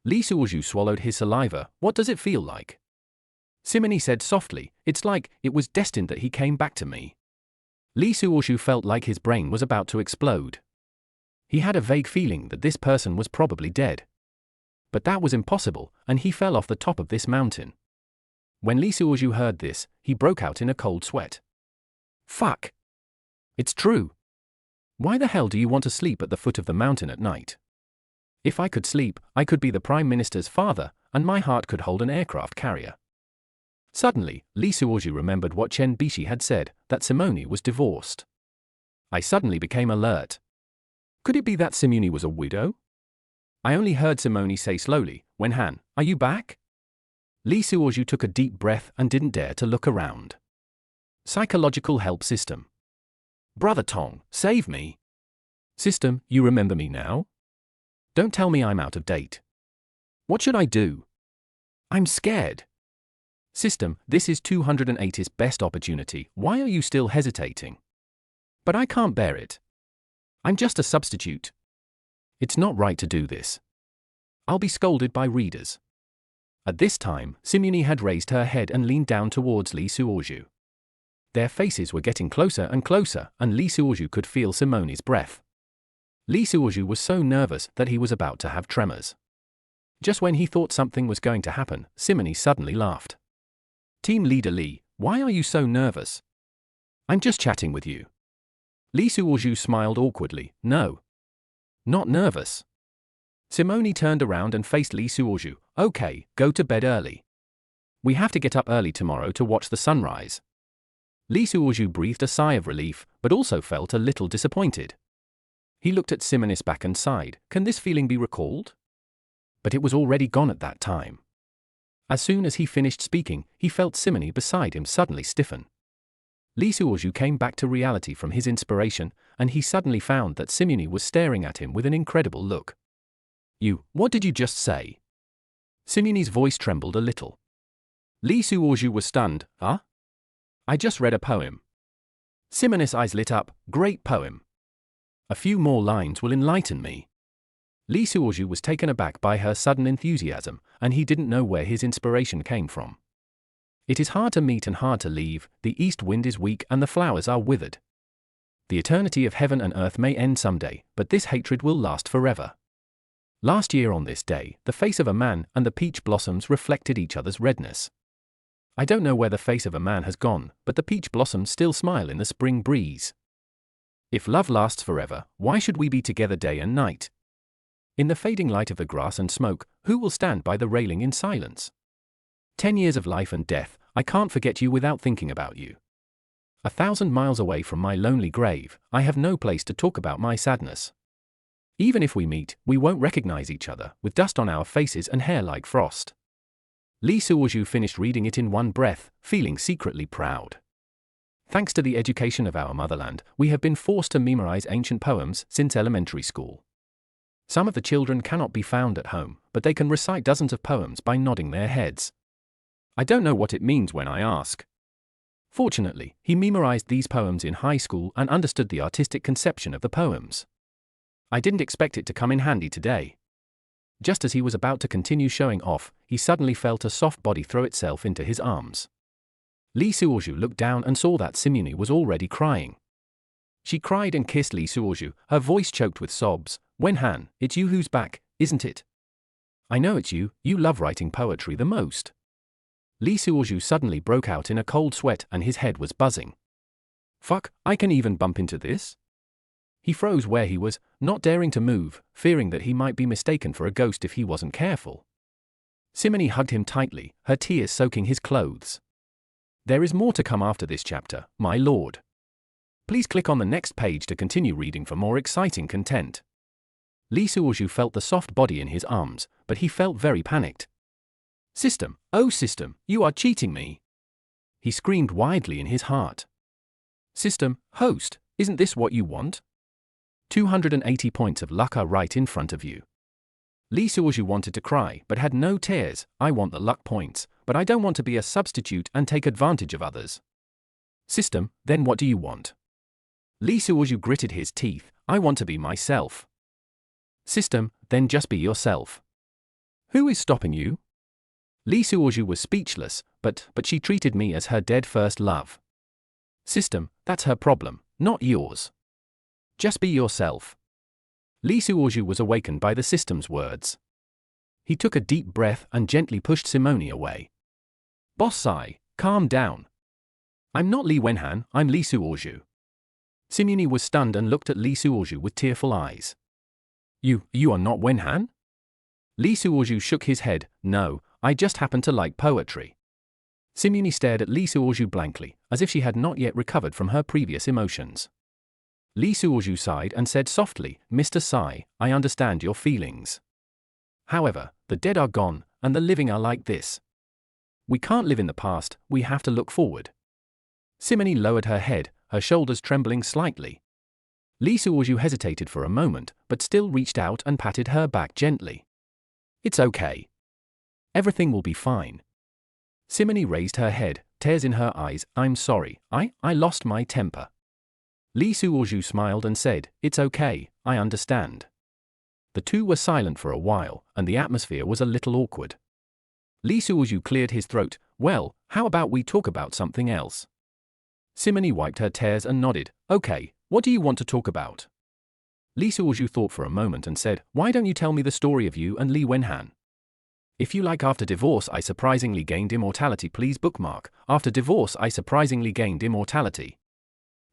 Lee Suoju swallowed his saliva. What does it feel like? Simone said softly, it's like it was destined that he came back to me. Lee Suoju felt like his brain was about to explode. He had a vague feeling that this person was probably dead. But that was impossible, and he fell off the top of this mountain. When Lee Suoju heard this, he broke out in a cold sweat. Fuck! It's true. Why the hell do you want to sleep at the foot of the mountain at night? If I could sleep, I could be the Prime Minister's father, and my heart could hold an aircraft carrier. Suddenly, Lee Suoju remembered what Chen Bishi had said, that Simone was divorced. I suddenly became alert. Could it be that Simone was a widow? I only heard Simone say slowly, Wenhan, are you back? Lee Suoju took a deep breath and didn't dare to look around. Psychological help system. Brother Tong, save me. System, you remember me now? Don't tell me I'm out of date. What should I do? I'm scared. System, this is 280's best opportunity. Why are you still hesitating? But I can't bear it. I'm just a substitute. It's not right to do this. I'll be scolded by readers. At this time, Simone had raised her head and leaned down towards Lee Suoju. Their faces were getting closer and closer, and Lee Suoju could feel Simone's breath. Lee Suoju was so nervous that he was about to have tremors. Just when he thought something was going to happen, Simone suddenly laughed. Team Leader Lee, why are you so nervous? I'm just chatting with you. Lee Suoju smiled awkwardly. No. Not nervous. Simone turned around and faced Lee Suoju. Okay, go to bed early. We have to get up early tomorrow to watch the sunrise. Lee Suoju breathed a sigh of relief, but also felt a little disappointed. He looked at Simone's back and sighed. Can this feeling be recalled? But it was already gone at that time. As soon as he finished speaking, he felt Simone beside him suddenly stiffen. Lee Suoju came back to reality from his inspiration, and he suddenly found that Simone was staring at him with an incredible look. What did you just say? Simone's voice trembled a little. Lee Suoju was stunned. Huh? I just read a poem. Simone's eyes lit up. Great poem. A few more lines will enlighten me. Lee Suoju was taken aback by her sudden enthusiasm, and he didn't know where his inspiration came from. It is hard to meet and hard to leave, the east wind is weak and the flowers are withered. The eternity of heaven and earth may end someday, but this hatred will last forever. Last year on this day, the face of a man and the peach blossoms reflected each other's redness. I don't know where the face of a man has gone, but the peach blossoms still smile in the spring breeze. If love lasts forever, why should we be together day and night? In the fading light of the grass and smoke, who will stand by the railing in silence? 10 years of life and death, I can't forget you without thinking about you. 1,000 miles away from my lonely grave, I have no place to talk about my sadness. Even if we meet, we won't recognize each other, with dust on our faces and hair like frost. Lee Suoju finished reading it in one breath, feeling secretly proud. Thanks to the education of our motherland, we have been forced to memorize ancient poems since elementary school. Some of the children cannot be found at home, but they can recite dozens of poems by nodding their heads. I don't know what it means when I ask. Fortunately, he memorized these poems in high school and understood the artistic conception of the poems. I didn't expect it to come in handy today. Just as he was about to continue showing off, he suddenly felt a soft body throw itself into his arms. Lee Suoju looked down and saw that Simone was already crying. She cried and kissed Lee Suoju, her voice choked with sobs. Wenhan, it's you who's back, isn't it? I know it's you, you love writing poetry the most. Lee Suoju suddenly broke out in a cold sweat and his head was buzzing. Fuck, I can even bump into this? He froze where he was, not daring to move, fearing that he might be mistaken for a ghost if he wasn't careful. Simone hugged him tightly, her tears soaking his clothes. There is more to come after this chapter, my lord. Please click on the next page to continue reading for more exciting content. Lee Suoju felt the soft body in his arms, but he felt very panicked. System, oh system, you are cheating me. He screamed wildly in his heart. System, host, Isn't this what you want? 280 points of luck are right in front of you. Lee Suoju wanted to cry but had no tears. I want the luck points, but I don't want to be a substitute and take advantage of others. System, then what do you want? Lee Suoju gritted his teeth. I want to be myself. System, then just be yourself. Who is stopping you? Lee Suoju was speechless, but she treated me as her dead first love. System, that's her problem, not yours. Just be yourself. Lee Suoju was awakened by the system's words. He took a deep breath and gently pushed Simone away. Boss Sai, calm down. I'm not Lee Wenhan, I'm Lee Suoju. Simone was stunned and looked at Lee Suoju with tearful eyes. You are not Wenhan? Lee Suoju shook his head. No, I just happen to like poetry. Simone stared at Lee Suoju blankly, as if she had not yet recovered from her previous emotions. Lee Suoju sighed and said softly, Mr. Sai, I understand your feelings. However, the dead are gone, and the living are like this. We can't live in the past, we have to look forward. Simone lowered her head, her shoulders trembling slightly. Lee Suoju hesitated for a moment, but still reached out and patted her back gently. It's okay. Everything will be fine. Simone raised her head, tears in her eyes. I'm sorry, I lost my temper. Lee Suoju smiled and said, It's okay, I understand. The two were silent for a while, and the atmosphere was a little awkward. Lee Suoju cleared his throat. Well, how about we talk about something else? Simone wiped her tears and nodded. Okay, what do you want to talk about? Lee Suoju thought for a moment and said, Why don't you tell me the story of you and Lee Wenhan? If you like After Divorce I Surprisingly Gained Immortality, please bookmark After Divorce I Surprisingly Gained Immortality.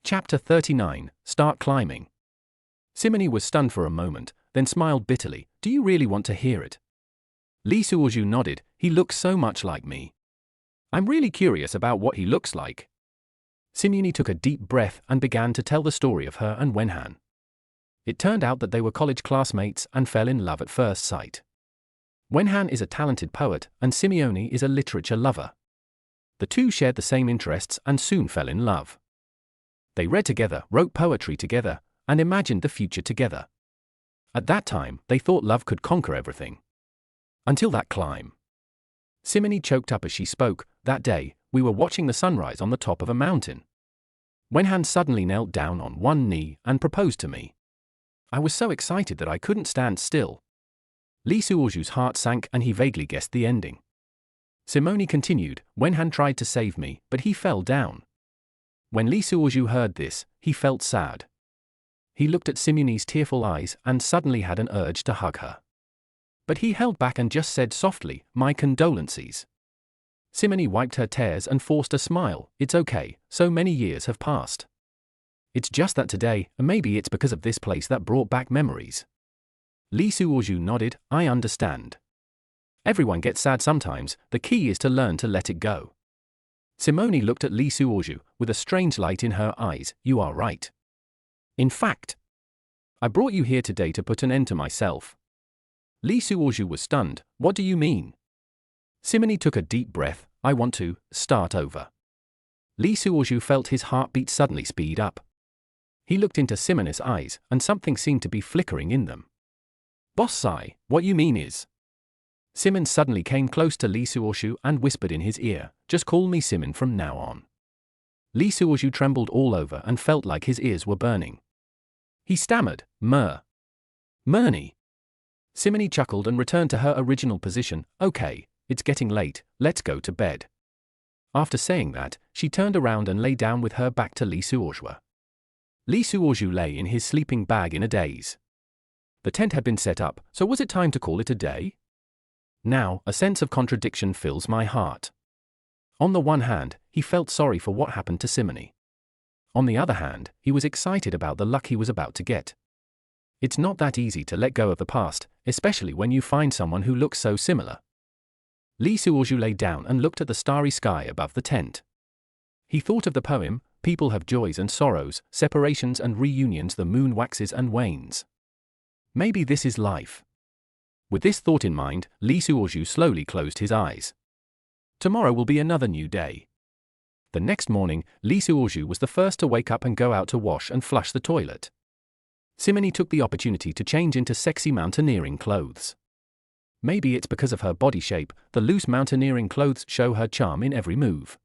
Chapter 39, Start Climbing. Simone was stunned for a moment, then smiled bitterly. Do you really want to hear it? Lee Suoju nodded. He looks so much like me. I'm really curious about what he looks like. Simone took a deep breath and began to tell the story of her and Wenhan. It turned out that they were college classmates and fell in love at first sight. Wenhan is a talented poet and Simone is a literature lover. The two shared the same interests and soon fell in love. They read together, wrote poetry together, and imagined the future together. At that time, they thought love could conquer everything. Until that climb. Simone choked up as she spoke. That day, we were watching the sunrise on the top of a mountain. Wenhan suddenly knelt down on one knee and proposed to me. I was so excited that I couldn't stand still. Lee Suoju's heart sank and he vaguely guessed the ending. Simone continued, Wenhan tried to save me, but he fell down. When Lee Suoju heard this, he felt sad. He looked at Simone's tearful eyes and suddenly had an urge to hug her. But he held back and just said softly, My condolences. Simone wiped her tears and forced a smile. It's okay, so many years have passed. It's just that today, maybe it's because of this place that brought back memories. Lee Suoju nodded. I understand. Everyone gets sad sometimes, the key is to learn to let it go. Simone looked at Lee Suoju, with a strange light in her eyes. You are right. In fact, I brought you here today to put an end to myself. Lee Suoju was stunned. What do you mean? Simone took a deep breath. I want to start over. Lee Suoju felt his heartbeat suddenly speed up. He looked into Simone's eyes, and something seemed to be flickering in them. Boss Sai, what you mean is... Simon suddenly came close to Lee Suoju and whispered in his ear, Just call me Simon from now on. Lee Suoju trembled all over and felt like his ears were burning. He stammered, Murney. Simone chuckled and returned to her original position. Okay, it's getting late, let's go to bed. After saying that, she turned around and lay down with her back to Lee Suoju. Lee Suoju lay in his sleeping bag in a daze. The tent had been set up, so was it time to call it a day? Now, a sense of contradiction fills my heart. On the one hand, he felt sorry for what happened to Simone. On the other hand, he was excited about the luck he was about to get. It's not that easy to let go of the past, especially when you find someone who looks so similar. Lee Suoju lay down and looked at the starry sky above the tent. He thought of the poem, People have joys and sorrows, separations and reunions, the moon waxes and wanes. Maybe this is life. With this thought in mind, Lee Suoju slowly closed his eyes. Tomorrow will be another new day. The next morning, Li Suozhu was the first to wake up and go out to wash and flush the toilet. Simony took the opportunity to change into sexy mountaineering clothes. Maybe it's because of her body shape, the loose mountaineering clothes show her charm in every move.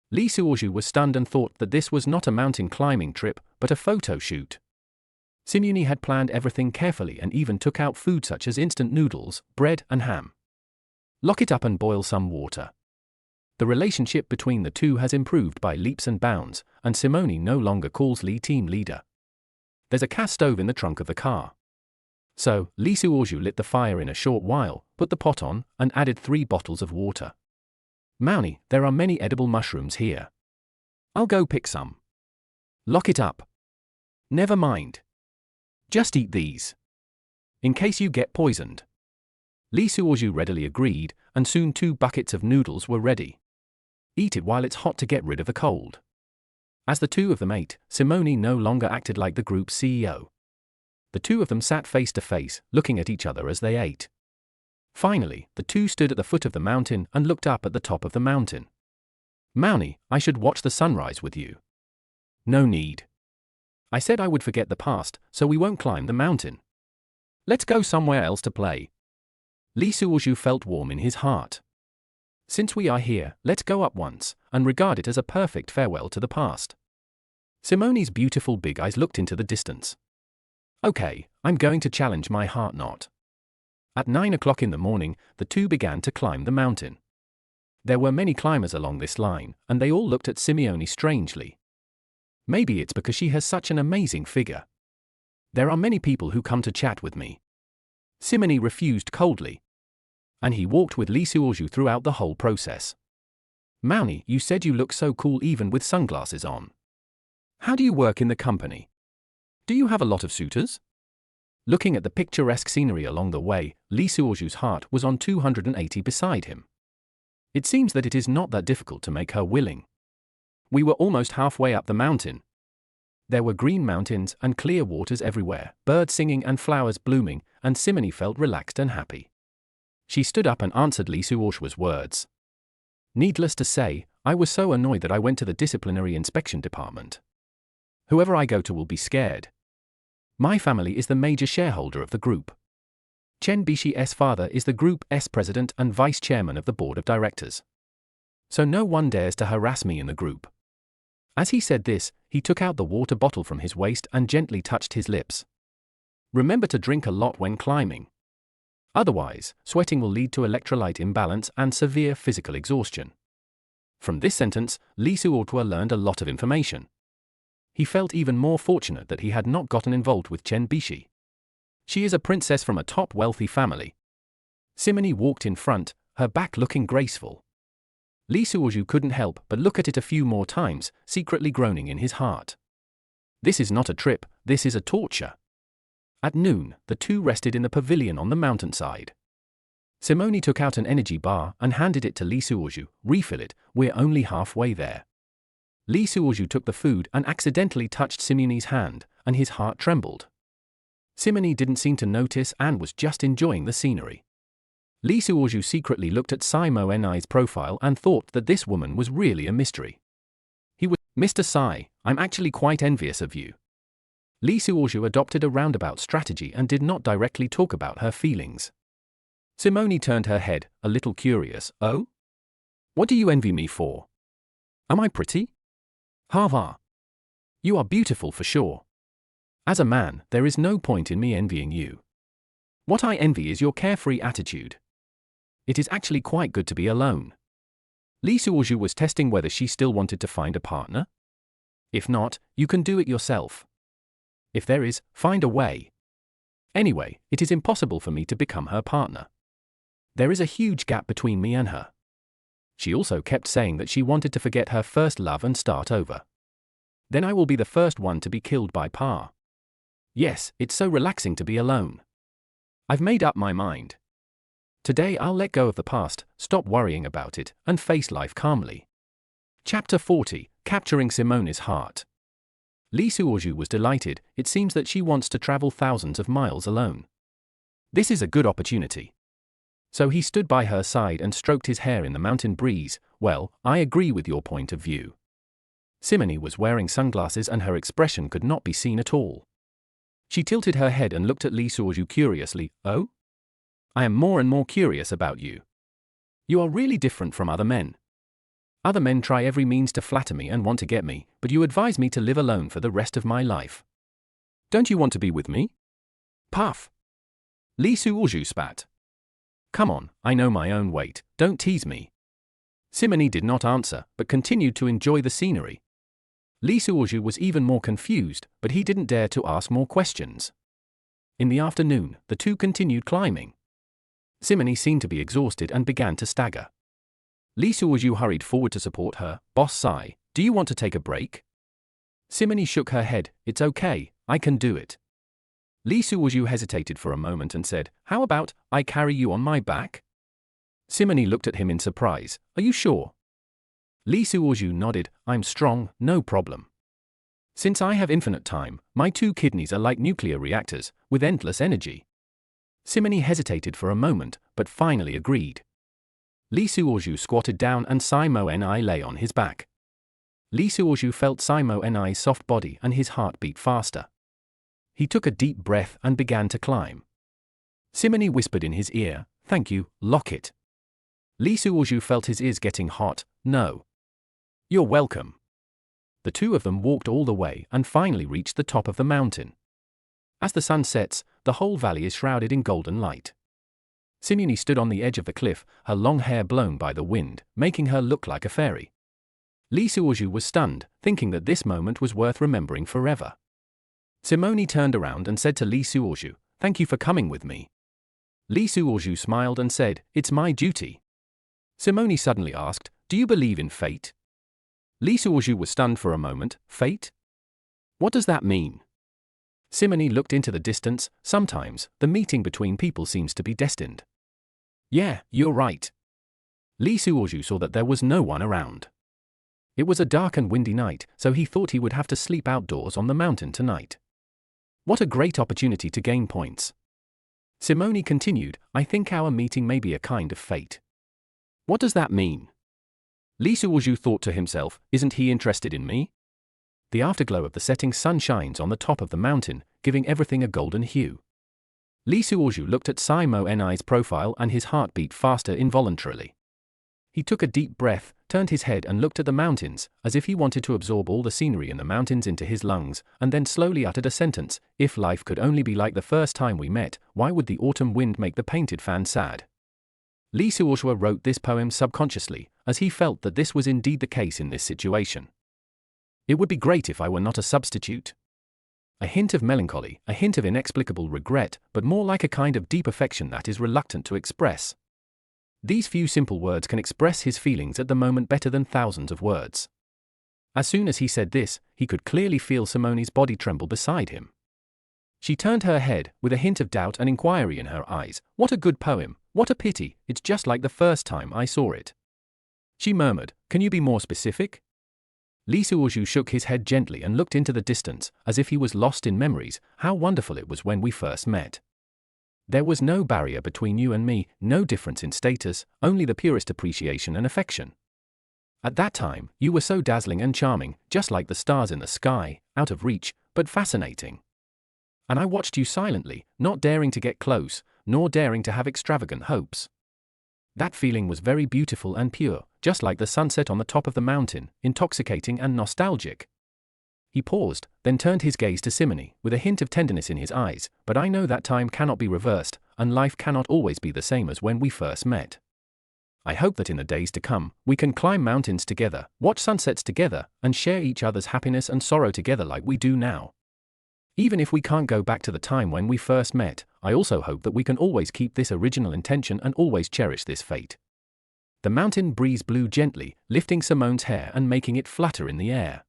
Li Suozhu was stunned and thought that this was not a mountain climbing trip, but a photo shoot. Simony had planned everything carefully and even took out food such as instant noodles, bread and ham. Lock it up and boil some water. The relationship between the two has improved by leaps and bounds, and Simony no longer calls Li team leader. There's a gas stove in the trunk of the car. So, Li Suozhu lit the fire in a short while, put the pot on, and added 3 bottles of water. Mauni, there are many edible mushrooms here. I'll go pick some. Lock it up. Never mind. Just eat these. In case you get poisoned. Li Suozhu readily agreed, and soon 2 buckets of noodles were ready. Eat it while it's hot to get rid of the cold. As the two of them ate, Simony no longer acted like the group's CEO. The two of them sat face to face, looking at each other as they ate. Finally, the two stood at the foot of the mountain and looked up at the top of the mountain. Mauni, I should watch the sunrise with you. No need. I said I would forget the past, so we won't climb the mountain. Let's go somewhere else to play. Li Suozhu felt warm in his heart. Since we are here, let's go up once, and regard it as a perfect farewell to the past. Simony's beautiful big eyes looked into the distance. Okay, I'm going to challenge my heart knot. At 9 o'clock in the morning, the two began to climb the mountain. There were many climbers along this line, and they all looked at Simony strangely. Maybe it's because she has such an amazing figure. There are many people who come to chat with me. Simony refused coldly. And he walked with Li Suozhu throughout the whole process. Mauni, you said you look so cool even with sunglasses on. How do you work in the company? Do you have a lot of suitors? Looking at the picturesque scenery along the way, Li Suozhu's heart was on 280 beside him. It seems that it is not that difficult to make her willing. We were almost halfway up the mountain. There were green mountains and clear waters everywhere, birds singing and flowers blooming, and Simony felt relaxed and happy. She stood up and answered Li Suozhu's words. Needless to say, I was so annoyed that I went to the disciplinary inspection department. Whoever I go to will be scared. My family is the major shareholder of the group. Chen Bishi's father is the group's president and vice chairman of the board of directors. So no one dares to harass me in the group. As he said this, he took out the water bottle from his waist and gently touched his lips. Remember to drink a lot when climbing. Otherwise, sweating will lead to electrolyte imbalance and severe physical exhaustion. From this sentence, Li Suozhu learned a lot of information. He felt even more fortunate that he had not gotten involved with Chen Bishi. She is a princess from a top wealthy family. Simony walked in front, her back looking graceful. Li Suozhu couldn't help but look at it a few more times, secretly groaning in his heart. This is not a trip, this is a torture. At noon, the two rested in the pavilion on the mountainside. Simony took out an energy bar and handed it to Li Suozhu. Refill it, we're only halfway there. Li Suozhu took the food and accidentally touched Simony's hand, and his heart trembled. Simony didn't seem to notice and was just enjoying the scenery. Li Suozhu secretly looked at Simony's profile and thought that this woman was really a mystery. He was, Mr. Sai, I'm actually quite envious of you. Li Suozhu adopted a roundabout strategy and did not directly talk about her feelings. Simony turned her head, a little curious. Oh? What do you envy me for? Am I pretty? Ha. You are beautiful for sure. As a man, there is no point in me envying you. What I envy is your carefree attitude. It is actually quite good to be alone. Li Suozhu was testing whether she still wanted to find a partner. If not, you can do it yourself. If there is, find a way. Anyway, it is impossible for me to become her partner. There is a huge gap between me and her. She also kept saying that she wanted to forget her first love and start over. Then I will be the first one to be killed by Pa. Yes, it's so relaxing to be alone. I've made up my mind. Today I'll let go of the past, stop worrying about it, and face life calmly. Chapter 40, Capturing Simony's Heart. Li Suozhu was delighted. It seems that she wants to travel thousands of miles alone. This is a good opportunity. So he stood by her side and stroked his hair in the mountain breeze, well, I agree with your point of view. Simone was wearing sunglasses and her expression could not be seen at all. She tilted her head and looked at Lee Suoju curiously. Oh? I am more and more curious about you. You are really different from other men. Other men try every means to flatter me and want to get me, but you advise me to live alone for the rest of my life. Don't you want to be with me? Puff. Lee Suoju spat. Come on, I know my own weight, don't tease me. Simone did not answer, but continued to enjoy the scenery. Lee Suoju was even more confused, but he didn't dare to ask more questions. In the afternoon, the two continued climbing. Simone seemed to be exhausted and began to stagger. Lee Suoju hurried forward to support her. Boss Sai, do you want to take a break? Simone shook her head. It's okay, I can do it. Lee Suoju hesitated for a moment and said, how about I carry you on my back? Simone looked at him in surprise. Are you sure? Lee Suoju nodded. I'm strong, no problem. Since I have infinite time, my 2 kidneys are like nuclear reactors, with endless energy. Simone hesitated for a moment, but finally agreed. Lee Suoju squatted down and Simone lay on his back. Lee Suoju felt Simone's soft body and his heart beat faster. He took a deep breath and began to climb. Simone whispered in his ear, thank you, Locket. Lee Suoju felt his ears getting hot. No. You're welcome. The two of them walked all the way and finally reached the top of the mountain. As the sun sets, the whole valley is shrouded in golden light. Simone stood on the edge of the cliff, her long hair blown by the wind, making her look like a fairy. Lee Suoju was stunned, thinking that this moment was worth remembering forever. Simone turned around and said to Lee Suoju, thank you for coming with me. Lee Suoju smiled and said, it's my duty. Simone suddenly asked, do you believe in fate? Lee Suoju was stunned for a moment. Fate? What does that mean? Simone looked into the distance. Sometimes, the meeting between people seems to be destined. Yeah, you're right. Lee Suoju saw that there was no one around. It was a dark and windy night, so he thought he would have to sleep outdoors on the mountain tonight. What a great opportunity to gain points. Simone continued, I think our meeting may be a kind of fate. What does that mean? Lee Suoju thought to himself, isn't he interested in me? The afterglow of the setting sun shines on the top of the mountain, giving everything a golden hue. Lee Suoju looked at Simone's profile and his heart beat faster involuntarily. He took a deep breath, turned his head and looked at the mountains, as if he wanted to absorb all the scenery in the mountains into his lungs, and then slowly uttered a sentence, if life could only be like the first time we met, why would the autumn wind make the painted fan sad? Lee Suoju wrote this poem subconsciously, as he felt that this was indeed the case in this situation. It would be great if I were not a substitute. A hint of melancholy, a hint of inexplicable regret, but more like a kind of deep affection that is reluctant to express. These few simple words can express his feelings at the moment better than thousands of words. As soon as he said this, he could clearly feel Simone's body tremble beside him. She turned her head, with a hint of doubt and inquiry in her eyes. What a good poem, what a pity, it's just like the first time I saw it. She murmured, can you be more specific? Lee Suoju shook his head gently and looked into the distance, as if he was lost in memories. How wonderful it was when we first met. There was no barrier between you and me, no difference in status, only the purest appreciation and affection. At that time, you were so dazzling and charming, just like the stars in the sky, out of reach, but fascinating. And I watched you silently, not daring to get close, nor daring to have extravagant hopes. That feeling was very beautiful and pure, just like the sunset on the top of the mountain, intoxicating and nostalgic. He paused, then turned his gaze to Simone, with a hint of tenderness in his eyes, but I know that time cannot be reversed, and life cannot always be the same as when we first met. I hope that in the days to come, we can climb mountains together, watch sunsets together, and share each other's happiness and sorrow together like we do now. Even if we can't go back to the time when we first met, I also hope that we can always keep this original intention and always cherish this fate. The mountain breeze blew gently, lifting Simone's hair and making it flutter in the air.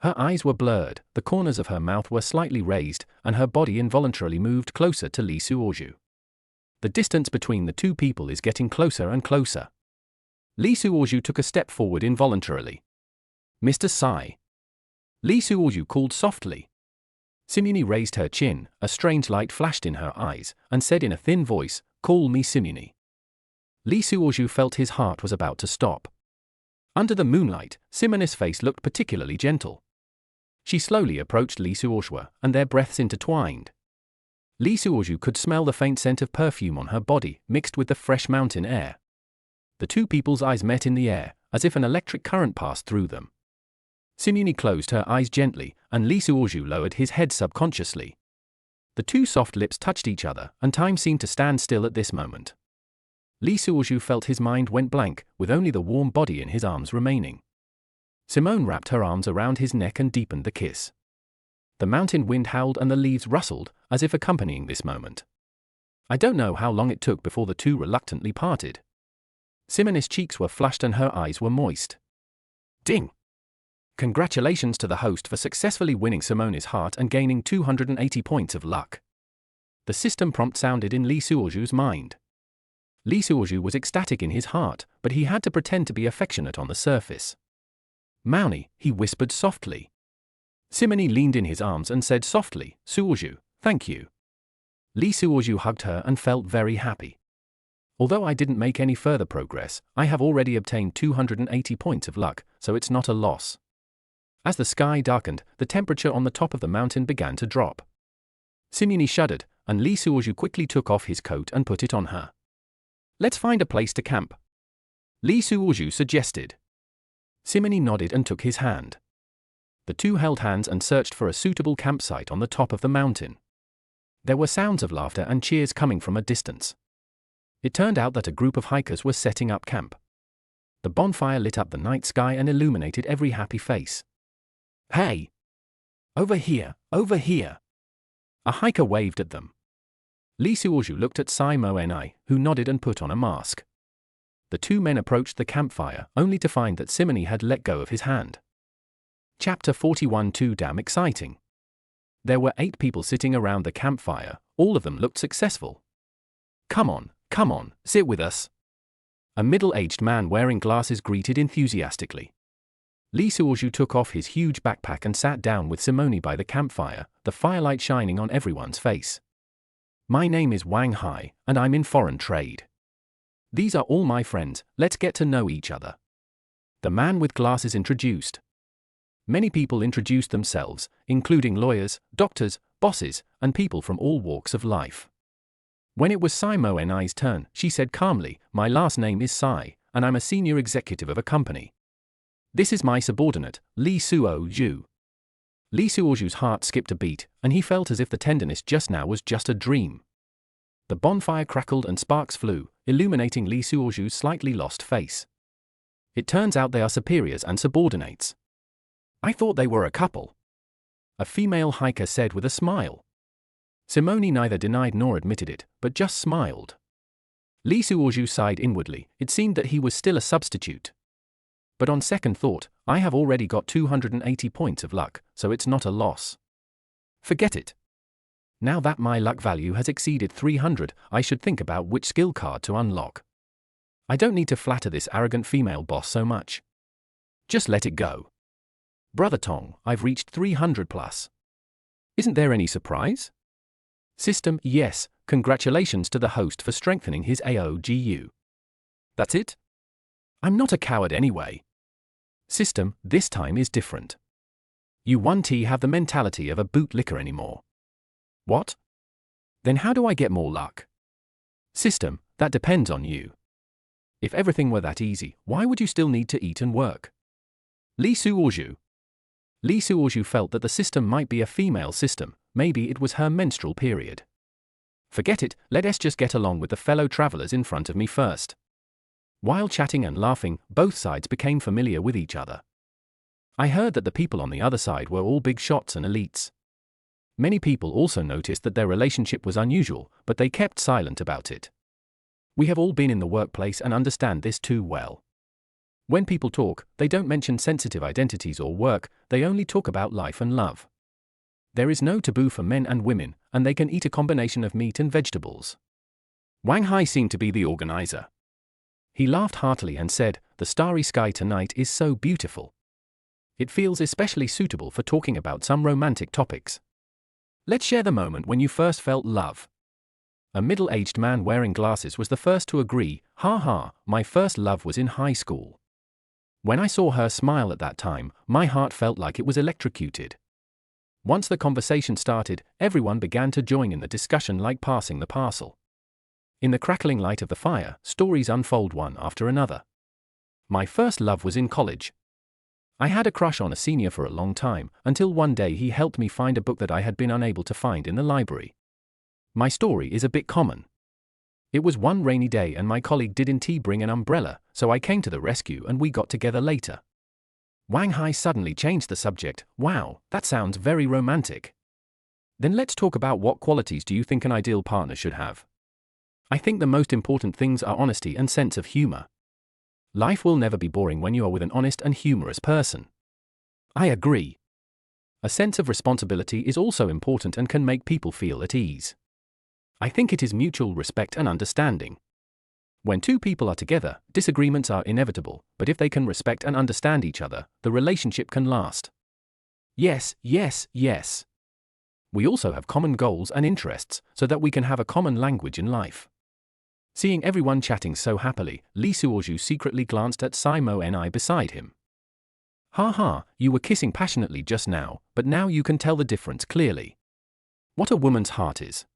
Her eyes were blurred, the corners of her mouth were slightly raised, and her body involuntarily moved closer to Lee Suoju. The distance between the two people is getting closer and closer. Lee Suoju took a step forward involuntarily. Mr. Sai. Lee Suoju called softly. Simone raised her chin, a strange light flashed in her eyes, and said in a thin voice, call me Simone. Lee Suoju felt his heart was about to stop. Under the moonlight, Simone's face looked particularly gentle. She slowly approached Lee Suoju, and their breaths intertwined. Lee Suoju could smell the faint scent of perfume on her body, mixed with the fresh mountain air. The two people's eyes met in the air, as if an electric current passed through them. Simone closed her eyes gently, and Lee Suoju lowered his head subconsciously. The two soft lips touched each other, and time seemed to stand still at this moment. Lee Suoju felt his mind went blank, with only the warm body in his arms remaining. Simone wrapped her arms around his neck and deepened the kiss. The mountain wind howled and the leaves rustled, as if accompanying this moment. I don't know how long it took before the two reluctantly parted. Simone's cheeks were flushed and her eyes were moist. Ding! Congratulations to the host for successfully winning Simone's heart and gaining 280 points of luck. The system prompt sounded in Lee Suoju's mind. Lee Suoju was ecstatic in his heart, but he had to pretend to be affectionate on the surface. Mauni, he whispered softly. Simone leaned in his arms and said softly, Suoju, thank you. Lee Suoju hugged her and felt very happy. Although I didn't make any further progress, I have already obtained 280 points of luck, so it's not a loss. As the sky darkened, the temperature on the top of the mountain began to drop. Simone shuddered, and Lee Suoju quickly took off his coat and put it on her. Let's find a place to camp, Lee Suoju suggested. Simone nodded and took his hand. The two held hands and searched for a suitable campsite on the top of the mountain. There were sounds of laughter and cheers coming from a distance. It turned out that a group of hikers were setting up camp. The bonfire lit up the night sky and illuminated every happy face. Hey! Over here, over here! A hiker waved at them. Lee Suoju looked at Simone, who nodded and put on a mask. The two men approached the campfire, only to find that Simone had let go of his hand. Chapter 41. Too damn exciting. There were 8 people sitting around the campfire, all of them looked successful. Come on, sit with us. A middle-aged man wearing glasses greeted enthusiastically. Lee Suoju took off his huge backpack and sat down with Simone by the campfire, the firelight shining on everyone's face. My name is Wang Hai, and I'm in foreign trade. These are all my friends, let's get to know each other. The man with glasses introduced. Many people introduced themselves, including lawyers, doctors, bosses, and people from all walks of life. When it was Simone's turn, she said calmly, my last name is Sai, and I'm a senior executive of a company. This is my subordinate, Lee Suoju. Lee Suoju's heart skipped a beat, and he felt as if the tenderness just now was just a dream. The bonfire crackled and sparks flew, illuminating Lee Suoju's slightly lost face. It turns out they are superiors and subordinates. I thought they were a couple. A female hiker said with a smile. Simone neither denied nor admitted it, but just smiled. Lee Suoju sighed inwardly, it seemed that he was still a substitute. But on second thought, I have already got 280 points of luck, so it's not a loss. Forget it. Now that my luck value has exceeded 300, I should think about which skill card to unlock. I don't need to flatter this arrogant female boss so much. Just let it go. Brother Tong, I've reached 300 plus. Isn't there any surprise? System, yes, congratulations to the host for strengthening his AOGU. That's it? I'm not a coward anyway. System, this time is different. You 1T have the mentality of a bootlicker anymore. What? Then how do I get more luck? System, that depends on you. If everything were that easy, why would you still need to eat and work? Lee Suoju. Lee Suoju felt that the system might be a female system, maybe it was her menstrual period. Forget it, let us just get along with the fellow travelers in front of me first. While chatting and laughing, both sides became familiar with each other. I heard that the people on the other side were all big shots and elites. Many people also noticed that their relationship was unusual, but they kept silent about it. We have all been in the workplace and understand this too well. When people talk, they don't mention sensitive identities or work, they only talk about life and love. There is no taboo for men and women, and they can eat a combination of meat and vegetables. Wang Hai seemed to be the organizer. He laughed heartily and said, the starry sky tonight is so beautiful. It feels especially suitable for talking about some romantic topics. Let's share the moment when you first felt love. A middle-aged man wearing glasses was the first to agree, ha ha, my first love was in high school. When I saw her smile at that time, my heart felt like it was electrocuted. Once the conversation started, everyone began to join in the discussion like passing the parcel. In the crackling light of the fire, stories unfold one after another. My first love was in college. I had a crush on a senior for a long time, until one day he helped me find a book that I had been unable to find in the library. My story is a bit common. It was one rainy day and my colleague didn't bring an umbrella, so I came to the rescue and we got together later. Wang Hai suddenly changed the subject. Wow, that sounds very romantic. Then let's talk about what qualities do you think an ideal partner should have? I think the most important things are honesty and sense of humor. Life will never be boring when you are with an honest and humorous person. I agree. A sense of responsibility is also important and can make people feel at ease. I think it is mutual respect and understanding. When two people are together, disagreements are inevitable, but if they can respect and understand each other, the relationship can last. Yes, yes, yes. We also have common goals and interests, so that we can have a common language in life. Seeing everyone chatting so happily, Li Suozhu secretly glanced at Sai Mo Ni beside him. Ha ha, you were kissing passionately just now, but now you can tell the difference clearly. What a woman's heart is.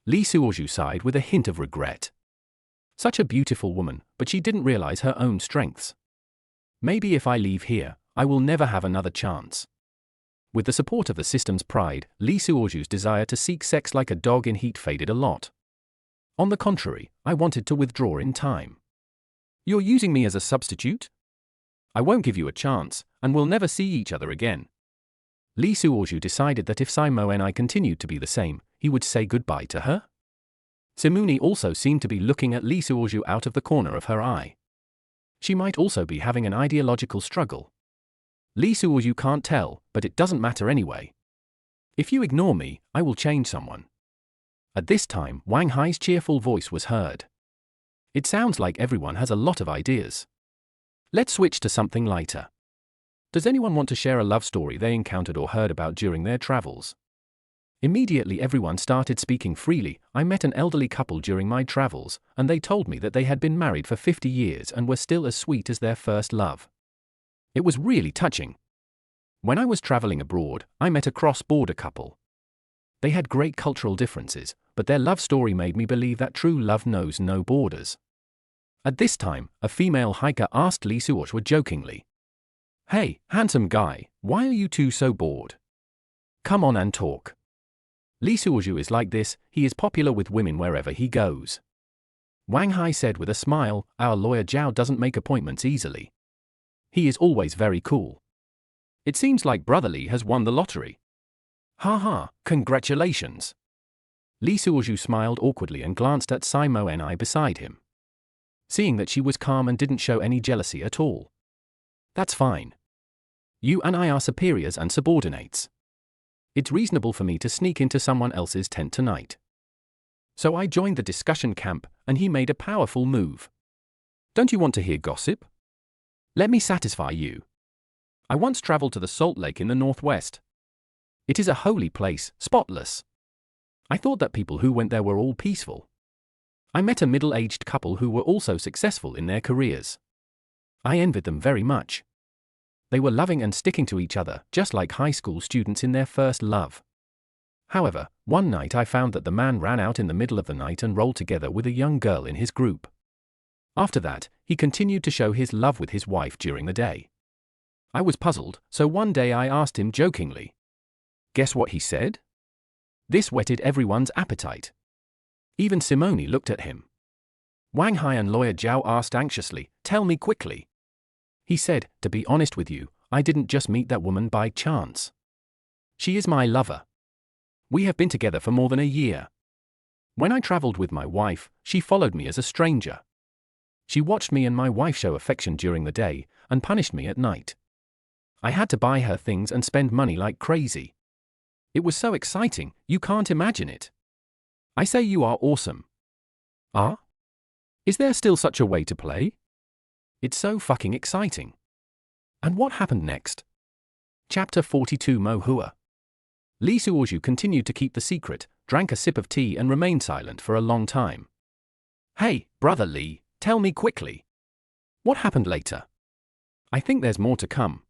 Li Suozhu sighed with a hint of regret. Such a beautiful woman, but she didn't realize her own strengths. Maybe if I leave here, I will never have another chance. With the support of the system's pride, Li Suozhu's desire to seek sex like a dog in heat faded a lot. On the contrary, I wanted to withdraw in time. You're using me as a substitute? I won't give you a chance, and we'll never see each other again. Li Suozhu decided that if Sai Mo Ni continued to be the same, he would say goodbye to her. Simuni also seemed to be looking at Li Suozhu out of the corner of her eye. She might also be having an ideological struggle. Li Suozhu can't tell, but it doesn't matter anyway. If you ignore me, I will change someone. At this time, Wang Hai's cheerful voice was heard. It sounds like everyone has a lot of ideas. Let's switch to something lighter. Does anyone want to share a love story they encountered or heard about during their travels? Immediately everyone started speaking freely. I met an elderly couple during my travels, and they told me that they had been married for 50 years and were still as sweet as their first love. It was really touching. When I was traveling abroad, I met a cross-border couple. They had great cultural differences, but their love story made me believe that true love knows no borders. At this time, a female hiker asked Li Suozhu jokingly, "Hey, handsome guy, why are you two so bored? Come on and talk." Li Suozhu is like this, he is popular with women wherever he goes. Wang Hai said with a smile, "Our lawyer Zhao doesn't make appointments easily. He is always very cool. It seems like Brother Li has won the lottery." Ha ha, congratulations. Li Suozhu smiled awkwardly and glanced at Sai Mo Ni beside him. Seeing that she was calm and didn't show any jealousy at all. That's fine. You and I are superiors and subordinates. It's reasonable for me to sneak into someone else's tent tonight. So I joined the discussion camp, and he made a powerful move. Don't you want to hear gossip? Let me satisfy you. I once traveled to the Salt Lake in the Northwest. It is a holy place, spotless. I thought that people who went there were all peaceful. I met a middle-aged couple who were also successful in their careers. I envied them very much. They were loving and sticking to each other, just like high school students in their first love. However, one night I found that the man ran out in the middle of the night and rolled together with a young girl in his group. After that, he continued to show his love with his wife during the day. I was puzzled, so one day I asked him jokingly. Guess what he said? This whetted everyone's appetite. Even Simone looked at him. Wang Hai and lawyer Zhao asked anxiously, "Tell me quickly." He said, "To be honest with you, I didn't just meet that woman by chance. She is my lover. We have been together for more than a year. When I traveled with my wife, she followed me as a stranger. She watched me and my wife show affection during the day, and punished me at night. I had to buy her things and spend money like crazy. It was so exciting, you can't imagine it. I say you are awesome. Ah? Is there still such a way to play? It's so fucking exciting." And what happened next? Chapter 42 Mo Hua. Li Suozhu continued to keep the secret, drank a sip of tea and remained silent for a long time. "Hey, brother Li, tell me quickly. What happened later?" I think there's more to come.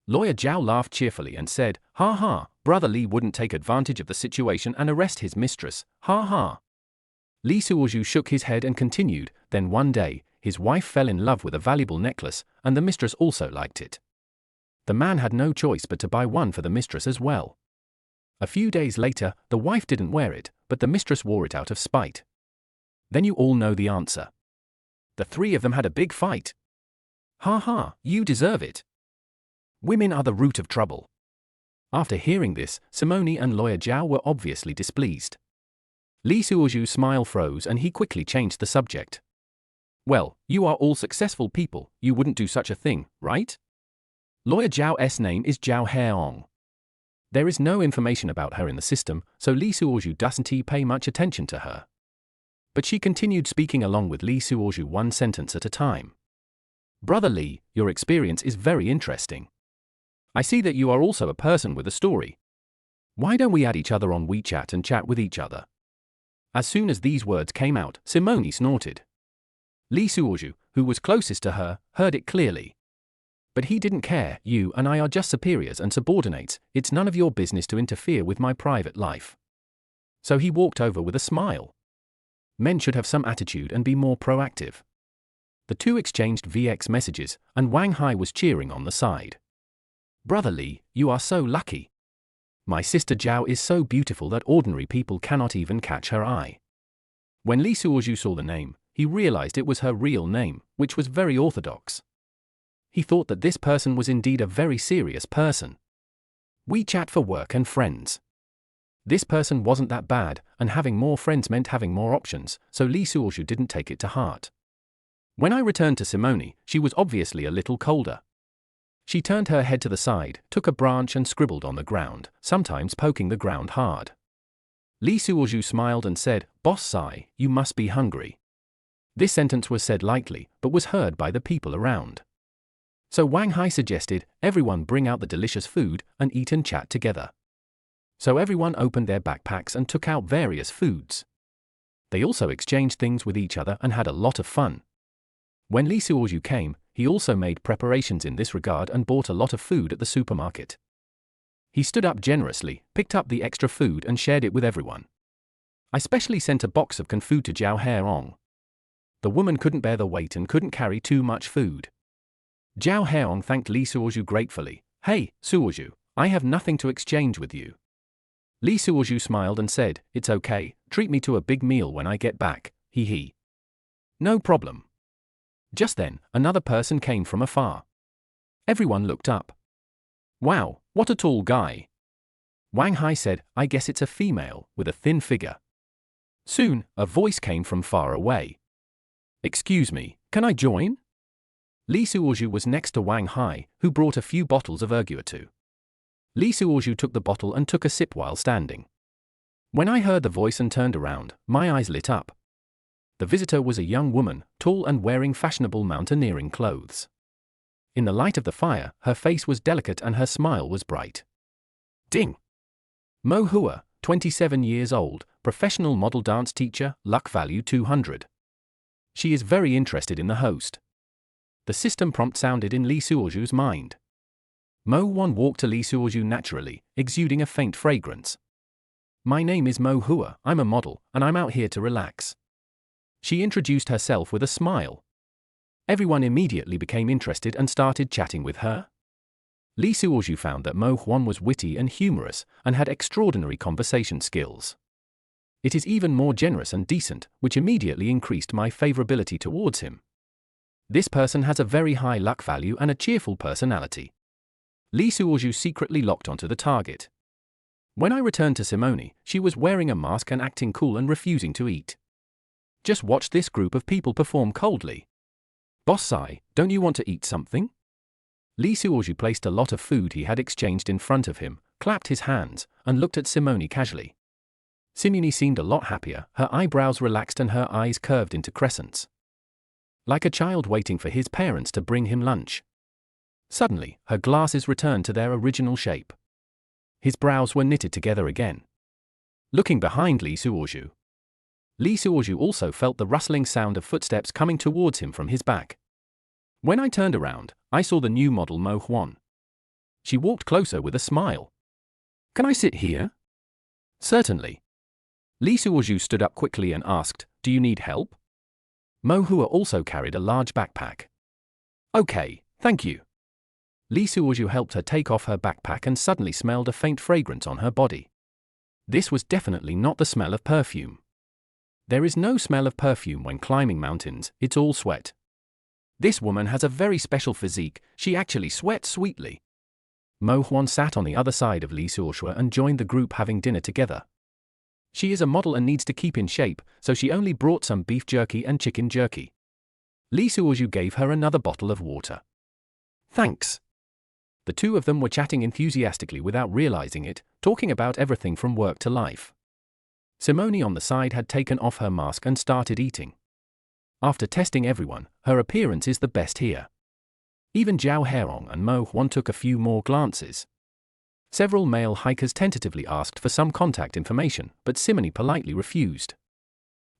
Lawyer Zhao laughed cheerfully and said, "Ha ha, Brother Li wouldn't take advantage of the situation and arrest his mistress, ha ha." Li Suozhu shook his head and continued, "Then one day, his wife fell in love with a valuable necklace, and the mistress also liked it. The man had no choice but to buy one for the mistress as well. A few days later, the wife didn't wear it, but the mistress wore it out of spite. Then you all know the answer. The three of them had a big fight. Ha ha, you deserve it. Women are the root of trouble." After hearing this, Simone and Lawyer Zhao were obviously displeased. Li Suozhu's smile froze and he quickly changed the subject. "Well, you are all successful people, you wouldn't do such a thing, right?" Lawyer Zhao's name is Zhao Heong. There is no information about her in the system, so Li Suozhu doesn't pay much attention to her. But she continued speaking along with Li Suozhu one sentence at a time. "Brother Li, your experience is very interesting. I see that you are also a person with a story. Why don't we add each other on WeChat and chat with each other?" As soon as these words came out, Simone snorted. Li Suozhu, who was closest to her, heard it clearly. But he didn't care. "You and I are just superiors and subordinates, it's none of your business to interfere with my private life." So he walked over with a smile. Men should have some attitude and be more proactive. The two exchanged VX messages, and Wang Hai was cheering on the side. "Brother Li, you are so lucky. My sister Zhao is so beautiful that ordinary people cannot even catch her eye." When Li Suozhu saw the name, he realized it was her real name, which was very orthodox. He thought that this person was indeed a very serious person. We chat for work and friends. This person wasn't that bad, and having more friends meant having more options, so Li Suozhu didn't take it to heart. When I returned to Simone, she was obviously a little colder. She turned her head to the side, took a branch and scribbled on the ground, sometimes poking the ground hard. Li Suozhu smiled and said, "Boss Sai, you must be hungry." This sentence was said lightly, but was heard by the people around. So Wang Hai suggested, everyone bring out the delicious food and eat and chat together. So everyone opened their backpacks and took out various foods. They also exchanged things with each other and had a lot of fun. When Li Suozhu came, he also made preparations in this regard and bought a lot of food at the supermarket. He stood up generously, picked up the extra food and shared it with everyone. I specially sent a box of canned food to Zhao Heong. The woman couldn't bear the weight and couldn't carry too much food. Zhao Heong thanked Li Suozhu gratefully. "Hey, Suozhu, I have nothing to exchange with you." Li Suozhu smiled and said, "It's okay, treat me to a big meal when I get back, hee hee." "No problem." Just then, another person came from afar. Everyone looked up. "Wow, what a tall guy." Wang Hai said, "I guess it's a female, with a thin figure." Soon, a voice came from far away. "Excuse me, can I join?" Li Suozhu was next to Wang Hai, who brought a few bottles of erguatu. Li Suozhu took the bottle and took a sip while standing. When I heard the voice and turned around, my eyes lit up. The visitor was a young woman, tall and wearing fashionable mountaineering clothes. In the light of the fire, her face was delicate and her smile was bright. Ding! Mo Hua, 27 years old, professional model dance teacher, luck value 200. She is very interested in the host. The system prompt sounded in Li Suozhu's mind. Mo Wan walked to Li Suozhu naturally, exuding a faint fragrance. "My name is Mo Hua, I'm a model, and I'm out here to relax." She introduced herself with a smile. Everyone immediately became interested and started chatting with her. Li Suozhu found that Mo Huan was witty and humorous, and had extraordinary conversation skills. It is even more generous and decent, which immediately increased my favorability towards him. This person has a very high luck value and a cheerful personality. Li Suozhu secretly locked onto the target. When I returned to Simone, she was wearing a mask and acting cool and refusing to eat. Just watch this group of people perform coldly. "Boss Sai, don't you want to eat something?" Li Suozhu placed a lot of food he had exchanged in front of him, clapped his hands, and looked at Simone casually. Simone seemed a lot happier, her eyebrows relaxed and her eyes curved into crescents. Like a child waiting for his parents to bring him lunch. Suddenly, her glasses returned to their original shape. His brows were knitted together again. Looking behind Li Suozhu also felt the rustling sound of footsteps coming towards him from his back. When I turned around, I saw the new model Mo Huan. She walked closer with a smile. Can I sit here? Certainly. Li Suozhu stood up quickly and asked, do you need help? Mo Hua also carried a large backpack. Okay, thank you. Li Suozhu helped her take off her backpack and suddenly smelled a faint fragrance on her body. This was definitely not the smell of perfume. There is no smell of perfume when climbing mountains, it's all sweat. This woman has a very special physique, she actually sweats sweetly. Mo Huan sat on the other side of Li Suozhu and joined the group having dinner together. She is a model and needs to keep in shape, so she only brought some beef jerky and chicken jerky. Li Suozhu gave her another bottle of water. Thanks. The two of them were chatting enthusiastically without realizing it, talking about everything from work to life. Simone on the side had taken off her mask and started eating. After testing everyone, her appearance is the best here. Even Zhao Herong and Mo Huan took a few more glances. Several male hikers tentatively asked for some contact information, but Simone politely refused.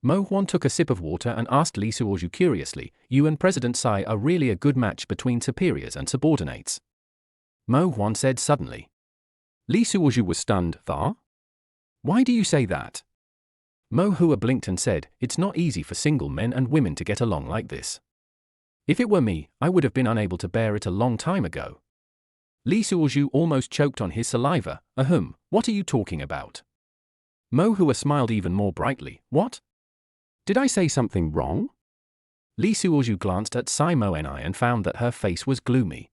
Mo Huan took a sip of water and asked Li Suozhu curiously, you and President Tsai are really a good match between superiors and subordinates. Mo Huan said suddenly. Li Suozhu was stunned. Why do you say that? Mo Hua blinked and said, it's not easy for single men and women to get along like this. If it were me, I would have been unable to bear it a long time ago. Li Suozhu almost choked on his saliva. What are you talking about? Mo Hua smiled even more brightly. What? Did I say something wrong? Li Suozhu glanced at Tsai Mo Ni and found that her face was gloomy.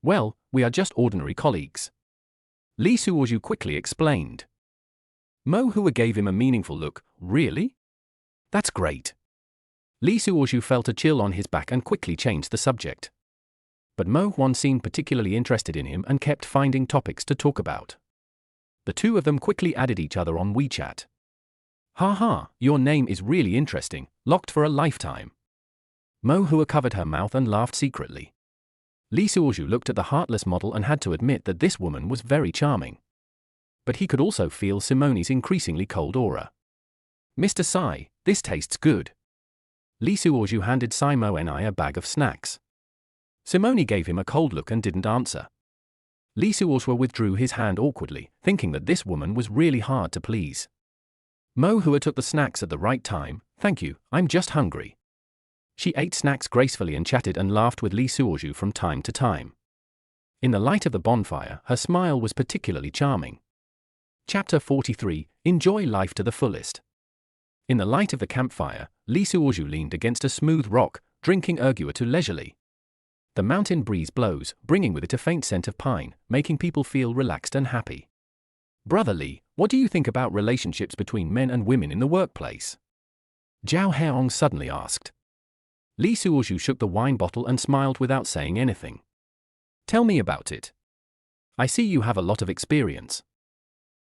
Well, we are just ordinary colleagues. Li Suozhu quickly explained. Mo Hua gave him a meaningful look. Really? That's great. Li Suozhu felt a chill on his back and quickly changed the subject. But Mo Huan seemed particularly interested in him and kept finding topics to talk about. The two of them quickly added each other on WeChat. Haha, your name is really interesting, locked for a lifetime. Mo Hua covered her mouth and laughed secretly. Li Suozhu looked at the heartless model and had to admit that this woman was very charming. But he could also feel Simone's increasingly cold aura. Mr. Tsai, this tastes good. Li Suozhu handed Tsai Mo Ni a bag of snacks. Simone gave him a cold look and didn't answer. Li Suozhu withdrew his hand awkwardly, thinking that this woman was really hard to please. Mo Hua took the snacks at the right time. Thank you, I'm just hungry. She ate snacks gracefully and chatted and laughed with Li Suozhu from time to time. In the light of the bonfire, her smile was particularly charming. Chapter 43, Enjoy Life to the Fullest. In the light of the campfire, Li Suozhu leaned against a smooth rock, drinking erguatu leisurely. The mountain breeze blows, bringing with it a faint scent of pine, making people feel relaxed and happy. Brother Li, what do you think about relationships between men and women in the workplace? Zhao Herong suddenly asked. Li Suozhu shook the wine bottle and smiled without saying anything. Tell me about it. I see you have a lot of experience.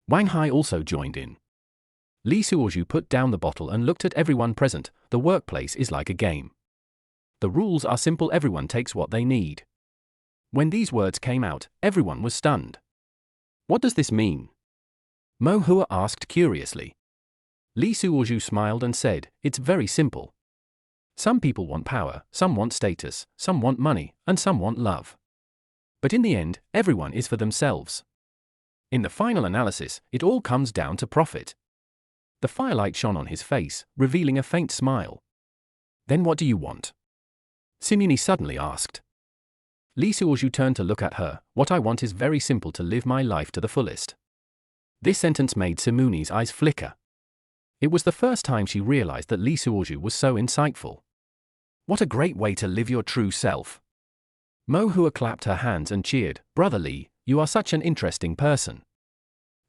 Wang Hai also joined in. Li Suozhu put down the bottle and looked at everyone present. The workplace is like a game. The rules are simple, everyone takes what they need. When these words came out, everyone was stunned. What does this mean? Mo Hua asked curiously. Li Suozhu smiled and said, it's very simple. Some people want power, some want status, some want money, and some want love. But in the end, everyone is for themselves. In the final analysis, it all comes down to profit. The firelight shone on his face, revealing a faint smile. Then what do you want? Simone suddenly asked. Li Suozhu turned to look at her. What I want is very simple, to live my life to the fullest. This sentence made Simone's eyes flicker. It was the first time she realized that Li Suozhu was so insightful. What a great way to live your true self. Mo Hua clapped her hands and cheered. Brother Li, you are such an interesting person.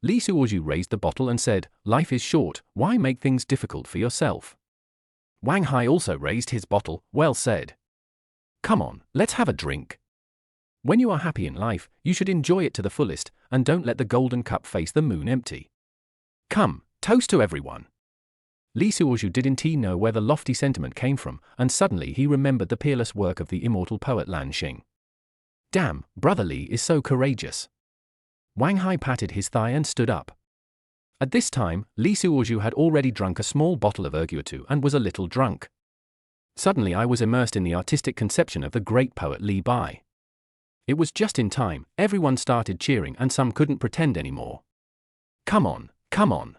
Li Suozhu raised the bottle and said, life is short, why make things difficult for yourself? Wang Hai also raised his bottle. Well said. Come on, let's have a drink. When you are happy in life, you should enjoy it to the fullest, and don't let the golden cup face the moon empty. Come, toast to everyone. Li Suozhu didn't know where the lofty sentiment came from, and suddenly he remembered the peerless work of the immortal poet Lan Xing. Damn, Brother Li is so courageous. Wang Hai patted his thigh and stood up. At this time, Li Suozhu had already drunk a small bottle of erguatu and was a little drunk. Suddenly I was immersed in the artistic conception of the great poet Li Bai. It was just in time, everyone started cheering and some couldn't pretend anymore. Come on, come on.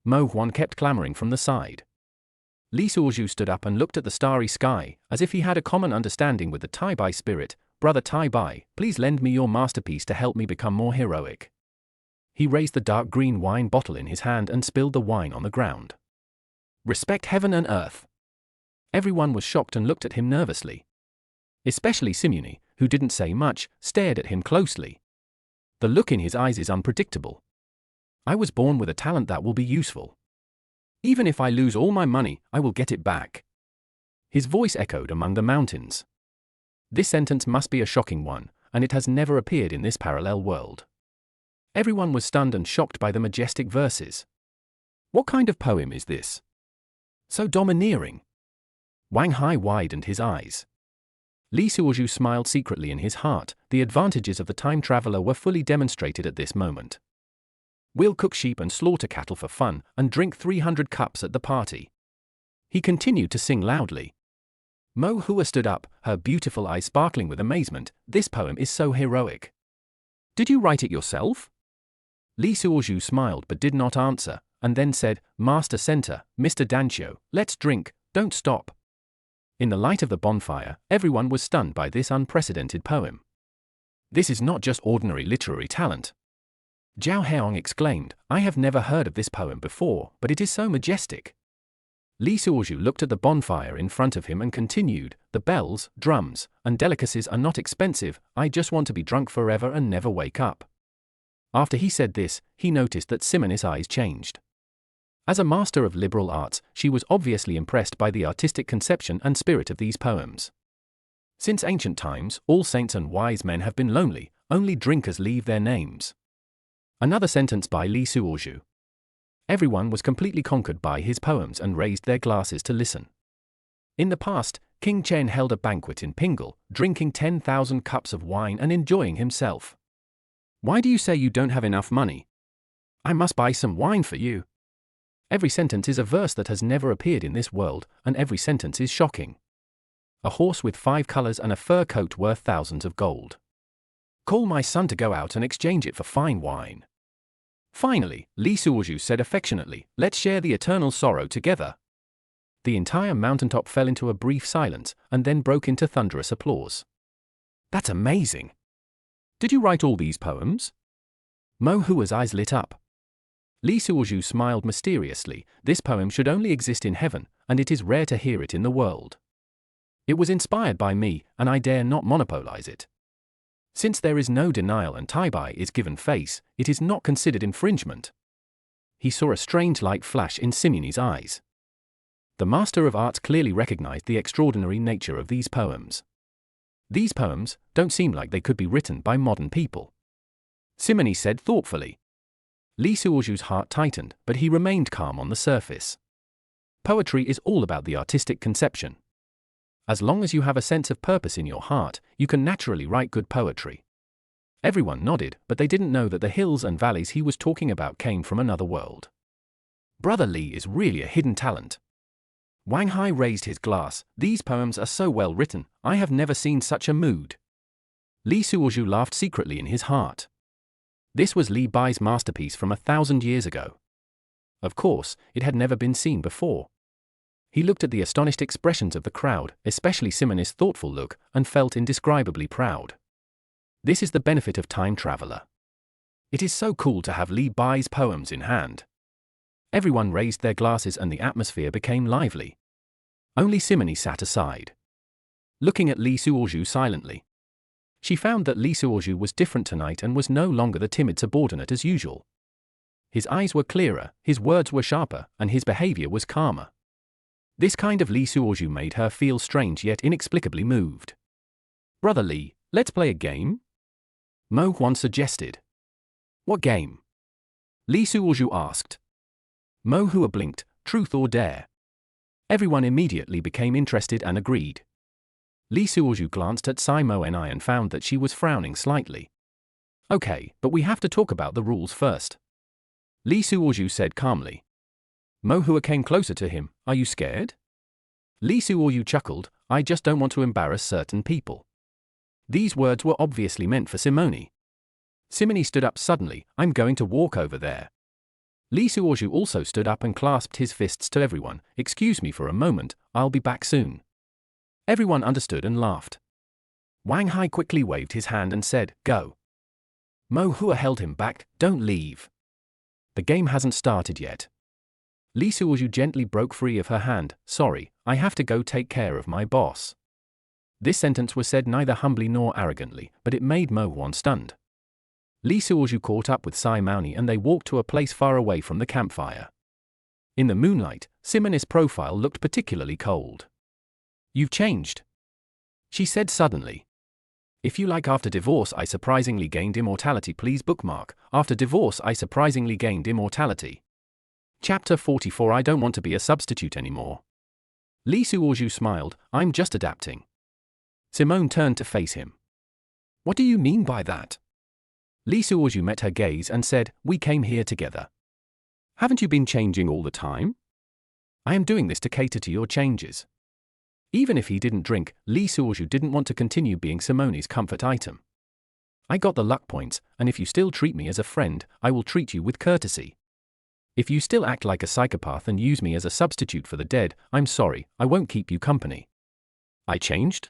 Mo Huan kept clamoring from the side. Li Suozhu stood up and looked at the starry sky, as if he had a common understanding with the Tai Bai spirit. Brother Tai Bai, please lend me your masterpiece to help me become more heroic. He raised the dark green wine bottle in his hand and spilled the wine on the ground. Respect heaven and earth. Everyone was shocked and looked at him nervously. Especially Simeone, who didn't say much, stared at him closely. The look in his eyes is unpredictable. I was born with a talent that will be useful. Even if I lose all my money, I will get it back. His voice echoed among the mountains. This sentence must be a shocking one, and it has never appeared in this parallel world. Everyone was stunned and shocked by the majestic verses. What kind of poem is this? So domineering. Wang Hai widened his eyes. Li Suozhu smiled secretly in his heart. The advantages of the time traveler were fully demonstrated at this moment. We'll cook sheep and slaughter cattle for fun, and drink 300 cups at the party. He continued to sing loudly. Mo Hua stood up, her beautiful eyes sparkling with amazement. This poem is so heroic. Did you write it yourself? Li Suozhu smiled but did not answer, and then said, Master Center, Mr. Danshio, let's drink, don't stop. In the light of the bonfire, everyone was stunned by this unprecedented poem. This is not just ordinary literary talent. Zhao Heong exclaimed, I have never heard of this poem before, but it is so majestic. Li Suozhu looked at the bonfire in front of him and continued, the bells, drums, and delicacies are not expensive, I just want to be drunk forever and never wake up. After he said this, he noticed that Simeone's eyes changed. As a master of liberal arts, she was obviously impressed by the artistic conception and spirit of these poems. Since ancient times, all saints and wise men have been lonely, only drinkers leave their names. Another sentence by Li Suozhu. Everyone was completely conquered by his poems and raised their glasses to listen. In the past, King Chen held a banquet in Pingle, drinking 10,000 cups of wine and enjoying himself. Why do you say you don't have enough money? I must buy some wine for you. Every sentence is a verse that has never appeared in this world, and every sentence is shocking. A horse with 5 colors and a fur coat worth thousands of gold. Call my son to go out and exchange it for fine wine. Finally, Li Suozhu said affectionately, let's share the eternal sorrow together. The entire mountaintop fell into a brief silence, and then broke into thunderous applause. That's amazing. Did you write all these poems? Mo Hua's eyes lit up. Li Suozhu smiled mysteriously. This poem should only exist in heaven, and it is rare to hear it in the world. It was inspired by me, and I dare not monopolize it. Since there is no denial and Tai Bai is given face, it is not considered infringement. He saw a strange light flash in Simeone's eyes. The Master of Arts clearly recognized the extraordinary nature of these poems. These poems don't seem like they could be written by modern people. Simeone said thoughtfully. Li Suozhu's heart tightened, but he remained calm on the surface. Poetry is all about the artistic conception. As long as you have a sense of purpose in your heart, you can naturally write good poetry. Everyone nodded, but they didn't know that the hills and valleys he was talking about came from another world. Brother Li is really a hidden talent. Wang Hai raised his glass. These poems are so well written, I have never seen such a mood. Li Suozhu laughed secretly in his heart. This was Li Bai's masterpiece from 1,000 years ago. Of course, it had never been seen before. He looked at the astonished expressions of the crowd, especially Simeone's thoughtful look, and felt indescribably proud. This is the benefit of time traveler. It is so cool to have Li Bai's poems in hand. Everyone raised their glasses and the atmosphere became lively. Only Simeone sat aside, looking at Li Suozhu silently. She found that Li Suozhu was different tonight and was no longer the timid subordinate as usual. His eyes were clearer, his words were sharper, and his behavior was calmer. This kind of Li Suozhu made her feel strange yet inexplicably moved. Brother Li, let's play a game? Mo Huan suggested. What game? Li Suozhu asked. Mo Hua blinked, truth or dare? Everyone immediately became interested and agreed. Li Suozhu glanced at Simeone and found that she was frowning slightly. Okay, but we have to talk about the rules first. Li Suozhu said calmly. Mo Hua came closer to him. Are you scared? Lee Suoryu chuckled, I just don't want to embarrass certain people. These words were obviously meant for Simone. Simone stood up suddenly, I'm going to walk over there. Lee Suoryu also stood up and clasped his fists to everyone, excuse me for a moment, I'll be back soon. Everyone understood and laughed. Wang Hai quickly waved his hand and said, go. Mo Hua held him back, don't leave. The game hasn't started yet. Lee Suoryu gently broke free of her hand, sorry, I have to go take care of my boss. This sentence was said neither humbly nor arrogantly, but it made Mo Huan stunned. Lee Suoryu caught up with Sai Maoni and they walked to a place far away from the campfire. In the moonlight, Simone's profile looked particularly cold. You've changed, she said suddenly. If you like, after divorce I surprisingly gained immortality. Please bookmark, after divorce I surprisingly gained immortality. Chapter 44 I don't want to be a substitute anymore. Lee Suoryu smiled, I'm just adapting. Simone turned to face him. What do you mean by that? Lee Suoryu met her gaze and said, we came here together. Haven't you been changing all the time? I am doing this to cater to your changes. Even if he didn't drink, Lee Suoryu didn't want to continue being Simone's comfort item. I got the luck points, and if you still treat me as a friend, I will treat you with courtesy. If you still act like a psychopath and use me as a substitute for the dead, I'm sorry, I won't keep you company. I changed?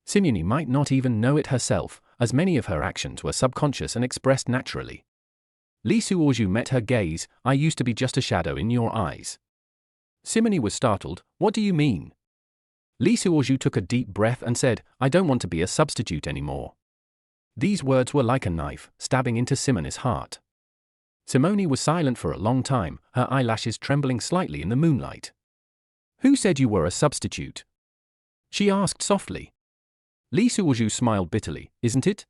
Simone might not even know it herself, as many of her actions were subconscious and expressed naturally. Lee Suoryu met her gaze, I used to be just a shadow in your eyes. Simone was startled, what do you mean? Lee Suoryu took a deep breath and said, I don't want to be a substitute anymore. These words were like a knife, stabbing into Simone's heart. Simone was silent for a long time, her eyelashes trembling slightly in the moonlight. Who said you were a substitute? She asked softly. Lee Suoryu smiled bitterly, isn't it?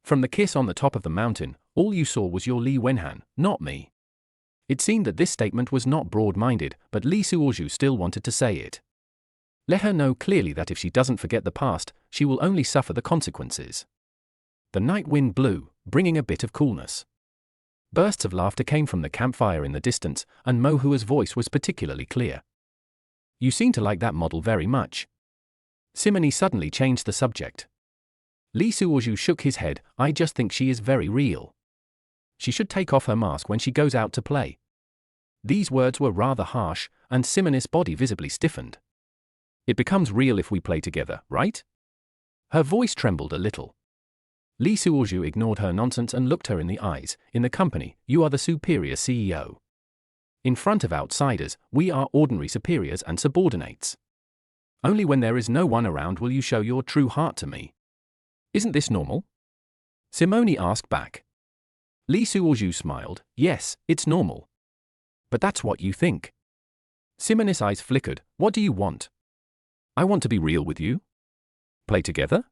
From the kiss on the top of the mountain, all you saw was your Li Wenhan, not me. It seemed that this statement was not broad-minded, but Lee Suoryu still wanted to say it. Let her know clearly that if she doesn't forget the past, she will only suffer the consequences. The night wind blew, bringing a bit of coolness. Bursts of laughter came from the campfire in the distance, and Mo Hua's voice was particularly clear. You seem to like that model very much. Simone suddenly changed the subject. Lee Suoryu shook his head, I just think she is very real. She should take off her mask when she goes out to play. These words were rather harsh, and Simone's body visibly stiffened. It becomes real if we play together, right? Her voice trembled a little. Lee Suoryu ignored her nonsense and looked her in the eyes. In the company, you are the superior CEO. In front of outsiders, we are ordinary superiors and subordinates. Only when there is no one around will you show your true heart to me. Isn't this normal? Simone asked back. Lee Suoryu smiled, yes, it's normal. But that's what you think. Simone's eyes flickered, what do you want? I want to be real with you. Play together?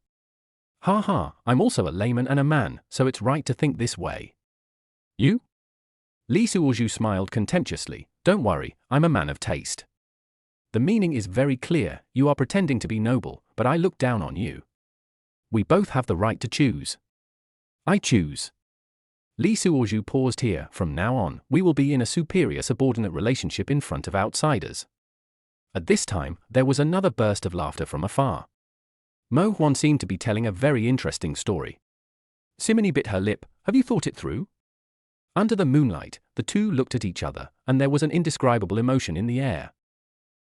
Ha ha, I'm also a layman and a man, so it's right to think this way. You? Lee Suoryu smiled contemptuously, don't worry, I'm a man of taste. The meaning is very clear, you are pretending to be noble, but I look down on you. We both have the right to choose. I choose. Lee Suoryu paused here, from now on, we will be in a superior-subordinate relationship in front of outsiders. At this time, there was another burst of laughter from afar. Mo Huan seemed to be telling a very interesting story. Simone bit her lip, have you thought it through? Under the moonlight, the two looked at each other, and there was an indescribable emotion in the air.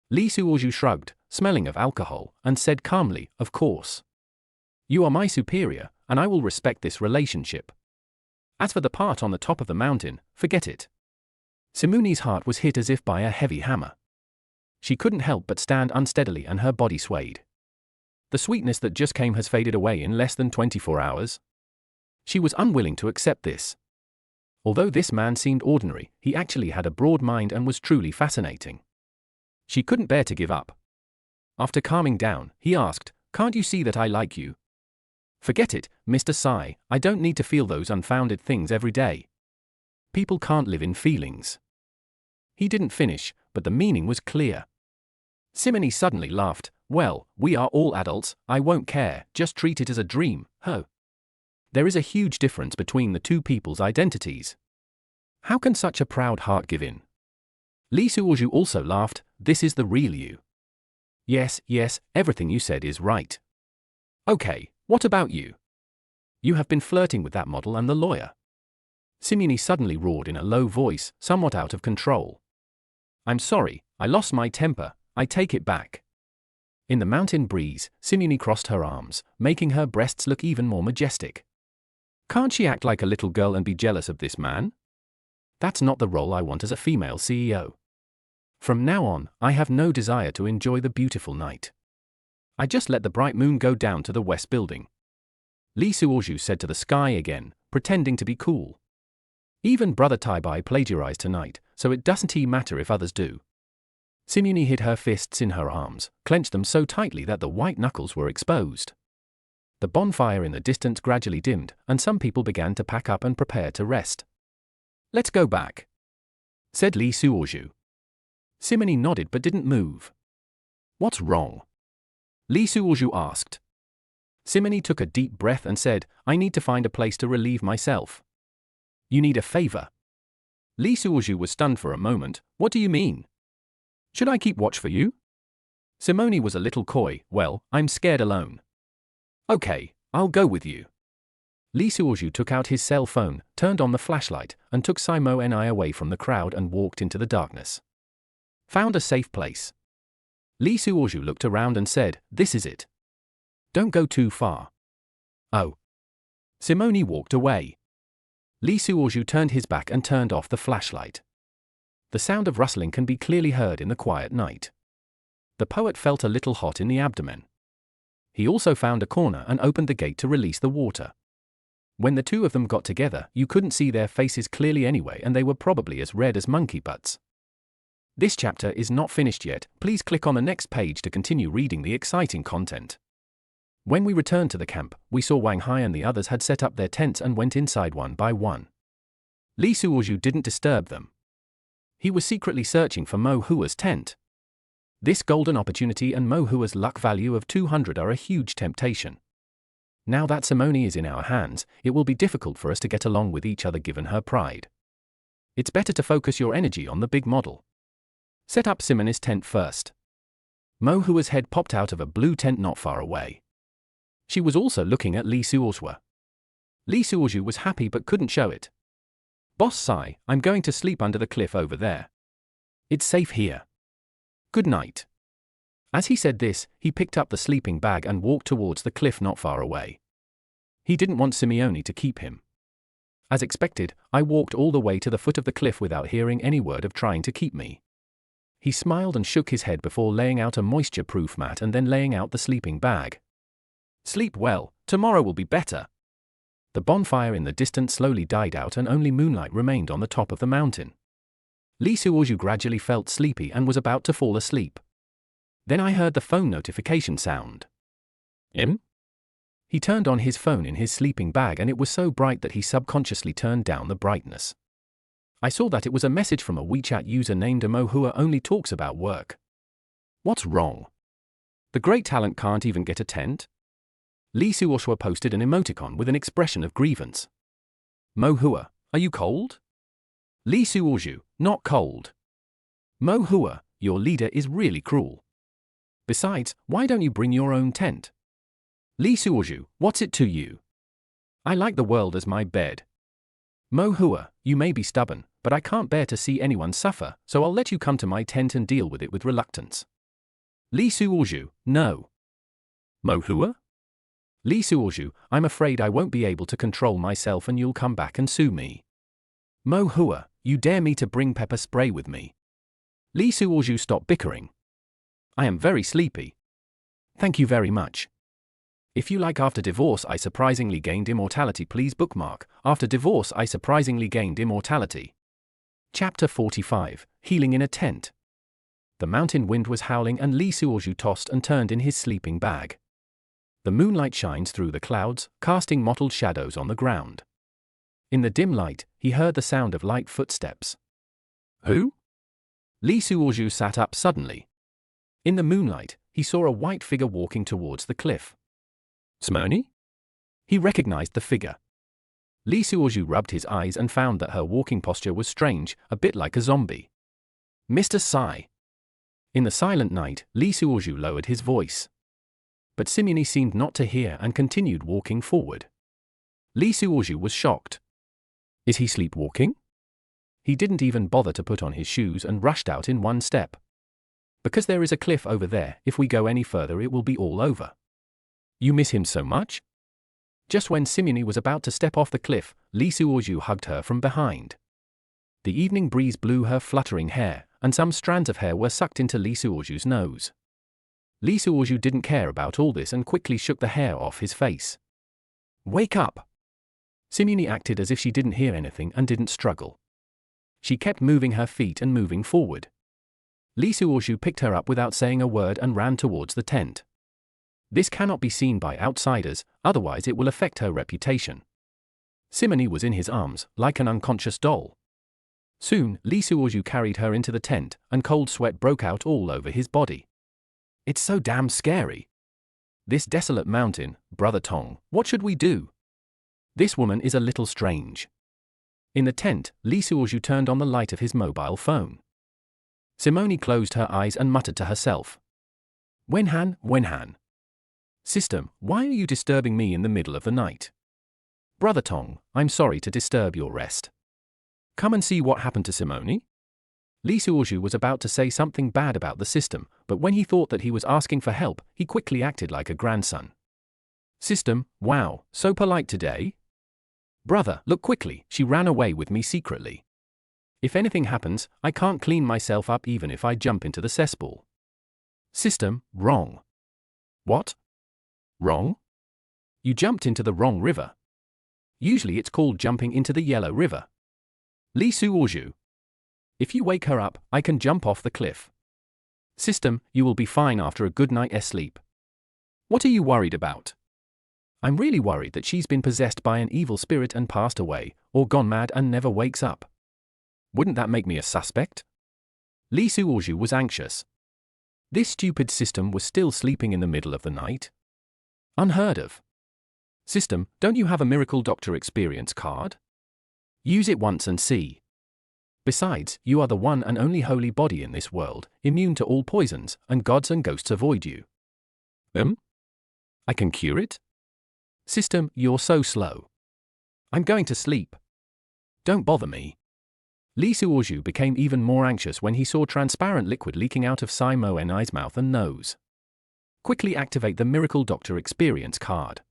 Lee Suoryu shrugged, smelling of alcohol, and said calmly, of course. You are my superior, and I will respect this relationship. As for the part on the top of the mountain, forget it. Simone's heart was hit as if by a heavy hammer. She couldn't help but stand unsteadily and her body swayed. The sweetness that just came has faded away in less than 24 hours. She was unwilling to accept this. Although this man seemed ordinary, he actually had a broad mind and was truly fascinating. She couldn't bear to give up. After calming down, he asked, can't you see that I like you? Forget it, Mr. Sai, I don't need to feel those unfounded things every day. People can't live in feelings. He didn't finish, but the meaning was clear. Simone suddenly laughed, well, we are all adults, I won't care, just treat it as a dream, ho. There is a huge difference between the two people's identities. How can such a proud heart give in? Lee Suoryu also laughed, this is the real you. Yes, everything you said is right. Okay, what about you? You have been flirting with that model and the lawyer. Simeone suddenly roared in a low voice, somewhat out of control. I'm sorry, I lost my temper, I take it back. In the mountain breeze, Simeone crossed her arms, making her breasts look even more majestic. Can't she act like a little girl and be jealous of this man? That's not the role I want as a female CEO. From now on, I have no desire to enjoy the beautiful night. I just let the bright moon go down to the west building. Lee Suorju said to the sky again, pretending to be cool. Even Brother Taibai plagiarized tonight, so it doesn't matter if others do. Simeone hid her fists in her arms, clenched them so tightly that the white knuckles were exposed. The bonfire in the distance gradually dimmed, and some people began to pack up and prepare to rest. Let's go back, said Lee Suorju. Simeone nodded but didn't move. What's wrong? Lee Suorju asked. Simeone took a deep breath and said, I need to find a place to relieve myself. You need a favor? Lee Suorju was stunned for a moment. What do you mean? Should I keep watch for you? Simeone was a little coy. Well, I'm scared alone. Okay, I'll go with you. Lee Suorju took out his cell phone, turned on the flashlight, and took Simeone and I away from the crowd and walked into the darkness. Found a safe place. Lee Suorju looked around and said, this is it. Don't go too far. Oh. Simeone walked away. Lee Suorju turned his back and turned off the flashlight. The sound of rustling can be clearly heard in the quiet night. The poet felt a little hot in the abdomen. He also found a corner and opened the gate to release the water. When the two of them got together, you couldn't see their faces clearly anyway, and they were probably as red as monkey butts. This chapter is not finished yet. Please click on the next page to continue reading the exciting content. When we returned to the camp, we saw Wang Hai and the others had set up their tents and went inside one by one. Lee Suorju didn't disturb them. He was secretly searching for Mo Hua's tent. This golden opportunity and Mo Hua's luck value of 200 are a huge temptation. Now that Simeone is in our hands, it will be difficult for us to get along with each other given her pride. It's better to focus your energy on the big model. Set up Simeone's tent first. Mo Hua's head popped out of a blue tent not far away. She was also looking at Lee Suorju. Lee Suorju was happy but couldn't show it. Boss Sai, I'm going to sleep under the cliff over there. It's safe here. Good night. As he said this, he picked up the sleeping bag and walked towards the cliff not far away. He didn't want Simeone to keep him. As expected, I walked all the way to the foot of the cliff without hearing any word of trying to keep me. He smiled and shook his head before laying out a moisture-proof mat and then laying out the sleeping bag. Sleep well, tomorrow will be better. The bonfire in the distance slowly died out and only moonlight remained on the top of the mountain. Lee Suorju gradually felt sleepy and was about to fall asleep. Then I heard the phone notification sound. He turned on his phone in his sleeping bag and it was so bright that he subconsciously turned down the brightness. I saw that it was a message from a WeChat user named Mo Hua only talks about work. What's wrong? The great talent can't even get a tent? Lee Suorju posted an emoticon with an expression of grievance. Mo Hua, are you cold? Lee Suorju, not cold. Mo Hua, your leader is really cruel. Besides, why don't you bring your own tent? Lee Suorju, what's it to you? I like the world as my bed. Mo Hua, you may be stubborn, but I can't bear to see anyone suffer, so I'll let you come to my tent and deal with it with reluctance. Lee Suorju, no. Mo Hua? Lee Suorju, I'm afraid I won't be able to control myself and you'll come back and sue me. Mo Hua, you dare me to bring pepper spray with me? Lee Suorju, stop bickering. I am very sleepy. Thank you very much. If you like After Divorce I Surprisingly Gained Immortality, please bookmark After Divorce I Surprisingly Gained Immortality. Chapter 45, Healing in a Tent. The mountain wind was howling and Lee Suorju tossed and turned in his sleeping bag. The moonlight shines through the clouds, casting mottled shadows on the ground. In the dim light, he heard the sound of light footsteps. Who? Lee Suorju sat up suddenly. In the moonlight, he saw a white figure walking towards the cliff. Simeone? He recognized the figure. Lee Suorju rubbed his eyes and found that her walking posture was strange, a bit like a zombie. Mr. Sai. In the silent night, Li Suozhu lowered his voice. But Simeone seemed not to hear and continued walking forward. Li Suozhu was shocked. Is he sleepwalking? He didn't even bother to put on his shoes and rushed out in one step. Because there is a cliff over there, if we go any further it will be all over. You miss him so much? Just when Simeone was about to step off the cliff, Li Suozhu hugged her from behind. The evening breeze blew her fluttering hair, and some strands of hair were sucked into Li Suozhu's nose. Li Suozhu didn't care about all this and quickly shook the hair off his face. Wake up! Simeone acted as if she didn't hear anything and didn't struggle. She kept moving her feet and moving forward. Li Suozhu picked her up without saying a word and ran towards the tent. This cannot be seen by outsiders, otherwise it will affect her reputation. Simeone was in his arms, like an unconscious doll. Soon, Li Suozhu carried her into the tent, and cold sweat broke out all over his body. It's so damn scary. This desolate mountain, Brother Tong, what should we do? This woman is a little strange. In the tent, Li Suozhu turned on the light of his mobile phone. Simeone closed her eyes and muttered to herself. Wenhan, Wenhan. System, why are you disturbing me in the middle of the night? Brother Tong, I'm sorry to disturb your rest. Come and see what happened to Simeone? Li Suozhu was about to say something bad about the system, but when he thought that he was asking for help, he quickly acted like a grandson. System, wow, so polite today? Brother, look quickly, she ran away with me secretly. If anything happens, I can't clean myself up even if I jump into the cesspool. System, wrong. What? Wrong? You jumped into the wrong river. Usually it's called jumping into the Yellow River. Li Suozhu. If you wake her up, I can jump off the cliff. System, you will be fine after a good night's sleep. What are you worried about? I'm really worried that she's been possessed by an evil spirit and passed away, or gone mad and never wakes up. Wouldn't that make me a suspect? Li Suozhu was anxious. This stupid system was still sleeping in the middle of the night? Unheard of. System, don't you have a miracle doctor experience card? Use it once and see. Besides, you are the one and only holy body in this world, immune to all poisons, and gods and ghosts avoid you. I can cure it? System, you're so slow. I'm going to sleep. Don't bother me. Li Suozhu became even more anxious when he saw transparent liquid leaking out of Simeone's mouth and nose. Quickly activate the Miracle Doctor Experience card.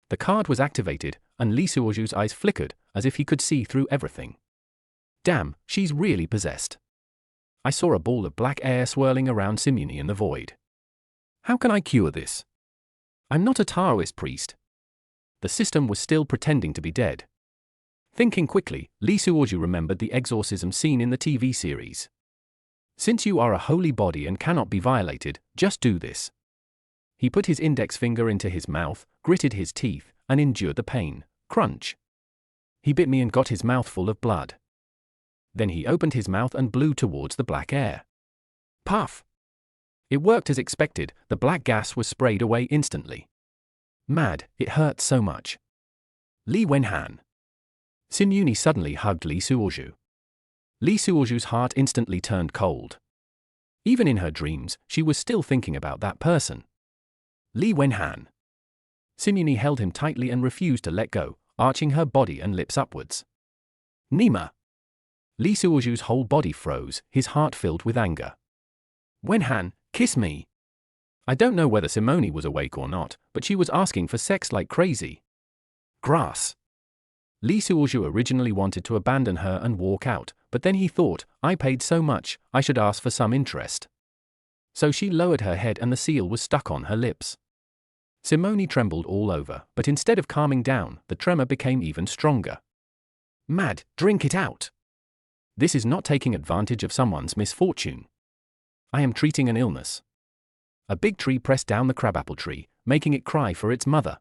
The card was activated, and Li Suozhu's eyes flickered, as if he could see through everything. Damn, she's really possessed. I saw a ball of black air swirling around Simeone in the void. How can I cure this? I'm not a Taoist priest. The system was still pretending to be dead. Thinking quickly, Li Suozhu remembered the exorcism scene in the TV series. Since you are a holy body and cannot be violated, just do this. He put his index finger into his mouth, gritted his teeth, and endured the pain. Crunch. He bit me and got his mouth full of blood. Then he opened his mouth and blew towards the black air. Puff! It worked as expected, the black gas was sprayed away instantly. Mad, it hurt so much. Li Wenhan. Simeone suddenly hugged Li Suozhu. Li Suozhu's heart instantly turned cold. Even in her dreams, she was still thinking about that person. Li Wenhan. Simeone held him tightly and refused to let go, arching her body and lips upwards. Nima. Li Suozhu's whole body froze, his heart filled with anger. Wenhan, kiss me. I don't know whether Simeone was awake or not, but she was asking for sex like crazy. Grass. Li Suozhu originally wanted to abandon her and walk out, but then he thought, I paid so much, I should ask for some interest. So she lowered her head and the seal was stuck on her lips. Simeone trembled all over, but instead of calming down, the tremor became even stronger. Mad, drink it out. This is not taking advantage of someone's misfortune. I am treating an illness. A big tree pressed down the crabapple tree, making it cry for its mother.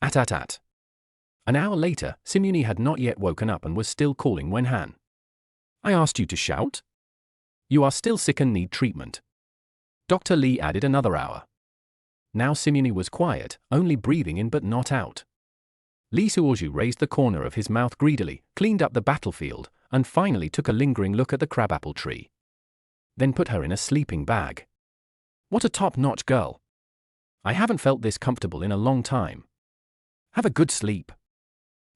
At. An hour later, Simeone had not yet woken up and was still calling Wenhan. I asked you to shout? You are still sick and need treatment. Dr. Li added another hour. Now Simeone was quiet, only breathing in but not out. Li Suozhu raised the corner of his mouth greedily, cleaned up the battlefield, and finally took a lingering look at the crabapple tree. then put her in a sleeping bag. What a top-notch girl. I haven't felt this comfortable in a long time. Have a good sleep.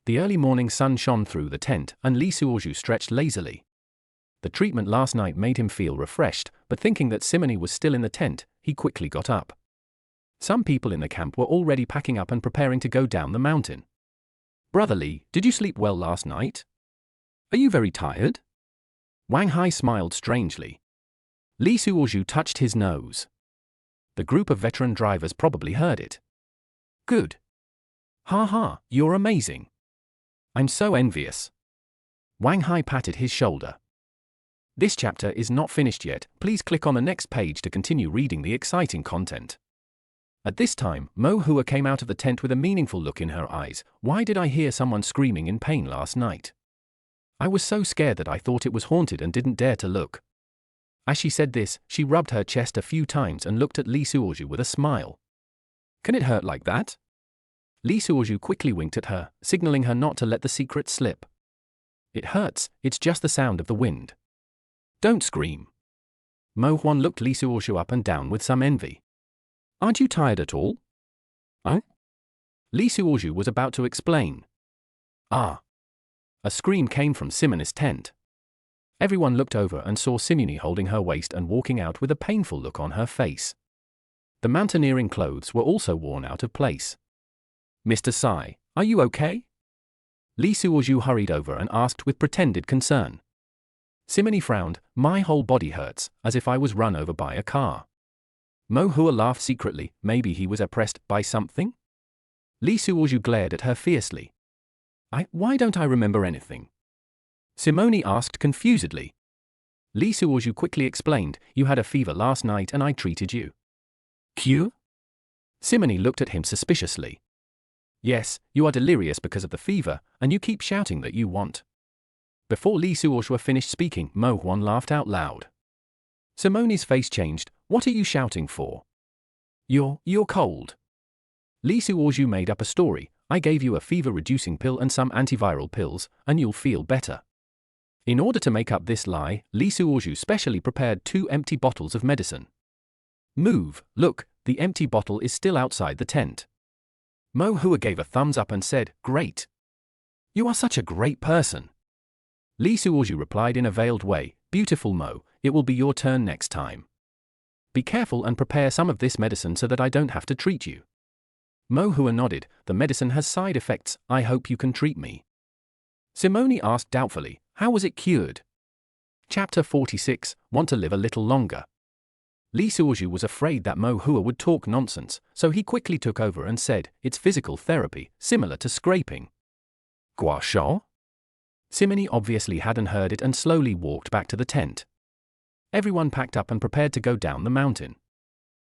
The early morning sun shone through the tent, and Lee Suozhu stretched lazily. The treatment last night made him feel refreshed, but thinking that Simony was still in the tent, he quickly got up. Some people in the camp were already packing up and preparing to go down the mountain. Brother Lee, did you sleep well last night? Are you very tired? Wang Hai smiled strangely. Lee Suozhu touched his nose. The group of veteran drivers probably heard it. Good. Ha ha, you're amazing. I'm so envious. Wang Hai patted his shoulder. This chapter is not finished yet. Please click on the next page to continue reading the exciting content. At this time, Mo Hua came out of the tent with a meaningful look in her eyes. Why did I hear someone screaming in pain last night? I was so scared that I thought it was haunted and didn't dare to look. As she said this, she rubbed her chest a few times and looked at Lee Suozhu with a smile. Can it hurt like that? Lee Suozhu quickly winked at her, signaling her not to let the secret slip. It hurts, it's just the sound of the wind. Don't scream. Mo Huan looked Lee Suozhu up and down with some envy. Aren't you tired at all? Huh? Lee Suozhu was about to explain. Ah! A scream came from Simony's tent. Everyone looked over and saw Simony holding her waist and walking out with a painful look on her face. The mountaineering clothes were also worn out of place. Mr. Sai, are you okay? Lee Suozhu hurried over and asked with pretended concern. Simony frowned. My whole body hurts, as if I was run over by a car. Mo Hua laughed secretly. Maybe he was oppressed by something? Lee Suozhu glared at her fiercely. Why don't I remember anything? Simony asked confusedly. Lee Suozhu quickly explained, you had a fever last night and I treated you. Cure? Simony looked at him suspiciously. Yes, you are delirious because of the fever, and you keep shouting that you want. Before Lee Suozhu finished speaking, Mo Huan laughed out loud. Simony's face changed. What are you shouting for? You're cold. Lee Suozhu made up a story. I gave you a fever-reducing pill and some antiviral pills, and you'll feel better. In order to make up this lie, Lee Suozhu specially prepared 2 empty bottles of medicine. Move, look, the empty bottle is still outside the tent. Mo Hua gave a thumbs up and said, Great. You are such a great person. Lee Suozhu replied in a veiled way, Beautiful Mo, it will be your turn next time. Be careful and prepare some of this medicine so that I don't have to treat you. Mo Hua nodded, the medicine has side effects, I hope you can treat me. Simony asked doubtfully, how was it cured? Chapter 46, Want to live a little longer. Lee Suozhu was afraid that Mo Hua would talk nonsense, so he quickly took over and said, it's physical therapy, similar to scraping. Gua Shao? Simony obviously hadn't heard it and slowly walked back to the tent. Everyone packed up and prepared to go down the mountain.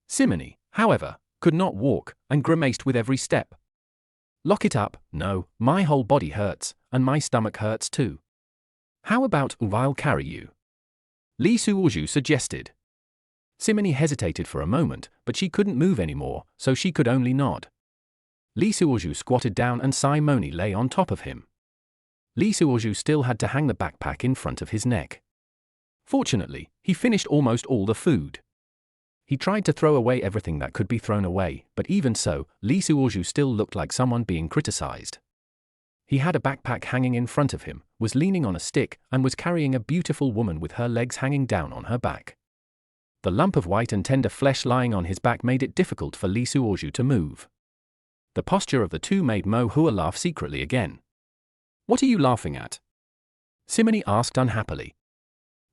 Simony, however, could not walk, and grimaced with every step. Lock it up, no, my whole body hurts, and my stomach hurts too. How about I'll carry you? Lee Suozhu suggested. Simony hesitated for a moment, but she couldn't move anymore, so she could only nod. Lee Suozhu squatted down and Simony lay on top of him. Lee Suozhu still had to hang the backpack in front of his neck. Fortunately, he finished almost all the food. He tried to throw away everything that could be thrown away, but even so, Lee Suozhu still looked like someone being criticized. He had a backpack hanging in front of him, was leaning on a stick, and was carrying a beautiful woman with her legs hanging down on her back. The lump of white and tender flesh lying on his back made it difficult for Lee Suozhu to move. The posture of the two made Mo Hua laugh secretly again. What are you laughing at? Simony asked unhappily.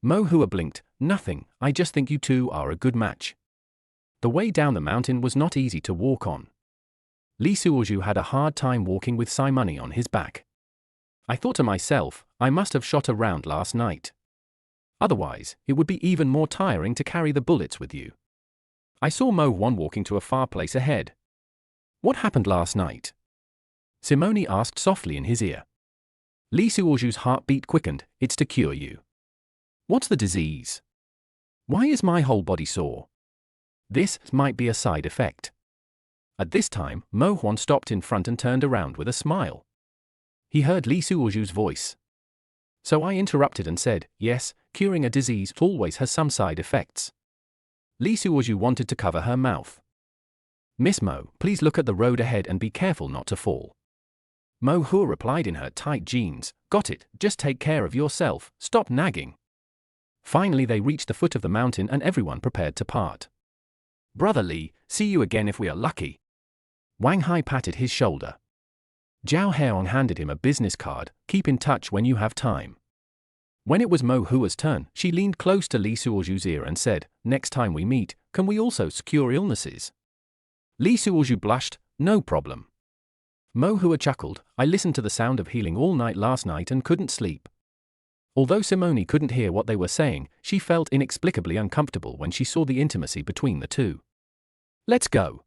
Mo Hua blinked. Nothing, I just think you two are a good match. The way down the mountain was not easy to walk on. Lee Suozhu had a hard time walking with Simony on his back. I thought to myself, I must have shot around last night. Otherwise, it would be even more tiring to carry the bullets with you. I saw Mo Huan walking to a far place ahead. What happened last night? Simony asked softly in his ear. Lee Suozhu's heartbeat quickened. It's to cure you. What's the disease? Why is my whole body sore? This might be a side effect. At this time, Mo Huan stopped in front and turned around with a smile. He heard Lee Suozhu's voice. So I interrupted and said, yes, curing a disease always has some side effects. Li Suozhu wanted to cover her mouth. Miss Mo, please look at the road ahead and be careful not to fall. Mo Hua replied in her tight jeans, got it, just take care of yourself, stop nagging. Finally they reached the foot of the mountain and everyone prepared to part. Brother Li, see you again if we are lucky. Wang Hai patted his shoulder. Zhao Heong handed him a business card, keep in touch when you have time. When it was Mo Hua's turn, she leaned close to Li Suozhu's ear and said, next time we meet, can we also cure illnesses? Li Suozhu blushed, no problem. Mo Hua chuckled, I listened to the sound of healing all night last night and couldn't sleep. Although Simone couldn't hear what they were saying, she felt inexplicably uncomfortable when she saw the intimacy between the two. Let's go,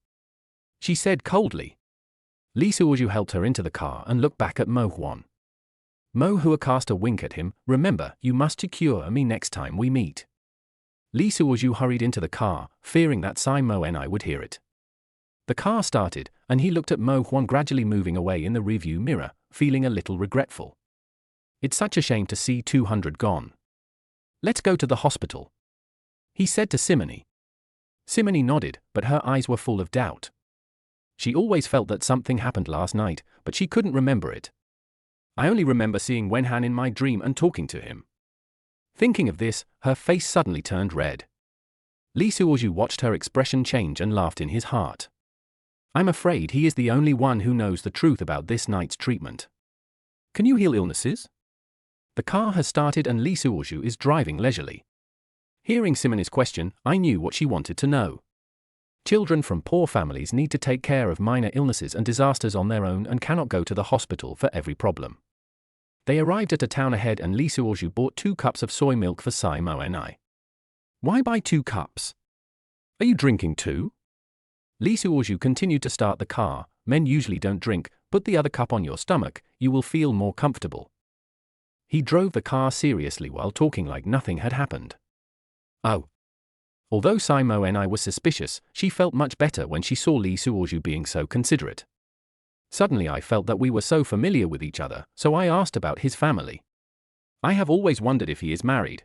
she said coldly. Li Suozhu helped her into the car and looked back at Mo Huan. Mo Hua cast a wink at him, remember, you must cure me next time we meet. Li Suozhu hurried into the car, fearing that Simone would hear it. The car started, and he looked at Mo Huan gradually moving away in the rearview mirror, feeling a little regretful. It's such a shame to see 200 gone. Let's go to the hospital, he said to Simone. Simone nodded, but her eyes were full of doubt. She always felt that something happened last night, but she couldn't remember it. I only remember seeing Wenhan in my dream and talking to him. Thinking of this, her face suddenly turned red. Li Suozhu watched her expression change and laughed in his heart. I'm afraid he is the only one who knows the truth about this night's treatment. Can you heal illnesses? The car has started and Li Suozhu is driving leisurely. Hearing Simone's question, I knew what she wanted to know. Children from poor families need to take care of minor illnesses and disasters on their own and cannot go to the hospital for every problem. They arrived at a town ahead and Li Suozhu bought 2 cups of soy milk for Simone. Why buy 2 cups? Are you drinking too? Li Suozhu continued to start the car. Men usually don't drink, put the other cup on your stomach, you will feel more comfortable. He drove the car seriously while talking like nothing had happened. Oh. Although Simone was suspicious, she felt much better when she saw Li Suozhu being so considerate. Suddenly I felt that we were so familiar with each other, so I asked about his family. I have always wondered if he is married.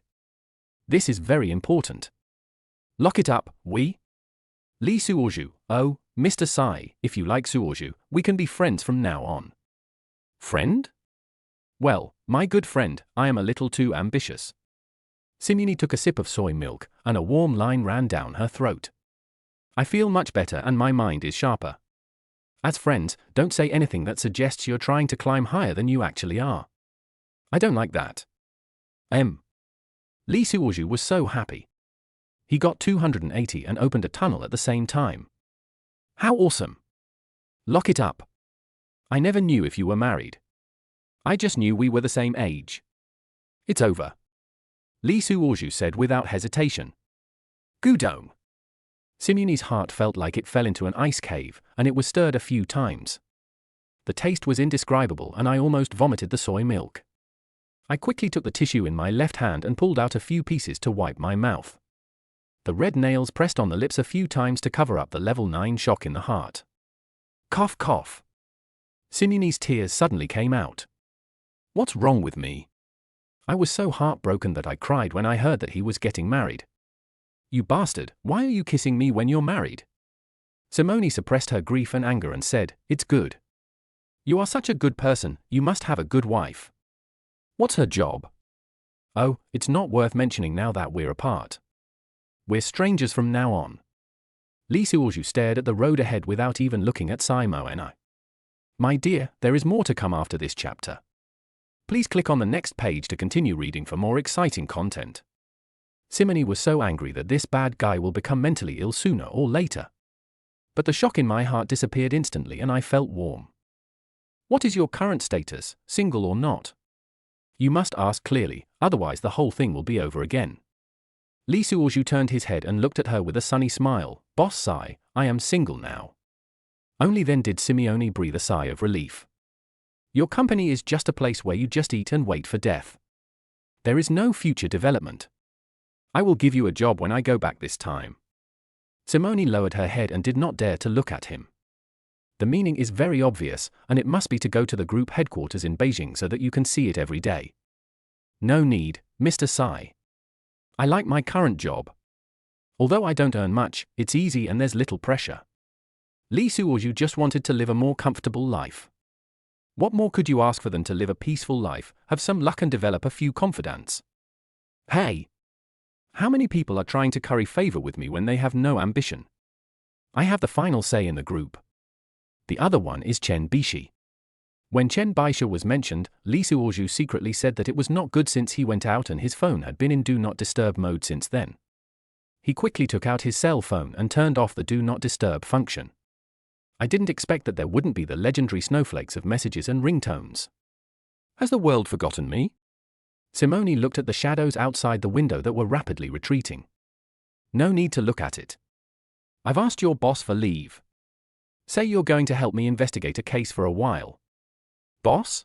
This is very important. Lock it up, we? Li Suozhu, oh, Mr. Sai, if you like Suozhu, we can be friends from now on. Friend? Well, my good friend, I am a little too ambitious. Simone took a sip of soy milk, and a warm line ran down her throat. I feel much better and my mind is sharper. As friends, don't say anything that suggests you're trying to climb higher than you actually are. I don't like that. Li Suozhu was so happy. He got 280 and opened a tunnel at the same time. How awesome! Lock it up. I never knew if you were married. I just knew we were the same age. It's over, Li Suozhu said without hesitation. Gudong. Simone's heart felt like it fell into an ice cave, and it was stirred a few times. The taste was indescribable and I almost vomited the soy milk. I quickly took the tissue in my left hand and pulled out a few pieces to wipe my mouth. The red nails pressed on the lips a few times to cover up the level 9 shock in the heart. Cough cough. Simone's tears suddenly came out. What's wrong with me? I was so heartbroken that I cried when I heard that he was getting married. You bastard, why are you kissing me when you're married? Simone suppressed her grief and anger and said, it's good. You are such a good person, you must have a good wife. What's her job? Oh, it's not worth mentioning now that we're apart. We're strangers from now on. Li Suozhu stared at the road ahead without even looking at Simone. My dear, there is more to come after this chapter. Please click on the next page to continue reading for more exciting content. Simone was so angry that this bad guy will become mentally ill sooner or later. But the shock in my heart disappeared instantly and I felt warm. What is your current status, single or not? You must ask clearly, otherwise the whole thing will be over again. Li Suozhu turned his head and looked at her with a sunny smile. Boss Sai, I am single now. Only then did Simone breathe a sigh of relief. Your company is just a place where you just eat and wait for death. There is no future development. I will give you a job when I go back this time. Simone lowered her head and did not dare to look at him. The meaning is very obvious, and it must be to go to the group headquarters in Beijing so that you can see it every day. No need, Mr. Sai. I like my current job. Although I don't earn much, it's easy and there's little pressure. Lee Suoju just wanted to live a more comfortable life. What more could you ask for than to live a peaceful life, have some luck and develop a few confidants? Hey! How many people are trying to curry favor with me when they have no ambition? I have the final say in the group. The other one is Chen Bishi. When Chen Baisha was mentioned, Lee Suoju secretly said that it was not good since he went out and his phone had been in Do Not Disturb mode since then. He quickly took out his cell phone and turned off the Do Not Disturb function. I didn't expect that there wouldn't be the legendary snowflakes of messages and ringtones. Has the world forgotten me? Simone looked at the shadows outside the window that were rapidly retreating. No need to look at it. I've asked your boss for leave. Say you're going to help me investigate a case for a while. Boss?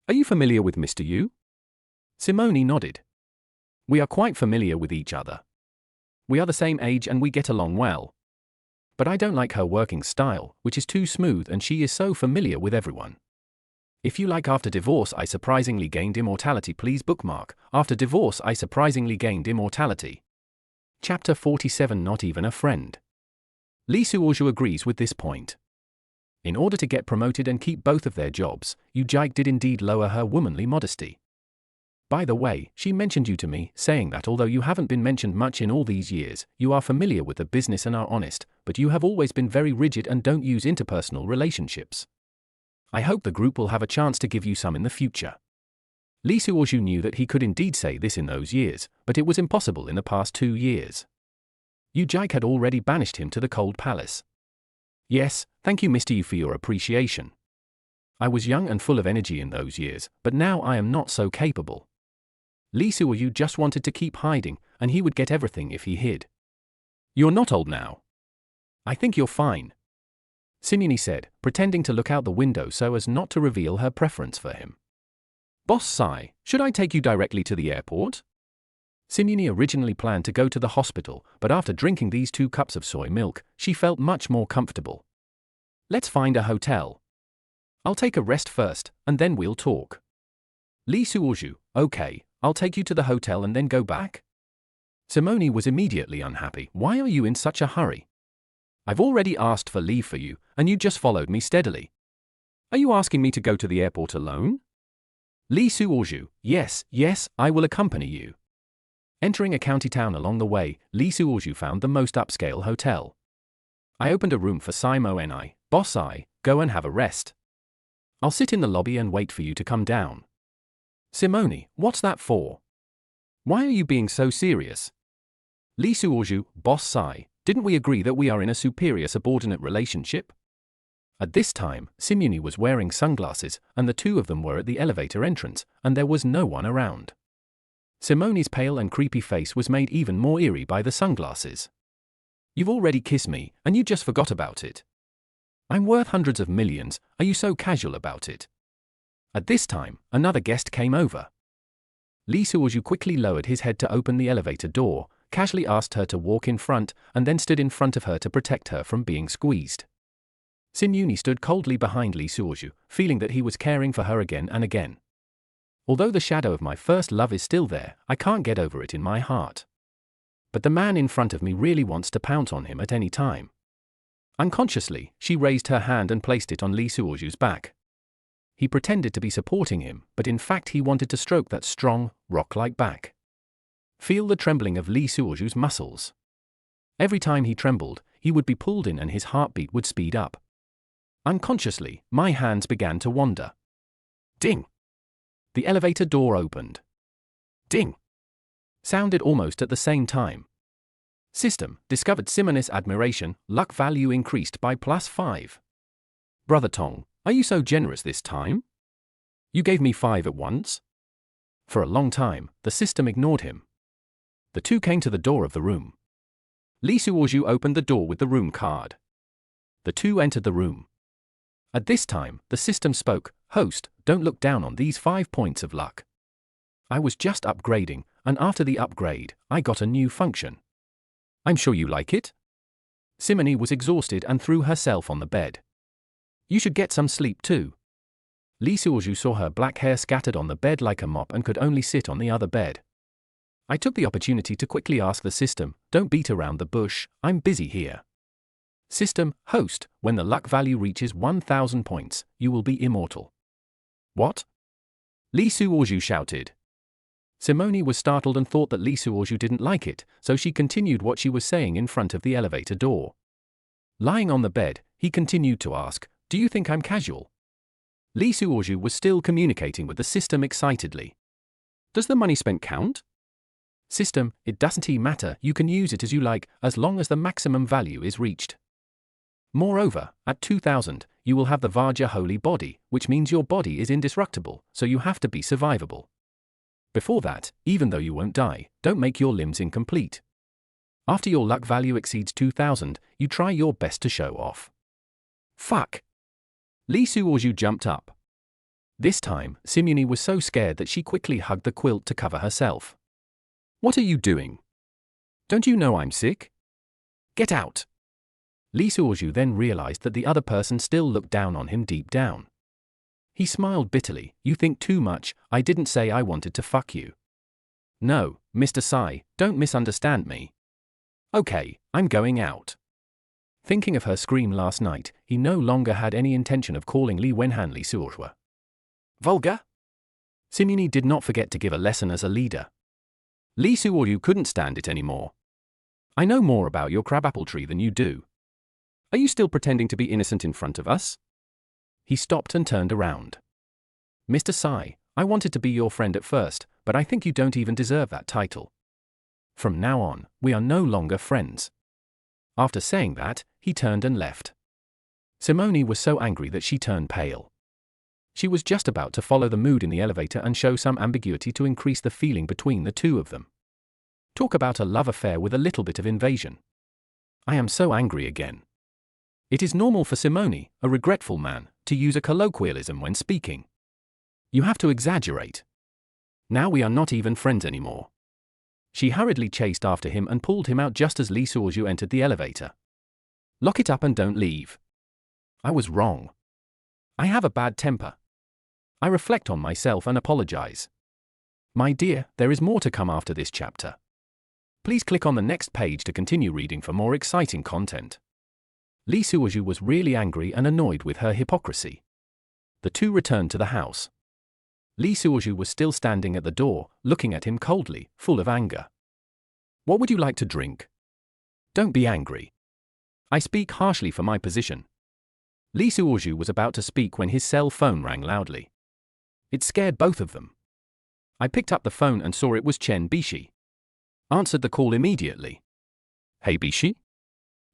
Are you familiar with Mr. Yu? Simone nodded. We are quite familiar with each other. We are the same age and we get along well. But I don't like her working style, which is too smooth, and she is so familiar with everyone. If you like After Divorce I Surprisingly Gained Immortality, please bookmark After Divorce I Surprisingly Gained Immortality. Chapter 47, Not Even a Friend. Lee Suoju agrees with this point. In order to get promoted and keep both of their jobs, Yu Jike did indeed lower her womanly modesty. By the way, she mentioned you to me, saying that although you haven't been mentioned much in all these years, you are familiar with the business and are honest, but you have always been very rigid and don't use interpersonal relationships. I hope the group will have a chance to give you some in the future. Lee Suoju knew that he could indeed say this in those years, but it was impossible in the past 2 years. Yu Jike had already banished him to the cold palace. Yes, thank you Mr. Yu for your appreciation. I was young and full of energy in those years, but now I am not so capable. Lee Suoju just wanted to keep hiding, and he would get everything if he hid. You're not old now. I think you're fine. Simone said, pretending to look out the window so as not to reveal her preference for him. Boss Sai, should I take you directly to the airport? Simone originally planned to go to the hospital, but after drinking these 2 cups of soy milk, she felt much more comfortable. Let's find a hotel. I'll take a rest first, and then we'll talk. Lee Suoju, okay, I'll take you to the hotel and then go back? Simone was immediately unhappy. Why are you in such a hurry? I've already asked for leave for you, and you just followed me steadily. Are you asking me to go to the airport alone? Lee Suoju, yes, I will accompany you. Entering a county town along the way, Lee Suoju found the most upscale hotel. I opened a room for Simo and I, boss Sai, go and have a rest. I'll sit in the lobby and wait for you to come down. Simone, what's that for? Why are you being so serious? Lee Suoju, boss Sai, didn't we agree that we are in a superior-subordinate relationship? At this time, Simone was wearing sunglasses, and the 2 of them were at the elevator entrance, and there was no one around. Simone's pale and creepy face was made even more eerie by the sunglasses. You've already kissed me, and you just forgot about it. I'm worth hundreds of millions, are you so casual about it? At this time, another guest came over. Lee Suoju quickly lowered his head to open the elevator door, casually asked her to walk in front, and then stood in front of her to protect her from being squeezed. Simone stood coldly behind Lee Suoju, feeling that he was caring for her again and again. Although the shadow of my first love is still there, I can't get over it in my heart. But the man in front of me really wants to pounce on him at any time. Unconsciously, she raised her hand and placed it on Lee Suoju's back. He pretended to be supporting him, but in fact he wanted to stroke that strong, rock-like back. Feel the trembling of Lee Suoju's muscles. Every time he trembled, he would be pulled in and his heartbeat would speed up. Unconsciously, my hands began to wander. Ding! The elevator door opened. Ding! Sounded almost at the same time. System, discovered Simone's admiration, luck value increased by +5. Brother Tong, are you so generous this time? You gave me 5 at once? For a long time, the system ignored him. The 2 came to the door of the room. Lee Suoju opened the door with the room card. The 2 entered the room. At this time, the system spoke, Host, don't look down on these 5 points of luck. I was just upgrading, and after the upgrade, I got a new function. I'm sure you like it? Simone was exhausted and threw herself on the bed. You should get some sleep too. Lee Suozhu saw her black hair scattered on the bed like a mop and could only sit on the other bed. I took the opportunity to quickly ask the system, "Don't beat around the bush, I'm busy here." System, host, when the luck value reaches 1000 points, you will be immortal. What? Lee Suozhu shouted. Simone was startled and thought that Lee Suozhu didn't like it, so she continued what she was saying in front of the elevator door. Lying on the bed, he continued to ask, "Do you think I'm casual?" Lee Suozhu was still communicating with the system excitedly. "Does the money spent count?" System, it doesn't matter, you can use it as you like, as long as the maximum value is reached. Moreover, at 2000, you will have the Vajra holy body, which means your body is indestructible, so you have to be survivable. Before that, even though you won't die, don't make your limbs incomplete. After your luck value exceeds 2000, you try your best to show off. Fuck! Lee Suozhu jumped up. This time, Simone was so scared that she quickly hugged the quilt to cover herself. "What are you doing? Don't you know I'm sick? Get out!" Lee Suozhu then realized that the other person still looked down on him deep down. He smiled bitterly. "You think too much, I didn't say I wanted to fuck you." "No, Mr. Sai, don't misunderstand me. Okay, I'm going out." Thinking of her scream last night, he no longer had any intention of calling Li Wenhan Lee Suozhu vulgar. Simone did not forget to give a lesson as a leader. Lee Suozhu couldn't stand it anymore. "I know more about your crabapple tree than you do. Are you still pretending to be innocent in front of us?" He stopped and turned around. "Mr. Sai, I wanted to be your friend at first, but I think you don't even deserve that title. From now on, we are no longer friends." After saying that, he turned and left. Simone was so angry that she turned pale. She was just about to follow the mood in the elevator and show some ambiguity to increase the feeling between the two of them. Talk about a love affair with a little bit of invasion. I am so angry again. It is normal for Simone, a regretful man, to use a colloquialism when speaking. You have to exaggerate. Now we are not even friends anymore. She hurriedly chased after him and pulled him out just as Lee Suozhu entered the elevator. "Lock it up and don't leave." I was wrong. I have a bad temper. I reflect on myself and apologize. My dear, there is more to come after this chapter. Please click on the next page to continue reading for more exciting content. Lee Suozhu was really angry and annoyed with her hypocrisy. The two returned to the house. Lee Suozhu was still standing at the door, looking at him coldly, full of anger. "What would you like to drink?" "Don't be angry. I speak harshly for my position." Lee Suozhu was about to speak when his cell phone rang loudly. It scared both of them. I picked up the phone and saw it was Chen Bishi. Answered the call immediately. "Hey Bishi?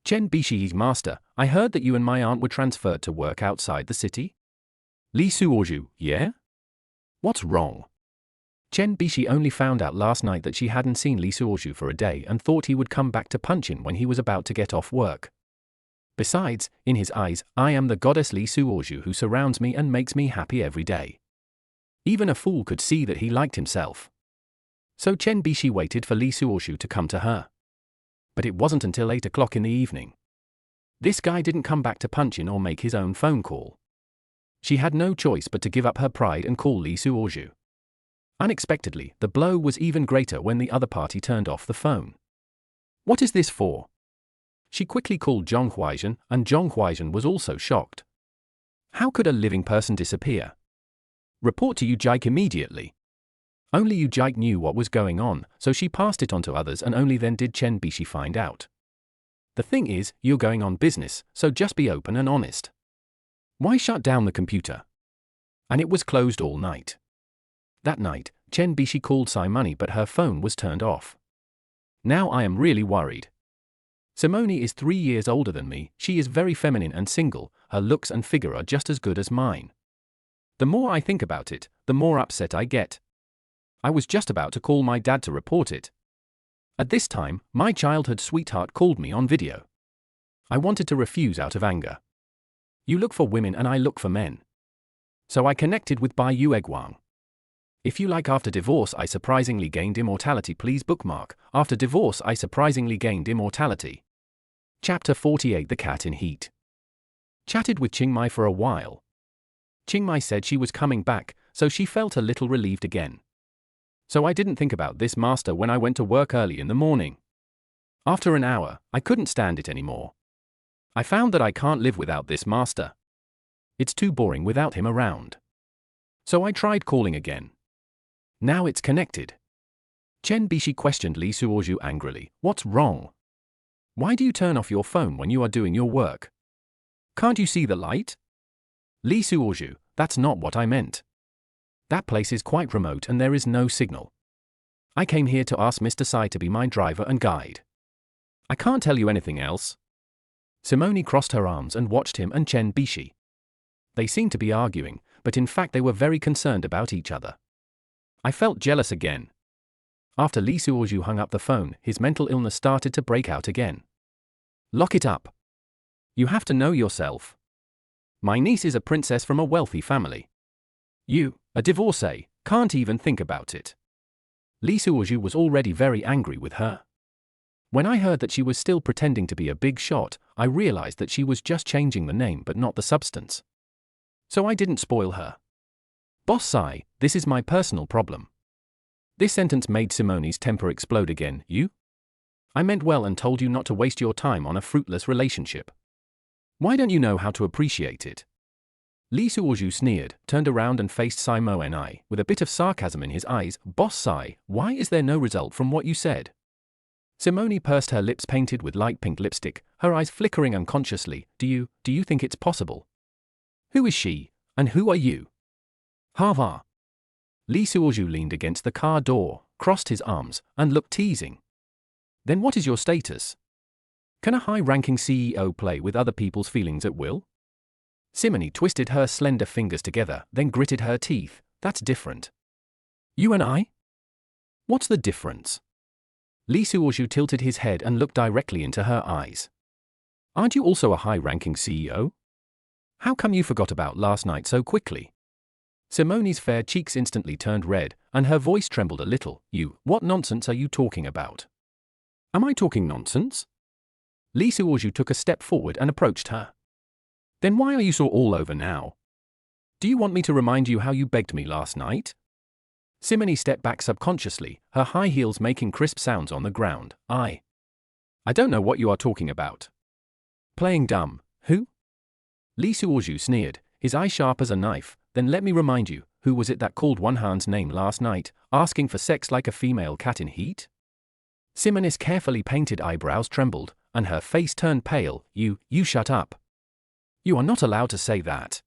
Chen Bishi's master, I heard that you and my aunt were transferred to work outside the city?" Lee Suozhu, "Yeah? What's wrong?" Chen Bishi only found out last night that she hadn't seen Lee Suozhu for a day and thought he would come back to punch in when he was about to get off work. Besides, in his eyes, I am the goddess Lee Suozhu who surrounds me and makes me happy every day. Even a fool could see that he liked himself. So Chen Bishi waited for Lee Suozhu to come to her. But it wasn't until 8 o'clock in the evening. This guy didn't come back to punch in or make his own phone call. She had no choice but to give up her pride and call Lee Suozhu. Unexpectedly, the blow was even greater when the other party turned off the phone. "What is this for?" She quickly called Zhong Huaizhen, and Zhong Huaizhen was also shocked. How could a living person disappear? "Report to Ujike immediately." Only Ujike knew what was going on, so she passed it on to others and only then did Chen Bishi find out. "The thing is, you're going on business, so just be open and honest. Why shut down the computer?" And it was closed all night. That night, Chen Bishi called Simone but her phone was turned off. Now I am really worried. Simone is 3 years older than me, she is very feminine and single, her looks and figure are just as good as mine. The more I think about it, the more upset I get. I was just about to call my dad to report it. At this time, my childhood sweetheart called me on video. I wanted to refuse out of anger. You look for women and I look for men. So I connected with Bai Yueguang. If you like After Divorce I Surprisingly Gained Immortality, please bookmark After Divorce I Surprisingly Gained Immortality. Chapter 48, The Cat in Heat. Chatted with Chiang Mai for a while. Mai said she was coming back, so she felt a little relieved again. So I didn't think about this master when I went to work early in the morning. After an hour, I couldn't stand it anymore. I found that I can't live without this master. It's too boring without him around. So I tried calling again. Now it's connected. Chen Bishi questioned Li Suozhu angrily. What's wrong? Why do you turn off your phone when you are doing your work? Can't you see the light? Li Suozhu, that's not what I meant. That place is quite remote and there is no signal. I came here to ask Mr. Sai to be my driver and guide. I can't tell you anything else. Simone crossed her arms and watched him and Chen Bishi. They seemed to be arguing, but in fact they were very concerned about each other. I felt jealous again. After Li Suozhu hung up the phone, his mental illness started to break out again. Lock it up. You have to know yourself. My niece is a princess from a wealthy family. You, a divorcee, can't even think about it. Li Suozhu was already very angry with her. When I heard that she was still pretending to be a big shot, I realized that she was just changing the name but not the substance. So I didn't spoil her. Boss Sai, this is my personal problem. This sentence made Simone's temper explode again. You? I meant well and told you not to waste your time on a fruitless relationship. Why don't you know how to appreciate it? Li Suozhu sneered, turned around and faced Simone with a bit of sarcasm in his eyes. Boss Sai, why is there no result from what you said? Simone pursed her lips painted with light pink lipstick, her eyes flickering unconsciously. Do you think it's possible? Who is she, and who are you? Hava. Li Suozhu leaned against the car door, crossed his arms, and looked teasing. Then what is your status? Can a high-ranking CEO play with other people's feelings at will? Simone twisted her slender fingers together, then gritted her teeth. That's different. You and I? What's the difference? Li Suozhu tilted his head and looked directly into her eyes. Aren't you also a high-ranking CEO? How come you forgot about last night so quickly? Simone's fair cheeks instantly turned red, and her voice trembled a little. What nonsense are you talking about? Am I talking nonsense? Li Suozhu took a step forward and approached her. Then why are you so all over now? Do you want me to remind you how you begged me last night? Simone stepped back subconsciously, her high heels making crisp sounds on the ground. I don't know what you are talking about. Playing dumb, who? Li Suozhu sneered, his eye sharp as a knife. Then let me remind you, who was it that called Wanhan's name last night, asking for sex like a female cat in heat? Simone's carefully painted eyebrows trembled, and her face turned pale. You shut up. You are not allowed to say that.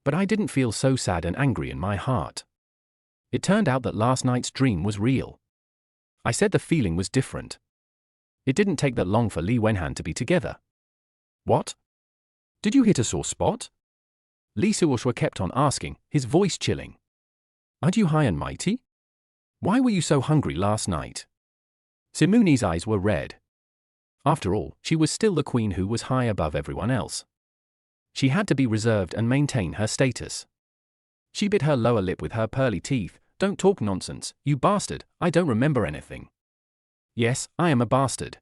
But I didn't feel so sad and angry in my heart. It turned out that last night's dream was real. I said the feeling was different. It didn't take that long for Li Wenhan to be together. What? Did you hit a sore spot? Li Suozhu kept on asking, his voice chilling. Aren't you high and mighty? Why were you so hungry last night? Simone's eyes were red. After all, she was still the queen who was high above everyone else. She had to be reserved and maintain her status. She bit her lower lip with her pearly teeth. Don't talk nonsense, you bastard, I don't remember anything. Yes, I am a bastard.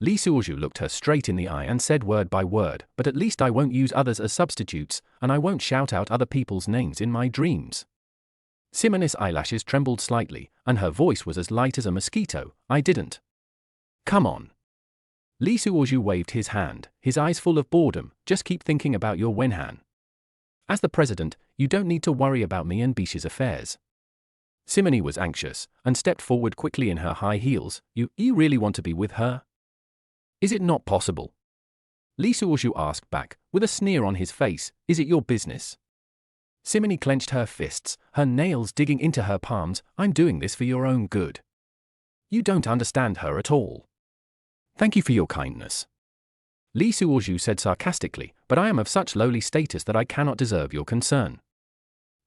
Li Suozhu looked her straight in the eye and said word by word, but at least I won't use others as substitutes, and I won't shout out other people's names in my dreams. Simone's eyelashes trembled slightly, and her voice was as light as a mosquito. I didn't. Come on. Li Suozhu waved his hand, his eyes full of boredom. Just keep thinking about your Wenhan. As the president, you don't need to worry about me and Bishi's affairs. Simone was anxious, and stepped forward quickly in her high heels. You really want to be with her? Is it not possible? Li Suozhu asked back, with a sneer on his face. Is it your business? Simone clenched her fists, her nails digging into her palms. I'm doing this for your own good. You don't understand her at all. Thank you for your kindness. Li Suozhu said sarcastically, but I am of such lowly status that I cannot deserve your concern.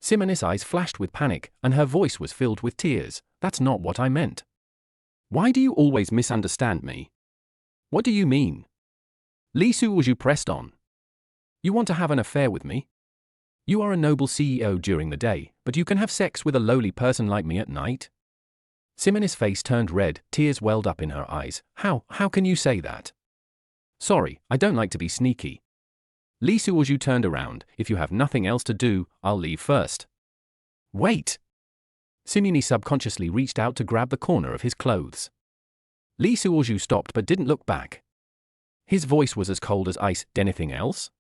Simone's eyes flashed with panic, and her voice was filled with tears. That's not what I meant. Why do you always misunderstand me? What do you mean? Li Suozhu pressed on. You want to have an affair with me? You are a noble CEO during the day, but you can have sex with a lowly person like me at night? Simone's face turned red, tears welled up in her eyes. How can you say that? Sorry, I don't like to be sneaky. Lee Suozhu turned around. If you have nothing else to do, I'll leave first. Wait! Simeon subconsciously reached out to grab the corner of his clothes. Lee Suozhu stopped but didn't look back. His voice was as cold as ice. Anything else?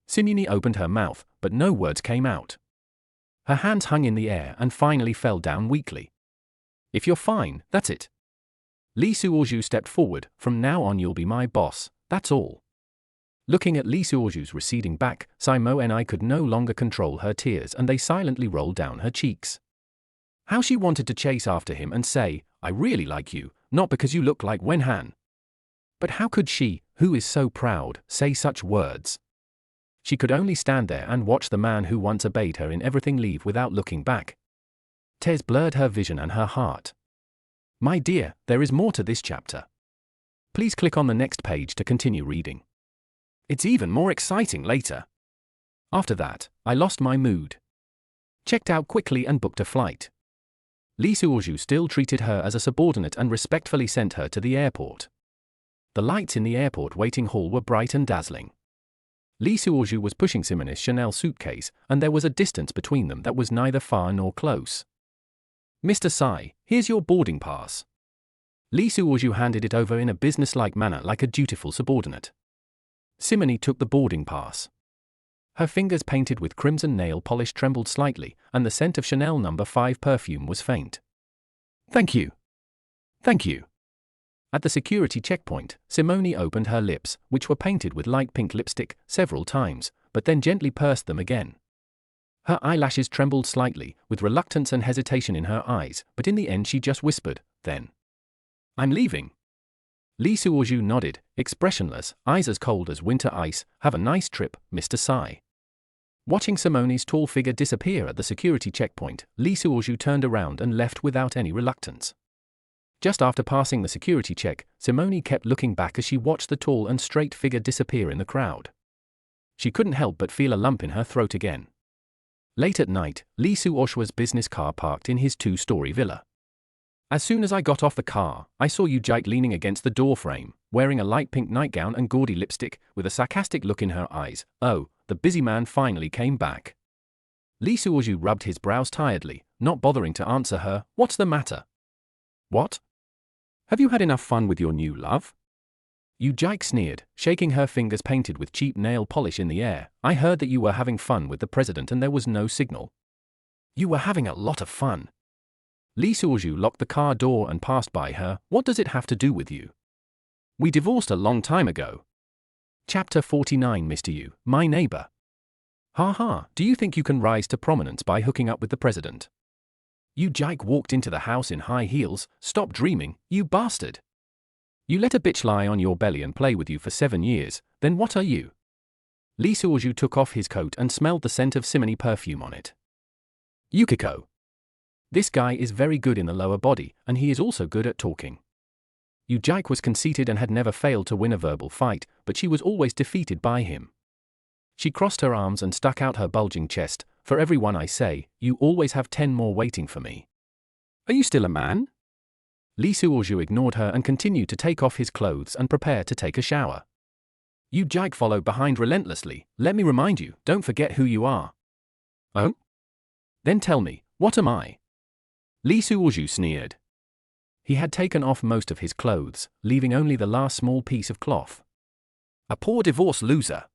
Simeon opened her mouth, but no words came out. Her hands hung in the air and finally fell down weakly. If you're fine, that's it. Lee Suozhu stepped forward. From now on you'll be my boss, that's all. Looking at Lee Suozhu's receding back, Simeon could no longer control her tears and they silently rolled down her cheeks. How she wanted to chase after him and say, I really like you, not because you look like Wen Han. But how could she, who is so proud, say such words? She could only stand there and watch the man who once obeyed her in everything leave without looking back. Tears blurred her vision and her heart. My dear, there is more to this chapter. Please click on the next page to continue reading. It's even more exciting later. After that, I lost my mood. Checked out quickly and booked a flight. Lee Suozhu still treated her as a subordinate and respectfully sent her to the airport. The lights in the airport waiting hall were bright and dazzling. Lee Suozhu was pushing Simon's Chanel suitcase, and there was a distance between them that was neither far nor close. Mr. Sai, here's your boarding pass. Lee Suozhu handed it over in a businesslike manner like a dutiful subordinate. Simone took the boarding pass. Her fingers painted with crimson nail polish trembled slightly, and the scent of Chanel No. 5 perfume was faint. Thank you. Thank you. At the security checkpoint, Simone opened her lips, which were painted with light pink lipstick, several times, but then gently pursed them again. Her eyelashes trembled slightly, with reluctance and hesitation in her eyes, but in the end she just whispered, then. I'm leaving. Lee Suozhu nodded, expressionless, eyes as cold as winter ice. Have a nice trip, Mr. Sai. Watching Simone's tall figure disappear at the security checkpoint, Lee Suozhu turned around and left without any reluctance. Just after passing the security check, Simone kept looking back as she watched the tall and straight figure disappear in the crowd. She couldn't help but feel a lump in her throat again. Late at night, Lee Suozhu's business car parked in his two-story villa. As soon as I got off the car, I saw Yu Jike leaning against the doorframe, wearing a light pink nightgown and gaudy lipstick, with a sarcastic look in her eyes. Oh, the busy man finally came back. Lee Suozhu rubbed his brows tiredly, not bothering to answer her. What's the matter? What? Have you had enough fun with your new love? Yu Jike sneered, shaking her fingers painted with cheap nail polish in the air. I heard that you were having fun with the president and there was no signal. You were having a lot of fun. Lee Suozhu locked the car door and passed by her. What does it have to do with you? We divorced a long time ago. Chapter 49. Mr. Yu, my neighbor. Ha ha, do you think you can rise to prominence by hooking up with the president? Yu Jike walked into the house in high heels. Stop dreaming, you bastard. You let a bitch lie on your belly and play with you for 7 years, then what are you? Lee Suozhu took off his coat and smelled the scent of Simone perfume on it. Yukiko. This guy is very good in the lower body, and he is also good at talking. Yu Jike was conceited and had never failed to win a verbal fight, but she was always defeated by him. She crossed her arms and stuck out her bulging chest. For everyone I say, you always have 10 more waiting for me. Are you still a man? Lee Suozhu ignored her and continued to take off his clothes and prepare to take a shower. Yu Jike followed behind relentlessly. Let me remind you, don't forget who you are. Oh? Then tell me, what am I? Lee Suozhu sneered. He had taken off most of his clothes, leaving only the last small piece of cloth. A poor divorce loser.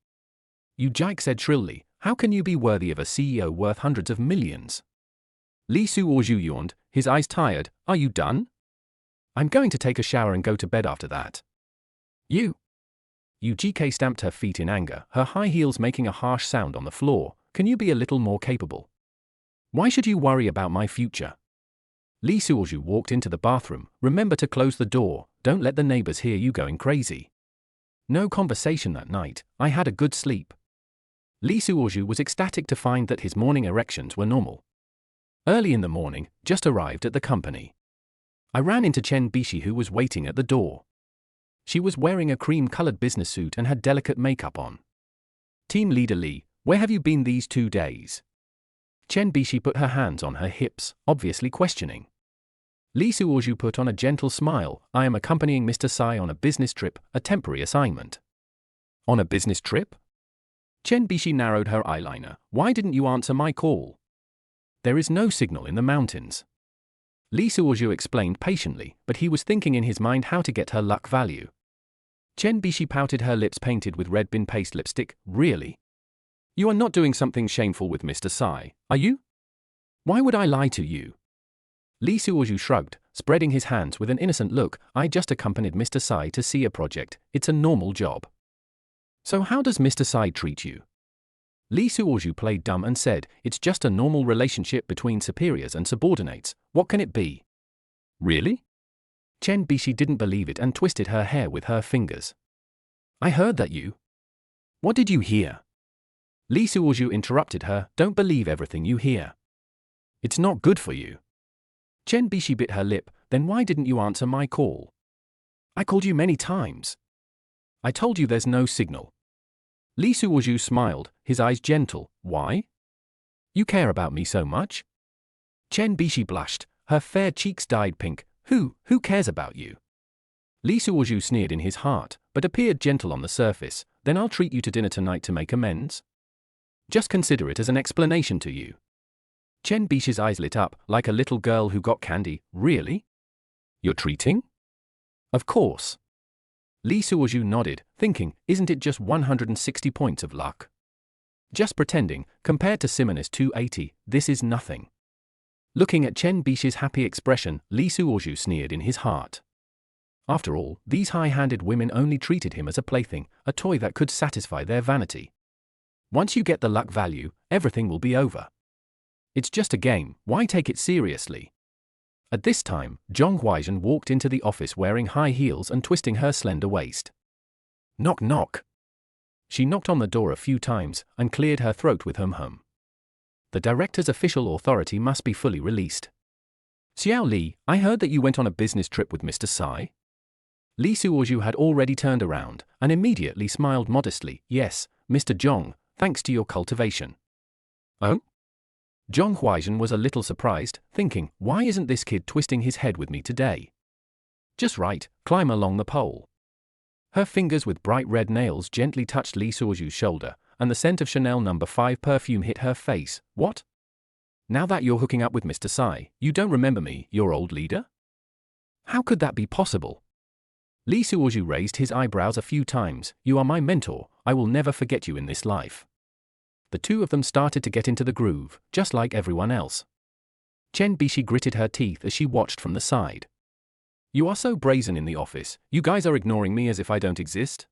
Yu Jike said shrilly, how can you be worthy of a CEO worth hundreds of millions? Lee Suozhu yawned, his eyes tired. Are you done? I'm going to take a shower and go to bed after that. You. Yu Jike stamped her feet in anger, her high heels making a harsh sound on the floor. Can you be a little more capable? Why should you worry about my future? Lee Suozhu walked into the bathroom. Remember to close the door, don't let the neighbors hear you going crazy. No conversation that night. I had a good sleep. Lee Suozhu was ecstatic to find that his morning erections were normal. Early in the morning, just arrived at the company. I ran into Chen Bishi who was waiting at the door. She was wearing a cream-colored business suit and had delicate makeup on. Team leader Lee, where have you been these 2 days? Chen Bishi put her hands on her hips, obviously questioning. Lee Suozhu put on a gentle smile. I am accompanying Mr. Sai on a business trip, a temporary assignment. On a business trip? Chen Bishi narrowed her eyeliner. Why didn't you answer my call? There is no signal in the mountains. Li Suozhu explained patiently, but he was thinking in his mind how to get her luck value. Chen Bishi pouted, her lips painted with red bin paste lipstick. Really? You are not doing something shameful with Mr. Sai, are you? Why would I lie to you? Li Suozhu shrugged, spreading his hands with an innocent look. I just accompanied Mr. Sai to see a project. It's a normal job. So how does Mr. Sai treat you? Li Suozhu played dumb and said, it's just a normal relationship between superiors and subordinates. What can it be? Really? Chen Bishi didn't believe it and twisted her hair with her fingers. I heard that you. What did you hear? Li Suozhu interrupted her. Don't believe everything you hear. It's not good for you. Chen Bishi bit her lip. Then why didn't you answer my call? I called you many times. I told you there's no signal. Li Suozhu smiled, his eyes gentle. Why? You care about me so much? Chen Bishi blushed, her fair cheeks dyed pink. Who cares about you? Li Suozhu sneered in his heart, but appeared gentle on the surface. Then I'll treat you to dinner tonight to make amends. Just consider it as an explanation to you. Chen Bishi's eyes lit up, like a little girl who got candy. Really? You're treating? Of course. Li Suozhu nodded, thinking, isn't it just 160 points of luck? Just pretending, compared to Simone's 280, this is nothing. Looking at Chen Bishi's happy expression, Li Suozhu sneered in his heart. After all, these high-handed women only treated him as a plaything, a toy that could satisfy their vanity. Once you get the luck value, everything will be over. It's just a game, why take it seriously? At this time, Zhong Huaizhen walked into the office wearing high heels and twisting her slender waist. Knock knock. She knocked on the door a few times and cleared her throat with hum. The director's official authority must be fully released. Xiao Li, I heard that you went on a business trip with Mr. Sai. Li Suozhu had already turned around and immediately smiled modestly. Yes, Mr. Zhong, thanks to your cultivation. Oh? Zhong Huaizhen was a little surprised, thinking, why isn't this kid twisting his head with me today? Just right, climb along the pole. Her fingers with bright red nails gently touched Li Suozhu's shoulder, and the scent of Chanel No. 5 perfume hit her face. What? Now that you're hooking up with Mr. Sai, you don't remember me, your old leader? How could that be possible? Li Suozhu raised his eyebrows a few times. You are my mentor, I will never forget you in this life. The two of them started to get into the groove, just like everyone else. Chen Bishi gritted her teeth as she watched from the side. You are so brazen in the office, you guys are ignoring me as if I don't exist?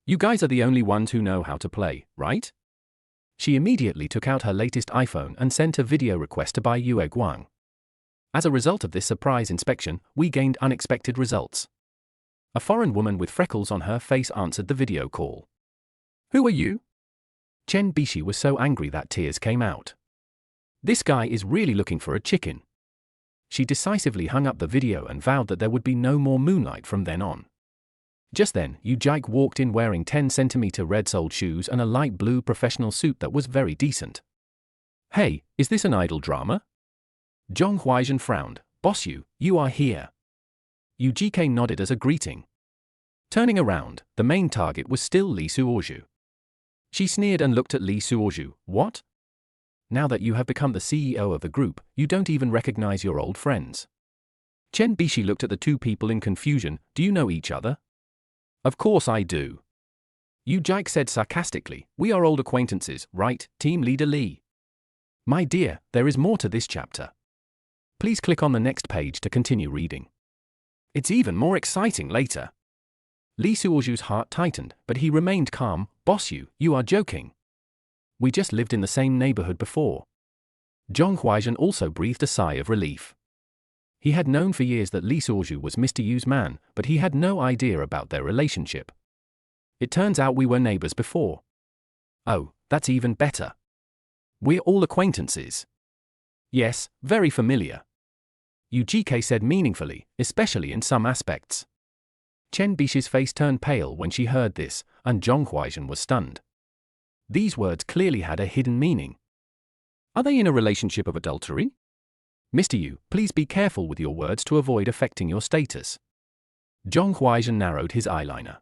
You guys are the only ones who know how to play, right? She immediately took out her latest iPhone and sent a video request to buy Yue Guang. As a result of this surprise inspection, we gained unexpected results. A foreign woman with freckles on her face answered the video call. Who are you? Chen Bishi was so angry that tears came out. This guy is really looking for a chicken. She decisively hung up the video and vowed that there would be no more moonlight from then on. Just then, Yu Jike walked in wearing 10-centimeter red-soled shoes and a light blue professional suit that was very decent. Hey, is this an idol drama? Zhong Huaizhen frowned. Boss you are here. Yu Jike nodded as a greeting. Turning around, the main target was still Li Suozhu. She sneered and looked at Li Suozhu. What? Now that you have become the CEO of the group, you don't even recognize your old friends. Chen Bishi looked at the two people in confusion. Do you know each other? Of course I do. Yu Jike said sarcastically. We are old acquaintances, right, Team Leader Li? My dear, there is more to this chapter. Please click on the next page to continue reading. It's even more exciting later. Li Suozhu's heart tightened, but he remained calm. Boss you are joking. We just lived in the same neighborhood before. Zhong Huaizhen also breathed a sigh of relief. He had known for years that Li Suozhu was Mr. Yu's man, but he had no idea about their relationship. It turns out we were neighbors before. Oh, that's even better. We're all acquaintances. Yes, very familiar. Yu Jike said meaningfully, especially in some aspects. Chen Bishi's face turned pale when she heard this, and Zhong Huaizhen was stunned. These words clearly had a hidden meaning. Are they in a relationship of adultery? Mr. Yu, please be careful with your words to avoid affecting your status. Zhong Huaizhen narrowed his eyeliner.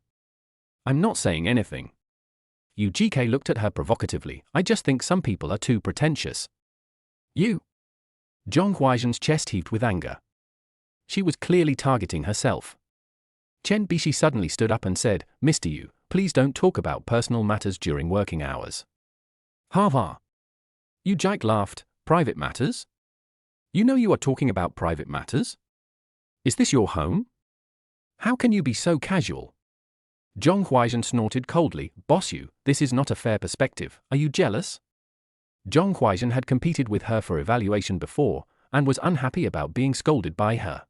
I'm not saying anything. UGK looked at her provocatively. I just think some people are too pretentious. You? Zhong Huaizhen's chest heaved with anger. She was clearly targeting herself. Chen Bishi suddenly stood up and said, Mr. Yu, please don't talk about personal matters during working hours. Ha ha. Yu Jike laughed. Private matters? You know you are talking about private matters? Is this your home? How can you be so casual? Zhong Huaizhen snorted coldly. Boss Yu, this is not a fair perspective. Are you jealous? Zhong Huaizhen had competed with her for evaluation before, and was unhappy about being scolded by her.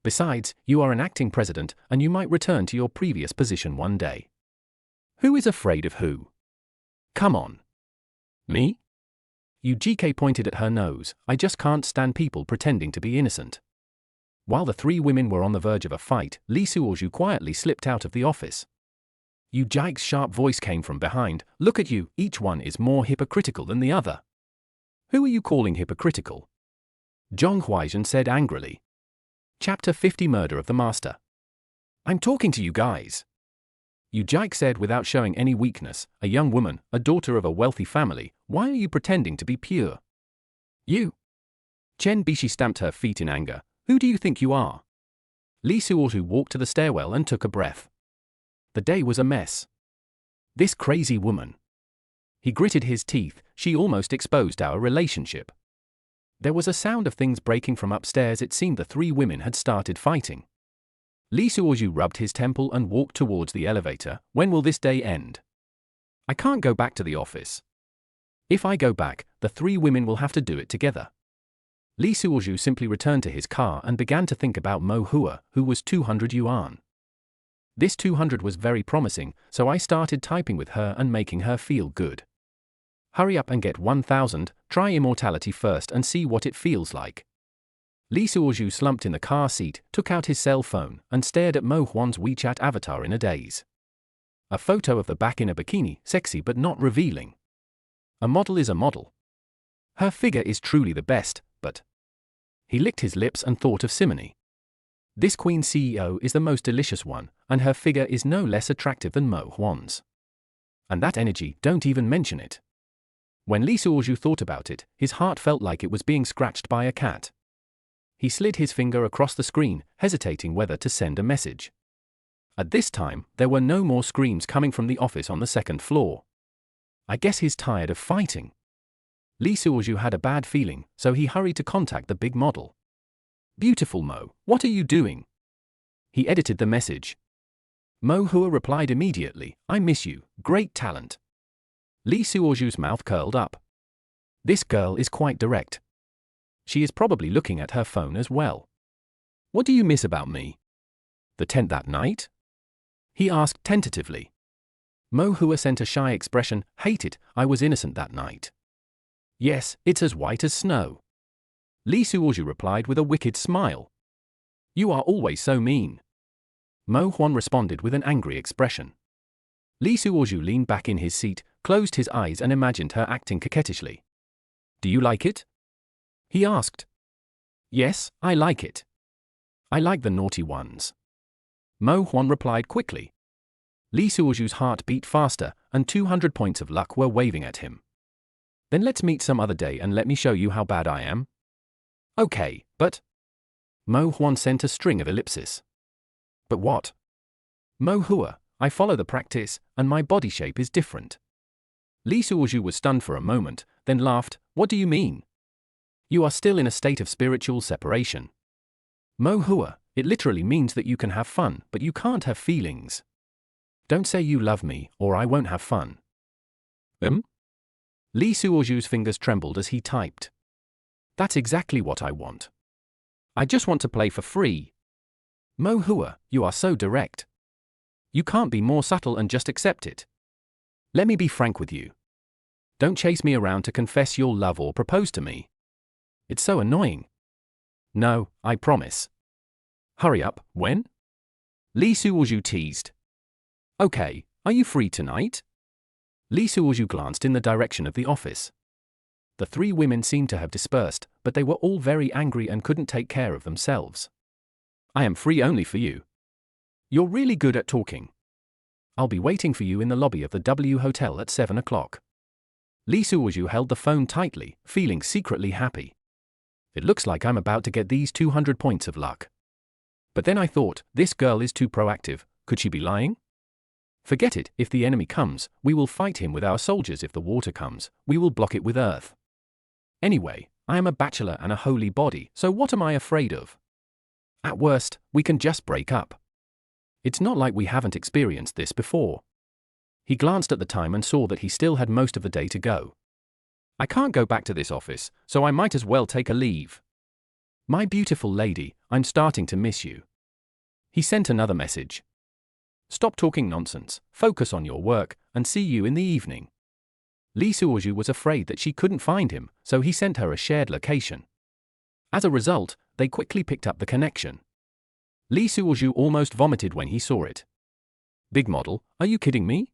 Besides, you are an acting president, and you might return to your previous position one day. Who is afraid of who? Come on. Me? UGK pointed at her nose. I just can't stand people pretending to be innocent. While the three women were on the verge of a fight, Li Suozhu quietly slipped out of the office. Yu Jike's sharp voice came from behind. Look at you, each one is more hypocritical than the other. Who are you calling hypocritical? Zhong Huaizhen said angrily. Chapter 50 Murder of the Master. I'm talking to you guys. Yu Jike said without showing any weakness, a young woman, a daughter of a wealthy family, why are you pretending to be pure? You. Chen Bishi stamped her feet in anger. Who do you think you are? Li Suozhu walked to the stairwell and took a breath. The day was a mess. This crazy woman. He gritted his teeth. She almost exposed our relationship. There was a sound of things breaking from upstairs. It seemed the three women had started fighting. Li Suozhu rubbed his temple and walked towards the elevator. When will this day end? I can't go back to the office. If I go back, the three women will have to do it together. Li Suozhu simply returned to his car and began to think about Mo Hua, who was 200 yuan. This 200 was very promising, so I started typing with her and making her feel good. Hurry up and get 1,000, try immortality first and see what it feels like. Li Suozhu slumped in the car seat, took out his cell phone, and stared at Mo Huan's WeChat avatar in a daze. A photo of the back in a bikini, sexy but not revealing. A model is a model. Her figure is truly the best, but... He licked his lips and thought of simony. This Queen CEO is the most delicious one, and her figure is no less attractive than Mo Huan's. And that energy, don't even mention it. When Li Suozhu thought about it, his heart felt like it was being scratched by a cat. He slid his finger across the screen, hesitating whether to send a message. At this time, there were no more screams coming from the office on the second floor. I guess he's tired of fighting. Li Suozhu had a bad feeling, so he hurried to contact the big model. Beautiful Mo, what are you doing? He edited the message. Mo Hua replied immediately, I miss you, great talent. Li Suozhu's mouth curled up. This girl is quite direct. She is probably looking at her phone as well. What do you miss about me? The tent that night? He asked tentatively. Mo Hua sent a shy expression. Hate it, I was innocent that night. Yes, it's as white as snow. Li Suozhu replied with a wicked smile. You are always so mean. Mo Huan responded with an angry expression. Li Suozhu leaned back in his seat, closed his eyes and imagined her acting coquettishly. Do you like it? He asked. Yes, I like it. I like the naughty ones. Mo Huan replied quickly. Li Suozhu's heart beat faster, and 200 points of luck were waving at him. Then let's meet some other day and let me show you how bad I am. Okay, but... Mo Huan sent a string of ellipses. But what? Mo Hua, I follow the practice, and my body shape is different. Li Suozhu was stunned for a moment, then laughed. What do you mean? You are still in a state of spiritual separation. Mo Hua, it literally means that you can have fun, but you can't have feelings. Don't say you love me, or I won't have fun. Li Suozhu's fingers trembled as he typed. That's exactly what I want. I just want to play for free. Mo Hua, you are so direct. You can't be more subtle and just accept it. Let me be frank with you. Don't chase me around to confess your love or propose to me. It's so annoying. No, I promise. Hurry up, when? Li Suozhu teased. Okay, are you free tonight? Li Suozhu glanced in the direction of the office. The three women seemed to have dispersed, but they were all very angry and couldn't take care of themselves. I am free only for you. You're really good at talking. I'll be waiting for you in the lobby of the W Hotel at 7 o'clock. Lee Suozhu held the phone tightly, feeling secretly happy. It looks like I'm about to get these 200 points of luck. But then I thought, this girl is too proactive, could she be lying? Forget it, if the enemy comes, we will fight him with our soldiers. If the water comes, we will block it with earth. Anyway, I am a bachelor and a holy body, so what am I afraid of? At worst, we can just break up. It's not like we haven't experienced this before. He glanced at the time and saw that he still had most of the day to go. I can't go back to this office, so I might as well take a leave. My beautiful lady, I'm starting to miss you. He sent another message. Stop talking nonsense, focus on your work, and see you in the evening. Lee Suozhu was afraid that she couldn't find him, so he sent her a shared location. As a result, they quickly picked up the connection. Lee Suozhu almost vomited when he saw it. Big model, are you kidding me?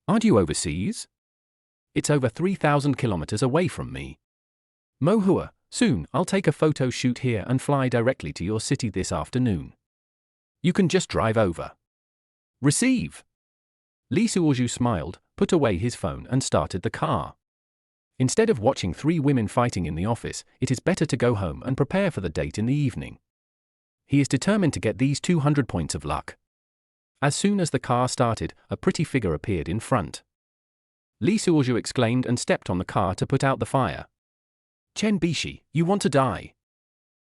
Aren't you overseas? It's over 3,000 kilometers away from me. Mo Hua, soon I'll take a photo shoot here and fly directly to your city this afternoon. You can just drive over. Receive. Lee Suozhu smiled, put away his phone and started the car. Instead of watching 3 women fighting in the office, it is better to go home and prepare for the date in the evening. He is determined to get these 200 points of luck. As soon as the car started, a pretty figure appeared in front. Lee Suozhu exclaimed and stepped on the car to put out the fire. Chen Bishi, you want to die?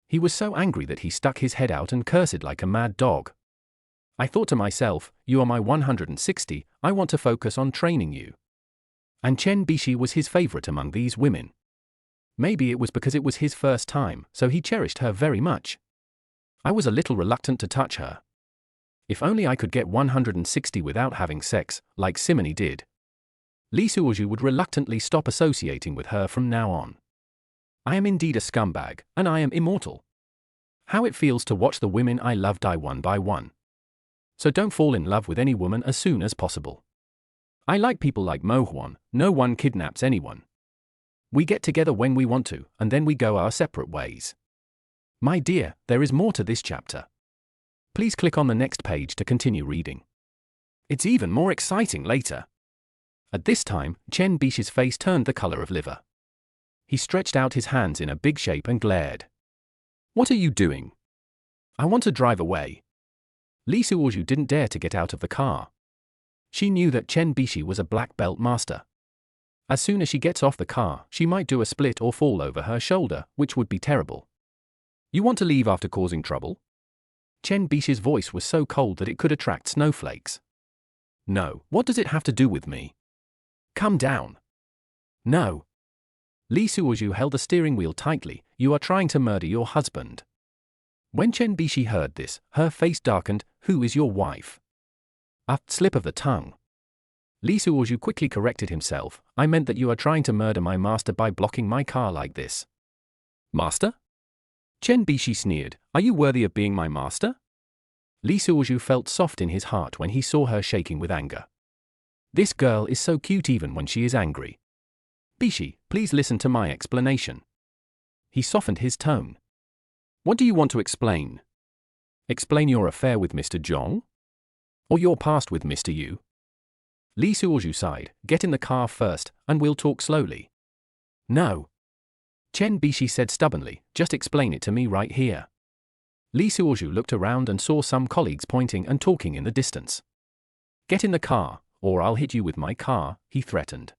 He was so angry that he stuck his head out and cursed like a mad dog. I thought to myself, you are my 160, I want to focus on training you. And Chen Bishi was his favorite among these women. Maybe it was because it was his first time, so he cherished her very much. I was a little reluctant to touch her. If only I could get 160 without having sex, like Simone did. Lee Suozhu would reluctantly stop associating with her from now on. I am indeed a scumbag, and I am immortal. How it feels to watch the women I love die one by one. So don't fall in love with any woman as soon as possible. I like people like Mo Huan, no one kidnaps anyone. We get together when we want to, and then we go our separate ways. My dear, there is more to this chapter. Please click on the next page to continue reading. It's even more exciting later. At this time, Chen Bishi's face turned the color of liver. He stretched out his hands in a big shape and glared. What are you doing? I want to drive away. Lee Suozhu didn't dare to get out of the car. She knew that Chen Bishi was a black belt master. As soon as she gets off the car, she might do a split or fall over her shoulder, which would be terrible. You want to leave after causing trouble? Chen Bishi's voice was so cold that it could attract snowflakes. No, what does it have to do with me? Come down. No. Lee Suozhu held the steering wheel tightly. You are trying to murder your husband. When Chen Bishi heard this, her face darkened. Who is your wife? A slip of the tongue. Lee Suozhu quickly corrected himself. I meant that you are trying to murder my master by blocking my car like this. Master? Chen Bishi sneered. Are you worthy of being my master? Lee Suozhu felt soft in his heart when he saw her shaking with anger. This girl is so cute even when she is angry. Bishi, please listen to my explanation. He softened his tone. What do you want to explain? Explain your affair with Mr. Zhong? Or your past with Mr. Yu? Lee Suozhu sighed. Get in the car first, and we'll talk slowly. No. Chen Bishi said stubbornly, just explain it to me right here. Lee Suozhu looked around and saw some colleagues pointing and talking in the distance. Get in the car, or I'll hit you with my car, he threatened.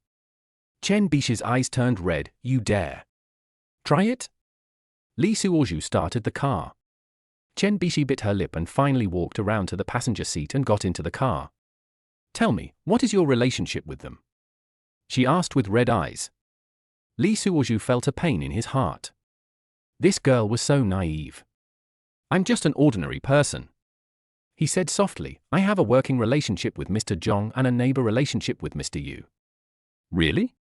Chen Bishi's eyes turned red. You dare. Try it? Lee Suozhu started the car. Chen Bishi bit her lip and finally walked around to the passenger seat and got into the car. Tell me, what is your relationship with them? She asked with red eyes. Lee Suozhu felt a pain in his heart. This girl was so naive. I'm just an ordinary person. He said softly, I have a working relationship with Mr. Zhong and a neighbor relationship with Mr. Yu. Really?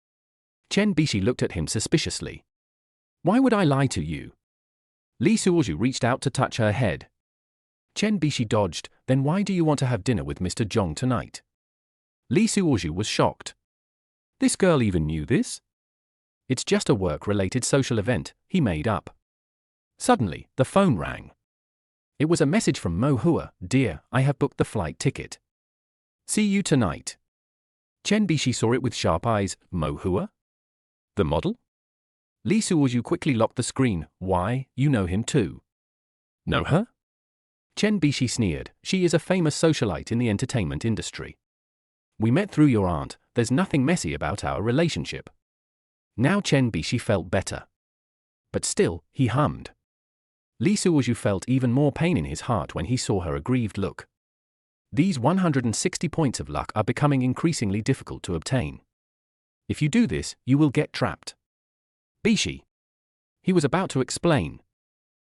Chen Bishi looked at him suspiciously. Why would I lie to you? Lee Suozhu reached out to touch her head. Chen Bishi dodged. Then why do you want to have dinner with Mr. Zhong tonight? Lee Suozhu was shocked. This girl even knew this? It's just a work-related social event, he made up. Suddenly, the phone rang. It was a message from Mo Hua. Dear, I have booked the flight ticket. See you tonight. Chen Bishi saw it with sharp eyes. Mo Hua? The model? Li Suozhu quickly locked the screen. Why, you know him too. Know her? Chen Bishi sneered. She is a famous socialite in the entertainment industry. We met through your aunt, there's nothing messy about our relationship. Now Chen Bishi felt better. But still, he hummed. Li Suozhu felt even more pain in his heart when he saw her aggrieved look. These 160 points of luck are becoming increasingly difficult to obtain. If you do this, you will get trapped. Bishi. He was about to explain.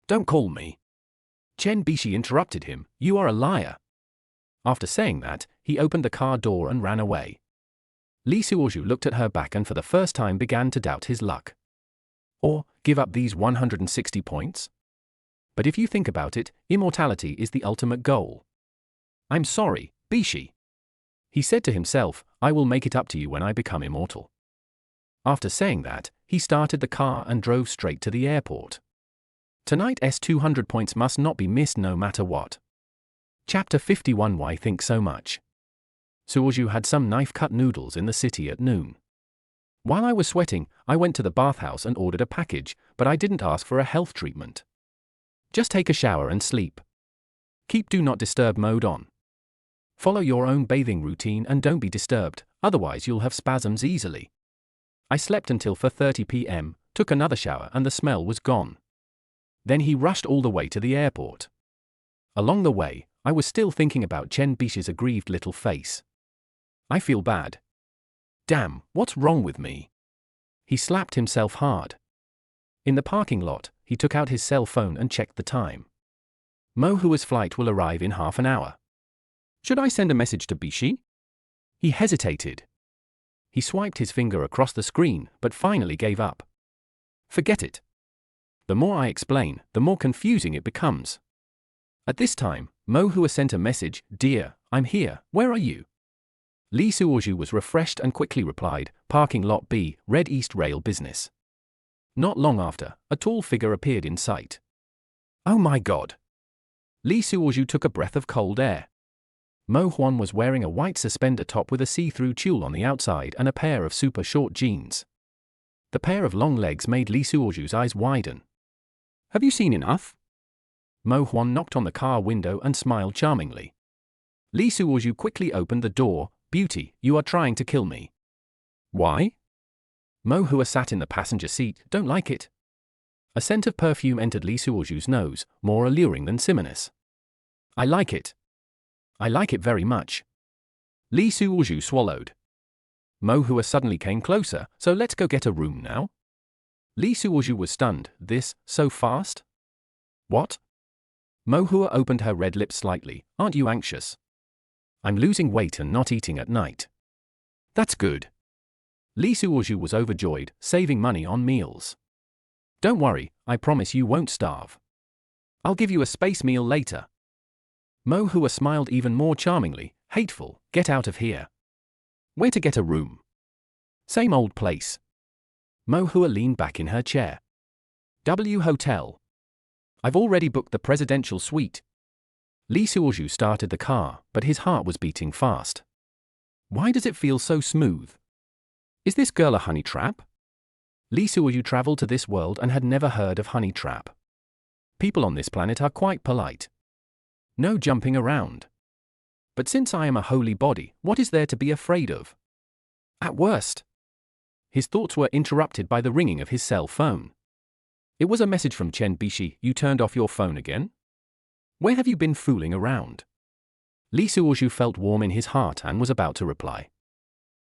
Don't call me. Chen Bishi interrupted him. You are a liar. After saying that, he opened the car door and ran away. Li Suozhu looked at her back and for the first time began to doubt his luck. Or, give up these 160 points? But if you think about it, immortality is the ultimate goal. I'm sorry, Bishi. He said to himself, I will make it up to you when I become immortal. After saying that, he started the car and drove straight to the airport. Tonight's 200 points must not be missed no matter what. Chapter 51. Why think so much? Suozhu had some knife-cut noodles in the city at noon. While I was sweating, I went to the bathhouse and ordered a package, but I didn't ask for a health treatment. Just take a shower and sleep. Keep do not disturb mode on. Follow your own bathing routine and don't be disturbed, otherwise you'll have spasms easily. I slept until 4:30 p.m., took another shower and the smell was gone. Then he rushed all the way to the airport. Along the way, I was still thinking about Chen Bishi's aggrieved little face. I feel bad. Damn, what's wrong with me? He slapped himself hard. In the parking lot, he took out his cell phone and checked the time. Mo Hua's flight will arrive in half an hour. Should I send a message to Bishi? He hesitated. He swiped his finger across the screen, but finally gave up. Forget it. The more I explain, the more confusing it becomes. At this time, Mo Hua sent a message. Dear, I'm here, where are you? Li Suozhu was refreshed and quickly replied, Parking lot B, Red East Rail Business. Not long after, a tall figure appeared in sight. Oh my God! Li Suozhu took a breath of cold air. Mo Huan was wearing a white suspender top with a see-through tulle on the outside and a pair of super short jeans. The pair of long legs made Li Suozhu's eyes widen. Have you seen enough? Mo Huan knocked on the car window and smiled charmingly. Li Suozhu quickly opened the door. Beauty, you are trying to kill me. Why? Mo Hua sat in the passenger seat. Don't like it. A scent of perfume entered Li Suozhu's nose, more alluring than Simonis. I like it. I like it very much. Li Suozhu swallowed. Mo Hua suddenly came closer, so let's go get a room now? Li Suozhu was stunned. This, so fast? What? Mo Hua opened her red lips slightly. Aren't you anxious? I'm losing weight and not eating at night. That's good. Li Suozhu was overjoyed, saving money on meals. Don't worry, I promise you won't starve. I'll give you a space meal later. Mo Hua smiled even more charmingly. Hateful, get out of here. Where to get a room? Same old place. Mo Hua leaned back in her chair. W Hotel. I've already booked the presidential suite. Li Suozhu started the car, but his heart was beating fast. Why does it feel so smooth? Is this girl a honey trap? Li Suozhu traveled to this world and had never heard of honey trap. People on this planet are quite polite. No jumping around. But since I am a holy body, what is there to be afraid of? At worst. His thoughts were interrupted by the ringing of his cell phone. It was a message from Chen Bishi. You turned off your phone again? Where have you been fooling around? Li Suozhu felt warm in his heart and was about to reply.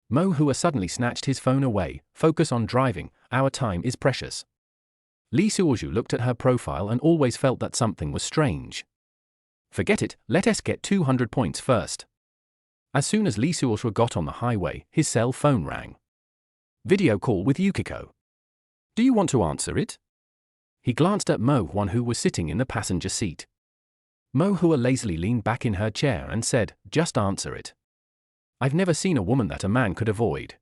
Mo Hua suddenly snatched his phone away. Focus on driving, our time is precious. Li Suozhu looked at her profile and always felt that something was strange. Forget it, let us get 200 points first. As soon as Li Suozhu got on the highway, his cell phone rang. Video call with Yukiko. Do you want to answer it? He glanced at Mo Huan, who was sitting in the passenger seat. Mo Hua lazily leaned back in her chair and said, just answer it. I've never seen a woman that a man could avoid.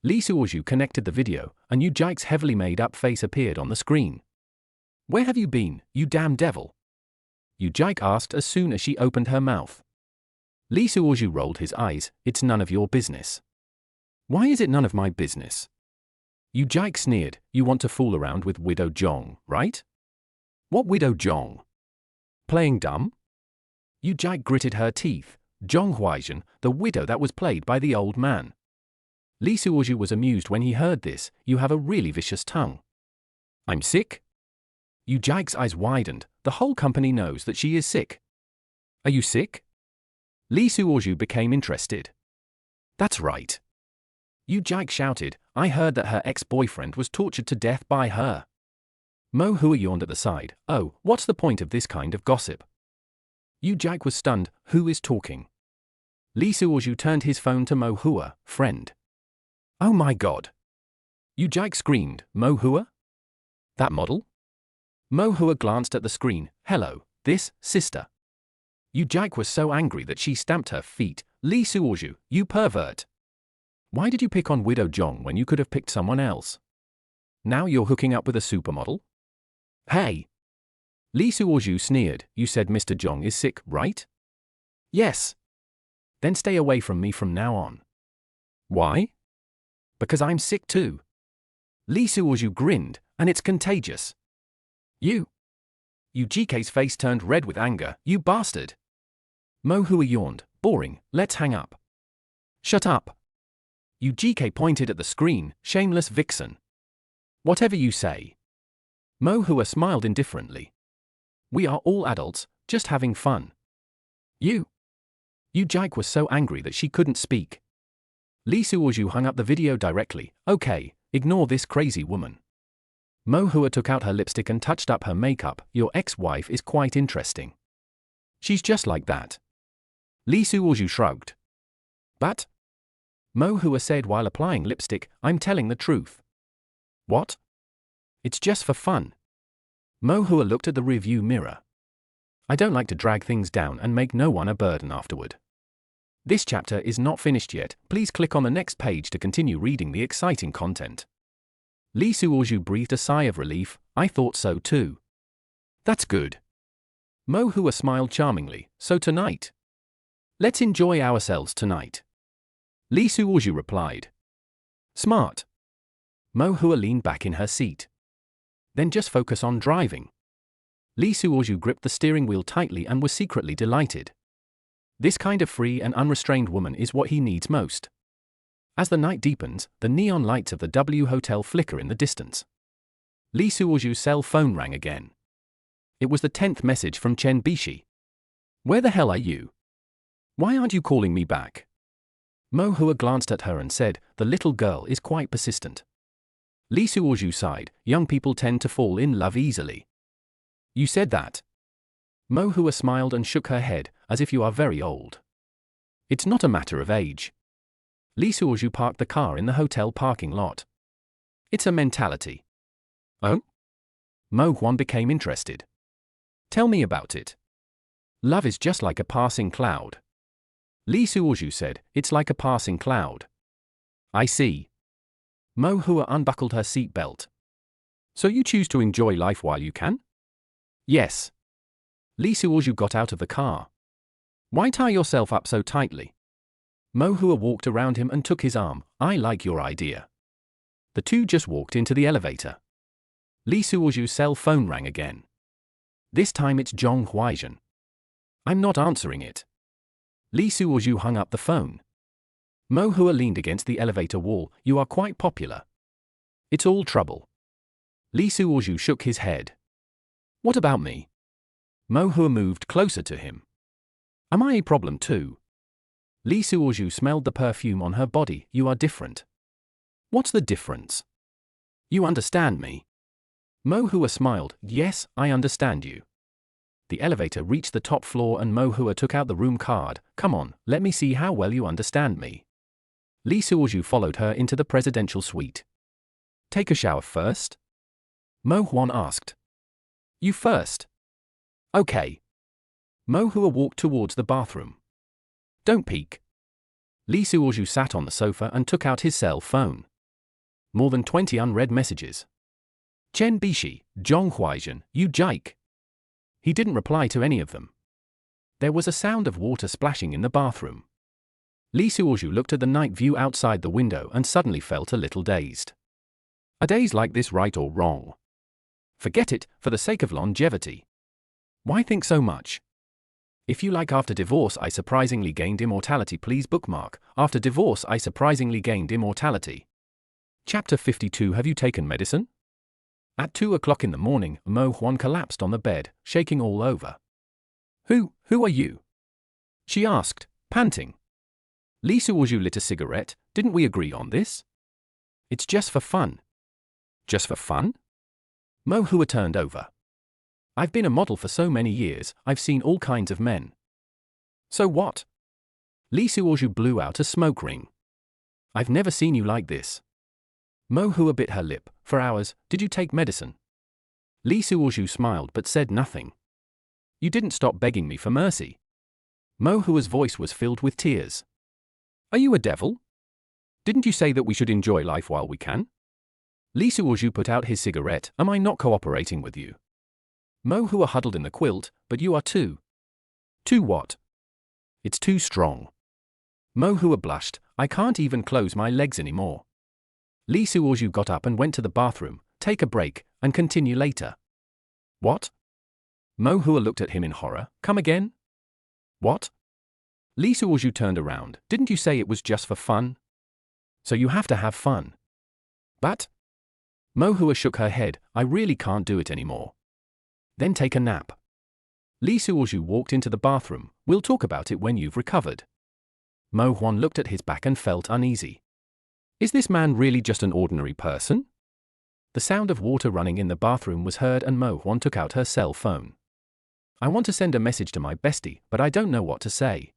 Li Suozhu connected the video, and Yu Jike's heavily made-up face appeared on the screen. Where have you been, you damn devil? Yu Jike asked as soon as she opened her mouth. Li Suozhu rolled his eyes. It's none of your business. Why is it none of my business? Yu Jike sneered. You want to fool around with Widow Zhong, right? What Widow Zhong? Playing dumb? Yu Jike gritted her teeth. Zhong Huaizhen, the widow that was played by the old man. Li Suozhu was amused when he heard this. You have a really vicious tongue. I'm sick? Yu Jike's eyes widened. The whole company knows that she is sick. Are you sick? Li Suozhu became interested. That's right. Yu Jike shouted. I heard that her ex-boyfriend was tortured to death by her. Mo Hua yawned at the side. Oh, what's the point of this kind of gossip? Yu Jike was stunned. Who is talking? Li Suozhu turned his phone to Mo Hua. Friend. Oh my god. Yu Jike screamed. Mo Hua? That model? Mo Hua glanced at the screen. Hello, this, sister. Yu Jike was so angry that she stamped her feet. Li Suozhu, you pervert. Why did you pick on Widow Zhong when you could have picked someone else? Now you're hooking up with a supermodel? Hey! Li Suozhu sneered. You said Mr. Zhong is sick, right? Yes. Then stay away from me from now on. Why? Because I'm sick too. Li Suozhu grinned, and it's contagious. You. Yu Jike's face turned red with anger. You bastard. Mo Hua yawned. Boring, let's hang up. Shut up. Yu Jike pointed at the screen. Shameless vixen. Whatever you say. Mo Hua smiled indifferently. We are all adults, just having fun. You. Yu Jike was so angry that she couldn't speak. Li Suozhu hung up the video directly. Okay, ignore this crazy woman. Mo Hua took out her lipstick and touched up her makeup. Your ex-wife is quite interesting. She's just like that. Li Suozhu shrugged. But? Mo Hua said while applying lipstick, I'm telling the truth. What? It's just for fun. Mo Hua looked at the rearview mirror. I don't like to drag things down and make no one a burden afterward. This chapter is not finished yet. Please click on the next page to continue reading the exciting content. Li Suozhu breathed a sigh of relief. I thought so too. That's good. Mo Hua smiled charmingly. So tonight? Let's enjoy ourselves tonight. Li Suozhu replied. Smart. Mo Hua leaned back in her seat. Then just focus on driving. Li Suozhu gripped the steering wheel tightly and was secretly delighted. This kind of free and unrestrained woman is what he needs most. As the night deepens, the neon lights of the W Hotel flicker in the distance. Li Suozhu's cell phone rang again. It was the 10th message from Chen Bishi. Where the hell are you? Why aren't you calling me back? Mo Hua glanced at her and said, the little girl is quite persistent. Li Suozhu sighed. Young people tend to fall in love easily. You said that. Mo Hua smiled and shook her head, as if you are very old. It's not a matter of age. Li Suozhu parked the car in the hotel parking lot. It's a mentality. Oh? Mo Huan became interested. Tell me about it. Love is just like a passing cloud. Li Suozhu said, it's like a passing cloud. I see. Mo Hua unbuckled her seat belt. So you choose to enjoy life while you can? Yes. Li Suozhu got out of the car. Why tie yourself up so tightly? Mo Hua walked around him and took his arm. I like your idea. The two just walked into the elevator. Li Suozhu's cell phone rang again. This time it's Zhong Huaizhen. I'm not answering it. Li Suozhu hung up the phone. Mo Hua leaned against the elevator wall. You are quite popular. It's all trouble. Li Suozhu shook his head. What about me? Mo Hua moved closer to him. Am I a problem too? Li Suozhu smelled the perfume on her body. You are different. What's the difference? You understand me. Mo Hua smiled. Yes, I understand you. The elevator reached the top floor and Mo Hua took out the room card. Come on, let me see how well you understand me. Li Suozhu followed her into the presidential suite. Take a shower first? Mo Huan asked. You first. Okay. Mo Hua walked towards the bathroom. Don't peek. Li Suozhu sat on the sofa and took out his cell phone. More than 20 unread messages. Chen Bishi, Zhong Huaizhen, Yu Jike. He didn't reply to any of them. There was a sound of water splashing in the bathroom. Lee Suozhu looked at the night view outside the window and suddenly felt a little dazed. Are days like this right or wrong? Forget it, for the sake of longevity. Why think so much? If you like After Divorce I Surprisingly Gained Immortality, please bookmark After Divorce I Surprisingly Gained Immortality. Chapter 52. Have you taken medicine? At 2 o'clock in the morning, Mo Huan collapsed on the bed, shaking all over. Who are you? She asked, panting. Lee Suozhu lit a cigarette. Didn't we agree on this? It's just for fun. Just for fun? Mo Hua turned over. I've been a model for so many years, I've seen all kinds of men. So what? Lee Suozhu blew out a smoke ring. I've never seen you like this. Mo Hua bit her lip. For hours, did you take medicine? Lee Suozhu smiled but said nothing. You didn't stop begging me for mercy. Mo Hua's voice was filled with tears. Are you a devil? Didn't you say that we should enjoy life while we can? Lee Suozhu put out his cigarette. Am I not cooperating with you? Mo Hua huddled in the quilt. But you are too. Too what? It's too strong. Mo Hua blushed. I can't even close my legs anymore. Lee Suozhu got up and went to the bathroom, take a break, and continue later. What? Mo Hua looked at him in horror. Come again? What? Lee Suozhu turned around. Didn't you say it was just for fun? So you have to have fun. But? Mo Hua shook her head. I really can't do it anymore. Then take a nap. Lee Suozhu walked into the bathroom. We'll talk about it when you've recovered. Mo Huan looked at his back and felt uneasy. Is this man really just an ordinary person? The sound of water running in the bathroom was heard and Mo Huan took out her cell phone. I want to send a message to my bestie, but I don't know what to say.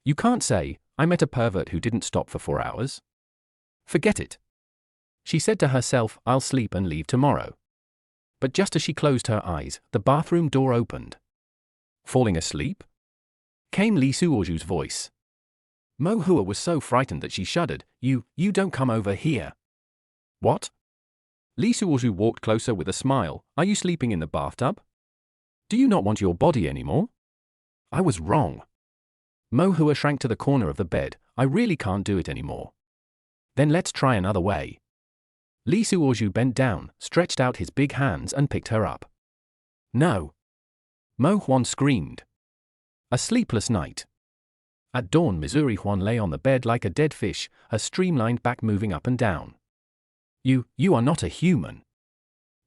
You can't say, I met a pervert who didn't stop for 4 hours. Forget it. She said to herself, I'll sleep and leave tomorrow. But just as she closed her eyes, the bathroom door opened. Falling asleep? Came Lee Suozhu's voice. Mo Hua was so frightened that she shuddered. You don't come over here. What? Lee Suozhu walked closer with a smile. Are you sleeping in the bathtub? Do you not want your body anymore? I was wrong. Mo Hua shrank to the corner of the bed. I really can't do it anymore. Then let's try another way. Lee Suozhu bent down, stretched out his big hands and picked her up. No. Mo Huan screamed. A sleepless night. At dawn, Missouri Huan lay on the bed like a dead fish, her streamlined back moving up and down. You are not a human,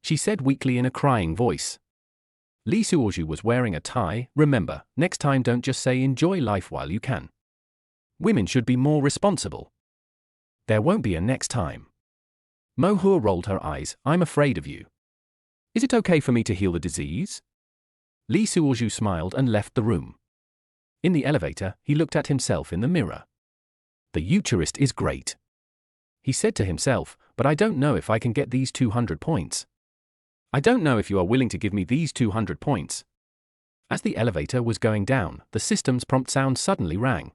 she said weakly in a crying voice. Lee Suozhu was wearing a tie. Remember, next time don't just say enjoy life while you can. Women should be more responsible. There won't be a next time. Mo Hua rolled her eyes. I'm afraid of you. Is it okay for me to heal the disease? Lee Suozhu smiled and left the room. In the elevator, he looked at himself in the mirror. The Eucharist is great, he said to himself, but I don't know if I can get these 200 points. I don't know if you are willing to give me these 200 points. As the elevator was going down, the system's prompt sound suddenly rang.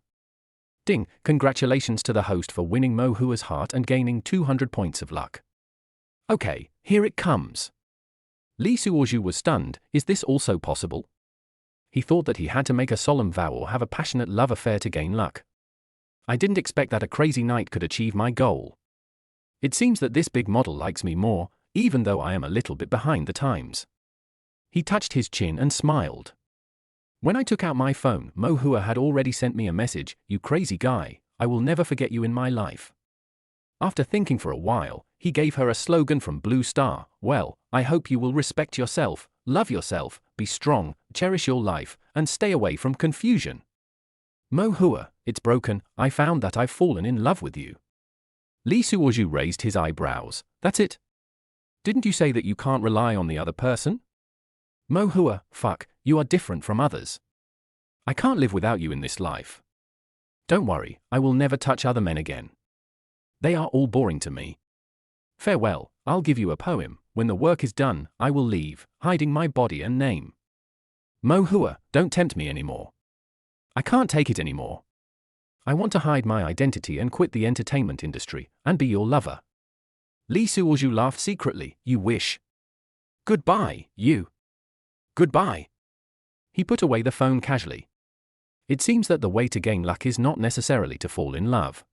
Ding, congratulations to the host for winning Mo Hua's heart and gaining 200 points of luck. Okay, here it comes. Lee Suozhu was stunned. Is this also possible? He thought that he had to make a solemn vow or have a passionate love affair to gain luck. I didn't expect that a crazy night could achieve my goal. It seems that this big model likes me more, even though I am a little bit behind the times. He touched his chin and smiled. When I took out my phone, Mo Hua had already sent me a message. You crazy guy, I will never forget you in my life. After thinking for a while, he gave her a slogan from Blue Star. Well, I hope you will respect yourself, love yourself, be strong, cherish your life, and stay away from confusion. Mo Hua, it's broken. I found that I've fallen in love with you. Lee Suozhu raised his eyebrows. That's it? Didn't you say that you can't rely on the other person? Mo Hua, fuck, you are different from others. I can't live without you in this life. Don't worry, I will never touch other men again. They are all boring to me. Farewell, I'll give you a poem. When the work is done, I will leave, hiding my body and name. Mo Hua, don't tempt me anymore. I can't take it anymore. I want to hide my identity and quit the entertainment industry, and be your lover. Lee Suozhu laughed secretly. You wish. Goodbye, you. Goodbye. He put away the phone casually. It seems that the way to gain luck is not necessarily to fall in love.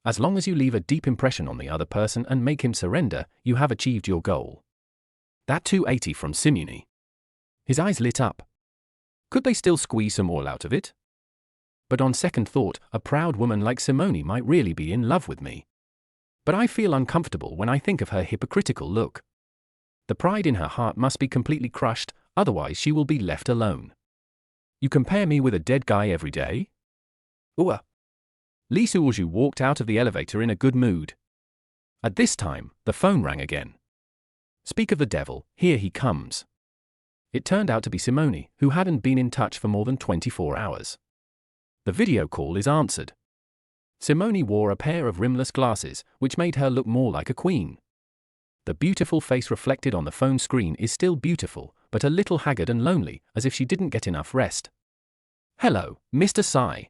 As long as you leave a deep impression on the other person and make him surrender, you have achieved your goal. That 280 from Simone. His eyes lit up. Could they still squeeze some oil out of it? But on second thought, a proud woman like Simone might really be in love with me. But I feel uncomfortable when I think of her hypocritical look. The pride in her heart must be completely crushed, otherwise she will be left alone. You compare me with a dead guy every day? Ooh. Lee Suoju walked out of the elevator in a good mood. At this time, the phone rang again. Speak of the devil, here he comes. It turned out to be Simone, who hadn't been in touch for more than 24 hours. The video call is answered. Simone wore a pair of rimless glasses, which made her look more like a queen. The beautiful face reflected on the phone screen is still beautiful, but a little haggard and lonely, as if she didn't get enough rest. Hello, Mr. Sai.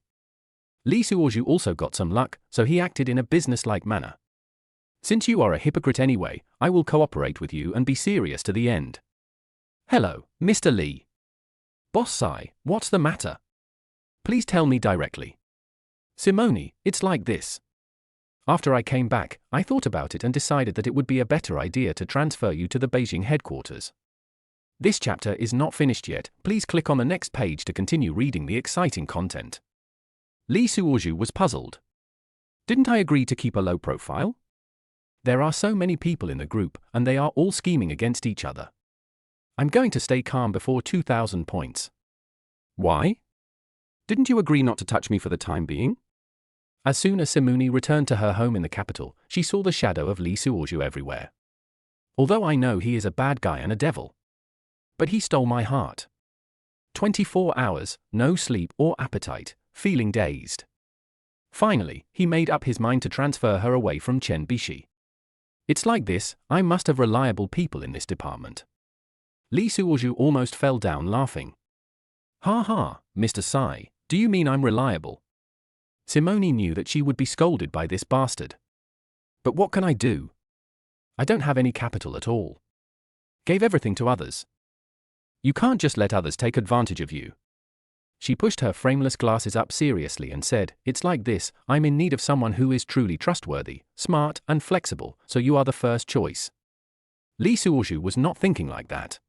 Lee Suoju also got some luck, so he acted in a business-like manner. Since you are a hypocrite anyway, I will cooperate with you and be serious to the end. Hello, Mr. Lee. Boss Sai, what's the matter? Please tell me directly. Simone, it's like this. After I came back, I thought about it and decided that it would be a better idea to transfer you to the Beijing headquarters. This chapter is not finished yet, please click on the next page to continue reading the exciting content. Lee Suoju was puzzled. Didn't I agree to keep a low profile? There are so many people in the group, and they are all scheming against each other. I'm going to stay calm before 2,000 points. Why? Didn't you agree not to touch me for the time being? As soon as Simone returned to her home in the capital, she saw the shadow of Lee Suoju everywhere. Although I know he is a bad guy and a devil. But he stole my heart. 24 hours, no sleep or appetite, feeling dazed. Finally, he made up his mind to transfer her away from Chen Bishi. It's like this, I must have reliable people in this department. Lee Suoju almost fell down laughing. Ha ha, Mr. Sai, do you mean I'm reliable? Simone knew that she would be scolded by this bastard. But what can I do? I don't have any capital at all. Gave everything to others. You can't just let others take advantage of you. She pushed her frameless glasses up seriously and said, it's like this, I'm in need of someone who is truly trustworthy, smart, and flexible, so you are the first choice. Lee Suoju was not thinking like that.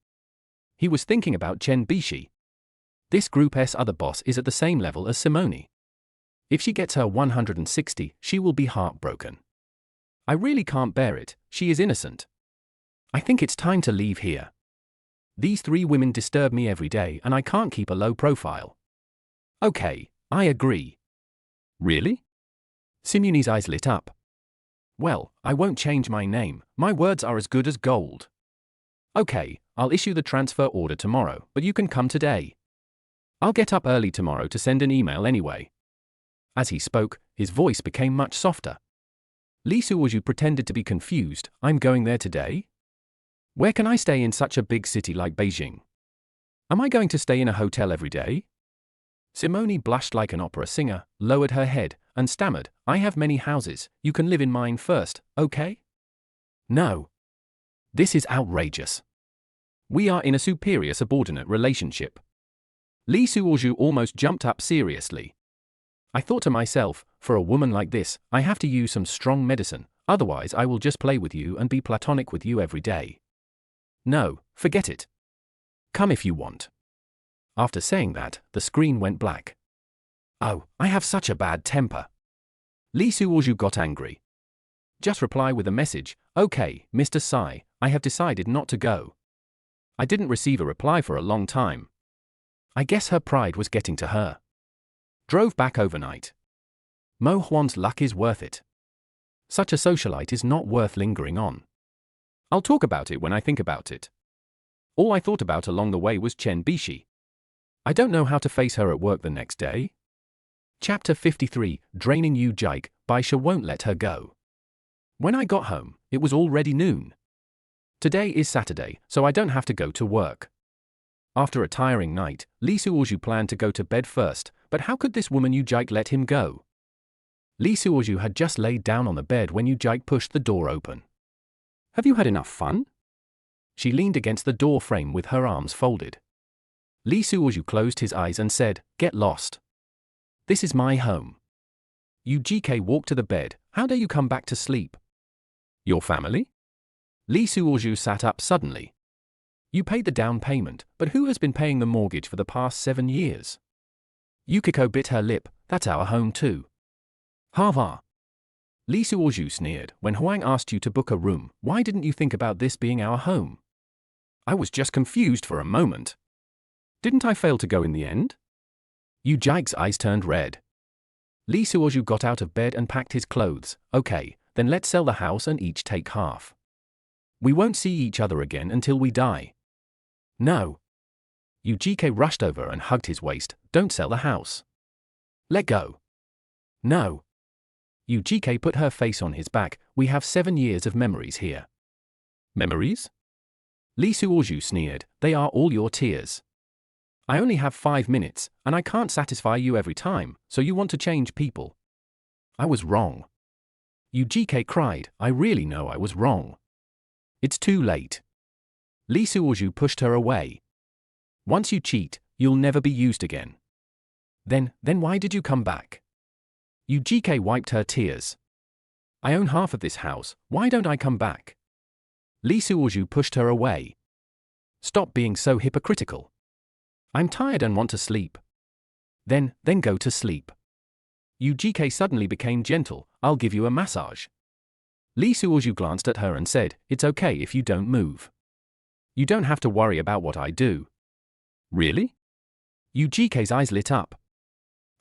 He was thinking about Chen Bishi. This group's other boss is at the same level as Simone. If she gets her 160, she will be heartbroken. I really can't bear it, she is innocent. I think it's time to leave here. These 3 women disturb me every day and I can't keep a low profile. Okay, I agree. Really? Simone's eyes lit up. Well, I won't change my name, my words are as good as gold. Okay, I'll issue the transfer order tomorrow, but you can come today. I'll get up early tomorrow to send an email anyway. As he spoke, his voice became much softer. Lee Suoju pretended to be confused, I'm going there today? Where can I stay in such a big city like Beijing? Am I going to stay in a hotel every day? Simone blushed like an opera singer, lowered her head, and stammered, I have many houses, you can live in mine first, okay? No. This is outrageous. We are in a superior-subordinate relationship. Lee Suoju almost jumped up seriously. I thought to myself, for a woman like this, I have to use some strong medicine, otherwise I will just play with you and be platonic with you every day. No, forget it. Come if you want. After saying that, the screen went black. Oh, I have such a bad temper. Lee Suoju got angry. Just reply with a message, okay, Mr. Sai, I have decided not to go. I didn't receive a reply for a long time. I guess her pride was getting to her. Drove back overnight. Mo Huan's luck is worth it. Such a socialite is not worth lingering on. I'll talk about it when I think about it. All I thought about along the way was Chen Bishi. I don't know how to face her at work the next day. Chapter 53, Draining Yu Jike, Baisha won't let her go. When I got home, it was already noon. Today is Saturday, so I don't have to go to work. After a tiring night, Lee Suoju planned to go to bed first, but how could this woman Yu Jike let him go? Lee Suoju had just laid down on the bed when Yu Jike pushed the door open. Have you had enough fun? She leaned against the door frame with her arms folded. Lee Suoju closed his eyes and said, get lost. This is my home. UGK walked to the bed. How dare you come back to sleep? Your family? Lee Suoju sat up suddenly. You paid the down payment, but who has been paying the mortgage for the past 7 years? Yukiko bit her lip. That's our home too. Ha. Lee Suoju sneered. When Huang asked you to book a room, why didn't you think about this being our home? I was just confused for a moment. Didn't I fail to go in the end? Yu Jike's eyes turned red. Lee Suoju got out of bed and packed his clothes. Okay, then let's sell the house and each take half. We won't see each other again until we die. No. UGK rushed over and hugged his waist. Don't sell the house. Let go. No. UGK put her face on his back. We have 7 years of memories here. Memories? Lee Suoju sneered. They are all your tears. I only have 5 minutes, and I can't satisfy you every time, so you want to change people. I was wrong. UGK cried. I really know I was wrong. It's too late. Lee Suoju pushed her away. Once you cheat, you'll never be used again. Then why did you come back? UGK wiped her tears. I own half of this house, why don't I come back? Lee Suoju pushed her away. Stop being so hypocritical. I'm tired and want to sleep. Then go to sleep. UGK suddenly became gentle. I'll give you a massage. Lee Suoju glanced at her and said, It's okay if you don't move. You don't have to worry about what I do. Really? UGK's eyes lit up.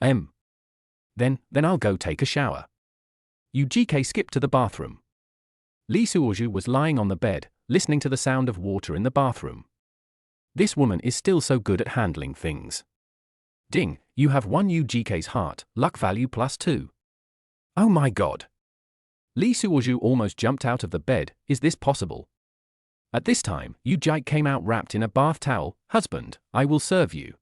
Then I'll go take a shower. UGK skipped to the bathroom. Lee Suoju was lying on the bed, listening to the sound of water in the bathroom. This woman is still so good at handling things. Ding, you have won UGK's heart, luck value +2. Oh my god. Lee Suoju almost jumped out of the bed. Is this possible? At this time, UGK came out wrapped in a bath towel. Husband, I will serve you.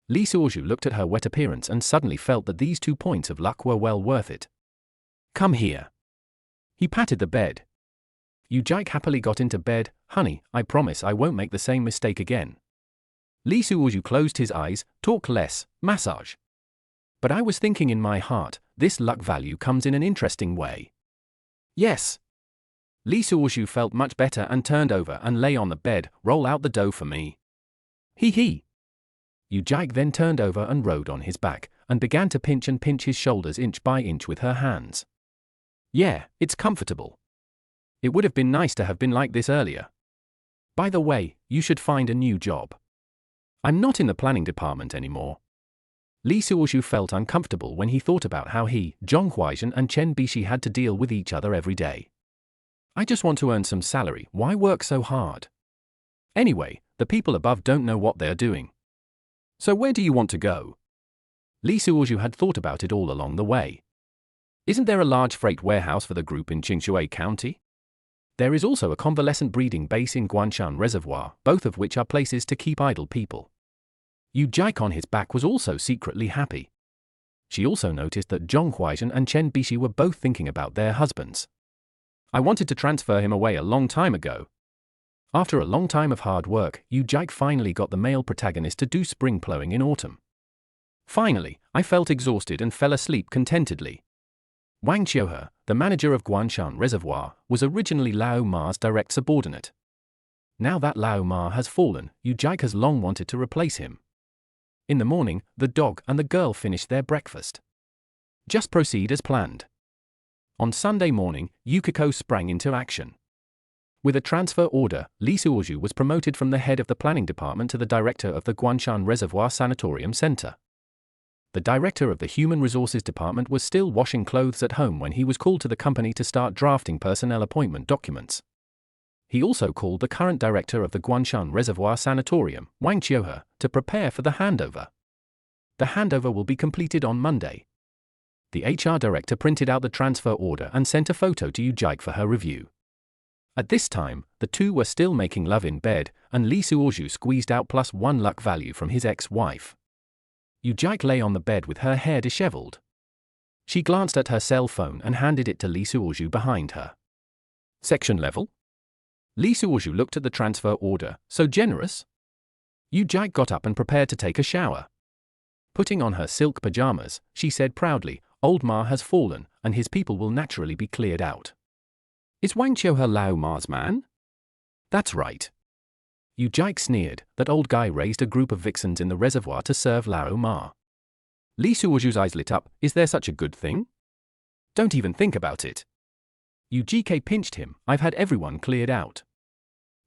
Lee Suoju looked at her wet appearance and suddenly felt that these 2 points of luck were well worth it. Come here. He patted the bed. UGK happily got into bed. Honey, I promise I won't make the same mistake again. Lee Suoju closed his eyes. Talk less, massage. But I was thinking in my heart, this luck value comes in an interesting way. Yes. Lee Suoju felt much better and turned over and lay on the bed. Roll out the dough for me. Hee. UGK then turned over and rode on his back, and began to pinch his shoulders inch by inch with her hands. Yeah, it's comfortable. It would have been nice to have been like this earlier. By the way, you should find a new job. I'm not in the planning department anymore. Lee Suoju felt uncomfortable when he thought about how he, Zhong Huaizhen and Chen Bishi had to deal with each other every day. I just want to earn some salary, why work so hard? Anyway, the people above don't know what they're doing. So where do you want to go? Lee Suoju had thought about it all along the way. Isn't there a large freight warehouse for the group in Qingshui County? There is also a convalescent breeding base in Guanshan Reservoir, both of which are places to keep idle people. UGK on his back was also secretly happy. She also noticed that Zhong Huaizhen and Chen Bishi were both thinking about their husbands. I wanted to transfer him away a long time ago. After a long time of hard work, UGK finally got the male protagonist to do spring plowing in autumn. Finally, I felt exhausted and fell asleep contentedly. Wang Qiuhe, the manager of Guanshan Reservoir, was originally Lao Ma's direct subordinate. Now that Lao Ma has fallen, UGK has long wanted to replace him. In the morning, the dog and the girl finished their breakfast. Just proceed as planned. On Sunday morning, Yukiko sprang into action. With a transfer order, Lee Suoju was promoted from the head of the planning department to the director of the Guanshan Reservoir Sanatorium Center. The director of the Human Resources Department was still washing clothes at home when he was called to the company to start drafting personnel appointment documents. He also called the current director of the Guanshan Reservoir Sanatorium, Wang Qiuhe, to prepare for the handover. The handover will be completed on Monday. The HR director printed out the transfer order and sent a photo to UGK for her review. At this time, the two were still making love in bed, and Lee Suoju squeezed out +1 luck value from his ex-wife. UGK lay on the bed with her hair disheveled. She glanced at her cell phone and handed it to Lee Suoju behind her. Section level? Lee Suoju looked at the transfer order. So generous? UGK got up and prepared to take a shower. Putting on her silk pajamas, she said proudly, Old Ma has fallen, and his people will naturally be cleared out. Is Wang Qiu her Lao Ma's man? That's right. Yu Jike sneered. That old guy raised a group of vixens in the reservoir to serve Lao Ma. Li Suoju's eyes lit up. Is there such a good thing? Don't even think about it. Yu Jike pinched him. I've had everyone cleared out.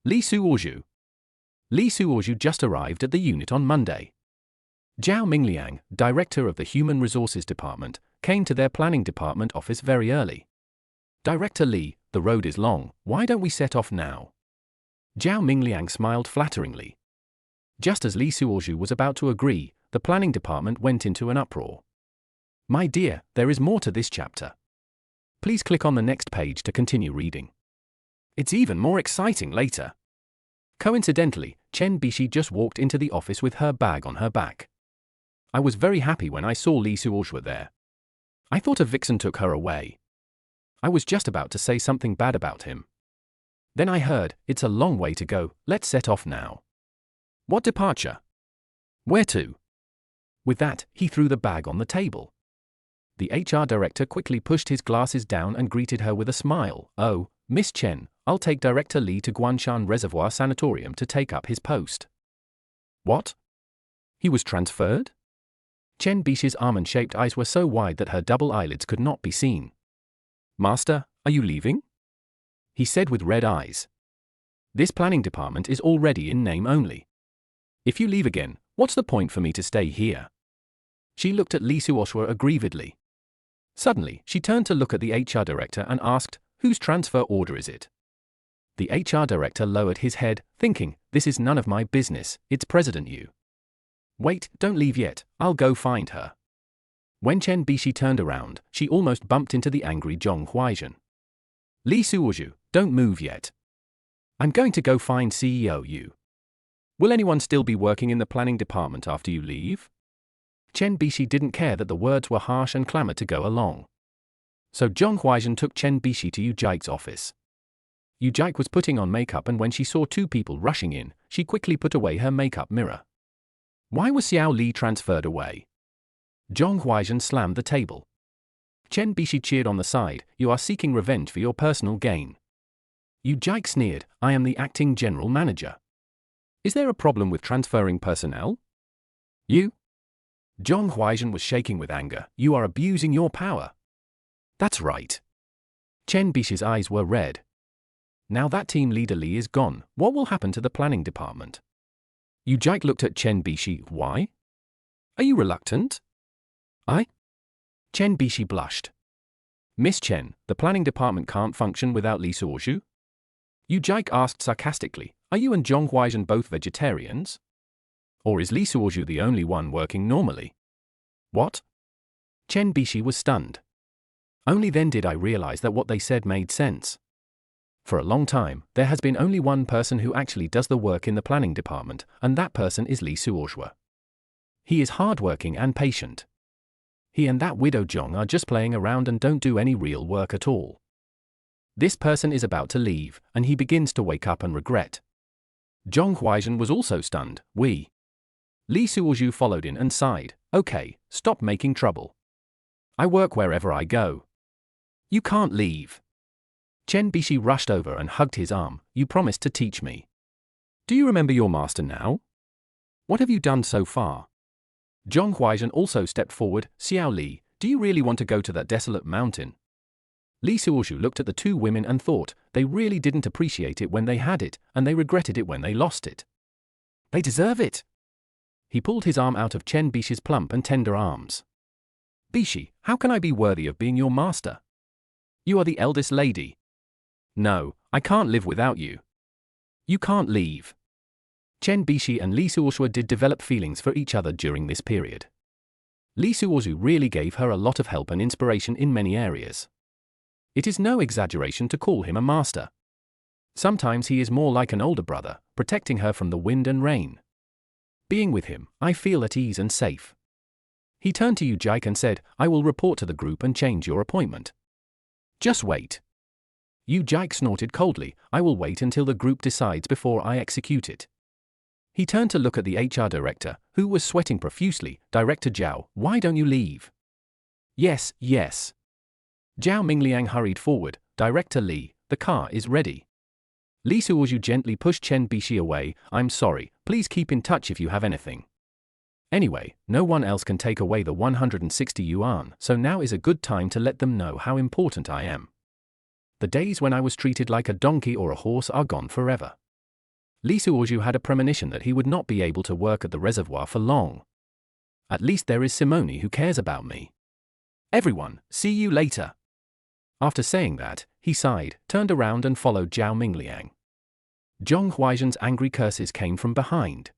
Li Suoju. Li Suoju just arrived at the unit on Monday. Zhao Mingliang, director of the Human Resources Department, came to their planning department office very early. Director Li, the road is long, why don't we set off now? Zhao Mingliang smiled flatteringly. Just as Li Suoju was about to agree, the planning department went into an uproar. My dear, there is more to this chapter. Please click on the next page to continue reading. It's even more exciting later. Coincidentally, Chen Bishi just walked into the office with her bag on her back. I was very happy when I saw Li Suoju there. I thought a vixen took her away. I was just about to say something bad about him. Then I heard, it's a long way to go, let's set off now. What departure? Where to? With that, he threw the bag on the table. The HR director quickly pushed his glasses down and greeted her with a smile. Oh, Miss Chen, I'll take Director Li to Guanshan Reservoir Sanatorium to take up his post. What? He was transferred? Chen Bishi's almond-shaped eyes were so wide that her double eyelids could not be seen. Master, are you leaving? He said with red eyes. This planning department is already in name only. If you leave again, what's the point for me to stay here? She looked at Li Suoshua aggrievedly. Suddenly, she turned to look at the HR director and asked, whose transfer order is it? The HR director lowered his head, thinking, this is none of my business, it's President Yu. Wait, don't leave yet, I'll go find her. When Chen Bishi turned around, she almost bumped into the angry Zhong Huaizhen. Li Suoju, don't move yet. I'm going to go find CEO Yu. Will anyone still be working in the planning department after you leave? Chen Bishi didn't care that the words were harsh and clamored to go along. So Zhong Huaizhen took Chen Bishi to Yu Jike's office. Yu Jike was putting on makeup, and when she saw two people rushing in, she quickly put away her makeup mirror. Why was Xiao Li transferred away? Zhong Huaizhen slammed the table. Chen Bishi cheered on the side. You are seeking revenge for your personal gain. Yu Jike sneered. I am the acting general manager. Is there a problem with transferring personnel? You? Zhong Huaizhen was shaking with anger. You are abusing your power. That's right. Chen Bishi's eyes were red. Now that team leader Li is gone, what will happen to the planning department? Yu Jike looked at Chen Bishi. Why? Are you reluctant? Chen Bishi blushed. Miss Chen, the planning department can't function without Li Suoju? Yu Jike asked sarcastically. Are you and Zhong Huaizhen both vegetarians? Or is Li Suoju the only one working normally? What? Chen Bishi was stunned. Only then did I realize that what they said made sense. For a long time, there has been only one person who actually does the work in the planning department, and that person is Li Suoju. He is hardworking and patient. He and that widow Zhong are just playing around and don't do any real work at all. This person is about to leave, and he begins to wake up and regret. Zhong Huaizhen was also stunned. Li Suoju followed in and sighed. Okay, stop making trouble. I work wherever I go. You can't leave. Chen Bishi rushed over and hugged his arm. You promised to teach me. Do you remember your master now? What have you done so far? Zhong Huaizhen also stepped forward. Xiao Li, do you really want to go to that desolate mountain? Li Suoju looked at the two women and thought, they really didn't appreciate it when they had it, and they regretted it when they lost it. They deserve it. He pulled his arm out of Chen Bishi's plump and tender arms. Bishi, how can I be worthy of being your master? You are the eldest lady. No, I can't live without you. You can't leave. Chen Bishi and Li Suoju did develop feelings for each other during this period. Li Suoju really gave her a lot of help and inspiration in many areas. It is no exaggeration to call him a master. Sometimes he is more like an older brother, protecting her from the wind and rain. Being with him, I feel at ease and safe. He turned to Yu Jike and said, I will report to the group and change your appointment. Just wait. Yu Jike snorted coldly. I will wait until the group decides before I execute it. He turned to look at the HR director, who was sweating profusely. Director Zhao, why don't you leave? Yes, yes. Zhao Mingliang hurried forward. Director Li, the car is ready. Li Suozhu gently pushed Chen Bishi away. I'm sorry, please keep in touch if you have anything. Anyway, no one else can take away the 160 yuan, so now is a good time to let them know how important I am. The days when I was treated like a donkey or a horse are gone forever. Li Suozhu had a premonition that he would not be able to work at the reservoir for long. At least there is Simone who cares about me. Everyone, see you later. After saying that, he sighed, turned around and followed Zhao Mingliang. Zhong Huaizhen's angry curses came from behind.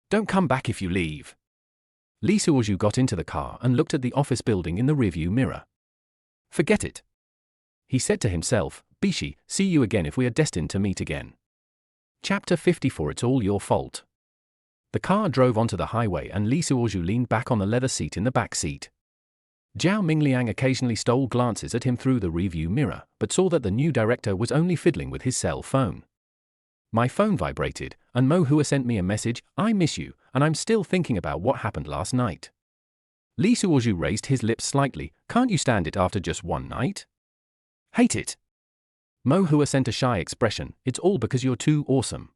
Don't come back if you leave. Li Suozhu got into the car and looked at the office building in the rearview mirror. Forget it. He said to himself, Bishi, see you again if we are destined to meet again. Chapter 54. It's all your fault. The car drove onto the highway and Li Suozhu leaned back on the leather seat in the back seat. Zhao Mingliang occasionally stole glances at him through the rearview mirror, but saw that the new director was only fiddling with his cell phone. My phone vibrated, and Mo Hua sent me a message. I miss you, and I'm still thinking about what happened last night. Li Suozhu raised his lips slightly. Can't you stand it after just one night? Hate it. Mo Hua sent a shy expression. It's all because you're too awesome.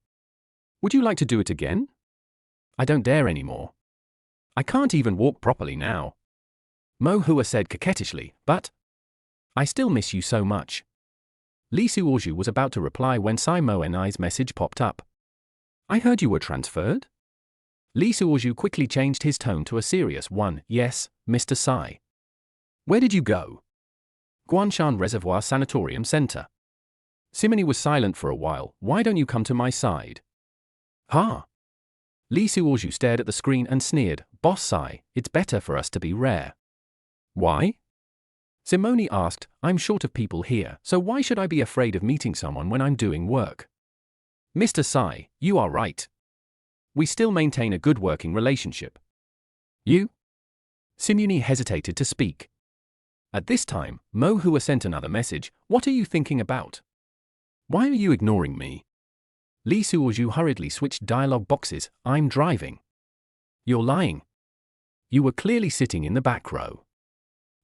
Would you like to do it again? I don't dare anymore. I can't even walk properly now. Mo Hua said coquettishly, but I still miss you so much. Li Suozhu was about to reply when Sai Mo Ni's message popped up. I heard you were transferred? Li Suozhu quickly changed his tone to a serious one. Yes, Mr. Sai. Where did you go? Guanshan Reservoir Sanatorium Center. Simone was silent for a while. Why don't you come to my side? Huh? Li Suozhu stared at the screen and sneered. Boss Sai, it's better for us to be rare. Why? Simone asked. I'm short of people here, so why should I be afraid of meeting someone when I'm doing work? Mr. Sai, you are right. We still maintain a good working relationship. You? Simone hesitated to speak. At this time, Mo Hua sent another message. What are you thinking about? Why are you ignoring me? Li Suozhu hurriedly switched dialogue boxes. I'm driving. You're lying. You were clearly sitting in the back row.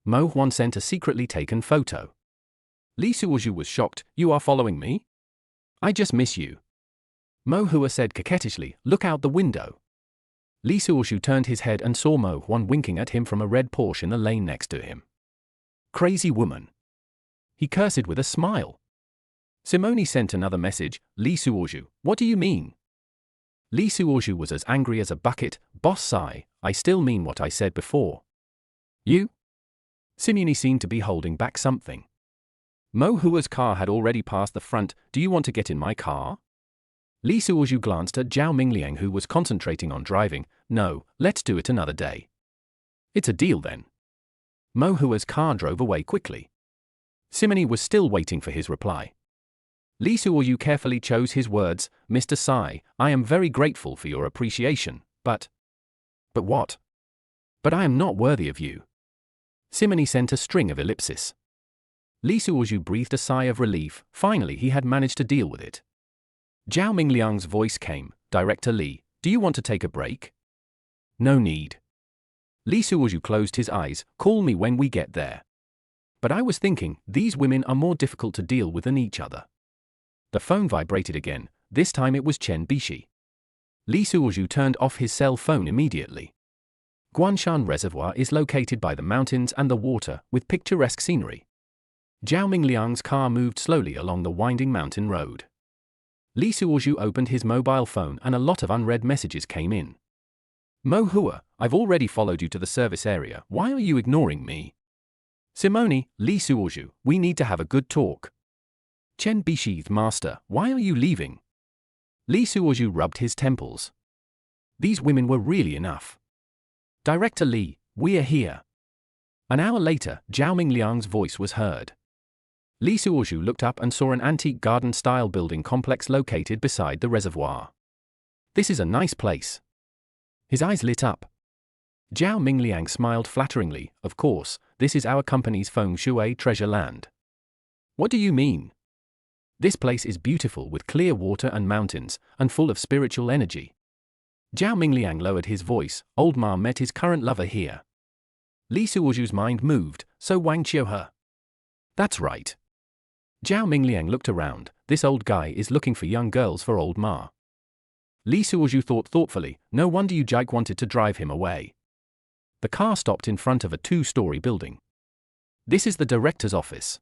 Mo Huan sent a secretly taken photo. Li Suozhu was shocked. You are following me? I just miss you. Mo Hua said coquettishly. Look out the window. Li Suozhu turned his head and saw Mo Huan winking at him from a red Porsche in the lane next to him. Crazy woman. He cursed with a smile. Simone sent another message. Li Suozhu, what do you mean? Li Suozhu was as angry as a bucket. Boss Sai, I still mean what I said before. You? Simone seemed to be holding back something. Mo Hua's car had already passed the front. Do you want to get in my car? Li Suozhu glanced at Zhao Mingliang, who was concentrating on driving. No, let's do it another day. It's a deal then. Mo Hua's car drove away quickly. Simone was still waiting for his reply. Li Suozhu carefully chose his words. Mr. Sai, I am very grateful for your appreciation, but what? But I am not worthy of you. Simone sent a string of ellipses. Li Suozhu breathed a sigh of relief. Finally he had managed to deal with it. Zhao Mingliang's voice came. Director Li, do you want to take a break? No need. Li Suozhu closed his eyes. Call me when we get there. But I was thinking, these women are more difficult to deal with than each other. The phone vibrated again. This time it was Chen Bishi. Li Suozhu turned off his cell phone immediately. Guanshan Reservoir is located by the mountains and the water, with picturesque scenery. Zhao Mingliang's car moved slowly along the winding mountain road. Li Suozhu opened his mobile phone and a lot of unread messages came in. Mo Hua, I've already followed you to the service area. Why are you ignoring me? Simone, Li Suozhu, we need to have a good talk. Chen Bishi's master, why are you leaving? Li Suozhu rubbed his temples. These women were really enough. Director Li, we're here. An hour later, Zhao Mingliang's voice was heard. Li Suozhu looked up and saw an antique garden-style building complex located beside the reservoir. This is a nice place. His eyes lit up. Zhao Mingliang smiled flatteringly. Of course, this is our company's feng shui treasure land. What do you mean? This place is beautiful with clear water and mountains, and full of spiritual energy. Zhao Mingliang lowered his voice. Old Ma met his current lover here. Li Suozhu's mind moved, so Wang Qiuhe. That's right. Zhao Mingliang looked around. This old guy is looking for young girls for old Ma. Li Suozhu thought thoughtfully, no wonder Yu Jike wanted to drive him away. The car stopped in front of a 2-story building. This is the director's office.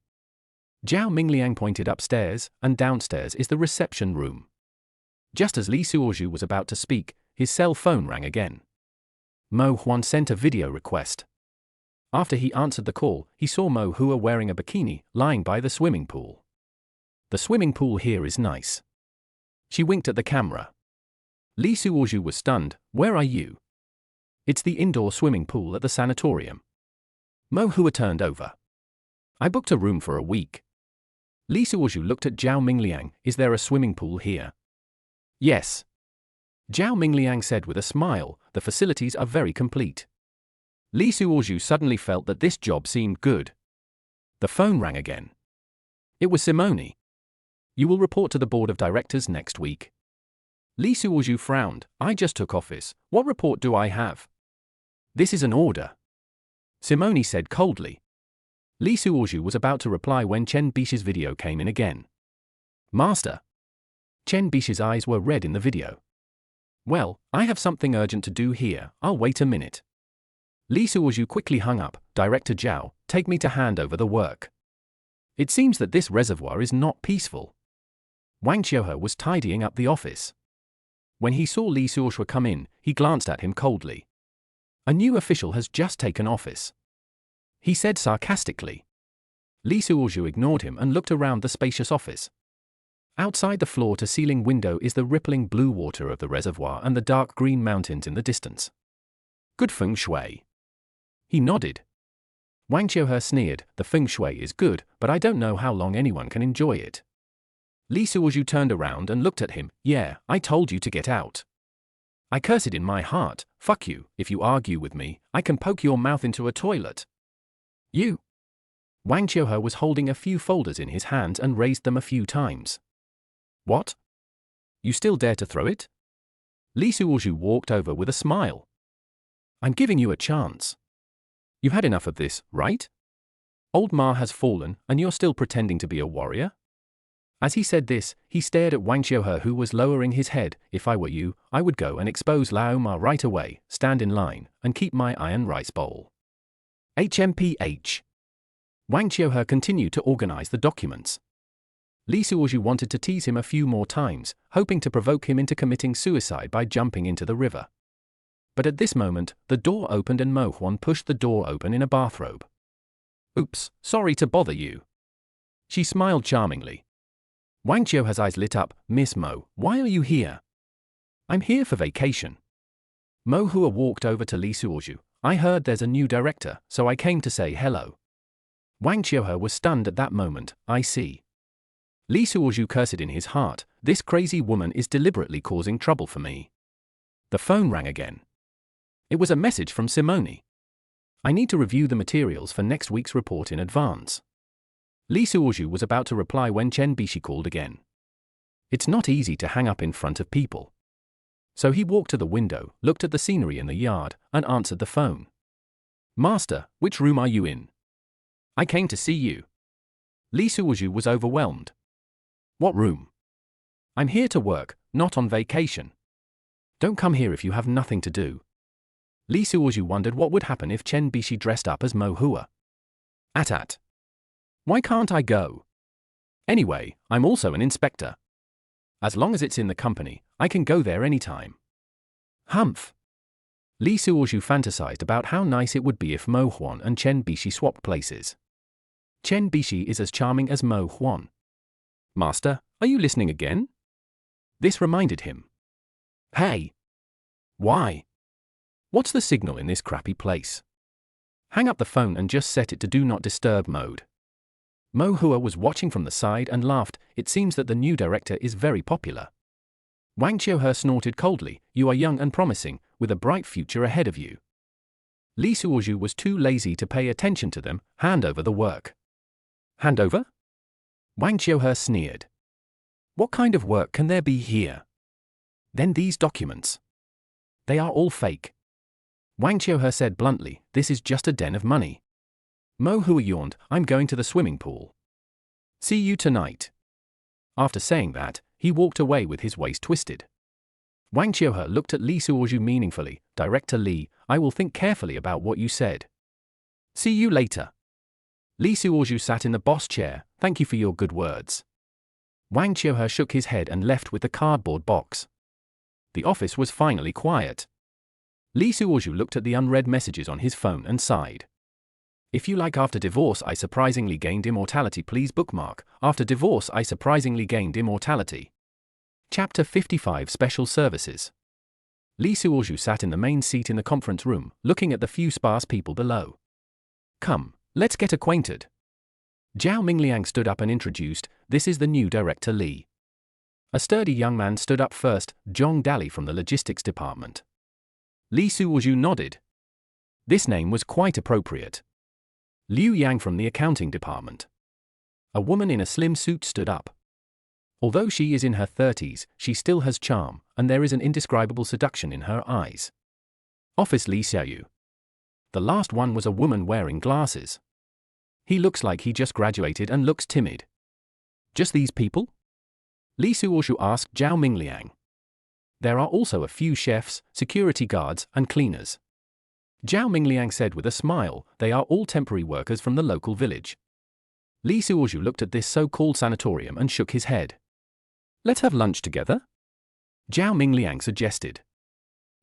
Zhao Mingliang pointed upstairs, and downstairs is the reception room. Just as Li Suozhu was about to speak, his cell phone rang again. Mo Huan sent a video request. After he answered the call, he saw Mo Hua wearing a bikini, lying by the swimming pool. The swimming pool here is nice. She winked at the camera. Li Suozhu was stunned. Where are you? It's the indoor swimming pool at the sanatorium. Mo Hua turned over. I booked a room for a week. Li Suozhu looked at Zhao Mingliang. Is there a swimming pool here? Yes. Zhao Mingliang said with a smile, the facilities are very complete. Li Suozhu suddenly felt that this job seemed good. The phone rang again. It was Simone. You will report to the board of directors next week. Li Suozhu frowned. I just took office. What report do I have? This is an order. Simone said coldly. Li Suozhu was about to reply when Chen Bishi's video came in again. Master. Chen Bishi's eyes were red in the video. Well, I have something urgent to do here. I'll wait a minute. Li Suozhu quickly hung up. Director Zhao, take me to hand over the work. It seems that this reservoir is not peaceful. Wang Qiuhe was tidying up the office. When he saw Li Suozhu come in, he glanced at him coldly. A new official has just taken office. He said sarcastically. Li Suozhu ignored him and looked around the spacious office. Outside the floor-to-ceiling window is the rippling blue water of the reservoir and the dark green mountains in the distance. Good feng shui. He nodded. Wang Qiuhe sneered. The feng shui is good, but I don't know how long anyone can enjoy it. Li Suozhu turned around and looked at him. Yeah, I told you to get out. I curse it in my heart. Fuck you. If you argue with me, I can poke your mouth into a toilet. You. Wang Qiuhe was holding a few folders in his hands and raised them a few times. What? You still dare to throw it? Li Suozhu walked over with a smile. I'm giving you a chance. You've had enough of this, right? Old Ma has fallen, and you're still pretending to be a warrior? As he said this, he stared at Wang Qiuhe, who was lowering his head. If I were you, I would go and expose Lao Ma right away, stand in line, and keep my iron rice bowl. HMPH. Wang Qiuhe continued to organize the documents. Li Suozhu wanted to tease him a few more times, hoping to provoke him into committing suicide by jumping into the river. But at this moment, the door opened and Mo Huan pushed the door open in a bathrobe. Oops, sorry to bother you. She smiled charmingly. Wang Qiuhe's eyes lit up. Miss Mo, why are you here? I'm here for vacation. Mo Hua walked over to Li Suozhu. I heard there's a new director, so I came to say hello. Wang Qiuhe was stunned at that moment. I see. Li Suozhu cursed in his heart. This crazy woman is deliberately causing trouble for me. The phone rang again. It was a message from Simone. I need to review the materials for next week's report in advance. Li Suozhu was about to reply when Chen Bishi called again. It's not easy to hang up in front of people. So he walked to the window, looked at the scenery in the yard, and answered the phone. Master, which room are you in? I came to see you. Li Suozhu was overwhelmed. What room? I'm here to work, not on vacation. Don't come here if you have nothing to do. Li Suozhu wondered what would happen if Chen Bishi dressed up as Mo Hua. At. Why can't I go? Anyway, I'm also an inspector. As long as it's in the company, I can go there anytime. Humph. Li Suozhu fantasized about how nice it would be if Mo Huan and Chen Bishi swapped places. Chen Bishi is as charming as Mo Huan. Master, are you listening again? This reminded him. Hey! Why? What's the signal in this crappy place? Hang up the phone and just set it to do not disturb mode. Mo Hua was watching from the side and laughed. It seems that the new director is very popular. Wang Qiuhe snorted coldly. You are young and promising, with a bright future ahead of you. Li Suozhu was too lazy to pay attention to them. Hand over the work. Hand over? Wang Qiuhe sneered. What kind of work can there be here? Then these documents. They are all fake. Wang Qiuhe said bluntly, this is just a den of money. Mo Hua yawned, I'm going to the swimming pool. See you tonight. After saying that, he walked away with his waist twisted. Wang Qiuhe looked at Li Suozhu meaningfully. Director Li, I will think carefully about what you said. See you later. Li Suozhu sat in the boss chair. Thank you for your good words. Wang Qiuhe shook his head and left with the cardboard box. The office was finally quiet. Li Suozhu looked at the unread messages on his phone and sighed. If you like After Divorce I Surprisingly Gained Immortality, please bookmark After Divorce I Surprisingly Gained Immortality. Chapter 55 Special Services. Li Suozhu sat in the main seat in the conference room, looking at the few sparse people below. Come, let's get acquainted. Zhao Mingliang stood up and introduced, this is the new Director Li. A sturdy young man stood up first, Zhong Dali from the logistics department. Li Suozhu nodded. This name was quite appropriate. Liu Yang from the accounting department. A woman in a slim suit stood up. Although she is in her 30s, she still has charm, and there is an indescribable seduction in her eyes. Office Li Xiaoyu. The last one was a woman wearing glasses. He looks like he just graduated and looks timid. Just these people? Li Suozhu asked Zhao Mingliang. There are also a few chefs, security guards, and cleaners. Zhao Mingliang said with a smile, they are all temporary workers from the local village. Li Suozhu looked at this so-called sanatorium and shook his head. Let's have lunch together? Zhao Mingliang suggested.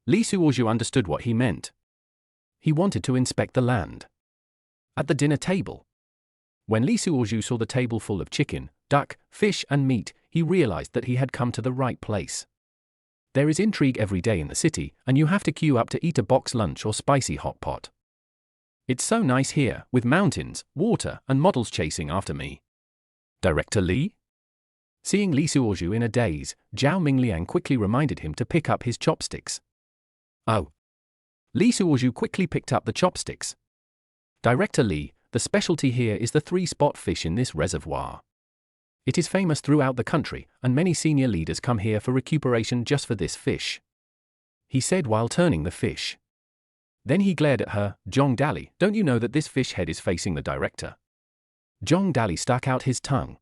Li Suozhu understood what he meant. He wanted to inspect the land. At the dinner table. When Li Suozhu saw the table full of chicken, duck, fish and meat, he realized that he had come to the right place. There is intrigue every day in the city, and you have to queue up to eat a box lunch or spicy hot pot. It's so nice here, with mountains, water, and models chasing after me. Director Li? Seeing Li Suozhu in a daze, Zhao Mingliang quickly reminded him to pick up his chopsticks. Oh. Li Suozhu quickly picked up the chopsticks. Director Li, the specialty here is the 3-spot fish in this reservoir. It is famous throughout the country, and many senior leaders come here for recuperation just for this fish. He said while turning the fish. Then he glared at her, Zhong Dali, don't you know that this fish head is facing the director? Zhong Dali stuck out his tongue.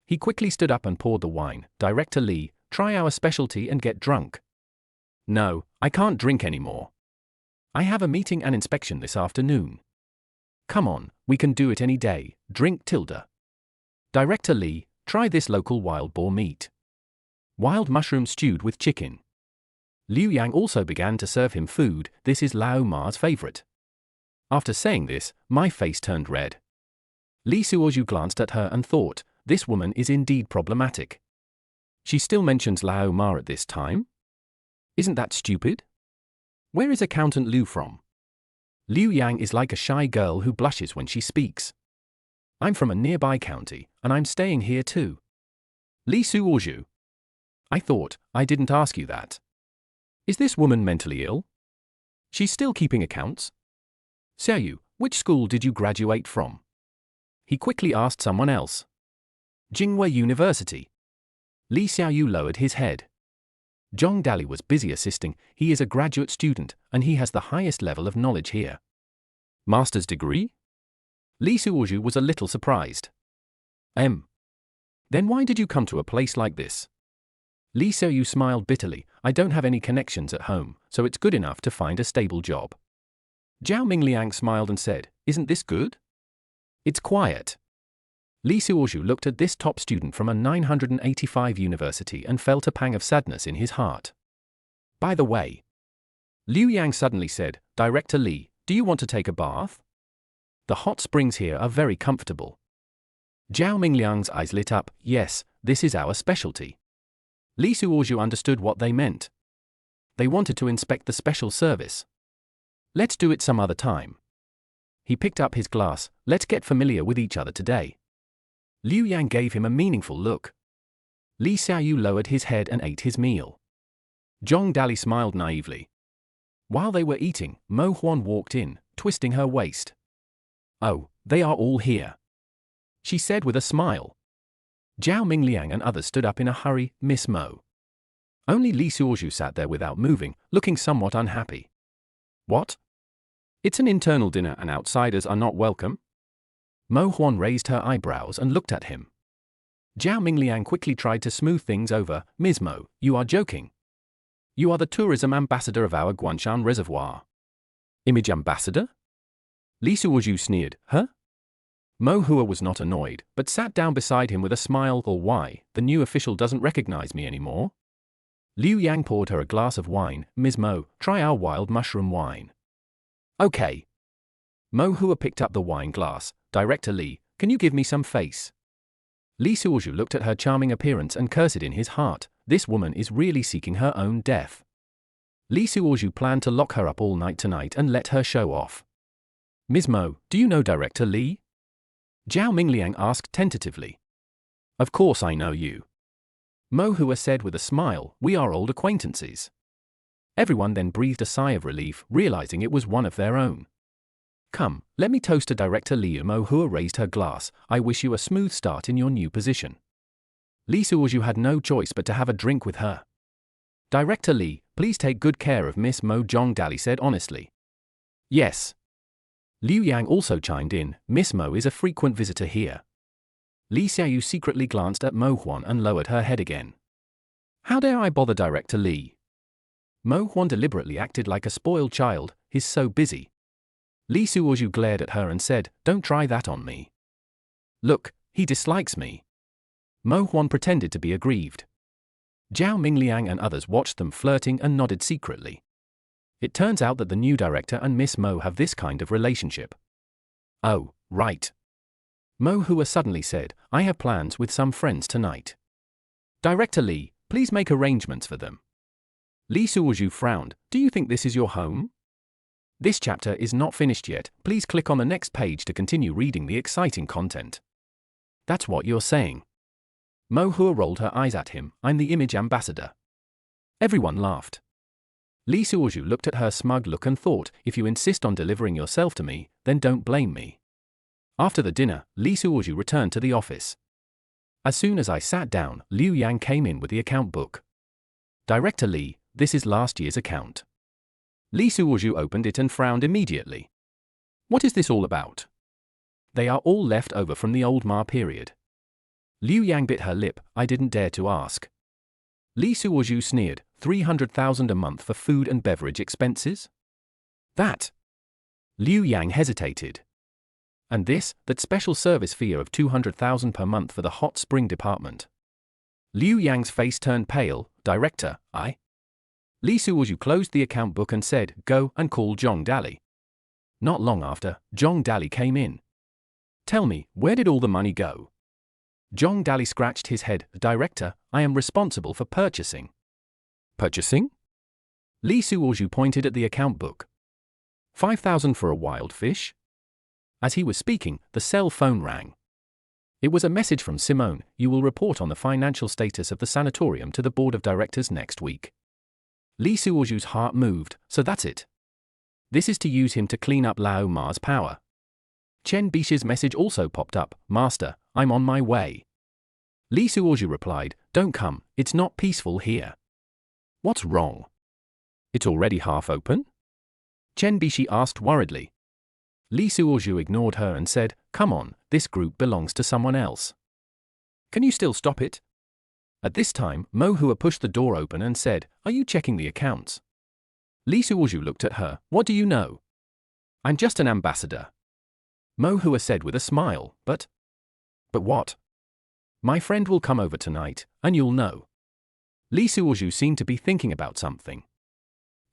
He quickly stood up and poured the wine. Director Li, try our specialty and get drunk. No, I can't drink anymore. I have a meeting and inspection this afternoon. Come on, we can do it any day, drink tilde. Director Li, try this local wild boar meat. Wild mushroom stewed with chicken. Liu Yang also began to serve him food, this is Lao Ma's favorite. After saying this, my face turned red. Li Suozhu glanced at her and thought, this woman is indeed problematic. She still mentions Lao Ma at this time? Isn't that stupid? Where is Accountant Liu from? Liu Yang is like a shy girl who blushes when she speaks. I'm from a nearby county, and I'm staying here too. Li Suozhu. I thought, I didn't ask you that. Is this woman mentally ill? She's still keeping accounts? Xiaoyu, which school did you graduate from? He quickly asked someone else. Jingwei University. Li Xiaoyu lowered his head. Zhong Dali was busy assisting, he is a graduate student, and he has the highest level of knowledge here. Master's degree? Li Suozhu was a little surprised. Then why did you come to a place like this? Li Xiaoyu smiled bitterly, I don't have any connections at home, so it's good enough to find a stable job. Zhao Mingliang smiled and said, isn't this good? It's quiet. Li Suozhu looked at this top student from a 985 university and felt a pang of sadness in his heart. By the way, Liu Yang suddenly said, Director Li, do you want to take a bath? The hot springs here are very comfortable. Zhao Mingliang's eyes lit up, yes, this is our specialty. Li Suozhu understood what they meant. They wanted to inspect the special service. Let's do it some other time. He picked up his glass, let's get familiar with each other today. Liu Yang gave him a meaningful look. Li Xiaoyu lowered his head and ate his meal. Zhong Dali smiled naively. While they were eating, Mo Huan walked in, twisting her waist. Oh, they are all here. She said with a smile. Zhao Mingliang and others stood up in a hurry, Miss Mo. Only Li Suozhu sat there without moving, looking somewhat unhappy. What? It's an internal dinner and outsiders are not welcome? Mo Huan raised her eyebrows and looked at him. Zhao Mingliang quickly tried to smooth things over. Ms. Mo, you are joking. You are the tourism ambassador of our Guanshan reservoir. Image ambassador? Li Suozhu sneered. Huh? Mo Hua was not annoyed, but sat down beside him with a smile. Or why, the new official doesn't recognize me anymore? Liu Yang poured her a glass of wine. Ms. Mo, try our wild mushroom wine. Okay. Mo Hua picked up the wine glass. Director Li, can you give me some face? Li Suozhu looked at her charming appearance and cursed in his heart. This woman is really seeking her own death. Li Suozhu planned to lock her up all night tonight and let her show off. Ms. Mo, do you know Director Li? Zhao Mingliang asked tentatively. Of course I know you. Mo Hua said with a smile, we are old acquaintances. Everyone then breathed a sigh of relief, realizing it was one of their own. Come, let me toast to Director Li. Mo Hua raised her glass. I wish you a smooth start in your new position. Li Suozhu had no choice but to have a drink with her. Director Li, please take good care of Miss Mo, Zhong Dali said honestly. Yes. Liu Yang also chimed in. Miss Mo is a frequent visitor here. Li Xiaoyu secretly glanced at Mo Huan and lowered her head again. How dare I bother Director Li? Mo Huan deliberately acted like a spoiled child. He's so busy. Li Suozhu glared at her and said, don't try that on me. Look, he dislikes me. Mo Huan pretended to be aggrieved. Zhao Mingliang and others watched them flirting and nodded secretly. It turns out that the new director and Miss Mo have this kind of relationship. Oh, right. Mo Hua suddenly said, I have plans with some friends tonight. Director Li, please make arrangements for them. Li Suozhu frowned. Do you think this is your home? This chapter is not finished yet. Please click on the next page to continue reading the exciting content. That's what you're saying. Mo Hua rolled her eyes at him. I'm the image ambassador. Everyone laughed. Li Suozhu looked at her smug look and thought, if you insist on delivering yourself to me, then don't blame me. After the dinner, Li Suozhu returned to the office. As soon as I sat down, Liu Yang came in with the account book. Director Li, this is last year's account. Li Suozhu opened it and frowned immediately. What is this all about? They are all left over from the old Ma period. Liu Yang bit her lip. I didn't dare to ask. Li Suozhu sneered. 300,000 a month for food and beverage expenses? That. Liu Yang hesitated. And this, that special service fee of 200,000 per month for the hot spring department. Liu Yang's face turned pale. Director, I. Li Suozhu closed the account book and said, go and call Zhong Dali. Not long after, Zhong Dali came in. Tell me, where did all the money go? Zhong Dali scratched his head. Director, I am responsible for purchasing. Purchasing? Li Suozhu pointed at the account book. 5,000 for a wild fish? As he was speaking, the cell phone rang. It was a message from Simone. You will report on the financial status of the sanatorium to the board of directors next week. Li Suozhu's heart moved. So that's it. This is to use him to clean up Lao Ma's power. Chen Bishi's message also popped up. Master, I'm on my way. Li Suozhu replied, don't come, it's not peaceful here. What's wrong? It's already half open? Chen Bishi asked worriedly. Li Suozhu ignored her and said, come on, this group belongs to someone else. Can you still stop it? At this time, Mo Hua pushed the door open and said, are you checking the accounts? Li Suozhu looked at her. What do you know? I'm just an ambassador. Mo Hua said with a smile, But what? My friend will come over tonight, and you'll know. Li Suozhu seemed to be thinking about something.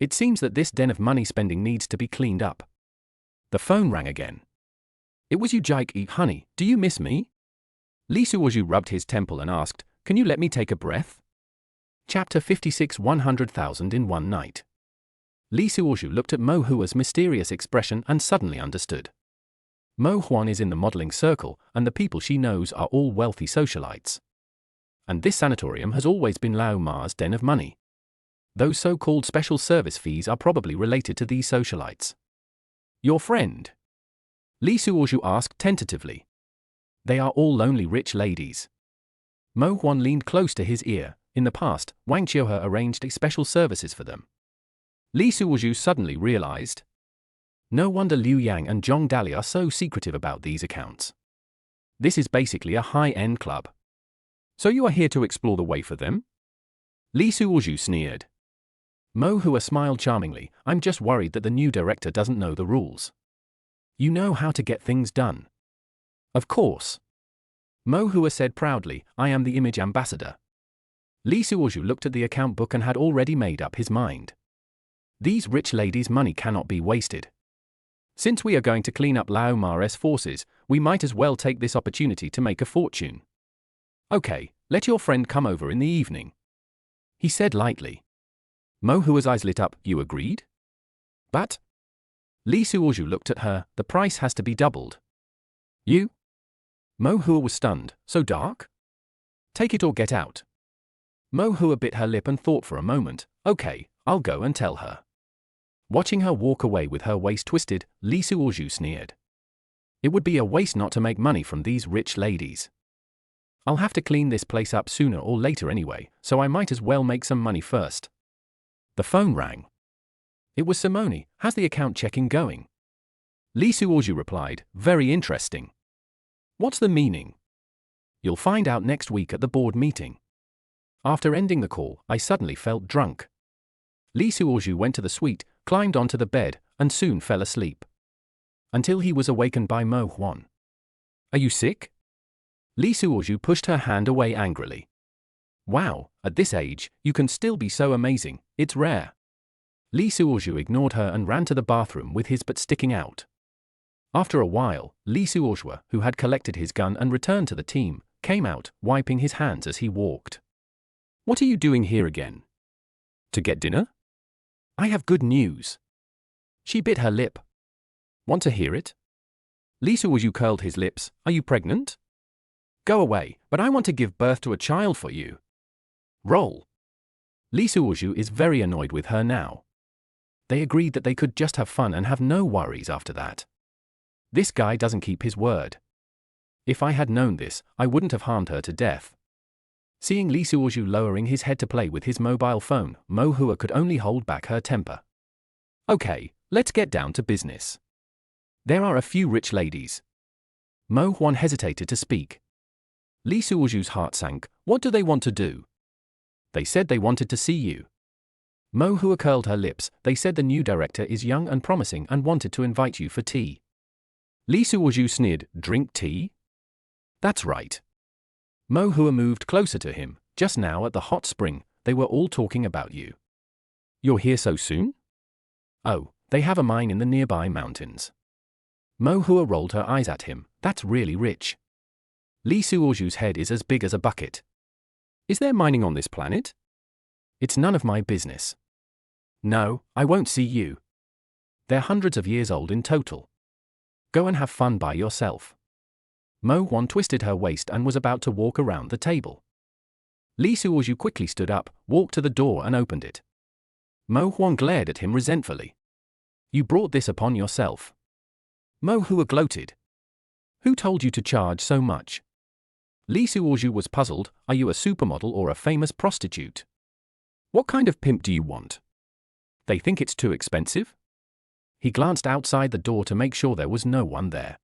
It seems that this den of money spending needs to be cleaned up. The phone rang again. It was you, Jike, honey, do you miss me? Li Suozhu rubbed his temple and asked, can you let me take a breath? Chapter 56 100,000 in one night. Li Suozhu looked at Mo Hua's mysterious expression and suddenly understood. Mo Huan is in the modeling circle, and the people she knows are all wealthy socialites. And this sanatorium has always been Lao Ma's den of money. Those so-called special service fees are probably related to these socialites. Your friend? Li Suozhu asked tentatively. They are all lonely rich ladies. Mo Huan leaned close to his ear. In the past, Wang Qiuhe arranged special services for them. Li Suozhu suddenly realized. No wonder Liu Yang and Zhong Dali are so secretive about these accounts. This is basically a high-end club. So you are here to explore the way for them? Li Suozhu sneered. Mo Hua smiled charmingly. I'm just worried that the new director doesn't know the rules. You know how to get things done. Of course. Mo Hua said proudly, I am the image ambassador. Li Suozhu looked at the account book and had already made up his mind. These rich ladies' money cannot be wasted. Since we are going to clean up Lao Ma's forces, we might as well take this opportunity to make a fortune. Okay, let your friend come over in the evening. He said lightly. Mo Hua's eyes lit up. You agreed? But? Li Suozhu looked at her. The price has to be doubled. You? Mo Hua was stunned. So dark? Take it or get out. Mo Hua bit her lip and thought for a moment. Okay, I'll go and tell her. Watching her walk away with her waist twisted, Li Suozhu sneered. It would be a waste not to make money from these rich ladies. I'll have to clean this place up sooner or later anyway, so I might as well make some money first. The phone rang. It was Simone. How's the account checking going? Li Suozhu replied, very interesting. What's the meaning? You'll find out next week at the board meeting. After ending the call, I suddenly felt drunk. Li Suozhu went to the suite, climbed onto the bed, and soon fell asleep. Until he was awakened by Mo Huan. Are you sick? Li Suozhu pushed her hand away angrily. Wow, at this age, you can still be so amazing, it's rare. Li Suozhu ignored her and ran to the bathroom with his butt sticking out. After a while, Li Suozhu, who had collected his gun and returned to the team, came out, wiping his hands as he walked. What are you doing here again? To get dinner? I have good news. She bit her lip. Want to hear it? Li Suozhu curled his lips. Are you pregnant? Go away, but I want to give birth to a child for you. Roll. Li Suozhu is very annoyed with her now. They agreed that they could just have fun and have no worries after that. This guy doesn't keep his word. If I had known this, I wouldn't have harmed her to death. Seeing Li Suozhu lowering his head to play with his mobile phone, Mo Hua could only hold back her temper. Okay, let's get down to business. There are a few rich ladies. Mo Huan hesitated to speak. Li Suozhu's heart sank. What do they want to do? They said they wanted to see you. Mo Hua curled her lips. They said the new director is young and promising and wanted to invite you for tea. Li Suozhu sneered. Drink tea? That's right. Mo Hua moved closer to him. Just now at the hot spring, they were all talking about you. You're here so soon? Oh, they have a mine in the nearby mountains. Mo Hua rolled her eyes at him. That's really rich. Li Suozhu's head is as big as a bucket. Is there mining on this planet? It's none of my business. No, I won't see you. They're hundreds of years old in total. Go and have fun by yourself. Mo Huan twisted her waist and was about to walk around the table. Li Suozhu quickly stood up, walked to the door and opened it. Mo Huan glared at him resentfully. You brought this upon yourself. Mo Hua gloated. Who told you to charge so much? Li Suozhu was puzzled. Are you a supermodel or a famous prostitute? What kind of pimp do you want? They think it's too expensive? He glanced outside the door to make sure there was no one there.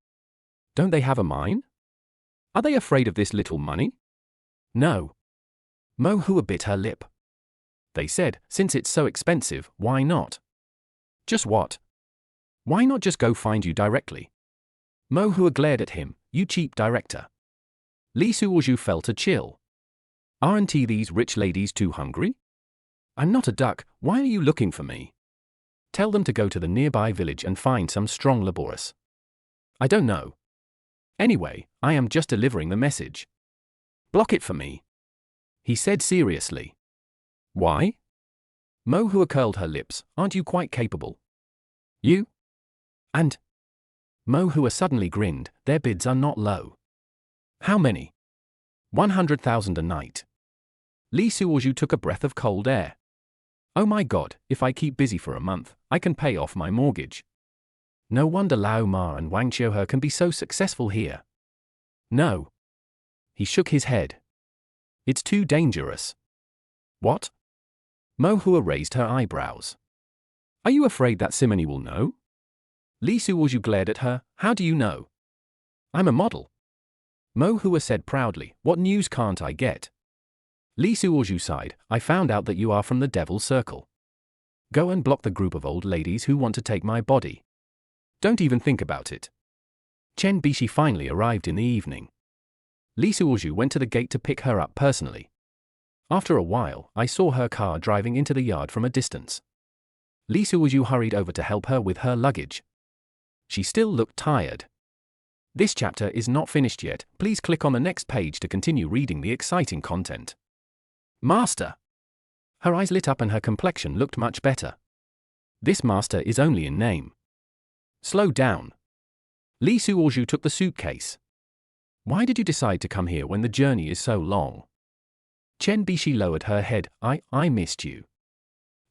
Don't they have a mine? Are they afraid of this little money? No. Mo Hua bit her lip. They said, since it's so expensive, why not? Just what? Why not just go find you directly? Mo Hua glared at him. You cheap director. Li Suozhu felt a chill. Aren't these rich ladies too hungry? I'm not a duck. Why are you looking for me? Tell them to go to the nearby village and find some strong laborers. I don't know. Anyway, I am just delivering the message. Block it for me. He said seriously. Why? Mo Hua curled her lips. Aren't you quite capable? You? And? Mo Hua suddenly grinned. Their bids are not low. How many? 100,000 a night. Li Suozhu took a breath of cold air. Oh my god, if I keep busy for a month, I can pay off my mortgage. No wonder Lao Ma and Wang Qiuhe can be so successful here. No. He shook his head. It's too dangerous. What? Mo Hua raised her eyebrows. Are you afraid that Simony will know? Li Suozhu glared at her. How do you know? I'm a model. Mo Hua said proudly. What news can't I get? Li Suozhu sighed. I found out that you are from the Devil's Circle. Go and block the group of old ladies who want to take my body. Don't even think about it. Chen Bishi finally arrived in the evening. Li Suozhu went to the gate to pick her up personally. After a while, I saw her car driving into the yard from a distance. Li Suozhu hurried over to help her with her luggage. She still looked tired. This chapter is not finished yet. Please click on the next page to continue reading the exciting content. Master! Her eyes lit up and her complexion looked much better. This master is only in name. Slow down. Li Suozhu took the suitcase. Why did you decide to come here when the journey is so long? Chen Bishi lowered her head. I missed you.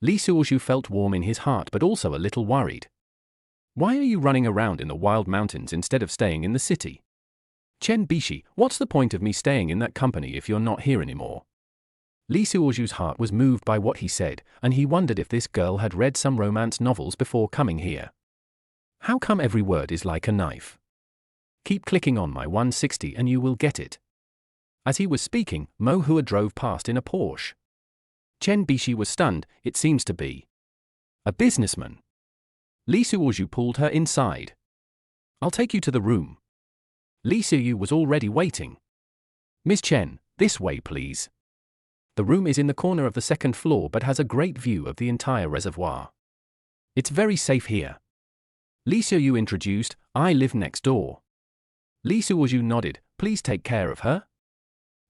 Li Suozhu felt warm in his heart but also a little worried. Why are you running around in the wild mountains instead of staying in the city? Chen Bishi, what's the point of me staying in that company if you're not here anymore? Li Suozhu's heart was moved by what he said, and he wondered if this girl had read some romance novels before coming here. How come every word is like a knife? Keep clicking on my 160 and you will get it. As he was speaking, Mo Hua drove past in a Porsche. Chen Bishi was stunned. It seems to be a businessman. Li Suozhu pulled her inside. I'll take you to the room. Li Suozhu was already waiting. Miss Chen, this way please. The room is in the corner of the second floor but has a great view of the entire reservoir. It's very safe here. Li Suozhu introduced. I live next door. Li Suozhu nodded. Please take care of her.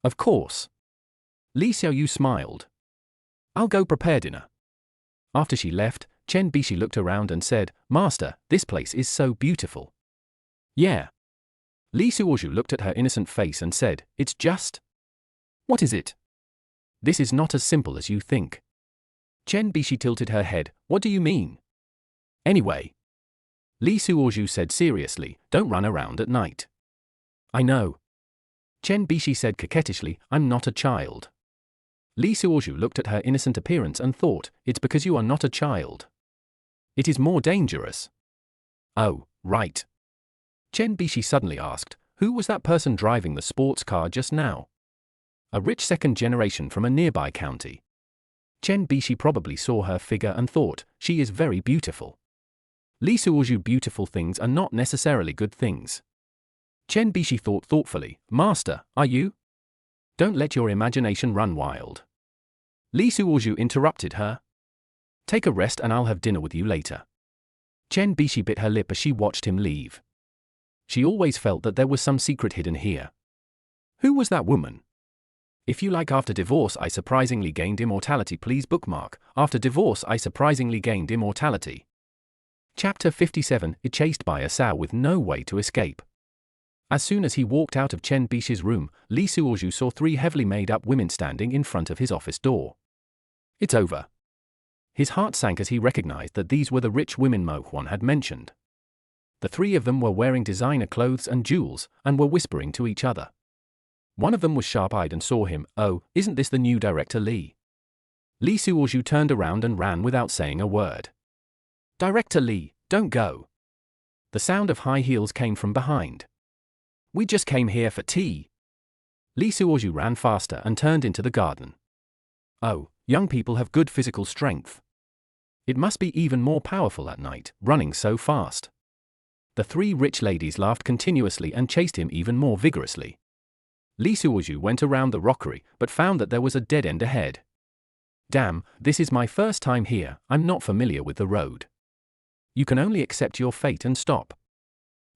Of course. Li Suozhu smiled. I'll go prepare dinner. After she left, Chen Bishi looked around and said, Master, this place is so beautiful. Yeah. Li Suozhu looked at her innocent face and said, It's just. What is it? This is not as simple as you think. Chen Bishi tilted her head. What do you mean? Anyway. Li Suozhu said seriously, don't run around at night. I know. Chen Bishi said coquettishly, I'm not a child. Li Suozhu looked at her innocent appearance and thought, it's because you are not a child. It is more dangerous. Oh, right. Chen Bishi suddenly asked, who was that person driving the sports car just now? A rich second generation from a nearby county. Chen Bishi probably saw her figure and thought, she is very beautiful. Li Suozhu, beautiful things are not necessarily good things. Chen Bishi thought thoughtfully, Master, are you? Don't let your imagination run wild. Li Suozhu interrupted her. Take a rest and I'll have dinner with you later. Chen Bishi bit her lip as she watched him leave. She always felt that there was some secret hidden here. Who was that woman? If you like After Divorce I Surprisingly Gained Immortality, please bookmark After Divorce I Surprisingly Gained Immortality. Chapter 57. Chased by a sow with no way to escape. As soon as he walked out of Chen Bishi's room, Li Suozhu saw 3 heavily made-up women standing in front of his office door. It's over. His heart sank as he recognized that these were the rich women Mo Huan had mentioned. The 3 of them were wearing designer clothes and jewels, and were whispering to each other. One of them was sharp-eyed and saw him. Oh, isn't this the new director Li? Li Suozhu turned around and ran without saying a word. Director Li, don't go. The sound of high heels came from behind. We just came here for tea. Li Suozhu ran faster and turned into the garden. Oh, young people have good physical strength. It must be even more powerful at night, running so fast. The 3 rich ladies laughed continuously and chased him even more vigorously. Li Suozhu went around the rockery, but found that there was a dead end ahead. Damn, this is my first time here, I'm not familiar with the road. You can only accept your fate and stop.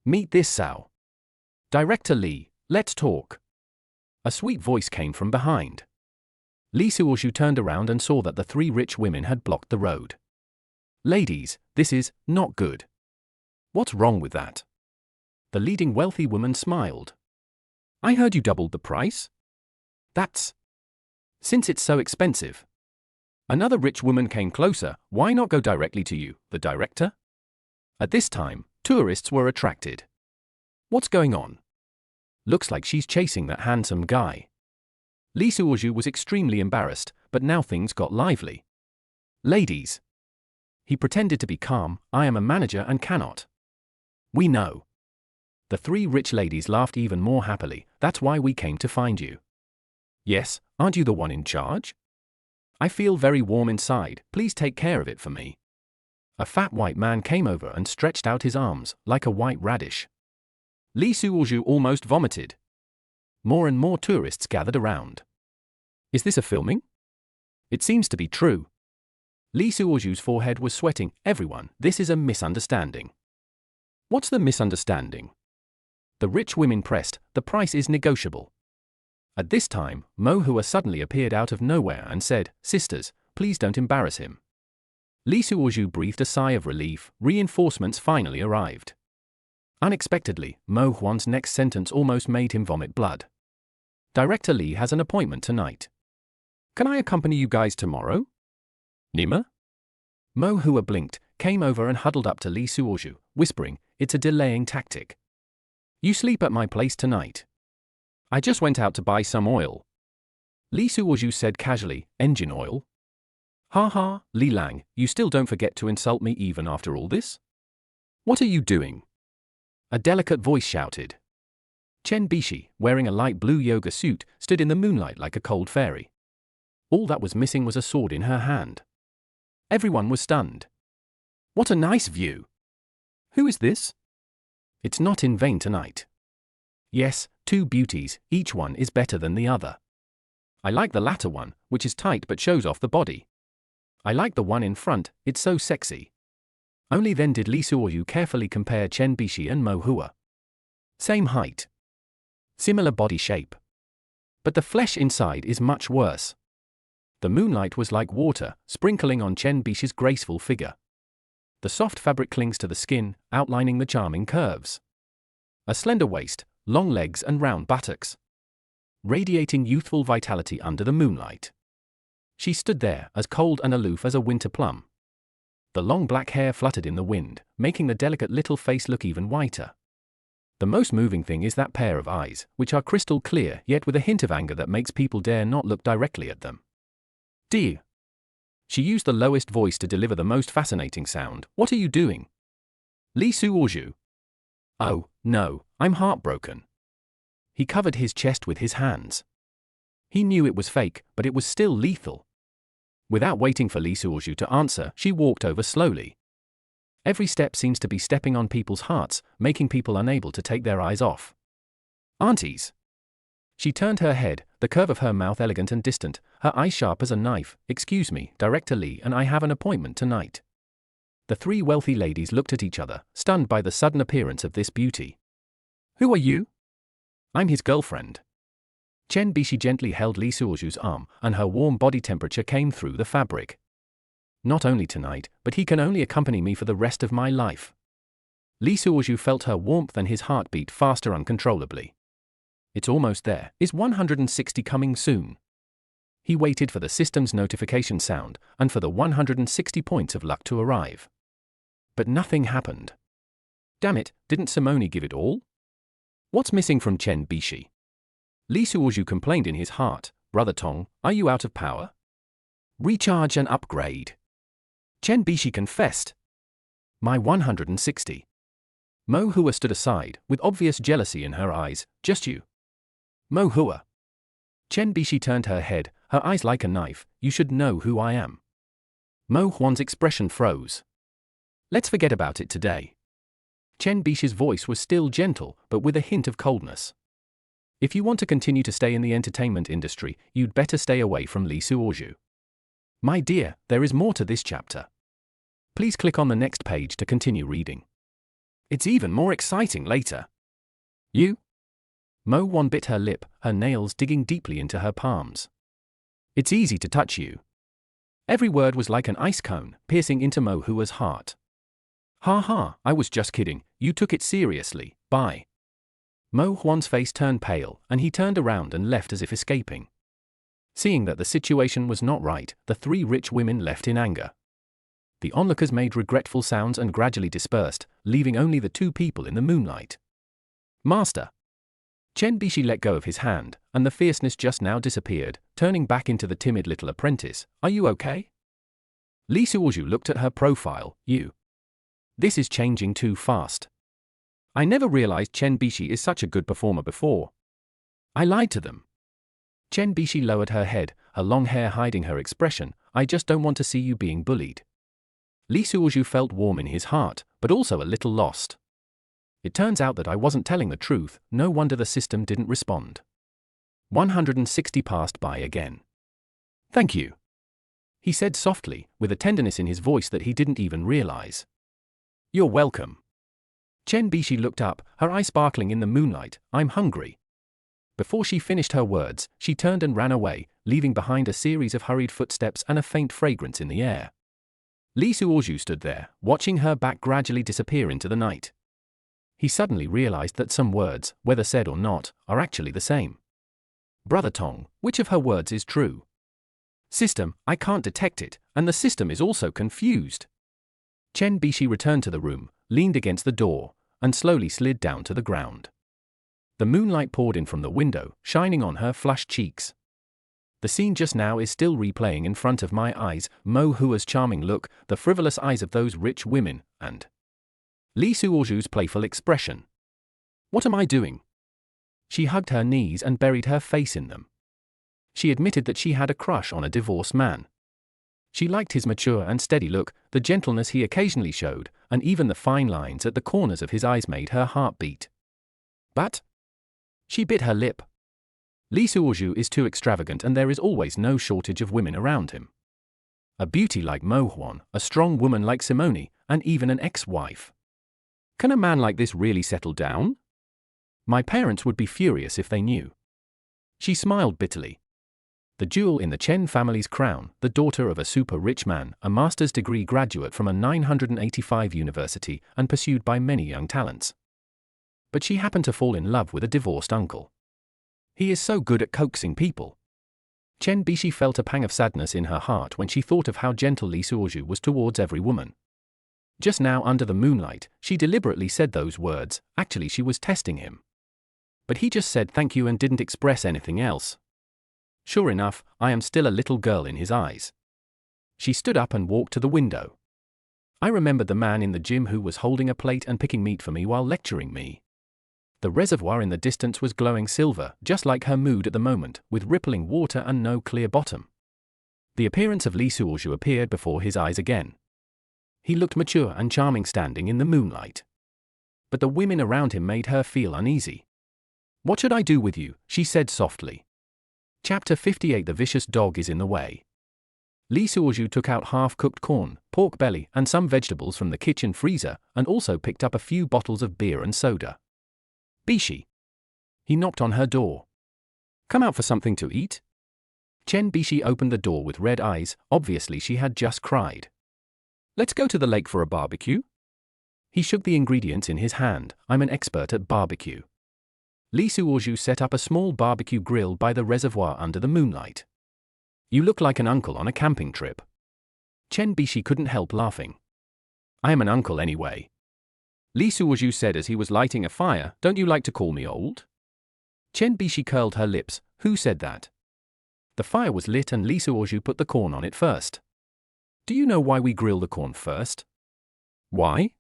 Meet this sow. Director Li, let's talk. A sweet voice came from behind. Li Suozhu turned around and saw that the 3 rich women had blocked the road. Ladies, this is not good. What's wrong with that? The leading wealthy woman smiled. I heard you doubled the price? That's since it's so expensive. Another rich woman came closer. Why not go directly to you, the director? At this time, tourists were attracted. What's going on? Looks like she's chasing that handsome guy. Li Suozhu was extremely embarrassed, but now things got lively. Ladies. He pretended to be calm. I am a manager and cannot. We know. The three rich ladies laughed even more happily. That's why we came to find you. Yes, aren't you the one in charge? I feel very warm inside. Please take care of it for me. A fat white man came over and stretched out his arms, like a white radish. Li Suozhu almost vomited. More and more tourists gathered around. Is this a filming? It seems to be true. Li Suozhu's forehead was sweating. Everyone, this is a misunderstanding. What's the misunderstanding? The rich women pressed, the price is negotiable. At this time, Mo Hua suddenly appeared out of nowhere and said, Sisters, please don't embarrass him. Li Suozhu breathed a sigh of relief. Reinforcements finally arrived. Unexpectedly, Mo Huan's next sentence almost made him vomit blood. Director Li has an appointment tonight. Can I accompany you guys tomorrow? Nima? Mo Hua blinked, came over and huddled up to Li Suozhu, whispering, it's a delaying tactic. You sleep at my place tonight. I just went out to buy some oil. Li Suozhu said casually, engine oil? Ha ha, Li Lang, you still don't forget to insult me even after all this? What are you doing? A delicate voice shouted. Chen Bishi, wearing a light blue yoga suit, stood in the moonlight like a cold fairy. All that was missing was a sword in her hand. Everyone was stunned. What a nice view! Who is this? It's not in vain tonight. Yes, two beauties, each one is better than the other. I like the latter one, which is tight but shows off the body. I like the one in front, it's so sexy. Only then did Li Suozhu carefully compare Chen Bishi and Mo Hua. Same height. Similar body shape. But the flesh inside is much worse. The moonlight was like water, sprinkling on Chen Bishi's graceful figure. The soft fabric clings to the skin, outlining the charming curves. A slender waist, long legs and round buttocks. Radiating youthful vitality under the moonlight. She stood there, as cold and aloof as a winter plum. The long black hair fluttered in the wind, making the delicate little face look even whiter. The most moving thing is that pair of eyes, which are crystal clear yet with a hint of anger that makes people dare not look directly at them. Dear. She used the lowest voice to deliver the most fascinating sound. What are you doing? Li Suozhu. Oh, no, I'm heartbroken. He covered his chest with his hands. He knew it was fake, but it was still lethal. Without waiting for Li Suozhu to answer, she walked over slowly. Every step seems to be stepping on people's hearts, making people unable to take their eyes off. Aunties. She turned her head, the curve of her mouth elegant and distant, her eyes sharp as a knife. Excuse me, Director Li and I have an appointment tonight. The three wealthy ladies looked at each other, stunned by the sudden appearance of this beauty. Who are you? I'm his girlfriend. Chen Bishi gently held Li Suozhu's arm, and her warm body temperature came through the fabric. Not only tonight, but he can only accompany me for the rest of my life. Li Suozhu felt her warmth and his heart beat faster uncontrollably. It's almost there. Is 160 coming soon? He waited for the system's notification sound, and for the 160 points of luck to arrive. But nothing happened. Damn it, didn't Simone give it all? What's missing from Chen Bishi? Li Suozhu complained in his heart. Brother Tong, are you out of power? Recharge and upgrade. Chen Bishi confessed. My 160. Mo Hua stood aside, with obvious jealousy in her eyes. Just you. Mo Hua. Chen Bishi turned her head, her eyes like a knife. You should know who I am. Mo Huan's expression froze. Let's forget about it today. Chen Bishi's voice was still gentle, but with a hint of coldness. If you want to continue to stay in the entertainment industry, you'd better stay away from Li Suozhu. My dear, there is more to this chapter. Please click on the next page to continue reading. It's even more exciting later. You? Mo Huan bit her lip, her nails digging deeply into her palms. It's easy to touch you. Every word was like an ice cone, piercing into Mo Hua's heart. Ha ha, I was just kidding, you took it seriously, bye. Mo Huan's face turned pale, and he turned around and left as if escaping. Seeing that the situation was not right, the three rich women left in anger. The onlookers made regretful sounds and gradually dispersed, leaving only the two people in the moonlight. Master. Chen Bishi let go of his hand, and the fierceness just now disappeared, turning back into the timid little apprentice. Are you okay? Li Suozhu looked at her profile. This is changing too fast. I never realized Chen Bishi is such a good performer before. I lied to them. Chen Bishi lowered her head, her long hair hiding her expression. I just don't want to see you being bullied. Li Suozhu felt warm in his heart, but also a little lost. It turns out that I wasn't telling the truth. No wonder the system didn't respond. 160 passed by again. Thank you, he said softly, with a tenderness in his voice that he didn't even realize. You're welcome. Chen Bishi looked up, her eye sparkling in the moonlight. I'm hungry. Before she finished her words, she turned and ran away, leaving behind a series of hurried footsteps and a faint fragrance in the air. Li Suozhu stood there, watching her back gradually disappear into the night. He suddenly realized that some words, whether said or not, are actually the same. Brother Tong, which of her words is true? System, I can't detect it, and the system is also confused. Chen Bishi returned to the room, leaned against the door, and slowly slid down to the ground. The moonlight poured in from the window, shining on her flushed cheeks. The scene just now is still replaying in front of my eyes, Mo Hua's charming look, the frivolous eyes of those rich women, and Li Suozhu's playful expression. What am I doing? She hugged her knees and buried her face in them. She admitted that she had a crush on a divorced man. She liked his mature and steady look, the gentleness he occasionally showed, and even the fine lines at the corners of his eyes made her heart beat. But she bit her lip. Li Suozhu is too extravagant, and there is always no shortage of women around him. A beauty like Mo Huan, a strong woman like Simone, and even an ex-wife. Can a man like this really settle down? My parents would be furious if they knew. She smiled bitterly. The jewel in the Chen family's crown, the daughter of a super-rich man, a master's degree graduate from a 985 university and pursued by many young talents. But she happened to fall in love with a divorced uncle. He is so good at coaxing people. Chen Bishi felt a pang of sadness in her heart when she thought of how gentle Li Suozhu was towards every woman. Just now under the moonlight, she deliberately said those words. Actually, she was testing him. But he just said thank you and didn't express anything else. Sure enough, I am still a little girl in his eyes. She stood up and walked to the window. I remembered the man in the gym who was holding a plate and picking meat for me while lecturing me. The reservoir in the distance was glowing silver, just like her mood at the moment, with rippling water and no clear bottom. The appearance of Li Suozhu appeared before his eyes again. He looked mature and charming standing in the moonlight. But the women around him made her feel uneasy. What should I do with you? She said softly. Chapter 58. The vicious dog is in the way. Li Suozhu took out half-cooked corn, pork belly, and some vegetables from the kitchen freezer, and also picked up a few bottles of beer and soda. Bishi. He knocked on her door. Come out for something to eat? Chen Bishi opened the door with red eyes. Obviously she had just cried. Let's go to the lake for a barbecue? He shook the ingredients in his hand. I'm an expert at barbecue. Li Suozhu set up a small barbecue grill by the reservoir under the moonlight. You look like an uncle on a camping trip. Chen Bishi couldn't help laughing. I am an uncle anyway. Li Suozhu said as he was lighting a fire. Don't you like to call me old? Chen Bishi curled her lips. Who said that? The fire was lit and Li Suozhu put the corn on it first. Do you know why we grill the corn first? Why?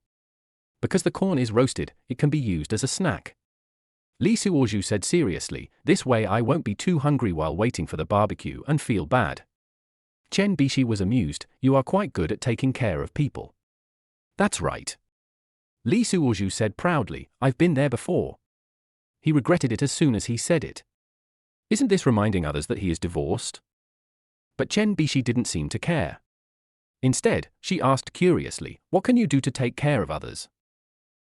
Because the corn is roasted, it can be used as a snack. Li Suozhu said seriously, this way I won't be too hungry while waiting for the barbecue and feel bad. Chen Bishi was amused. You are quite good at taking care of people. That's right. Li Suozhu said proudly, I've been there before. He regretted it as soon as he said it. Isn't this reminding others that he is divorced? But Chen Bishi didn't seem to care. Instead, she asked curiously, what can you do to take care of others?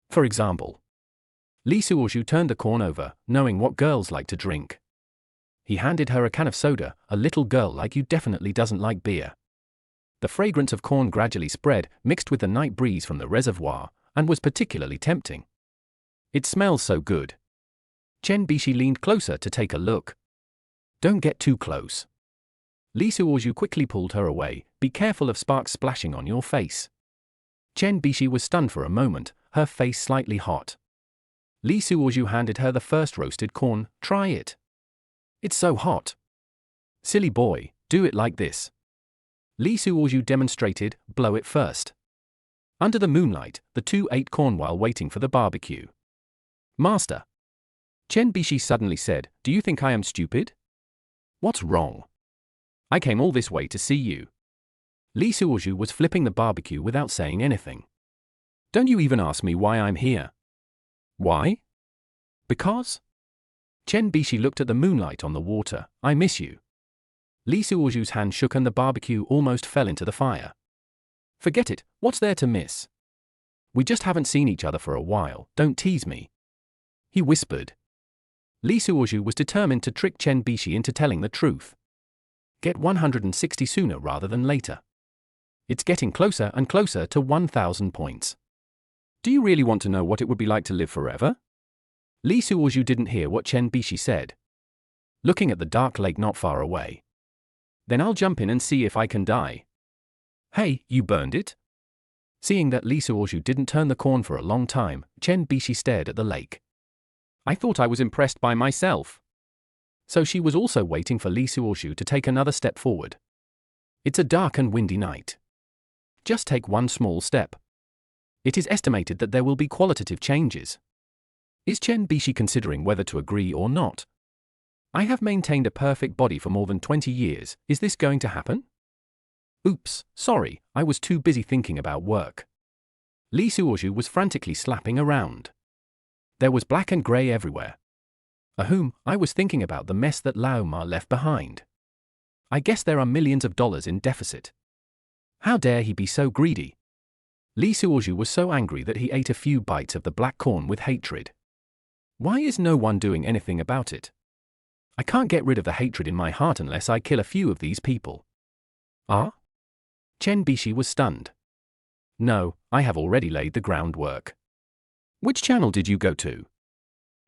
For example. Li Suozhu turned the corn over, knowing what girls like to drink. He handed her a can of soda. A little girl like you definitely doesn't like beer. The fragrance of corn gradually spread, mixed with the night breeze from the reservoir, and was particularly tempting. It smells so good. Chen Bishi leaned closer to take a look. Don't get too close. Li Suozhu quickly pulled her away. Be careful of sparks splashing on your face. Chen Bishi was stunned for a moment, her face slightly hot. Li Suozhu handed her the first roasted corn. Try it. It's so hot. Silly boy, do it like this. Li Suozhu demonstrated, blow it first. Under the moonlight, the two ate corn while waiting for the barbecue. Master. Chen Bishi suddenly said, do you think I am stupid? What's wrong? I came all this way to see you. Li Suozhu was flipping the barbecue without saying anything. Don't you even ask me why I'm here. Why? Because? Chen Bishi looked at the moonlight on the water. I miss you. Li Suozhu's hand shook and the barbecue almost fell into the fire. Forget it, what's there to miss? We just haven't seen each other for a while, don't tease me. He whispered. Li Suozhu was determined to trick Chen Bishi into telling the truth. Get 160 sooner rather than later. It's getting closer and closer to 1,000 points. Do you really want to know what it would be like to live forever? Li Suozhu didn't hear what Chen Bishi said. Looking at the dark lake not far away. Then I'll jump in and see if I can die. Hey, you burned it? Seeing that Li Suozhu didn't turn the corn for a long time, Chen Bishi stared at the lake. I thought I was impressed by myself. So she was also waiting for Li Suozhu to take another step forward. It's a dark and windy night. Just take one small step. It is estimated that there will be qualitative changes. Is Chen Bishi considering whether to agree or not? I have maintained a perfect body for more than 20 years, is this going to happen? Oops, sorry, I was too busy thinking about work. Li Suozhu was frantically slapping around. There was black and grey everywhere. I was thinking about the mess that Lao Ma left behind. I guess there are millions of dollars in deficit. How dare he be so greedy? Li Suozhu was so angry that he ate a few bites of the black corn with hatred. Why is no one doing anything about it? I can't get rid of the hatred in my heart unless I kill a few of these people. Ah? Chen Bishi was stunned. No, I have already laid the groundwork. Which channel did you go to?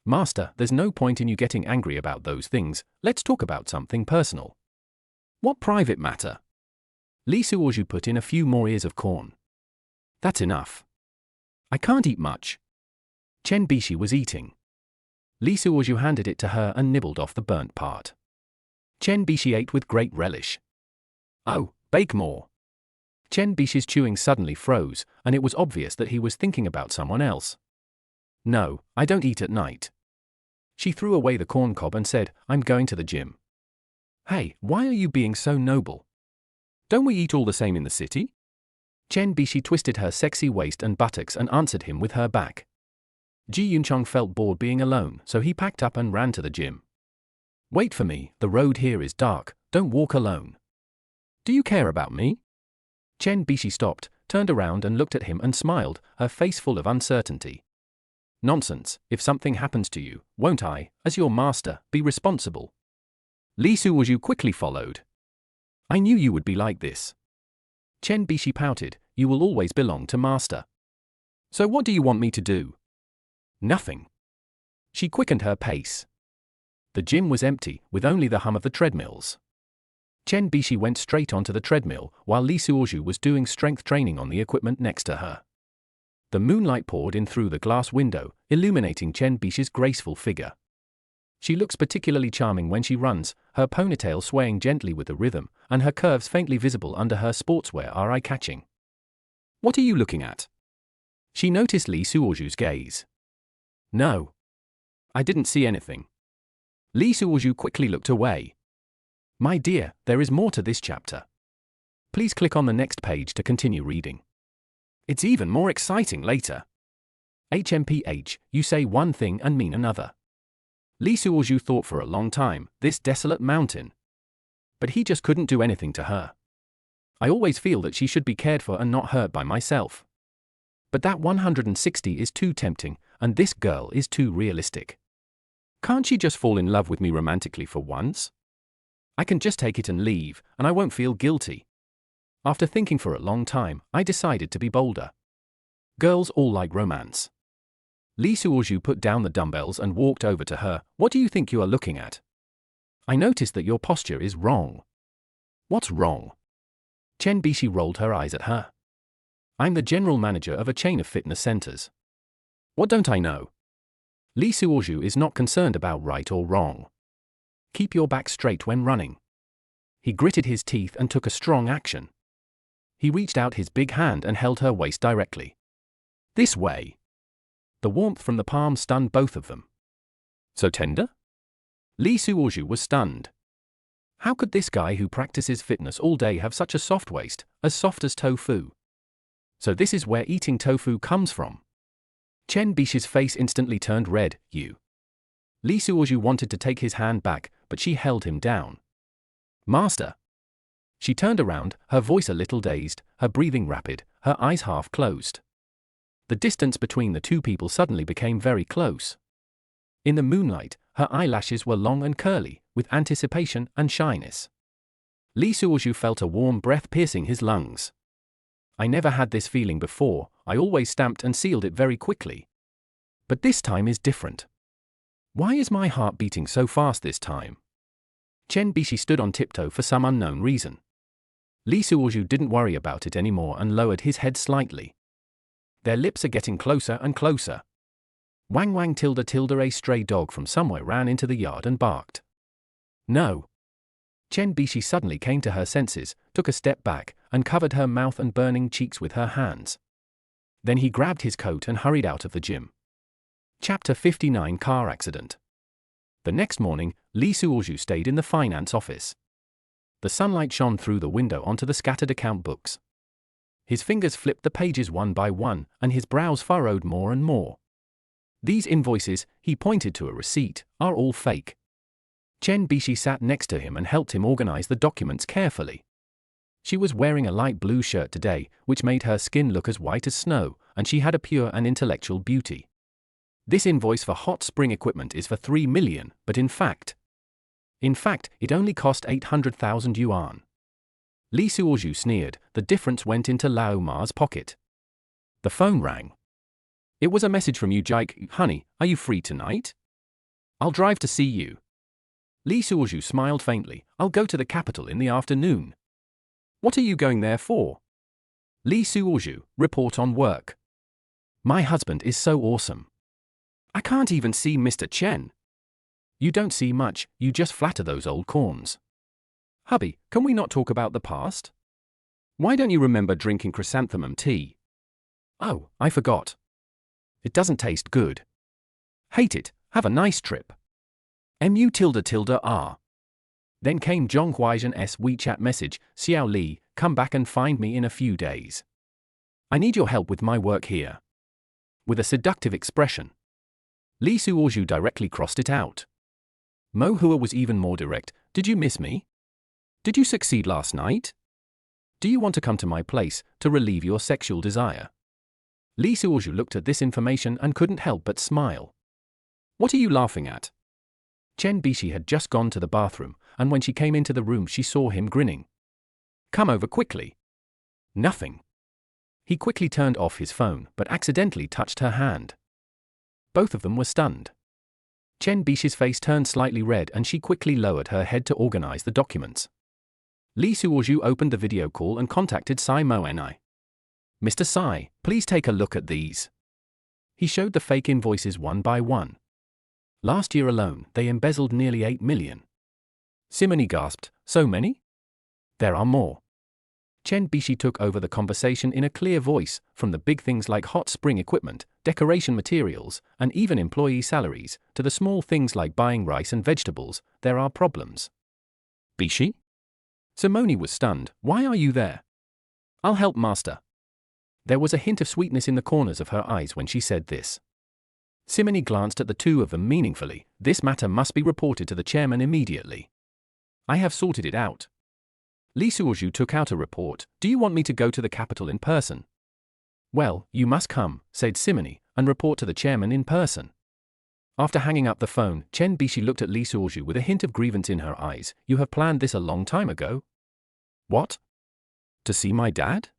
Master, there's no point in you getting angry about those things, let's talk about something personal. What private matter? Li Suozhu put in a few more ears of corn. That's enough. I can't eat much. Chen Bishi was eating. Li Suozhu handed it to her and nibbled off the burnt part. Chen Bishi ate with great relish. Oh, bake more. Chen Bishi's chewing suddenly froze, and it was obvious that he was thinking about someone else. No, I don't eat at night. She threw away the corn cob and said, I'm going to the gym. Hey, why are you being so noble? Don't we eat all the same in the city? Chen Bishi twisted her sexy waist and buttocks and answered him with her back. Ji Yunchong felt bored being alone, so he packed up and ran to the gym. Wait for me, the road here is dark, don't walk alone. Do you care about me? Chen Bishi stopped, turned around and looked at him and smiled, her face full of uncertainty. Nonsense, if something happens to you, won't I, as your master, be responsible? Li Suozhu quickly followed. I knew you would be like this. Chen Bishi pouted, you will always belong to master. So what do you want me to do? Nothing. She quickened her pace. The gym was empty, with only the hum of the treadmills. Chen Bishi went straight onto the treadmill, while Li Suozhu was doing strength training on the equipment next to her. The moonlight poured in through the glass window, illuminating Chen Bishi's graceful figure. She looks particularly charming when she runs, her ponytail swaying gently with the rhythm, and her curves faintly visible under her sportswear are eye-catching. What are you looking at? She noticed Li Suozhu's gaze. No. I didn't see anything. Li Suozhu quickly looked away. My dear, there is more to this chapter. Please click on the next page to continue reading. It's even more exciting later. HMPH, you say one thing and mean another. Li Suozhu thought for a long time, this desolate mountain. But he just couldn't do anything to her. I always feel that she should be cared for and not hurt by myself. But that 160 is too tempting, and this girl is too realistic. Can't she just fall in love with me romantically for once? I can just take it and leave, and I won't feel guilty. After thinking for a long time, I decided to be bolder. Girls all like romance. Li Suozhu put down the dumbbells and walked over to her. What do you think you are looking at? I noticed that your posture is wrong. What's wrong? Chen Bishi rolled her eyes at her. I'm the general manager of a chain of fitness centers. What don't I know? Li Suozhu is not concerned about right or wrong. Keep your back straight when running. He gritted his teeth and took a strong action. He reached out his big hand and held her waist directly. This way. The warmth from the palm stunned both of them. So tender? Li Suozhu was stunned. How could this guy who practices fitness all day have such a soft waist, as soft as tofu? So this is where eating tofu comes from. Chen Bish's face instantly turned red. You. Li Suozhu wanted to take his hand back, but she held him down. Master. She turned around, her voice a little dazed, her breathing rapid, her eyes half closed. The distance between the two people suddenly became very close. In the moonlight, her eyelashes were long and curly, with anticipation and shyness. Li Suozhu felt a warm breath piercing his lungs. I never had this feeling before, I always stamped and sealed it very quickly. But this time is different. Why is my heart beating so fast this time? Chen Bishi stood on tiptoe for some unknown reason. Li Suozhu didn't worry about it anymore and lowered his head slightly. Their lips are getting closer and closer. Wang wang tilde tilde, a stray dog from somewhere ran into the yard and barked. No. Chen Bishi suddenly came to her senses, took a step back, and covered her mouth and burning cheeks with her hands. Then he grabbed his coat and hurried out of the gym. Chapter 59 Car Accident. The next morning, Li Suozhu stayed in the finance office. The sunlight shone through the window onto the scattered account books. His fingers flipped the pages one by one, and his brows furrowed more and more. These invoices, he pointed to a receipt, are all fake. Chen Bishi sat next to him and helped him organize the documents carefully. She was wearing a light blue shirt today, which made her skin look as white as snow, and she had a pure and intellectual beauty. This invoice for hot spring equipment is for 3 million, but in fact, it only cost 800,000 yuan. Li Suozhu sneered, the difference went into Lao Ma's pocket. The phone rang. It was a message from Yu Jike. Honey, are you free tonight? I'll drive to see you. Li Suozhu smiled faintly. I'll go to the capital in the afternoon. What are you going there for? Li Suozhu, report on work. My husband is so awesome. I can't even see Mr. Chen. You don't see much, you just flatter those old corns. Hubby, can we not talk about the past? Why don't you remember drinking chrysanthemum tea? Oh, I forgot. It doesn't taste good. Hate it, have a nice trip. Mu tilde tilde R. Then came Zhong Huaijian's WeChat message, Xiao Li, come back and find me in a few days. I need your help with my work here. With a seductive expression. Li Suozhu directly crossed it out. Mo Hua was even more direct. Did you miss me? Did you succeed last night? Do you want to come to my place to relieve your sexual desire? Li Suozhu looked at this information and couldn't help but smile. What are you laughing at? Chen Bishi had just gone to the bathroom, and when she came into the room she saw him grinning. Come over quickly. Nothing. He quickly turned off his phone, but accidentally touched her hand. Both of them were stunned. Chen Bishi's face turned slightly red and she quickly lowered her head to organize the documents. Li Suozhu opened the video call and contacted Sai Moeni. Mr. Sai, please take a look at these. He showed the fake invoices one by one. Last year alone, they embezzled nearly 8 million. Simony gasped, so many? There are more. Chen Bishi took over the conversation in a clear voice, from the big things like hot spring equipment, decoration materials, and even employee salaries, to the small things like buying rice and vegetables. There are problems. Bishi? Simone was stunned. Why are you there? I'll help, master. There was a hint of sweetness in the corners of her eyes when she said this. Simone glanced at the two of them meaningfully. This matter must be reported to the chairman immediately. I have sorted it out. Li Suozhu took out a report. Do you want me to go to the capital in person? Well, you must come, said Simone, and report to the chairman in person. After hanging up the phone, Chen Bishi looked at Li Suozhu with a hint of grievance in her eyes. You have planned this a long time ago? What? To see my dad?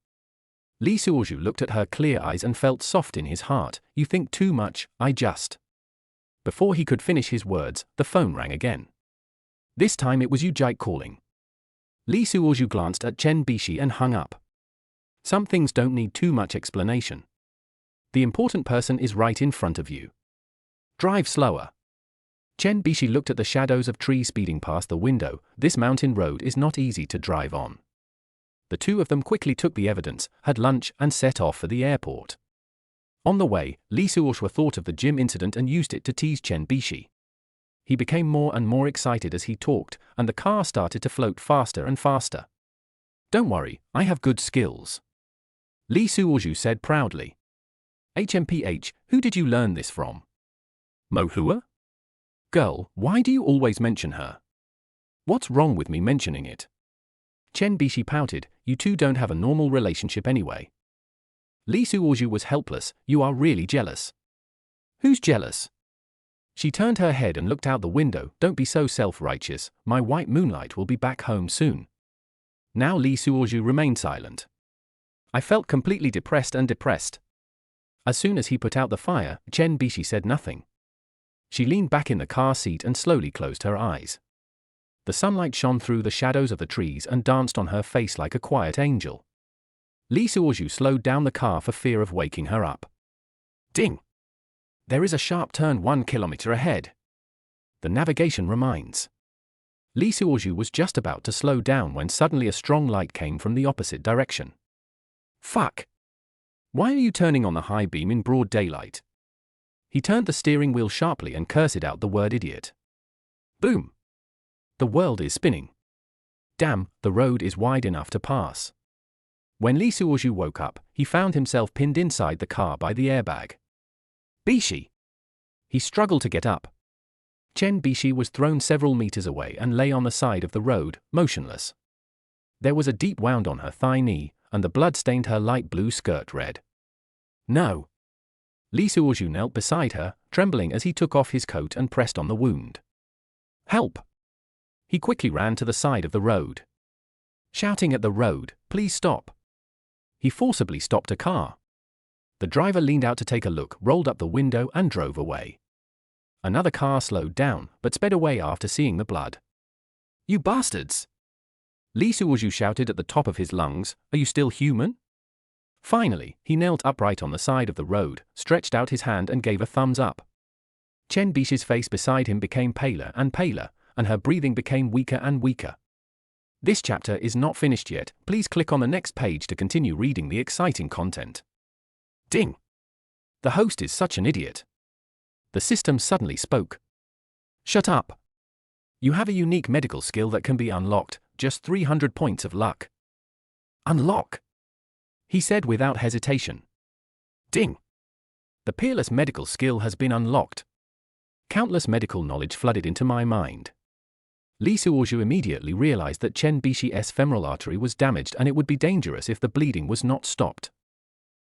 Li Suozhu looked at her clear eyes and felt soft in his heart. You think too much, I just. Before he could finish his words, the phone rang again. This time it was Yu Jike calling. Li Suozhu glanced at Chen Bishi and hung up. Some things don't need too much explanation. The important person is right in front of you. Drive slower. Chen Bishi looked at the shadows of trees speeding past the window. This mountain road is not easy to drive on. The two of them quickly took the evidence, had lunch, and set off for the airport. On the way, Li Suoshua thought of the gym incident and used it to tease Chen Bishi. He became more and more excited as he talked, and the car started to float faster and faster. Don't worry, I have good skills. Li Suoju said proudly. HMPH, who did you learn this from? Mo Hua? Girl, why do you always mention her? What's wrong with me mentioning it? Chen Bishi pouted, you two don't have a normal relationship anyway. Li Suoju was helpless, you are really jealous. Who's jealous? She turned her head and looked out the window, don't be so self-righteous, my white moonlight will be back home soon. Now Li Suoju remained silent. I felt completely depressed. As soon as he put out the fire, Chen Bishi said nothing. She leaned back in the car seat and slowly closed her eyes. The sunlight shone through the shadows of the trees and danced on her face like a quiet angel. Li Suoju slowed down the car for fear of waking her up. Ding! There is a sharp turn 1 kilometer ahead. The navigation reminds. Li Suoju was just about to slow down when suddenly a strong light came from the opposite direction. Fuck! Why are you turning on the high beam in broad daylight? He turned the steering wheel sharply and cursed out the word idiot. Boom! The world is spinning. Damn, the road is wide enough to pass. When Li Suoju woke up, he found himself pinned inside the car by the airbag. Bishi! He struggled to get up. Chen Bishi was thrown several meters away and lay on the side of the road, motionless. There was a deep wound on her thigh knee, and the blood stained her light blue skirt red. No! Li Suoju knelt beside her, trembling as he took off his coat and pressed on the wound. Help! He quickly ran to the side of the road. Shouting at the road, please stop. He forcibly stopped a car. The driver leaned out to take a look, rolled up the window and drove away. Another car slowed down, but sped away after seeing the blood. You bastards! Li Suoju shouted at the top of his lungs, are you still human? Finally, he knelt upright on the side of the road, stretched out his hand and gave a thumbs up. Chen Bishi's face beside him became paler and paler, and her breathing became weaker and weaker. This chapter is not finished yet, please click on the next page to continue reading the exciting content. Ding! The host is such an idiot. The system suddenly spoke. Shut up. You have a unique medical skill that can be unlocked, just 300 points of luck. Unlock? He said without hesitation. Ding! The peerless medical skill has been unlocked. Countless medical knowledge flooded into my mind. Li Suoju immediately realized that Chen Bishi's femoral artery was damaged and it would be dangerous if the bleeding was not stopped.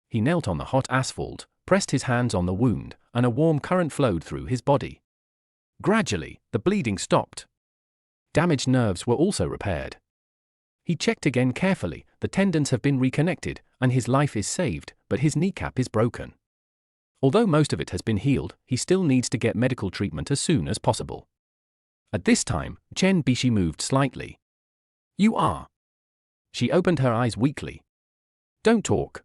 He knelt on the hot asphalt, pressed his hands on the wound, and a warm current flowed through his body. Gradually, the bleeding stopped. Damaged nerves were also repaired. He checked again carefully, the tendons have been reconnected, and his life is saved, but his kneecap is broken. Although most of it has been healed, he still needs to get medical treatment as soon as possible. At this time, Chen Bishi moved slightly. You are. She opened her eyes weakly. Don't talk.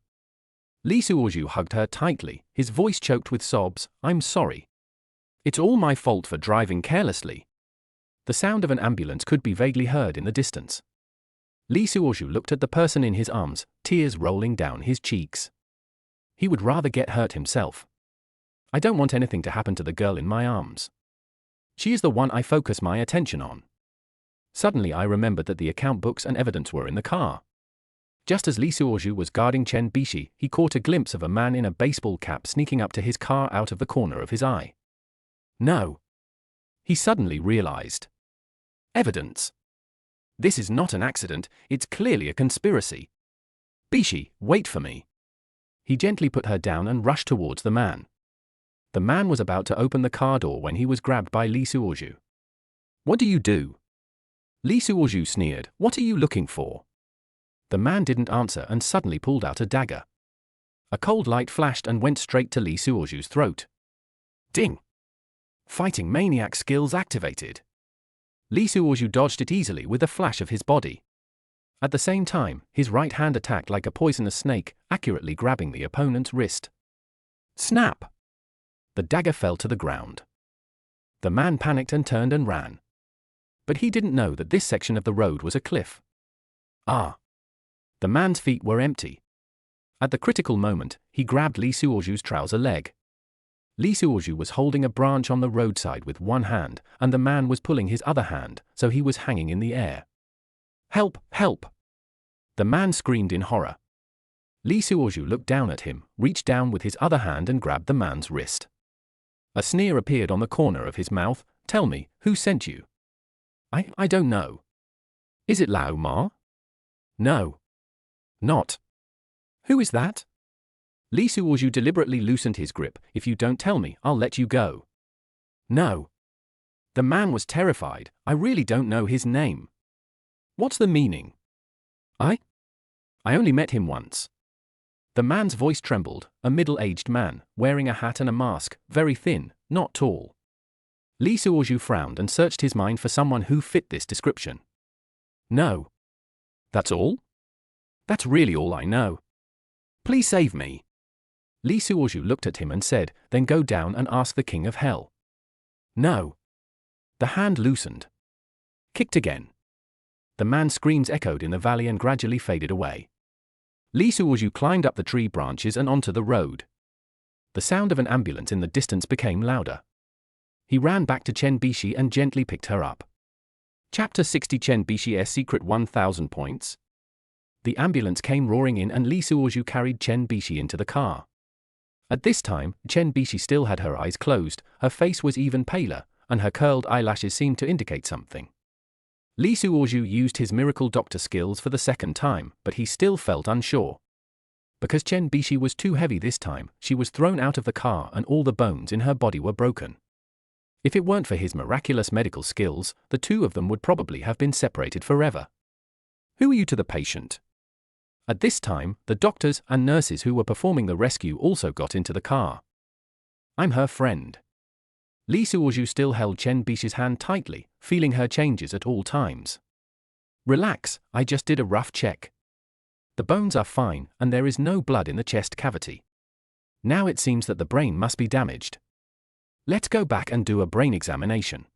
Li Suoju hugged her tightly, his voice choked with sobs, I'm sorry. It's all my fault for driving carelessly. The sound of an ambulance could be vaguely heard in the distance. Li Suoju looked at the person in his arms, tears rolling down his cheeks. He would rather get hurt himself. I don't want anything to happen to the girl in my arms. She is the one I focus my attention on. Suddenly I remembered that the account books and evidence were in the car. Just as Li Suoju was guarding Chen Bishi, he caught a glimpse of a man in a baseball cap sneaking up to his car out of the corner of his eye. No. He suddenly realized. Evidence. This is not an accident, it's clearly a conspiracy. Bishi, wait for me. He gently put her down and rushed towards the man. The man was about to open the car door when he was grabbed by Li Suoju. What do you do? Li Suoju sneered, what are you looking for? The man didn't answer and suddenly pulled out a dagger. A cold light flashed and went straight to Li Suoju's throat. Ding! Fighting maniac skills activated. Li Suoju dodged it easily with a flash of his body. At the same time, his right hand attacked like a poisonous snake, accurately grabbing the opponent's wrist. Snap! The dagger fell to the ground. The man panicked and turned and ran. But he didn't know that this section of the road was a cliff. Ah! The man's feet were empty. At the critical moment, he grabbed Lee Suoju's trouser leg. Lee Suoju was holding a branch on the roadside with one hand, and the man was pulling his other hand, so he was hanging in the air. "Help! Help!" The man screamed in horror. Lee Suoju looked down at him, reached down with his other hand and grabbed the man's wrist. A sneer appeared on the corner of his mouth. "Tell me, who sent you?" I don't know." "Is it Lao Ma?" "No." "Not." "Who is that?" Lee Suoju deliberately loosened his grip. "If you don't tell me, I'll let you go." "No." The man was terrified. "I really don't know his name." "What's the meaning?" I only met him once." The man's voice trembled, a middle-aged man, wearing a hat and a mask, very thin, not tall. Lee Suoju frowned and searched his mind for someone who fit this description. "No." "That's all?" "That's really all I know." "Please save me." Lee Suoju looked at him and said, "Then go down and ask the king of hell." "No." The hand loosened. Kicked again. The man's screams echoed in the valley and gradually faded away. Lee Suoju climbed up the tree branches and onto the road. The sound of an ambulance in the distance became louder. He ran back to Chen Bishi and gently picked her up. Chapter 60 Chen Bishi's Secret 1000 Points. The ambulance came roaring in and Lee Suoju carried Chen Bishi into the car. At this time, Chen Bishi still had her eyes closed, her face was even paler, and her curled eyelashes seemed to indicate something. Lee Suoju used his miracle doctor skills for the second time, but he still felt unsure. Because Chen Bishi was too heavy this time, she was thrown out of the car and all the bones in her body were broken. If it weren't for his miraculous medical skills, the two of them would probably have been separated forever. "Who are you to the patient?" At this time, the doctors and nurses who were performing the rescue also got into the car. "I'm her friend." Lee Suoju still held Chen Bishi's hand tightly, feeling her changes at all times. "Relax, I just did a rough check. The bones are fine and there is no blood in the chest cavity. Now it seems that the brain must be damaged. Let's go back and do a brain examination."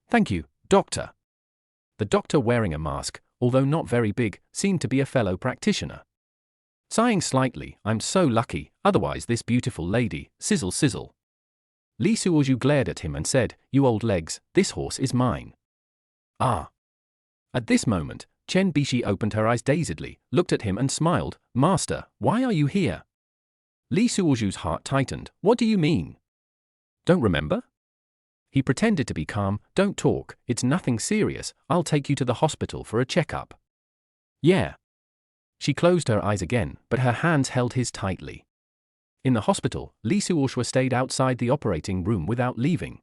"Thank you, doctor." The doctor, wearing a mask, although not very big, seemed to be a fellow practitioner. Sighing slightly, "I'm so lucky, otherwise this beautiful lady, sizzle sizzle." Lee Suoju glared at him and said, "You old legs, this horse is mine." "Ah." At this moment, Chen Bishi opened her eyes dazedly, looked at him and smiled. "Master, why are you here?" Lee Suoju's heart tightened. "What do you mean?" "Don't remember?" He pretended to be calm. "Don't talk, it's nothing serious, I'll take you to the hospital for a checkup." "Yeah." She closed her eyes again, but her hands held his tightly. In the hospital, Lee Suoju stayed outside the operating room without leaving.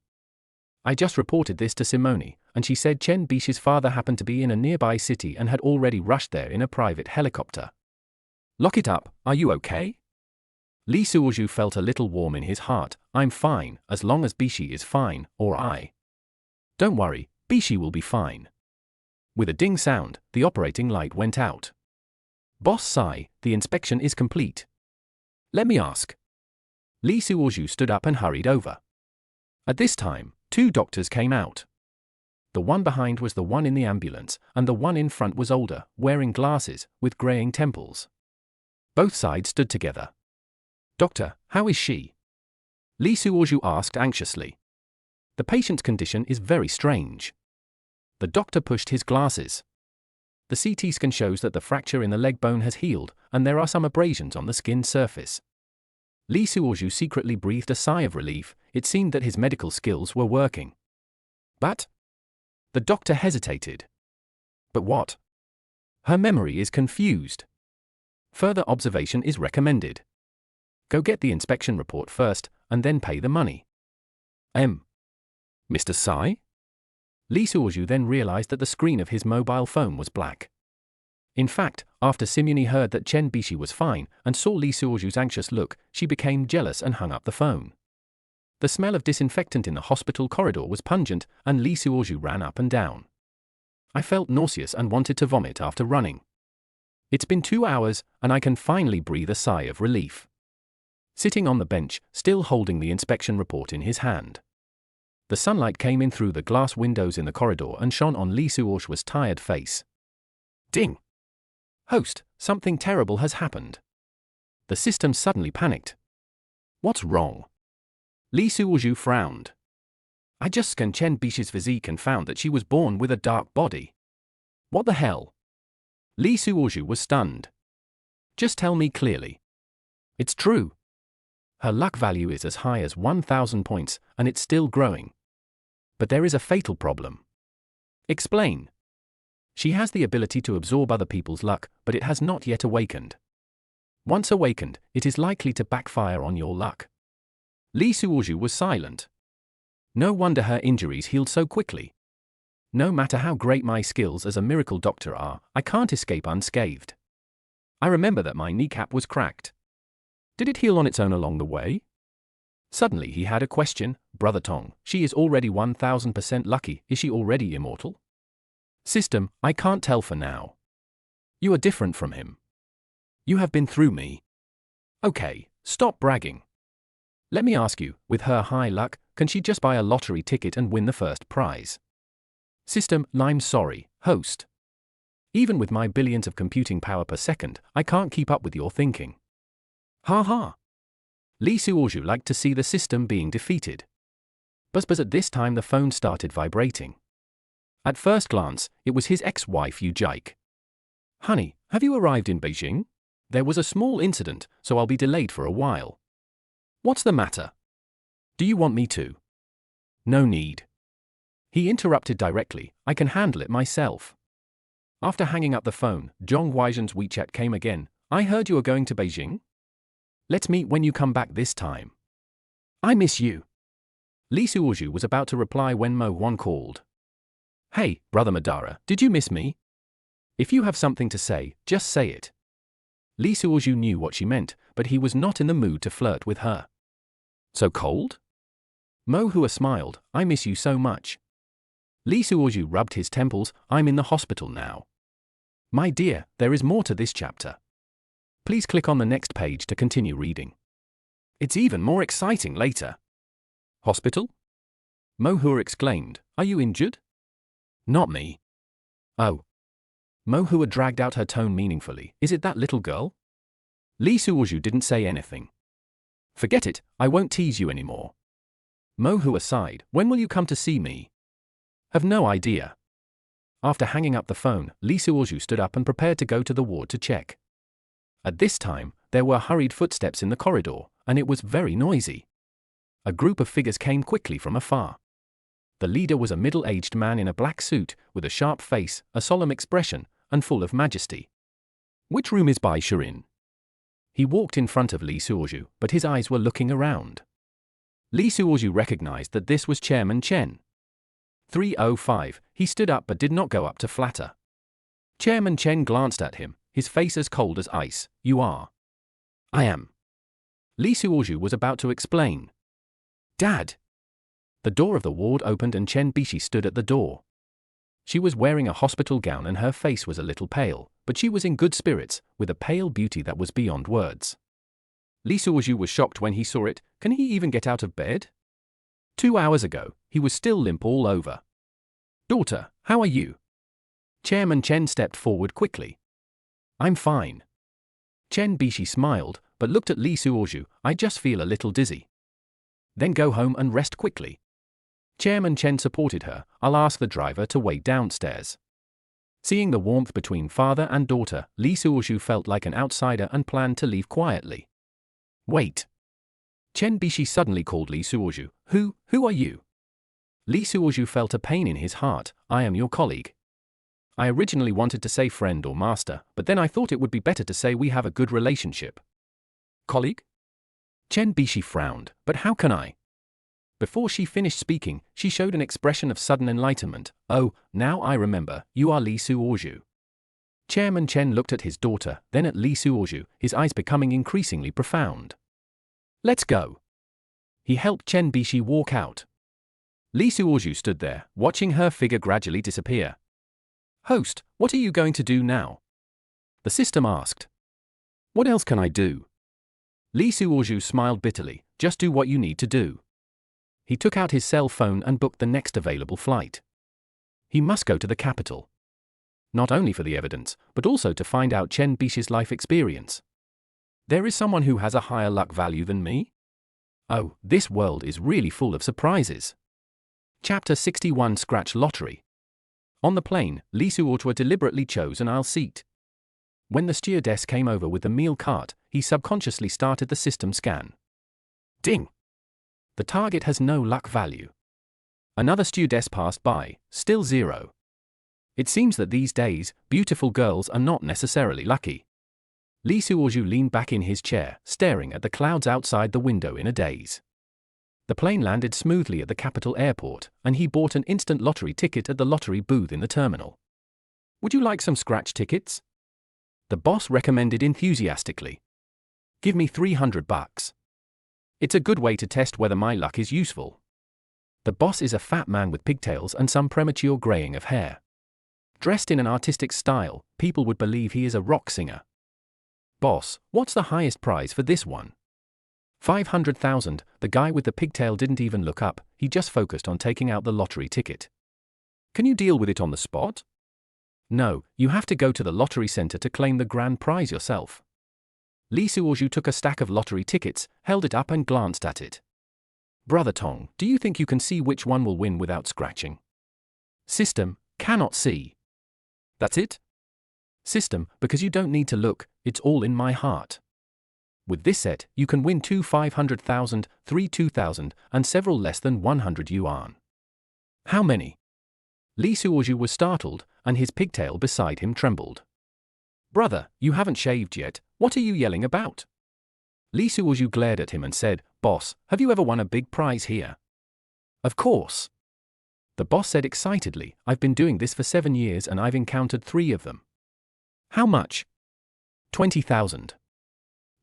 "I just reported this to Simone, and she said Chen Bishi's father happened to be in a nearby city and had already rushed there in a private helicopter." "Lock it up, are you okay?" Lee Suoju felt a little warm in his heart. "I'm fine, as long as Bishi is fine, or I." "Don't worry, Bishi will be fine." With a ding sound, the operating light went out. "Boss Sai, the inspection is complete." "Let me ask." Lee Suoju stood up and hurried over. At this time, two doctors came out. The one behind was the one in the ambulance, and the one in front was older, wearing glasses, with graying temples. Both sides stood together. "Doctor, how is she?" Lee Suoju asked anxiously. "The patient's condition is very strange." The doctor pushed his glasses. "The CT scan shows that the fracture in the leg bone has healed, and there are some abrasions on the skin surface." Lee Suoju secretly breathed a sigh of relief. It seemed that his medical skills were working. "But?" The doctor hesitated. "But what?" "Her memory is confused. Further observation is recommended. Go get the inspection report first, and then pay the money." Mr. Sai?" Lee Suoju then realized that the screen of his mobile phone was black. In fact, after Simone heard that Chen Bishi was fine, and saw Lee Suoju's anxious look, she became jealous and hung up the phone. The smell of disinfectant in the hospital corridor was pungent, and Lee Suoju ran up and down. "I felt nauseous and wanted to vomit after running. It's been 2 hours, and I can finally breathe a sigh of relief." sitting on the bench, still holding the inspection report in his hand. The sunlight came in through the glass windows in the corridor and shone on Lee Suoju's tired face. Ding! Host, something terrible has happened. The system suddenly panicked. What's wrong? Lee Suoju frowned. I just scanned Chen Bishi's physique and found that she was born with a dark body. What the hell? Lee Suoju was stunned. Just tell me clearly. It's true. Her luck value is as high as 1,000 points, and it's still growing. But there is a fatal problem. Explain. She has the ability to absorb other people's luck, but it has not yet awakened. Once awakened, it is likely to backfire on your luck. Lee Suoju was silent. No wonder her injuries healed so quickly. No matter how great my skills as a miracle doctor are, I can't escape unscathed. I remember that my kneecap was cracked. Did it heal on its own along the way? Suddenly he had a question. Brother Tong, she is already 1,000% lucky. Is she already immortal? System, I can't tell for now. You are different from him. You have been through me. Okay, stop bragging. Let me ask you, with her high luck, can she just buy a lottery ticket and win the first prize? System, I'm sorry, host. Even with my billions of computing power per second, I can't keep up with your thinking. Ha ha. Lee Suoju liked to see the system being defeated. But at this time the phone started vibrating. At first glance, it was his ex-wife Yu Jike. Honey, have you arrived in Beijing? There was a small incident, so I'll be delayed for a while. What's the matter? Do you want me to? No need. He interrupted directly. I can handle it myself. After hanging up the phone, Zhong Huaizhen's WeChat came again. I heard you are going to Beijing? Let's meet when you come back this time. I miss you. Lee Suoju was about to reply when Mo Huan called. Hey, Brother Madara, did you miss me? If you have something to say, just say it. Lee Suoju knew what she meant, but he was not in the mood to flirt with her. So cold? Mo Hua smiled. I miss you so much. Lee Suoju rubbed his temples. I'm in the hospital now. My dear, there is more to this chapter. Please click on the next page to continue reading. It's even more exciting later. Hospital? Mo Hua exclaimed. Are you injured? Not me. Oh. Mo Hua dragged out her tone meaningfully. Is it that little girl? Lee Suoju didn't say anything. Forget it, I won't tease you anymore. Mo Hua sighed. When will you come to see me? Have no idea. After hanging up the phone, Lee Suoju stood up and prepared to go to the ward to check. At this time, there were hurried footsteps in the corridor, and it was very noisy. A group of figures came quickly from afar. The leader was a middle-aged man in a black suit, with a sharp face, a solemn expression, and full of majesty. Which room is Bai Shirin? He walked in front of Lee Suoju, but his eyes were looking around. Lee Suoju recognized that this was Chairman Chen. 305, he stood up but did not go up to flatter. Chairman Chen glanced at him, his face as cold as ice. You are? I am. Lee Suoju was about to explain. Dad! The door of the ward opened and Chen Bishi stood at the door. She was wearing a hospital gown and her face was a little pale, but she was in good spirits, with a pale beauty that was beyond words. Lee Suoju was shocked when he saw it. Can he even get out of bed? 2 hours ago, he was still limp all over. Daughter, how are you? Chairman Chen stepped forward quickly. I'm fine. Chen Bishi smiled, but looked at Lee Suoju. I just feel a little dizzy. Then go home and rest quickly. Chairman Chen supported her. I'll ask the driver to wait downstairs. Seeing the warmth between father and daughter, Lee Suoju felt like an outsider and planned to leave quietly. Wait. Chen Bishi suddenly called Lee Suoju. Who are you? Lee Suoju felt a pain in his heart. I am your colleague. I originally wanted to say friend or master, but then I thought it would be better to say we have a good relationship. Colleague? Chen Bishi frowned. But how can I? Before she finished speaking, she showed an expression of sudden enlightenment. Oh, now I remember, you are Lee Suoju. Chairman Chen looked at his daughter, then at Lee Suoju, his eyes becoming increasingly profound. Let's go. He helped Chen Bishi walk out. Lee Suoju stood there, watching her figure gradually disappear. Host, what are you going to do now? The system asked. What else can I do? Li Suozhu smiled bitterly. Just do what you need to do. He took out his cell phone and booked the next available flight. He must go to the capital. Not only for the evidence, but also to find out Chen Bish's life experience. There is someone who has a higher luck value than me? Oh, this world is really full of surprises. Chapter 61 Scratch Lottery. On the plane, Li Suozhu deliberately chose an aisle seat. When the stewardess came over with the meal cart, he subconsciously started the system scan. Ding! The target has no luck value. Another stewardess passed by, still 0. It seems that these days, beautiful girls are not necessarily lucky. Li Suozhu leaned back in his chair, staring at the clouds outside the window in a daze. The plane landed smoothly at the capital airport, and he bought an instant lottery ticket at the lottery booth in the terminal. Would you like some scratch tickets? The boss recommended enthusiastically. Give me $300. It's a good way to test whether my luck is useful. The boss is a fat man with pigtails and some premature graying of hair. Dressed in an artistic style, people would believe he is a rock singer. Boss, what's the highest prize for this one? 500,000. The guy with the pigtail didn't even look up, he just focused on taking out the lottery ticket. Can you deal with it on the spot? No, you have to go to the lottery center to claim the grand prize yourself. Li Suozhu took a stack of lottery tickets, held it up and glanced at it. Brother Tong, do you think you can see which one will win without scratching? System, cannot see. That's it? System, because you don't need to look, it's all in my heart. With this set, you can win 2 500,000, 3 2,000, and several less than 100 yuan. How many? Li Suozhu was startled, and his pigtail beside him trembled. Brother, you haven't shaved yet, what are you yelling about? Li Suozhu glared at him and said, Boss, have you ever won a big prize here? Of course. The boss said excitedly, I've been doing this for 7 years and I've encountered 3 of them. How much? 20,000.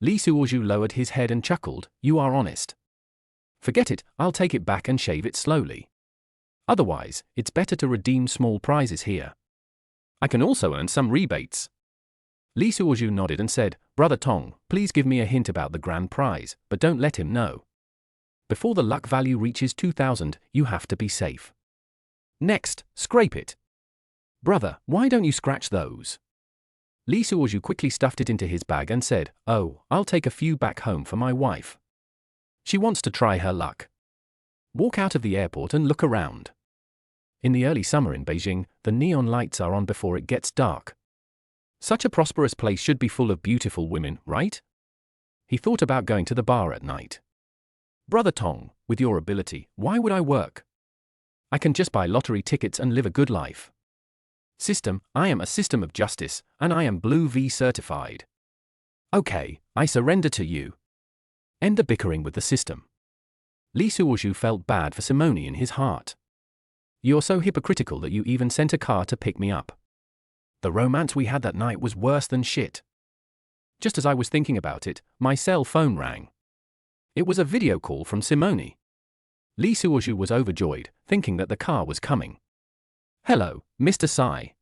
Li Suozhu lowered his head and chuckled, you are honest. Forget it, I'll take it back and shave it slowly. Otherwise, it's better to redeem small prizes here. I can also earn some rebates. Li Suozhu nodded and said, Brother Tong, please give me a hint about the grand prize, but don't let him know. Before the luck value reaches 2,000, you have to be safe. Next, scrape it. Brother, why don't you scratch those? Li Suozhu quickly stuffed it into his bag and said, Oh, I'll take a few back home for my wife. She wants to try her luck. Walk out of the airport and look around. In the early summer in Beijing, the neon lights are on before it gets dark. Such a prosperous place should be full of beautiful women, right? He thought about going to the bar at night. Brother Tong, with your ability, why would I work? I can just buy lottery tickets and live a good life. System, I am a system of justice, and I am Blue V certified. Okay, I surrender to you. End the bickering with the system. Li Suozhu felt bad for Simone in his heart. You're so hypocritical that you even sent a car to pick me up. The romance we had that night was worse than shit. Just as I was thinking about it, my cell phone rang. It was a video call from Simone. Li Suozhu was overjoyed, thinking that the car was coming. Hello, Mr. Sai.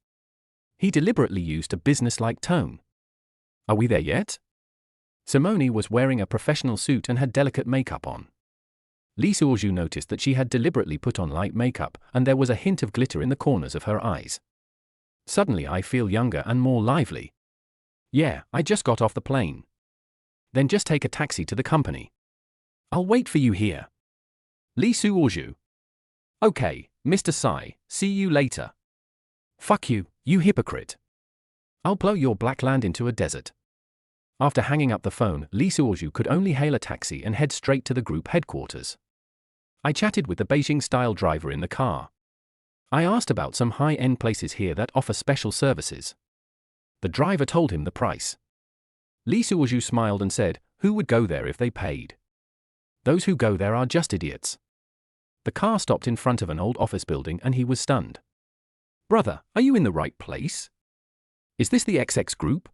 He deliberately used a business-like tone. Are we there yet? Simone was wearing a professional suit and had delicate makeup on. Li Suozhu noticed that she had deliberately put on light makeup, and there was a hint of glitter in the corners of her eyes. Suddenly I feel younger and more lively. Yeah, I just got off the plane. Then just take a taxi to the company. I'll wait for you here. Li Suozhu. Okay, Mr. Sai, see you later. Fuck you, you hypocrite. I'll blow your black land into a desert. After hanging up the phone, Li Suozhu could only hail a taxi and head straight to the group headquarters. I chatted with the Beijing-style driver in the car. I asked about some high-end places here that offer special services. The driver told him the price. Li Suozhu smiled and said, who would go there if they paid? Those who go there are just idiots. The car stopped in front of an old office building and he was stunned. Brother, are you in the right place? Is this the XX group?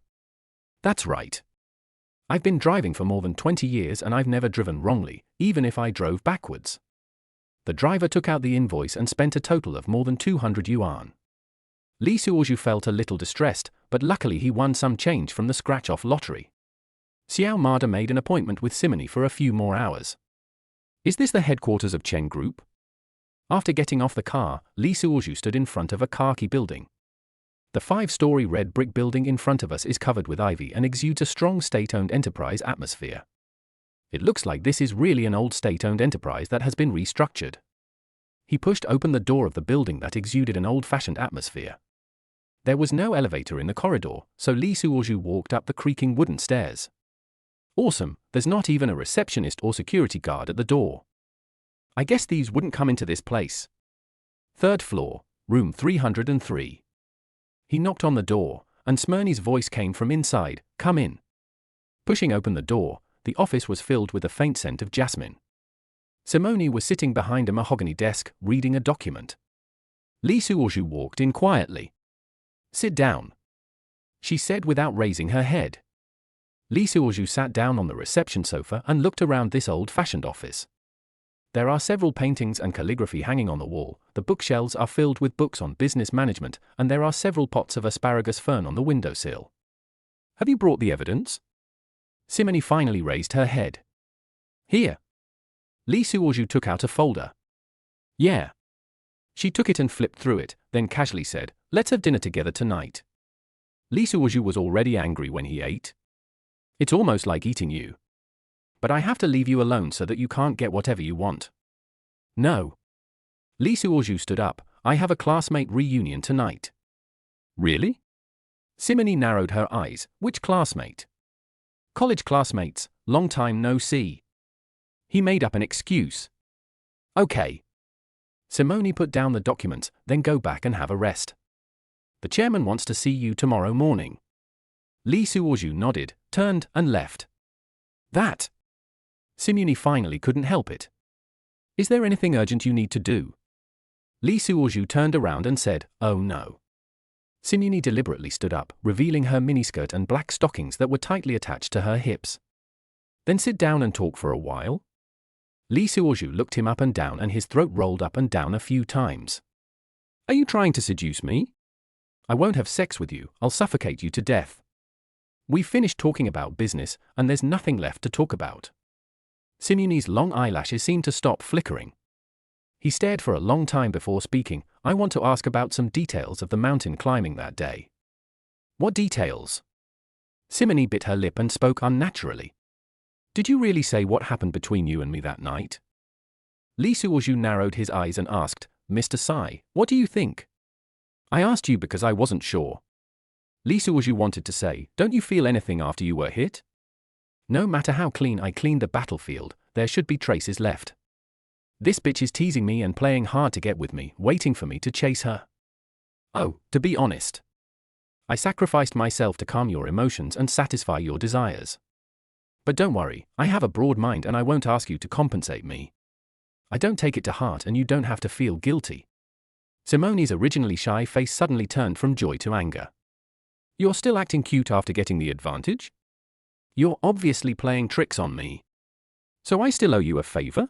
That's right. I've been driving for more than 20 years and I've never driven wrongly, even if I drove backwards. The driver took out the invoice and spent a total of more than 200 yuan. Li Suozhu felt a little distressed, but luckily he won some change from the scratch-off lottery. Xiao Mada made an appointment with Simony for a few more hours. Is this the headquarters of Chen Group? After getting off the car, Li Suozhu stood in front of a khaki building. The 5-story red brick building in front of us is covered with ivy and exudes a strong state-owned enterprise atmosphere. It looks like this is really an old state-owned enterprise that has been restructured. He pushed open the door of the building that exuded an old-fashioned atmosphere. There was no elevator in the corridor, so Li Suozhu walked up the creaking wooden stairs. Awesome, there's not even a receptionist or security guard at the door. I guess thieves wouldn't come into this place. 3rd floor, room 303. He knocked on the door, and Smyrny's voice came from inside, "Come in." Pushing open the door, the office was filled with a faint scent of jasmine. Simony was sitting behind a mahogany desk, reading a document. Li Suozhu walked in quietly. "Sit down," she said without raising her head. Li Suozhu sat down on the reception sofa and looked around this old-fashioned office. There are several paintings and calligraphy hanging on the wall, the bookshelves are filled with books on business management, and there are several pots of asparagus fern on the windowsill. "Have you brought the evidence?" Simony finally raised her head. "Here." Li Suozhu took out a folder. "Yeah." She took it and flipped through it, then casually said, "Let's have dinner together tonight." Li Suozhu was already angry when he ate. "It's almost like eating you. But I have to leave you alone so that you can't get whatever you want." "No." Li Suozhu stood up. "I have a classmate reunion tonight." "Really?" Simony narrowed her eyes. "Which classmate?" "College classmates, long time no see." He made up an excuse. "Okay." Simony put down the documents, "Then go back and have a rest. The chairman wants to see you tomorrow morning." Li Suozhu nodded, turned, and left. "That." Simony finally couldn't help it. "Is there anything urgent you need to do?" Li Suozhu turned around and said, "Oh no." Simony deliberately stood up, revealing her miniskirt and black stockings that were tightly attached to her hips. "Then sit down and talk for a while." Li Suozhu looked him up and down and his throat rolled up and down a few times. "Are you trying to seduce me? I won't have sex with you, I'll suffocate you to death. We've finished talking about business, and there's nothing left to talk about." Simony's long eyelashes seemed to stop flickering. He stared for a long time before speaking. "I want to ask about some details of the mountain climbing that day." "What details?" Simony bit her lip and spoke unnaturally. "Did you really say what happened between you and me that night?" Li Suozhu narrowed his eyes and asked, "Mr. Sai, what do you think?" "I asked you because I wasn't sure." Li Suozhu wanted to say, "Don't you feel anything after you were hit?" "No matter how clean I cleaned the battlefield, there should be traces left. This bitch is teasing me and playing hard to get with me, waiting for me to chase her. Oh, to be honest, I sacrificed myself to calm your emotions and satisfy your desires. But don't worry, I have a broad mind and I won't ask you to compensate me. I don't take it to heart and you don't have to feel guilty." Simony's originally shy face suddenly turned from joy to anger. "You're still acting cute after getting the advantage? You're obviously playing tricks on me. So I still owe you a favor?"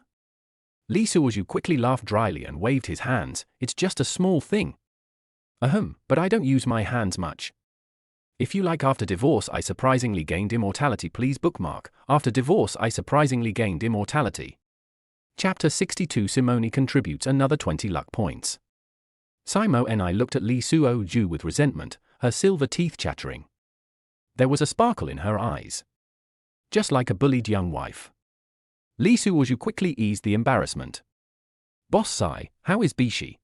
Li Suozhu quickly laughed dryly and waved his hands. "It's just a small thing." But I don't use my hands much. If you like, after divorce I surprisingly gained immortality. Please bookmark, after divorce I surprisingly gained immortality. Chapter 62. Simony contributes another 20 luck points. Simony looked at Li Suozhu with resentment, her silver teeth chattering. There was a sparkle in her eyes. Just like a bullied young wife. Li Suozhu quickly eased the embarrassment. "Boss Sai, how is Bishi?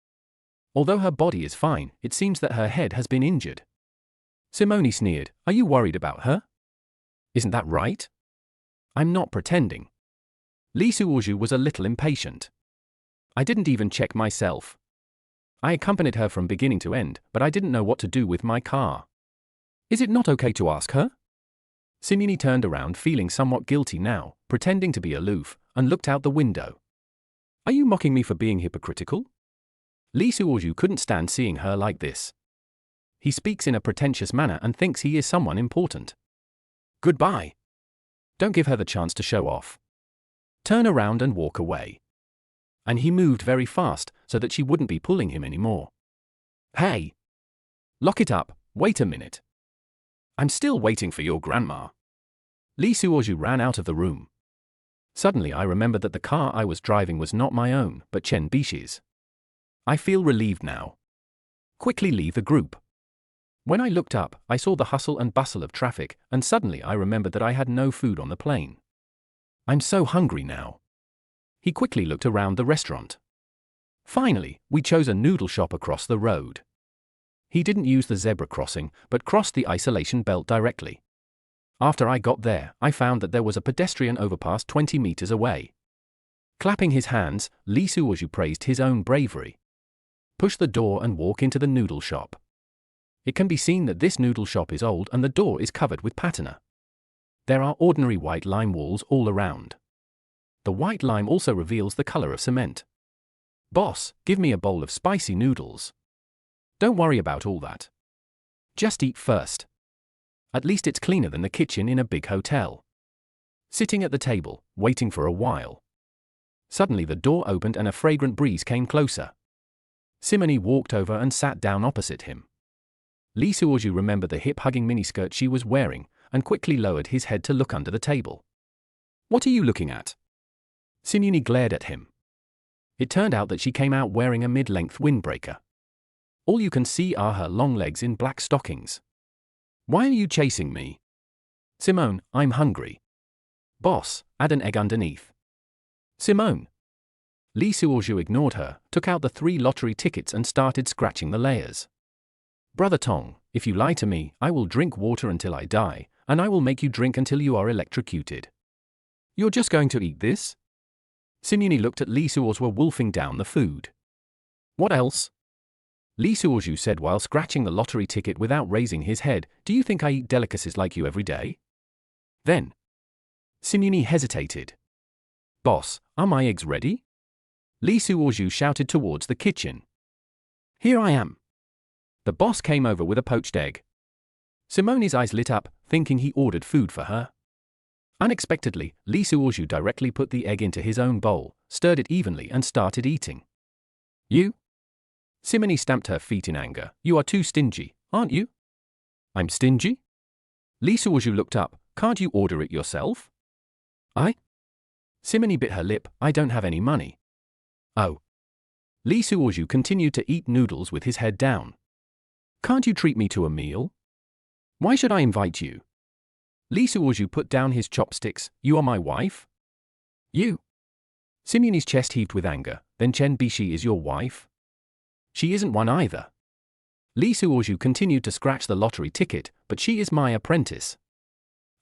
Although her body is fine, it seems that her head has been injured." Simony sneered. "Are you worried about her? Isn't that right?" "I'm not pretending." Li Suozhu was a little impatient. "I didn't even check myself. I accompanied her from beginning to end, but I didn't know what to do with my car. Is it not okay to ask her?" Simony turned around feeling somewhat guilty now, pretending to be aloof, and looked out the window. "Are you mocking me for being hypocritical?" Li Suozhu couldn't stand seeing her like this. He speaks in a pretentious manner and thinks he is someone important. Goodbye. Don't give her the chance to show off. Turn around and walk away. And he moved very fast so that she wouldn't be pulling him anymore. Hey! Lock it up, wait a minute. I'm still waiting for your grandma. Li Suozhu ran out of the room. Suddenly I remembered that the car I was driving was not my own, but Chen Bishi's. I feel relieved now. Quickly leave the group. When I looked up, I saw the hustle and bustle of traffic, and suddenly I remembered that I had no food on the plane. I'm so hungry now. He quickly looked around the restaurant. Finally, we chose a noodle shop across the road. He didn't use the zebra crossing, but crossed the isolation belt directly. After I got there, I found that there was a pedestrian overpass 20 meters away. Clapping his hands, Li Suozhu praised his own bravery. Push the door and walk into the noodle shop. It can be seen that this noodle shop is old and the door is covered with patina. There are ordinary white lime walls all around. The white lime also reveals the color of cement. Boss, give me a bowl of spicy noodles. Don't worry about all that. Just eat first. At least it's cleaner than the kitchen in a big hotel. Sitting at the table, waiting for a while. Suddenly the door opened and a fragrant breeze came closer. Simone walked over and sat down opposite him. Li Suozhu remembered the hip-hugging miniskirt she was wearing, and quickly lowered his head to look under the table. What are you looking at? Simone glared at him. It turned out that she came out wearing a mid-length windbreaker. All you can see are her long legs in black stockings. Why are you chasing me? Simone, I'm hungry. Boss, add an egg underneath. Simone. Li Suozhu ignored her, took out the 3 lottery tickets and started scratching the layers. Brother Tong, if you lie to me, I will drink water until I die, and I will make you drink until you are electrocuted. You're just going to eat this? Simone looked at Li Suozhu wolfing down the food. What else? Li Suozhu said while scratching the lottery ticket without raising his head, do you think I eat delicacies like you every day? Then. Simone hesitated. Boss, are my eggs ready? Li Suozhu shouted towards the kitchen. Here I am. The boss came over with a poached egg. Simone's eyes lit up, thinking he ordered food for her. Unexpectedly, Li Suozhu directly put the egg into his own bowl, stirred it evenly and started eating. You? Simone stamped her feet in anger. You are too stingy, aren't you? I'm stingy? Li Suozhu looked up. Can't you order it yourself? I? Simone bit her lip. I don't have any money. Oh. Li Suozhu continued to eat noodles with his head down. Can't you treat me to a meal? Why should I invite you? Li Suozhu put down his chopsticks. You are my wife? You? Simone's chest heaved with anger. Then Chen Bishi is your wife? She isn't one either. Li Suozhu continued to scratch the lottery ticket, but she is my apprentice.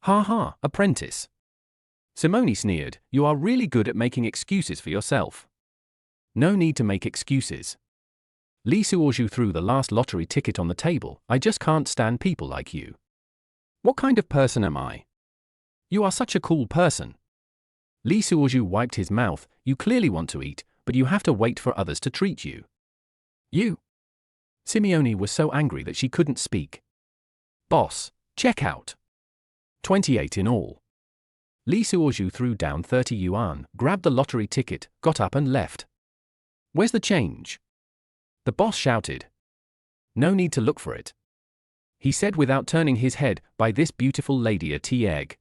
Ha ha, apprentice. Simone sneered. You are really good at making excuses for yourself. No need to make excuses. Li Suozhu threw the last lottery ticket on the table. I just can't stand people like you. What kind of person am I? You are such a cool person. Li Suozhu wiped his mouth. You clearly want to eat, but you have to wait for others to treat you. You? Simone was so angry that she couldn't speak. Boss, check out. 28 in all. Li Suozhu threw down 30 yuan, grabbed the lottery ticket, got up and left. Where's the change? The boss shouted. No need to look for it. He said without turning his head, buy this beautiful lady a tea egg.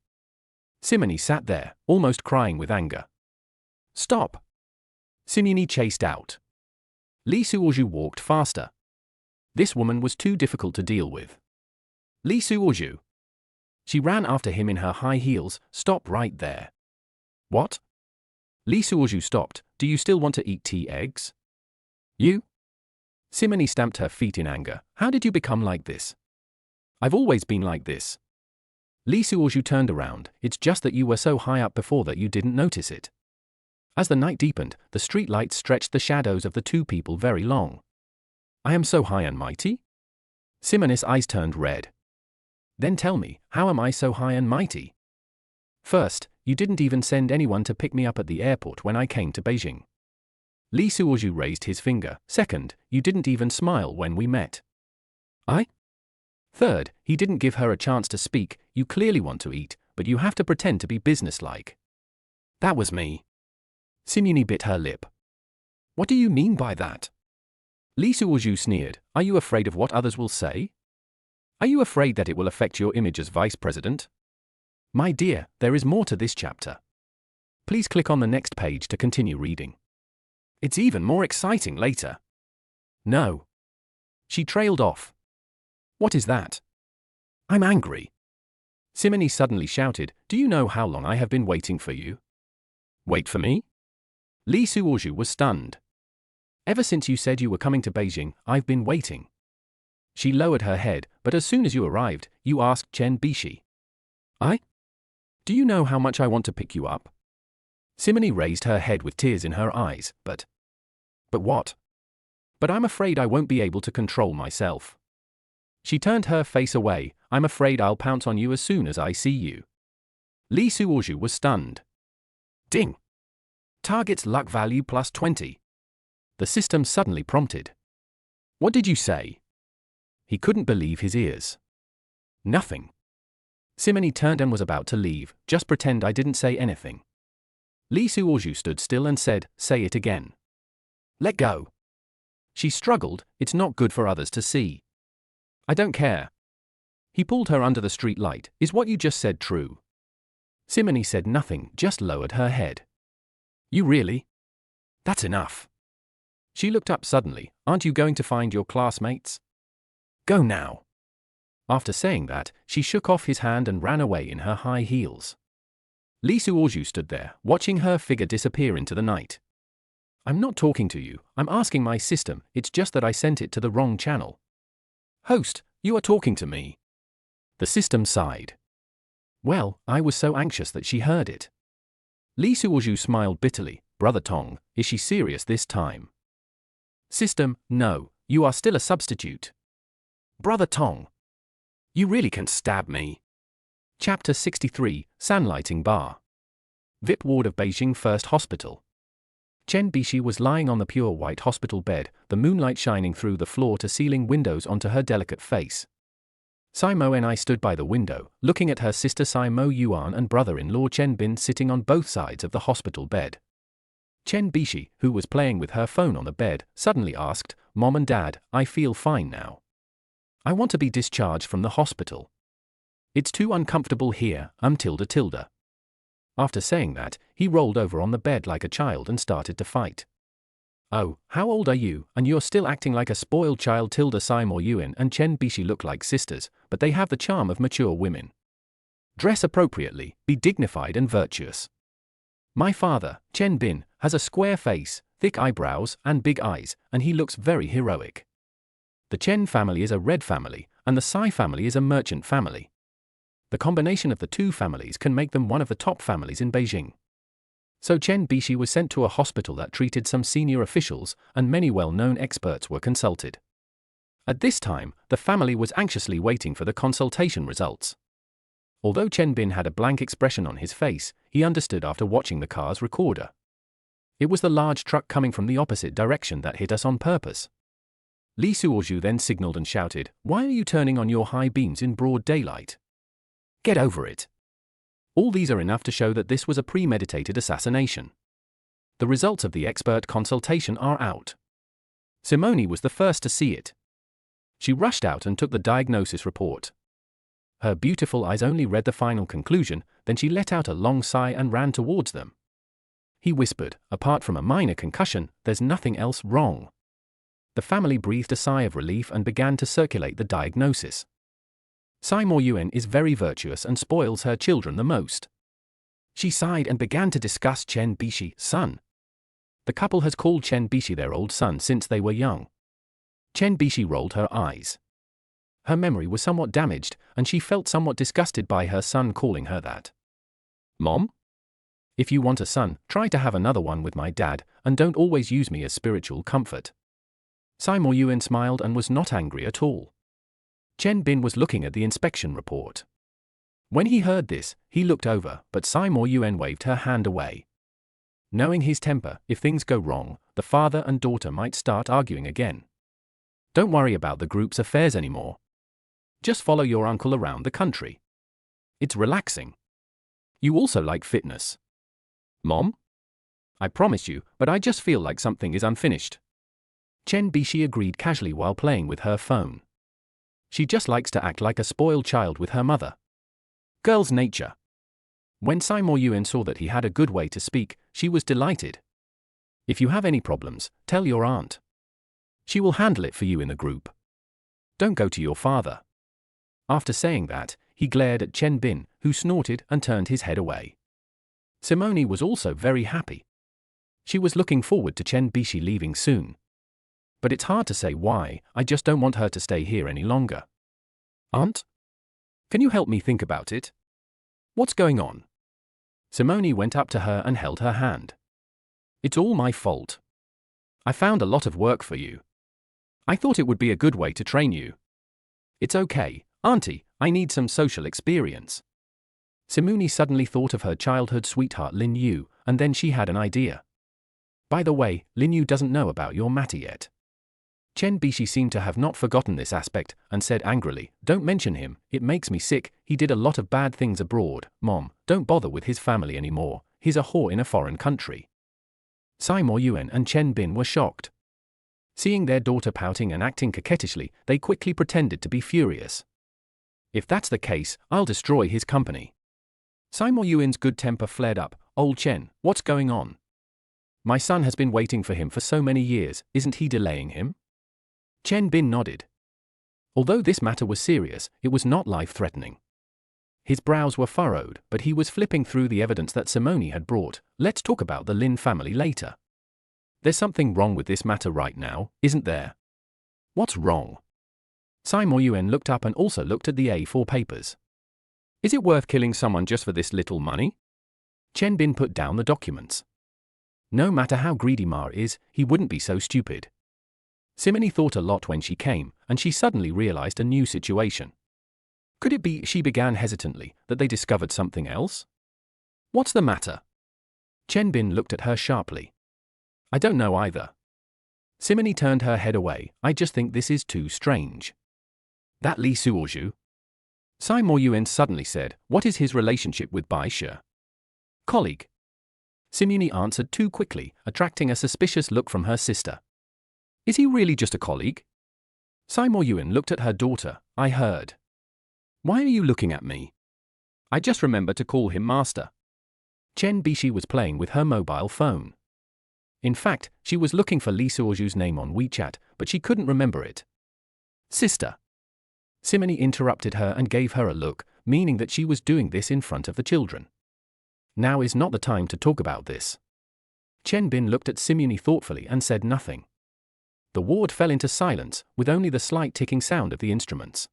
Simone sat there, almost crying with anger. Stop. Simone chased out. Li Suozhu walked faster. This woman was too difficult to deal with. Li Suozhu. She ran after him in her high heels. Stop right there. What? Li Suozhu stopped. Do you still want to eat tea eggs? You? Simone stamped her feet in anger. How did you become like this? I've always been like this. Li Suozhu turned around. It's just that you were so high up before that you didn't notice it. As the night deepened, the street lights stretched the shadows of the two people very long. I am so high and mighty? Simone's eyes turned red. Then tell me, how am I so high and mighty? First, you didn't even send anyone to pick me up at the airport when I came to Beijing. Li Suozhu raised his finger. Second, you didn't even smile when we met. I? Third, he didn't give her a chance to speak. You clearly want to eat, but you have to pretend to be businesslike. That was me. Simone bit her lip. What do you mean by that? Li Suozhu sneered. Are you afraid of what others will say? Are you afraid that it will affect your image as vice president? My dear, there is more to this chapter. Please click on the next page to continue reading. It's even more exciting later. No. She trailed off. What is that? I'm angry. Simony suddenly shouted, do you know how long I have been waiting for you? Wait for me? Li Suoju was stunned. Ever since you said you were coming to Beijing, I've been waiting. She lowered her head, but as soon as you arrived, you asked Chen Bishi. I? Do you know how much I want to pick you up? Simony raised her head with tears in her eyes, But what? But I'm afraid I won't be able to control myself. She turned her face away. I'm afraid I'll pounce on you as soon as I see you. Li Suoju was stunned. Ding! Target's luck value plus 20. The system suddenly prompted. What did you say? He couldn't believe his ears. Nothing. Simony turned and was about to leave. Just pretend I didn't say anything. Li Suoju stood still and said, say it again. Let go. She struggled, it's not good for others to see. I don't care. He pulled her under the street light. Is what you just said true? Simony said nothing, just lowered her head. You really? That's enough. She looked up suddenly. Aren't you going to find your classmates? Go now. After saying that, she shook off his hand and ran away in her high heels. Li Suoju stood there, watching her figure disappear into the night. I'm not talking to you, I'm asking my system, it's just that I sent it to the wrong channel. Host, you are talking to me. The system sighed. Well, I was so anxious that she heard it. Li Suoju smiled bitterly. Brother Tong, is she serious this time? System, no, you are still a substitute. Brother Tong. You really can stab me. Chapter 63, Sunlighting Bar. VIP ward of Beijing First Hospital. Chen Bishi was lying on the pure white hospital bed, the moonlight shining through the floor-to-ceiling windows onto her delicate face. Tsai Mo and I stood by the window, looking at her sister Tsai Mo Yuan and brother-in-law Chen Bin sitting on both sides of the hospital bed. Chen Bishi, who was playing with her phone on the bed, suddenly asked, Mom and Dad, I feel fine now. I want to be discharged from the hospital. It's too uncomfortable here, tilde. After saying that, he rolled over on the bed like a child and started to fight. Oh, how old are you, and you're still acting like a spoiled child tilde. Tsai Mo Yuan and Chen Bishi look like sisters, but they have the charm of mature women. Dress appropriately, be dignified and virtuous. My father, Chen Bin, has a square face, thick eyebrows, and big eyes, and he looks very heroic. The Chen family is a red family, and the Tsai family is a merchant family. The combination of the two families can make them one of the top families in Beijing. So Chen Bishi was sent to a hospital that treated some senior officials, and many well-known experts were consulted. At this time, the family was anxiously waiting for the consultation results. Although Chen Bin had a blank expression on his face, he understood after watching the car's recorder. It was the large truck coming from the opposite direction that hit us on purpose. Li Suoju then signaled and shouted, Why are you turning on your high beams in broad daylight? Get over it. All these are enough to show that this was a premeditated assassination. The results of the expert consultation are out. Simony was the first to see it. She rushed out and took the diagnosis report. Her beautiful eyes only read the final conclusion, then she let out a long sigh and ran towards them. He whispered, apart from a minor concussion, there's nothing else wrong. The family breathed a sigh of relief and began to circulate the diagnosis. Tsai Mo Yuan is very virtuous and spoils her children the most. She sighed and began to discuss Chen Bishi, son. The couple has called Chen Bishi their old son since they were young. Chen Bishi rolled her eyes. Her memory was somewhat damaged, and she felt somewhat disgusted by her son calling her that. Mom? If you want a son, try to have another one with my dad, and don't always use me as spiritual comfort. Tsai Mo Yuan smiled and was not angry at all. Chen Bin was looking at the inspection report. When he heard this, he looked over, but Tsai Mo Yuan waved her hand away. Knowing his temper, if things go wrong, the father and daughter might start arguing again. Don't worry about the group's affairs anymore. Just follow your uncle around the country. It's relaxing. You also like fitness. Mom? I promise you, but I just feel like something is unfinished. Chen Bishi agreed casually while playing with her phone. She just likes to act like a spoiled child with her mother. Girl's nature. When Simo Yuen saw that he had a good way to speak, she was delighted. If you have any problems, tell your aunt. She will handle it for you in the group. Don't go to your father. After saying that, he glared at Chen Bin, who snorted and turned his head away. Simone was also very happy. She was looking forward to Chen Bishi leaving soon. But it's hard to say why, I just don't want her to stay here any longer. Aunt? Can you help me think about it? What's going on? Simone went up to her and held her hand. It's all my fault. I found a lot of work for you. I thought it would be a good way to train you. It's okay, Auntie, I need some social experience. Simone suddenly thought of her childhood sweetheart Lin Yu, and then she had an idea. By the way, Lin Yu doesn't know about your matter yet. Chen Bishi seemed to have not forgotten this aspect, and said angrily, don't mention him, it makes me sick, he did a lot of bad things abroad, Mom, don't bother with his family anymore, he's a whore in a foreign country. Simo Yuen and Chen Bin were shocked. Seeing their daughter pouting and acting coquettishly, they quickly pretended to be furious. If that's the case, I'll destroy his company. Simo Yuen's good temper flared up, old Chen, what's going on? My son has been waiting for him for so many years, isn't he delaying him? Chen Bin nodded. Although this matter was serious, it was not life-threatening. His brows were furrowed, but he was flipping through the evidence that Simone had brought. Let's talk about the Lin family later. There's something wrong with this matter right now, isn't there? What's wrong? Simo Yuen looked up and also looked at the A4 papers. Is it worth killing someone just for this little money? Chen Bin put down the documents. No matter how greedy Ma is, he wouldn't be so stupid. Simone thought a lot when she came, and she suddenly realized a new situation. Could it be, she began hesitantly, that they discovered something else? What's the matter? Chen Bin looked at her sharply. I don't know either. Simone turned her head away, I just think this is too strange. That Li Suozhu? Simo Yuen suddenly said, what is his relationship with Bai Shi? Colleague. Simone answered too quickly, attracting a suspicious look from her sister. Is he really just a colleague? Simo Yuen looked at her daughter, I heard. Why are you looking at me? I just remembered to call him master. Chen Bishi was playing with her mobile phone. In fact, she was looking for Li Suozhu's name on WeChat, but she couldn't remember it. Sister. Simone interrupted her and gave her a look, meaning that she was doing this in front of the children. Now is not the time to talk about this. Chen Bin looked at Simone thoughtfully and said nothing. The ward fell into silence, with only the slight ticking sound of the instruments.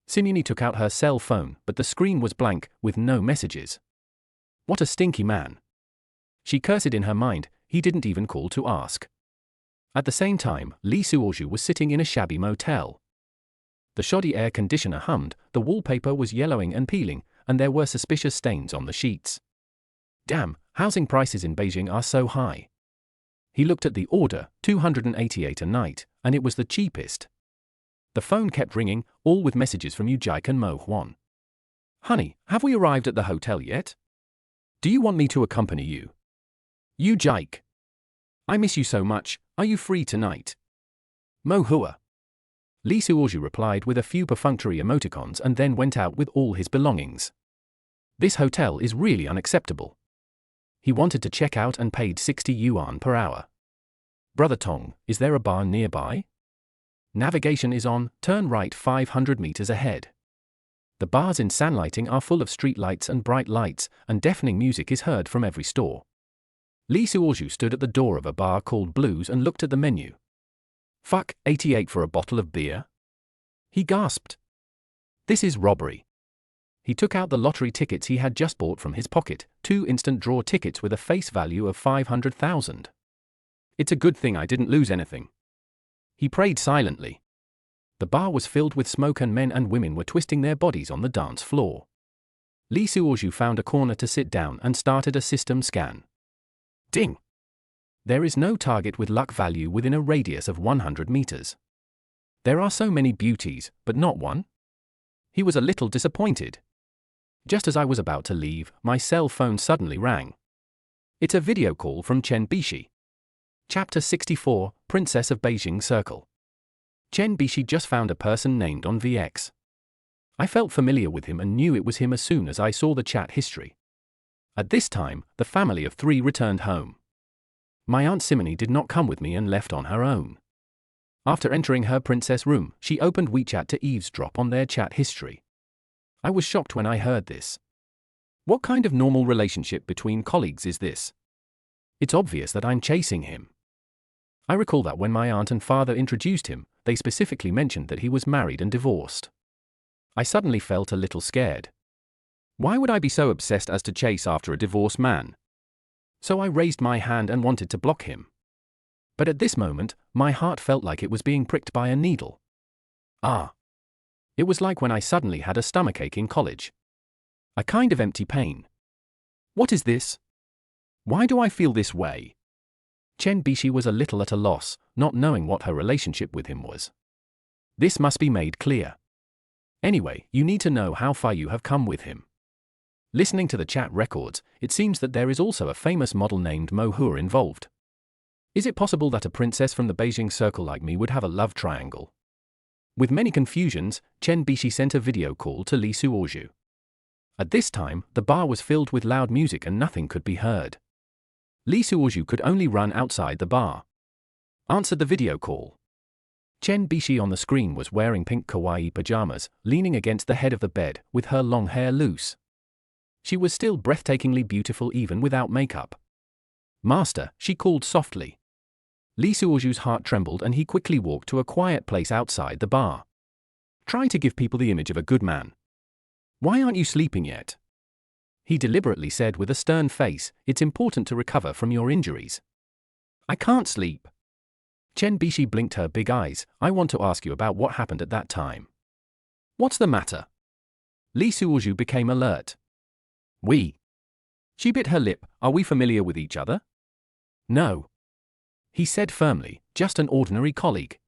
Simone took out her cell phone, but the screen was blank, with no messages. What a stinky man. She cursed in her mind, he didn't even call to ask. At the same time, Li Suozhu was sitting in a shabby motel. The shoddy air conditioner hummed, the wallpaper was yellowing and peeling, and there were suspicious stains on the sheets. Damn, housing prices in Beijing are so high. He looked at the order, 288 a night, and it was the cheapest. The phone kept ringing, all with messages from Yu Jike and Mo Huan. Honey, have we arrived at the hotel yet? Do you want me to accompany you? Yu Jike. I miss you so much, are you free tonight? Mo Hua. Li Suozhu replied with a few perfunctory emoticons and then went out with all his belongings. This hotel is really unacceptable. He wanted to check out and paid 60 yuan per hour. Brother Tong, is there a bar nearby? Navigation is on, turn right 500 meters ahead. The bars in Sanlighting are full of street lights and bright lights, and deafening music is heard from every store. Li Suozhu stood at the door of a bar called Blues and looked at the menu. Fuck, 88 for a bottle of beer? He gasped. This is robbery. He took out the lottery tickets he had just bought from his pocket, 2 instant draw tickets with a face value of 500,000. It's a good thing I didn't lose anything. He prayed silently. The bar was filled with smoke and men and women were twisting their bodies on the dance floor. Li Suozhu found a corner to sit down and started a system scan. Ding! There is no target with luck value within a radius of 100 meters. There are so many beauties, but not one. He was a little disappointed. Just as I was about to leave, my cell phone suddenly rang. It's a video call from Chen Bishi. Chapter 64, Princess of Beijing Circle. Chen Bishi just found a person named on VX. I felt familiar with him and knew it was him as soon as I saw the chat history. At this time, the family of 3 returned home. My Aunt Simony did not come with me and left on her own. After entering her princess room, she opened WeChat to eavesdrop on their chat history. I was shocked when I heard this. What kind of normal relationship between colleagues is this? It's obvious that I'm chasing him. I recall that when my aunt and father introduced him, they specifically mentioned that he was married and divorced. I suddenly felt a little scared. Why would I be so obsessed as to chase after a divorced man? So I raised my hand and wanted to block him. But at this moment, my heart felt like it was being pricked by a needle. It was like when I suddenly had a stomachache in college. A kind of empty pain. What is this? Why do I feel this way? Chen Bishi was a little at a loss, not knowing what her relationship with him was. This must be made clear. Anyway, you need to know how far you have come with him. Listening to the chat records, it seems that there is also a famous model named Mo Hua involved. Is it possible that a princess from the Beijing circle like me would have a love triangle? With many confusions, Chen Bishi sent a video call to Li Suozhu. At this time, the bar was filled with loud music and nothing could be heard. Li Suozhu could only run outside the bar. Answered the video call. Chen Bishi on the screen was wearing pink kawaii pajamas, leaning against the head of the bed, with her long hair loose. She was still breathtakingly beautiful even without makeup. Master, she called softly. Li Suozhu's heart trembled and he quickly walked to a quiet place outside the bar. Try to give people the image of a good man. Why aren't you sleeping yet? He deliberately said with a stern face, it's important to recover from your injuries. I can't sleep. Chen Bishi blinked her big eyes. I want to ask you about what happened at that time. What's the matter? Li Suozhu became alert. We. She bit her lip. Are we familiar with each other? No. He said firmly, just an ordinary colleague.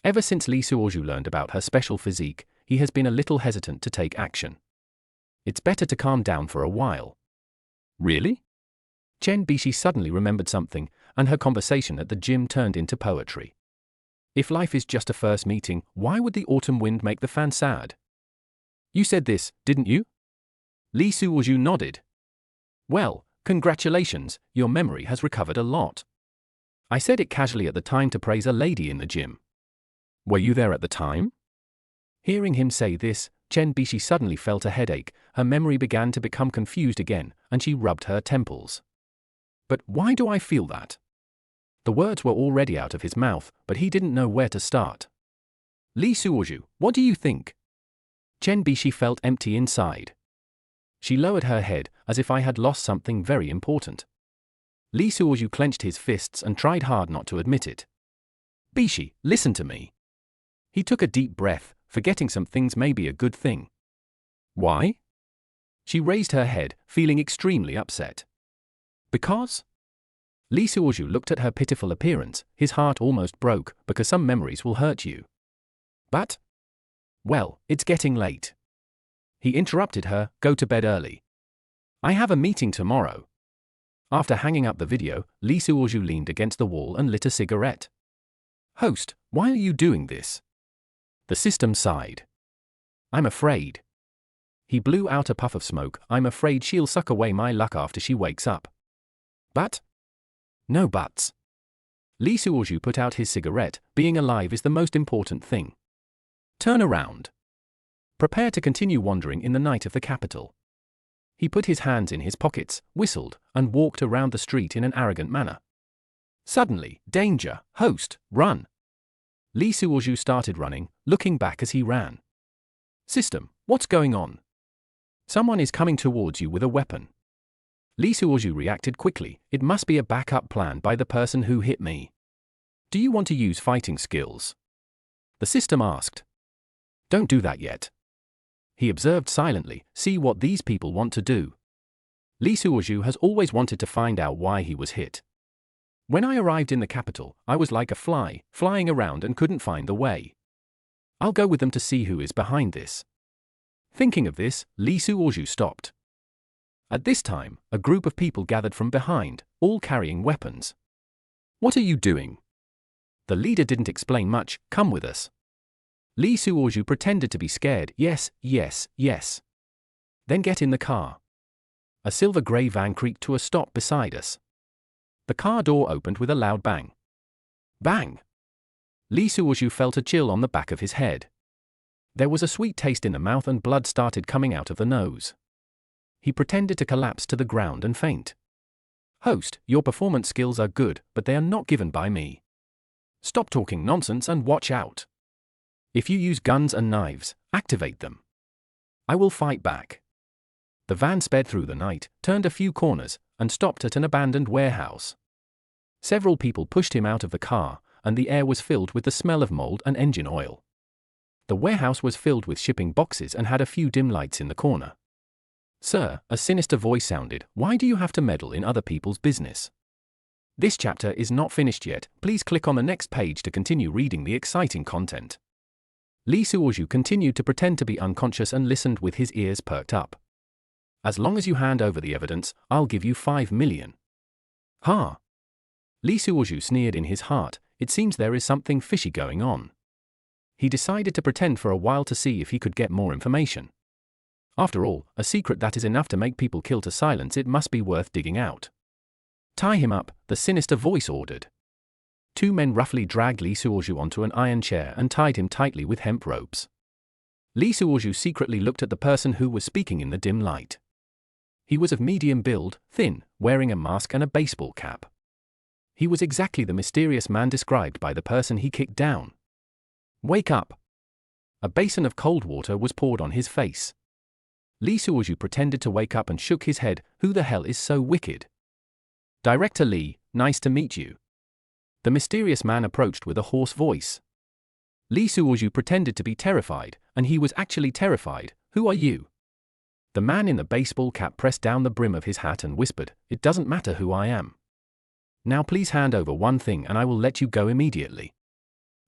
Ever since Li Suozhu learned about her special physique, he has been a little hesitant to take action. It's better to calm down for a while. Really? Chen Bishi suddenly remembered something, and her conversation at the gym turned into poetry. If life is just a first meeting, why would the autumn wind make the fan sad? You said this, didn't you? Li Suozhu nodded. Well, congratulations, your memory has recovered a lot. I said it casually at the time to praise a lady in the gym. Were you there at the time? Hearing him say this, Chen Bishi suddenly felt a headache, her memory began to become confused again, and she rubbed her temples. But why do I feel that? The words were already out of his mouth, but he didn't know where to start. Li Suozhu, what do you think? Chen Bishi felt empty inside. She lowered her head, as if I had lost something very important. Li Suozhu clenched his fists and tried hard not to admit it. Bishi, listen to me. He took a deep breath, forgetting some things may be a good thing. Why? She raised her head, feeling extremely upset. Because? Li Suozhu looked at her pitiful appearance, his heart almost broke, because some memories will hurt you. But? Well, it's getting late. He interrupted her, go to bed early. I have a meeting tomorrow. After hanging up the video, Li Suozhu leaned against the wall and lit a cigarette. Host, why are you doing this? The system sighed. I'm afraid. He blew out a puff of smoke. I'm afraid she'll suck away my luck after she wakes up. But? No buts. Li Suozhu put out his cigarette. Being alive is the most important thing. Turn around. Prepare to continue wandering in the night of the capital. He put his hands in his pockets, whistled, and walked around the street in an arrogant manner. Suddenly, danger, host, run. Li Suozhu started running, looking back as he ran. System, what's going on? Someone is coming towards you with a weapon. Li Suozhu reacted quickly. It must be a backup plan by the person who hit me. Do you want to use fighting skills? The system asked. Don't do that yet. He observed silently, see what these people want to do. Li Suozhu has always wanted to find out why he was hit. When I arrived in the capital, I was like a fly, flying around and couldn't find the way. I'll go with them to see who is behind this. Thinking of this, Li Suozhu stopped. At this time, a group of people gathered from behind, all carrying weapons. What are you doing? The leader didn't explain much, come with us. Li Suozhu pretended to be scared, yes, yes, yes. Then get in the car. A silver-grey van creaked to a stop beside us. The car door opened with a loud bang. Bang! Lee Suozhu felt a chill on the back of his head. There was a sweet taste in the mouth and blood started coming out of the nose. He pretended to collapse to the ground and faint. Host, your performance skills are good, but they are not given by me. Stop talking nonsense and watch out. If you use guns and knives, activate them. I will fight back. The van sped through the night, turned a few corners, and stopped at an abandoned warehouse. Several people pushed him out of the car, and the air was filled with the smell of mold and engine oil. The warehouse was filled with shipping boxes and had a few dim lights in the corner. Sir, a sinister voice sounded, why do you have to meddle in other people's business? This chapter is not finished yet, please click on the next page to continue reading the exciting content. Lee Suozhu continued to pretend to be unconscious and listened with his ears perked up. As long as you hand over the evidence, I'll give you 5 million. Ha! Lee Suozhu sneered in his heart, it seems there is something fishy going on. He decided to pretend for a while to see if he could get more information. After all, a secret that is enough to make people kill to silence it must be worth digging out. Tie him up, the sinister voice ordered. 2 men roughly dragged Lee Suozhu onto an iron chair and tied him tightly with hemp ropes. Lee Suozhu secretly looked at the person who was speaking in the dim light. He was of medium build, thin, wearing a mask and a baseball cap. He was exactly the mysterious man described by the person he kicked down. Wake up! A basin of cold water was poured on his face. Lee Suozhu pretended to wake up and shook his head, who the hell is so wicked? Director Lee, nice to meet you. The mysterious man approached with a hoarse voice. Lee Suozhu pretended to be terrified, and he was actually terrified, who are you? The man in the baseball cap pressed down the brim of his hat and whispered, it doesn't matter who I am. Now please hand over one thing and I will let you go immediately.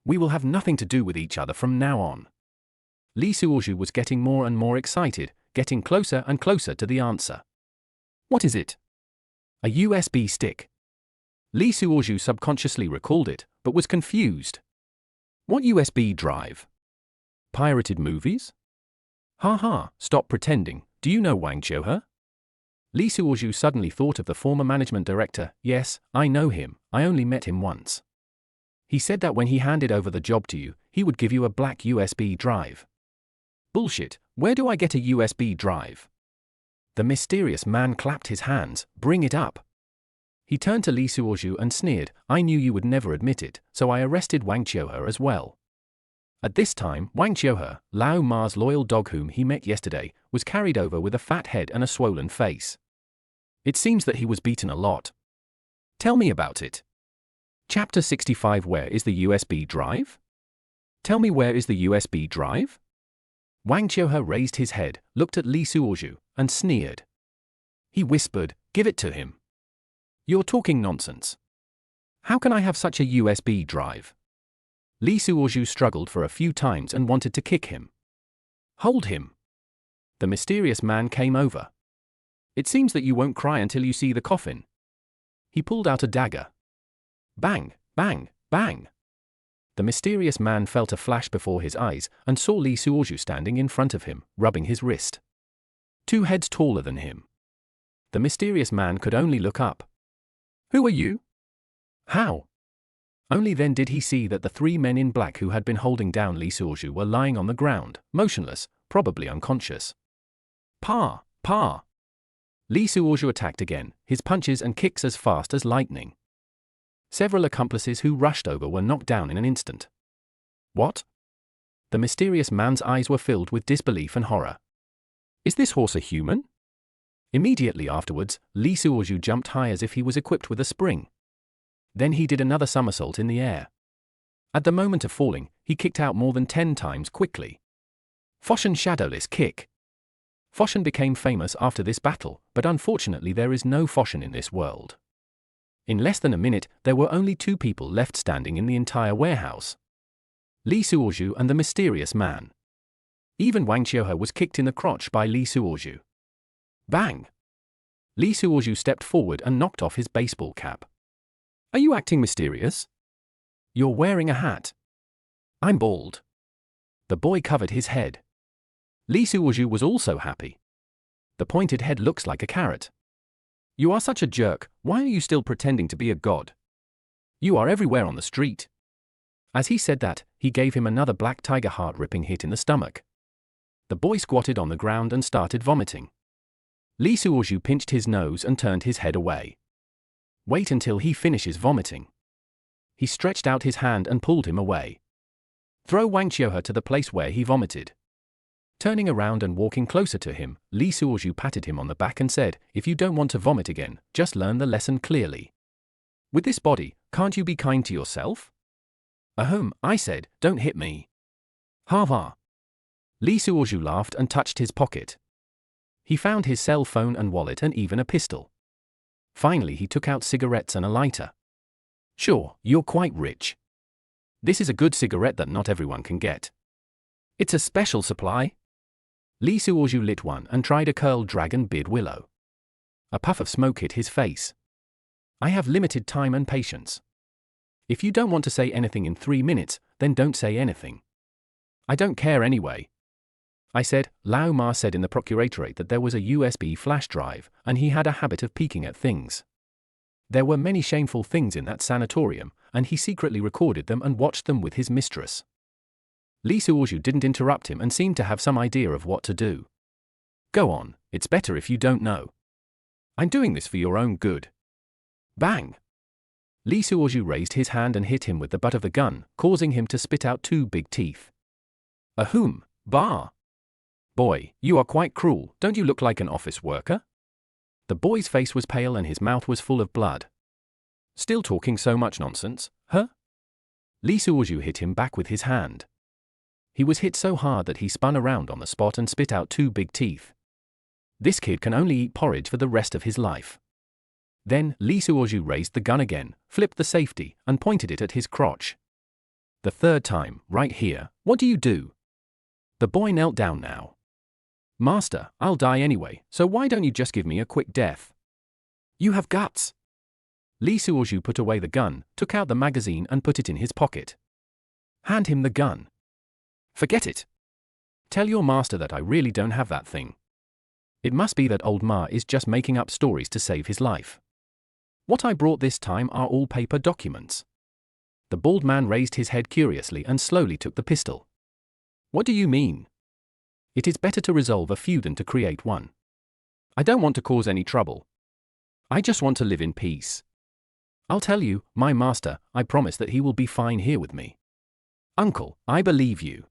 We will have nothing to do with each other from now on. Lee Suozhu was getting more and more excited, getting closer and closer to the answer. What is it? A USB stick. Lee Suozhu subconsciously recalled it, but was confused. What USB drive? Pirated movies? Ha ha, stop pretending, do you know Wang Qiuhe? Lee Suozhu suddenly thought of the former management director, yes, I know him, I only met him once. He said that when he handed over the job to you, he would give you a black USB drive. Bullshit, where do I get a USB drive? The mysterious man clapped his hands, bring it up. He turned to Lee Suozhu and sneered, I knew you would never admit it, so I arrested Wang Qiuhe as well. At this time, Wang Qiuhe, Lao Ma's loyal dog whom he met yesterday, was carried over with a fat head and a swollen face. It seems that he was beaten a lot. Tell me about it. Chapter 65 Where is the USB drive? Tell me where is the USB drive? Wang Qiuhe raised his head, looked at Lee Suozhu, and sneered. He whispered, give it to him. You're talking nonsense. How can I have such a USB drive? Lee Suozhu struggled for a few times and wanted to kick him. Hold him. The mysterious man came over. It seems that you won't cry until you see the coffin. He pulled out a dagger. Bang, bang, bang. The mysterious man felt a flash before his eyes and saw Lee Suozhu standing in front of him, rubbing his wrist. 2 heads taller than him. The mysterious man could only look up. Who are you? How? Only then did he see that the 3 men in black who had been holding down Lee Suozhu were lying on the ground, motionless, probably unconscious. Pa! Pa! Lee Suozhu attacked again, his punches and kicks as fast as lightning. Several accomplices who rushed over were knocked down in an instant. What? The mysterious man's eyes were filled with disbelief and horror. Is this horse a human? Immediately afterwards, Lee Suozhu jumped high as if he was equipped with a spring. Then he did another somersault in the air. At the moment of falling, he kicked out more than 10 times quickly. Foshan Shadowless Kick. Foshan became famous after this battle, but unfortunately there is no Foshan in this world. In less than a minute, there were only 2 people left standing in the entire warehouse. Lee Suozhu and the mysterious man. Even Wang Qiuhe was kicked in the crotch by Lee Suozhu. Bang! Lee Suozhu stepped forward and knocked off his baseball cap. Are you acting mysterious? You're wearing a hat. I'm bald. The boy covered his head. Lee Suozhu was also happy. The pointed head looks like a carrot. You are such a jerk, why are you still pretending to be a god? You are everywhere on the street. As he said that, he gave him another black tiger heart-ripping hit in the stomach. The boy squatted on the ground and started vomiting. Li Suozhu pinched his nose and turned his head away. Wait until he finishes vomiting. He stretched out his hand and pulled him away. Throw Wang Qiuhe to the place where he vomited. Turning around and walking closer to him, Li Suozhu patted him on the back and said, if you don't want to vomit again, just learn the lesson clearly. With this body, can't you be kind to yourself? Ahem, I said, don't hit me. Ha ha. Li Suozhu laughed and touched his pocket. He found his cell phone and wallet and even a pistol. Finally he took out cigarettes and a lighter. Sure, you're quite rich. This is a good cigarette that not everyone can get. It's a special supply. Li Suozhu lit one and tried a curled dragon beard willow. A puff of smoke hit his face. I have limited time and patience. If you don't want to say anything in 3 minutes, then don't say anything. I don't care anyway. I said, Lao Ma said in the procuratorate that there was a USB flash drive, and he had a habit of peeking at things. There were many shameful things in that sanatorium, and he secretly recorded them and watched them with his mistress. Li Suozhu didn't interrupt him and seemed to have some idea of what to do. Go on, it's better if you don't know. I'm doing this for your own good. Bang! Li Suozhu raised his hand and hit him with the butt of the gun, causing him to spit out 2 big teeth. Ahoom, bah! Boy, you are quite cruel, don't you look like an office worker? The boy's face was pale and his mouth was full of blood. Still talking so much nonsense, huh? Li Suozhu hit him back with his hand. He was hit so hard that he spun around on the spot and spit out 2 big teeth. This kid can only eat porridge for the rest of his life. Then, Li Suozhu raised the gun again, flipped the safety, and pointed it at his crotch. The 3rd time, right here, what do you do? The boy knelt down now. Master, I'll die anyway, so why don't you just give me a quick death? You have guts. Li Suozhu put away the gun, took out the magazine and put it in his pocket. Hand him the gun. Forget it. Tell your master that I really don't have that thing. It must be that old Ma is just making up stories to save his life. What I brought this time are all paper documents. The bald man raised his head curiously and slowly took the pistol. What do you mean? It is better to resolve a feud than to create one. I don't want to cause any trouble. I just want to live in peace. I'll tell you, my master, I promise that he will be fine here with me. Uncle, I believe you.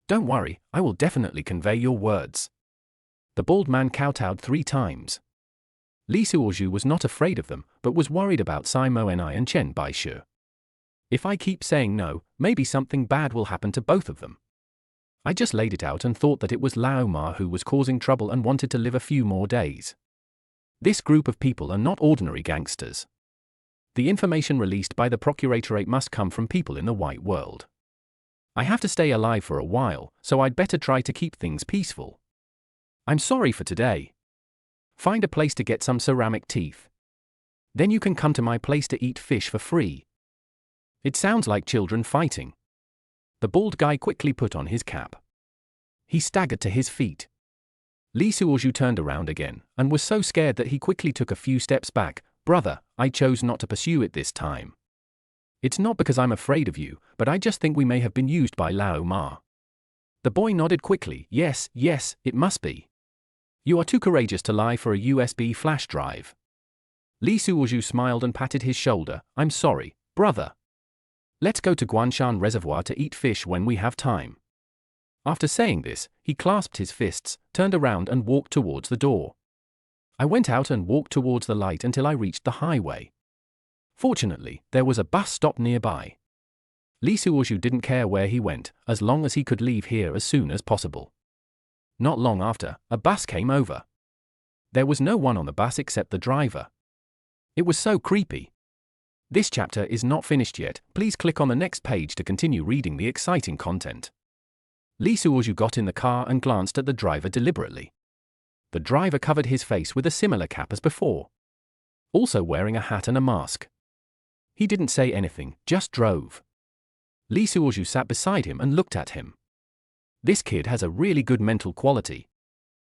Don't worry, I will definitely convey your words. The bald man kowtowed 3 times. Li Suozhu was not afraid of them, but was worried about Simo Ni and Chen Baishu. If I keep saying no, maybe something bad will happen to both of them. I just laid it out and thought that it was Lao Ma who was causing trouble and wanted to live a few more days. This group of people are not ordinary gangsters. The information released by the procuratorate must come from people in the white world. I have to stay alive for a while, so I'd better try to keep things peaceful. I'm sorry for today. Find a place to get some ceramic teeth. Then you can come to my place to eat fish for free. It sounds like children fighting. The bald guy quickly put on his cap. He staggered to his feet. Li Suozhu turned around again, and was so scared that he quickly took a few steps back. Brother, I chose not to pursue it this time. It's not because I'm afraid of you, but I just think we may have been used by Lao Ma. The boy nodded quickly. Yes, it must be. You are too courageous to lie for a USB flash drive. Li Suozhu smiled and patted his shoulder. I'm sorry, brother. Let's go to Guanshan Reservoir to eat fish when we have time. After saying this, he clasped his fists, turned around and walked towards the door. I went out and walked towards the light until I reached the highway. Fortunately, there was a bus stop nearby. Li Suozhu didn't care where he went, as long as he could leave here as soon as possible. Not long after, a bus came over. There was no one on the bus except the driver. It was so creepy. This chapter is not finished yet, please click on the next page to continue reading the exciting content. Li Suozhu got in the car and glanced at the driver deliberately. The driver covered his face with a similar cap as before, also wearing a hat and a mask. He didn't say anything, just drove. Li Suozhu sat beside him and looked at him. This kid has a really good mental quality.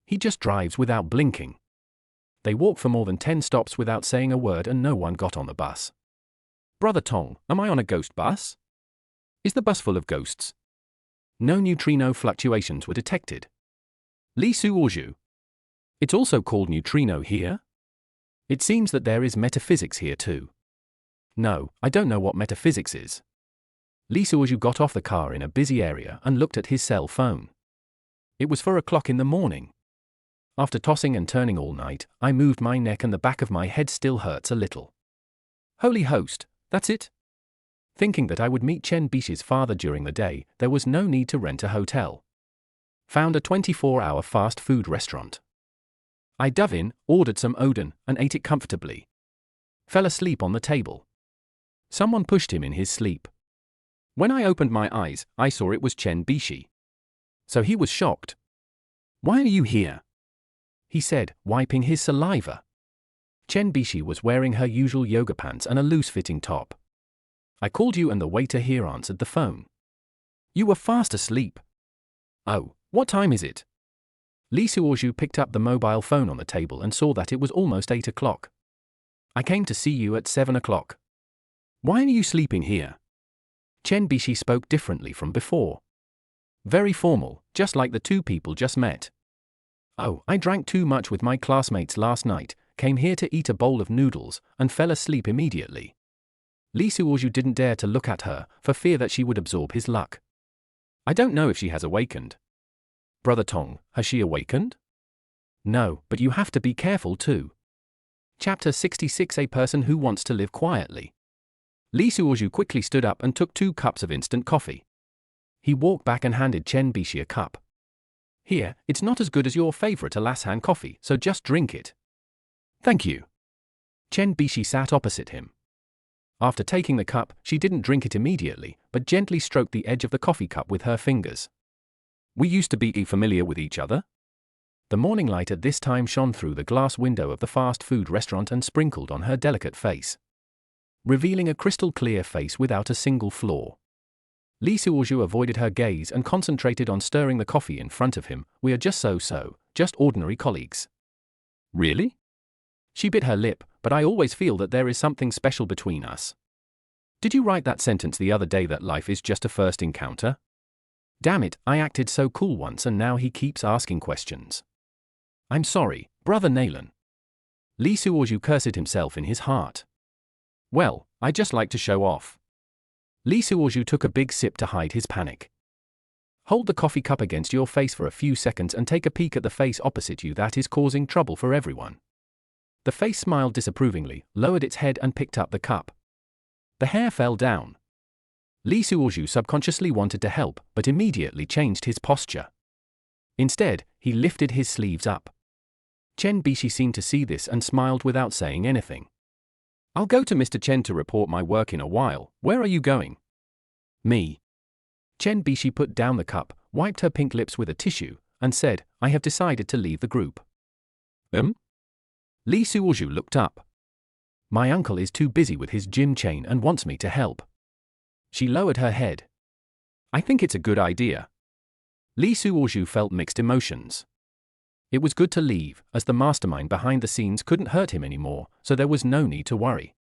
He just drives without blinking. They walked for more than 10 stops without saying a word and no one got on the bus. Brother Tong, am I on a ghost bus? Is the bus full of ghosts? No neutrino fluctuations were detected. Li Suozhu. It's also called neutrino here? It seems that there is metaphysics here too. No, I don't know what metaphysics is. Li Suozhu got off the car in a busy area and looked at his cell phone. It was 4 o'clock in the morning. After tossing and turning all night, I moved my neck and the back of my head still hurts a little. Holy host, that's it? Thinking that I would meet Chen Bishi's father during the day, there was no need to rent a hotel. Found a 24-hour fast food restaurant. I dove in, ordered some oden, and ate it comfortably. Fell asleep on the table. Someone pushed him in his sleep. When I opened my eyes, I saw it was Chen Bishi. So he was shocked. Why are you here? He said, wiping his saliva. Chen Bishi was wearing her usual yoga pants and a loose-fitting top. I called you and the waiter here answered the phone. You were fast asleep. Oh, what time is it? Li Suozhu picked up the mobile phone on the table and saw that it was almost 8 o'clock. I came to see you at 7 o'clock. Why are you sleeping here? Chen Bishi spoke differently from before. Very formal, just like the two people just met. Oh, I drank too much with my classmates last night, came here to eat a bowl of noodles, and fell asleep immediately. Li Suozhu didn't dare to look at her, for fear that she would absorb his luck. I don't know if she has awakened. Brother Tong, has she awakened? No, but you have to be careful too. Chapter 66. A person who wants to live quietly. Li Suozhu quickly stood up and took 2 cups of instant coffee. He walked back and handed Chen Bishi a cup. Here, it's not as good as your favorite Alashan coffee, so just drink it. Thank you. Chen Bishi sat opposite him. After taking the cup, she didn't drink it immediately, but gently stroked the edge of the coffee cup with her fingers. We used to be familiar with each other? The morning light at this time shone through the glass window of the fast food restaurant and sprinkled on her delicate face, revealing a crystal clear face without a single flaw. Li Suozhu avoided her gaze and concentrated on stirring the coffee in front of him. We are just so, just ordinary colleagues. Really? She bit her lip, but I always feel that there is something special between us. Did you write that sentence the other day that life is just a first encounter? Damn it, I acted so cool once and now he keeps asking questions. I'm sorry, Brother Nalan. Li Suozhu cursed himself in his heart. Well, I just like to show off. Li Suozhu took a big sip to hide his panic. Hold the coffee cup against your face for a few seconds and take a peek at the face opposite you that is causing trouble for everyone. The face smiled disapprovingly, lowered its head and picked up the cup. The hair fell down. Li Suozhu subconsciously wanted to help, but immediately changed his posture. Instead, he lifted his sleeves up. Chen Bishi seemed to see this and smiled without saying anything. I'll go to Mr. Chen to report my work in a while. Where are you going? Me. Chen Bishi put down the cup, wiped her pink lips with a tissue, and said, I have decided to leave the group. Li Suozhu looked up. My uncle is too busy with his gym chain and wants me to help. She lowered her head. I think it's a good idea. Li Suozhu felt mixed emotions. It was good to leave, as the mastermind behind the scenes couldn't hurt him anymore, so there was no need to worry.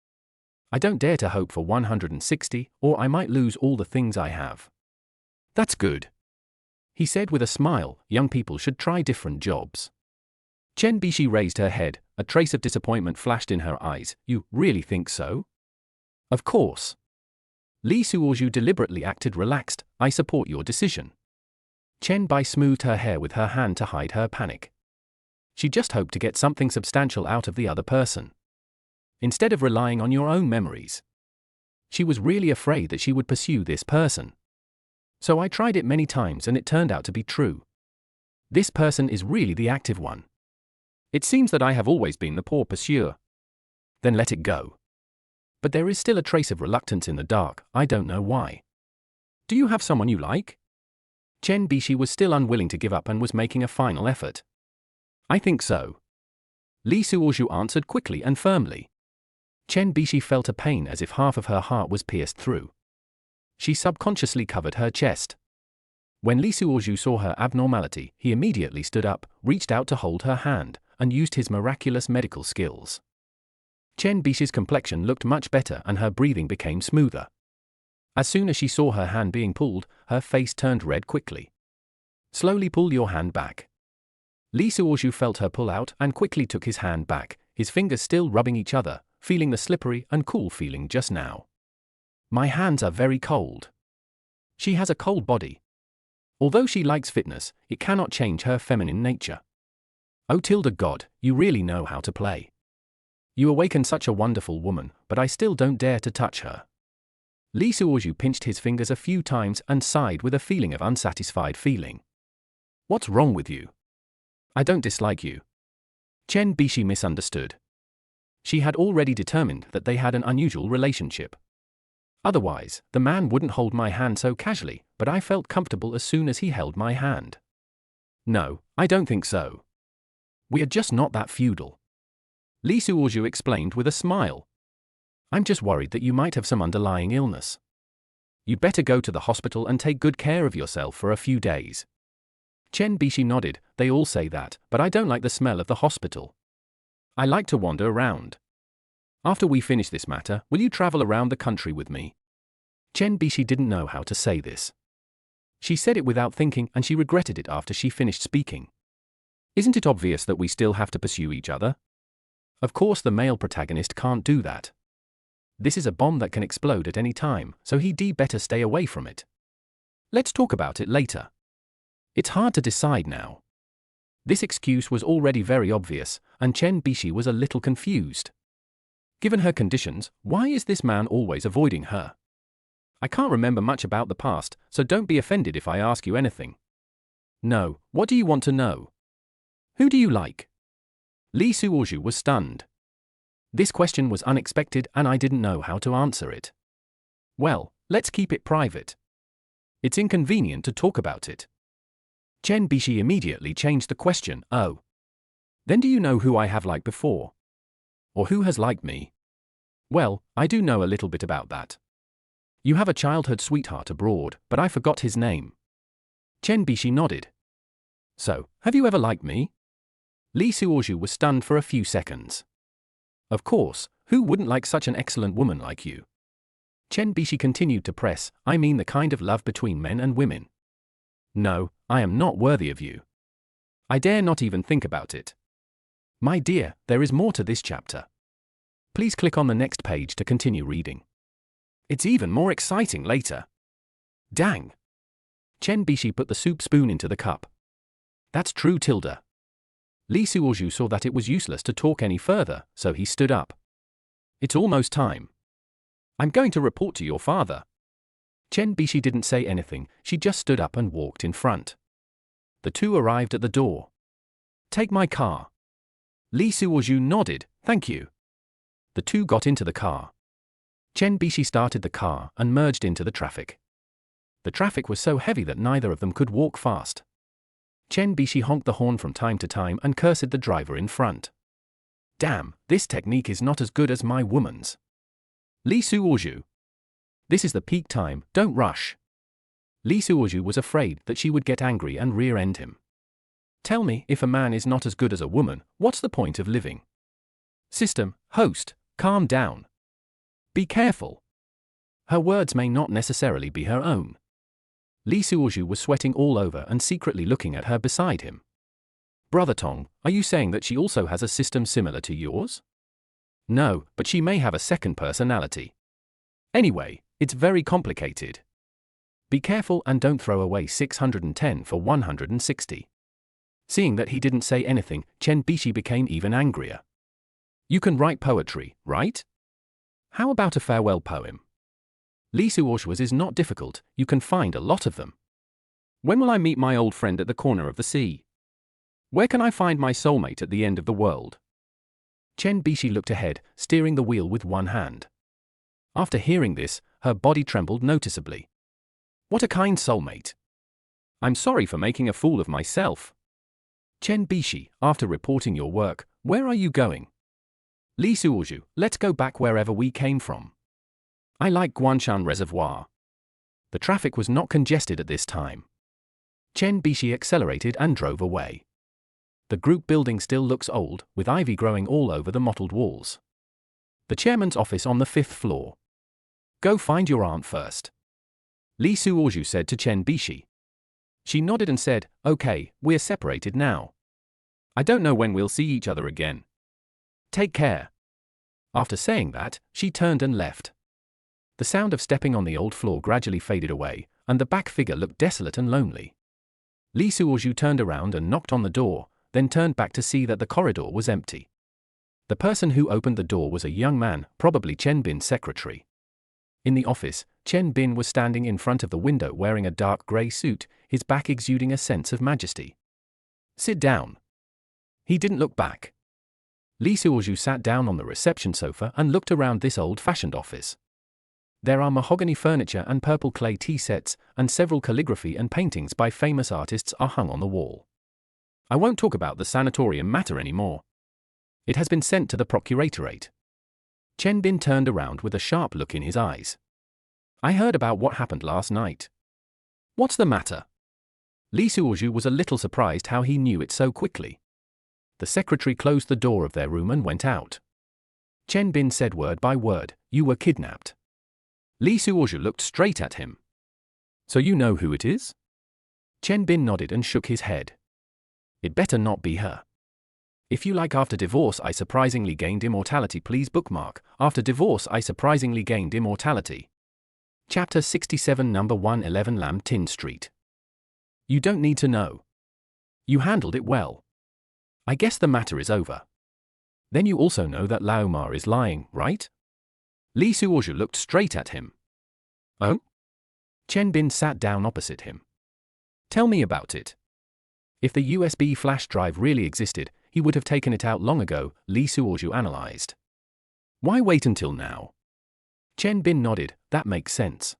I don't dare to hope for 160, or I might lose all the things I have. That's good. He said with a smile, young people should try different jobs. Chen Bishi raised her head, a trace of disappointment flashed in her eyes. You really think so? Of course. Li Suozhu deliberately acted relaxed. I support your decision. Chen Bai smoothed her hair with her hand to hide her panic. She just hoped to get something substantial out of the other person, instead of relying on your own memories. She was really afraid that she would pursue this person. So I tried it many times and it turned out to be true. This person is really the active one. It seems that I have always been the poor pursuer. Then let it go. But there is still a trace of reluctance in the dark, I don't know why. Do you have someone you like? Chen Bishi was still unwilling to give up and was making a final effort. I think so. Li Suozhu answered quickly and firmly. Chen Bishi felt a pain as if half of her heart was pierced through. She subconsciously covered her chest. When Li Suozhu saw her abnormality, he immediately stood up, reached out to hold her hand, and used his miraculous medical skills. Chen Bishi's complexion looked much better and her breathing became smoother. As soon as she saw her hand being pulled, her face turned red quickly. Slowly pull your hand back. Li Suozhu felt her pull out and quickly took his hand back, his fingers still rubbing each other, feeling the slippery and cool feeling just now. My hands are very cold. She has a cold body. Although she likes fitness, it cannot change her feminine nature. Oh tilde God, you really know how to play. You awaken such a wonderful woman, but I still don't dare to touch her. Li Suozhu pinched his fingers a few times and sighed with a feeling of unsatisfied feeling. What's wrong with you? I don't dislike you. Chen Bishi misunderstood. She had already determined that they had an unusual relationship. Otherwise, the man wouldn't hold my hand so casually, but I felt comfortable as soon as he held my hand. No, I don't think so. We are just not that feudal. Li Suozhu explained with a smile. I'm just worried that you might have some underlying illness. You'd better go to the hospital and take good care of yourself for a few days. Chen Bishi nodded. They all say that, but I don't like the smell of the hospital. I like to wander around. After we finish this matter, will you travel around the country with me? Chen Bishi didn't know how to say this. She said it without thinking and she regretted it after she finished speaking. Isn't it obvious that we still have to pursue each other? Of course the male protagonist can't do that. This is a bomb that can explode at any time, so he'd better stay away from it. Let's talk about it later. It's hard to decide now. This excuse was already very obvious, and Chen Bishi was a little confused. Given her conditions, why is this man always avoiding her? I can't remember much about the past, so don't be offended if I ask you anything. No, what do you want to know? Who do you like? Li Suozhu was stunned. This question was unexpected and I didn't know how to answer it. Well, let's keep it private. It's inconvenient to talk about it. Chen Bishi immediately changed the question. Oh. Then do you know who I have liked before? Or who has liked me? Well, I do know a little bit about that. You have a childhood sweetheart abroad, but I forgot his name. Chen Bishi nodded. So, have you ever liked me? Li Suozhu was stunned for a few seconds. Of course, who wouldn't like such an excellent woman like you? Chen Bishi continued to press. I mean the kind of love between men and women. No, I am not worthy of you. I dare not even think about it. My dear, there is more to this chapter. Please click on the next page to continue reading. It's even more exciting later. Dang! Chen Bishi put the soup spoon into the cup. That's true tilde. Li Suozhu saw that it was useless to talk any further, so he stood up. It's almost time. I'm going to report to your father. Chen Bishi didn't say anything, she just stood up and walked in front. The two arrived at the door. Take my car. Li Suozhu nodded, thank you. The two got into the car. Chen Bishi started the car and merged into the traffic. The traffic was so heavy that neither of them could walk fast. Chen Bishi honked the horn from time to time and cursed the driver in front. Damn, this technique is not as good as my woman's. Li Suozhu. This is the peak time, don't rush. Li Suozhu was afraid that she would get angry and rear-end him. Tell me, if a man is not as good as a woman, what's the point of living? System, host, calm down. Be careful. Her words may not necessarily be her own. Li Suozhu was sweating all over and secretly looking at her beside him. Brother Tong, are you saying that she also has a system similar to yours? No, but she may have a second personality. Anyway, it's very complicated. Be careful and don't throw away 610 for 160. Seeing that he didn't say anything, Chen Bishi became even angrier. You can write poetry, right? How about a farewell poem? Li Suozhu's is not difficult, you can find a lot of them. When will I meet my old friend at the corner of the sea? Where can I find my soulmate at the end of the world? Chen Bishi looked ahead, steering the wheel with one hand. After hearing this, her body trembled noticeably. What a kind soulmate. I'm sorry for making a fool of myself. Chen Bishi, after reporting your work, where are you going? Li Suozhu, let's go back wherever we came from. I like Guanshan Reservoir. The traffic was not congested at this time. Chen Bishi accelerated and drove away. The group building still looks old, with ivy growing all over the mottled walls. The chairman's office on the 5th floor. Go find your aunt first, Li Suozhu said to Chen Bishi. She nodded and said, okay, we're separated now. I don't know when we'll see each other again. Take care. After saying that, she turned and left. The sound of stepping on the old floor gradually faded away, and the back figure looked desolate and lonely. Li Suozhu turned around and knocked on the door, then turned back to see that the corridor was empty. The person who opened the door was a young man, probably Chen Bin's secretary. In the office, Chen Bin was standing in front of the window wearing a dark grey suit, his back exuding a sense of majesty. Sit down. He didn't look back. Li Suozhu sat down on the reception sofa and looked around this old-fashioned office. There are mahogany furniture and purple clay tea sets, and several calligraphy and paintings by famous artists are hung on the wall. I won't talk about the sanatorium matter anymore. It has been sent to the procuratorate. Chen Bin turned around with a sharp look in his eyes. I heard about what happened last night. What's the matter? Li Suozhu was a little surprised how he knew it so quickly. The secretary closed the door of their room and went out. Chen Bin said word by word, you were kidnapped. Li Suozhu looked straight at him. So you know who it is? Chen Bin nodded and shook his head. It better not be her. If you like, after divorce I surprisingly gained immortality. Please bookmark, after divorce I surprisingly gained immortality. Chapter 67, number 111, Lam Tin Street. You don't need to know. You handled it well. I guess the matter is over. Then you also know that Lao Ma is lying, right? Li Suozhu looked straight at him. Oh? Chen Bin sat down opposite him. Tell me about it. If the USB flash drive really existed, he would have taken it out long ago, Li Suozhu analyzed. Why wait until now? Chen Bin nodded, that makes sense.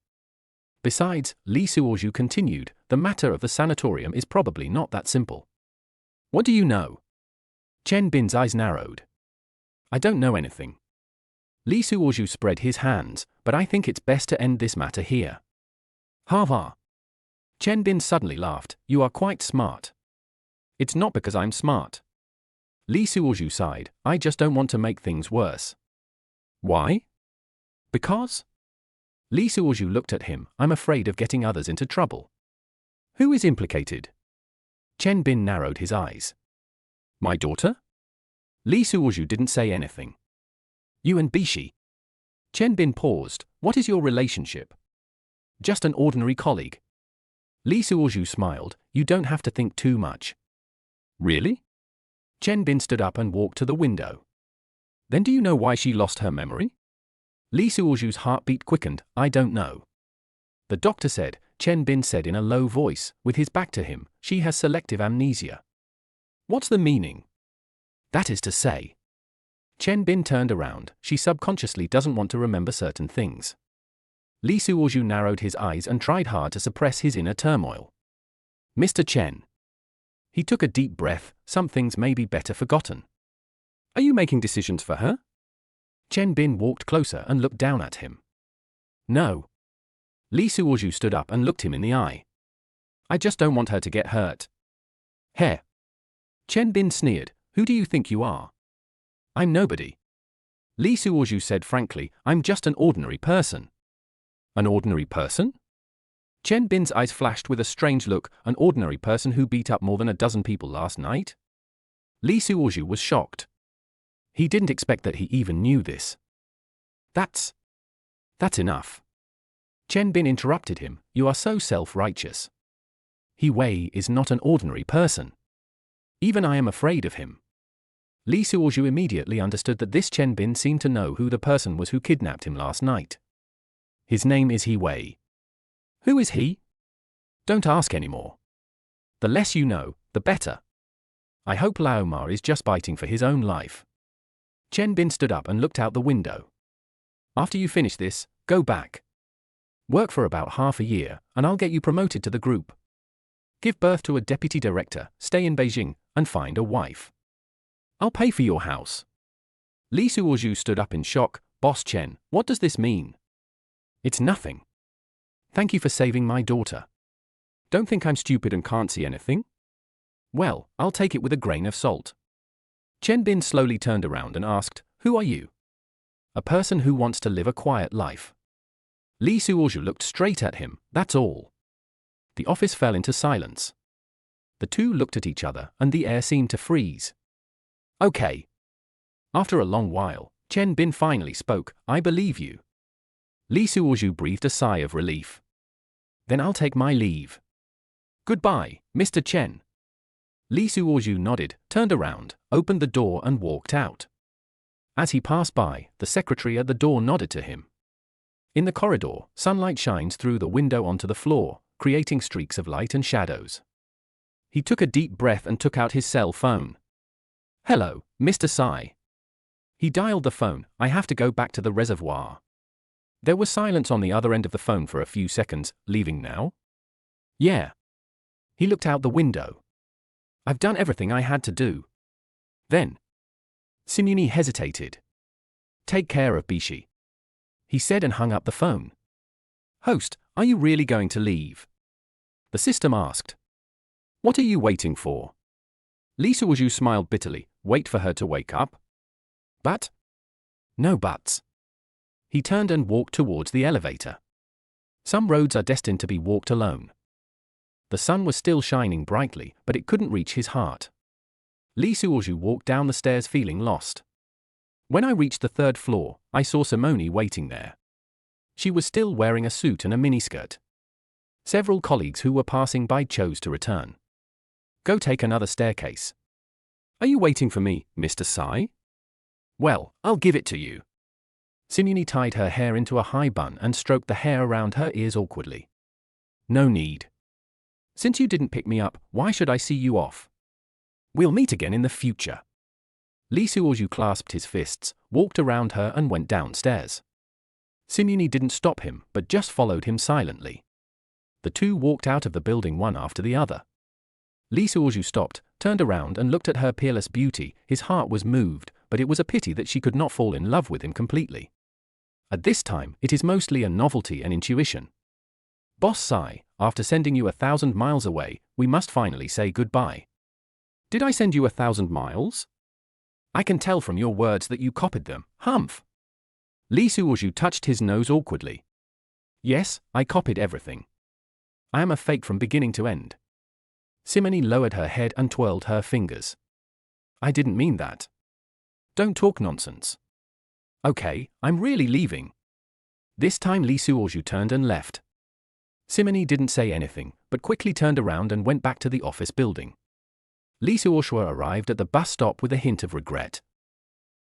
Besides, Li Suozhu continued, the matter of the sanatorium is probably not that simple. What do you know? Chen Bin's eyes narrowed. I don't know anything. Li Suozhu spread his hands, but I think it's best to end this matter here. Ha ha. Chen Bin suddenly laughed, you are quite smart. It's not because I'm smart. Li Suozhu sighed, I just don't want to make things worse. Why? Because? Li Suozhu looked at him, I'm afraid of getting others into trouble. Who is implicated? Chen Bin narrowed his eyes. My daughter? Li Suozhu didn't say anything. You and Bishi? Chen Bin paused, what is your relationship? Just an ordinary colleague. Li Suozhu smiled, you don't have to think too much. Really? Chen Bin stood up and walked to the window. Then do you know why she lost her memory? Li Suozhu's heartbeat quickened, I don't know. The doctor said, Chen Bin said in a low voice, with his back to him, she has selective amnesia. What's the meaning? That is to say. Chen Bin turned around, she subconsciously doesn't want to remember certain things. Li Suozhu narrowed his eyes and tried hard to suppress his inner turmoil. Mr. Chen. He took a deep breath, some things may be better forgotten. Are you making decisions for her? Chen Bin walked closer and looked down at him. No. Li Suozhu stood up and looked him in the eye. I just don't want her to get hurt. Heh. Chen Bin sneered, who do you think you are? I'm nobody. Li Suozhu said frankly, I'm just an ordinary person. An ordinary person? Chen Bin's eyes flashed with a strange look, an ordinary person who beat up more than a dozen people last night? Li Suozhu was shocked. He didn't expect that he even knew this. That's enough. Chen Bin interrupted him, you are so self-righteous. He Wei is not an ordinary person. Even I am afraid of him. Li Suozhu immediately understood that this Chen Bin seemed to know who the person was who kidnapped him last night. His name is He Wei. Who is he? Don't ask anymore. The less you know, the better. I hope Lao Ma is just biting for his own life. Chen Bin stood up and looked out the window. After you finish this, go back. Work for about half a year, and I'll get you promoted to the group. Give birth to a deputy director, stay in Beijing, and find a wife. I'll pay for your house. Li Suozhu stood up in shock, Boss Chen, what does this mean? It's nothing. Thank you for saving my daughter. Don't think I'm stupid and can't see anything? Well, I'll take it with a grain of salt. Chen Bin slowly turned around and asked, "Who are you?" "A person who wants to live a quiet life." Li Suozhu looked straight at him, that's all. The office fell into silence. The two looked at each other and the air seemed to freeze. "Okay." After a long while, Chen Bin finally spoke, "I believe you." Li Suozhu breathed a sigh of relief. "Then I'll take my leave. Goodbye, Mr. Chen." Li Suozhu nodded, turned around, opened the door and walked out. As he passed by, the secretary at the door nodded to him. In the corridor, sunlight shines through the window onto the floor, creating streaks of light and shadows. He took a deep breath and took out his cell phone. "Hello, Mr. Tsai." He dialed the phone. "I have to go back to the reservoir." There was silence on the other end of the phone for a few seconds. "Leaving now?" "Yeah." He looked out the window. "I've done everything I had to do." Then Sinyuni hesitated. "Take care of Bishi," he said and hung up the phone. "Host, are you really going to leave?" the system asked. "What are you waiting for?" Li Suozhu smiled bitterly. "Wait for her to wake up?" "But?" "No buts." He turned and walked towards the elevator. Some roads are destined to be walked alone. The sun was still shining brightly, but it couldn't reach his heart. Li Suozhu walked down the stairs feeling lost. When I reached the third floor, I saw Simone waiting there. She was still wearing a suit and a miniskirt. Several colleagues who were passing by chose to return. "Go take another staircase." "Are you waiting for me, Mr. Tsai?" "Well, I'll give it to you." Sinyuni tied her hair into a high bun and stroked the hair around her ears awkwardly. "No need. Since you didn't pick me up, why should I see you off? We'll meet again in the future." Li Suozhu clasped his fists, walked around her and went downstairs. Sinyuni didn't stop him, but just followed him silently. The two walked out of the building one after the other. Li Suozhu stopped, turned around and looked at her peerless beauty. His heart was moved, but it was a pity that she could not fall in love with him completely. At this time, it is mostly a novelty and intuition. "Boss Tsai, after sending you 1,000 miles away, we must finally say goodbye." "Did I send you 1,000 miles? I can tell from your words that you copied them, humph." Li Suozhu touched his nose awkwardly. "Yes, I copied everything. I am a fake from beginning to end." Simone lowered her head and twirled her fingers. "I didn't mean that." "Don't talk nonsense." "Okay, I'm really leaving." This time Li Suozhu turned and left. Simone didn't say anything, but quickly turned around and went back to the office building. Li Suozhu arrived at the bus stop with a hint of regret.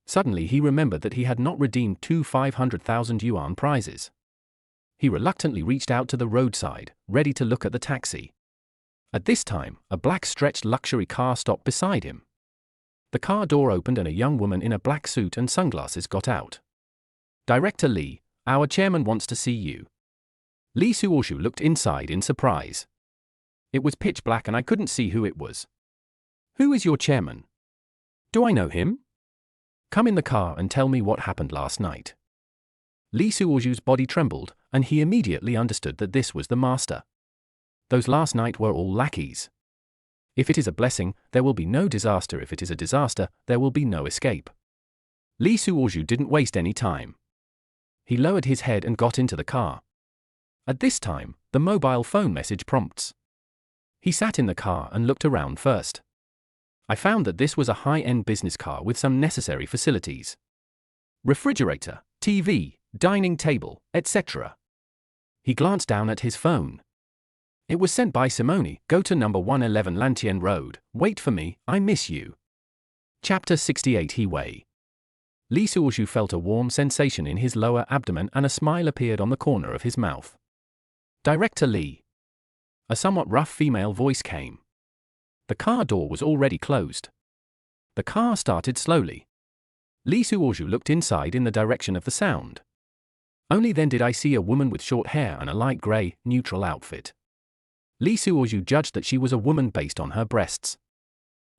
Suddenly he remembered that he had not redeemed two 500,000 yuan prizes. He reluctantly reached out to the roadside, ready to look at the taxi. At this time, a black stretched luxury car stopped beside him. The car door opened and a young woman in a black suit and sunglasses got out. "Director Li, our chairman wants to see you." Li Suozhu looked inside in surprise. It was pitch black and I couldn't see who it was. "Who is your chairman? Do I know him?" "Come in the car and tell me what happened last night." Li Suozhu's body trembled, and he immediately understood that this was the master. Those last night were all lackeys. If it is a blessing, there will be no disaster. If it is a disaster, there will be no escape. Li Suozhu didn't waste any time. He lowered his head and got into the car. At this time, the mobile phone message prompts. He sat in the car and looked around first. I found that this was a high-end business car with some necessary facilities. Refrigerator, TV, dining table, etc. He glanced down at his phone. It was sent by Simone. "Go to number 111 Lantien Road, wait for me, I miss you." Chapter 68 He Wei. Li Suozhu felt a warm sensation in his lower abdomen and a smile appeared on the corner of his mouth. "Director Li." A somewhat rough female voice came. The car door was already closed. The car started slowly. Li Suozhu looked inside in the direction of the sound. Only then did I see a woman with short hair and a light grey, neutral outfit. Li Suozhu judged that she was a woman based on her breasts.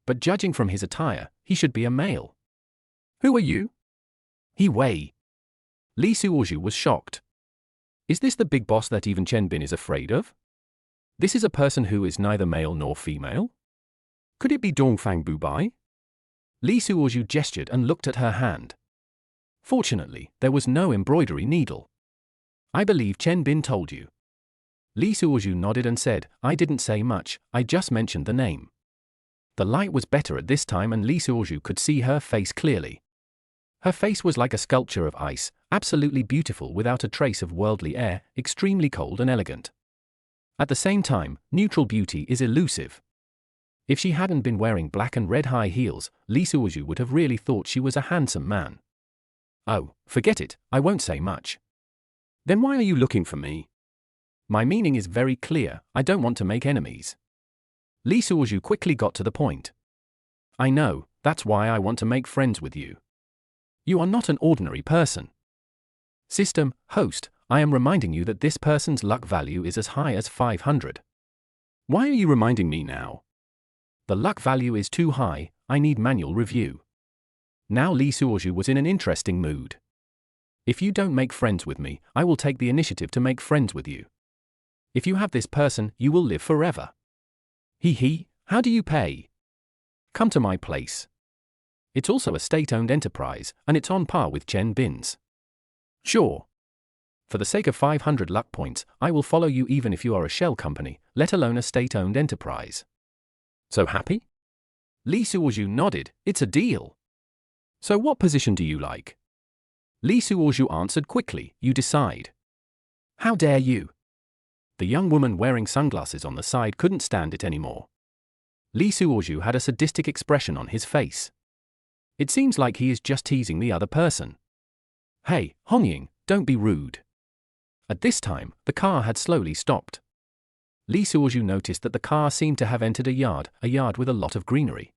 But judging from his attire, he should be a male. "Who are you?" "He Wei." Li Suozhu was shocked. Is this the big boss that even Chen Bin is afraid of? This is a person who is neither male nor female? Could it be Dongfang Bubai? Li Suozhu gestured and looked at her hand. Fortunately, there was no embroidery needle. I believe Chen Bin told you. Li Suozhu nodded and said, I didn't say much, I just mentioned the name. The light was better at this time and Li Suozhu could see her face clearly. Her face was like a sculpture of ice, absolutely beautiful without a trace of worldly air, extremely cold and elegant. At the same time, neutral beauty is elusive. If she hadn't been wearing black and red high heels, Li Suozhu would have really thought she was a handsome man. Oh, forget it, I won't say much. Then why are you looking for me? My meaning is very clear, I don't want to make enemies. Li Suozhu quickly got to the point. I know, that's why I want to make friends with you. You are not an ordinary person. System, host, I am reminding you that this person's luck value is as high as 500. Why are you reminding me now? The luck value is too high, I need manual review. Now Li Suozhu was in an interesting mood. If you don't make friends with me, I will take the initiative to make friends with you. If you have this person, you will live forever. Hee, how do you pay? Come to my place. It's also a state-owned enterprise, and it's on par with Chen Bin's. Sure. For the sake of 500 luck points, I will follow you even if you are a shell company, let alone a state-owned enterprise. So happy? Li Suozhu nodded, it's a deal. So what position do you like? Li Suozhu answered quickly, you decide. How dare you? The young woman wearing sunglasses on the side couldn't stand it anymore. Li Suozhu had a sadistic expression on his face. It seems like he is just teasing the other person. Hey, Hongying, don't be rude. At this time, the car had slowly stopped. Li Suozhu noticed that the car seemed to have entered a yard with a lot of greenery.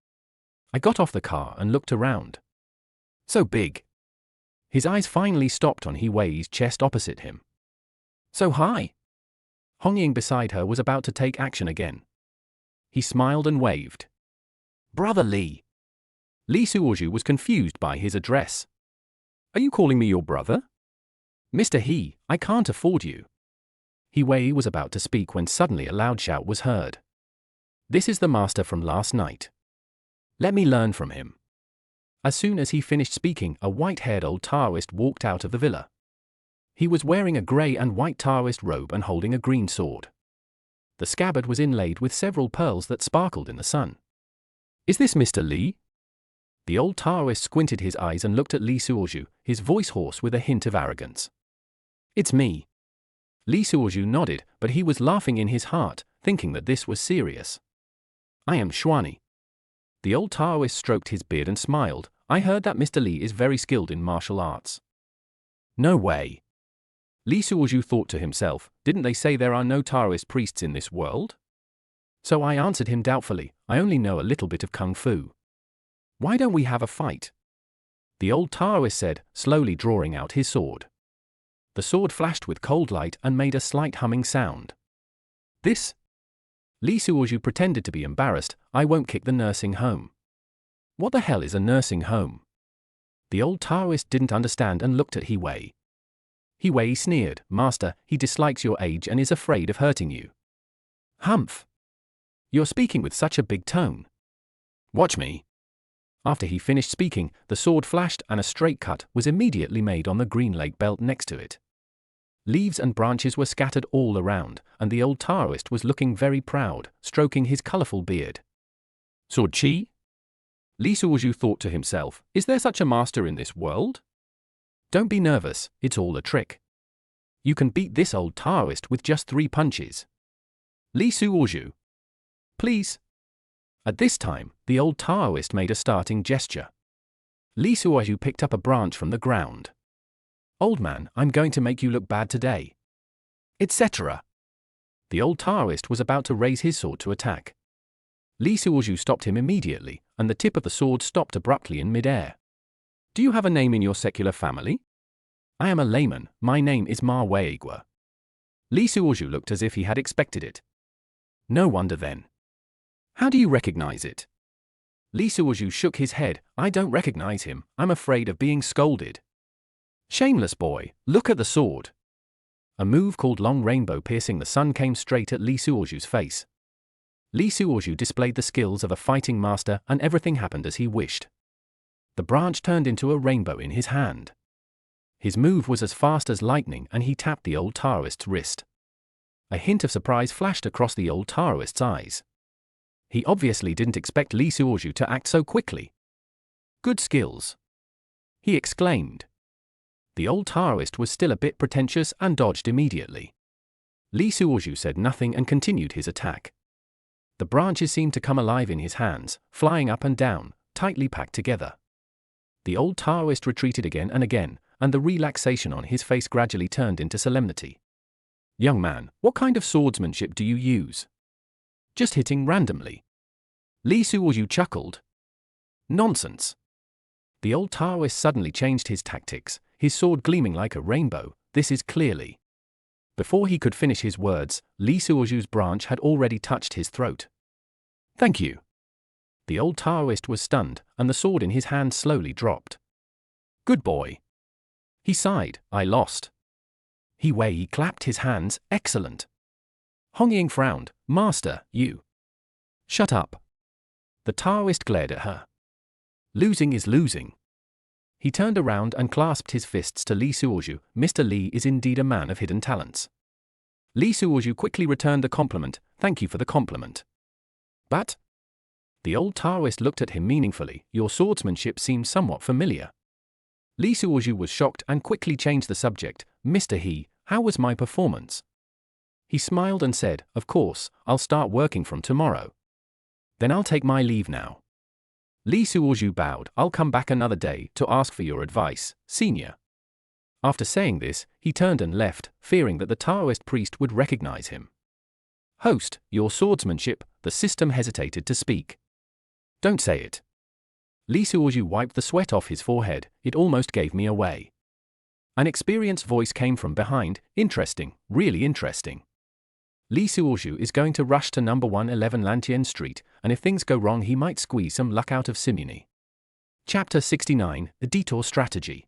I got off the car and looked around. So big. His eyes finally stopped on He Wei's chest opposite him. So high. Hongying beside her was about to take action again. He smiled and waved. Brother Li. Li Suozhu was confused by his address. Are you calling me your brother? Mr. He, I can't afford you. He Wei was about to speak when suddenly a loud shout was heard. This is the master from last night. Let me learn from him. As soon as he finished speaking, a white-haired old Taoist walked out of the villa. He was wearing a grey and white Taoist robe and holding a green sword. The scabbard was inlaid with several pearls that sparkled in the sun. Is this Mr. Li? The old Taoist squinted his eyes and looked at Li Suozhu, his voice hoarse with a hint of arrogance. It's me. Li Suozhu nodded, but he was laughing in his heart, thinking that this was serious. I am Xuani. The old Taoist stroked his beard and smiled. I heard that Mr. Li is very skilled in martial arts. No way. Li Suozhu thought to himself, didn't they say there are no Taoist priests in this world? So I answered him doubtfully, I only know a little bit of kung fu. Why don't we have a fight? The old Taoist said, slowly drawing out his sword. The sword flashed with cold light and made a slight humming sound. This? Li Suozhu pretended to be embarrassed, I won't kick the nursing home. What the hell is a nursing home? The old Taoist didn't understand and looked at He Wei. He Wei sneered, Master, he dislikes your age and is afraid of hurting you. Humph. You're speaking with such a big tone. Watch me. After he finished speaking, the sword flashed and a straight cut was immediately made on the green lake belt next to it. Leaves and branches were scattered all around, and the old Taoist was looking very proud, stroking his colorful beard. Sword Chi? Li Suozhu thought to himself, is there such a master in this world? Don't be nervous, it's all a trick. You can beat this old Taoist with just 3 punches. Li Suozhu. Please. At this time, the old Taoist made a starting gesture. Li Suozhu picked up a branch from the ground. Old man, I'm going to make you look bad today. Etc. The old Taoist was about to raise his sword to attack. Li Suozhu stopped him immediately, and the tip of the sword stopped abruptly in mid-air. Do you have a name in your secular family? I am a layman, my name is Ma Weigua. Li Suozhu looked as if he had expected it. No wonder then. How do you recognize it? Li Suozhu shook his head, I don't recognize him, I'm afraid of being scolded. Shameless boy, look at the sword. A move called Long Rainbow Piercing the Sun came straight at Li Suoju's face. Li Suoju displayed the skills of a fighting master and everything happened as he wished. The branch turned into a rainbow in his hand. His move was as fast as lightning and he tapped the old Taoist's wrist. A hint of surprise flashed across the old Taoist's eyes. He obviously didn't expect Li Suoju to act so quickly. "Good skills," he exclaimed. The old Taoist was still a bit pretentious and dodged immediately. Li Suoju said nothing and continued his attack. The branches seemed to come alive in his hands, flying up and down, tightly packed together. The old Taoist retreated again and again, and the relaxation on his face gradually turned into solemnity. "Young man, what kind of swordsmanship do you use?" "Just hitting randomly." Li Suoju chuckled. "Nonsense." The old Taoist suddenly changed his tactics, his sword gleaming like a rainbow. "This is clearly..." Before he could finish his words, Li Suoju's branch had already touched his throat. "Thank you." The old Taoist was stunned, and the sword in his hand slowly dropped. "Good boy." He sighed. "I lost." He Wei clapped his hands. "Excellent." Hong Ying frowned. "Master, you..." "Shut up." The Taoist glared at her. "Losing is losing." He turned around and clasped his fists to Li Suoju. "Mr. Li is indeed a man of hidden talents." Li Suoju quickly returned the compliment. "Thank you for the compliment." "But..." The old Taoist looked at him meaningfully. "Your swordsmanship seems somewhat familiar." Li Suoju was shocked and quickly changed the subject. "Mr. He, how was my performance?" He smiled and said, "Of course, I'll start working from tomorrow." "Then I'll take my leave now." Li Suoju bowed. "I'll come back another day to ask for your advice, senior." After saying this, he turned and left, fearing that the Taoist priest would recognize him. "Host, your swordsmanship," the system hesitated to speak. "Don't say it." Li Suoju wiped the sweat off his forehead. "It almost gave me away." An experienced voice came from behind. "Interesting, really interesting. Li Suoju is going to rush to number 111 Lantien Street, and if things go wrong he might squeeze some luck out of Simuni." Chapter 69, The Detour Strategy.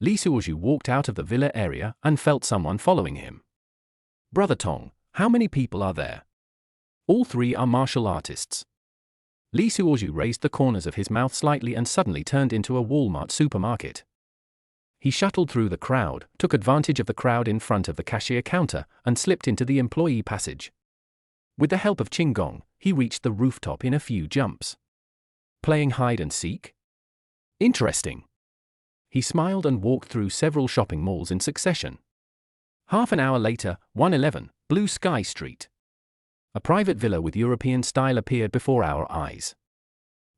Li Suoju walked out of the villa area and felt someone following him. "Brother Tong, how many people are there?" "All three are martial artists." Li Suoju raised the corners of his mouth slightly and suddenly turned into a Walmart supermarket. He shuttled through the crowd, took advantage of the crowd in front of the cashier counter, and slipped into the employee passage. With the help of Qinggong, he reached the rooftop in a few jumps. "Playing hide and seek? Interesting." He smiled and walked through several shopping malls in succession. Half an hour later, 111, Blue Sky Street. A private villa with European style appeared before our eyes.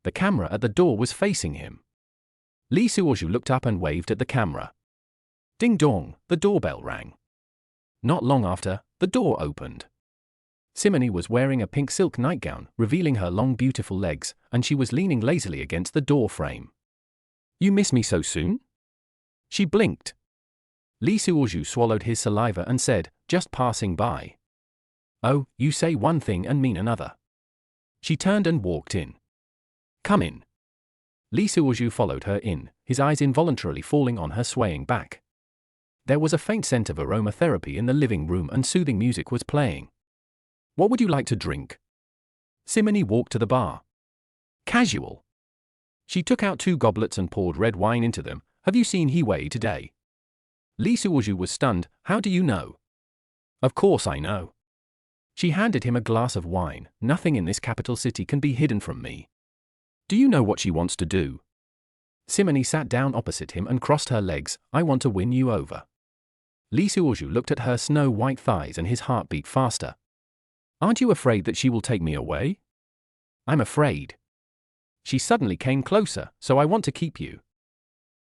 The camera at the door was facing him. Li Suoju looked up and waved at the camera. Ding dong, the doorbell rang. Not long after, the door opened. Simony was wearing a pink silk nightgown, revealing her long beautiful legs, and she was leaning lazily against the door frame. "You miss me so soon?" She blinked. Li Suoju swallowed his saliva and said, "Just passing by." "Oh, you say one thing and mean another." She turned and walked in. "Come in." Li Suoju followed her in, his eyes involuntarily falling on her swaying back. There was a faint scent of aromatherapy in the living room and soothing music was playing. "What would you like to drink?" Simony walked to the bar. "Casual." She took out 2 goblets and poured red wine into them. "Have you seen He Wei today?" Li Suoju was stunned. "How do you know?" "Of course I know." She handed him a glass of wine. "Nothing in this capital city can be hidden from me." "Do you know what she wants to do?" Simony sat down opposite him and crossed her legs. "I want to win you over." Li Suoju looked at her snow-white thighs and his heart beat faster. "Aren't you afraid that she will take me away?" "I'm afraid." She suddenly came closer. "So I want to keep you."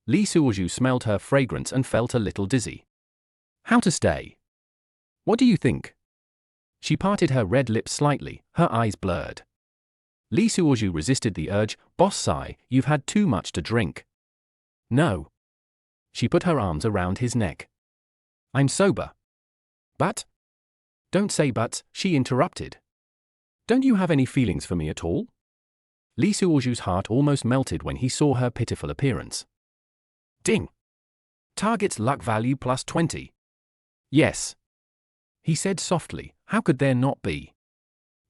Li Suoju smelled her fragrance and felt a little dizzy. "How to stay? What do you think?" She parted her red lips slightly, her eyes blurred. Li Suoju resisted the urge. "Boss Sai, you've had too much to drink." "No." She put her arms around his neck. "I'm sober." "But..." "Don't say buts," she interrupted. "Don't you have any feelings for me at all?" Li Suoju's heart almost melted when he saw her pitiful appearance. Ding! Target's luck value plus 20. Yes. He said softly, how could there not be?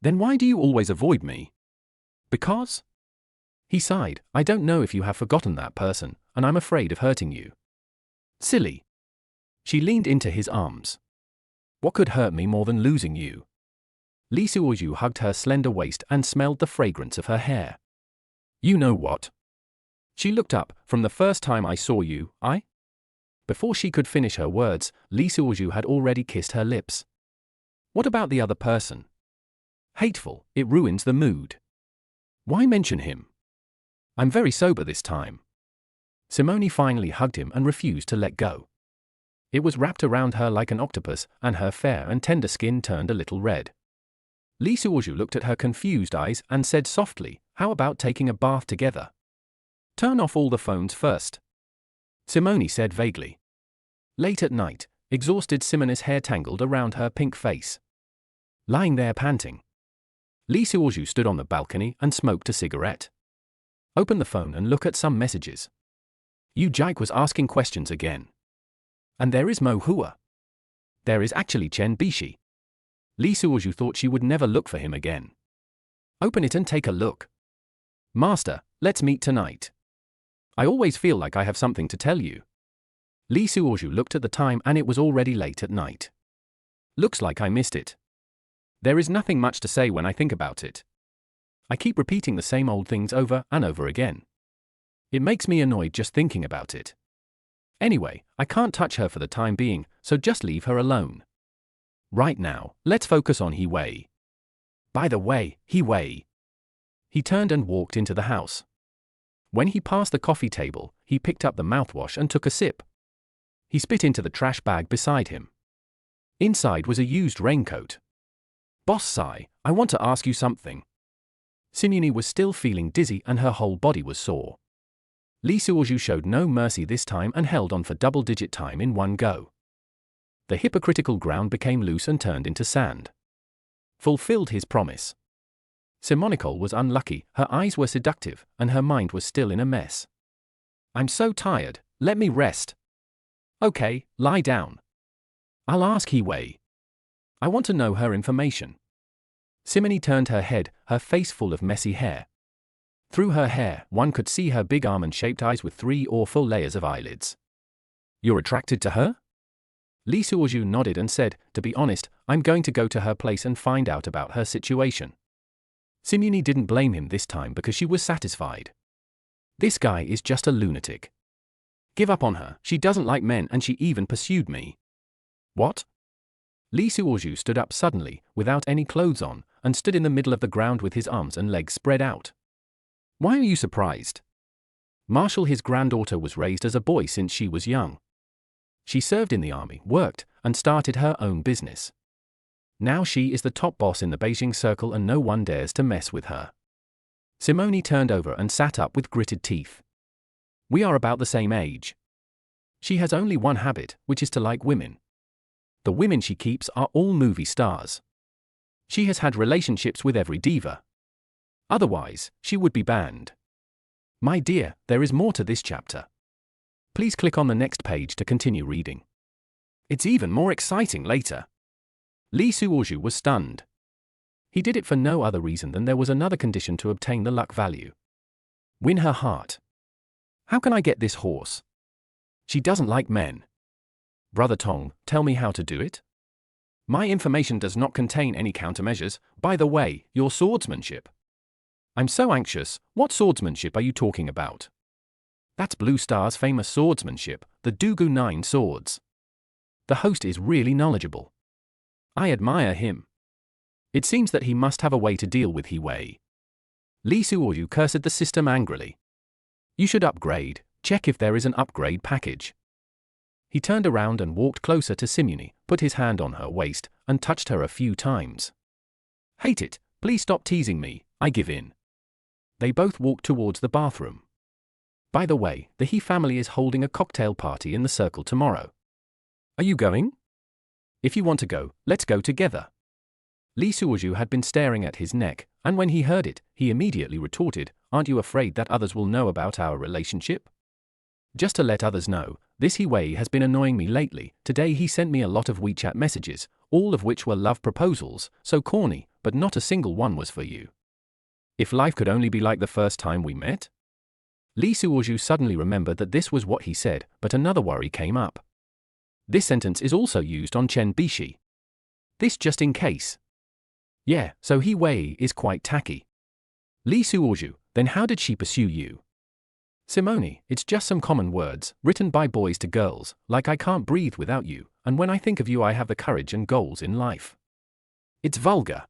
Then why do you always avoid me? Because? He sighed, I don't know if you have forgotten that person, and I'm afraid of hurting you. Silly. She leaned into his arms. What could hurt me more than losing you? Lee Suoju hugged her slender waist and smelled the fragrance of her hair. You know what? She looked up, from the first time I saw you, Before she could finish her words, Lee Suoju had already kissed her lips. What about the other person? Hateful, it ruins the mood. Why mention him? I'm very sober this time. Simone finally hugged him and refused to let go. It was wrapped around her like an octopus, and her fair and tender skin turned a little red. Lee Suoju looked at her confused eyes and said softly, how about taking a bath together? Turn off all the phones first. Simone said vaguely. Late at night, exhausted, Simone's hair tangled around her pink face. Lying there panting, Lee Suoju stood on the balcony and smoked a cigarette. Open the phone and look at some messages. Yu Jike was asking questions again. And there is Mo Hua. There is actually Chen Bishi. Lee Suoju thought she would never look for him again. Open it and take a look. Master, let's meet tonight. I always feel like I have something to tell you. Lee Suoju looked at the time and it was already late at night. Looks like I missed it. There is nothing much to say when I think about it. I keep repeating the same old things over and over again. It makes me annoyed just thinking about it. Anyway, I can't touch her for the time being, so just leave her alone. Right now, let's focus on He Wei. By the way, He Wei. He turned and walked into the house. When he passed the coffee table, he picked up the mouthwash and took a sip. He spit into the trash bag beside him. Inside was a used raincoat. Boss Sai, I want to ask you something. Simone was still feeling dizzy and her whole body was sore. Lee Suoju showed no mercy this time and held on for double-digit time in one go. The hypocritical ground became loose and turned into sand. Fulfilled his promise. Simonicole was unlucky, her eyes were seductive, and her mind was still in a mess. I'm so tired, let me rest. Okay, lie down. I'll ask He Wei. I want to know her information. Simone turned her head, her face full of messy hair. Through her hair, one could see her big almond-shaped eyes with 3 or 4 layers of eyelids. You're attracted to her? Lee Suoju nodded and said, to be honest, I'm going to go to her place and find out about her situation. Simone didn't blame him this time because she was satisfied. This guy is just a lunatic. Give up on her, she doesn't like men and she even pursued me. What? Lee Suoju stood up suddenly, without any clothes on, and stood in the middle of the ground with his arms and legs spread out. Why are you surprised? Marshall, his granddaughter, was raised as a boy since she was young. She served in the army, worked, and started her own business. Now she is the top boss in the Beijing circle and no one dares to mess with her. Simone turned over and sat up with gritted teeth. We are about the same age. She has only one habit, which is to like women. The women she keeps are all movie stars. She has had relationships with every diva. Otherwise, she would be banned. My dear, there is more to this chapter. Please click on the next page to continue reading. It's even more exciting later. Lee Suoju was stunned. He did it for no other reason than there was another condition to obtain the luck value. Win her heart. How can I get this horse? She doesn't like men. Brother Tong, tell me how to do it? My information does not contain any countermeasures, by the way, your swordsmanship. I'm so anxious, what swordsmanship are you talking about? That's Blue Star's famous swordsmanship, the Dugu 9 swords. The host is really knowledgeable. I admire him. It seems that he must have a way to deal with He Wei. Lee Suoju cursed the system angrily. You should upgrade, check if there is an upgrade package. He turned around and walked closer to Simone, put his hand on her waist, and touched her a few times. Hate it, please stop teasing me, I give in. They both walked towards the bathroom. By the way, the He family is holding a cocktail party in the circle tomorrow. Are you going? If you want to go, let's go together. Lee Suoju had been staring at his neck, and when he heard it, he immediately retorted, aren't you afraid that others will know about our relationship? Just to let others know, This He has been annoying me lately. Today he sent me a lot of WeChat messages, all of which were love proposals, so corny, but not a single one was for you. If life could only be like the first time we met? Lee Suozhu suddenly remembered that this was what he said, but another worry came up. This sentence is also used on Chen Bishi. This just in case. Yeah, so He is quite tacky. Lee Suozhu, then how did she pursue you? Simone, it's just some common words, written by boys to girls, like I can't breathe without you, and when I think of you I have the courage and goals in life. It's vulgar.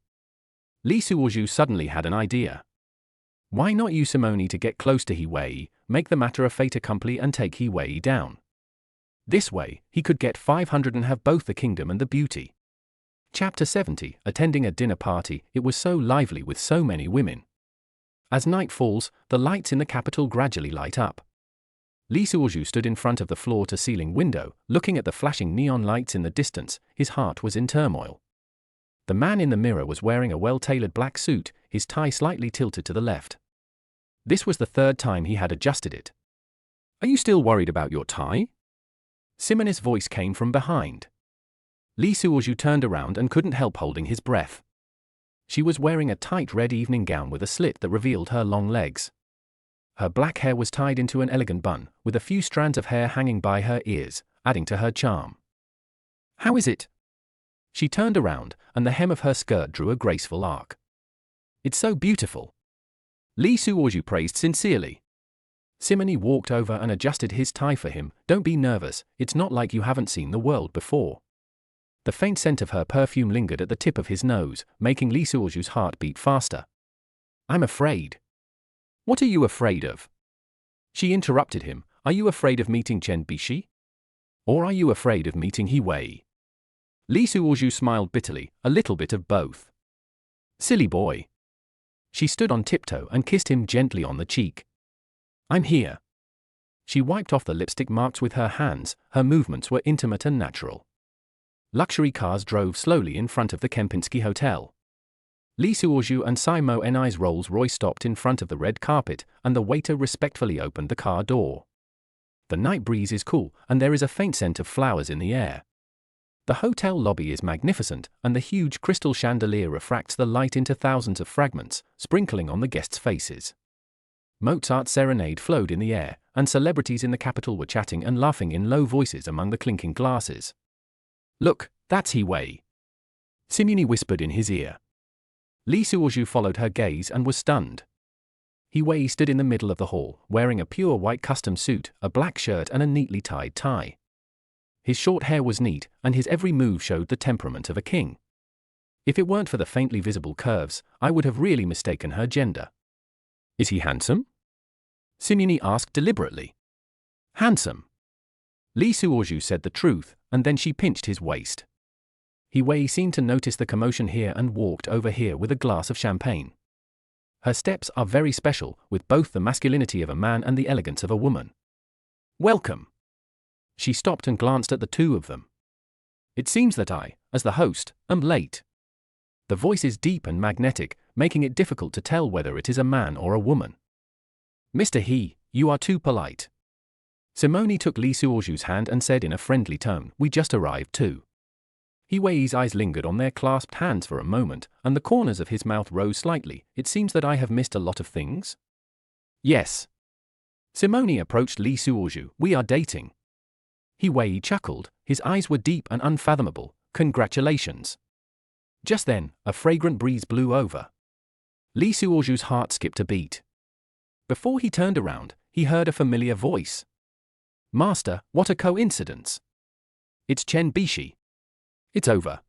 Lee Suozhu suddenly had an idea. Why not use Simone to get close to He, make the matter a fait accompli and take He down? This way, he could get 500 and have both the kingdom and the beauty. Chapter 70, attending a dinner party, it was so lively with so many women. As night falls, the lights in the capital gradually light up. Lee Suozhu stood in front of the floor-to-ceiling window, looking at the flashing neon lights in the distance. His heart was in turmoil. The man in the mirror was wearing a well-tailored black suit, his tie slightly tilted to the left. This was the third time he had adjusted it. Are you still worried about your tie? Simone's voice came from behind. Lee Suozhu turned around and couldn't help holding his breath. She was wearing a tight red evening gown with a slit that revealed her long legs. Her black hair was tied into an elegant bun, with a few strands of hair hanging by her ears, adding to her charm. How is it? She turned around, and the hem of her skirt drew a graceful arc. It's so beautiful. Lee Suozhu praised sincerely. Simone walked over and adjusted his tie for him. Don't be nervous, it's not like you haven't seen the world before. The faint scent of her perfume lingered at the tip of his nose, making Lee Suozhu's heart beat faster. I'm afraid. What are you afraid of? She interrupted him. Are you afraid of meeting Chen Bishi? Or are you afraid of meeting He? Lee Suozhu smiled bitterly, a little bit of both. Silly boy. She stood on tiptoe and kissed him gently on the cheek. I'm here. She wiped off the lipstick marks with her hands, her movements were intimate and natural. Luxury cars drove slowly in front of the Kempinski Hotel. Lee Suozhu and Simone's Rolls-Royce stopped in front of the red carpet, and the waiter respectfully opened the car door. The night breeze is cool, and there is a faint scent of flowers in the air. The hotel lobby is magnificent, and the huge crystal chandelier refracts the light into thousands of fragments, sprinkling on the guests' faces. Mozart's serenade flowed in the air, and celebrities in the capital were chatting and laughing in low voices among the clinking glasses. Look, that's He. Simone whispered in his ear. Lee Suozhu followed her gaze and was stunned. He stood in the middle of the hall, wearing a pure white custom suit, a black shirt and a neatly tied tie. His short hair was neat, and his every move showed the temperament of a king. If it weren't for the faintly visible curves, I would have really mistaken her gender. Is he handsome? Simone asked deliberately. Handsome. Lee Suozhu said the truth, and then she pinched his waist. He seemed to notice the commotion here and walked over here with a glass of champagne. Her steps are very special, with both the masculinity of a man and the elegance of a woman. Welcome. She stopped and glanced at the two of them. It seems that I, as the host, am late. The voice is deep and magnetic, making it difficult to tell whether it is a man or a woman. Mr. He, you are too polite. Simone took Lee Suozhu's hand and said in a friendly tone, we just arrived too. He's eyes lingered on their clasped hands for a moment, and the corners of his mouth rose slightly. It seems that I have missed a lot of things. Yes. Simone approached Lee Suozhu. We are dating. He chuckled, his eyes were deep and unfathomable. Congratulations. Just then, a fragrant breeze blew over. Lee Suozhu's heart skipped a beat. Before he turned around, he heard a familiar voice. Master, what a coincidence. It's Chen Bishi. It's over.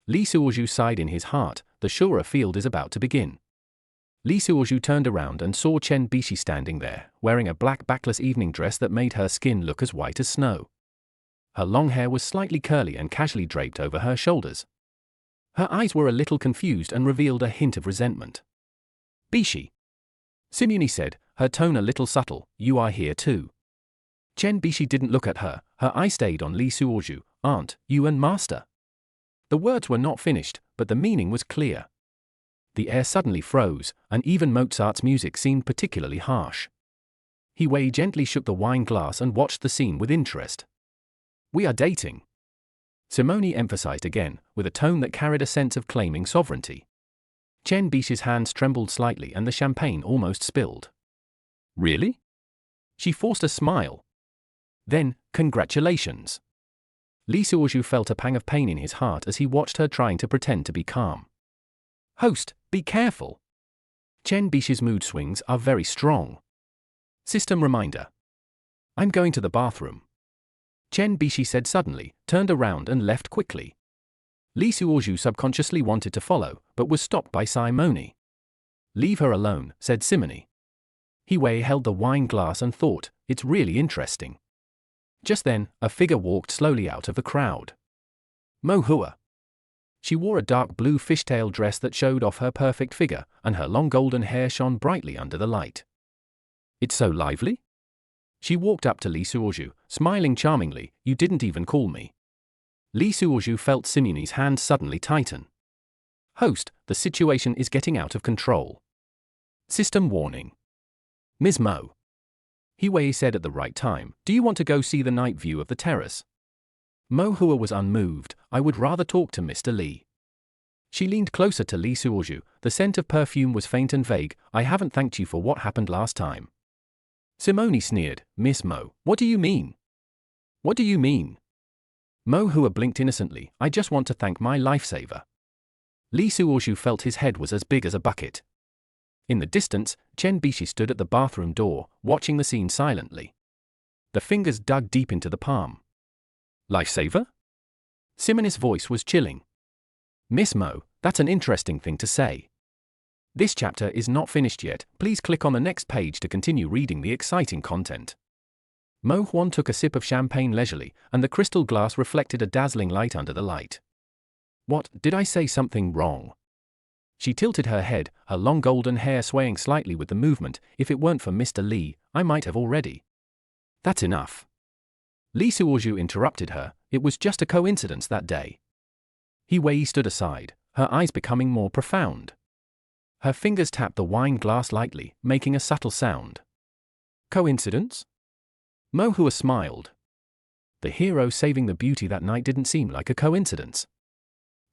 Lee Suozhu sighed in his heart, the Shura field is about to begin. Lee Suozhu turned around and saw Chen Bishi standing there, wearing a black backless evening dress that made her skin look as white as snow. Her long hair was slightly curly and casually draped over her shoulders. Her eyes were a little confused and revealed a hint of resentment. Bishi. Simone said, her tone a little subtle, you are here too. Chen Bishi didn't look at her, her eye stayed on Lee Suozhu. Aren't you and master? The words were not finished, but the meaning was clear. The air suddenly froze, and even Mozart's music seemed particularly harsh. He Wei gently shook the wine glass and watched the scene with interest. We are dating, Simone emphasized again, with a tone that carried a sense of claiming sovereignty. Chen Bixi's hands trembled slightly and the champagne almost spilled. Really? She forced a smile. Then, congratulations. Li Suozhu felt a pang of pain in his heart as he watched her trying to pretend to be calm. Host, be careful. Chen Bixi's mood swings are very strong. System reminder. I'm going to the bathroom. Chen Bixi said suddenly, turned around and left quickly. Li Suozhu subconsciously wanted to follow, but was stopped by Simone. Leave her alone, said Simone. He Wei held the wine glass and thought, it's really interesting. Just then, a figure walked slowly out of the crowd. Mo Hua. She wore a dark blue fishtail dress that showed off her perfect figure, and her long golden hair shone brightly under the light. It's so lively? She walked up to Li Suozhu, smiling charmingly. You didn't even call me. Li Suozhu felt Simone's hand suddenly tighten. Host, the situation is getting out of control. System warning. Ms. Mo. He Wei said at the right time, do you want to go see the night view of the terrace? Mo Hua was unmoved. I would rather talk to Mr. Li. She leaned closer to Li Suozhu. The scent of perfume was faint and vague. I haven't thanked you for what happened last time. Simone sneered. Miss Mo, what do you mean? What do you mean? Mo Hua blinked innocently. I just want to thank my lifesaver. Li Suozhu felt his head was as big as a bucket. In the distance, Chen Bixi stood at the bathroom door, watching the scene silently. The fingers dug deep into the palm. Lifesaver? Simone's voice was chilling. Miss Mo, that's an interesting thing to say. This chapter is not finished yet. Please click on the next page to continue reading the exciting content. Mo Huan took a sip of champagne leisurely, and the crystal glass reflected a dazzling light under the light. What, did I say something wrong? She tilted her head, her long golden hair swaying slightly with the movement. If it weren't for Mr. Li, I might have already. That's enough. Li Suozhu interrupted her. It was just a coincidence that day. He Wei stood aside, her eyes becoming more profound. Her fingers tapped the wine glass lightly, making a subtle sound. Coincidence? Mo Hua smiled. The hero saving the beauty that night didn't seem like a coincidence.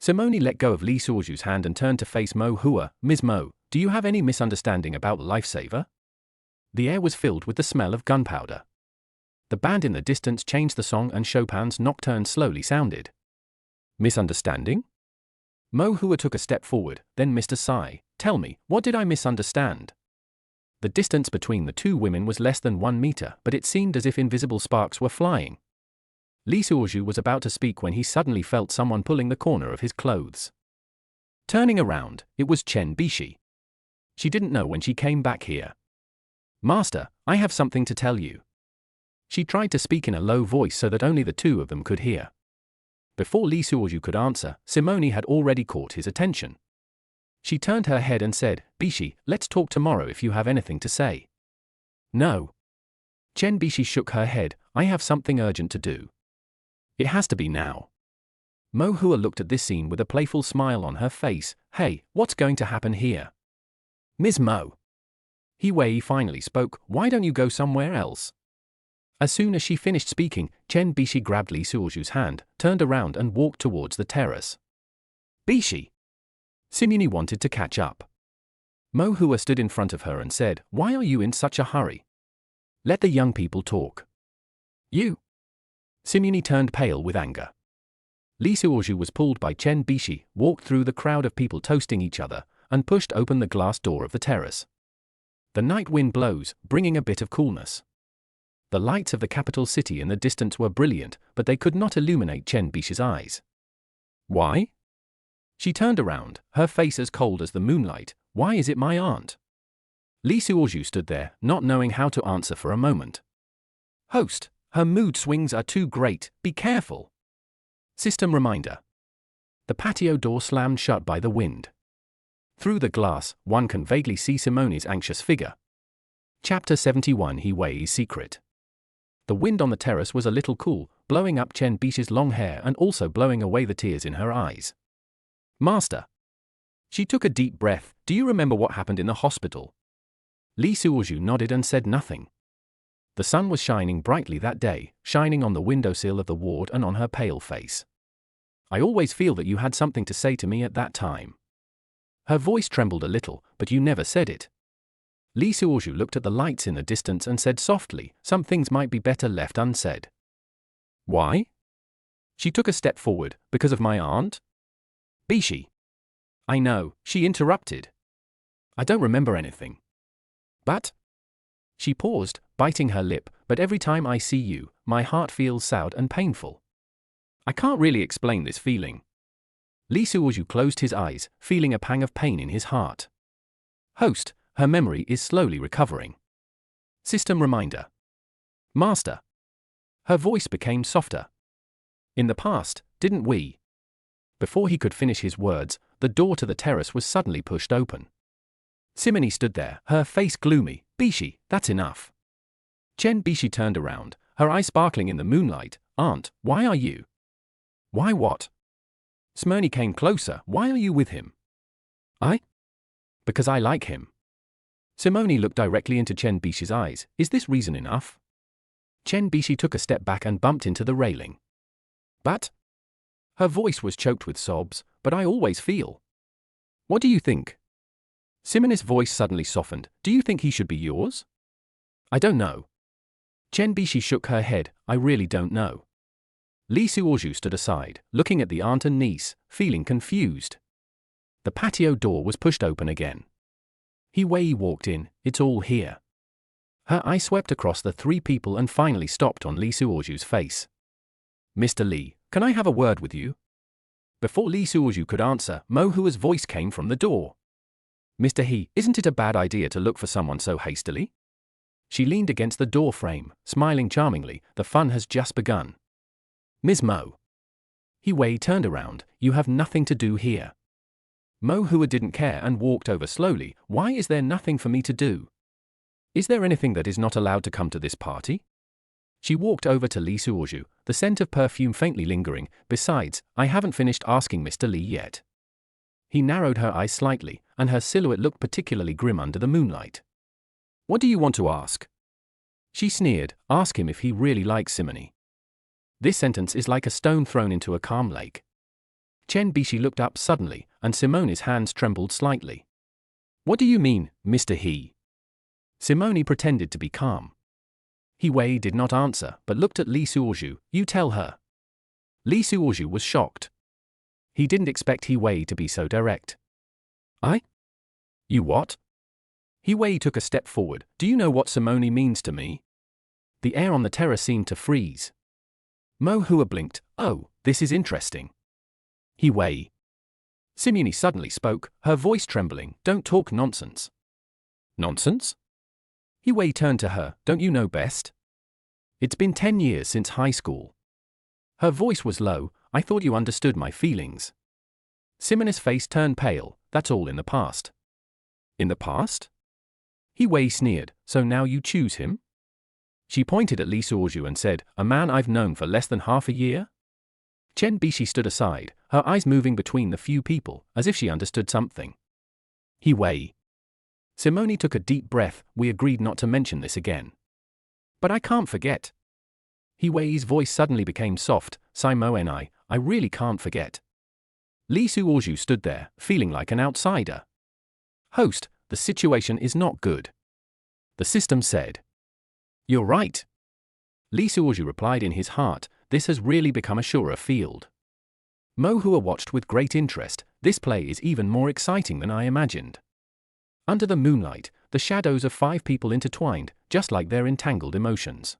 Simone let go of Li Suozhu's hand and turned to face Mo Hua. Ms. Mo, do you have any misunderstanding about the lifesaver? The air was filled with the smell of gunpowder. The band in the distance changed the song and Chopin's nocturne slowly sounded. Misunderstanding? Mo Hua took a step forward, then Mr. Sai, tell me, what did I misunderstand? The distance between the two women was less than 1 meter, but it seemed as if invisible sparks were flying. Li Suozhu was about to speak when he suddenly felt someone pulling the corner of his clothes. Turning around, it was Chen Bixi. She didn't know when she came back here. Master, I have something to tell you. She tried to speak in a low voice so that only the two of them could hear. Before Li Suozhu could answer, Simone had already caught his attention. She turned her head and said, Bixi, let's talk tomorrow if you have anything to say. No. Chen Bixi shook her head. I have something urgent to do. It has to be now. Mo Hua looked at this scene with a playful smile on her face. Hey, what's going to happen here? Ms. Mo. He Wei finally spoke. Why don't you go somewhere else? As soon as she finished speaking, Chen Bixi grabbed Li Suozhu's hand, turned around and walked towards the terrace. Bixi! Simone wanted to catch up. Mo Hua stood in front of her and said, why are you in such a hurry? Let the young people talk. You! Simone turned pale with anger. Li Suozhu was pulled by Chen Bixi, walked through the crowd of people toasting each other, and pushed open the glass door of the terrace. The night wind blows, bringing a bit of coolness. The lights of the capital city in the distance were brilliant, but they could not illuminate Chen Bixi's eyes. Why? She turned around, her face as cold as the moonlight. Why is it my aunt? Li Suozhu stood there, not knowing how to answer for a moment. Host, her mood swings are too great, be careful. System reminder. The patio door slammed shut by the wind. Through the glass, one can vaguely see Simone's anxious figure. Chapter 71 He Wei's Secret. The wind on the terrace was a little cool, blowing up Chen Bixi's long hair and also blowing away the tears in her eyes. Master. She took a deep breath. Do you remember what happened in the hospital? Li Suozhu nodded and said nothing. The sun was shining brightly that day, shining on the windowsill of the ward and on her pale face. I always feel that you had something to say to me at that time. Her voice trembled a little, but you never said it. Lee Suoju looked at the lights in the distance and said softly, some things might be better left unsaid. Why? She took a step forward, because of my aunt? Bishi. I know, she interrupted. I don't remember anything. But? She paused, biting her lip, but every time I see you, my heart feels sad and painful. I can't really explain this feeling. Lee Suoju closed his eyes, feeling a pang of pain in his heart. Host, her memory is slowly recovering. System reminder. Master. Her voice became softer. In the past, didn't we? Before he could finish his words, the door to the terrace was suddenly pushed open. Simone stood there, her face gloomy. Bishi, that's enough. Chen Bishi turned around, her eyes sparkling in the moonlight. Aunt, why are you? Why what? Simone came closer. Why are you with him? I? Because I like him. Simone looked directly into Chen Bishi's eyes. Is this reason enough? Chen Bishi took a step back and bumped into the railing. But? Her voice was choked with sobs. But I always feel. What do you think? Simone's voice suddenly softened. Do you think he should be yours? I don't know. Chen Bishi shook her head. I really don't know. Lee Suoju stood aside, looking at the aunt and niece, feeling confused. The patio door was pushed open again. He Wei walked in. It's all here. Her eye swept across the three people and finally stopped on Lee Suoju's face. Mr. Lee, can I have a word with you? Before Lee Suoju could answer, Mo Hua's voice came from the door. Mr. He, isn't it a bad idea to look for someone so hastily? She leaned against the door frame, smiling charmingly. The fun has just begun. Ms. Mo. He Wei turned around. You have nothing to do here. Mo Hua didn't care and walked over slowly. Why is there nothing for me to do? Is there anything that is not allowed to come to this party? She walked over to Lee Suoju, the scent of perfume faintly lingering. Besides, I haven't finished asking Mr. Lee yet. He narrowed her eyes slightly, and her silhouette looked particularly grim under the moonlight. What do you want to ask? She sneered. Ask him if he really likes Simone. This sentence is like a stone thrown into a calm lake. Chen Bishi looked up suddenly, and Simone's hands trembled slightly. What do you mean, Mr. He? Simone pretended to be calm. He Wei did not answer, but looked at Lee Suoju. You tell her. Lee Suoju was shocked. He didn't expect He Wei to be so direct. I? You what? He Wei took a step forward. Do you know what Simone means to me? The air on the terrace seemed to freeze. Mo Hua blinked. Oh, this is interesting. He Wei. Simone suddenly spoke, her voice trembling. Don't talk nonsense. Nonsense? He Wei turned to her. Don't you know best? It's been 10 years since high school. Her voice was low. I thought you understood my feelings. Simone's face turned pale. That's all in the past. In the past? He Wei sneered. So now you choose him? She pointed at Lee Suoju and said, a man I've known for less than half a year? Chen Bishi stood aside, her eyes moving between the few people, as if she understood something. He Wei. Simone took a deep breath. We agreed not to mention this again. But I can't forget. He Wei's voice suddenly became soft. Simone, I really can't forget. Lee Suoju stood there, feeling like an outsider. Host, the situation is not good. The system said. You're right. Lee Suoju replied in his heart. This has really become a surer field. Mo Hua watched with great interest. This play is even more exciting than I imagined. Under the moonlight, the shadows of 5 people intertwined, just like their entangled emotions.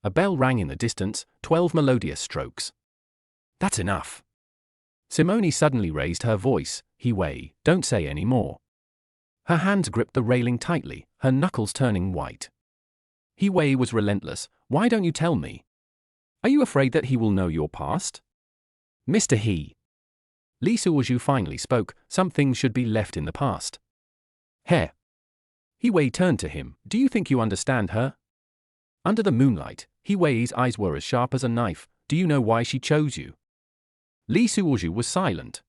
A bell rang in the distance, 12 melodious strokes. That's enough. Simone suddenly raised her voice. He Wei, don't say any more. Her hands gripped the railing tightly, her knuckles turning white. He Wei was relentless. Why don't you tell me? Are you afraid that he will know your past? Mr. He. Lee Suoju finally spoke. Some things should be left in the past. He Wei turned to him. Do you think you understand her? Under the moonlight, He Wei's eyes were as sharp as a knife. Do you know why she chose you? Lee Suoju was silent.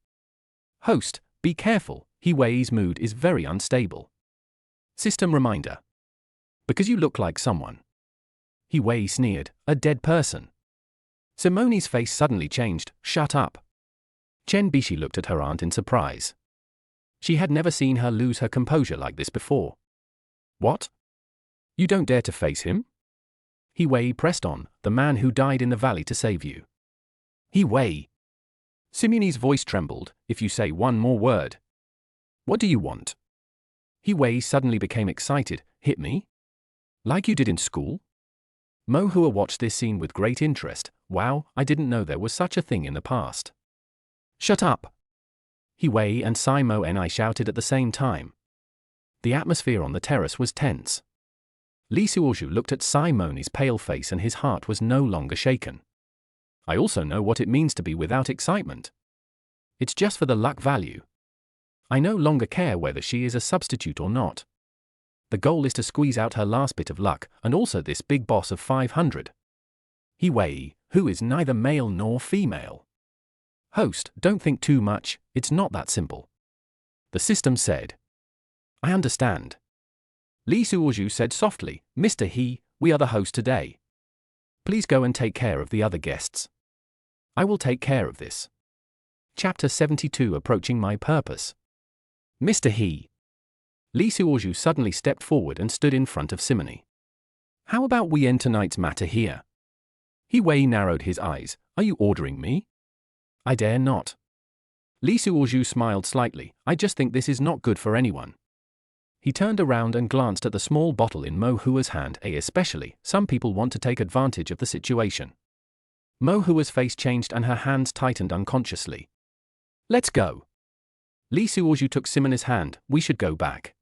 Host, be careful. He Wei's mood is very unstable. System reminder. Because you look like someone. He Wei sneered, a dead person. Simone's face suddenly changed, shut up. Chen Bishi looked at her aunt in surprise. She had never seen her lose her composure like this before. What? You don't dare to face him? He Wei pressed on, the man who died in the valley to save you. He Wei. Simone's voice trembled, if you say one more word. What do you want? He Wei suddenly became excited, hit me? Like you did in school? Mo Hua watched this scene with great interest. Wow, I didn't know there was such a thing in the past. Shut up! He Wei and Simo and I shouted at the same time. The atmosphere on the terrace was tense. Li Suozhu looked at Simone's pale face and his heart was no longer shaken. I also know what it means to be without excitement. It's just for the luck value. I no longer care whether she is a substitute or not. The goal is to squeeze out her last bit of luck, and also this big boss of 500. He Wei, who is neither male nor female. Host, don't think too much, it's not that simple. The system said. I understand. Li Suozhu said softly, Mr. He, we are the host today. Please go and take care of the other guests. I will take care of this. Chapter 72 Approaching My Purpose. Mr. He. Li Suozhu suddenly stepped forward and stood in front of Simone. How about we end tonight's matter here? He Wei narrowed his eyes. Are you ordering me? I dare not. Li Suozhu smiled slightly. I just think this is not good for anyone. He turned around and glanced at the small bottle in Mo Hua's hand. Especially, some people want to take advantage of the situation. Mo Hua's face changed and her hands tightened unconsciously. Let's go. Li Suozhu took Simone's hand. We should go back.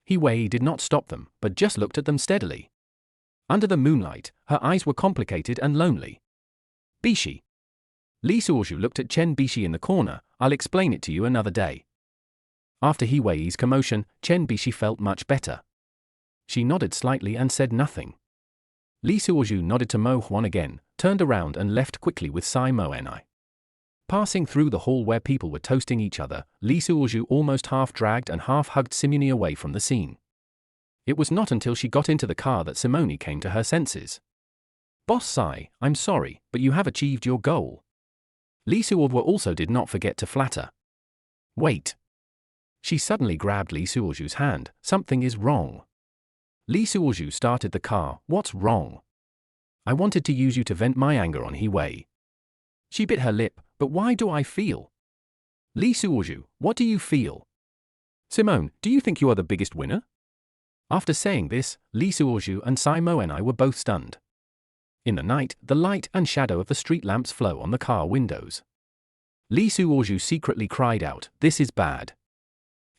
He Wei did not stop them, but just looked at them steadily. Under the moonlight, her eyes were complicated and lonely. Bishi. Li Suozhu looked at Chen Bishi in the corner. I'll explain it to you another day. After He Wei's commotion, Chen Bishi felt much better. She nodded slightly and said nothing. Li Suozhu nodded to Mo Huan again, turned around and left quickly with Simo and I. Passing through the hall where people were toasting each other, Li Suozhu almost half dragged and half hugged Simone away from the scene. It was not until she got into the car that Simone came to her senses. Boss Sai, I'm sorry, but you have achieved your goal. Li Suozhu also did not forget to flatter. Wait. She suddenly grabbed Li Suozhu's hand. Something is wrong. Li Suozhu started the car. What's wrong? I wanted to use you to vent my anger on He Wei. She bit her lip. But why do I feel? Li Suozhu, what do you feel? Simone, do you think you are the biggest winner? After saying this, Li Suozhu and Simo and I were both stunned. In the night, the light and shadow of the street lamps flow on the car windows. Li Suozhu secretly cried out, this is bad.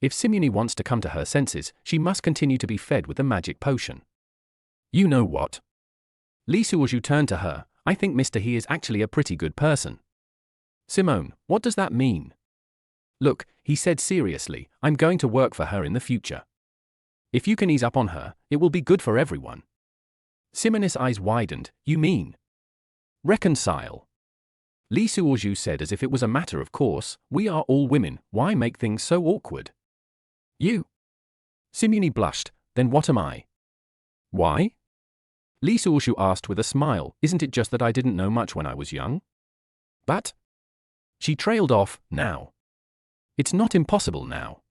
If Simone wants to come to her senses, she must continue to be fed with the magic potion. You know what? Li Suozhu turned to her. I think Mr. He is actually a pretty good person. Simone, what does that mean? Look, he said seriously, I'm going to work for her in the future. If you can ease up on her, it will be good for everyone. Simone's eyes widened. You mean? Reconcile. Li Suozhu said as if it was a matter of course, we are all women, why make things so awkward? You. Simone blushed, then what am I? Why? Li Suozhu asked with a smile, isn't it just that I didn't know much when I was young? But? She trailed off, now. It's not impossible now.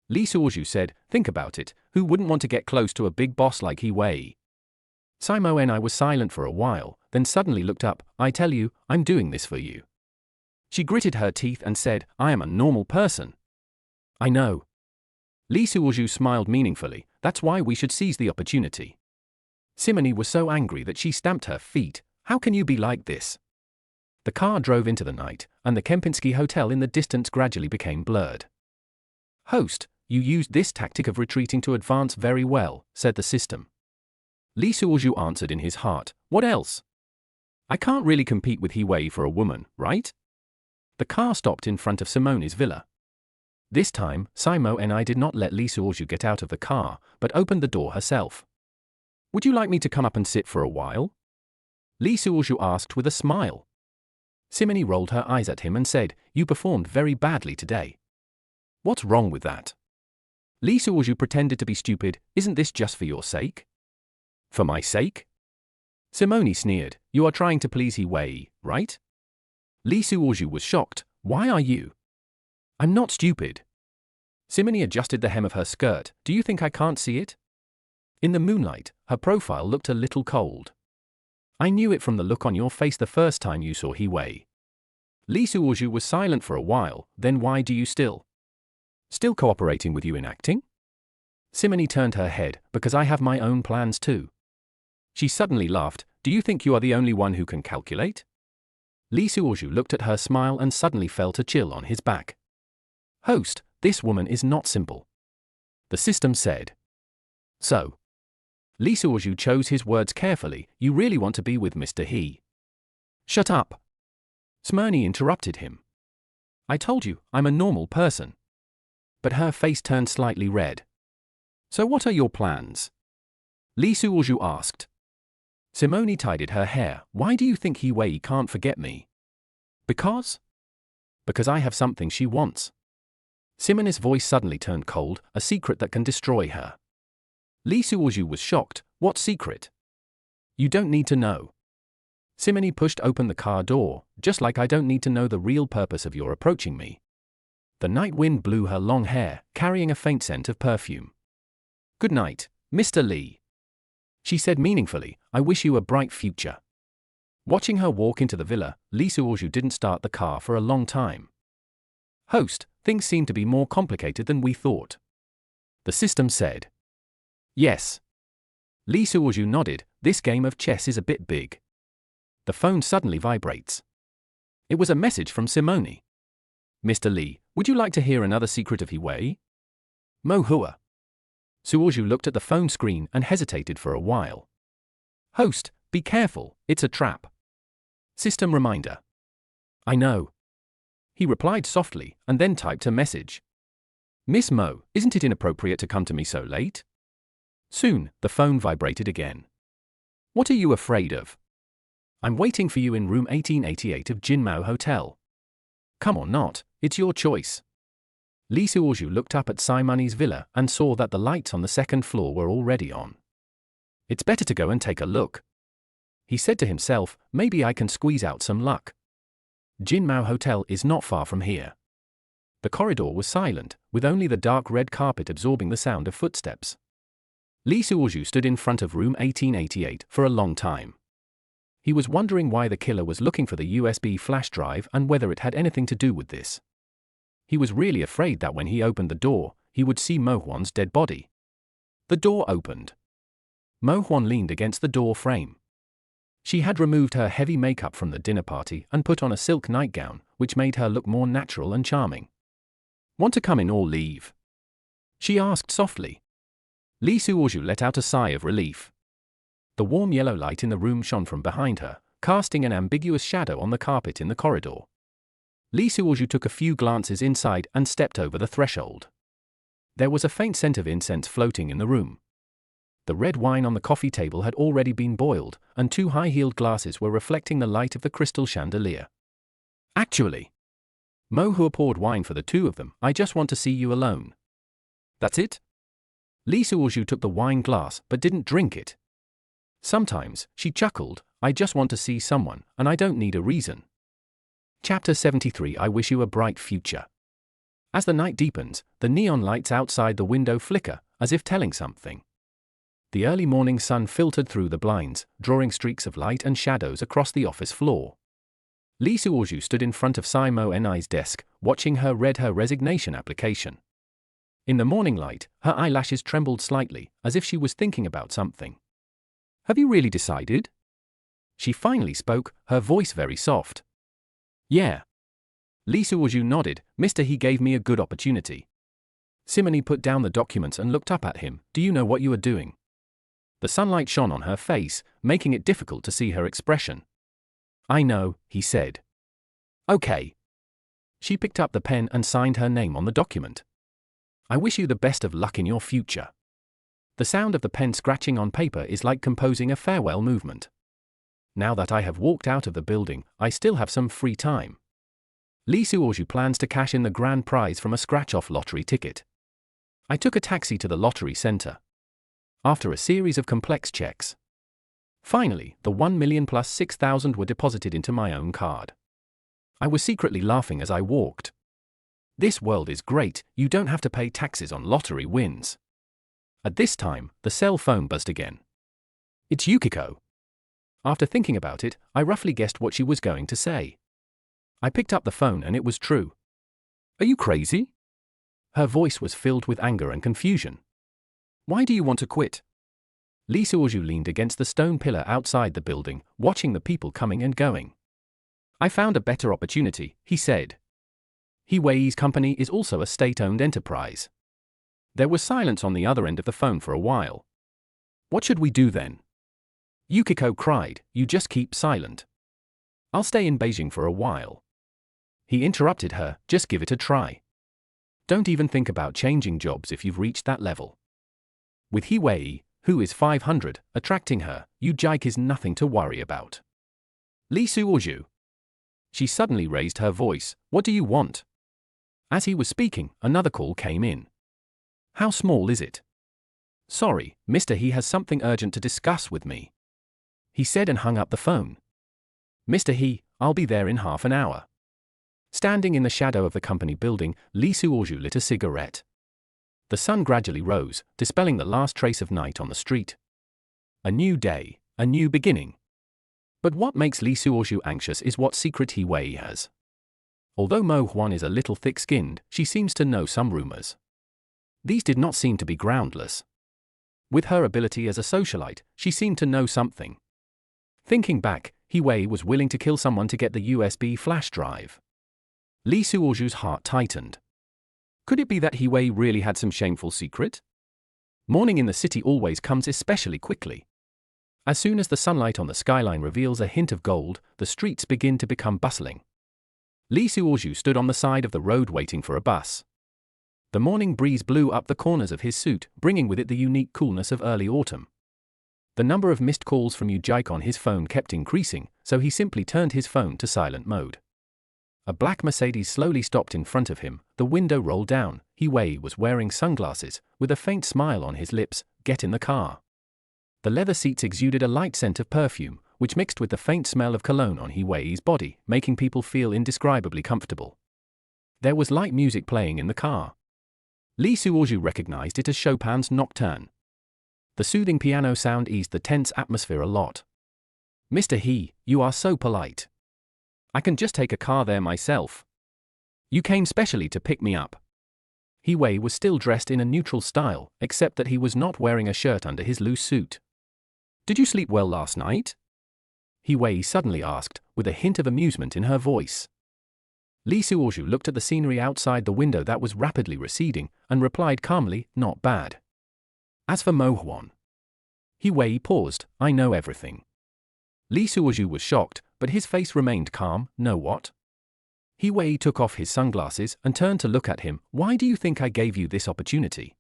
Li Suozhu said, think about it, who wouldn't want to get close to a big boss like He Wei? Simo and I was silent for a while, then suddenly looked up, I tell you, I'm doing this for you. She gritted her teeth and said, I am a normal person. I know. Li Suozhu smiled meaningfully, that's why we should seize the opportunity. Simone was so angry that she stamped her feet, how can you be like this? The car drove into the night, and the Kempinski Hotel in the distance gradually became blurred. Host, you used this tactic of retreating to advance very well, said the system. Li Suozhu answered in his heart, what else? I can't really compete with He Wei for a woman, right? The car stopped in front of Simone's villa. This time, Simo and I did not let Li Suozhu get out of the car, but opened the door herself. Would you like me to come up and sit for a while? Li Suozhu asked with a smile. Simone rolled her eyes at him and said, you performed very badly today. What's wrong with that? Li Suozhu pretended to be stupid, isn't this just for your sake? For my sake? Simone sneered. You are trying to please He Wei, right? Lee Suoju was shocked. Why are you? I'm not stupid. Simone adjusted the hem of her skirt. Do you think I can't see it? In the moonlight, her profile looked a little cold. I knew it from the look on your face the first time you saw He Wei. Lee Suoju was silent for a while. Then why do you still cooperating with you in acting? Simone turned her head. Because I have my own plans too. She suddenly laughed. Do you think you are the only one who can calculate? Lee Suoju looked at her, smile, and suddenly felt a chill on his back. Host, this woman is not simple. The system said. So. Lee Suoju chose his words carefully. You really want to be with Mr. He? Shut up. Simone interrupted him. I told you, I'm a normal person. But her face turned slightly red. So what are your plans? Lee Suoju asked. Simone tidied her hair. Why do you think He Wei can't forget me? Because I have something she wants. Simone's voice suddenly turned cold, a secret that can destroy her. Lee Suoju was shocked. What secret? You don't need to know. Simone pushed open the car door, just like I don't need to know the real purpose of your approaching me. The night wind blew her long hair, carrying a faint scent of perfume. Good night, Mr. Lee. She said meaningfully, I wish you a bright future. Watching her walk into the villa, Lee Suoju didn't start the car for a long time. Host, things seem to be more complicated than we thought. The system said. Yes. Lee Suoju nodded. This game of chess is a bit big. The phone suddenly vibrates. It was a message from Simone. Mr. Lee, would you like to hear another secret of He Wei? Mo Hua. Suoju looked at the phone screen and hesitated for a while. Host, be careful, it's a trap. System reminder. I know. He replied softly and then typed a message. Miss Mo, isn't it inappropriate to come to me so late? Soon, the phone vibrated again. What are you afraid of? I'm waiting for you in room 1888 of Jinmao Hotel. Come or not, it's your choice. Lee Suoju looked up at Simone's villa and saw that the lights on the second floor were already on. It's better to go and take a look. He said to himself, maybe I can squeeze out some luck. Jinmao Hotel is not far from here. The corridor was silent, with only the dark red carpet absorbing the sound of footsteps. Lee Suoju stood in front of room 1888 for a long time. He was wondering why the killer was looking for the USB flash drive and whether it had anything to do with this. He was really afraid that when he opened the door, he would see Mo Huan's dead body. The door opened. Mo Huan leaned against the door frame. She had removed her heavy makeup from the dinner party and put on a silk nightgown, which made her look more natural and charming. Want to come in or leave? She asked softly. Lee Suoju let out a sigh of relief. The warm yellow light in the room shone from behind her, casting an ambiguous shadow on the carpet in the corridor. Lee Suoju took a few glances inside and stepped over the threshold. There was a faint scent of incense floating in the room. The red wine on the coffee table had already been boiled, and two high-heeled glasses were reflecting the light of the crystal chandelier. Actually, Mo Hua poured wine for the two of them. I just want to see you alone. That's it? Lee Suoju took the wine glass but didn't drink it. Sometimes, she chuckled, I just want to see someone, and I don't need a reason. Chapter 73 I wish you a bright future. As the night deepens, the neon lights outside the window flicker, as if telling something. The early morning sun filtered through the blinds, drawing streaks of light and shadows across the office floor. Lee Suoju stood in front of Simone's desk, watching her read her resignation application. In the morning light, her eyelashes trembled slightly, as if she was thinking about something. Have you really decided? She finally spoke, her voice very soft. Yeah. Lee Suoju nodded. Mr. He gave me a good opportunity. Simone put down the documents and looked up at him. Do you know what you are doing? The sunlight shone on her face, making it difficult to see her expression. I know, he said. Okay. She picked up the pen and signed her name on the document. I wish you the best of luck in your future. The sound of the pen scratching on paper is like composing a farewell movement. Now that I have walked out of the building, I still have some free time. Lee Suoju plans to cash in the grand prize from a scratch-off lottery ticket. I took a taxi to the lottery center. After a series of complex checks, Finally, the 1 million plus 6,000 were deposited into my own card. I was secretly laughing as I walked. This world is great, you don't have to pay taxes on lottery wins. At this time, the cell phone buzzed again. It's Yukiko. After thinking about it, I roughly guessed what she was going to say. I picked up the phone and it was true. Are you crazy? Her voice was filled with anger and confusion. Why do you want to quit? Lee Suoju leaned against the stone pillar outside the building, watching the people coming and going. I found a better opportunity, he said. Hiwei's company is also a state-owned enterprise. There was silence on the other end of the phone for a while. What should we do then? Yukiko cried, you just keep silent. I'll stay in Beijing for a while. He interrupted her, just give it a try. Don't even think about changing jobs if you've reached that level. With Hiwei, who is 500, attracting her, Yu Jike is nothing to worry about. Lee Suoju. She suddenly raised her voice, what do you want? As he was speaking, another call came in. How small is it? Sorry, Mr. He has something urgent to discuss with me. He said and hung up the phone. Mr. He, I'll be there in half an hour. Standing in the shadow of the company building, Lee Suoju lit a cigarette. The sun gradually rose, dispelling the last trace of night on the street. A new day, a new beginning. But what makes Lee Suoju anxious is what secret Hiwei has. Although Mo Huan is a little thick-skinned, she seems to know some rumors. These did not seem to be groundless. With her ability as a socialite, she seemed to know something. Thinking back, Hiwei was willing to kill someone to get the USB flash drive. Lee Suoju's heart tightened. Could it be that Hiwei really had some shameful secret? Morning in the city always comes especially quickly. As soon as the sunlight on the skyline reveals a hint of gold, the streets begin to become bustling. Lee Suoju stood on the side of the road waiting for a bus. The morning breeze blew up the corners of his suit, bringing with it the unique coolness of early autumn. The number of missed calls from Yu Jike on his phone kept increasing, so he simply turned his phone to silent mode. A black Mercedes slowly stopped in front of him, the window rolled down. Hiwei was wearing sunglasses, with a faint smile on his lips. Get in the car. The leather seats exuded a light scent of perfume, which mixed with the faint smell of cologne on Hiwei's body, making people feel indescribably comfortable. There was light music playing in the car. Lee Suoju recognized it as Chopin's Nocturne. The soothing piano sound eased the tense atmosphere a lot. Mr. He, you are so polite. I can just take a car there myself. You came specially to pick me up. Hiwei was still dressed in a neutral style, except that he was not wearing a shirt under his loose suit. Did you sleep well last night? Hiwei suddenly asked, with a hint of amusement in her voice. Lee Suoju looked at the scenery outside the window that was rapidly receding, and replied calmly, not bad. As for Mo Huan. Hiwei paused, I know everything. Lee Suoju was shocked, but his face remained calm. Know what? Hiwei took off his sunglasses and turned to look at him. Why do you think I gave you this opportunity?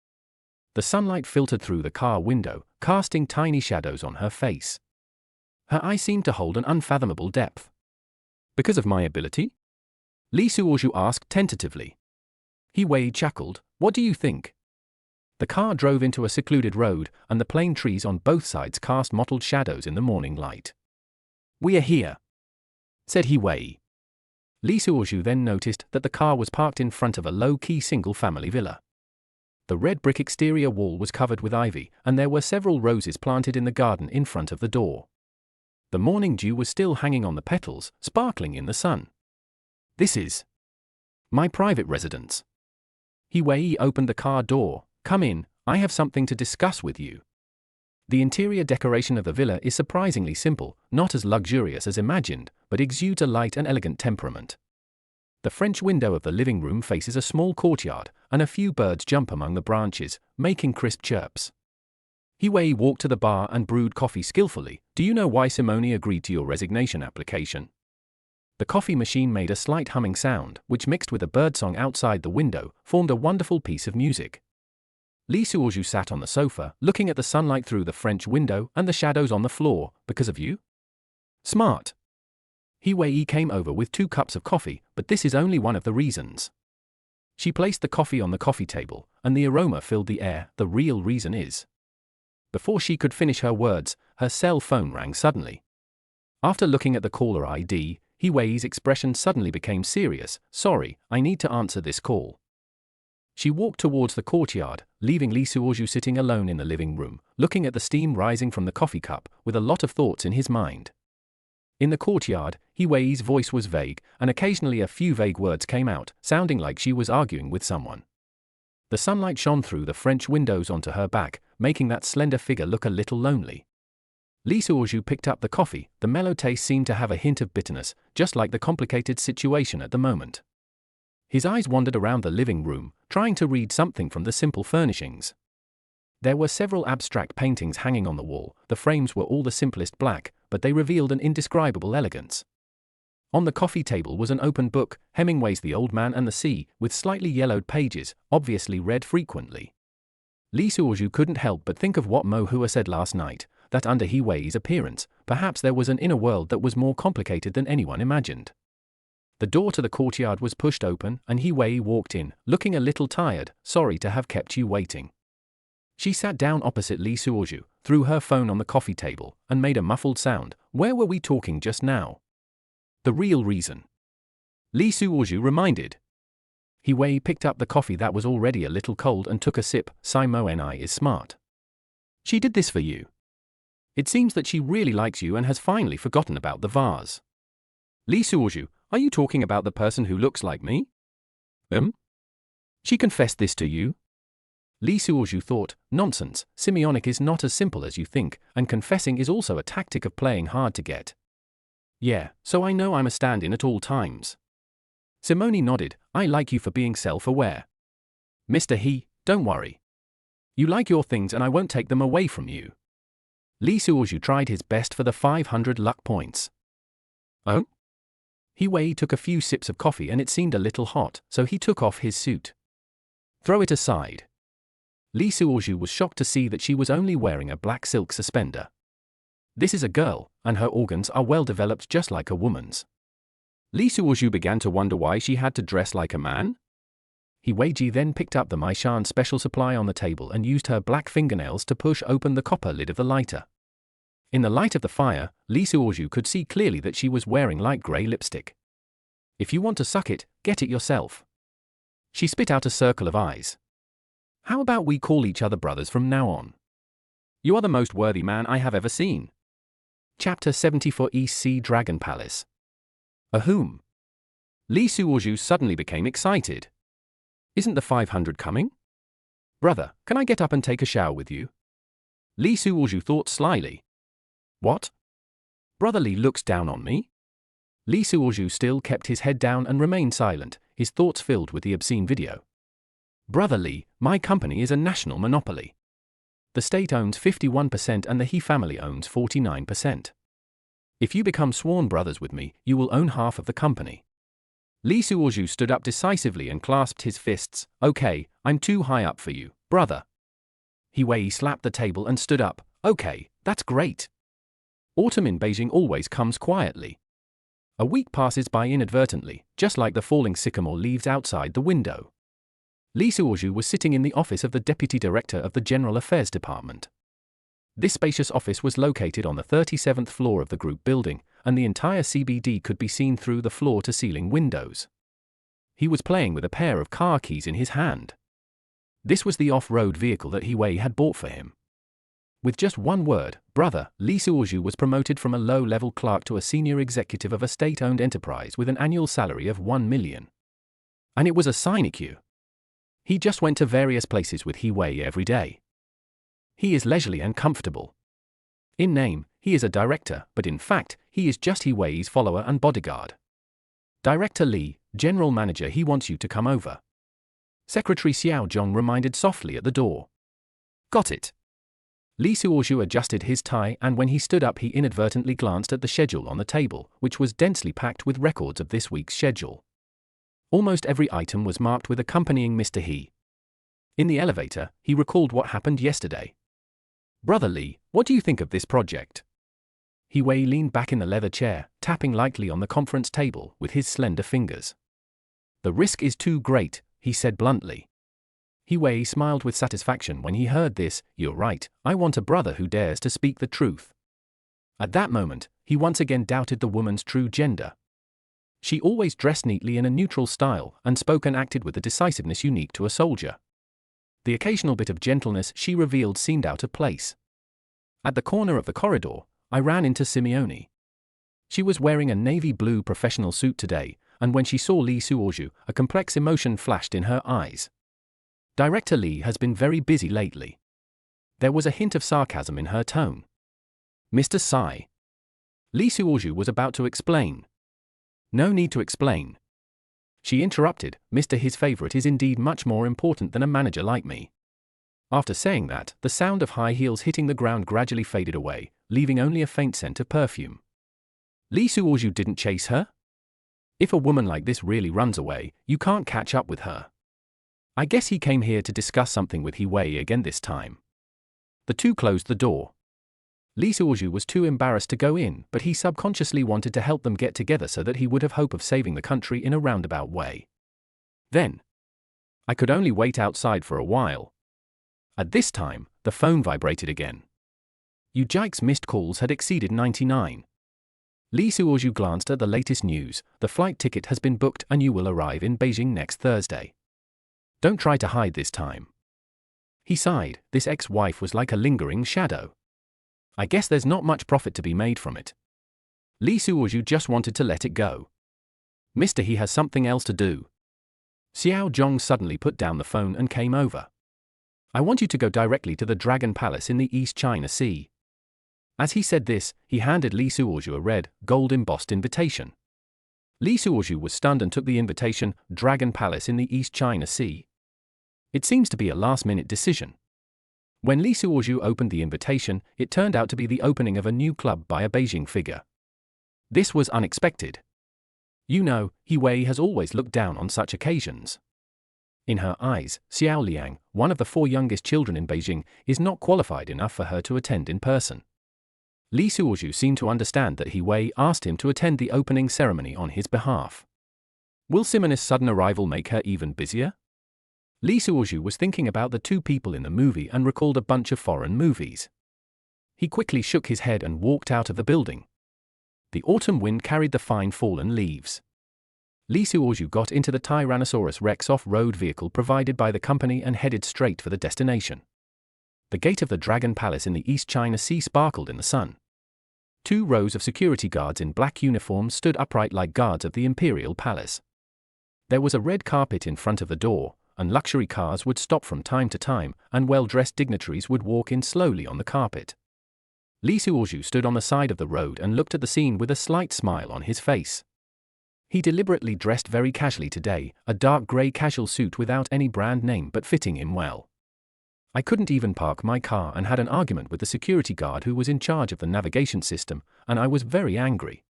The sunlight filtered through the car window, casting tiny shadows on her face. Her eyes seemed to hold an unfathomable depth. Because of my ability? Lee Suoju asked tentatively. Hiwei chuckled, what do you think? The car drove into a secluded road, and the plane trees on both sides cast mottled shadows in the morning light. We are here, said Hiwei. Lee Suoju then noticed that the car was parked in front of a low-key single-family villa. The red brick exterior wall was covered with ivy, and there were several roses planted in the garden in front of the door. The morning dew was still hanging on the petals, sparkling in the sun. This is my private residence. Hiwei opened the car door. Come in, I have something to discuss with you. The interior decoration of the villa is surprisingly simple, not as luxurious as imagined, but exudes a light and elegant temperament. The French window of the living room faces a small courtyard, and a few birds jump among the branches, making crisp chirps. Hiwei walked to the bar and brewed coffee skillfully. Do you know why Simone agreed to your resignation application? The coffee machine made a slight humming sound, which mixed with a birdsong outside the window, formed a wonderful piece of music. Lee Suoju sat on the sofa, looking at the sunlight through the French window and the shadows on the floor. Because of you? Smart. Hiwei came over with 2 cups of coffee, but this is only one of the reasons. She placed the coffee on the coffee table, and the aroma filled the air. The real reason is Before she could finish her words, her cell phone rang suddenly. After looking at the caller ID, He Wei's expression suddenly became serious. "Sorry, I need to answer this call." She walked towards the courtyard, leaving Lee Suoju sitting alone in the living room, looking at the steam rising from the coffee cup, with a lot of thoughts in his mind. In the courtyard, He Wei's voice was vague, and occasionally a few vague words came out, sounding like she was arguing with someone. The sunlight shone through the French windows onto her back, making that slender figure look a little lonely. Lee Suoju picked up the coffee. The mellow taste seemed to have a hint of bitterness, just like the complicated situation at the moment. His eyes wandered around the living room, trying to read something from the simple furnishings. There were several abstract paintings hanging on the wall. The frames were all the simplest black, but they revealed an indescribable elegance. On the coffee table was an open book, Hemingway's The Old Man and the Sea, with slightly yellowed pages, obviously read frequently. Lee Suoju couldn't help but think of what Mo Hua said last night, that under He Wei's appearance, perhaps there was an inner world that was more complicated than anyone imagined. The door to the courtyard was pushed open, and He Wei walked in, looking a little tired. "Sorry to have kept you waiting." She sat down opposite Lee Suoju, threw her phone on the coffee table, and made a muffled sound. "Where were we talking just now?" "The real reason," Lee Suoju reminded. He Wei picked up the coffee that was already a little cold and took a sip. "Ni is smart. She did this for you. It seems that she really likes you and has finally forgotten about the vase." "Lee Suoju, are you talking about the person who looks like me?" She confessed this to you?" Lee Suoju thought, "Nonsense, Simeonic is not as simple as you think, and confessing is also a tactic of playing hard to get." "Yeah, so I know I'm a stand-in at all times." Simone nodded. "I like you for being self-aware. Mr. He, don't worry. You like your things and I won't take them away from you." Lee Suoju tried his best for the 500 luck points. "Oh?" He Wei took a few sips of coffee and it seemed a little hot, so he took off his suit. "Throw it aside." Lee Suoju was shocked to see that she was only wearing a black silk suspender. This is a girl, and her organs are well developed just like a woman's. Lee Suoju began to wonder why she had to dress like a man. He Weiji then picked up the Maishan special supply on the table and used her black fingernails to push open the copper lid of the lighter. In the light of the fire, Lee Suoju could see clearly that she was wearing light grey lipstick. "If you want to suck it, get it yourself." She spit out a circle of eyes. "How about we call each other brothers from now on? You are the most worthy man I have ever seen." Chapter 74 East Sea Dragon Palace. Whom? Lee Suoju suddenly became excited. "Isn't the 500 coming? Brother, can I get up and take a shower with you?" Lee Suoju thought slyly. "What? Brother Lee looks down on me?" Lee Suoju still kept his head down and remained silent, his thoughts filled with the obscene video. "Brother Lee, my company is a national monopoly. The state owns 51% and the He family owns 49%. If you become sworn brothers with me, you will own half of the company." Lee Suoju stood up decisively and clasped his fists. "Okay, I'm too high up for you, brother." He Wei slapped the table and stood up. "Okay, that's great. Autumn in Beijing always comes quietly. A week passes by inadvertently, just like the falling sycamore leaves outside the window." Lee Suoju was sitting in the office of the Deputy Director of the General Affairs Department. This spacious office was located on the 37th floor of the group building, and the entire CBD could be seen through the floor-to-ceiling windows. He was playing with a pair of car keys in his hand. This was the off-road vehicle that He Wei had bought for him. With just one word, brother, Lee Suoju was promoted from a low-level clerk to a senior executive of a state-owned enterprise with an annual salary of 1 million. And it was a sinecure. He just went to various places with He Wei every day. He is leisurely and comfortable. In name, he is a director, but in fact, he is just He Wei's follower and bodyguard. "Director Lee, General Manager, he wants you to come over." Secretary Xiao Zhong reminded softly at the door. "Got it." Lee Suoju adjusted his tie, and when he stood up he inadvertently glanced at the schedule on the table, which was densely packed with records of this week's schedule. Almost every item was marked with accompanying Mr. He. In the elevator, he recalled what happened yesterday. "Brother Lee, what do you think of this project?" He Wei leaned back in the leather chair, tapping lightly on the conference table with his slender fingers. "The risk is too great," he said bluntly. He Wei smiled with satisfaction when he heard this. You're right, I want a brother who dares to speak the truth. At that moment, he once again doubted the woman's true gender. She always dressed neatly in a neutral style and spoke and acted with a decisiveness unique to a soldier. The occasional bit of gentleness she revealed seemed out of place. At the corner of the corridor, I ran into Simeone. She was wearing a navy blue professional suit today, and when she saw Lee Suoju, a complex emotion flashed in her eyes. Director Lee has been very busy lately. There was a hint of sarcasm in her tone. Mr. Sai. Lee Suoju was about to explain. No need to explain. She interrupted, Mr. His favorite is indeed much more important than a manager like me. After saying that, the sound of high heels hitting the ground gradually faded away, leaving only a faint scent of perfume. Lee Suoju didn't chase her? If a woman like this really runs away, you can't catch up with her. I guess he came here to discuss something with He Wei again this time. The two closed the door. Lee Suoju was too embarrassed to go in, but he subconsciously wanted to help them get together so that he would have hope of saving the country in a roundabout way. Then, I could only wait outside for a while. At this time, the phone vibrated again. Yu Jike's missed calls had exceeded 99. Lee Suoju glanced at the latest news. The flight ticket has been booked and you will arrive in Beijing next Thursday. Don't try to hide this time. He sighed. This ex-wife was like a lingering shadow. I guess there's not much profit to be made from it. Lee Suoju just wanted to let it go. Mister, he has something else to do. Xiao Zhong suddenly put down the phone and came over. I want you to go directly to the Dragon Palace in the East China Sea. As he said this, he handed Lee Suoju a red, gold-embossed invitation. Lee Suoju was stunned and took the invitation. Dragon Palace in the East China Sea. It seems to be a last-minute decision. When Lee Suoju opened the invitation, it turned out to be the opening of a new club by a Beijing figure. This was unexpected. You know, He Wei has always looked down on such occasions. In her eyes, Xiao Liang, one of the 4 youngest children in Beijing, is not qualified enough for her to attend in person. Lee Suoju seemed to understand that He Wei asked him to attend the opening ceremony on his behalf. Will Simone's sudden arrival make her even busier? Lee Suoju was thinking about the 2 people in the movie and recalled a bunch of foreign movies. He quickly shook his head and walked out of the building. The autumn wind carried the fine fallen leaves. Lee Suoju got into the Tyrannosaurus Rex off-road vehicle provided by the company and headed straight for the destination. The gate of the Dragon Palace in the East China Sea sparkled in the sun. 2 rows of security guards in black uniforms stood upright like guards of the Imperial Palace. There was a red carpet in front of the door, and luxury cars would stop from time to time, and well-dressed dignitaries would walk in slowly on the carpet. Lee Suoju stood on the side of the road and looked at the scene with a slight smile on his face. He deliberately dressed very casually today, a dark grey casual suit without any brand name but fitting him well. I couldn't even park my car and had an argument with the security guard who was in charge of the navigation system, and I was very angry.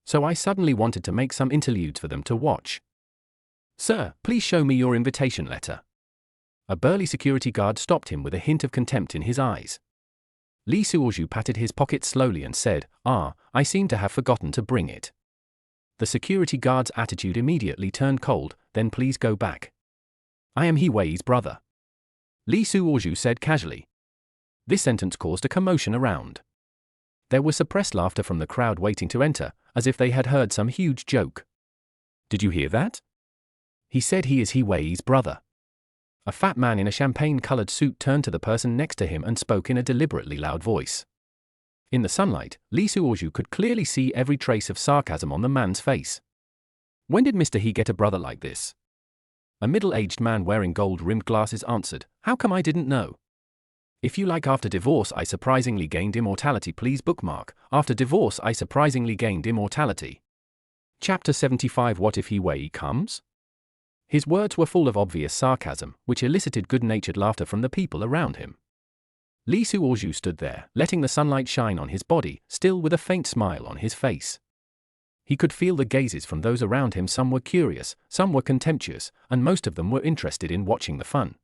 So I suddenly wanted to make some interludes for them to watch. Sir, please show me your invitation letter. A burly security guard stopped him with a hint of contempt in his eyes. Lee Suoju patted his pocket slowly and said, I seem to have forgotten to bring it. The security guard's attitude immediately turned cold. Then please go back. I am He Wei's brother. Lee Suoju said casually. This sentence caused a commotion around. There was suppressed laughter from the crowd waiting to enter, as if they had heard some huge joke. Did you hear that? He said he is He Wei's brother. A fat man in a champagne-colored suit turned to the person next to him and spoke in a deliberately loud voice. In the sunlight, Lee Suoju could clearly see every trace of sarcasm on the man's face. When did Mr. He get a brother like this? A middle-aged man wearing gold-rimmed glasses answered, How come I didn't know? If you like after divorce I surprisingly gained immortality, please bookmark, after divorce I surprisingly gained immortality. Chapter 75 What if He Wei comes? His words were full of obvious sarcasm, which elicited good-natured laughter from the people around him. Lee Suoju stood there, letting the sunlight shine on his body, still with a faint smile on his face. He could feel the gazes from those around him. Some were curious, some were contemptuous, and most of them were interested in watching the fun.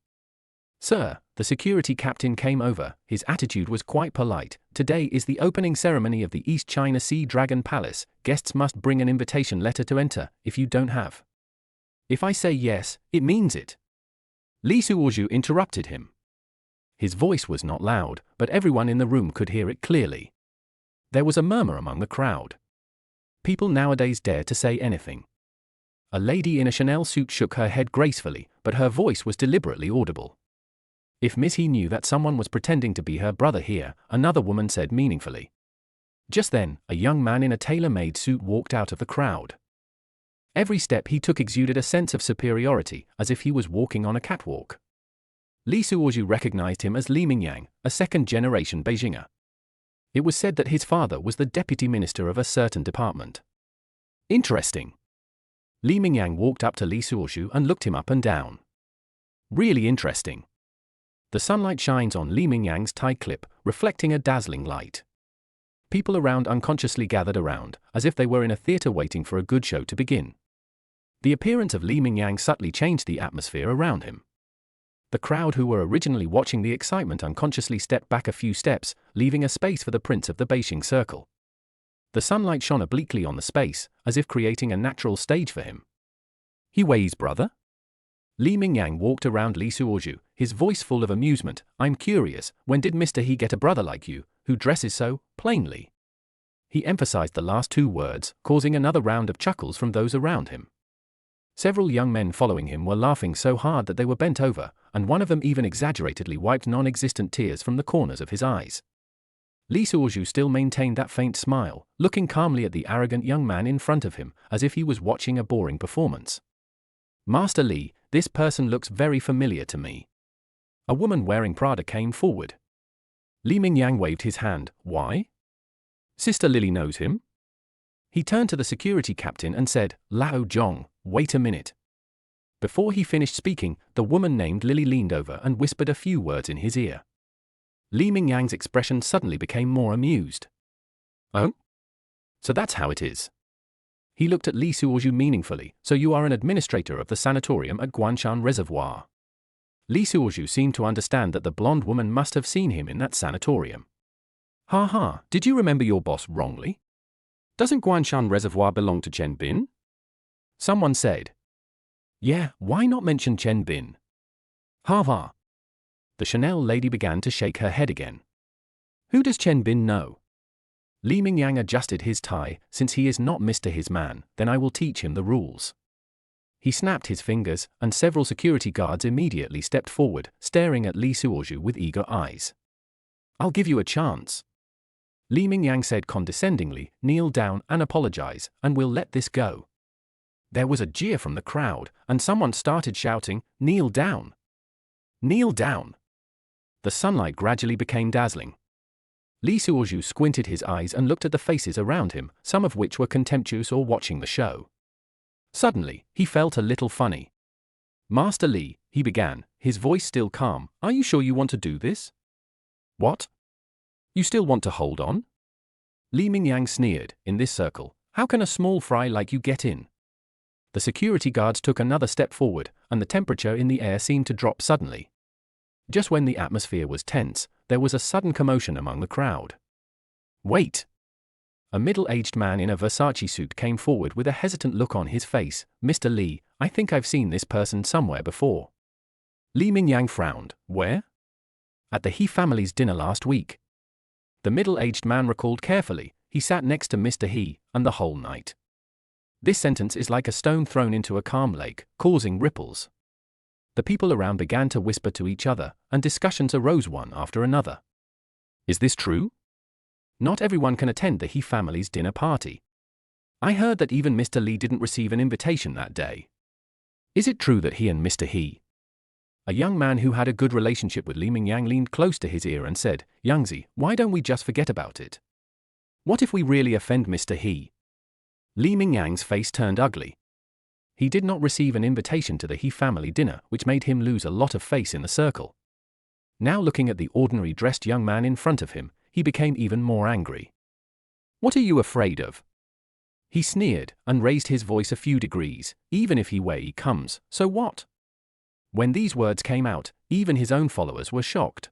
Sir, the security captain came over. His attitude was quite polite. Today is the opening ceremony of the East China Sea Dragon Palace. Guests must bring an invitation letter to enter, if you don't have. If I say yes, it means it. Li Suozhu interrupted him. His voice was not loud, but everyone in the room could hear it clearly. There was a murmur among the crowd. People nowadays dare to say anything. A lady in a Chanel suit shook her head gracefully, but her voice was deliberately audible. If Miss He knew that someone was pretending to be her brother here, another woman said meaningfully. Just then, a young man in a tailor-made suit walked out of the crowd. Every step he took exuded a sense of superiority, as if he was walking on a catwalk. Li Suozhu recognized him as Li Mingyang, a second-generation Beijinger. It was said that his father was the deputy minister of a certain department. Interesting. Li Mingyang walked up to Li Suozhu and looked him up and down. Really interesting. The sunlight shines on Li Mingyang's tie clip, reflecting a dazzling light. People around unconsciously gathered around, as if they were in a theater waiting for a good show to begin. The appearance of Li Mingyang subtly changed the atmosphere around him. The crowd who were originally watching the excitement unconsciously stepped back a few steps, leaving a space for the prince of the Beijing circle. The sunlight shone obliquely on the space, as if creating a natural stage for him. He Wei's brother? Li Mingyang walked around Li Suozhu, his voice full of amusement. I'm curious, when did Mr. He get a brother like you, who dresses so plainly? He emphasized the last two words, causing another round of chuckles from those around him. Several young men following him were laughing so hard that they were bent over, and one of them even exaggeratedly wiped non-existent tears from the corners of his eyes. Li Suozhu still maintained that faint smile, looking calmly at the arrogant young man in front of him, as if he was watching a boring performance. Master Li, this person looks very familiar to me. A woman wearing Prada came forward. Li Mingyang waved his hand. Why? Sister Lily knows him? He turned to the security captain and said, Lao Zhong, wait a minute. Before he finished speaking, the woman named Lily leaned over and whispered a few words in his ear. Li Mingyang's expression suddenly became more amused. Oh? So that's how it is. He looked at Li Suozhu meaningfully. So you are an administrator of the sanatorium at Guanshan Reservoir. Li Suozhu seemed to understand that the blonde woman must have seen him in that sanatorium. Ha ha, did you remember your boss wrongly? Doesn't Guanshan Reservoir belong to Chen Bin? Someone said. Yeah, why not mention Chen Bin? Ha ha. The Chanel lady began to shake her head again. Who does Chen Bin know? Li Mingyang adjusted his tie. Since he is not Mr. His man, then I will teach him the rules. He snapped his fingers, and several security guards immediately stepped forward, staring at Li Suozhu with eager eyes. I'll give you a chance. Li Mingyang said condescendingly, kneel down and apologize, and we'll let this go. There was a jeer from the crowd, and someone started shouting, kneel down. Kneel down. The sunlight gradually became dazzling. Li Suozhu squinted his eyes and looked at the faces around him, some of which were contemptuous or watching the show. Suddenly, he felt a little funny. Master Li, he began, his voice still calm, are you sure you want to do this? What? You still want to hold on? Li Mingyang sneered, in this circle, how can a small fry like you get in? The security guards took another step forward, and the temperature in the air seemed to drop suddenly. Just when the atmosphere was tense, there was a sudden commotion among the crowd. Wait! A middle-aged man in a Versace suit came forward with a hesitant look on his face. Mr. Li, I think I've seen this person somewhere before. Li Mingyang frowned. Where? At the He family's dinner last week. The middle-aged man recalled carefully. He sat next to Mr. He, and the whole night. This sentence is like a stone thrown into a calm lake, causing ripples. The people around began to whisper to each other, and discussions arose one after another. Is this true? Not everyone can attend the He family's dinner party. I heard that even Mr. Li didn't receive an invitation that day. Is it true that he and Mr. He? A young man who had a good relationship with Li Mingyang leaned close to his ear and said, Yangzi, why don't we just forget about it? What if we really offend Mr. He? Li Mingyang's face turned ugly. He did not receive an invitation to the He family dinner, which made him lose a lot of face in the circle. Now looking at the ordinary dressed young man in front of him, he became even more angry. What are you afraid of? He sneered, and raised his voice a few degrees. Even if He Wei comes, so what? When these words came out, even his own followers were shocked.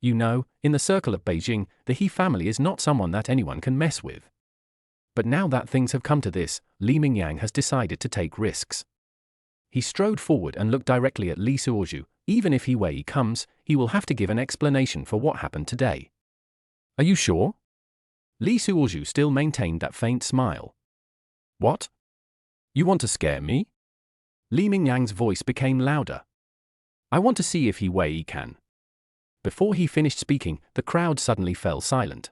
You know, in the circle of Beijing, the He family is not someone that anyone can mess with. But now that things have come to this, Li Mingyang has decided to take risks. He strode forward and looked directly at Li Suozhu. Even if He Wei comes, he will have to give an explanation for what happened today. Are you sure? Li Suozhu still maintained that faint smile. What? You want to scare me? Li Mingyang's voice became louder. I want to see if He Wei can. Before he finished speaking, the crowd suddenly fell silent.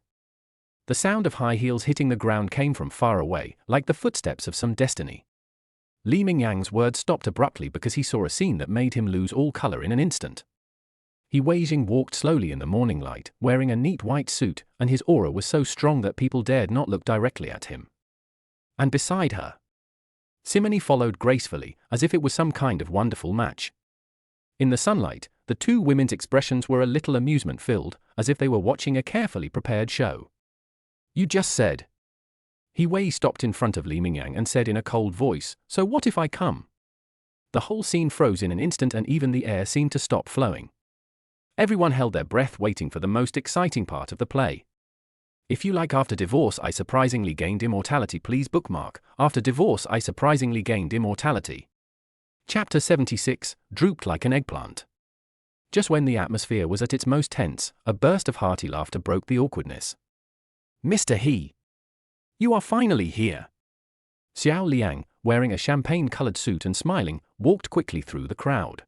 The sound of high heels hitting the ground came from far away, like the footsteps of some destiny. Li Mingyang's words stopped abruptly because he saw a scene that made him lose all color in an instant. He Wei Jing walked slowly in the morning light, wearing a neat white suit, and his aura was so strong that people dared not look directly at him. And beside her, Simony followed gracefully, as if it was some kind of wonderful match. In the sunlight, the two women's expressions were a little amusement-filled, as if they were watching a carefully prepared show. You just said. He Wei stopped in front of Li Mingyang and said in a cold voice, so what if I come? The whole scene froze in an instant and even the air seemed to stop flowing. Everyone held their breath waiting for the most exciting part of the play. If you like After Divorce I Surprisingly Gained Immortality, please bookmark After Divorce I Surprisingly Gained Immortality. Chapter 76, Drooped Like an Eggplant. Just when the atmosphere was at its most tense, a burst of hearty laughter broke the awkwardness. Mr. He! You are finally here! Xiao Liang, wearing a champagne-colored suit and smiling, walked quickly through the crowd.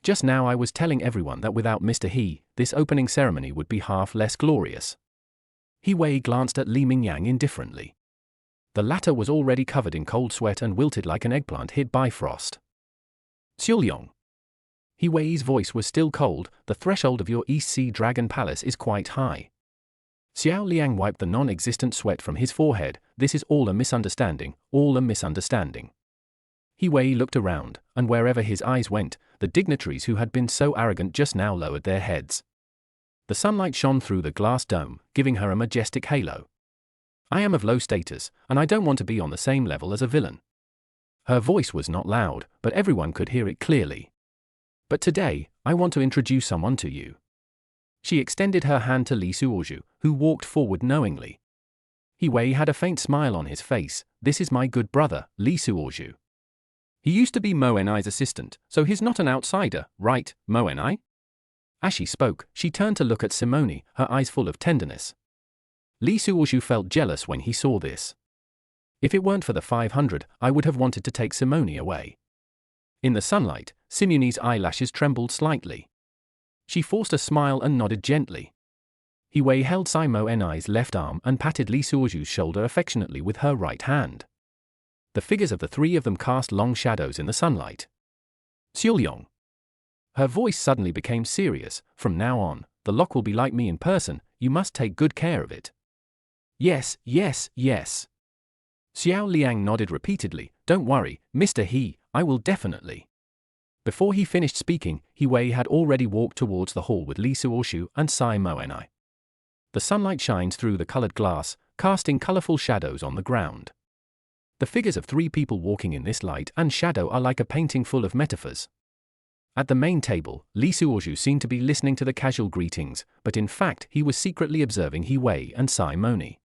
Just now I was telling everyone that without Mr. He, this opening ceremony would be half less glorious. He Wei glanced at Li Mingyang indifferently. The latter was already covered in cold sweat and wilted like an eggplant hit by frost. Xiaoyong. He Wei's voice was still cold. The threshold of your East Sea Dragon Palace is quite high. Xiao Liang wiped the non-existent sweat from his forehead. This is all a misunderstanding, all a misunderstanding. He Wei looked around, and wherever his eyes went, the dignitaries who had been so arrogant just now lowered their heads. The sunlight shone through the glass dome, giving her a majestic halo. I am of low status, and I don't want to be on the same level as a villain. Her voice was not loud, but everyone could hear it clearly. But today, I want to introduce someone to you. She extended her hand to Li Suozhu, who walked forward knowingly. He Wei had a faint smile on his face. This is my good brother, Li Suozhu. He used to be Mo Enai's assistant, so he's not an outsider, right, Mo Enai? As she spoke, she turned to look at Simony, her eyes full of tenderness. Li Suozhu felt jealous when he saw this. If it weren't for the 500, I would have wanted to take Simony away. In the sunlight, Simony's eyelashes trembled slightly. She forced a smile and nodded gently. He Wei held Mo Enai's left arm and patted Li Suozhu's shoulder affectionately with her right hand. The figures of the three of them cast long shadows in the sunlight. Xiaoyong. Her voice suddenly became serious. From now on, the lock will be like me in person. You must take good care of it. Yes, yes, yes. Xiao Liang nodded repeatedly. Don't worry, Mr. He, I will definitely. Before he finished speaking, He Wei had already walked towards the hall with Li Suozhu and Mo Enai. The sunlight shines through the colored glass, casting colorful shadows on the ground. The figures of three people walking in this light and shadow are like a painting full of metaphors. At the main table, Li Suozhu seemed to be listening to the casual greetings, but in fact he was secretly observing He Wei and Simony.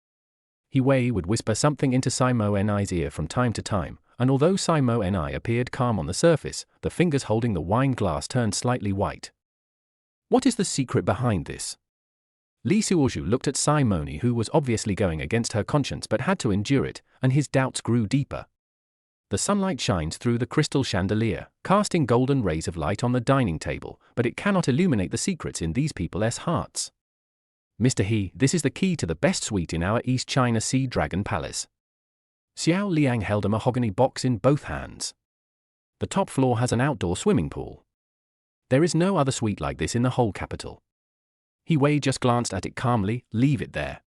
He Wei would whisper something into Mo Enai's ear from time to time, and although Mo Enai appeared calm on the surface, the fingers holding the wine glass turned slightly white. What is the secret behind this? Li Suozhu looked at Simony, who was obviously going against her conscience but had to endure it, and his doubts grew deeper. The sunlight shines through the crystal chandelier, casting golden rays of light on the dining table, but it cannot illuminate the secrets in these people's hearts. Mr. He, this is the key to the best suite in our East China Sea Dragon Palace. Xiao Liang held a mahogany box in both hands. The top floor has an outdoor swimming pool. There is no other suite like this in the whole capital. He Wei just glanced at it calmly. Leave it there.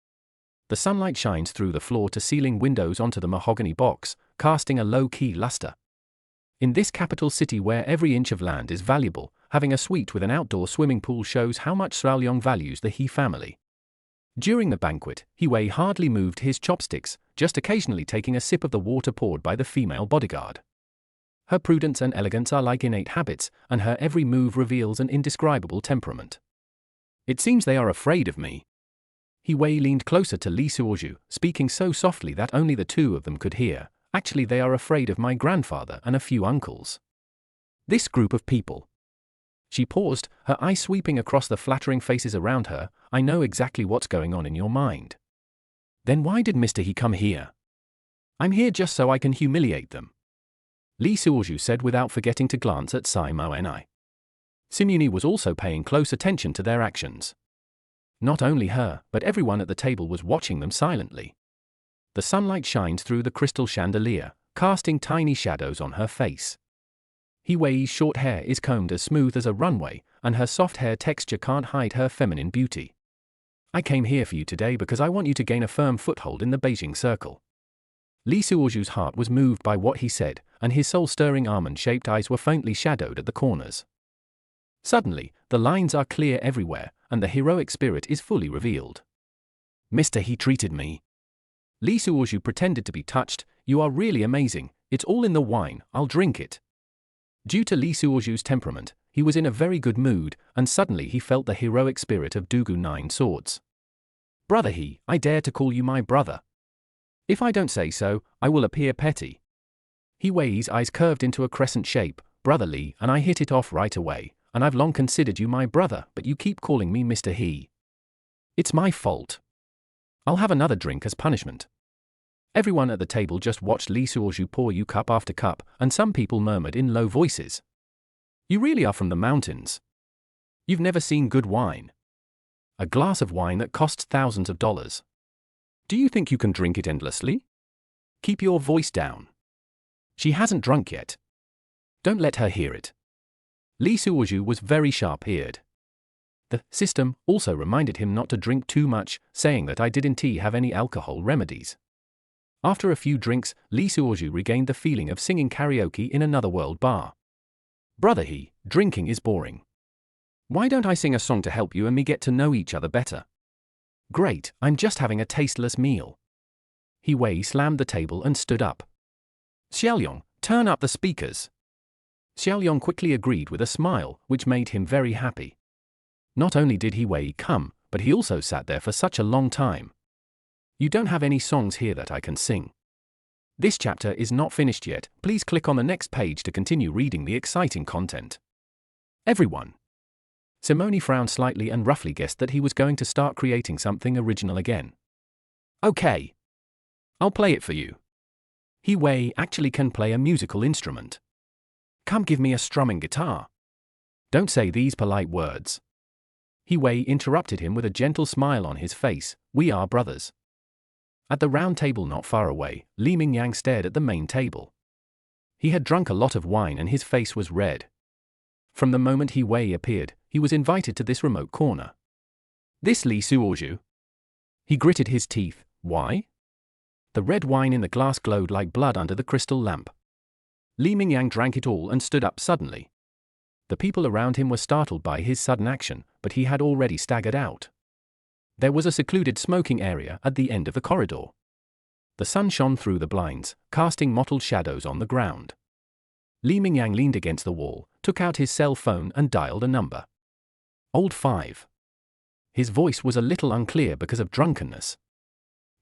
The sunlight shines through the floor-to-ceiling windows onto the mahogany box, casting a low-key luster. In this capital city where every inch of land is valuable, having a suite with an outdoor swimming pool shows how much Xiaoyong values the He family. During the banquet, He Wei hardly moved his chopsticks, just occasionally taking a sip of the water poured by the female bodyguard. Her prudence and elegance are like innate habits, and her every move reveals an indescribable temperament. It seems they are afraid of me. He Wei leaned closer to Li Suozhu, speaking so softly that only the two of them could hear. Actually, they are afraid of my grandfather and a few uncles. This group of people. She paused, her eyes sweeping across the flattering faces around her. I know exactly what's going on in your mind. Then why did Mr. He come here? I'm here just so I can humiliate them. Lee Suoju said without forgetting to glance at Sai Mo and I. Simuni was also paying close attention to their actions. Not only her, but everyone at the table was watching them silently. The sunlight shines through the crystal chandelier, casting tiny shadows on her face. He Wei's short hair is combed as smooth as a runway, and her soft hair texture can't hide her feminine beauty. I came here for you today because I want you to gain a firm foothold in the Beijing circle. Lee Suoju's heart was moved by what he said, and his soul-stirring almond-shaped eyes were faintly shadowed at the corners. Suddenly, the lines are clear everywhere, and the heroic spirit is fully revealed. Mr. He treated me. Lee Suoju pretended to be touched. You are really amazing. It's all in the wine, I'll drink it. Due to Lee Suoju's temperament, he was in a very good mood, and suddenly he felt the heroic spirit of Dugu Nine Swords. Brother He, I dare to call you my brother. If I don't say so, I will appear petty. He Wei's eyes curved into a crescent shape. Brother Lee, and I hit it off right away, and I've long considered you my brother, but you keep calling me Mr. He. It's my fault. I'll have another drink as punishment. Everyone at the table just watched Lee Suoju pour you cup after cup, and some people murmured in low voices. You really are from the mountains. You've never seen good wine. A glass of wine that costs thousands of dollars. Do you think you can drink it endlessly? Keep your voice down. She hasn't drunk yet. Don't let her hear it. Lee Suoju was very sharp-eared. The system also reminded him not to drink too much, saying that I didn't have any alcohol remedies. After a few drinks, Lee Suoju regained the feeling of singing karaoke in another world bar. Brother He, drinking is boring. Why don't I sing a song to help you and me get to know each other better? Great, I'm just having a tasteless meal. He Wei slammed the table and stood up. Xiaoyong, turn up the speakers. Xiaoyong quickly agreed with a smile, which made him very happy. Not only did He Wei come, but he also sat there for such a long time. You don't have any songs here that I can sing. This chapter is not finished yet. Please click on the next page to continue reading the exciting content. Everyone. Simone frowned slightly and roughly guessed that he was going to start creating something original again. Okay. I'll play it for you. He Wei actually can play a musical instrument. Come give me a strumming guitar. Don't say these polite words. He Wei interrupted him with a gentle smile on his face. We are brothers. At the round table not far away, Li Mingyang stared at the main table. He had drunk a lot of wine and his face was red. From the moment He Wei appeared, he was invited to this remote corner. This Lee Suoju? He gritted his teeth. Why? The red wine in the glass glowed like blood under the crystal lamp. Li Mingyang drank it all and stood up suddenly. The people around him were startled by his sudden action, but he had already staggered out. There was a secluded smoking area at the end of the corridor. The sun shone through the blinds, casting mottled shadows on the ground. Li Mingyang leaned against the wall, took out his cell phone and dialed a number. Old 5. His voice was a little unclear because of drunkenness.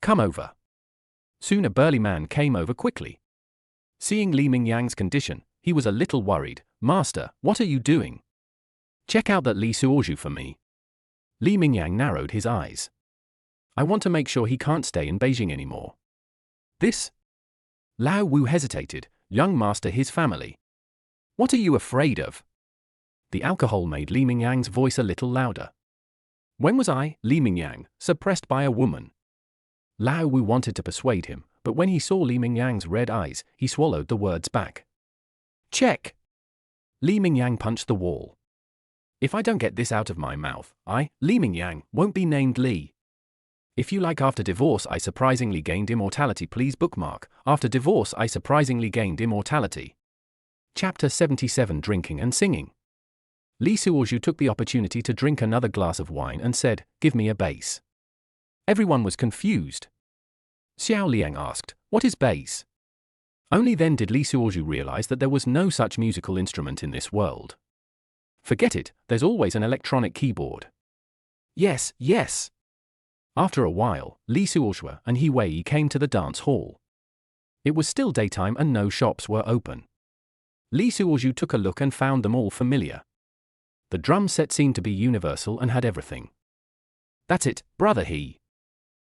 Come over. Soon a burly man came over quickly. Seeing Li Mingyang's condition, he was a little worried. Master, what are you doing? Check out that Lee Suoju for me. Li Mingyang narrowed his eyes. I want to make sure he can't stay in Beijing anymore. This? Lao Wu hesitated. Young master, his family. What are you afraid of? The alcohol made Li Mingyang's voice a little louder. When was I, Li Mingyang, suppressed by a woman? Lao Wu wanted to persuade him, but when he saw Li Mingyang's red eyes, he swallowed the words back. Check. Li Mingyang punched the wall. If I don't get this out of my mouth, I, Li Mingyang, won't be named Li. If you like, after divorce I surprisingly gained immortality. Please bookmark, after divorce I surprisingly gained immortality. Chapter 77 Drinking and Singing. Lee Suoju took the opportunity to drink another glass of wine and said, give me a bass. Everyone was confused. Xiao Liang asked, what is bass? Only then did Lee Suoju realize that there was no such musical instrument in this world. Forget it, there's always an electronic keyboard. Yes, yes. After a while, Lee Suoju and He Wei came to the dance hall. It was still daytime and no shops were open. Lee Suozhu took a look and found them all familiar. The drum set seemed to be universal and had everything. "That's it, brother he.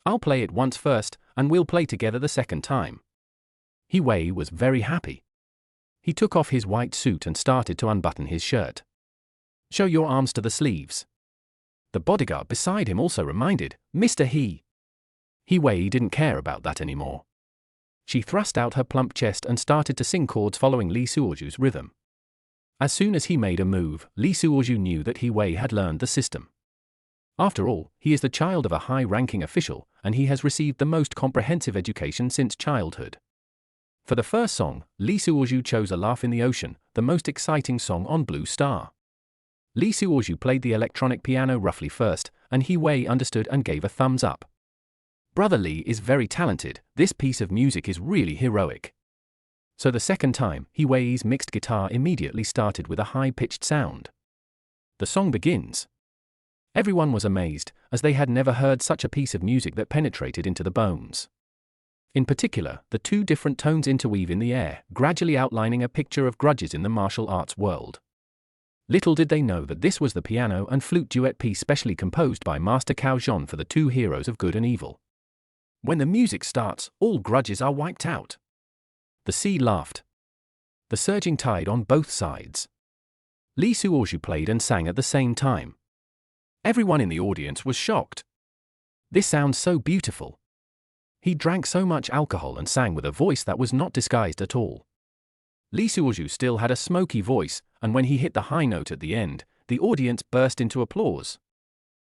I'll play it once first, and we'll play together the second time." He Wei was very happy. He took off his white suit and started to unbutton his shirt. "Show your arms to the sleeves." The bodyguard beside him also reminded, "Mr. He." He Wei didn't care about that anymore. She thrust out her plump chest and started to sing chords following Lee Suozhu's rhythm. As soon as he made a move, Lee Suozhu knew that He Wei had learned the system. After all, he is the child of a high-ranking official, and he has received the most comprehensive education since childhood. For the first song, Lee Suozhu chose A Laugh in the Ocean, the most exciting song on Blue Star. Lee Suozhu played the electronic piano roughly first, and He Wei understood and gave a thumbs up. "Brother Lee is very talented, this piece of music is really heroic." So the second time, He Wei's mixed guitar immediately started with a high-pitched sound. The song begins. Everyone was amazed, as they had never heard such a piece of music that penetrated into the bones. In particular, the two different tones interweave in the air, gradually outlining a picture of grudges in the martial arts world. Little did they know that this was the piano and flute duet piece specially composed by Master Cao Zhon for the two heroes of good and evil. When the music starts, all grudges are wiped out. The sea laughed. The surging tide on both sides. Lee Suozhu played and sang at the same time. Everyone in the audience was shocked. This sounds so beautiful. He drank so much alcohol and sang with a voice that was not disguised at all. Lee Suozhu still had a smoky voice, and when he hit the high note at the end, the audience burst into applause.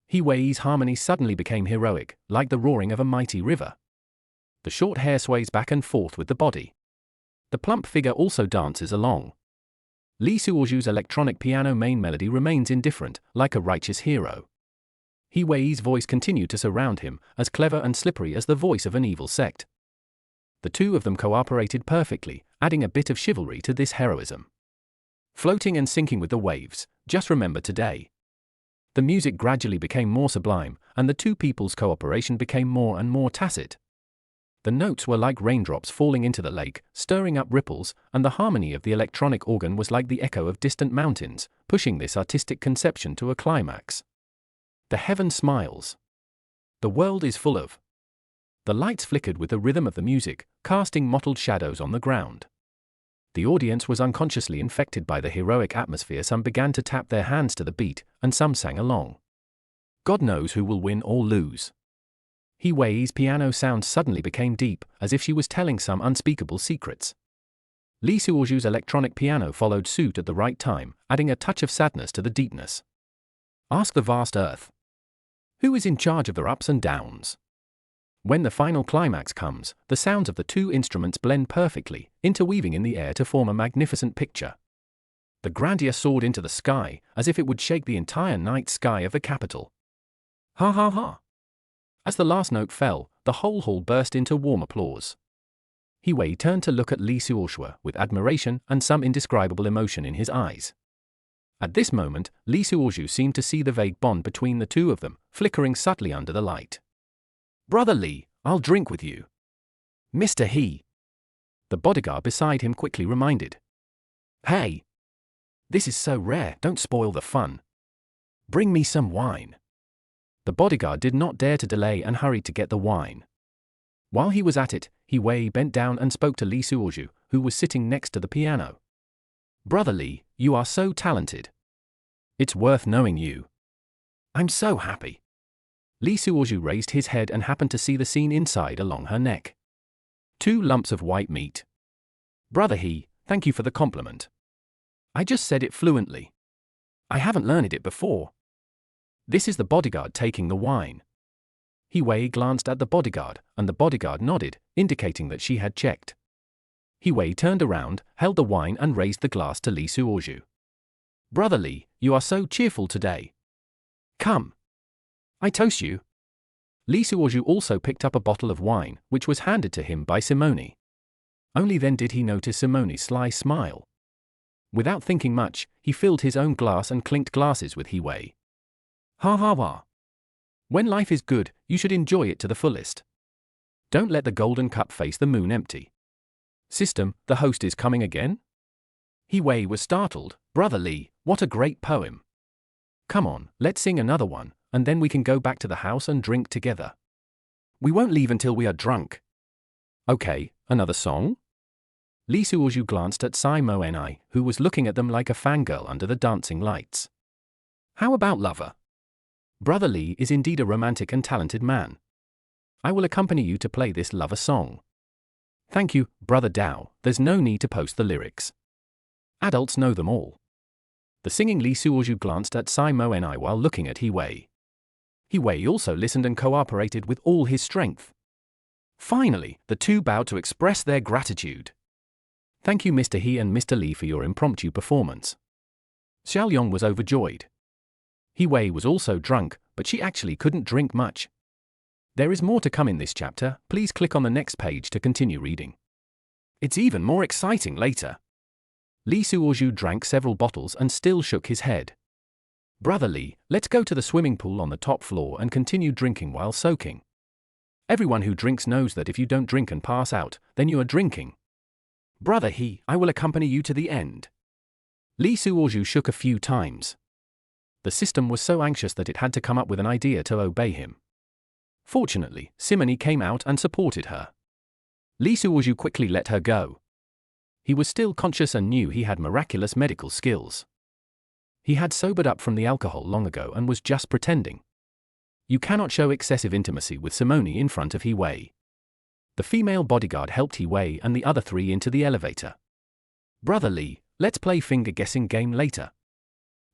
He Wei's harmony suddenly became heroic, like the roaring of a mighty river. The short hair sways back and forth with the body. The plump figure also dances along. Lee Suozhu's electronic piano main melody remains indifferent, like a righteous hero. He Wei's voice continued to surround him, as clever and slippery as the voice of an evil sect. The two of them cooperated perfectly, adding a bit of chivalry to this heroism. Floating and sinking with the waves, just remember today. The music gradually became more sublime, and the two people's cooperation became more and more tacit. The notes were like raindrops falling into the lake, stirring up ripples, and the harmony of the electronic organ was like the echo of distant mountains, pushing this artistic conception to a climax. The heaven smiles. The world is full of. The lights flickered with the rhythm of the music, casting mottled shadows on the ground. The audience was unconsciously infected by the heroic atmosphere. Some began to tap their hands to the beat, and some sang along. God knows who will win or lose. He Wei's piano sound suddenly became deep, as if she was telling some unspeakable secrets. Lee Suozhu's electronic piano followed suit at the right time, adding a touch of sadness to the deepness. Ask the vast earth. Who is in charge of their ups and downs? When the final climax comes, the sounds of the two instruments blend perfectly, interweaving in the air to form a magnificent picture. The grandeur soared into the sky, as if it would shake the entire night sky of the capital. Ha ha ha! As the last note fell, the whole hall burst into warm applause. He Wei turned to look at Lee Suozhu with admiration and some indescribable emotion in his eyes. At this moment, Lee Suozhu seemed to see the vague bond between the two of them, flickering subtly under the light. "Brother Lee, I'll drink with you." "Mr. He." The bodyguard beside him quickly reminded. "Hey! This is so rare, don't spoil the fun. Bring me some wine." The bodyguard did not dare to delay and hurried to get the wine. While he was at it, He Wei bent down and spoke to Lee Suozhu, who was sitting next to the piano. "Brother Lee, you are so talented. It's worth knowing you. I'm so happy." Lee Suozhu raised his head and happened to see the scene inside along her neck. 2 lumps of white meat. "Brother He, thank you for the compliment. I just said it fluently. I haven't learned it before." This is the bodyguard taking the wine. He Wei glanced at the bodyguard, and the bodyguard nodded, indicating that she had checked. He Wei turned around, held the wine and raised the glass to Lee Suozhu. "Brother Lee, you are so cheerful today. Come. I toast you." Lee Suozhu also picked up a bottle of wine, which was handed to him by Simone. Only then did he notice Simone's sly smile. Without thinking much, he filled his own glass and clinked glasses with He Wei. Ha ha ha. When life is good, you should enjoy it to the fullest. Don't let the golden cup face the moon empty. System, the host is coming again? He Wei was startled. Brother Li, what a great poem. Come on, let's sing another one, and then we can go back to the house and drink together. We won't leave until we are drunk. Okay, another song? Li Suozhu glanced at Sai Mo Ni, who was looking at them like a fangirl under the dancing lights. How about Lover? Brother Li is indeed a romantic and talented man. I will accompany you to play this Lover song. Thank you, Brother Dao, there's no need to post the lyrics. Adults know them all. The singing Li Suozhu glanced at Sai Mo Ni while looking at He Wei. He Wei also listened and cooperated with all his strength. Finally, the two bowed to express their gratitude. Thank you Mr. He and Mr. Li for your impromptu performance. Xiaoyong was overjoyed. He Wei was also drunk, but she actually couldn't drink much. There is more to come in this chapter, please click on the next page to continue reading. It's even more exciting later. Li Suozhu drank several bottles and still shook his head. Brother Li, let's go to the swimming pool on the top floor and continue drinking while soaking. Everyone who drinks knows that if you don't drink and pass out, then you are drinking. Brother He, I will accompany you to the end. Li Suozhu shook a few times. The system was so anxious that it had to come up with an idea to obey him. Fortunately, Simony came out and supported her. Li Suozhu quickly let her go. He was still conscious and knew he had miraculous medical skills. He had sobered up from the alcohol long ago and was just pretending. You cannot show excessive intimacy with Simony in front of He Wei. The female bodyguard helped He Wei and the other three into the elevator. Brother Li, let's play finger-guessing game later.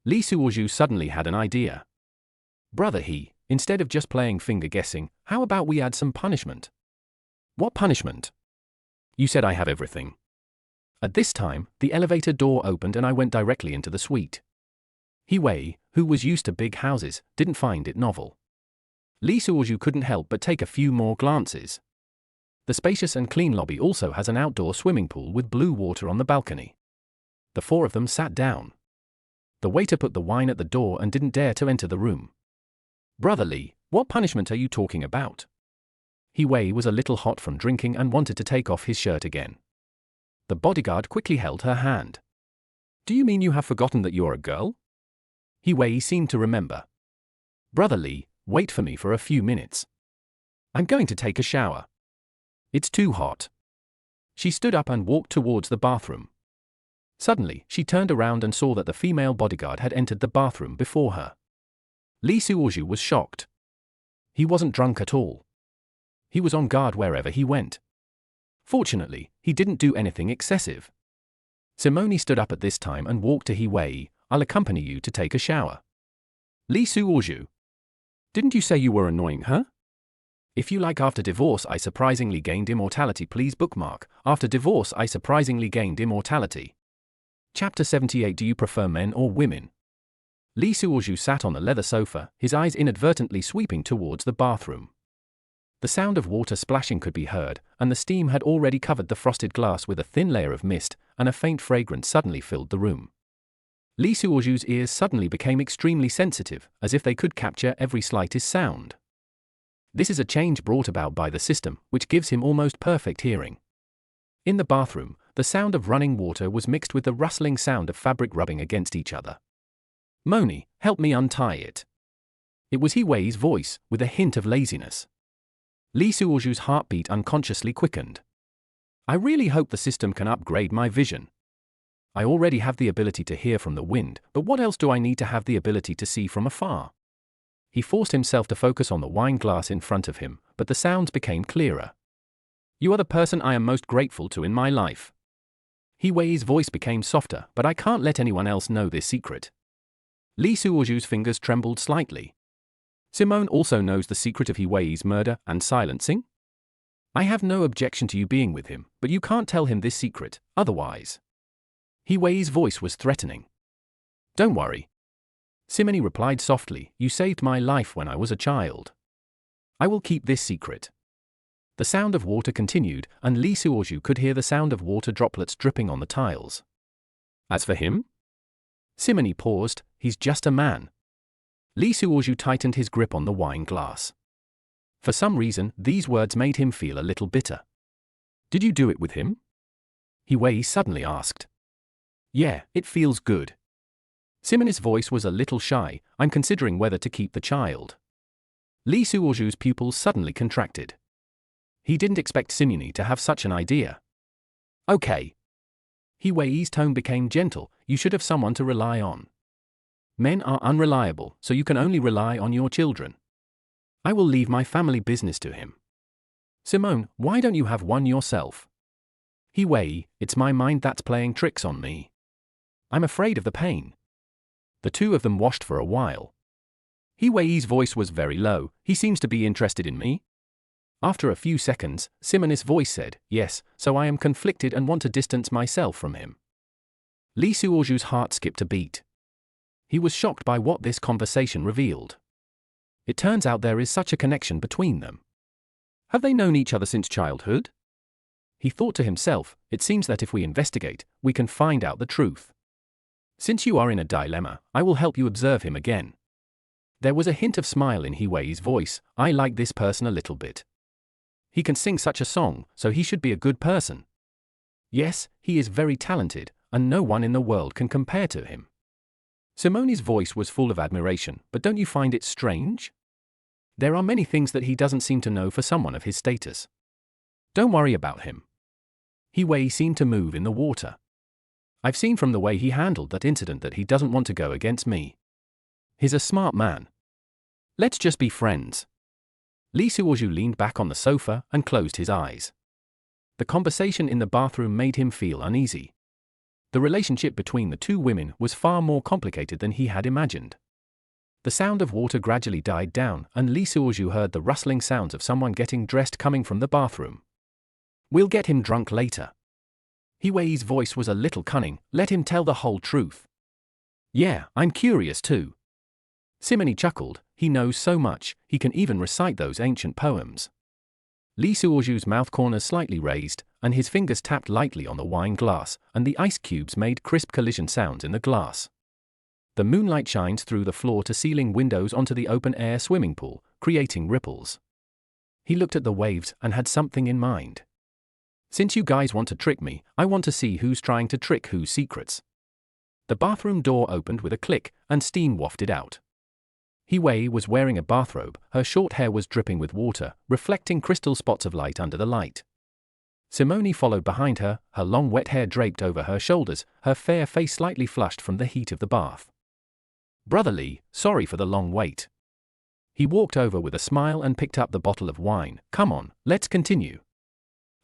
Li Suozhu suddenly had an idea. Brother He, instead of just playing finger-guessing, how about we add some punishment? What punishment? You said I have everything. At this time, the elevator door opened and I went directly into the suite. He Wei, who was used to big houses, didn't find it novel. Li Suozhu couldn't help but take a few more glances. The spacious and clean lobby also has an outdoor swimming pool with blue water on the balcony. The four of them sat down. The waiter put the wine at the door and didn't dare to enter the room. Brother Li, what punishment are you talking about? He Wei was a little hot from drinking and wanted to take off his shirt again. The bodyguard quickly held her hand. Do you mean you have forgotten that you're a girl? He Wei seemed to remember. Brother Li, wait for me for a few minutes. I'm going to take a shower. It's too hot. She stood up and walked towards the bathroom. Suddenly, she turned around and saw that the female bodyguard had entered the bathroom before her. Li Suozhu was shocked. He wasn't drunk at all. He was on guard wherever he went. Fortunately, he didn't do anything excessive. Simony stood up at this time and walked to He Wei. I'll accompany you to take a shower. Li Suozhu. Didn't you say you were annoying her? If you like After Divorce I Surprisingly Gained Immortality, please bookmark After Divorce I Surprisingly Gained Immortality. Chapter 78. Do you prefer men or women? Li Suozhu sat on the leather sofa, his eyes inadvertently sweeping towards the bathroom. The sound of water splashing could be heard, and the steam had already covered the frosted glass with a thin layer of mist, and a faint fragrance suddenly filled the room. Li Suozhu's ears suddenly became extremely sensitive, as if they could capture every slightest sound. This is a change brought about by the system, which gives him almost perfect hearing. In the bathroom, the sound of running water was mixed with the rustling sound of fabric rubbing against each other. Moni, help me untie it. It was He Wei's voice, with a hint of laziness. Li Suozhu's heartbeat unconsciously quickened. I really hope the system can upgrade my vision. I already have the ability to hear from the wind, but what else do I need to have the ability to see from afar? He forced himself to focus on the wine glass in front of him, but the sounds became clearer. You are the person I am most grateful to in my life. He Wei's voice became softer, but I can't let anyone else know this secret. Li Suozhu's fingers trembled slightly. Simone also knows the secret of He Wei's murder and silencing? I have no objection to you being with him, but you can't tell him this secret, otherwise. He Wei's voice was threatening. Don't worry. Simony replied softly, you saved my life when I was a child. I will keep this secret. The sound of water continued, and Li Suozhu could hear the sound of water droplets dripping on the tiles. As for him? Simony paused, he's just a man. Li Suozhu tightened his grip on the wine glass. For some reason, these words made him feel a little bitter. Did you do it with him? Wei suddenly asked. Yeah, it feels good. Simone's voice was a little shy. I'm considering whether to keep the child. Li Suoju's pupils suddenly contracted. He didn't expect Simone to have such an idea. Okay. Wei's tone became gentle. You should have someone to rely on. Men are unreliable, so you can only rely on your children. I will leave my family business to him. Simone, why don't you have one yourself? Wei, it's my mind that's playing tricks on me. I'm afraid of the pain. The two of them washed for a while. Wei's voice was very low. He seems to be interested in me. After a few seconds, Simone's voice said, yes, so I am conflicted and want to distance myself from him. Li Suoju's heart skipped a beat. He was shocked by what this conversation revealed. It turns out there is such a connection between them. Have they known each other since childhood? He thought to himself, it seems that if we investigate, we can find out the truth. Since you are in a dilemma, I will help you observe him again. There was a hint of smile in Wei's voice. I like this person a little bit. He can sing such a song, so he should be a good person. Yes, he is very talented, and no one in the world can compare to him. Simone's voice was full of admiration, but don't you find it strange? There are many things that he doesn't seem to know for someone of his status. Don't worry about him. Wei seemed to move in the water. I've seen from the way he handled that incident that he doesn't want to go against me. He's a smart man. Let's just be friends. Li Suoju leaned back on the sofa and closed his eyes. The conversation in the bathroom made him feel uneasy. The relationship between the two women was far more complicated than he had imagined. The sound of water gradually died down, and Li Suoju heard the rustling sounds of someone getting dressed coming from the bathroom. We'll get him drunk later. Wei's voice was a little cunning. Let him tell the whole truth. Yeah, I'm curious too. Simone chuckled. He knows so much, he can even recite those ancient poems. Li Suoju's mouth corners slightly raised, and his fingers tapped lightly on the wine glass, and the ice cubes made crisp collision sounds in the glass. The moonlight shines through the floor-to-ceiling windows onto the open-air swimming pool, creating ripples. He looked at the waves and had something in mind. Since you guys want to trick me, I want to see who's trying to trick whose secrets. The bathroom door opened with a click, and steam wafted out. Wei was wearing a bathrobe. Her short hair was dripping with water, reflecting crystal spots of light under the light. Simone followed behind her, her long wet hair draped over her shoulders, her fair face slightly flushed from the heat of the bath. Brother Li, sorry for the long wait. He walked over with a smile and picked up the bottle of wine. Come on, let's continue.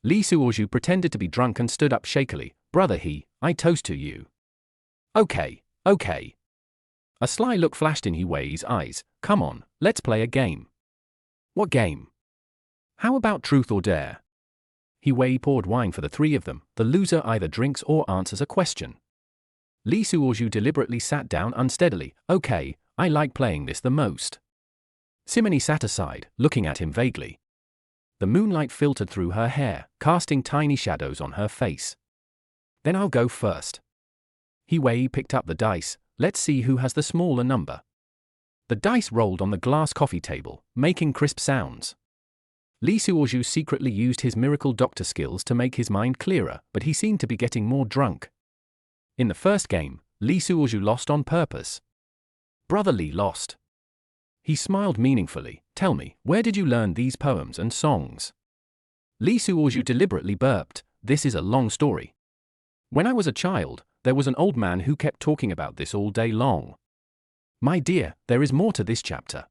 Li Suoju pretended to be drunk and stood up shakily. Brother He, I toast to you. Okay. A sly look flashed in Wei's eyes. Come on, let's play a game. What game? How about truth or dare? Wei poured wine for the three of them. The loser either drinks or answers a question. Li Suoju deliberately sat down unsteadily. Okay, I like playing this the most. Simone sat aside, looking at him vaguely. The moonlight filtered through her hair, casting tiny shadows on her face. Then I'll go first. Wei picked up the dice. Let's see who has the smaller number. The dice rolled on the glass coffee table, making crisp sounds. Li Suoju secretly used his miracle doctor skills to make his mind clearer, but he seemed to be getting more drunk. In the first game, Li Suoju lost on purpose. Brother Li lost. He smiled meaningfully. Tell me, where did you learn these poems and songs? Li Suoju deliberately burped. This is a long story. When I was a child, there was an old man who kept talking about this all day long. My dear, there is more to this chapter.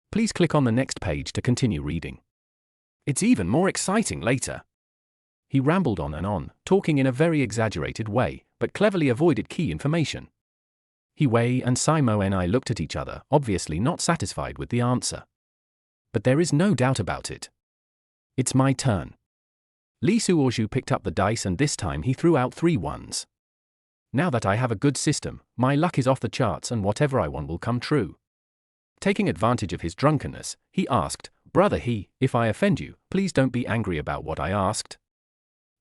Please click on the next page to continue reading. It's even more exciting later. He rambled on and on, talking in a very exaggerated way, but cleverly avoided key information. Wei and Simone looked at each other, obviously not satisfied with the answer. But there is no doubt about it. It's my turn. Li Suoju picked up the dice and this time he threw out 3 ones. Now that I have a good system, my luck is off the charts and whatever I want will come true. Taking advantage of his drunkenness, he asked, Brother He, if I offend you, please don't be angry about what I asked.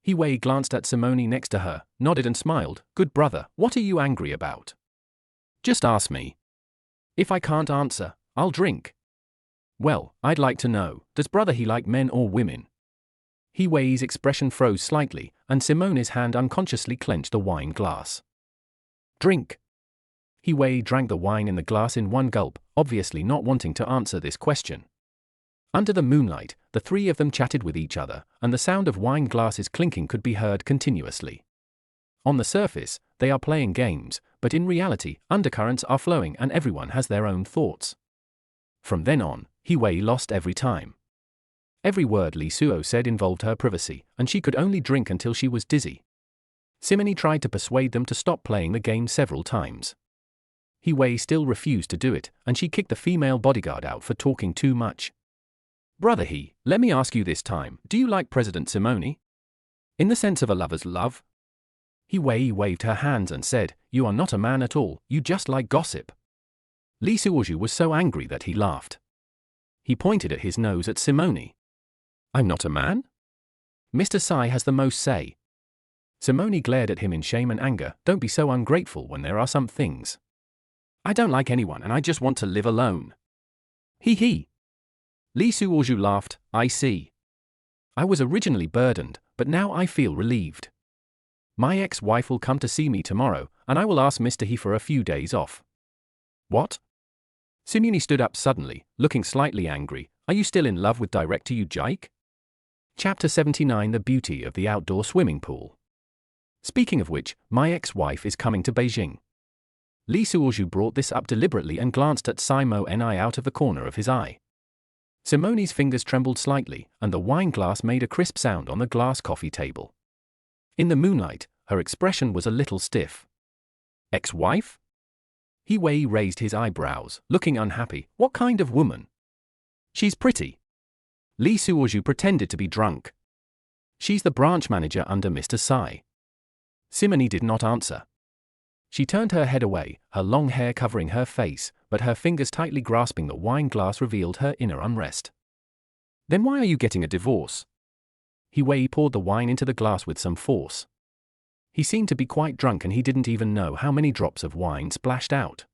Wei glanced at Simone next to her, nodded and smiled. Good brother, what are you angry about? Just ask me. If I can't answer, I'll drink. Well, I'd like to know, does Brother He like men or women? He Wei's expression froze slightly, and Simone's hand unconsciously clenched the wine glass. Drink. He Wei drank the wine in the glass in one gulp, obviously not wanting to answer this question. Under the moonlight, the three of them chatted with each other, and the sound of wine glasses clinking could be heard continuously. On the surface, they are playing games, but in reality, undercurrents are flowing and everyone has their own thoughts. From then on, He Wei lost every time. Every word Li Suo said involved her privacy, and she could only drink until she was dizzy. Simone tried to persuade them to stop playing the game several times. He Wei still refused to do it, and she kicked the female bodyguard out for talking too much. Brother He, let me ask you this time, do you like President Simone? In the sense of a lover's love? He Wei waved her hands and said, you are not a man at all, you just like gossip. Li Suozhu was so angry that he laughed. He pointed at his nose at Simone. I'm not a man? Mr. Sai has the most say. Simone glared at him in shame and anger. Don't be so ungrateful when there are some things. I don't like anyone and I just want to live alone. He. Li Suozhu laughed. I see. I was originally burdened, but now I feel relieved. My ex-wife will come to see me tomorrow, and I will ask Mr. He for a few days off. What? Simone stood up suddenly, looking slightly angry. Are you still in love with Director Yu Jike? Chapter 79 The Beauty of the Outdoor Swimming Pool. Speaking of which, my ex-wife is coming to Beijing. Li Suozhu brought this up deliberately and glanced at Simo Ni out of the corner of his eye. Simone's fingers trembled slightly, and the wine glass made a crisp sound on the glass coffee table. In the moonlight, her expression was a little stiff. Ex-wife? He Wei raised his eyebrows, looking unhappy. What kind of woman? She's pretty. Li Suozhu pretended to be drunk. She's the branch manager under Mr. Sai. Simone did not answer. She turned her head away, her long hair covering her face, but her fingers tightly grasping the wine glass revealed her inner unrest. Then why are you getting a divorce? He Wei poured the wine into the glass with some force. He seemed to be quite drunk and he didn't even know how many drops of wine splashed out.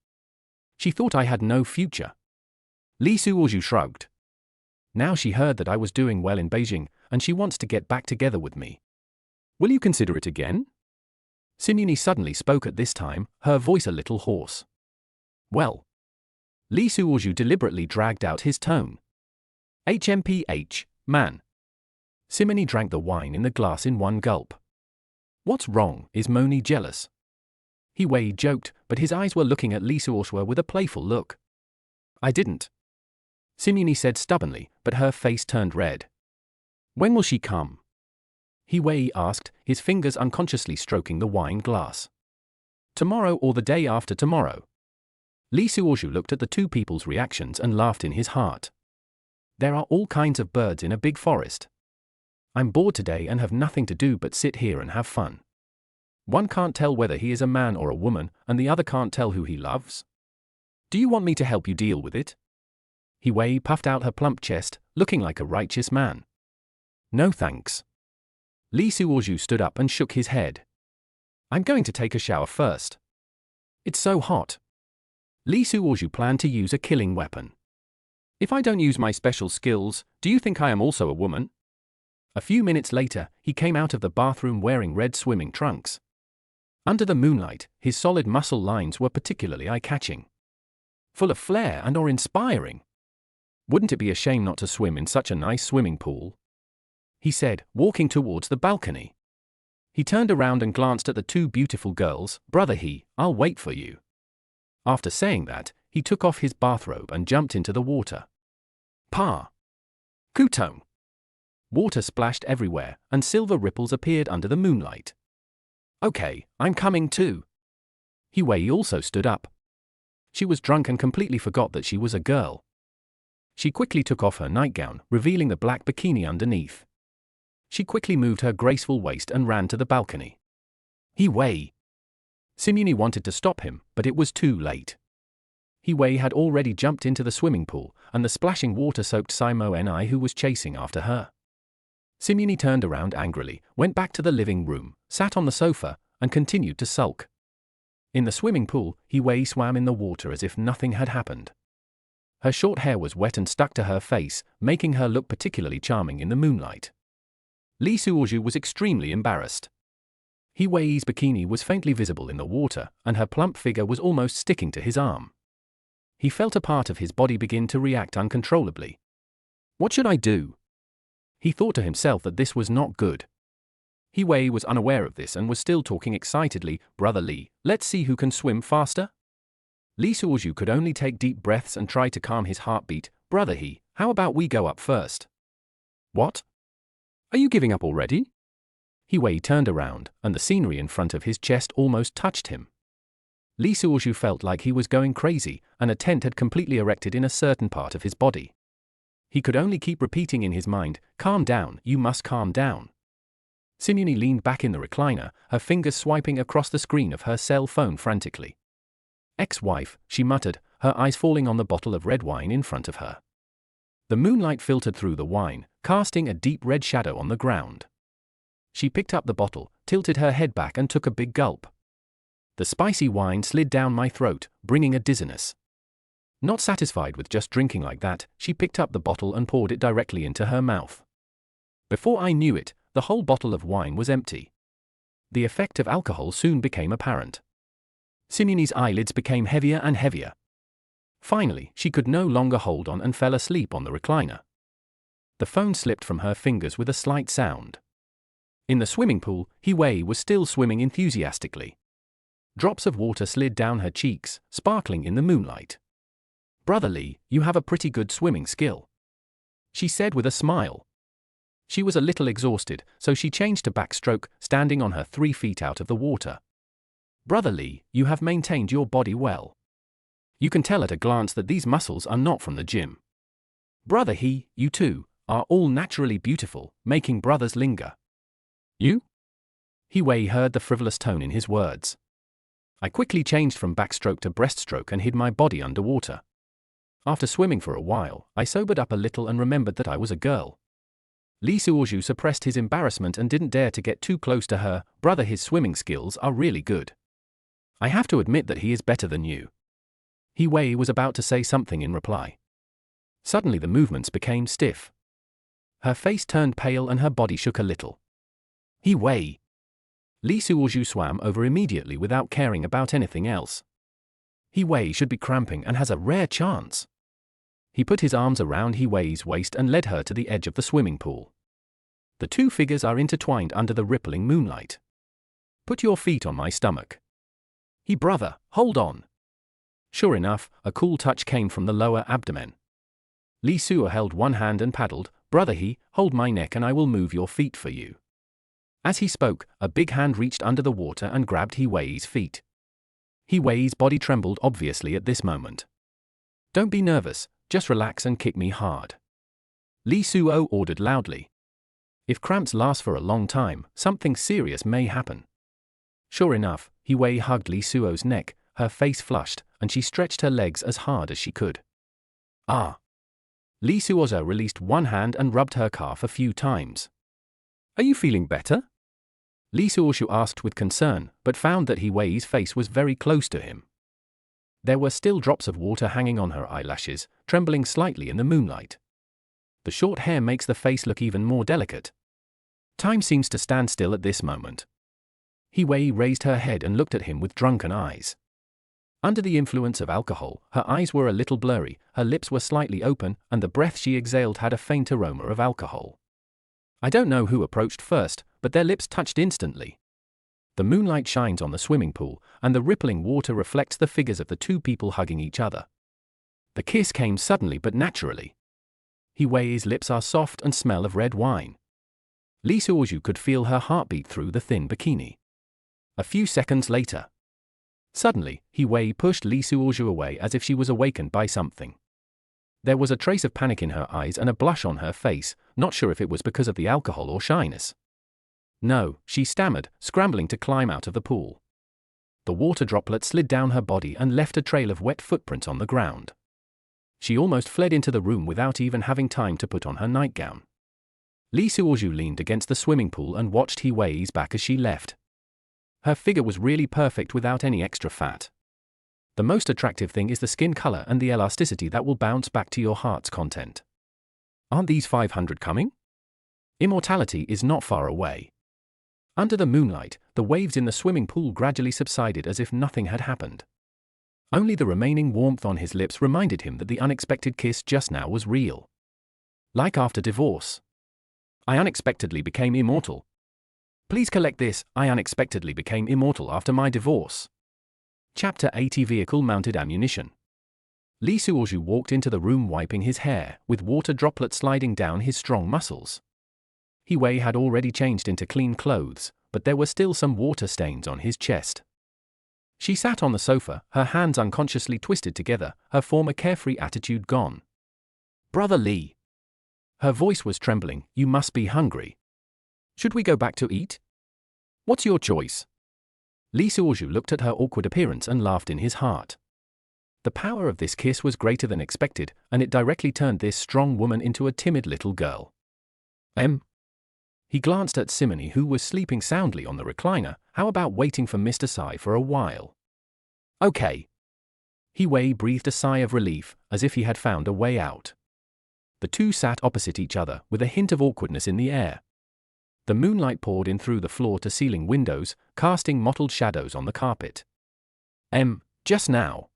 She thought I had no future. Li Suozhu shrugged. Now she heard that I was doing well in Beijing, and she wants to get back together with me. Will you consider it again? Simone suddenly spoke at this time, her voice a little hoarse. Well. Li Suozhu deliberately dragged out his tone. HMPH, man. Simone drank the wine in the glass in one gulp. What's wrong, is Moni jealous? He Wei joked, but his eyes were looking at Li Suozhu with a playful look. I didn't. Simone said stubbornly, but her face turned red. When will she come? He Wei asked, his fingers unconsciously stroking the wine glass. Tomorrow or the day after tomorrow. Li Suozhu looked at the two people's reactions and laughed in his heart. There are all kinds of birds in a big forest. I'm bored today and have nothing to do but sit here and have fun. One can't tell whether he is a man or a woman, and the other can't tell who he loves. Do you want me to help you deal with it? He Wei puffed out her plump chest, looking like a righteous man. No thanks. Li Suozhu stood up and shook his head. I'm going to take a shower first. It's so hot. Li Suozhu planned to use a killing weapon. If I don't use my special skills, do you think I am also a woman? A few minutes later, he came out of the bathroom wearing red swimming trunks. Under the moonlight, his solid muscle lines were particularly eye-catching. Full of flair and inspiring. Wouldn't it be a shame not to swim in such a nice swimming pool? He said, walking towards the balcony. He turned around and glanced at the two beautiful girls. Brother He, I'll wait for you. After saying that, he took off his bathrobe and jumped into the water. Pa! Kutong! Water splashed everywhere, and silver ripples appeared under the moonlight. Okay, I'm coming too. He Wei also stood up. She was drunk and completely forgot that she was a girl. She quickly took off her nightgown, revealing the black bikini underneath. She quickly moved her graceful waist and ran to the balcony. He Wei! Simone wanted to stop him, but it was too late. He Wei had already jumped into the swimming pool, and the splashing water soaked Simo Ni, who was chasing after her. Simone turned around angrily, went back to the living room, sat on the sofa, and continued to sulk. In the swimming pool, He Wei swam in the water as if nothing had happened. Her short hair was wet and stuck to her face, making her look particularly charming in the moonlight. Lee Suoju was extremely embarrassed. He Wei's bikini was faintly visible in the water, and her plump figure was almost sticking to his arm. He felt a part of his body begin to react uncontrollably. What should I do? He thought to himself that this was not good. He Wei was unaware of this and was still talking excitedly. Brother Lee, let's see who can swim faster. Lee Suoju could only take deep breaths and try to calm his heartbeat. Brother He, how about we go up first? What? Are you giving up already? He Wei turned around, and the scenery in front of his chest almost touched him. Lee Suoju felt like he was going crazy, and a tent had completely erected in a certain part of his body. He could only keep repeating in his mind, calm down, you must calm down. Sinyuni leaned back in the recliner, her fingers swiping across the screen of her cell phone frantically. Ex-wife, she muttered, her eyes falling on the bottle of red wine in front of her. The moonlight filtered through the wine, casting a deep red shadow on the ground. She picked up the bottle, tilted her head back and took a big gulp. The spicy wine slid down my throat, bringing a dizziness. Not satisfied with just drinking like that, she picked up the bottle and poured it directly into her mouth. Before I knew it, the whole bottle of wine was empty. The effect of alcohol soon became apparent. Sinyuni's eyelids became heavier and heavier. Finally, she could no longer hold on and fell asleep on the recliner. The phone slipped from her fingers with a slight sound. In the swimming pool, He Wei was still swimming enthusiastically. Drops of water slid down her cheeks, sparkling in the moonlight. Brother Lee, you have a pretty good swimming skill, she said with a smile. She was a little exhausted, so she changed to backstroke, standing on her 3 feet out of the water. Brother Lee, you have maintained your body well. You can tell at a glance that these muscles are not from the gym. Brother He, you too, are all naturally beautiful, making brothers linger. You? He Wei heard the frivolous tone in his words. I quickly changed from backstroke to breaststroke and hid my body underwater. After swimming for a while, I sobered up a little and remembered that I was a girl. Lee Suoju suppressed his embarrassment and didn't dare to get too close to her. Brother, his swimming skills are really good. I have to admit that he is better than you. He Wei was about to say something in reply. Suddenly the movements became stiff. Her face turned pale and her body shook a little. He Wei. Lee Suoju swam over immediately without caring about anything else. He Wei should be cramping and has a rare chance. He put his arms around He Wei's waist and led her to the edge of the swimming pool. The two figures are intertwined under the rippling moonlight. Put your feet on my stomach. He brother, hold on. Sure enough, a cool touch came from the lower abdomen. Lee Suo held one hand and paddled. Brother He, hold my neck and I will move your feet for you. As he spoke, a big hand reached under the water and grabbed He Wei's feet. He Wei's body trembled obviously at this moment. Don't be nervous, just relax and kick me hard. Lee Suo ordered loudly. If cramps last for a long time, something serious may happen. Sure enough, He Wei hugged Lee Suo's neck, her face flushed, and she stretched her legs as hard as she could. Ah! Lee Suozo released one hand and rubbed her calf a few times. Are you feeling better? Lee Suoshu asked with concern, but found that He Wei's face was very close to him. There were still drops of water hanging on her eyelashes, trembling slightly in the moonlight. The short hair makes the face look even more delicate. Time seems to stand still at this moment. He Wei raised her head and looked at him with drunken eyes. Under the influence of alcohol, her eyes were a little blurry, her lips were slightly open, and the breath she exhaled had a faint aroma of alcohol. I don't know who approached first, but their lips touched instantly. The moonlight shines on the swimming pool, and the rippling water reflects the figures of the two people hugging each other. The kiss came suddenly but naturally. He Wei's lips are soft and smell of red wine. Lee Suoju could feel her heartbeat through the thin bikini. A few seconds later. Suddenly, He Wei pushed Lee Suoju away as if she was awakened by something. There was a trace of panic in her eyes and a blush on her face, not sure if it was because of the alcohol or shyness. No, she stammered, scrambling to climb out of the pool. The water droplet slid down her body and left a trail of wet footprints on the ground. She almost fled into the room without even having time to put on her nightgown. Lee Suoju leaned against the swimming pool and watched He Wei's back as she left. Her figure was really perfect without any extra fat. The most attractive thing is the skin color and the elasticity that will bounce back to your heart's content. Aren't these 500 coming? Immortality is not far away. Under the moonlight, the waves in the swimming pool gradually subsided as if nothing had happened. Only the remaining warmth on his lips reminded him that the unexpected kiss just now was real. Like after divorce. I unexpectedly became immortal. Please collect this. I unexpectedly became immortal after my divorce. Chapter 80 Vehicle-Mounted Ammunition. Lee Suoju walked into the room wiping his hair, with water droplets sliding down his strong muscles. He Wei had already changed into clean clothes, but there were still some water stains on his chest. She sat on the sofa, her hands unconsciously twisted together, her former carefree attitude gone. Brother Lee. Her voice was trembling. You must be hungry. Should we go back to eat? What's your choice? Lee Suoju looked at her awkward appearance and laughed in his heart. The power of this kiss was greater than expected, and it directly turned this strong woman into a timid little girl. He glanced at Simony, who was sleeping soundly on the recliner. How about waiting for Mr. Sai for a while? Okay. He Wei breathed a sigh of relief, as if he had found a way out. The two sat opposite each other, with a hint of awkwardness in the air. The moonlight poured in through the floor-to-ceiling windows, casting mottled shadows on the carpet. Just now.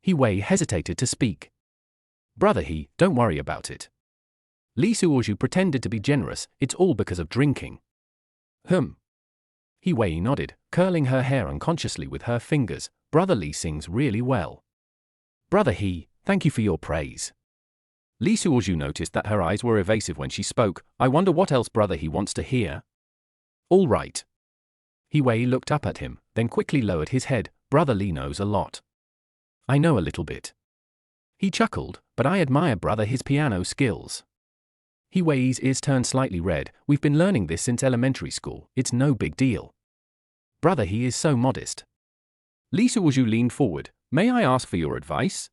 He Wei hesitated to speak. Brother He, don't worry about it. Lee Suoju pretended to be generous. It's all because of drinking. He Wei nodded, curling her hair unconsciously with her fingers. Brother Lee sings really well. Brother He, thank you for your praise. Lee Suoju noticed that her eyes were evasive when she spoke. I wonder what else Brother He wants to hear. All right. He Wei looked up at him, then quickly lowered his head. Brother Lee knows a lot. I know a little bit. He chuckled, but I admire Brother His piano skills. He Wei's ears turned slightly red. We've been learning this since elementary school. It's no big deal. Brother He is so modest. Lee Suoju leaned forward. May I ask for your advice?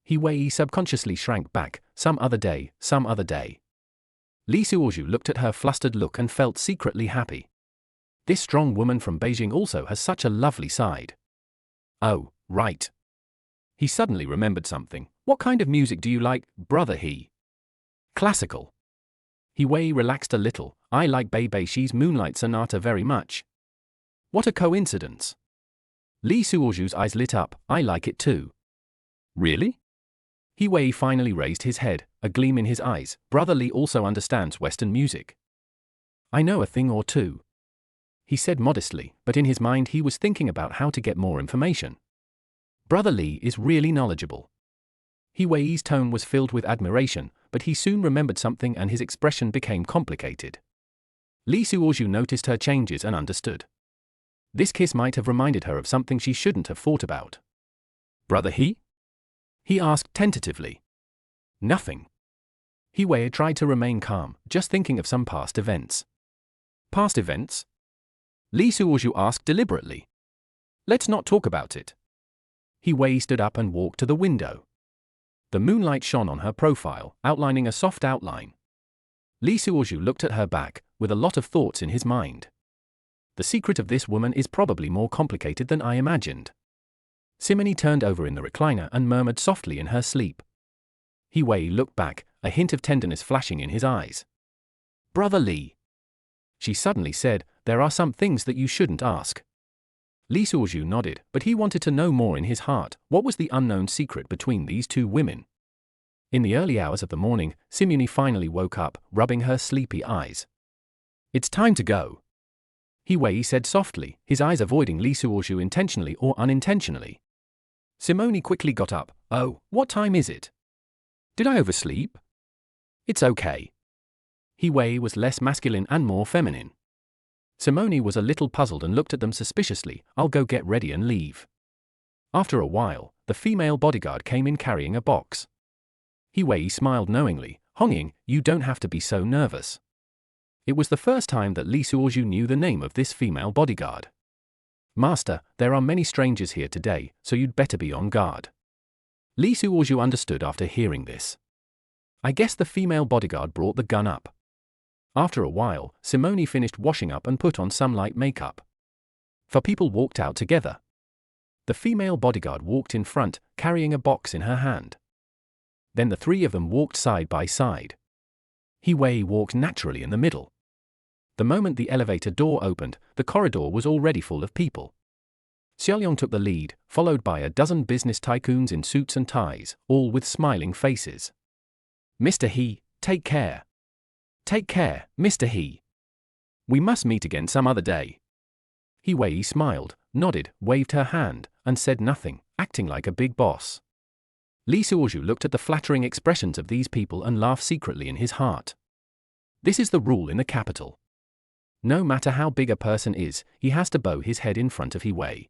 He Wei subconsciously shrank back. Some other day, some other day. Lee Suoju looked at her flustered look and felt secretly happy. This strong woman from Beijing also has such a lovely side. Oh, right. He suddenly remembered something. What kind of music do you like, Brother He? Classical. He Wei relaxed a little. I like Bei Beishi's Moonlight Sonata very much. What a coincidence. Lee Suoju's eyes lit up. I like it too. Really? He Wei finally raised his head, a gleam in his eyes. Brother Lee also understands Western music. I know a thing or two. He said modestly, but in his mind he was thinking about how to get more information. Brother Lee is really knowledgeable. He Wei's tone was filled with admiration, but he soon remembered something and his expression became complicated. Lee Suoju noticed her changes and understood. This kiss might have reminded her of something she shouldn't have thought about. Brother He? He asked tentatively. Nothing. He Wei tried to remain calm, just thinking of some past events. Past events? Lee Suoju asked deliberately. Let's not talk about it. He Wei stood up and walked to the window. The moonlight shone on her profile, outlining a soft outline. Lee Suoju looked at her back, with a lot of thoughts in his mind. The secret of this woman is probably more complicated than I imagined. Simony turned over in the recliner and murmured softly in her sleep. He Wei looked back, a hint of tenderness flashing in his eyes. Brother Lee. She suddenly said, there are some things that you shouldn't ask. Lee Suoju nodded, but he wanted to know more in his heart. What was the unknown secret between these two women? In the early hours of the morning, Simony finally woke up, rubbing her sleepy eyes. It's time to go. He Wei said softly, his eyes avoiding Lee Suoju intentionally or unintentionally. Simony quickly got up. Oh, what time is it? Did I oversleep? It's okay. He Wei was less masculine and more feminine. Simony was a little puzzled and looked at them suspiciously. I'll go get ready and leave. After a while, the female bodyguard came in carrying a box. He Wei smiled knowingly. Hongying, you don't have to be so nervous. It was the first time that Lee Suoju knew the name of this female bodyguard. Master, there are many strangers here today, so you'd better be on guard. Lee Suoju understood after hearing this. I guess the female bodyguard brought the gun up. After a while, Simony finished washing up and put on some light makeup. 4 people walked out together. The female bodyguard walked in front, carrying a box in her hand. Then the 3 of them walked side by side. He Wei walked naturally in the middle. The moment the elevator door opened, the corridor was already full of people. Xiaoyong took the lead, followed by a dozen business tycoons in suits and ties, all with smiling faces. "Mr. He, take care. Take care, Mr. He. We must meet again some other day." He Wei smiled, nodded, waved her hand, and said nothing, acting like a big boss. Li Suozhu looked at the flattering expressions of these people and laughed secretly in his heart. This is the rule in the capital. No matter how big a person is, he has to bow his head in front of He Wei.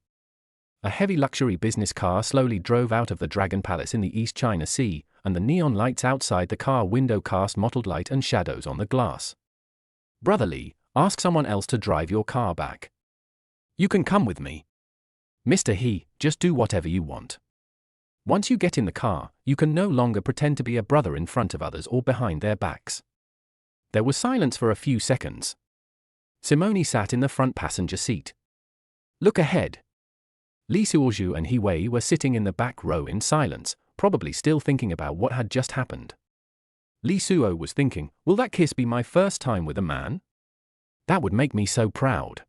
A heavy luxury business car slowly drove out of the Dragon Palace in the East China Sea, and the neon lights outside the car window cast mottled light and shadows on the glass. "Brother Li, ask someone else to drive your car back. You can come with me. Mr. He, just do whatever you want. Once you get in the car, you can no longer pretend to be a brother in front of others or behind their backs." There was silence for a few seconds. Simone sat in the front passenger seat. "Look ahead." Li Suozhu and He Wei were sitting in the back row in silence, probably still thinking about what had just happened. Li Suo was thinking, will that kiss be my first time with a man? That would make me so proud.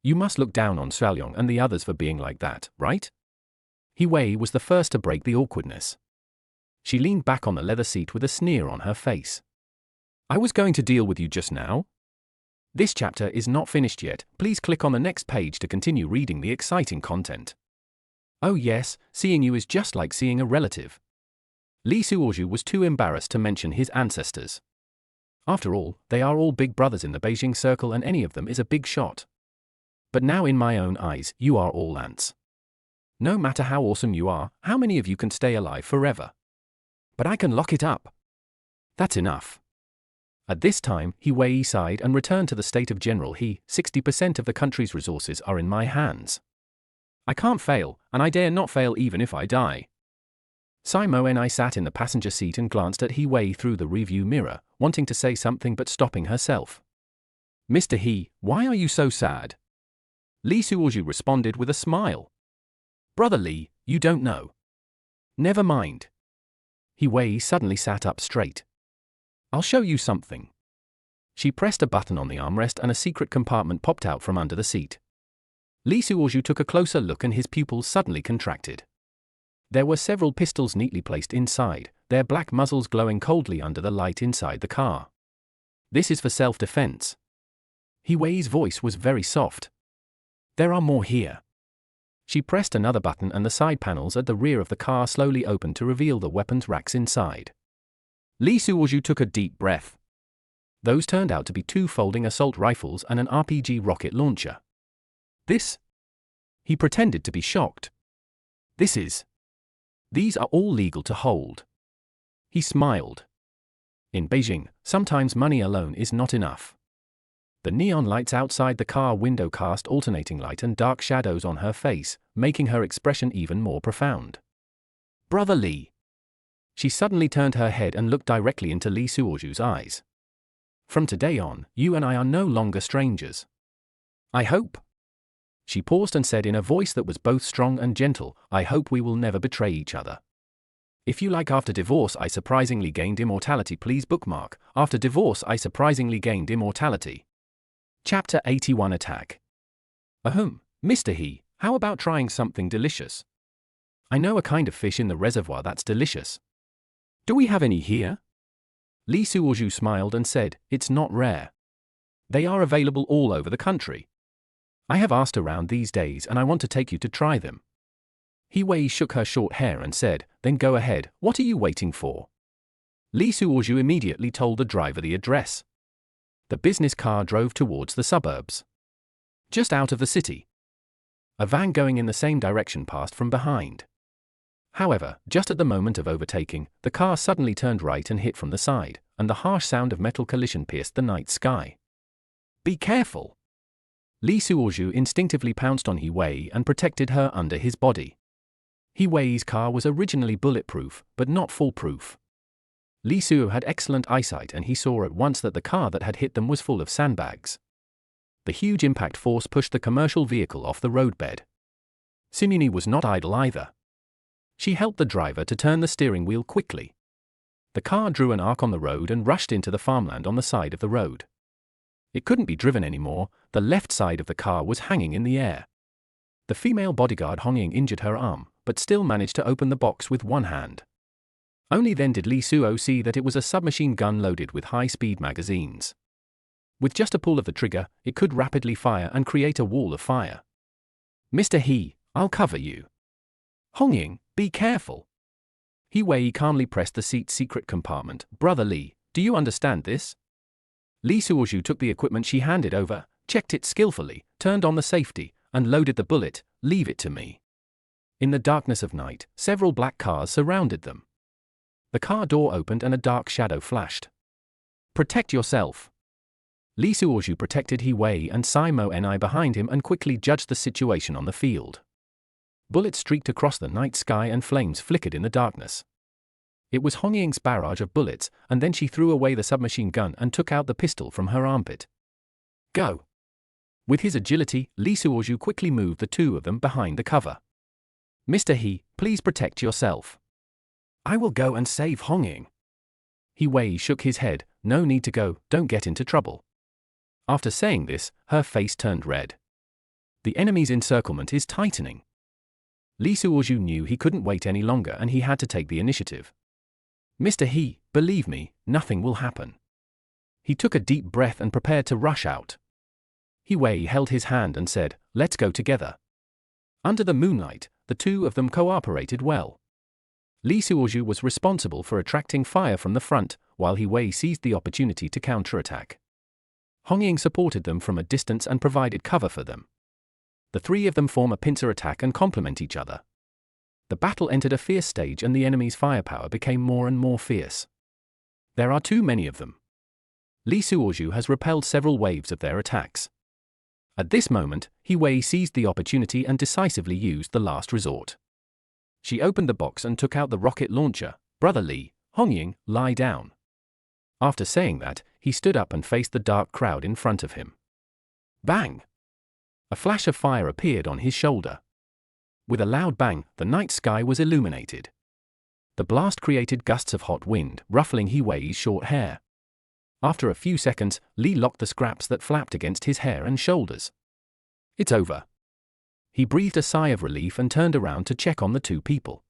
You must look down on Xiaoyong and the others for being like that, right? He Wei was the first to break the awkwardness. She leaned back on the leather seat with a sneer on her face. "I was going to deal with you just now." This chapter is not finished yet. Please click on the next page to continue reading the exciting content. Oh yes, seeing you is just like seeing a relative. Li Suozhu was too embarrassed to mention his ancestors. After all, they are all big brothers in the Beijing circle and any of them is a big shot. But now in my own eyes, you are all ants. No matter how awesome you are, how many of you can stay alive forever? But I can lock it up. That's enough. At this time, He Wei sighed and returned to the state of General He. 60% of the country's resources are in my hands. I can't fail, and I dare not fail even if I die. I sat in the passenger seat and glanced at He Wei through the review mirror, wanting to say something but stopping herself. "Mr. He, why are you so sad?" Li Suozhu responded with a smile. "Brother Li, you don't know." "Never mind." He Wei suddenly sat up straight. "I'll show you something." She pressed a button on the armrest and a secret compartment popped out from under the seat. Li Suozhu took a closer look and his pupils suddenly contracted. There were several pistols neatly placed inside, their black muzzles glowing coldly under the light inside the car. "This is for self-defense." He Wei's voice was very soft. "There are more here." She pressed another button and the side panels at the rear of the car slowly opened to reveal the weapons racks inside. Li Suozhu took a deep breath. Those turned out to be 2 folding assault rifles and an RPG rocket launcher. "This?" He pretended to be shocked. "These are all legal to hold." He smiled. In Beijing, sometimes money alone is not enough. The neon lights outside the car window cast alternating light and dark shadows on her face, making her expression even more profound. "Brother Li." She suddenly turned her head and looked directly into Li Suozhu's eyes. "From today on, you and I are no longer strangers. I hope." She paused and said in a voice that was both strong and gentle, "I hope we will never betray each other. If you like after divorce I surprisingly gained immortality please bookmark, after divorce I surprisingly gained immortality." Chapter 81 Attack. "Ahem, Mr. He, how about trying something delicious? I know a kind of fish in the reservoir that's delicious. Do we have any here?" Li Suozhu smiled and said, "It's not rare. They are available all over the country. I have asked around these days and I want to take you to try them." He Wei shook her short hair and said, "Then go ahead, what are you waiting for?" Li Suozhu immediately told the driver the address. The business car drove towards the suburbs. Just out of the city, a van going in the same direction passed from behind. However, just at the moment of overtaking, the car suddenly turned right and hit from the side, and the harsh sound of metal collision pierced the night sky. "Be careful!" Li Suozhu instinctively pounced on He Wei and protected her under his body. He Wei's car was originally bulletproof, but not foolproof. Li Suo had excellent eyesight and he saw at once that the car that had hit them was full of sandbags. The huge impact force pushed the commercial vehicle off the roadbed. Simone was not idle either. She helped the driver to turn the steering wheel quickly. The car drew an arc on the road and rushed into the farmland on the side of the road. It couldn't be driven anymore, the left side of the car was hanging in the air. The female bodyguard Hong Ying injured her arm, but still managed to open the box with one hand. Only then did Li Suo see that it was a submachine gun loaded with high-speed magazines. With just a pull of the trigger, it could rapidly fire and create a wall of fire. "Mr. He, I'll cover you." "Hong Ying, be careful." He Wei calmly pressed the seat's secret compartment. "Brother Li, do you understand this?" Li Suozhu took the equipment she handed over, checked it skillfully, turned on the safety, and loaded the bullet. "Leave it to me." In the darkness of night, several black cars surrounded them. The car door opened and a dark shadow flashed. "Protect yourself." Li Suozhu protected He Wei and Sai Mo Ni behind him and quickly judged the situation on the field. Bullets streaked across the night sky and flames flickered in the darkness. It was Hong Ying's barrage of bullets, and then she threw away the submachine gun and took out the pistol from her armpit. "Go!" With his agility, Li Suozhu quickly moved the two of them behind the cover. "Mr. He, please protect yourself." "I will go and save Hong Ying." He Wei shook his head. "No need to go, don't get into trouble." After saying this, her face turned red. "The enemy's encirclement is tightening." Li Suozhu knew he couldn't wait any longer and he had to take the initiative. "Mr. He, believe me, nothing will happen." He took a deep breath and prepared to rush out. He Wei held his hand and said, "Let's go together." Under the moonlight, the two of them cooperated well. Li Suozhu was responsible for attracting fire from the front, while He Wei seized the opportunity to counterattack. Hong Ying supported them from a distance and provided cover for them. The three of them form a pincer attack and complement each other. The battle entered a fierce stage and the enemy's firepower became more and more fierce. There are too many of them. Li Suozhu has repelled several waves of their attacks. At this moment, He Wei seized the opportunity and decisively used the last resort. She opened the box and took out the rocket launcher. "Brother Li, Hong Ying, lie down." After saying that, he stood up and faced the dark crowd in front of him. Bang! A flash of fire appeared on his shoulder. With a loud bang, the night sky was illuminated. The blast created gusts of hot wind, ruffling He Wei's short hair. After a few seconds, Li locked the scraps that flapped against his hair and shoulders. "It's over." He breathed a sigh of relief and turned around to check on the two people.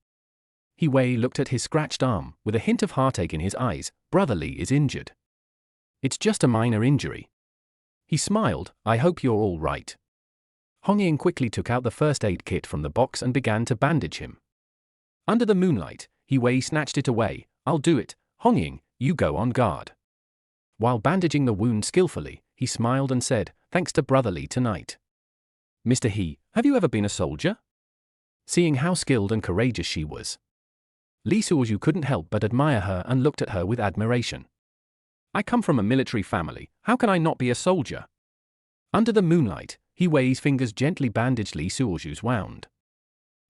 He Wei looked at his scratched arm, with a hint of heartache in his eyes. "Brother Li is injured." "It's just a minor injury." He smiled. "I hope you're all right." Hong Ying quickly took out the first aid kit from the box and began to bandage him. Under the moonlight, He Wei snatched it away. "I'll do it. Hong Ying, you go on guard." While bandaging the wound skillfully, he smiled and said, "Thanks to Brother Li tonight." "Mr. He, have you ever been a soldier?" Seeing how skilled and courageous she was, Li Suozhu couldn't help but admire her and looked at her with admiration. "I come from a military family, how can I not be a soldier?" Under the moonlight, He Wei's fingers gently bandaged Li Suozhu's wound.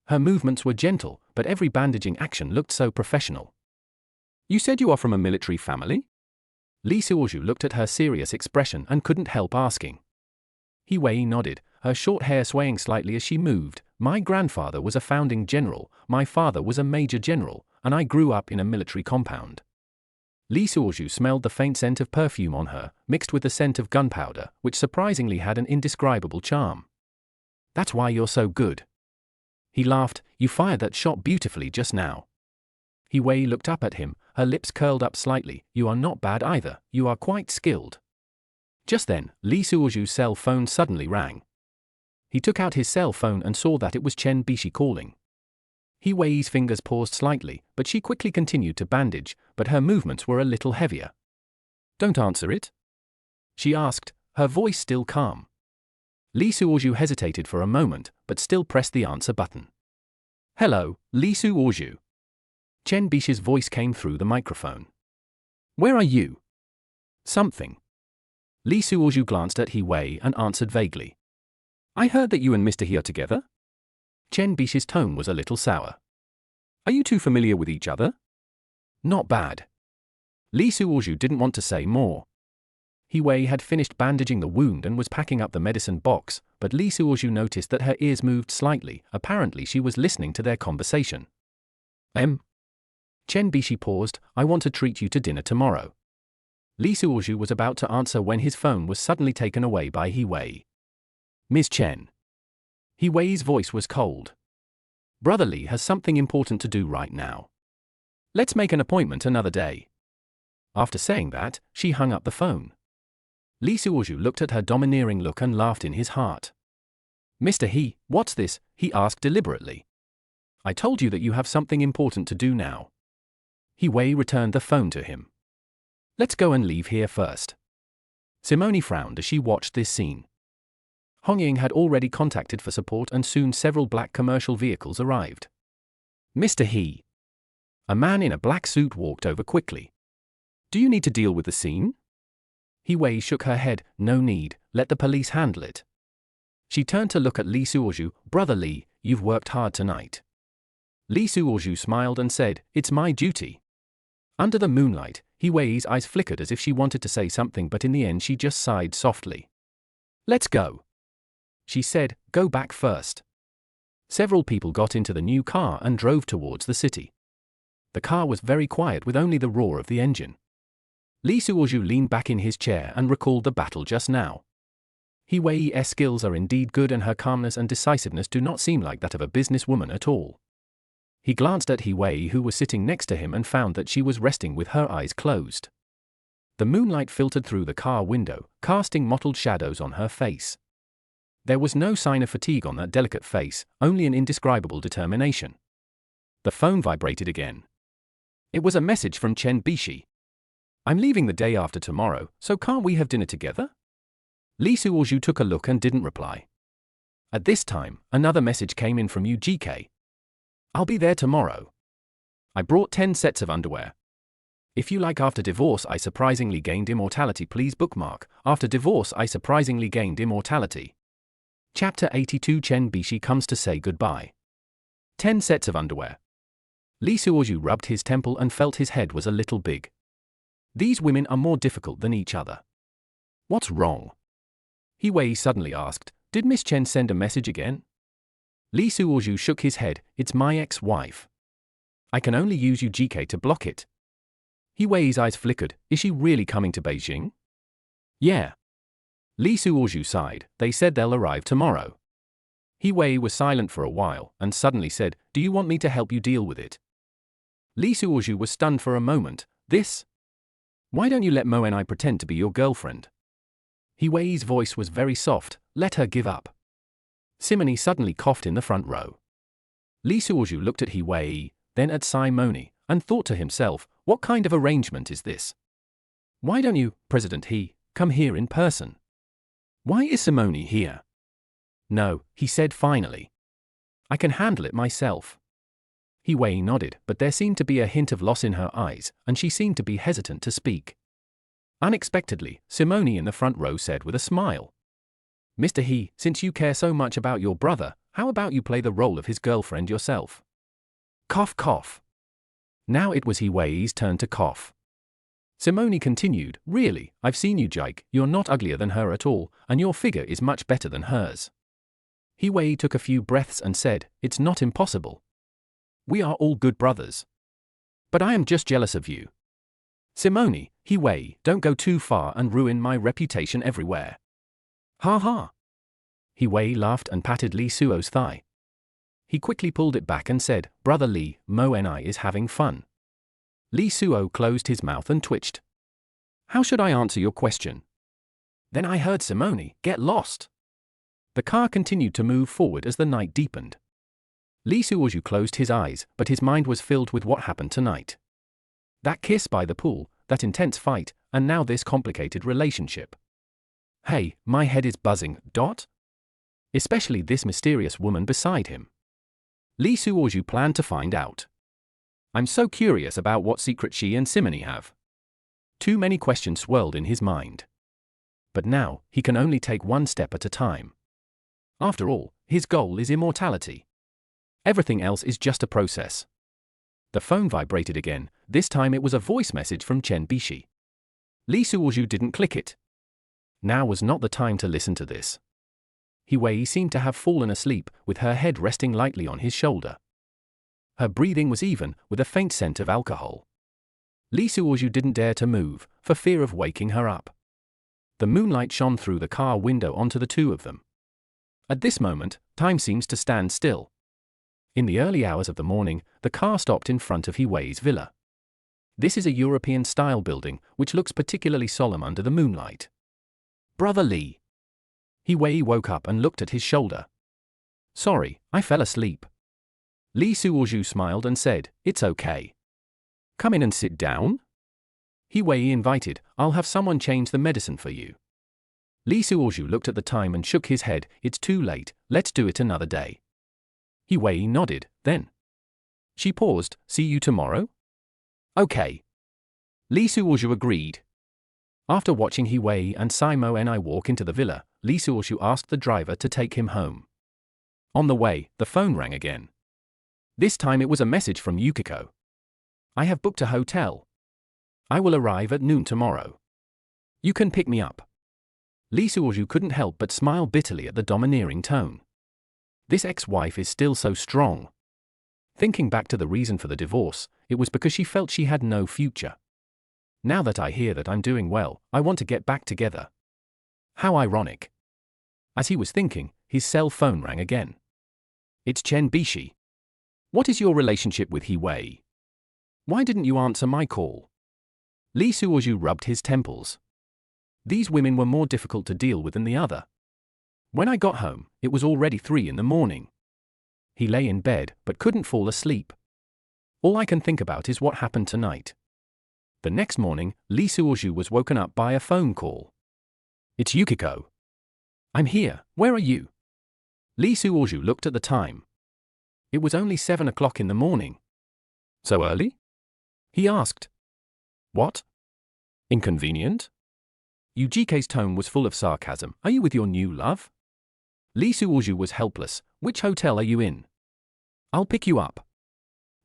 Her movements were gentle, but every bandaging action looked so professional. "You said you are from a military family?" Li Suozhu looked at her serious expression and couldn't help asking. He Wei nodded, her short hair swaying slightly as she moved. "My grandfather was a founding general, my father was a major general, and I grew up in a military compound." Li Suozhu smelled the faint scent of perfume on her, mixed with the scent of gunpowder, which surprisingly had an indescribable charm. "That's why you're so good." He laughed. "You fired that shot beautifully just now." He Wei looked up at him, her lips curled up slightly. "You are not bad either, you are quite skilled." Just then, Li Suozhu's cell phone suddenly rang. He took out his cell phone and saw that it was Chen Bishi calling. He Wei's fingers paused slightly, but she quickly continued to bandage, but her movements were a little heavier. "Don't answer it?" she asked, her voice still calm. Li Suozhu hesitated for a moment, but still pressed the answer button. "Hello, Li Suozhu." Chen Bishi's voice came through the microphone. "Where are you?" "Something." Li Suozhu glanced at He Wei and answered vaguely. "I heard that you and Mr. He are together?" Chen Bishi's tone was a little sour. "Are you two familiar with each other?" "Not bad." Li Suozhu didn't want to say more. He Wei had finished bandaging the wound and was packing up the medicine box, but Li Suozhu noticed that her ears moved slightly. Apparently she was listening to their conversation. Chen Bishi paused. I want to treat you to dinner tomorrow. Li Suozhu was about to answer when his phone was suddenly taken away by He Wei. Ms. Chen. He Wei's voice was cold. Brother Li has something important to do right now. Let's make an appointment another day. After saying that, she hung up the phone. Li Suozhu looked at her domineering look and laughed in his heart. Mr. He, what's this? He asked deliberately. I told you that you have something important to do now. He Wei returned the phone to him. Let's go and leave here first. Simone frowned as she watched this scene. Hong Ying had already contacted for support and soon several black commercial vehicles arrived. Mr. He. A man in a black suit walked over quickly. Do you need to deal with the scene? He Wei shook her head. No need, let the police handle it. She turned to look at Li Suozhu. Brother Li, you've worked hard tonight. Li Suozhu smiled and said, it's my duty. Under the moonlight, He Wei's eyes flickered as if she wanted to say something, but in the end she just sighed softly. Let's go. She said, go back first. Several people got into the new car and drove towards the city. The car was very quiet with only the roar of the engine. Li Suozhu leaned back in his chair and recalled the battle just now. He Wei's skills are indeed good and her calmness and decisiveness do not seem like that of a businesswoman at all. He glanced at He Wei, who was sitting next to him, and found that she was resting with her eyes closed. The moonlight filtered through the car window, casting mottled shadows on her face. There was no sign of fatigue on that delicate face, only an indescribable determination. The phone vibrated again. It was a message from Chen Bishi. I'm leaving the day after tomorrow, so can't we have dinner together? Li Suozhu took a look and didn't reply. At this time, another message came in from UGK. I'll be there tomorrow. I brought 10 sets of underwear. If you like. After divorce I surprisingly gained immortality. Please bookmark. After divorce I surprisingly gained immortality. Chapter 82. Chen Bishi comes to say goodbye. 10 sets of underwear. Li Suozhu rubbed his temple and felt his head was a little big. These women are more difficult than each other. What's wrong? He Wei suddenly asked. Did Miss Chen send a message again? Li Suozhu shook his head. It's my ex-wife. I can only use UGK to block it. He Wei's eyes flickered. Is she really coming to Beijing? Yeah. Li Suozhu sighed. They said they'll arrive tomorrow. He Wei was silent for a while and suddenly said, do you want me to help you deal with it? Li Suozhu was stunned for a moment. This? Why don't you let Mo and I pretend to be your girlfriend? He Wei's voice was very soft. Let her give up. Simone suddenly coughed in the front row. Li Suozhu looked at He Wei, then at Simone, and thought to himself, what kind of arrangement is this? Why don't you, President He, come here in person? Why is Simone here? No, he said finally. I can handle it myself. He Wei nodded, but there seemed to be a hint of loss in her eyes, and she seemed to be hesitant to speak. Unexpectedly, Simone in the front row said with a smile, Mr. He, since you care so much about your brother, how about you play the role of his girlfriend yourself? Cough cough. Now it was He Wei's turn to cough. Simone continued, really, I've seen you, Jake, you're not uglier than her at all, and your figure is much better than hers. He Wei took a few breaths and said, it's not impossible. We are all good brothers. But I am just jealous of you. Simone, He Wei, don't go too far and ruin my reputation everywhere. Ha ha. He Wei laughed and patted Li Suo's thigh. He quickly pulled it back and said, Brother Li, Mo and I is having fun. Li Suo closed his mouth and twitched. How should I answer your question? Then I heard Simone, get lost. The car continued to move forward as the night deepened. Li Suozhu closed his eyes, but his mind was filled with what happened tonight. That kiss by the pool, that intense fight, and now this complicated relationship. Hey, my head is buzzing. Especially this mysterious woman beside him. Li Suozhu planned to find out. I'm so curious about what secret she and Simone have. Too many questions swirled in his mind. But now, he can only take one step at a time. After all, his goal is immortality. Everything else is just a process. The phone vibrated again. This time it was a voice message from Chen Bishi. Li Suozhu didn't click it. Now was not the time to listen to this. He Wei seemed to have fallen asleep, with her head resting lightly on his shoulder. Her breathing was even, with a faint scent of alcohol. Li Suozhu didn't dare to move, for fear of waking her up. The moonlight shone through the car window onto the two of them. At this moment, time seems to stand still. In the early hours of the morning, the car stopped in front of Hee-Wei's villa. This is a European-style building, which looks particularly solemn under the moonlight. "Brother Li." Hee-Wei woke up and looked at his shoulder. "Sorry, I fell asleep." Li Suozhu smiled and said, "It's okay. Come in and sit down." Hee-Wei invited, "I'll have someone change the medicine for you." Li Suozhu looked at the time and shook his head. "It's too late, let's do it another day." Hee-Wei nodded, then. She paused. "See you tomorrow?" "Okay." Li Suozhu agreed. After watching Hee-Wei and Simo and I walk into the villa, Li Suozhu asked the driver to take him home. On the way, the phone rang again. This time it was a message from Yukiko. "I have booked a hotel. I will arrive at noon tomorrow. You can pick me up." Li Suozhu couldn't help but smile bitterly at the domineering tone. This ex-wife is still so strong. Thinking back to the reason for the divorce, it was because she felt she had no future. Now that I hear that I'm doing well, I want to get back together. How ironic. As he was thinking, his cell phone rang again. "It's Chen Bishi. What is your relationship with Hee-Wei? Why didn't you answer my call?" Li Suozhu rubbed his temples. These women were more difficult to deal with than the other. When I got home, it was already 3 in the morning. He lay in bed, but couldn't fall asleep. All I can think about is what happened tonight. The next morning, Li Suozhu was woken up by a phone call. "It's Yukiko." "I'm here, where are you?" Li Suozhu looked at the time. It was only 7 o'clock in the morning. "So early?" he asked. "What? Inconvenient?" Yukiko's tone was full of sarcasm. "Are you with your new love?" Li Suozhu was helpless. "Which hotel are you in?" "I'll pick you up."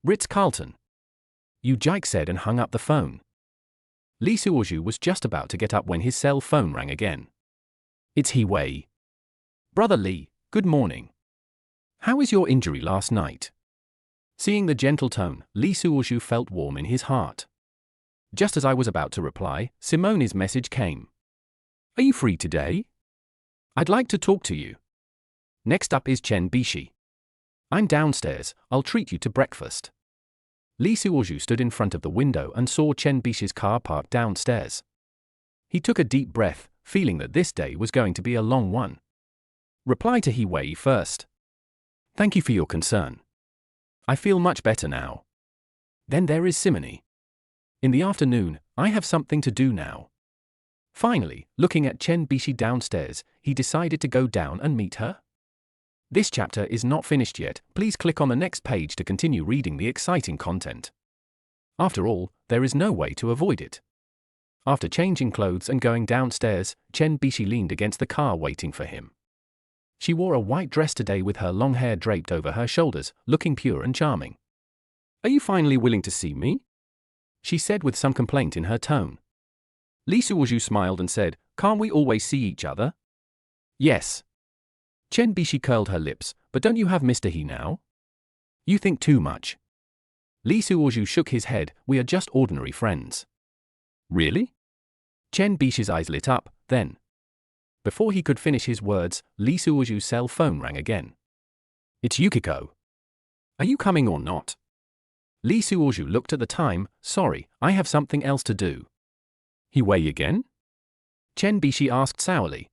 "Ritz-Carlton," Yukiko said and hung up the phone. Li Suozhu was just about to get up when his cell phone rang again. "It's Hee-Wei." "Brother Li, good morning. How is your injury last night?" Seeing the gentle tone, Li Suozhu felt warm in his heart. Just as I was about to reply, Simone's message came. "Are you free today? I'd like to talk to you. Next up is Chen Bishi. I'm downstairs, I'll treat you to breakfast." Li Suozhu stood in front of the window and saw Chen Bishi's car parked downstairs. He took a deep breath, feeling that this day was going to be a long one. "Reply to Hee-Wei first. Thank you for your concern. I feel much better now. Then there is Simone. In the afternoon, I have something to do now." Finally, looking at Chen Bishi downstairs, he decided to go down and meet her. This chapter is not finished yet. Please click on the next page to continue reading the exciting content. After all, there is no way to avoid it. After changing clothes and going downstairs, Chen Bishi leaned against the car waiting for him. She wore a white dress today with her long hair draped over her shoulders, looking pure and charming. "Are you finally willing to see me?" she said with some complaint in her tone. Li Suozhu smiled and said, "Can't we always see each other?" "Yes." Chen Bishi curled her lips, "But don't you have Mr. He now?" "You think too much." Li Suozhu shook his head. "We are just ordinary friends." "Really?" Chen Bishi's eyes lit up, then. Before he could finish his words, Li Suozhu's cell phone rang again. "It's Yukiko. Are you coming or not?" Li Suozhu looked at the time. "Sorry, I have something else to do." "Hee-Wei again?" Chen Bishi asked sourly.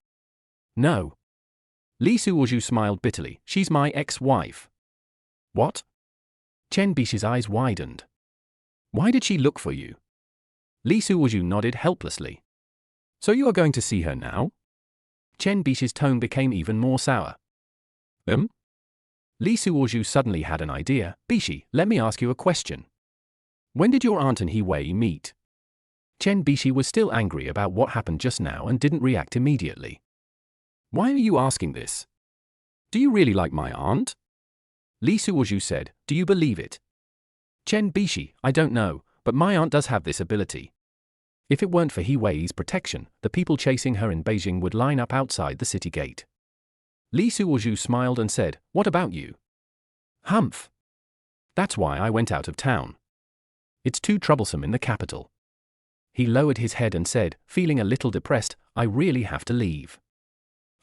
"No." Li Suozhu smiled bitterly. "She's my ex-wife." "What?" Chen Bishi's eyes widened. "Why did she look for you?" Li Suozhu nodded helplessly. "So you are going to see her now?" Chen Bishi's tone became even more sour. Li Suozhu suddenly had an idea. "Bishi, let me ask you a question. When did your aunt and Hee-Wei meet?" Chen Bishi was still angry about what happened just now and didn't react immediately. "Why are you asking this? Do you really like my aunt?" Li Suozhu said. "Do you believe it?" Chen Bishi, "I don't know, but my aunt does have this ability. If it weren't for Hee-Wei's protection, the people chasing her in Beijing would line up outside the city gate." Li Suozhu smiled and said, "What about you?" "Humph. That's why I went out of town. It's too troublesome in the capital. He lowered his head and said, feeling a little depressed, I really have to leave.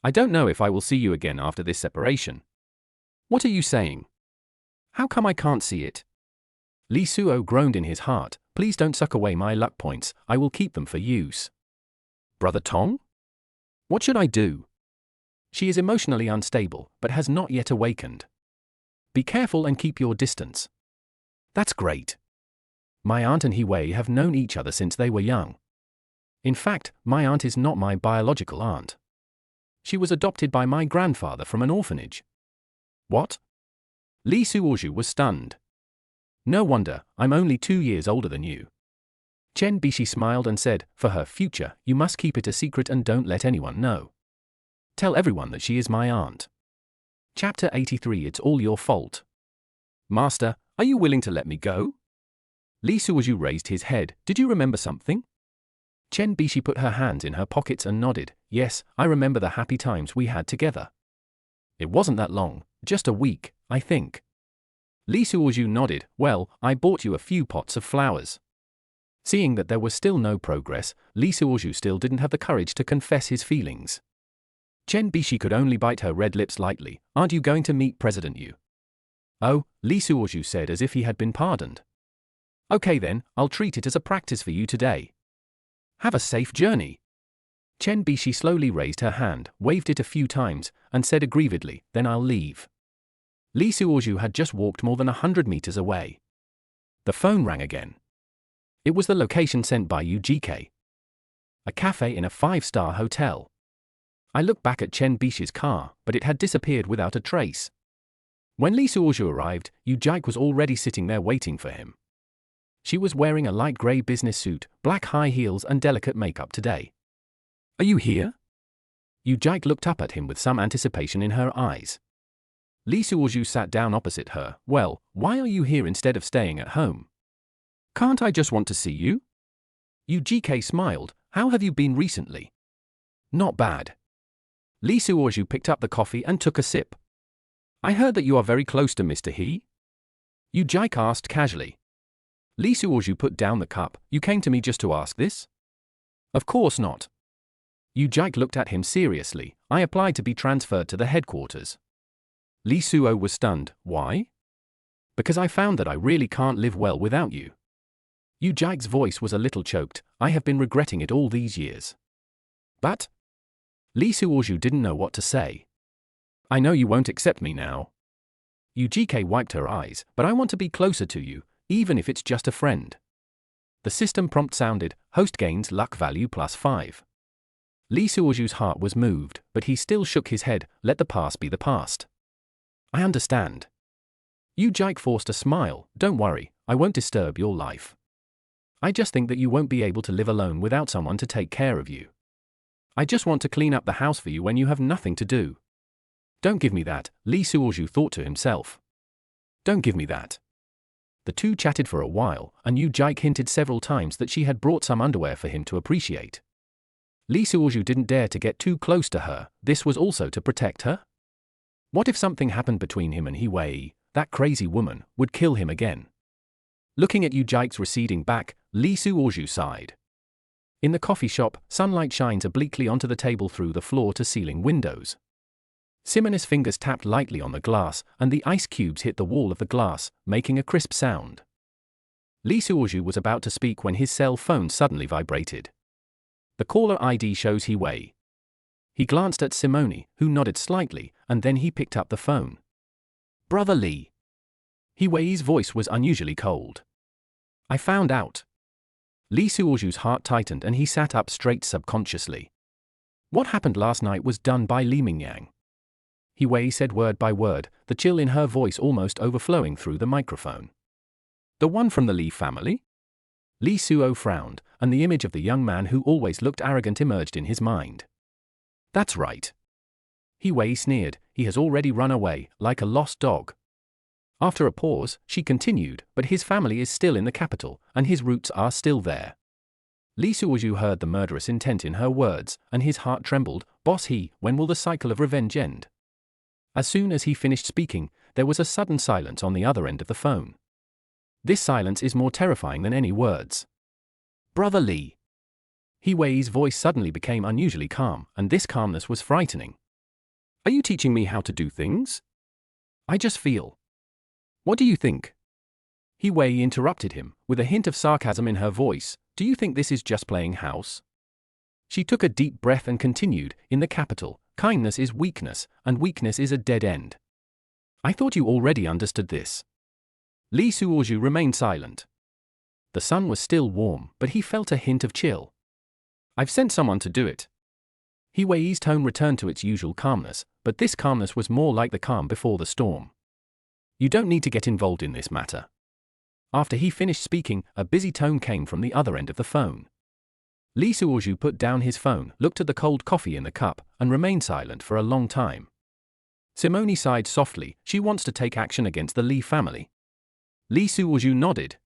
I don't know if I will see you again after this separation. What are you saying? How come I can't see it? Lee Suo groaned in his heart, please don't suck away my luck points, I will keep them for use. Brother Tong? What should I do? She is emotionally unstable, but has not yet awakened. Be careful and keep your distance. That's great. My aunt and He Wei have known each other since they were young. In fact, my aunt is not my biological aunt. She was adopted by my grandfather from an orphanage. What? Lee Suoju was stunned. No wonder, I'm only 2 years older than you. Chen Bishi smiled and said, for her future, you must keep it a secret and don't let anyone know. Tell everyone that she is my aunt. Chapter 83 It's all your fault. Master, are you willing to let me go? Lee Suoju raised his head, did you remember something? Chen Bishi put her hands in her pockets and nodded, yes, I remember the happy times we had together. It wasn't that long, just a week, I think. Lee Suoju nodded, well, I bought you a few pots of flowers. Seeing that there was still no progress, Lee Suoju still didn't have the courage to confess his feelings. Chen Bishi could only bite her red lips lightly, aren't you going to meet President Yu? Oh, Lee Suoju said as if he had been pardoned. Okay then, I'll treat it as a practice for you today. Have a safe journey. Chen Bishi slowly raised her hand, waved it a few times, and said aggrievedly, then I'll leave. Lee Suoju had just walked more than 100 meters away. The phone rang again. It was the location sent by UGK. A cafe in a 5-star hotel. I looked back at Chen Bishi's car, but it had disappeared without a trace. When Lee Suoju arrived, UGK was already sitting there waiting for him. She was wearing a light grey business suit, black high heels and delicate makeup today. Are you here? UGK looked up at him with some anticipation in her eyes. Lee Suoju sat down opposite her. Well, why are you here instead of staying at home? Can't I just want to see you? UGK smiled. How have you been recently? Not bad. Lee Suoju picked up the coffee and took a sip. I heard that you are very close to Mr. He? UGK asked casually. Lee Suoju put down the cup. You came to me just to ask this? Of course not. UGK looked at him seriously. I applied to be transferred to the headquarters. Lee Suo was stunned. Why? Because I found that I really can't live well without you. UGK's voice was a little choked. I have been regretting it all these years. But? Lee Suoju didn't know what to say. I know you won't accept me now. UGK wiped her eyes, but I want to be closer to you, even if it's just a friend. The system prompt sounded, host gains luck value +5. Lee Suoju's heart was moved, but he still shook his head, let the past be the past. I understand. UGK forced a smile, don't worry, I won't disturb your life. I just think that you won't be able to live alone without someone to take care of you. I just want to clean up the house for you when you have nothing to do. Don't give me that, Lee Suoju thought to himself. Don't give me that. The two chatted for a while, and UGK hinted several times that she had brought some underwear for him to appreciate. Lee Suoju didn't dare to get too close to her, this was also to protect her? What if something happened between him and He Wei, that crazy woman, would kill him again? Looking at UGK's receding back, Lee Suoju sighed. In the coffee shop, sunlight shines obliquely onto the table through the floor-to-ceiling windows. Simone's fingers tapped lightly on the glass, and the ice cubes hit the wall of the glass, making a crisp sound. Lee Suoju was about to speak when his cell phone suddenly vibrated. The caller ID shows He Wei. He glanced at Simone, who nodded slightly, and then he picked up the phone. Brother Lee. He Wei's voice was unusually cold. I found out. Lee Suoju's heart tightened and he sat up straight subconsciously. What happened last night was done by Li Mingyang. He Wei said word by word, the chill in her voice almost overflowing through the microphone. The one from the Li family? Lee Suo frowned, and the image of the young man who always looked arrogant emerged in his mind. That's right. He Wei sneered, he has already run away, like a lost dog. After a pause, she continued, but his family is still in the capital, and his roots are still there. Lee Suoju heard the murderous intent in her words, and his heart trembled. Boss He, when will the cycle of revenge end? As soon as he finished speaking, there was a sudden silence on the other end of the phone. This silence is more terrifying than any words. Brother Lee. He Wei's voice suddenly became unusually calm, and this calmness was frightening. Are you teaching me how to do things? I just feel. What do you think? He Wei interrupted him, with a hint of sarcasm in her voice. Do you think this is just playing house? She took a deep breath and continued, in the capital, kindness is weakness, and weakness is a dead end. I thought you already understood this. Li Suozhu remained silent. The sun was still warm, but he felt a hint of chill. I've sent someone to do it. He Wei's tone returned to its usual calmness, but this calmness was more like the calm before the storm. You don't need to get involved in this matter. After he finished speaking, a busy tone came from the other end of the phone. Li Suozhu put down his phone, looked at the cold coffee in the cup, and remained silent for a long time. Simone sighed softly. She wants to take action against the Li family. Li Suozhu nodded.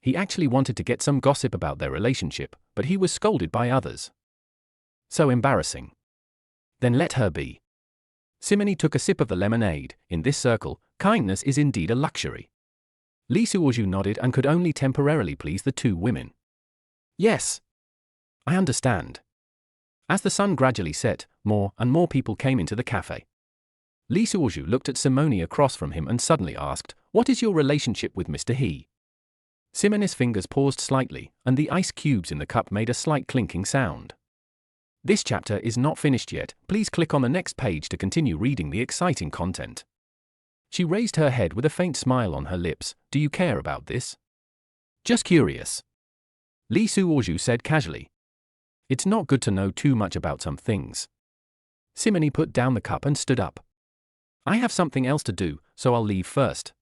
He actually wanted to get some gossip about their relationship, but he was scolded by others. So embarrassing. Then let her be. Simone took a sip of the lemonade. In this circle, kindness is indeed a luxury. Li Suozhu nodded and could only temporarily please the two women. Yes. I understand. As the sun gradually set, more and more people came into the cafe. Li Suozhu looked at Simone across from him and suddenly asked, What is your relationship with Mr. He? Simone's fingers paused slightly, and the ice cubes in the cup made a slight clinking sound. This chapter is not finished yet. Please click on the next page to continue reading the exciting content. She raised her head with a faint smile on her lips. Do you care about this? Just curious. Li Suozhu said casually. It's not good to know too much about some things. Simone put down the cup and stood up. I have something else to do, so I'll leave first.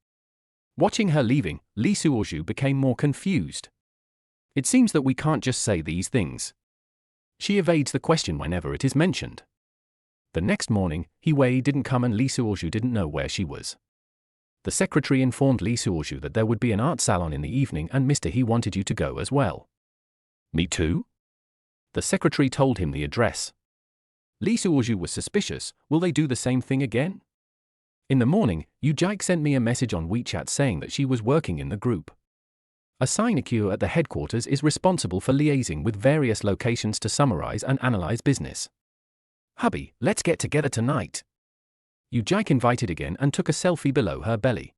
Watching her leaving, Li Suozhu became more confused. It seems that we can't just say these things. She evades the question whenever it is mentioned. The next morning, He Wei didn't come and Li Suozhu didn't know where she was. The secretary informed Li Suozhu that there would be an art salon in the evening and Mr. He wanted you to go as well. Me too? The secretary told him the address. Li Suozhu was suspicious. Will they do the same thing again? In the morning, Yu Jike sent me a message on WeChat saying that she was working in the group. A sinecure at the headquarters is responsible for liaising with various locations to summarize and analyze business. Hubby, let's get together tonight. Yu Jike invited again and took a selfie below her belly.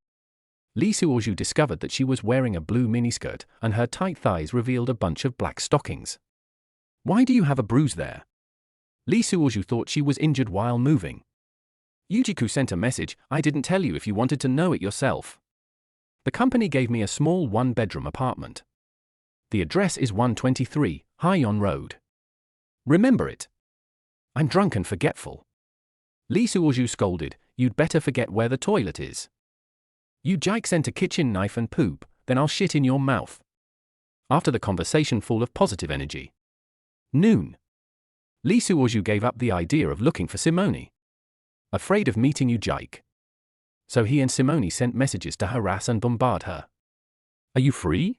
Li Suozhu discovered that she was wearing a blue miniskirt and her tight thighs revealed a bunch of black stockings. Why do you have a bruise there? Li Suozhu thought she was injured while moving. Yujiku sent a message. I didn't tell you if you wanted to know it yourself. The company gave me a small one-bedroom apartment. The address is 123, Haiyon Road. Remember it. I'm drunk and forgetful. Li Suozhu scolded. You'd better forget where the toilet is. Yu Jike sent a kitchen knife and poop, then I'll shit in your mouth. After the conversation full of positive energy. Noon. Li Suozhu gave up the idea of looking for Simone. Afraid of meeting Yu Jike. So he and Simone sent messages to harass and bombard her. Are you free?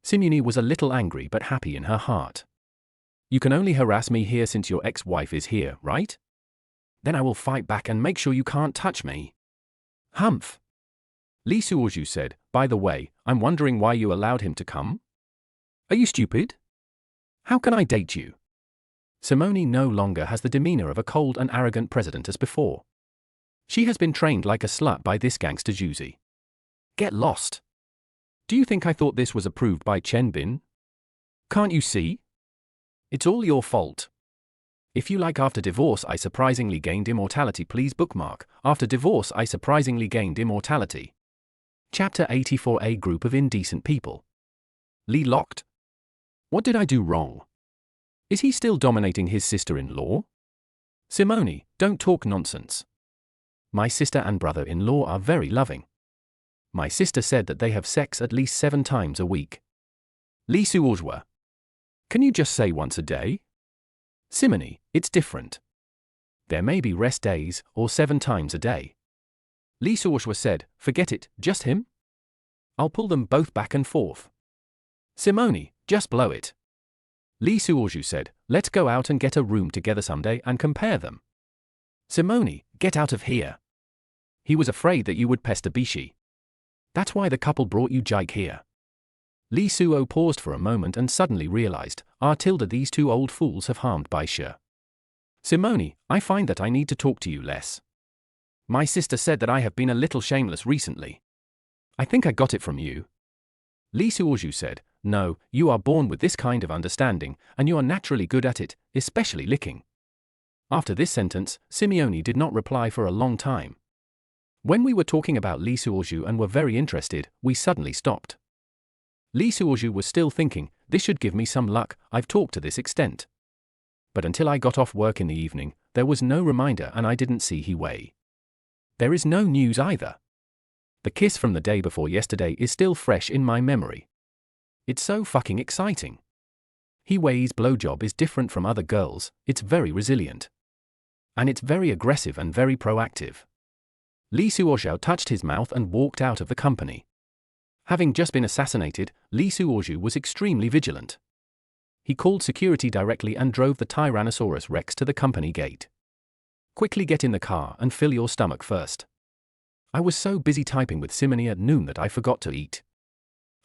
Simone was a little angry but happy in her heart. You can only harass me here since your ex-wife is here, right? Then I will fight back and make sure you can't touch me. Humph. Li Suozhu said, by the way, I'm wondering why you allowed him to come? Are you stupid? How can I date you? Simone no longer has the demeanor of a cold and arrogant president as before. She has been trained like a slut by this gangster Juzi. Get lost. Do you think I thought this was approved by Chen Bin? Can't you see? It's all your fault. If you like After Divorce I Surprisingly Gained Immortality, please bookmark After Divorce I Surprisingly Gained Immortality. Chapter 84. A Group of Indecent People. Li locked. What did I do wrong? Is he still dominating his sister-in-law? Simone, don't talk nonsense. My sister and brother-in-law are very loving. My sister said that they have sex at least 7 times a week. Li Suozhu. Can you just say once a day? Simone, it's different. There may be rest days, or 7 times a day. Li Suozhu said, forget it, just him? I'll pull them both back and forth. Simone, just blow it. Li Suozhu said, let's go out and get a room together someday and compare them. Simone, get out of here. He was afraid that you would pester Bishi. That's why the couple brought you Jike here. Lee Suo paused for a moment and suddenly realized, these two old fools have harmed Baisha. Simone, I find that I need to talk to you less. My sister said that I have been a little shameless recently. I think I got it from you. Lee Suoju said, no, you are born with this kind of understanding, and you are naturally good at it, especially licking. After this sentence, Simeone did not reply for a long time. When we were talking about Lee Suoju and were very interested, we suddenly stopped. Lee Suoju was still thinking, this should give me some luck, I've talked to this extent. But until I got off work in the evening, there was no reminder and I didn't see He Wei. There is no news either. The kiss from the day before yesterday is still fresh in my memory. It's so fucking exciting. He Wei's blowjob is different from other girls, it's very resilient. And it's very aggressive and very proactive. Lee Suozhou touched his mouth and walked out of the company. Having just been assassinated, Lee Suozhou was extremely vigilant. He called security directly and drove the Tyrannosaurus Rex to the company gate. Quickly get in the car and fill your stomach first. I was so busy typing with Simone at noon that I forgot to eat.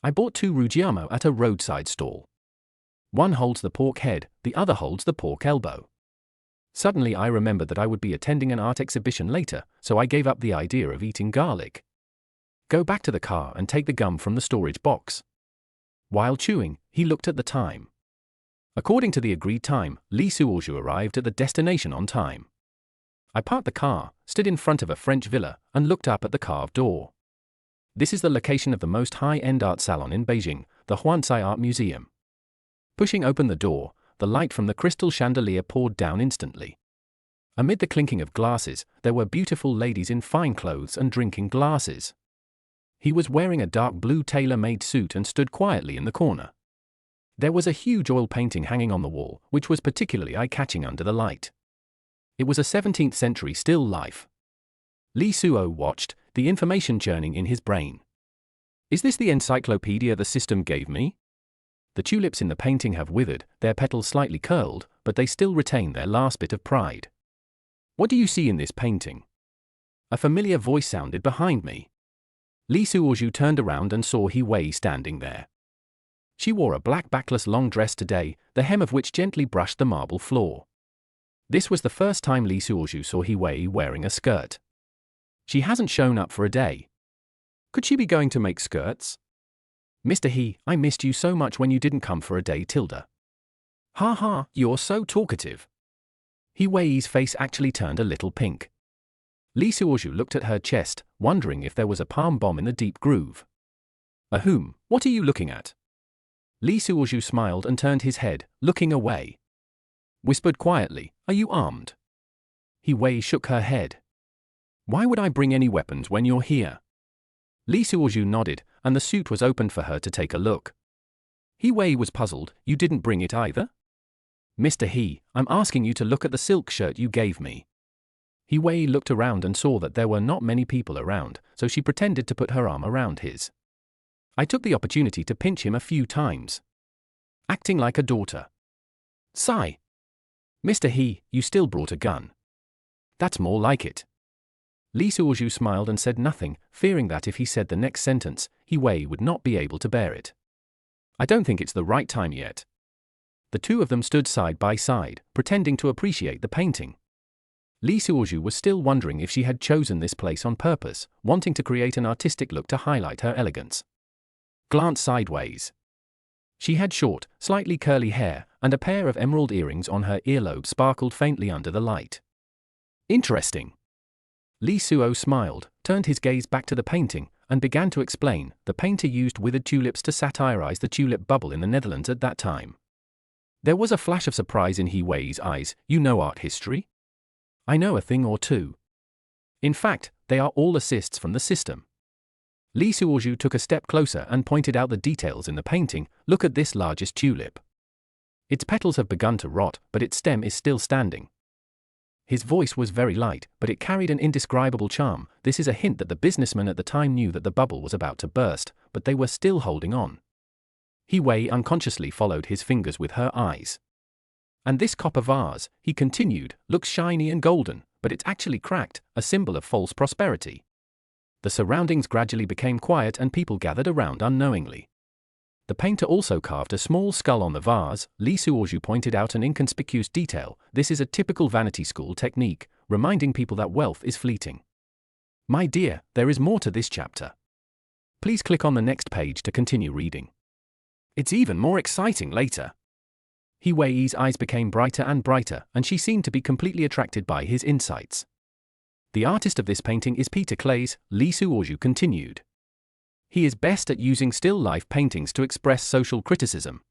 I bought 2 Ruggiamo at a roadside stall. One holds the pork head, the other holds the pork elbow. Suddenly I remembered that I would be attending an art exhibition later, so I gave up the idea of eating garlic. Go back to the car and take the gum from the storage box. While chewing, he looked at the time. According to the agreed time, Lee Suozhou arrived at the destination on time. I parked the car, stood in front of a French villa, and looked up at the carved door. This is the location of the most high-end art salon in Beijing, the Huancai Art Museum. Pushing open the door, the light from the crystal chandelier poured down instantly. Amid the clinking of glasses, there were beautiful ladies in fine clothes and drinking glasses. He was wearing a dark blue tailor-made suit and stood quietly in the corner. There was a huge oil painting hanging on the wall, which was particularly eye-catching under the light. It was a 17th century still life. Lee Suo watched, the information churning in his brain. Is this the encyclopedia the system gave me? The tulips in the painting have withered, their petals slightly curled, but they still retain their last bit of pride. What do you see in this painting? A familiar voice sounded behind me. Lee Suozhou turned around and saw He Wei standing there. She wore a black backless long dress today, the hem of which gently brushed the marble floor. This was the first time Lee Suozhou saw He Wei wearing a skirt. She hasn't shown up for a day. Could she be going to make skirts? Mr. He, I missed you so much when you didn't come for a day, Tilda. Ha ha, you're so talkative. He Wei's face actually turned a little pink. Lee Suozhou looked at her chest, wondering if there was a palm bomb in the deep groove. Ahum, what are you looking at? Lee Suozhou smiled and turned his head, looking away. Whispered quietly, are you armed? He Wei shook her head. Why would I bring any weapons when you're here? Lee Suozhou nodded, and the suit was opened for her to take a look. He Wei was puzzled, you didn't bring it either? Mr. He, I'm asking you to look at the silk shirt you gave me. He Wei looked around and saw that there were not many people around, so she pretended to put her arm around his. I took the opportunity to pinch him a few times. Acting like a daughter. Sigh. Mr. He, you still brought a gun. That's more like it. Lee Suozhou smiled and said nothing, fearing that if he said the next sentence, He Wei would not be able to bear it. I don't think it's the right time yet. The two of them stood side by side, pretending to appreciate the painting. Lee Suozhou was still wondering if she had chosen this place on purpose, wanting to create an artistic look to highlight her elegance. Glance sideways. She had short, slightly curly hair, and a pair of emerald earrings on her earlobe sparkled faintly under the light. Interesting. Lee Suo smiled, turned his gaze back to the painting, and began to explain. The painter used withered tulips to satirize the tulip bubble in the Netherlands at that time. There was a flash of surprise in He Wei's eyes. You know art history? I know a thing or two. In fact, they are all assists from the system. Lee Suozhou took a step closer and pointed out the details in the painting. Look at this largest tulip. Its petals have begun to rot, but its stem is still standing. His voice was very light, but it carried an indescribable charm. This is a hint that the businessmen at the time knew that the bubble was about to burst, but they were still holding on. He Wei unconsciously followed his fingers with her eyes. And this copper vase, he continued, looks shiny and golden, but it's actually cracked, a symbol of false prosperity. The surroundings gradually became quiet and people gathered around unknowingly. The painter also carved a small skull on the vase. Lee Suozhu pointed out an inconspicuous detail. This is a typical vanity school technique, reminding people that wealth is fleeting. My dear, there is more to this chapter. Please click on the next page to continue reading. It's even more exciting later. He Wei's eyes became brighter and brighter, and she seemed to be completely attracted by his insights. The artist of this painting is Peter Clays, Lee Suozhu continued. He is best at using still life paintings to express social criticism.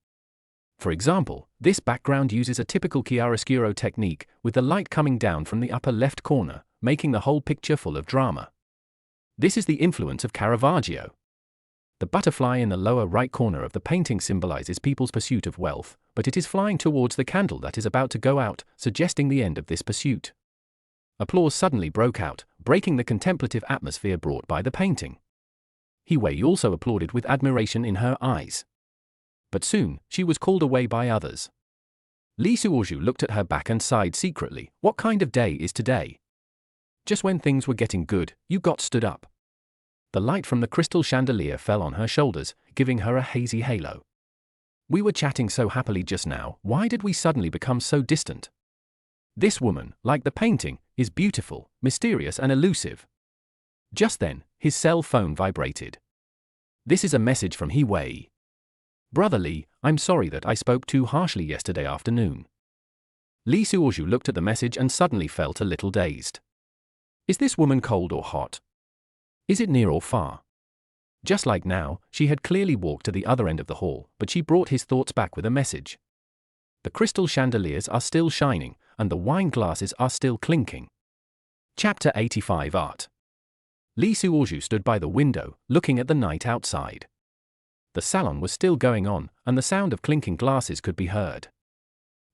For example, this background uses a typical chiaroscuro technique, with the light coming down from the upper left corner, making the whole picture full of drama. This is the influence of Caravaggio. The butterfly in the lower right corner of the painting symbolizes people's pursuit of wealth, but it is flying towards the candle that is about to go out, suggesting the end of this pursuit. Applause suddenly broke out, breaking the contemplative atmosphere brought by the painting. He Wei also applauded with admiration in her eyes. But soon, she was called away by others. Lee Suozhu looked at her back and sighed secretly. What kind of day is today? Just when things were getting good, you got stood up. The light from the crystal chandelier fell on her shoulders, giving her a hazy halo. We were chatting so happily just now, why did we suddenly become so distant? This woman, like the painting, is beautiful, mysterious and elusive. Just then, his cell phone vibrated. This is a message from He Wei. Brother Lee, I'm sorry that I spoke too harshly yesterday afternoon. Lee Suozhu looked at the message and suddenly felt a little dazed. Is this woman cold or hot? Is it near or far? Just like now, she had clearly walked to the other end of the hall, but she brought his thoughts back with a message. The crystal chandeliers are still shining, and the wine glasses are still clinking. Chapter 85 Art. Lee Suozhu stood by the window, looking at the night outside. The salon was still going on, and the sound of clinking glasses could be heard.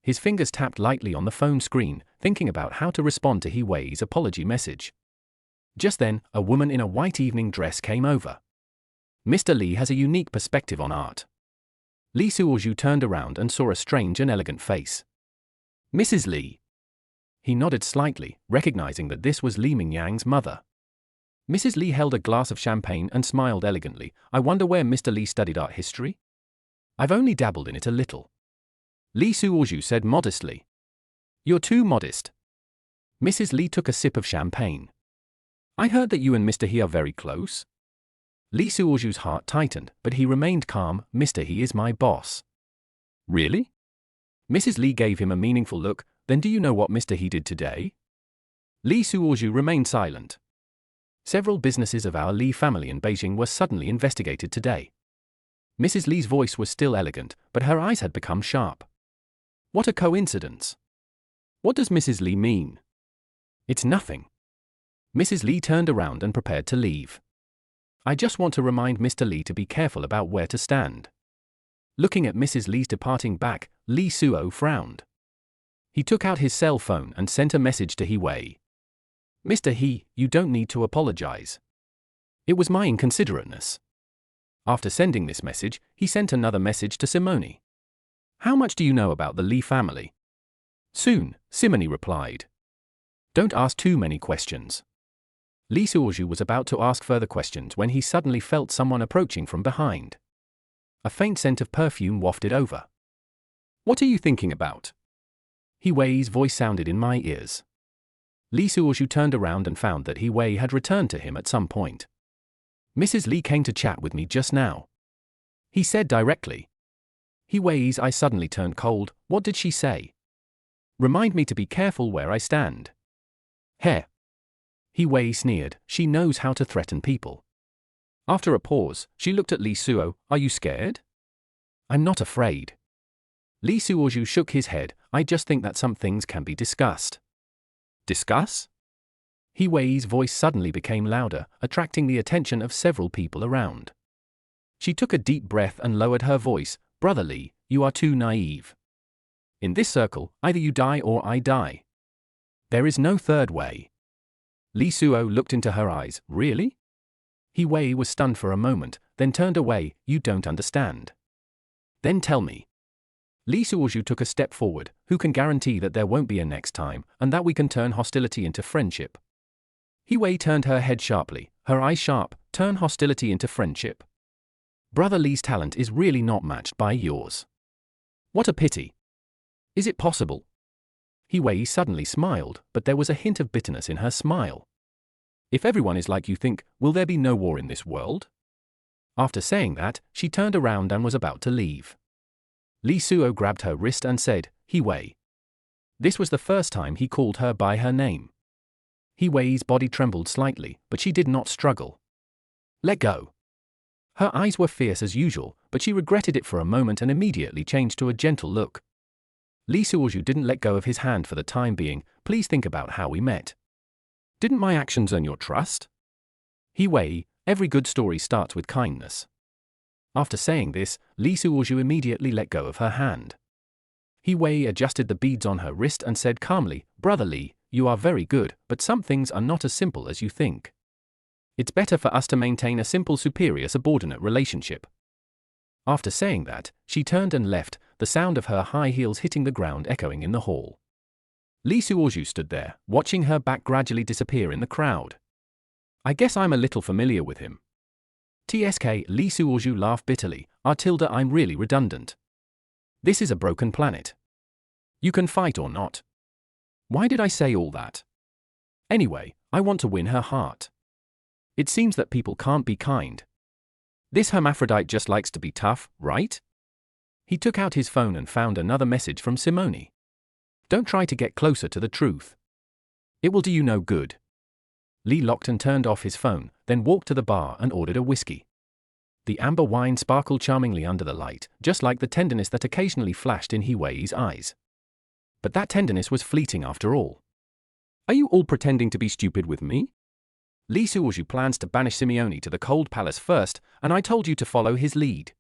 His fingers tapped lightly on the phone screen, thinking about how to respond to He Wei's apology message. Just then, a woman in a white evening dress came over. Mr. Lee has a unique perspective on art. Lee Suozhu turned around and saw a strange and elegant face. Mrs. Lee. He nodded slightly, recognizing that this was Li Mingyang's mother. Mrs. Lee held a glass of champagne and smiled elegantly. I wonder where Mr. Lee studied art history? I've only dabbled in it a little. Lee Suozhu said modestly. You're too modest. Mrs. Lee took a sip of champagne. I heard that you and Mr. He are very close. Lee Suozhu's heart tightened, but he remained calm. Mr. He is my boss. Really? Mrs. Lee gave him a meaningful look. Then do you know what Mr. He did today? Lee Suozhu remained silent. Several businesses of our Lee family in Beijing were suddenly investigated today. Mrs. Lee's voice was still elegant, but her eyes had become sharp. What a coincidence. What does Mrs. Lee mean? It's nothing. Mrs. Lee turned around and prepared to leave. I just want to remind Mr. Lee to be careful about where to stand. Looking at Mrs. Lee's departing back, Lee Suo frowned. He took out his cell phone and sent a message to He Wei. Mr. He, you don't need to apologize. It was my inconsiderateness. After sending this message, he sent another message to Simone. How much do you know about the Lee family? Soon, Simone replied. Don't ask too many questions. Lee Suozhu was about to ask further questions when he suddenly felt someone approaching from behind. A faint scent of perfume wafted over. What are you thinking about? He Wei's voice sounded in my ears. Lee Suozhu turned around and found that He Wei had returned to him at some point. Mrs. Lee came to chat with me just now. He said directly. He Wei's eyes suddenly turned cold. What did she say? Remind me to be careful where I stand. Heh. He Wei sneered. She knows how to threaten people. After a pause, she looked at Lee Suo. Are you scared? I'm not afraid. Lee Suozhu shook his head. I just think that some things can be discussed. Discuss? He Wei's voice suddenly became louder, attracting the attention of several people around. She took a deep breath and lowered her voice. Brother Lee, you are too naive. In this circle, either you die or I die. There is no third way. Lee Suo looked into her eyes. Really? He Wei was stunned for a moment, then turned away. You don't understand. Then tell me. Lee Suozhu took a step forward. Who can guarantee that there won't be a next time, and that we can turn hostility into friendship? He Wei turned her head sharply. her eyes sharp, turn hostility into friendship. Brother Lee's talent is really not matched by yours. What a pity. Is it possible? He suddenly smiled, but there was a hint of bitterness in her smile. If everyone is like you think, will there be no war in this world? After saying that, she turned around and was about to leave. Lee Suo grabbed her wrist and said, He-Wei. This was the first time he called her by her name. He-Wei's body trembled slightly, but she did not struggle. Let go. Her eyes were fierce as usual, but she regretted it for a moment and immediately changed to a gentle look. Lee Suoju didn't let go of his hand for the time being. Please think about how we met. Didn't my actions earn your trust? He-Wei, every good story starts with kindness. After saying this, Lee Suoju immediately let go of her hand. He-Wei adjusted the beads on her wrist and said calmly, Brother Lee, you are very good, but some things are not as simple as you think. It's better for us to maintain a simple superior-subordinate relationship. After saying that, she turned and left, the sound of her high heels hitting the ground echoing in the hall. Lee Suoju stood there, watching her back gradually disappear in the crowd. I guess I'm a little familiar with him. TSK, Lee Suoju laughed bitterly, I'm really redundant. This is a broken planet. You can fight or not. Why did I say all that? Anyway, I want to win her heart. It seems that people can't be kind. This hermaphrodite just likes to be tough, right? He took out his phone and found another message from Simone. Don't try to get closer to the truth. It will do you no good. Lee locked and turned off his phone, then walked to the bar and ordered a whiskey. The amber wine sparkled charmingly under the light, just like the tenderness that occasionally flashed in He-Wei's eyes. But that tenderness was fleeting after all. Are you all pretending to be stupid with me? Lee Suoju plans to banish Simeone to the cold palace first, and I told you to follow his lead.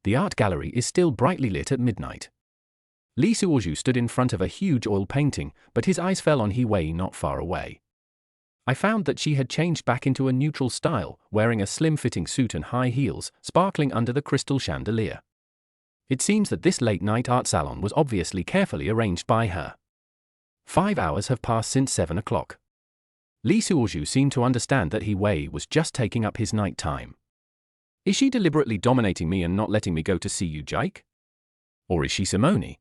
The art gallery is still brightly lit at midnight. Lee Suoju stood in front of a huge oil painting, but his eyes fell on He-Wei not far away. I found that she had changed back into a neutral style, wearing a slim-fitting suit and high heels, sparkling under the crystal chandelier. It seems that this late-night art salon was obviously carefully arranged by her. 5 hours have passed since 7 o'clock. Lee Suoju seemed to understand that He-Wei was just taking up his night time. Is she deliberately dominating me and not letting me go to see you, Jake? Or is she Simone?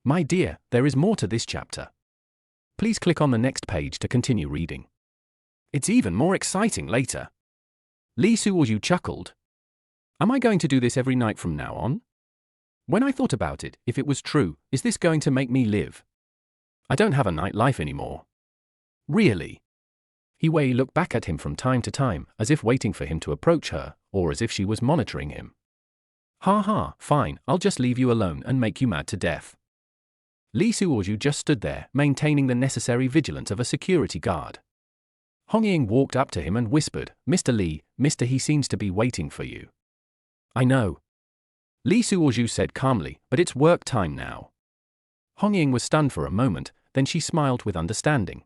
My dear, there is more to this chapter. Please click on the next page to continue reading. It's even more exciting later. Lee Suoju chuckled. Am I going to do this every night from now on? When I thought about it, if it was true, is this going to make me live? I don't have a nightlife anymore. Really? He-Wei looked back at him from time to time, as if waiting for him to approach her, or as if she was monitoring him. Ha ha, fine, I'll just leave you alone and make you mad to death. Lee Suoju just stood there, maintaining the necessary vigilance of a security guard. Hong Ying walked up to him and whispered, Mr. Lee, Mr. He seems to be waiting for you. I know. Lee Suoju said calmly, but it's work time now. Hong Ying was stunned for a moment, then she smiled with understanding.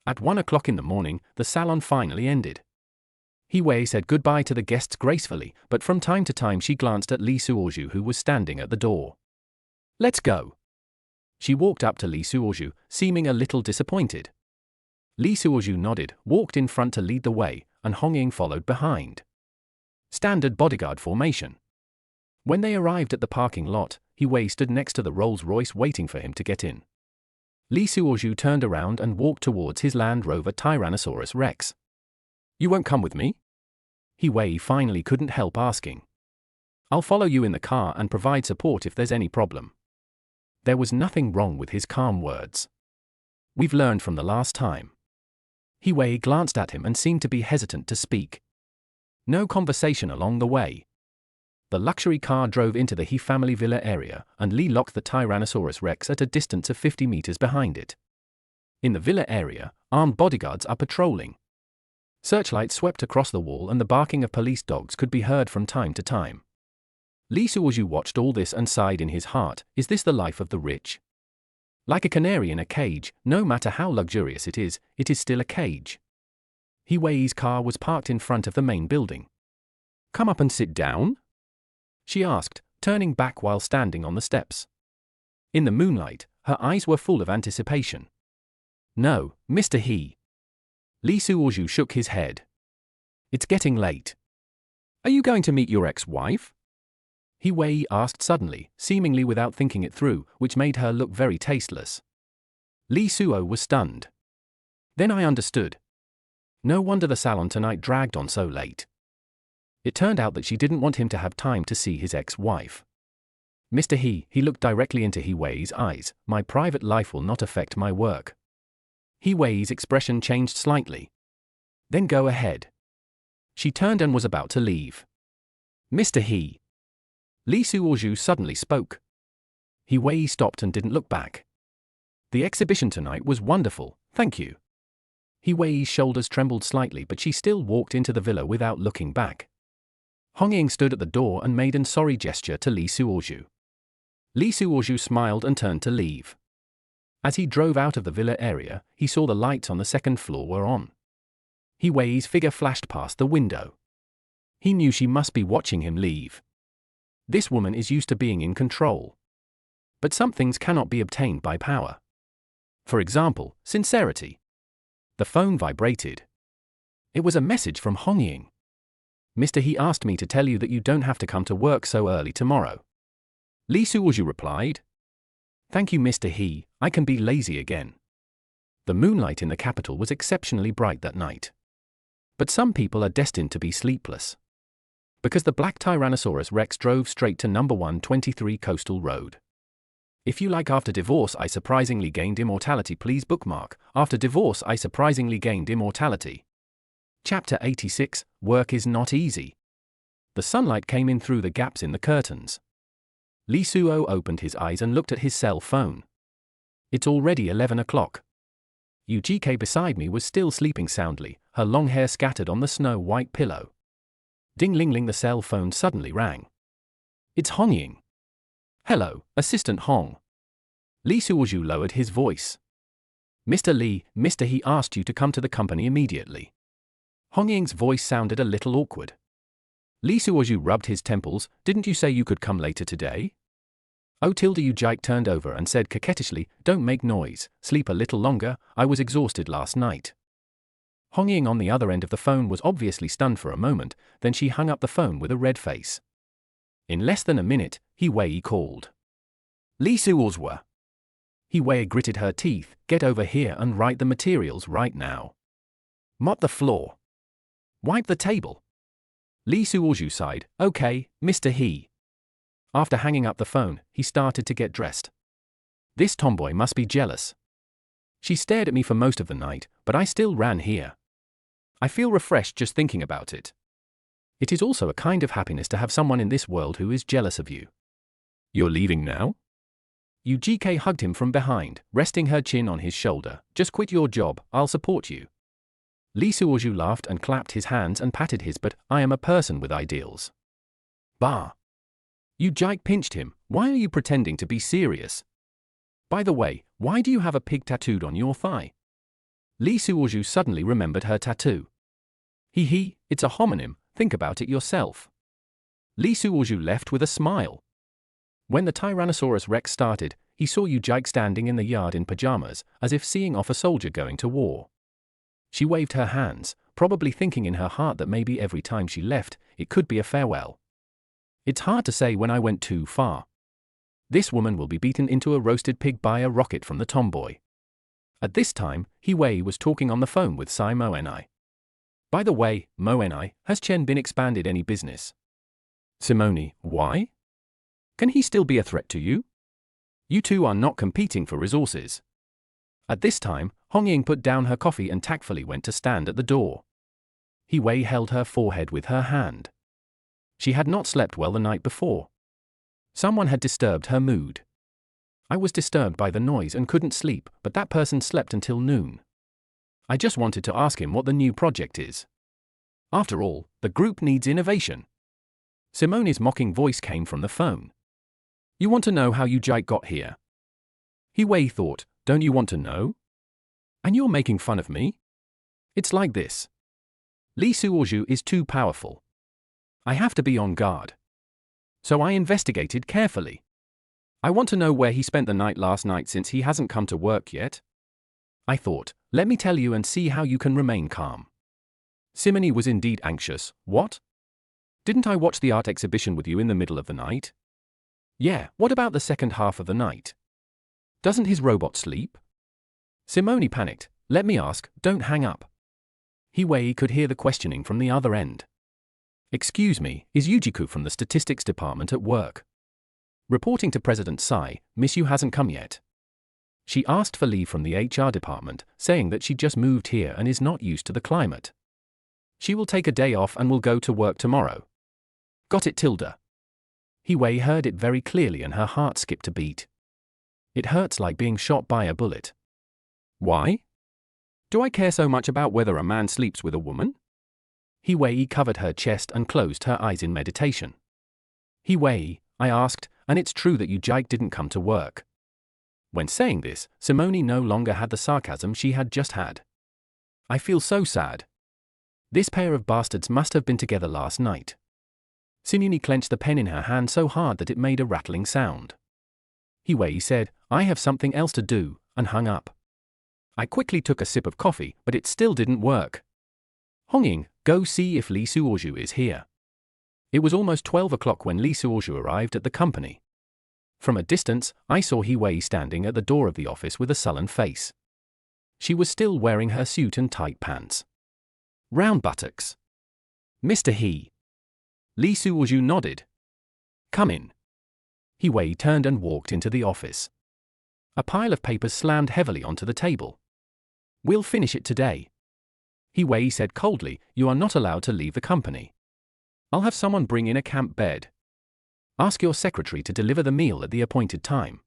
At 1 o'clock in the morning, the salon finally ended. He-Wei said goodbye to the guests gracefully, but from time to time she glanced at Lee Suoju who was standing at the door. Let's go. She walked up to Lee Suoju, seeming a little disappointed. Lee Suoju nodded, walked in front to lead the way, and Hong Ying followed behind. Standard bodyguard formation. When they arrived at the parking lot, He-Wei stood next to the Rolls-Royce waiting for him to get in. Lee Suoju turned around and walked towards his Land Rover Tyrannosaurus Rex. You won't come with me? He-Wei finally couldn't help asking. I'll follow you in the car and provide support if there's any problem. There was nothing wrong with his calm words. We've learned from the last time. He-Wei glanced at him and seemed to be hesitant to speak. No conversation along the way. The luxury car drove into the He family villa area, and Lee locked the Tyrannosaurus Rex at a distance of 50 meters behind it. In the villa area, armed bodyguards are patrolling. Searchlights swept across the wall and the barking of police dogs could be heard from time to time. Lee Suoju watched all this and sighed in his heart, is this the life of the rich? Like a canary in a cage, no matter how luxurious it is still a cage. He-Wei's car was parked in front of the main building. Come up and sit down? She asked, turning back while standing on the steps. In the moonlight, her eyes were full of anticipation. No, Mr. He. Lee Suoju shook his head. It's getting late. Are you going to meet your ex-wife? He Wei asked suddenly, seemingly without thinking it through, which made her look very tasteless. Li Suo was stunned. Then I understood. No wonder the salon tonight dragged on so late. It turned out that she didn't want him to have time to see his ex-wife. Mr. He looked directly into He Wei's eyes. My private life will not affect my work. He Wei's expression changed slightly. Then go ahead. She turned and was about to leave. Mr. He. Li Suozhu suddenly spoke. He Wei stopped and didn't look back. The exhibition tonight was wonderful, thank you. He Wei's shoulders trembled slightly, but she still walked into the villa without looking back. Hong Ying stood at the door and made an sorry gesture to Li Suozhu. Li Suozhu smiled and turned to leave. As he drove out of the villa area, he saw the lights on the second floor were on. He Wei's figure flashed past the window. He knew she must be watching him leave. This woman is used to being in control. But some things cannot be obtained by power. For example, sincerity. The phone vibrated. It was a message from Hong Ying. Mr. He asked me to tell you that you don't have to come to work so early tomorrow. Li Suozhu replied. Thank you, Mr. He, I can be lazy again. The moonlight in the capital was exceptionally bright that night. But some people are destined to be sleepless. Because the black Tyrannosaurus Rex drove straight to number 123 Coastal Road. If you like After Divorce I Surprisingly Gained Immortality, please bookmark After Divorce I Surprisingly Gained Immortality. Chapter 86, Work is Not Easy. The sunlight came in through the gaps in the curtains. Li Suo opened his eyes and looked at his cell phone. It's already 11 o'clock. UGK beside me was still sleeping soundly, her long hair scattered on the snow-white pillow. Ding-ling-ling, the cell phone suddenly rang. It's Hong Ying. Hello, Assistant Hong. Li Suozhu lowered his voice. Mr. Li, Mr. He asked you to come to the company immediately. Hong Ying's voice sounded a little awkward. Li Suozhu rubbed his temples. Didn't you say you could come later today? Oh, Yujike turned over and said coquettishly, don't make noise, sleep a little longer, I was exhausted last night. Hong Ying on the other end of the phone was obviously stunned for a moment, then she hung up the phone with a red face. In less than a minute, He Wei called. Li Suozhu. He Wei gritted her teeth, get over here and write the materials right now. Mop the floor. Wipe the table. Li Suozhu sighed, okay, Mr. He. After hanging up the phone, he started to get dressed. This tomboy must be jealous. She stared at me for most of the night, but I still ran here. I feel refreshed just thinking about it. It is also a kind of happiness to have someone in this world who is jealous of you. You're leaving now? UGK hugged him from behind, resting her chin on his shoulder. Just quit your job, I'll support you. Li Suozhu laughed and clapped his hands and patted his, but I am a person with ideals. Bah. UGK pinched him, why are you pretending to be serious? By the way, why do you have a pig tattooed on your thigh? Li Suozhu suddenly remembered her tattoo. It's a homonym, think about it yourself. Li Suozhu left with a smile. When the Tyrannosaurus Rex started, he saw UGK standing in the yard in pajamas, as if seeing off a soldier going to war. She waved her hands, probably thinking in her heart that maybe every time she left, it could be a farewell. It's hard to say when I went too far. This woman will be beaten into a roasted pig by a rocket from the tomboy. At this time, He Wei was talking on the phone with Sai Moenai. By the way, Moenai, has Chen been expanded any business? Simone, why? Can he still be a threat to you? You two are not competing for resources. At this time, Hong Ying put down her coffee and tactfully went to stand at the door. He Wei held her forehead with her hand. She had not slept well the night before. Someone had disturbed her mood. I was disturbed by the noise and couldn't sleep, but that person slept until noon. I just wanted to ask him what the new project is. After all, the group needs innovation. Simone's mocking voice came from the phone. You want to know how UGK got here? He Wei thought, don't you want to know? And you're making fun of me? It's like this. Li Suozhu is too powerful. I have to be on guard. So I investigated carefully. I want to know where he spent the night last night since he hasn't come to work yet. I thought, let me tell you and see how you can remain calm. Simony was indeed anxious. What? Didn't I watch the art exhibition with you in the middle of the night? Yeah, what about the second half of the night? Doesn't his robot sleep? Simony panicked. Let me ask, don't hang up. Hiwei could hear the questioning from the other end. Excuse me, is Yujiku from the statistics department at work? Reporting to President Sai, Miss Yu hasn't come yet. She asked for leave from the HR department, saying that she just moved here and is not used to the climate. She will take a day off and will go to work tomorrow. Got it, Tilda? Hiwei heard it very clearly and her heart skipped a beat. It hurts like being shot by a bullet. Why? Do I care so much about whether a man sleeps with a woman? Hiwei covered her chest and closed her eyes in meditation. Hiwei, I asked, and it's true that Yujike didn't come to work. When saying this, Simone no longer had the sarcasm she had just had. I feel so sad. This pair of bastards must have been together last night. Simone clenched the pen in her hand so hard that it made a rattling sound. Hiwei said, I have something else to do, and hung up. I quickly took a sip of coffee, but it still didn't work. Hongying, go see if Lee Suoju is here. It was almost 12 o'clock when Lee Suoju arrived at the company. From a distance, I saw Hiwei standing at the door of the office with a sullen face. She was still wearing her suit and tight pants. Round buttocks. Mr. He. Lee Suoju nodded. Come in. Hiwei turned and walked into the office. A pile of papers slammed heavily onto the table. We'll finish it today. Hiwei said coldly, you are not allowed to leave the company. I'll have someone bring in a camp bed. Ask your secretary to deliver the meal at the appointed time.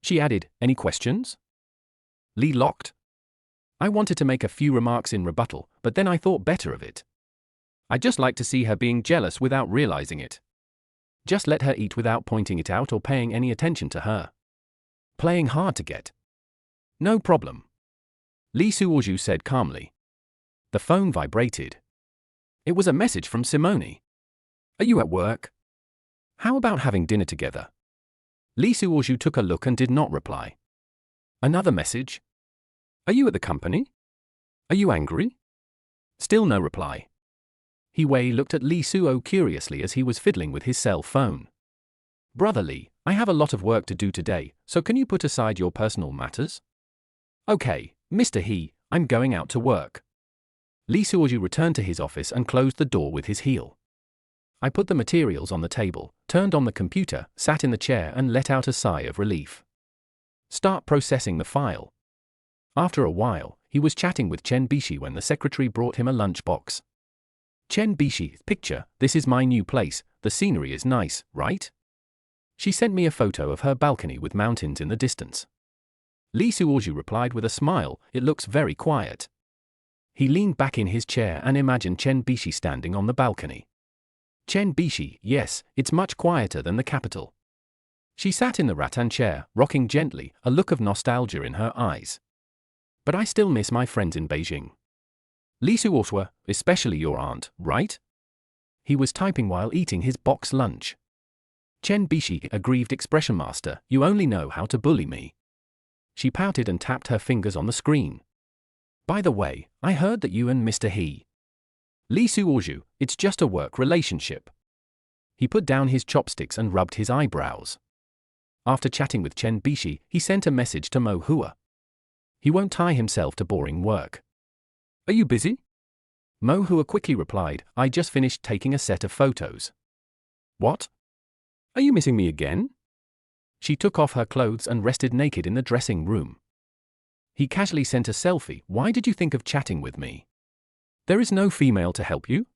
She added, any questions? Lee locked. I wanted to make a few remarks in rebuttal, but then I thought better of it. I'd just like to see her being jealous without realizing it. Just let her eat without pointing it out or paying any attention to her. Playing hard to get. No problem. Lee Suoju said calmly. The phone vibrated. It was a message from Simone. Are you at work? How about having dinner together? Lee Suoju took a look and did not reply. Another message? Are you at the company? Are you angry? Still no reply. Hiwei looked at Lee Suo curiously as he was fiddling with his cell phone. Brother Lee, I have a lot of work to do today, so can you put aside your personal matters? Okay, Mr. He, I'm going out to work. Lee Suoju returned to his office and closed the door with his heel. I put the materials on the table, turned on the computer, sat in the chair and let out a sigh of relief. Start processing the file. After a while, he was chatting with Chen Bishi when the secretary brought him a lunchbox. Chen Bishi, picture, this is my new place, the scenery is nice, right? She sent me a photo of her balcony with mountains in the distance. Lee Suoju replied with a smile, it looks very quiet. He leaned back in his chair and imagined Chen Bishi standing on the balcony. Chen Bishi, yes, it's much quieter than the capital. She sat in the rattan chair, rocking gently, a look of nostalgia in her eyes. But I still miss my friends in Beijing. Lee Suoju, especially your aunt, right? He was typing while eating his box lunch. Chen Bishi, aggrieved expression master, you only know how to bully me. She pouted and tapped her fingers on the screen. By the way, I heard that you and Mr. He. Lee Suoju, it's just a work relationship. He put down his chopsticks and rubbed his eyebrows. After chatting with Chen Bishi, he sent a message to Mo Hua. He won't tie himself to boring work. Are you busy? Mo Hua quickly replied, I just finished taking a set of photos. What? Are you missing me again? She took off her clothes and rested naked in the dressing room. He casually sent a selfie, why did you think of chatting with me? There is no female to help you?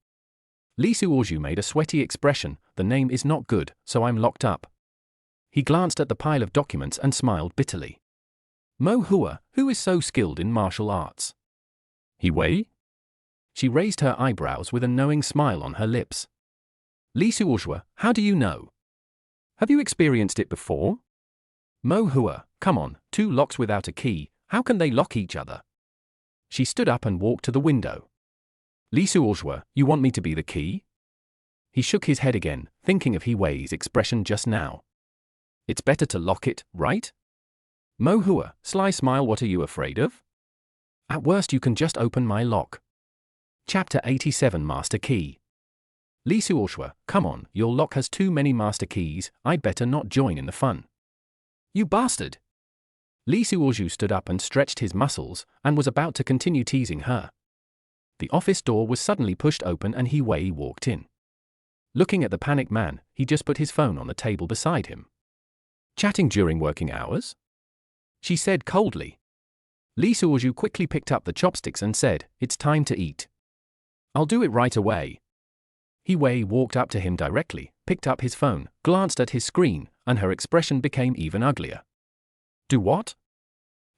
Lee Suoju made a sweaty expression, the name is not good, so I'm locked up. He glanced at the pile of documents and smiled bitterly. Mo Hua, who is so skilled in martial arts? Hiwei? She raised her eyebrows with a knowing smile on her lips. Lee Suoju, how do you know? Have you experienced it before? Mo Hua, come on, two locks without a key, how can they lock each other? She stood up and walked to the window. Lee Suoju, you want me to be the key? He shook his head again, thinking of Hiwei's expression just now. It's better to lock it, right? Mo Hua, sly smile, what are you afraid of? At worst you can just open my lock. Chapter 87 Master Key. Lee Suoshua, come on, your lock has too many master keys, I'd better not join in the fun. You bastard! Lee Suoju stood up and stretched his muscles, and was about to continue teasing her. The office door was suddenly pushed open and He Wei walked in. Looking at the panicked man, he just put his phone on the table beside him. Chatting during working hours? She said coldly. Lee Suoju quickly picked up the chopsticks and said, it's time to eat. I'll do it right away. He Wei walked up to him directly, picked up his phone, glanced at his screen, and her expression became even uglier. Do what?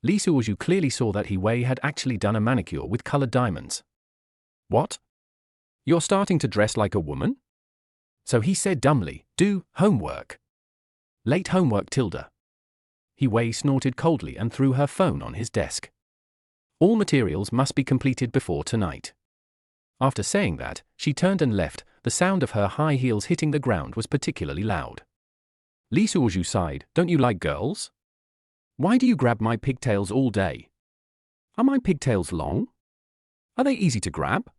Lee Suoju clearly saw that He Wei had actually done a manicure with colored diamonds. What? You're starting to dress like a woman? So he said dumbly, do homework. Late homework tilde. He Wei snorted coldly and threw her phone on his desk. All materials must be completed before tonight. After saying that, she turned and left. The sound of her high heels hitting the ground was particularly loud. Lee Suoju sighed, don't you like girls? Why do you grab my pigtails all day? Are my pigtails long? Are they easy to grab?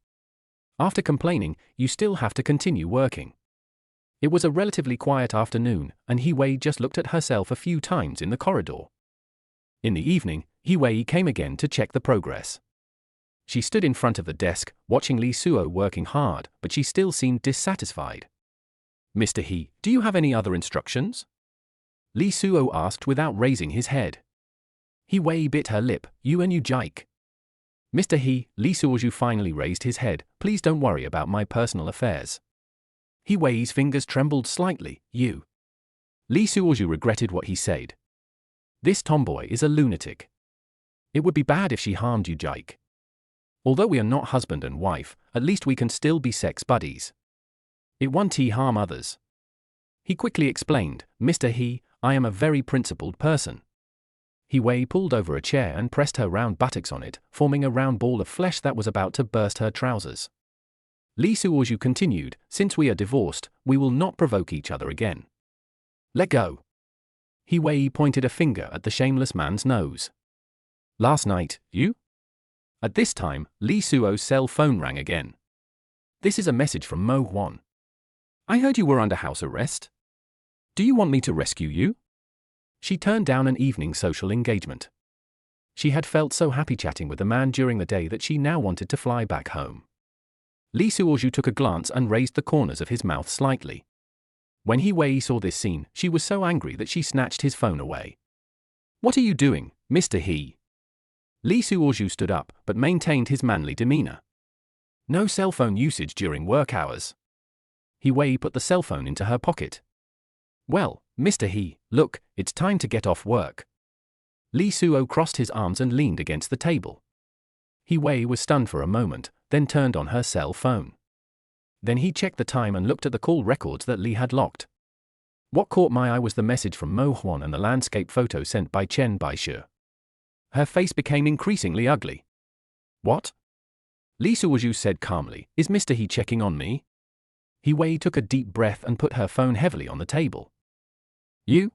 After complaining, you still have to continue working. It was a relatively quiet afternoon, and He Wei just looked at herself a few times in the corridor. In the evening, He Wei came again to check the progress. She stood in front of the desk, watching Lee Suo working hard, but she still seemed dissatisfied. Mr. He, do you have any other instructions? Lee Suo asked without raising his head. He Wei bit her lip, you and you Jike. Mr. He, Lee Suoju finally raised his head, please don't worry about my personal affairs. He Wei's fingers trembled slightly, you. Lee Suoju regretted what he said. This tomboy is a lunatic. It would be bad if she harmed you Jike. Although we are not husband and wife, at least we can still be sex buddies. It won't harm others. He quickly explained, Mr. He, I am a very principled person. He Wei pulled over a chair and pressed her round buttocks on it, forming a round ball of flesh that was about to burst her trousers. Lee Suoju continued, since we are divorced, we will not provoke each other again. Let go. He Wei pointed a finger at the shameless man's nose. Last night, you? At this time, Lee Suo's cell phone rang again. This is a message from Mo Huan. I heard you were under house arrest. Do you want me to rescue you? She turned down an evening social engagement. She had felt so happy chatting with the man during the day that she now wanted to fly back home. Lee Suoju took a glance and raised the corners of his mouth slightly. When He Wei saw this scene, she was so angry that she snatched his phone away. What are you doing, Mr. He? Lee Suoju stood up, but maintained his manly demeanor. No cell phone usage during work hours. He Wei put the cell phone into her pocket. Well, Mr. He, look, it's time to get off work. Lee Suo crossed his arms and leaned against the table. He Wei was stunned for a moment, then turned on her cell phone. Then he checked the time and looked at the call records that Lee had locked. What caught my eye was the message from Mo Huan and the landscape photo sent by Chen Baishu. Her face became increasingly ugly. What? Lee Suoju said calmly, is Mr. He checking on me? He Wei took a deep breath and put her phone heavily on the table. You?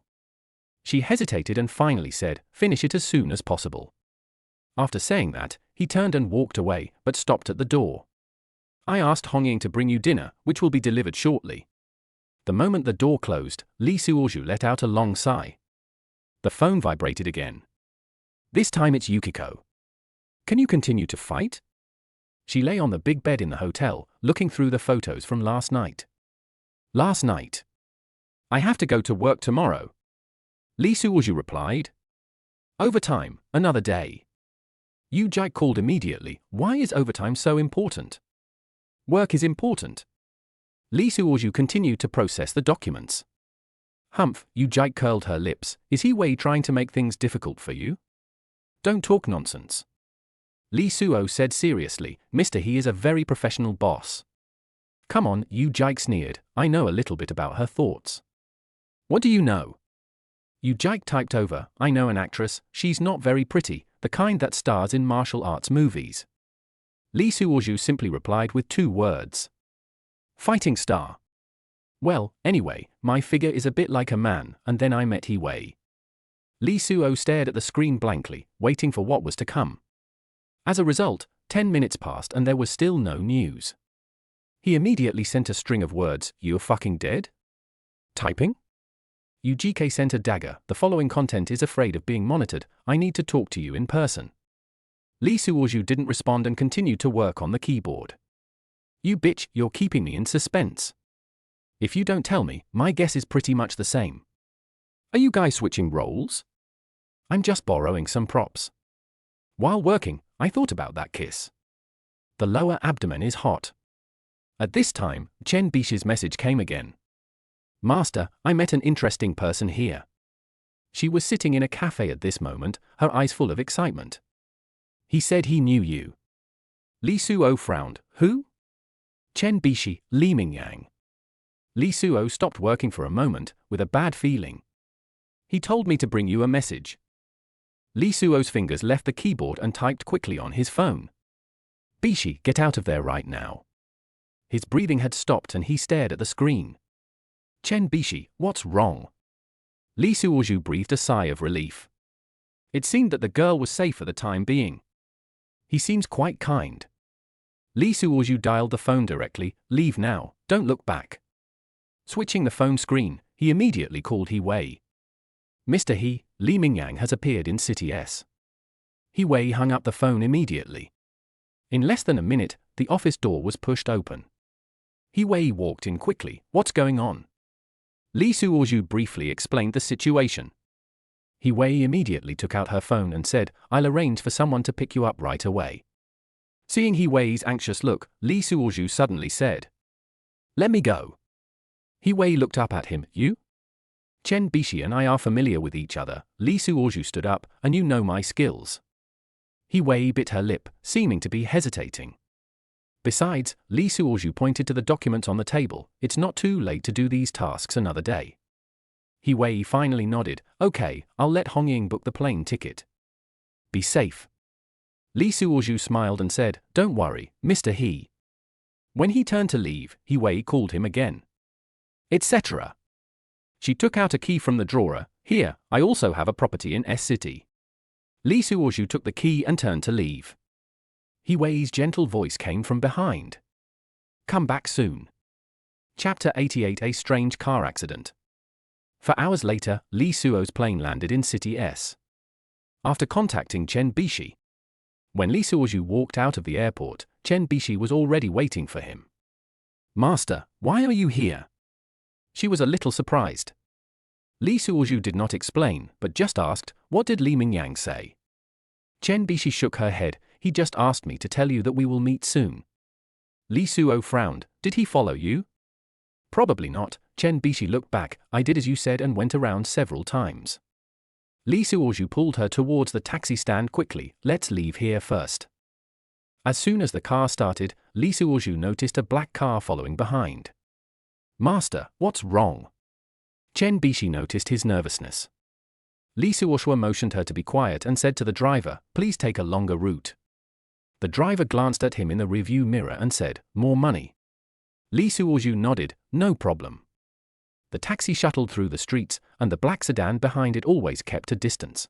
She hesitated and finally said, finish it as soon as possible. After saying that, he turned and walked away, but stopped at the door. I asked Hong Ying to bring you dinner, which will be delivered shortly. The moment the door closed, Lee Suoju let out a long sigh. The phone vibrated again. This time it's Yukiko. Can you continue to fight? She lay on the big bed in the hotel, looking through the photos from last night. Last night. I have to go to work tomorrow. Lee Suoju replied. Overtime, another day. Yu Jike called immediately, why is overtime so important? Work is important. Lee Suoju continued to process the documents. Humph, Yu Jike curled her lips, is He Wei trying to make things difficult for you? Don't talk nonsense. Lee Suo said seriously, Mr. He is a very professional boss. Come on, Yu Jike sneered, I know a little bit about her thoughts. What do you know? Yu Jike typed over, I know an actress, she's not very pretty, the kind that stars in martial arts movies. Lee Suoju simply replied with 2 words. Fighting star. Well, anyway, my figure is a bit like a man, and then I met He Wei. Lee Suo stared at the screen blankly, waiting for what was to come. As a result, 10 minutes passed and there was still no news. He immediately sent a string of words, "You're fucking dead?" Typing? UGK sent a dagger, "The following content is afraid of being monitored, I need to talk to you in person." Lee Suoju didn't respond and continued to work on the keyboard. "You bitch, you're keeping me in suspense. If you don't tell me, my guess is pretty much the same. Are you guys switching roles? I'm just borrowing some props. While working, I thought about that kiss. The lower abdomen is hot." At this time, Chen Bishi's message came again. "Master, I met an interesting person here." She was sitting in a cafe at this moment, her eyes full of excitement. "He said he knew you." Lee Suo frowned. "Who?" "Chen Bishi, Li Mingyang." Lee Suo stopped working for a moment, with a bad feeling. "He told me to bring you a message." Lee Suo's fingers left the keyboard and typed quickly on his phone. "Bishi, get out of there right now." His breathing had stopped and he stared at the screen. "Chen Bishi, what's wrong?" Lee Suoju breathed a sigh of relief. It seemed that the girl was safe for the time being. "He seems quite kind." Lee Suoju dialed the phone directly. "Leave now, don't look back." Switching the phone screen, he immediately called He Wei. "Mr. He, Li Mingyang has appeared in City S." He Wei hung up the phone immediately. In less than a minute, the office door was pushed open. He Wei walked in quickly. "What's going on?" Lee Suoju briefly explained the situation. He Wei immediately took out her phone and said, "I'll arrange for someone to pick you up right away." Seeing He Wei's anxious look, Lee Suoju suddenly said, "Let me go." He Wei looked up at him. "You?" "Chen Bishi and I are familiar with each other." Lee Suoju stood up, "and you know my skills." He Wei bit her lip, seeming to be hesitating. Besides, Lee Suoju pointed to the documents on the table. "It's not too late to do these tasks another day." He Wei finally nodded. "Okay, I'll let Hongying book the plane ticket. Be safe." Lee Suoju smiled and said, "Don't worry, Mr. He." When he turned to leave, He Wei called him again. "Etc." She took out a key from the drawer. "Here, I also have a property in S City." Lee Suoju took the key and turned to leave. He Wei's gentle voice came from behind. "Come back soon." Chapter 88: A strange car accident. For hours later, Lee Suo's plane landed in City S. After contacting Chen Bishi. When Lee Suoju walked out of the airport, Chen Bishi was already waiting for him. "Master, why are you here?" She was a little surprised. Lee Suoju did not explain, but just asked, "What did Li Mingyang say?" Chen Bishi shook her head. "He just asked me to tell you that we will meet soon." Lee Suo frowned. "Did he follow you?" "Probably not." Chen Bishi looked back. "I did as you said and went around several times." Lee Suoju pulled her towards the taxi stand quickly. "Let's leave here first." As soon as the car started, Lee Suoju noticed a black car following behind. "Master, what's wrong?" Chen Bishi noticed his nervousness. Lee Suoju motioned her to be quiet and said to the driver, "Please take a longer route." The driver glanced at him in the rearview mirror and said, "More money." Lee Suoju nodded, "No problem." The taxi shuttled through the streets, and the black sedan behind it always kept a distance.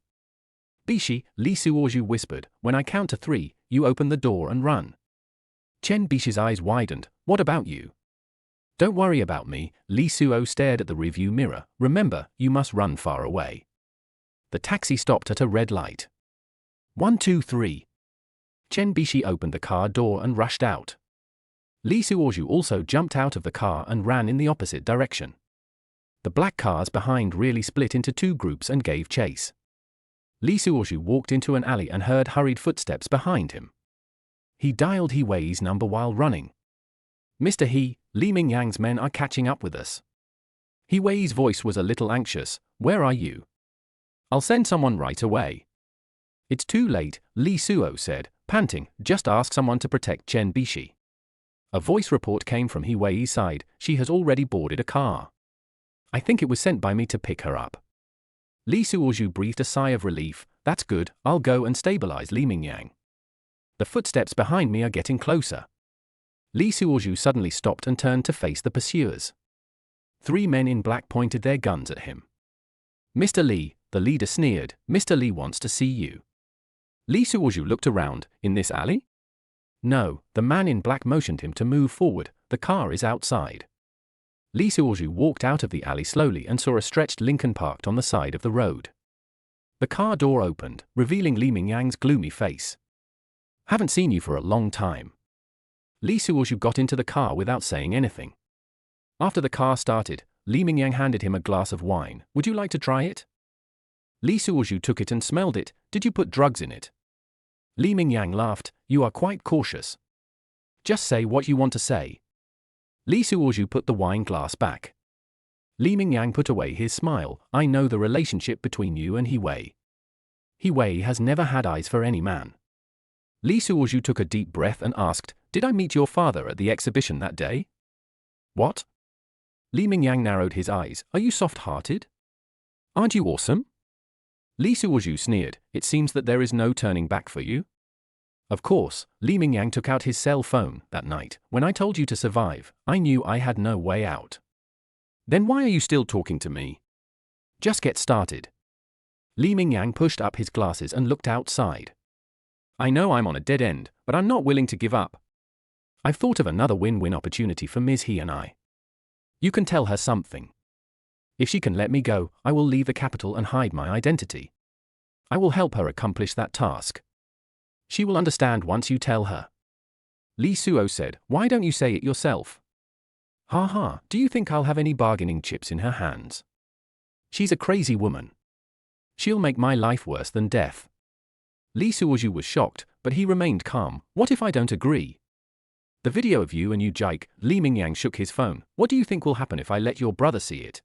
"Bishi," Lee Suoju whispered, "when I count to 3, you open the door and run." Chen Bishi's eyes widened. "What about you?" "Don't worry about me." Lee Suo stared at the rearview mirror. "Remember, you must run far away." The taxi stopped at a red light. 1, 2, 3. Chen Bishi opened the car door and rushed out. Lee Suoju also jumped out of the car and ran in the opposite direction. The black cars behind really split into 2 groups and gave chase. Lee Suoju walked into an alley and heard hurried footsteps behind him. He dialed He Wei's number while running. "Mr. He, Li Mingyang's men are catching up with us." He Wei's voice was a little anxious. "Where are you?" "I'll send someone right away." "It's too late," Lee Suo said, panting. "Just ask someone to protect Chen Bishi." A voice report came from He Wei's side. "She has already boarded a car. I think it was sent by me to pick her up." Lee Suoju breathed a sigh of relief. "That's good, I'll go and stabilize Li Mingyang. The footsteps behind me are getting closer." Lee Suoju suddenly stopped and turned to face the pursuers. 3 men in black pointed their guns at him. "Mr. Lee," the leader sneered, "Mr. Lee wants to see you." Lee Suoju looked around. "In this alley?" No, the man in black motioned him to move forward. The car is outside. Lee Suozhu walked out of the alley slowly and saw a stretched Lincoln parked on the side of the road. The car door opened, revealing Li Mingyang's gloomy face. Haven't seen you for a long time. Lee Suozhu got into the car without saying anything. After the car started, Li Mingyang handed him a glass of wine. Would you like to try it? Lee Suozhu took it and smelled it. Did you put drugs in it? Li Mingyang laughed. You are quite cautious. Just say what you want to say. Lee Suozhu put the wine glass back. Li Mingyang put away his smile. I know the relationship between you and He Wei. He Wei has never had eyes for any man. Lee Suozhu took a deep breath and asked, Did I meet your father at the exhibition that day? What? Li Mingyang narrowed his eyes. Are you soft-hearted? Aren't you awesome? Lee Suozhu sneered. It seems that there is no turning back for you. Of course, Li Mingyang took out his cell phone. That night, when I told you to survive, I knew I had no way out. Then why are you still talking to me? Just get started. Li Mingyang pushed up his glasses and looked outside. I know I'm on a dead end, but I'm not willing to give up. I've thought of another win-win opportunity for Ms. He and I. You can tell her something. If she can let me go, I will leave the capital and hide my identity. I will help her accomplish that task. She will understand once you tell her. Li Suo said, Why don't you say it yourself? Ha ha, do you think I'll have any bargaining chips in her hands? She's a crazy woman. She'll make my life worse than death. Li Suozhu was shocked, but he remained calm. What if I don't agree? The video of you and Yu Jike. Li Mingyang shook his phone. What do you think will happen if I let your brother see it?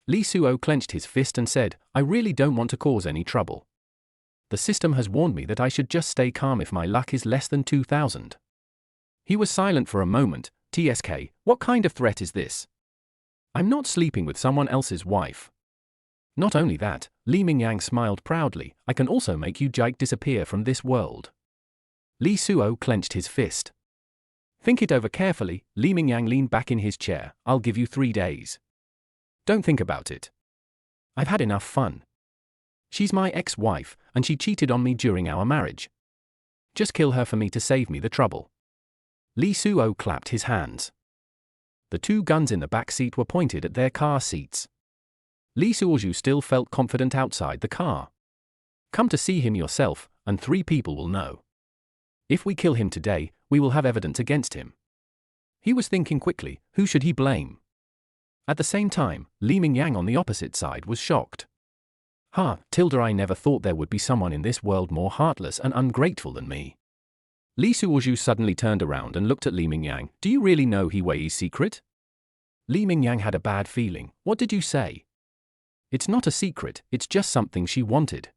Li Suo clenched his fist and said, I really don't want to cause any trouble. The system has warned me that I should just stay calm if my luck is less than 2,000. He was silent for a moment. TSK, what kind of threat is this? I'm not sleeping with someone else's wife. Not only that, Li Mingyang smiled proudly, I can also make Yu Jike disappear from this world. Li Suo clenched his fist. Think it over carefully. Li Mingyang leaned back in his chair. I'll give you 3 days. Don't think about it. I've had enough fun. She's my ex-wife, and she cheated on me during our marriage. Just kill her for me to save me the trouble. Li Suo clapped his hands. The 2 guns in the back seat were pointed at their car seats. Li Suozhu still felt confident outside the car. Come to see him yourself, and 3 people will know. If we kill him today, we will have evidence against him. He was thinking quickly, who should he blame? At the same time, Li Mingyang on the opposite side was shocked. Tilda, I never thought there would be someone in this world more heartless and ungrateful than me. Li Suozhu suddenly turned around and looked at Li Mingyang. Do you really know He Wei's secret? Li Mingyang had a bad feeling. What did you say? It's not a secret, it's just something she wanted.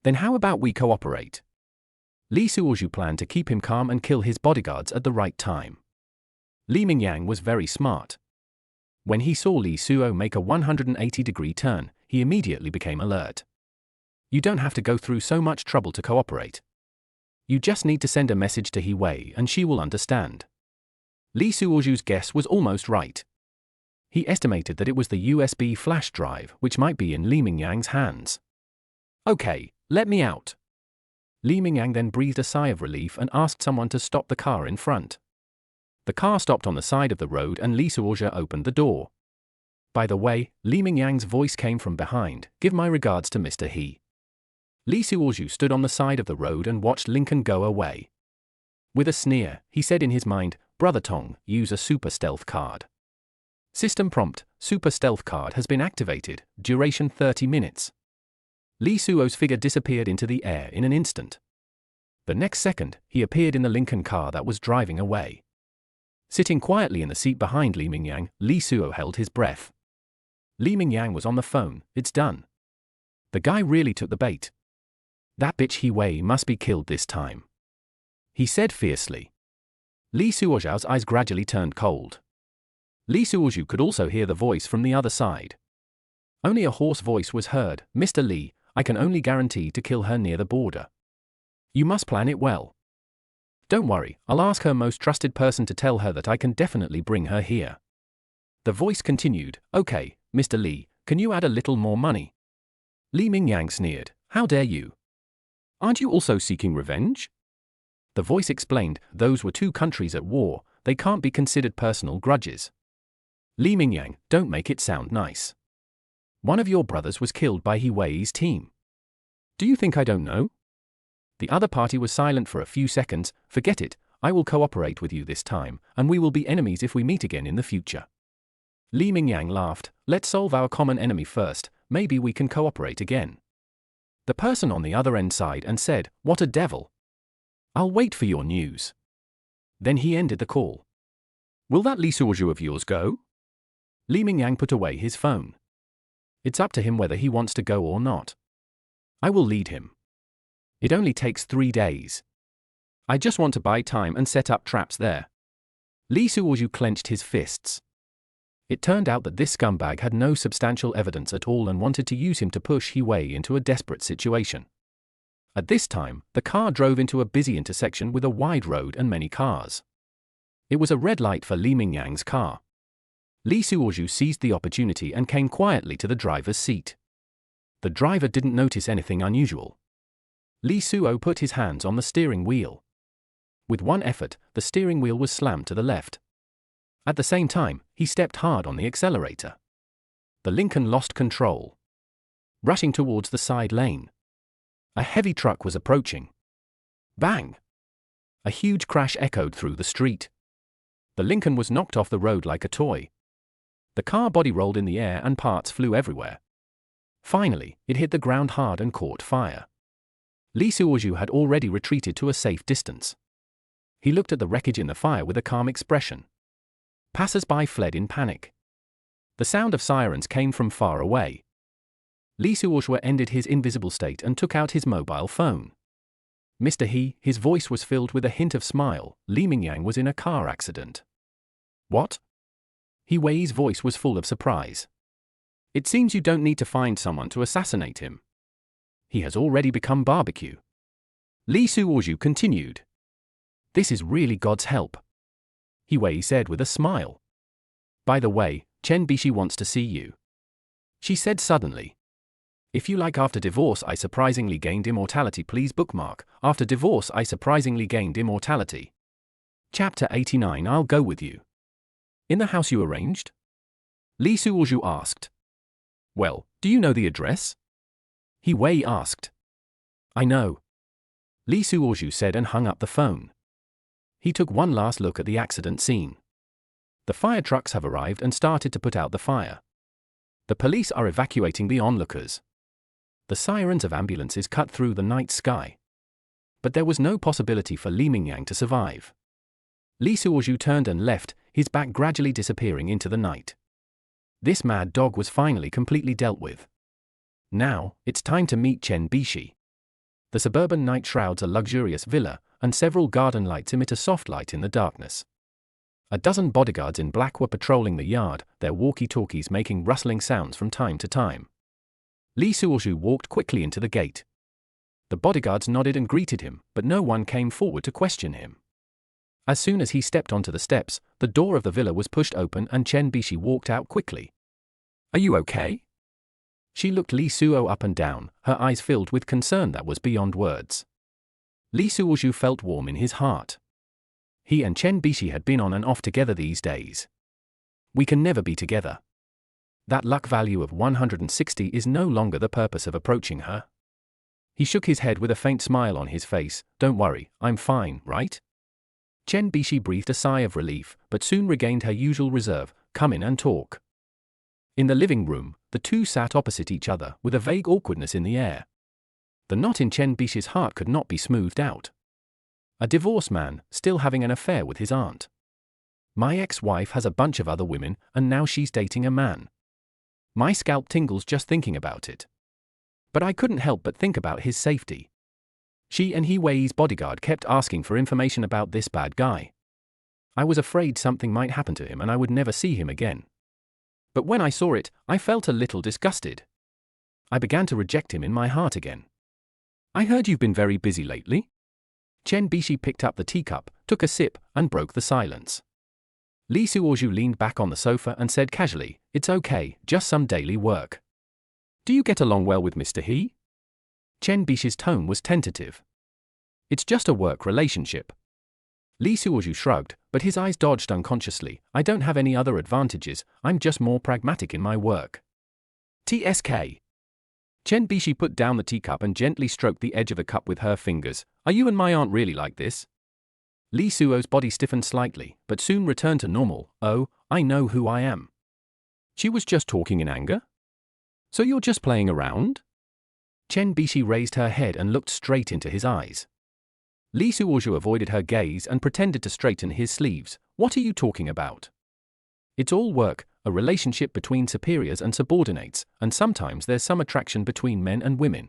Then how about we cooperate? Li Suozhu planned to keep him calm and kill his bodyguards at the right time. Li Mingyang was very smart. When he saw Li Suo make a 180-degree turn, he immediately became alert. You don't have to go through so much trouble to cooperate. You just need to send a message to He Wei and she will understand. Li Suozhu's guess was almost right. He estimated that it was the USB flash drive, which might be in Li Mingyang's hands. Okay, let me out. Li Mingyang then breathed a sigh of relief and asked someone to stop the car in front. The car stopped on the side of the road and Li Suozhu opened the door. By the way, Li Mingyang's voice came from behind. Give my regards to Mr. He. Li Suozhu stood on the side of the road and watched Lincoln go away. With a sneer, he said in his mind, Brother Tong, use a super stealth card. System prompt, super stealth card has been activated, duration 30 minutes. Li Suo's figure disappeared into the air in an instant. The next second, he appeared in the Lincoln car that was driving away. Sitting quietly in the seat behind Li Mingyang, Li Suo held his breath. Li Mingyang was on the phone. It's done. The guy really took the bait. That bitch He Wei must be killed this time, he said fiercely. Li Suozhu's eyes gradually turned cold. Li Suozhu could also hear the voice from the other side. Only a hoarse voice was heard. Mr. Li, I can only guarantee to kill her near the border. You must plan it well. Don't worry, I'll ask her most trusted person to tell her that I can definitely bring her here. The voice continued, Okay, Mr. Li, can you add a little more money? Li Mingyang sneered, how dare you? Aren't you also seeking revenge? The voice explained, those were two countries at war, they can't be considered personal grudges. Li Mingyang, don't make it sound nice. One of your brothers was killed by He Wei's team. Do you think I don't know? The other party was silent for a few seconds. Forget it, I will cooperate with you this time, and we will be enemies if we meet again in the future. Li Mingyang laughed, let's solve our common enemy first, maybe we can cooperate again. The person on the other end sighed and said, what a devil. I'll wait for your news. Then he ended the call. Will that Li Suozhu of yours go? Li Mingyang put away his phone. It's up to him whether he wants to go or not. I will lead him. It only takes 3 days. I just want to buy time and set up traps there. Li Suozhu clenched his fists. It turned out that this scumbag had no substantial evidence at all and wanted to use him to push He Wei into a desperate situation. At this time, the car drove into a busy intersection with a wide road and many cars. It was a red light for Li Mingyang's car. Li Suozhu seized the opportunity and came quietly to the driver's seat. The driver didn't notice anything unusual. Li Suo put his hands on the steering wheel. With one effort, the steering wheel was slammed to the left. At the same time, he stepped hard on the accelerator. The Lincoln lost control, rushing towards the side lane. A heavy truck was approaching. Bang! A huge crash echoed through the street. The Lincoln was knocked off the road like a toy. The car body rolled in the air and parts flew everywhere. Finally, it hit the ground hard and caught fire. Li Suozhu had already retreated to a safe distance. He looked at the wreckage in the fire with a calm expression. Passers-by fled in panic. The sound of sirens came from far away. Li Suozhu ended his invisible state and took out his mobile phone. Mr. He, his voice was filled with a hint of smile, Li Mingyang was in a car accident. What? He Wei's voice was full of surprise. It seems you don't need to find someone to assassinate him. He has already become barbecue. Li Suozhu continued. This is really God's help. He Wei said with a smile. By the way, Chen Bishi wants to see you. She said suddenly. If you like After Divorce I Surprisingly Gained Immortality, please bookmark After Divorce I Surprisingly Gained Immortality. Chapter 89. I'll go with you. In the house you arranged? Li Suozhu asked. Well, do you know the address? He Wei asked. I know. Li Suozhu said and hung up the phone. He took one last look at the accident scene. The fire trucks have arrived and started to put out the fire. The police are evacuating the onlookers. The sirens of ambulances cut through the night sky. But there was no possibility for Li Mingyang to survive. Li Suozhu turned and left, his back gradually disappearing into the night. This mad dog was finally completely dealt with. Now, it's time to meet Chen Bishi. The suburban night shrouds a luxurious villa, and several garden lights emit a soft light in the darkness. A dozen bodyguards in black were patrolling the yard, their walkie-talkies making rustling sounds from time to time. Li Suozhu walked quickly into the gate. The bodyguards nodded and greeted him, but no one came forward to question him. As soon as he stepped onto the steps, the door of the villa was pushed open and Chen Bishi walked out quickly. Are you okay? She looked Li Suo up and down, her eyes filled with concern that was beyond words. Li Suozhu felt warm in his heart. He and Chen Bishi had been on and off together these days. We can never be together. That luck value of 160 is no longer the purpose of approaching her. He shook his head with a faint smile on his face. Don't worry, I'm fine, right? Chen Bishi breathed a sigh of relief, but soon regained her usual reserve. Come in and talk. In the living room, the two sat opposite each other, with a vague awkwardness in the air. The knot in Chen Bishi's heart could not be smoothed out. A divorced man, still having an affair with his aunt. My ex-wife has a bunch of other women, and now she's dating a man. My scalp tingles just thinking about it. But I couldn't help but think about his safety. She and He Wei's bodyguard kept asking for information about this bad guy. I was afraid something might happen to him and I would never see him again. But when I saw it, I felt a little disgusted. I began to reject him in my heart again. I heard you've been very busy lately? Chen Bishi picked up the teacup, took a sip, and broke the silence. Li Suozhu leaned back on the sofa and said casually, it's okay, just some daily work. Do you get along well with Mr. He? Chen Bishi's tone was tentative. It's just a work relationship. Lee Suozhu shrugged, but his eyes dodged unconsciously. I don't have any other advantages, I'm just more pragmatic in my work. TSK. Chen Bishi put down the teacup and gently stroked the edge of the cup with her fingers. Are you and my aunt really like this? Lee Suo's body stiffened slightly, but soon returned to normal. Oh, I know who I am. She was just talking in anger? So you're just playing around? Chen Bishi raised her head and looked straight into his eyes. Lee Suozhu avoided her gaze and pretended to straighten his sleeves. What are you talking about? It's all work, a relationship between superiors and subordinates, and sometimes there's some attraction between men and women.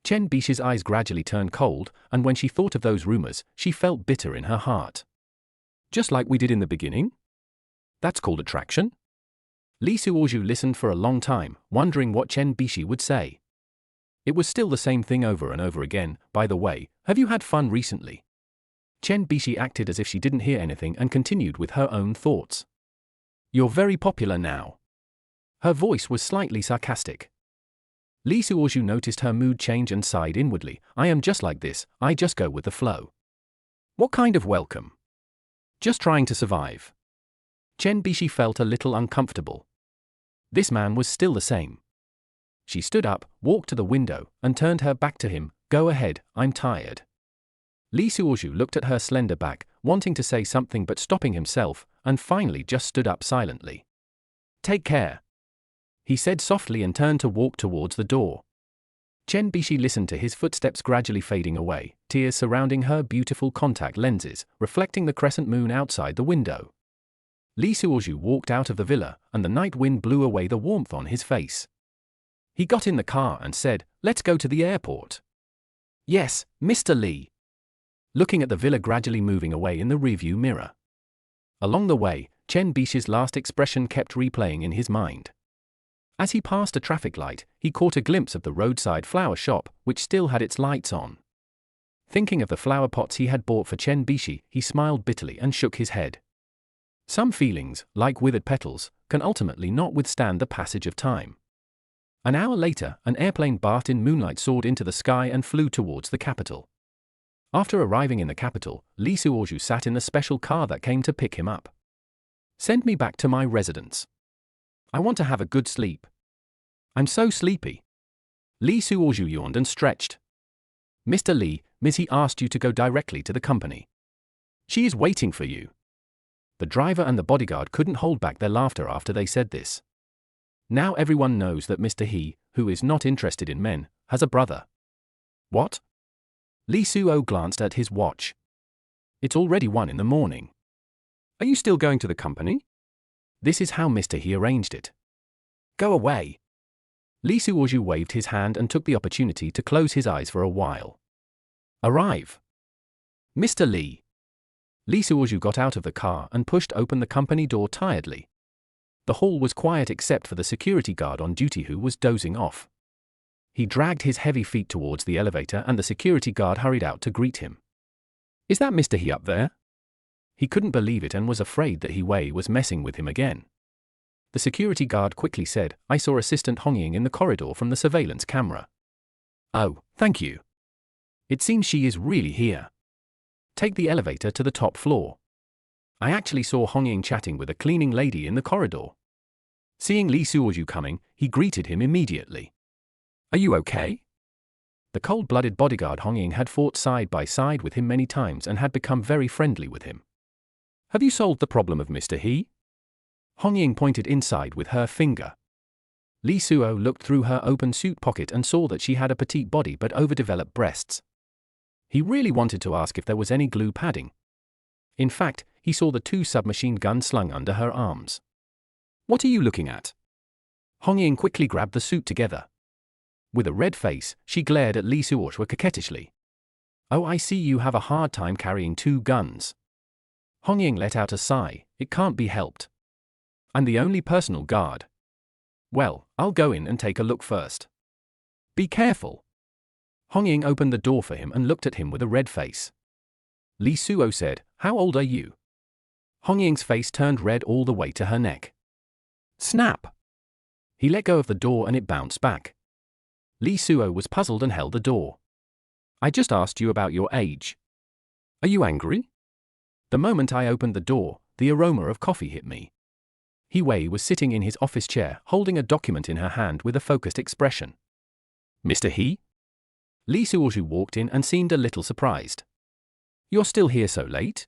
Chen Bishi's eyes gradually turned cold, and when she thought of those rumors, she felt bitter in her heart. Just like we did in the beginning? That's called attraction? Lee Suozhu listened for a long time, wondering what Chen Bishi would say. It was still the same thing over and over again. By the way, have you had fun recently? Chen Bishi acted as if she didn't hear anything and continued with her own thoughts. You're very popular now. Her voice was slightly sarcastic. Lee Suozhu noticed her mood change and sighed inwardly. I am just like this, I just go with the flow. What kind of welcome? Just trying to survive. Chen Bishi felt a little uncomfortable. This man was still the same. She stood up, walked to the window, and turned her back to him. Go ahead, I'm tired. Lee Suozhu looked at her slender back, wanting to say something but stopping himself, and finally just stood up silently. Take care, he said softly and turned to walk towards the door. Chen Bishi listened to his footsteps gradually fading away, tears surrounding her beautiful contact lenses, reflecting the crescent moon outside the window. Lee Suozhu walked out of the villa, and the night wind blew away the warmth on his face. He got in the car and said, let's go to the airport. Yes, Mr. Lee. Looking at the villa gradually moving away in the rearview mirror. Along the way, Chen Bishi's last expression kept replaying in his mind. As he passed a traffic light, he caught a glimpse of the roadside flower shop, which still had its lights on. Thinking of the flower pots he had bought for Chen Bishi, he smiled bitterly and shook his head. Some feelings, like withered petals, can ultimately not withstand the passage of time. An hour later, an airplane bathed in moonlight soared into the sky and flew towards the capital. After arriving in the capital, Lee Suozhu sat in the special car that came to pick him up. Send me back to my residence. I want to have a good sleep. I'm so sleepy. Lee Suozhu yawned and stretched. Mr. Lee, Miss He asked you to go directly to the company. She is waiting for you. The driver and the bodyguard couldn't hold back their laughter after they said this. Now everyone knows that Mr. He, who is not interested in men, has a brother. What? Lee Suo glanced at his watch. It's already 1 in the morning. Are you still going to the company? This is how Mr. He arranged it. Go away. Lee Suozhu waved his hand and took the opportunity to close his eyes for a while. Arrive. Mr. Lee. Lee Suozhu got out of the car and pushed open the company door tiredly. The hall was quiet except for the security guard on duty who was dozing off. He dragged his heavy feet towards the elevator and the security guard hurried out to greet him. Is that Mr. He up there? He couldn't believe it and was afraid that He Wei was messing with him again. The security guard quickly said, I saw Assistant Hong Ying in the corridor from the surveillance camera. Oh, thank you. It seems she is really here. Take the elevator to the top floor. I actually saw Hong Ying chatting with a cleaning lady in the corridor. Seeing Lee Suozhu coming, he greeted him immediately. Are you okay? The cold-blooded bodyguard Hong Ying had fought side by side with him many times and had become very friendly with him. Have you solved the problem of Mr. He? Hong Ying pointed inside with her finger. Lee Suo looked through her open suit pocket and saw that she had a petite body but overdeveloped breasts. He really wanted to ask if there was any glue padding. In fact, he saw the 2 submachine guns slung under her arms. What are you looking at? Hong Ying quickly grabbed the suit together. With a red face, she glared at Lee Suozhu coquettishly. Oh, I see you have a hard time carrying 2 guns. Hong Ying let out a sigh. It can't be helped. I'm the only personal guard. Well, I'll go in and take a look first. Be careful. Hong Ying opened the door for him and looked at him with a red face. Lee Suo said, How old are you? Hong Ying's face turned red all the way to her neck. Snap! He let go of the door and it bounced back. Lee Suo was puzzled and held the door. I just asked you about your age. Are you angry? The moment I opened the door, the aroma of coffee hit me. He Wei was sitting in his office chair, holding a document in her hand with a focused expression. Mr. He? Li Suozhu walked in and seemed a little surprised. You're still here so late?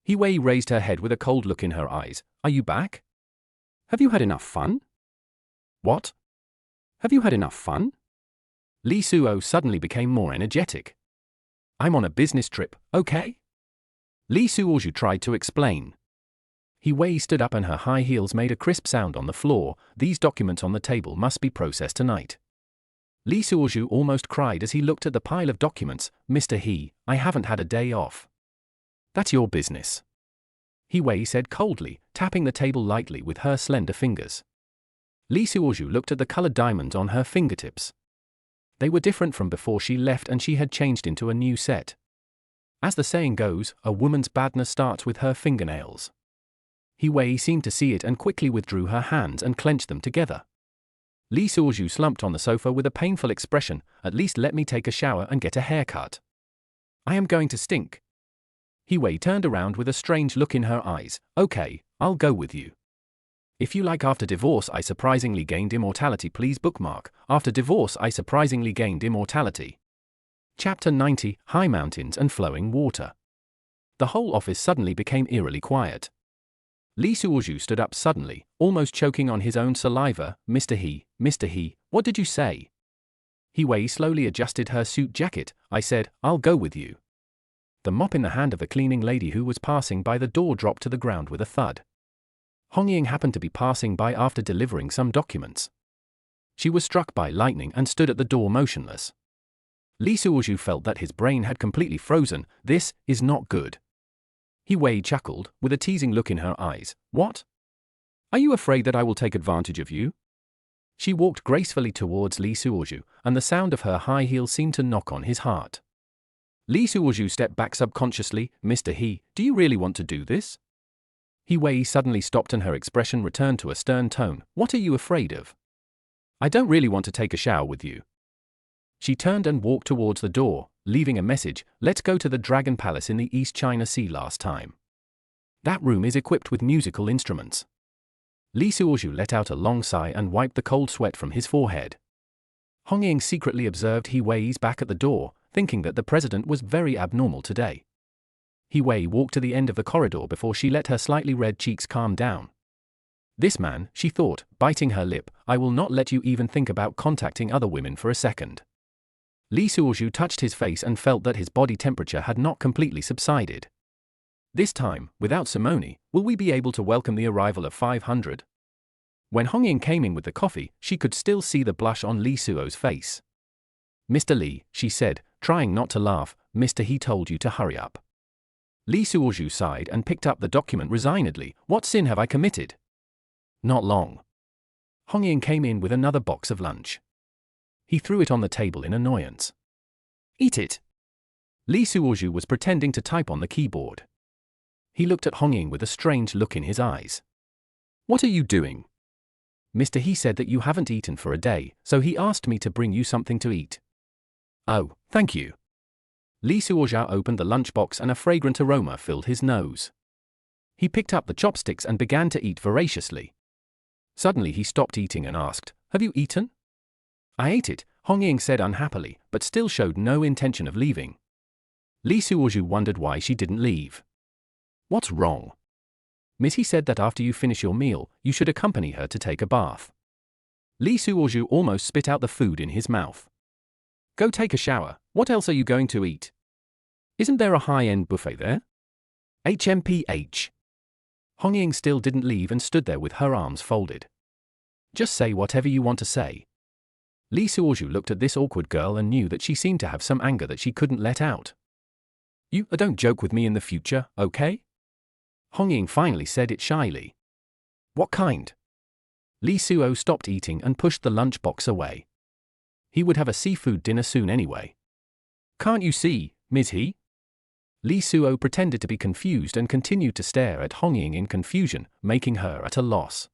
He Wei raised her head with a cold look in her eyes. Are you back? Have you had enough fun? What? Have you had enough fun? Li Suo suddenly became more energetic. I'm on a business trip, okay? Li Suozhu tried to explain. He Wei stood up and her high heels made a crisp sound on the floor. These documents on the table must be processed tonight. Li Suozhu almost cried as he looked at the pile of documents. Mr. He, I haven't had a day off. That's your business. He Wei said coldly, tapping the table lightly with her slender fingers. Li Suozhu looked at the colored diamonds on her fingertips. They were different from before she left and she had changed into a new set. As the saying goes, a woman's badness starts with her fingernails. He Wei seemed to see it and quickly withdrew her hands and clenched them together. Li Suozhu slumped on the sofa with a painful expression. At least let me take a shower and get a haircut. I am going to stink. He Wei turned around with a strange look in her eyes. Okay, I'll go with you. If you like. After divorce I surprisingly gained immortality. Please bookmark. After divorce I surprisingly gained immortality. Chapter 90, High Mountains and Flowing Water. The whole office suddenly became eerily quiet. Li Suozhu stood up suddenly, almost choking on his own saliva. Mr. He, what did you say? He Wei slowly adjusted her suit jacket. I said, I'll go with you. The mop in the hand of the cleaning lady who was passing by the door dropped to the ground with a thud. Hong Ying happened to be passing by after delivering some documents. She was struck by lightning and stood at the door motionless. Li Suozhu felt that his brain had completely frozen. This is not good. He Wei chuckled, with a teasing look in her eyes. What? Are you afraid that I will take advantage of you? She walked gracefully towards Li Suozhu, and the sound of her high heels seemed to knock on his heart. Li Suozhu stepped back subconsciously. Mr. He, do you really want to do this? He Wei suddenly stopped and her expression returned to a stern tone. What are you afraid of? I don't really want to take a shower with you. She turned and walked towards the door, leaving a message. Let's go to the Dragon Palace in the East China Sea last time. That room is equipped with musical instruments. Li Suozhu let out a long sigh and wiped the cold sweat from his forehead. Hong Ying secretly observed He Wei's back at the door, thinking that the president was very abnormal today. He Wei walked to the end of the corridor before she let her slightly red cheeks calm down. This man, she thought, biting her lip, I will not let you even think about contacting other women for a second. Li Suozhu touched his face and felt that his body temperature had not completely subsided. This time, without Simone, will we be able to welcome the arrival of 500? When Hong Ying came in with the coffee, she could still see the blush on Li Suo's face. Mr. Li, she said, trying not to laugh, Mr. He told you to hurry up. Li Suozhu sighed and picked up the document resignedly. What sin have I committed? Not long. Hong Ying came in with another box of lunch. He threw it on the table in annoyance. Eat it. Li Suozhu was pretending to type on the keyboard. He looked at Hong Ying with a strange look in his eyes. What are you doing? Mr. He said that you haven't eaten for a day, so he asked me to bring you something to eat. Oh, thank you. Li Suozhu opened the lunchbox and a fragrant aroma filled his nose. He picked up the chopsticks and began to eat voraciously. Suddenly he stopped eating and asked, Have you eaten? I ate it, Hong Ying said unhappily, but still showed no intention of leaving. Li Suozhu wondered why she didn't leave. What's wrong? Miss He said that after you finish your meal, you should accompany her to take a bath. Li Suozhu almost spit out the food in his mouth. Go take a shower, what else are you going to eat? Isn't there a high-end buffet there? HMPH. Hong Ying still didn't leave and stood there with her arms folded. Just say whatever you want to say. Li Suozhu looked at this awkward girl and knew that she seemed to have some anger that she couldn't let out. You don't joke with me in the future, okay? Hong Ying finally said it shyly. What kind? Li Suo stopped eating and pushed the lunchbox away. He would have a seafood dinner soon anyway. Can't you see, Ms. He? Li Suo pretended to be confused and continued to stare at Hong Ying in confusion, making her at a loss.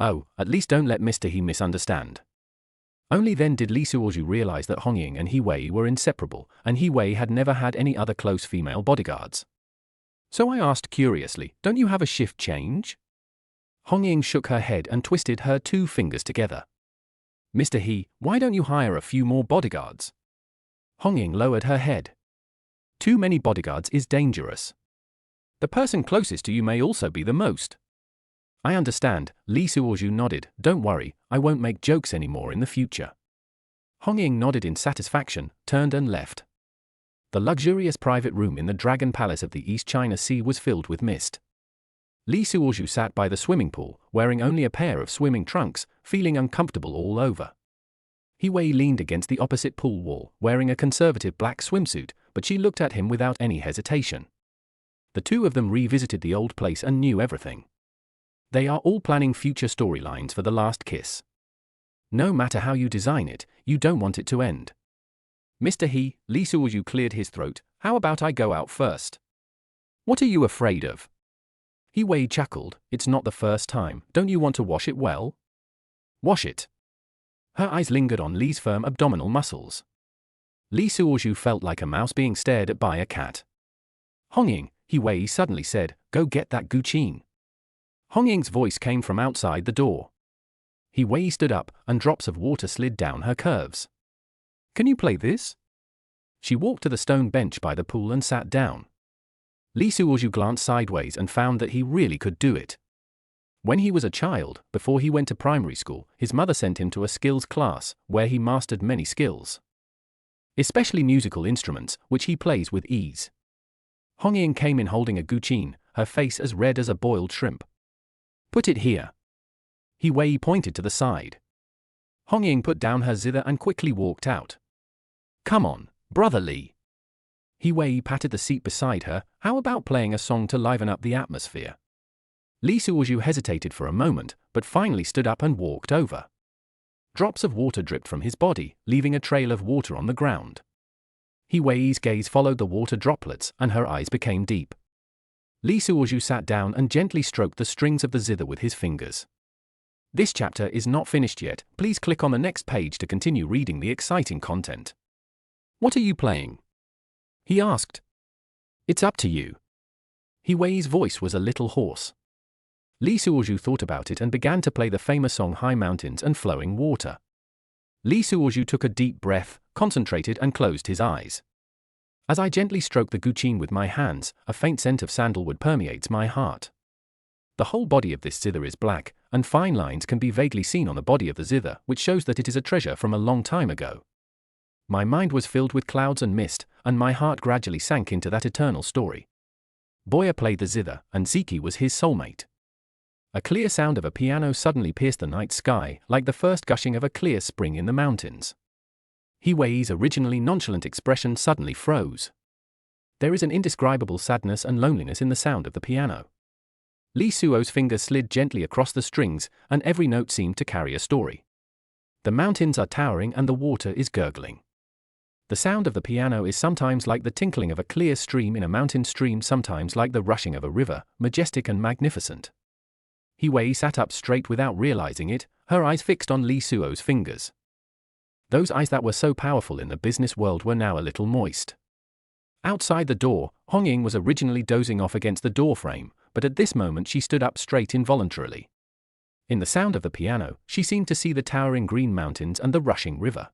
Oh, at least don't let Mr. He misunderstand. Only then did Li Suozhu realize that Hong Ying and He Wei were inseparable, and He Wei had never had any other close female bodyguards. So I asked curiously, "Don't you have a shift change?" Hong Ying shook her head and twisted her 2 fingers together. "Mr. He, why don't you hire a few more bodyguards?" Hong Ying lowered her head. "Too many bodyguards is dangerous. The person closest to you may also be the most." "I understand," Li Suozhu nodded. "Don't worry, I won't make jokes anymore in the future." Hong Ying nodded in satisfaction, turned and left. The luxurious private room in the Dragon Palace of the East China Sea was filled with mist. Li Suozhu sat by the swimming pool, wearing only a pair of swimming trunks, feeling uncomfortable all over. He Wei leaned against the opposite pool wall, wearing a conservative black swimsuit, but she looked at him without any hesitation. The 2 of them revisited the old place and knew everything. They are all planning future storylines for The Last Kiss. No matter how you design it, you don't want it to end. "Mr. He," Li Suozhu cleared his throat, "how about I go out first?" "What are you afraid of?" He Wei chuckled. "It's not the first time. Don't you want to wash it well?" "Wash it?" Her eyes lingered on Li's firm abdominal muscles. Li Suozhu felt like a mouse being stared at by a cat. "Hong Ying," He Wei suddenly said, "go get that guqin." Hong Ying's voice came from outside the door. He Wei stood up, and drops of water slid down her curves. "Can you play this?" She walked to the stone bench by the pool and sat down. Li Suozhu glanced sideways and found that he really could do it. When he was a child, before he went to primary school, his mother sent him to a skills class, where he mastered many skills, especially musical instruments, which he plays with ease. Hong Ying came in holding a guqin, her face as red as a boiled shrimp. "Put it here." He Wei pointed to the side. Hong Ying put down her zither and quickly walked out. "Come on, brother Li." He Wei patted the seat beside her. "How about playing a song to liven up the atmosphere?" Li Suozhu hesitated for a moment, but finally stood up and walked over. Drops of water dripped from his body, leaving a trail of water on the ground. He Wei's gaze followed the water droplets, and her eyes became deep. Li Suozhu sat down and gently stroked the strings of the zither with his fingers. This chapter is not finished yet. Please click on the next page to continue reading the exciting content. "What are you playing?" he asked. "It's up to you." He Wei's voice was a little hoarse. Li Suozhu thought about it and began to play the famous song High Mountains and Flowing Water. Li Suozhu took a deep breath, concentrated and closed his eyes. "As I gently stroke the guqin with my hands, a faint scent of sandalwood permeates my heart. The whole body of this zither is black, and fine lines can be vaguely seen on the body of the zither, which shows that it is a treasure from a long time ago. My mind was filled with clouds and mist, and my heart gradually sank into that eternal story." Boya played the zither, and Ziki was his soulmate. A clear sound of a piano suddenly pierced the night sky, like the first gushing of a clear spring in the mountains. He Wei's originally nonchalant expression suddenly froze. There is an indescribable sadness and loneliness in the sound of the piano. Li Suo's fingers slid gently across the strings, and every note seemed to carry a story. The mountains are towering and the water is gurgling. The sound of the piano is sometimes like the tinkling of a clear stream in a mountain stream, sometimes like the rushing of a river, majestic and magnificent. He Wei sat up straight without realizing it, her eyes fixed on Li Suo's fingers. Those eyes that were so powerful in the business world were now a little moist. Outside the door, Hong Ying was originally dozing off against the doorframe, but at this moment she stood up straight involuntarily. In the sound of the piano, she seemed to see the towering green mountains and the rushing river.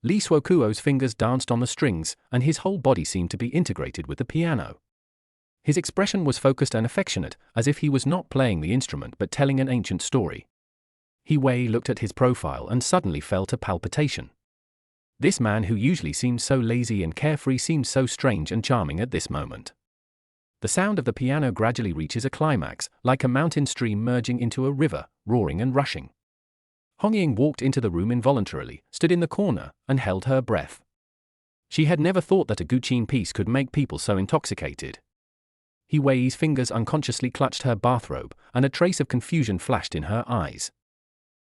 Li Suokuo's fingers danced on the strings, and his whole body seemed to be integrated with the piano. His expression was focused and affectionate, as if he was not playing the instrument but telling an ancient story. He Wei looked at his profile and suddenly felt a palpitation. This man who usually seems so lazy and carefree seemed so strange and charming at this moment. The sound of the piano gradually reaches a climax, like a mountain stream merging into a river, roaring and rushing. Hong Ying walked into the room involuntarily, stood in the corner, and held her breath. She had never thought that a guqin piece could make people so intoxicated. He Wei's fingers unconsciously clutched her bathrobe, and a trace of confusion flashed in her eyes.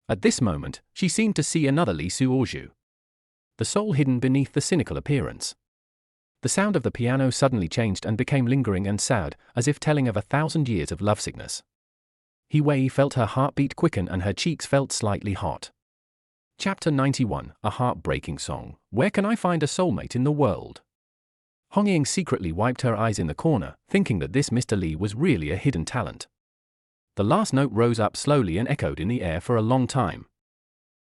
At this moment, she seemed to see another Li Suozhu. The soul hidden beneath the cynical appearance. The sound of the piano suddenly changed and became lingering and sad, as if telling of 1,000 years of lovesickness. He Wei felt her heartbeat quicken and her cheeks felt slightly hot. Chapter 91, A Heartbreaking Song. Where can I find a soulmate in the world? Hongying secretly wiped her eyes in the corner, thinking that this Mr. Lee was really a hidden talent. The last note rose up slowly and echoed in the air for a long time.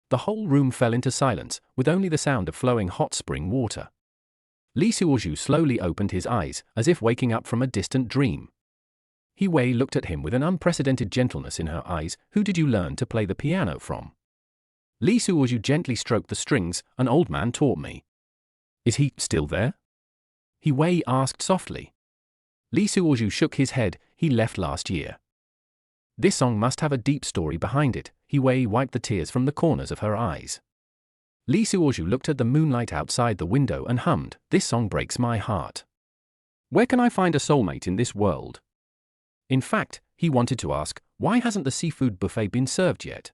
The whole room fell into silence, with only the sound of flowing hot spring water. Li Suozhu slowly opened his eyes, as if waking up from a distant dream. He Wei looked at him with an unprecedented gentleness in her eyes. Who did you learn to play the piano from? Li Suozhu gently stroked the strings. An old man taught me. Is he still there? He Wei asked softly. Li Suozhu shook his head. He left last year. This song must have a deep story behind it. He Wei wiped the tears from the corners of her eyes. Li Suozhu looked at the moonlight outside the window and hummed, "This song breaks my heart. Where can I find a soulmate in this world?" In fact, he wanted to ask, why hasn't the seafood buffet been served yet?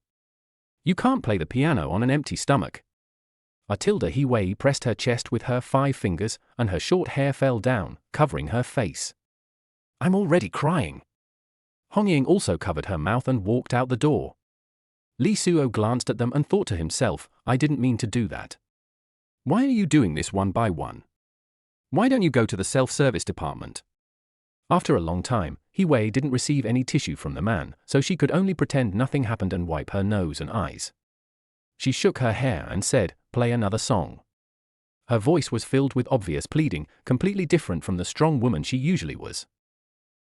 You can't play the piano on an empty stomach. He Wei pressed her chest with her 5 fingers, and her short hair fell down, covering her face. I'm already crying. Hongying also covered her mouth and walked out the door. Li Suo glanced at them and thought to himself, I didn't mean to do that. Why are you doing this one by one? Why don't you go to the self-service department? After a long time, He Wei didn't receive any tissue from the man, so she could only pretend nothing happened and wipe her nose and eyes. She shook her hair and said, play another song. Her voice was filled with obvious pleading, completely different from the strong woman she usually was.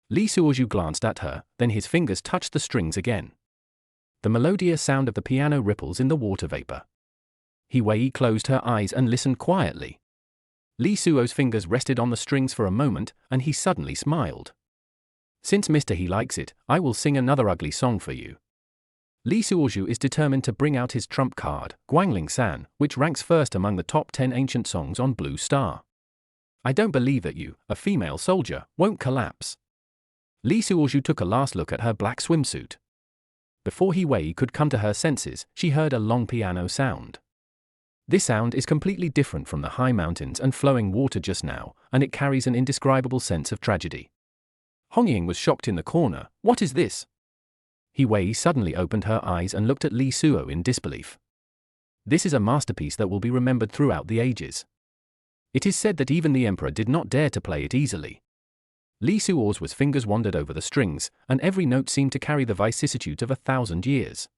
Li Suozhu glanced at her, then his fingers touched the strings again. The melodious sound of the piano ripples in the water vapor. He Wei closed her eyes and listened quietly. Li Suo's fingers rested on the strings for a moment, and he suddenly smiled. Since Mr. He likes it, I will sing another ugly song for you. Li Suozhu is determined to bring out his trump card, Guangling San, which ranks first among the top 10 ancient songs on Blue Star. I don't believe that you, a female soldier, won't collapse. Li Suozhu took a last look at her black swimsuit. Before He Wei could come to her senses, she heard a long piano sound. This sound is completely different from the high mountains and flowing water just now, and it carries an indescribable sense of tragedy. Hongying was shocked in the corner. What is this? He Wei suddenly opened her eyes and looked at Li Suo in disbelief. This is a masterpiece that will be remembered throughout the ages. It is said that even the emperor did not dare to play it easily. Li Suo's fingers wandered over the strings, and every note seemed to carry the vicissitudes of 1,000 years.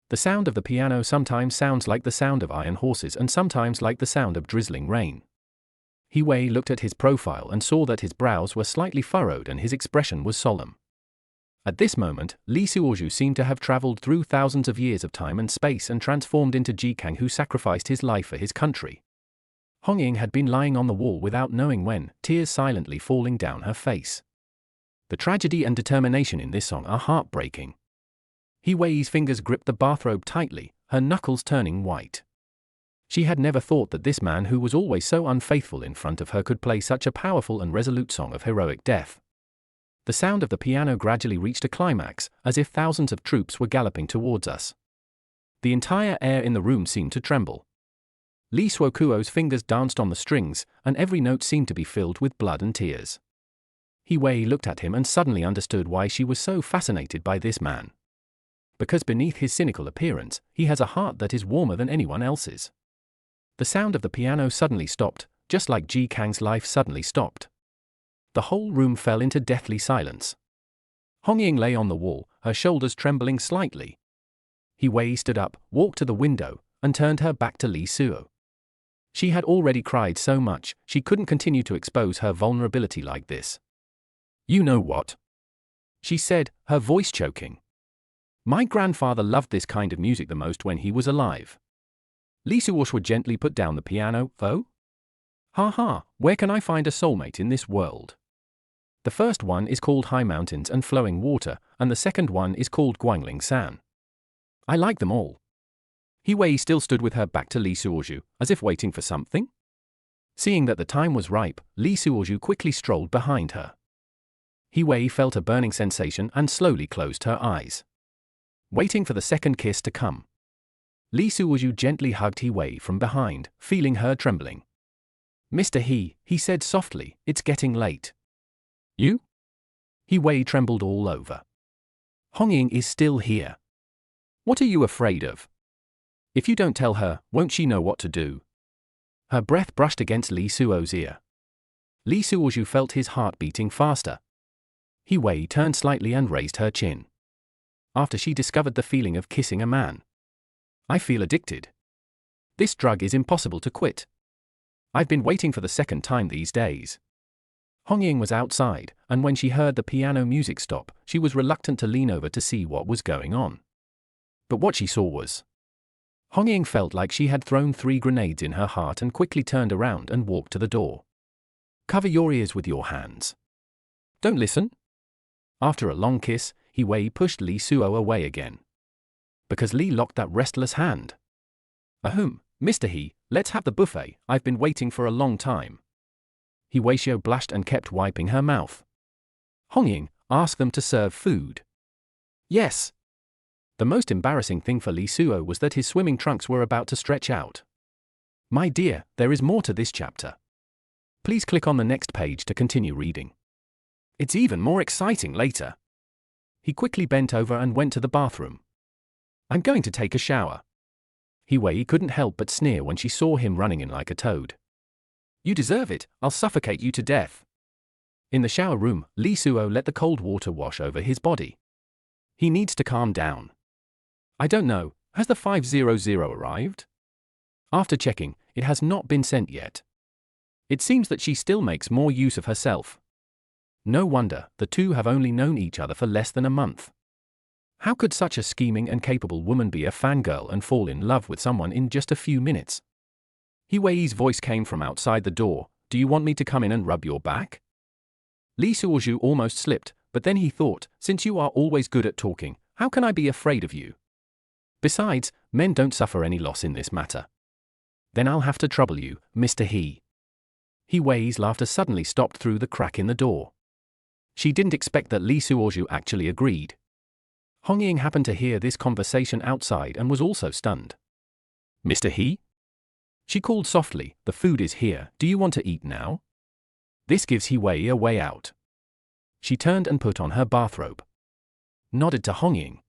The sound of the piano sometimes sounds like the sound of iron horses and sometimes like the sound of drizzling rain. He Wei looked at his profile and saw that his brows were slightly furrowed and his expression was solemn. At this moment, Li Suozhu seemed to have traveled through thousands of years of time and space and transformed into Ji Kang, who sacrificed his life for his country. Hongying had been lying on the wall without knowing when, tears silently falling down her face. The tragedy and determination in this song are heartbreaking. He Wei's fingers gripped the bathrobe tightly, her knuckles turning white. She had never thought that this man who was always so unfaithful in front of her could play such a powerful and resolute song of heroic death. The sound of the piano gradually reached a climax, as if thousands of troops were galloping towards us. The entire air in the room seemed to tremble. Li Suokuo's fingers danced on the strings, and every note seemed to be filled with blood and tears. He Wei looked at him and suddenly understood why she was so fascinated by this man. Because beneath his cynical appearance, he has a heart that is warmer than anyone else's. The sound of the piano suddenly stopped, just like Ji Kang's life suddenly stopped. The whole room fell into deathly silence. Hongying lay on the wall, her shoulders trembling slightly. He Wei stood up, walked to the window, and turned her back to Li Suo. She had already cried so much, she couldn't continue to expose her vulnerability like this. You know what? She said, her voice choking. My grandfather loved this kind of music the most when he was alive. Li Suo gently put down the piano. Oh? Ha ha, where can I find a soulmate in this world? The first one is called High Mountains and Flowing Water, and the second one is called Guangling San. I like them all. He Wei still stood with her back to Li Suozhu, as if waiting for something. Seeing that the time was ripe, Li Suozhu quickly strolled behind her. He Wei felt a burning sensation and slowly closed her eyes, waiting for the second kiss to come. Li Suozhu gently hugged He Wei from behind, feeling her trembling. Mr. He said softly, it's getting late. You? He Wei trembled all over. Hongying is still here. What are you afraid of? If you don't tell her, won't she know what to do? Her breath brushed against Li Suo's ear. Li Suozhu felt his heart beating faster. He Wei turned slightly and raised her chin. After she discovered the feeling of kissing a man. I feel addicted. This drug is impossible to quit. I've been waiting for the second time these days. Hong Ying was outside, and when she heard the piano music stop, she was reluctant to lean over to see what was going on. But what she saw was... Hong Ying felt like she had thrown 3 grenades in her heart and quickly turned around and walked to the door. Cover your ears with your hands. Don't listen. After a long kiss, He Wei pushed Li Suo away again. Because Li locked that restless hand. Ahem, Mr. He, let's have the buffet, I've been waiting for a long time. He Wei Xiao blushed and kept wiping her mouth. Hong Ying, ask them to serve food. Yes. The most embarrassing thing for Li Suo was that his swimming trunks were about to stretch out. My dear, there is more to this chapter. Please click on the next page to continue reading. It's even more exciting later. He quickly bent over and went to the bathroom. I'm going to take a shower. He Wei couldn't help but sneer when she saw him running in like a toad. You deserve it, I'll suffocate you to death. In the shower room, Li Suo let the cold water wash over his body. He needs to calm down. I don't know, has the 500 arrived? After checking, it has not been sent yet. It seems that she still makes more use of herself. No wonder, the two have only known each other for less than a month. How could such a scheming and capable woman be a fangirl and fall in love with someone in just a few minutes? He Wei's voice came from outside the door. Do you want me to come in and rub your back? Li Suozhu almost slipped, but then he thought, since you are always good at talking, how can I be afraid of you? Besides, men don't suffer any loss in this matter. Then I'll have to trouble you, Mr. He. He Wei's laughter suddenly stopped through the crack in the door. She didn't expect that Li Suozhu actually agreed. Hong Ying happened to hear this conversation outside and was also stunned. Mr. He? She called softly, the food is here, do you want to eat now? This gives He Wei a way out. She turned and put on her bathrobe. Nodded to Hong Ying.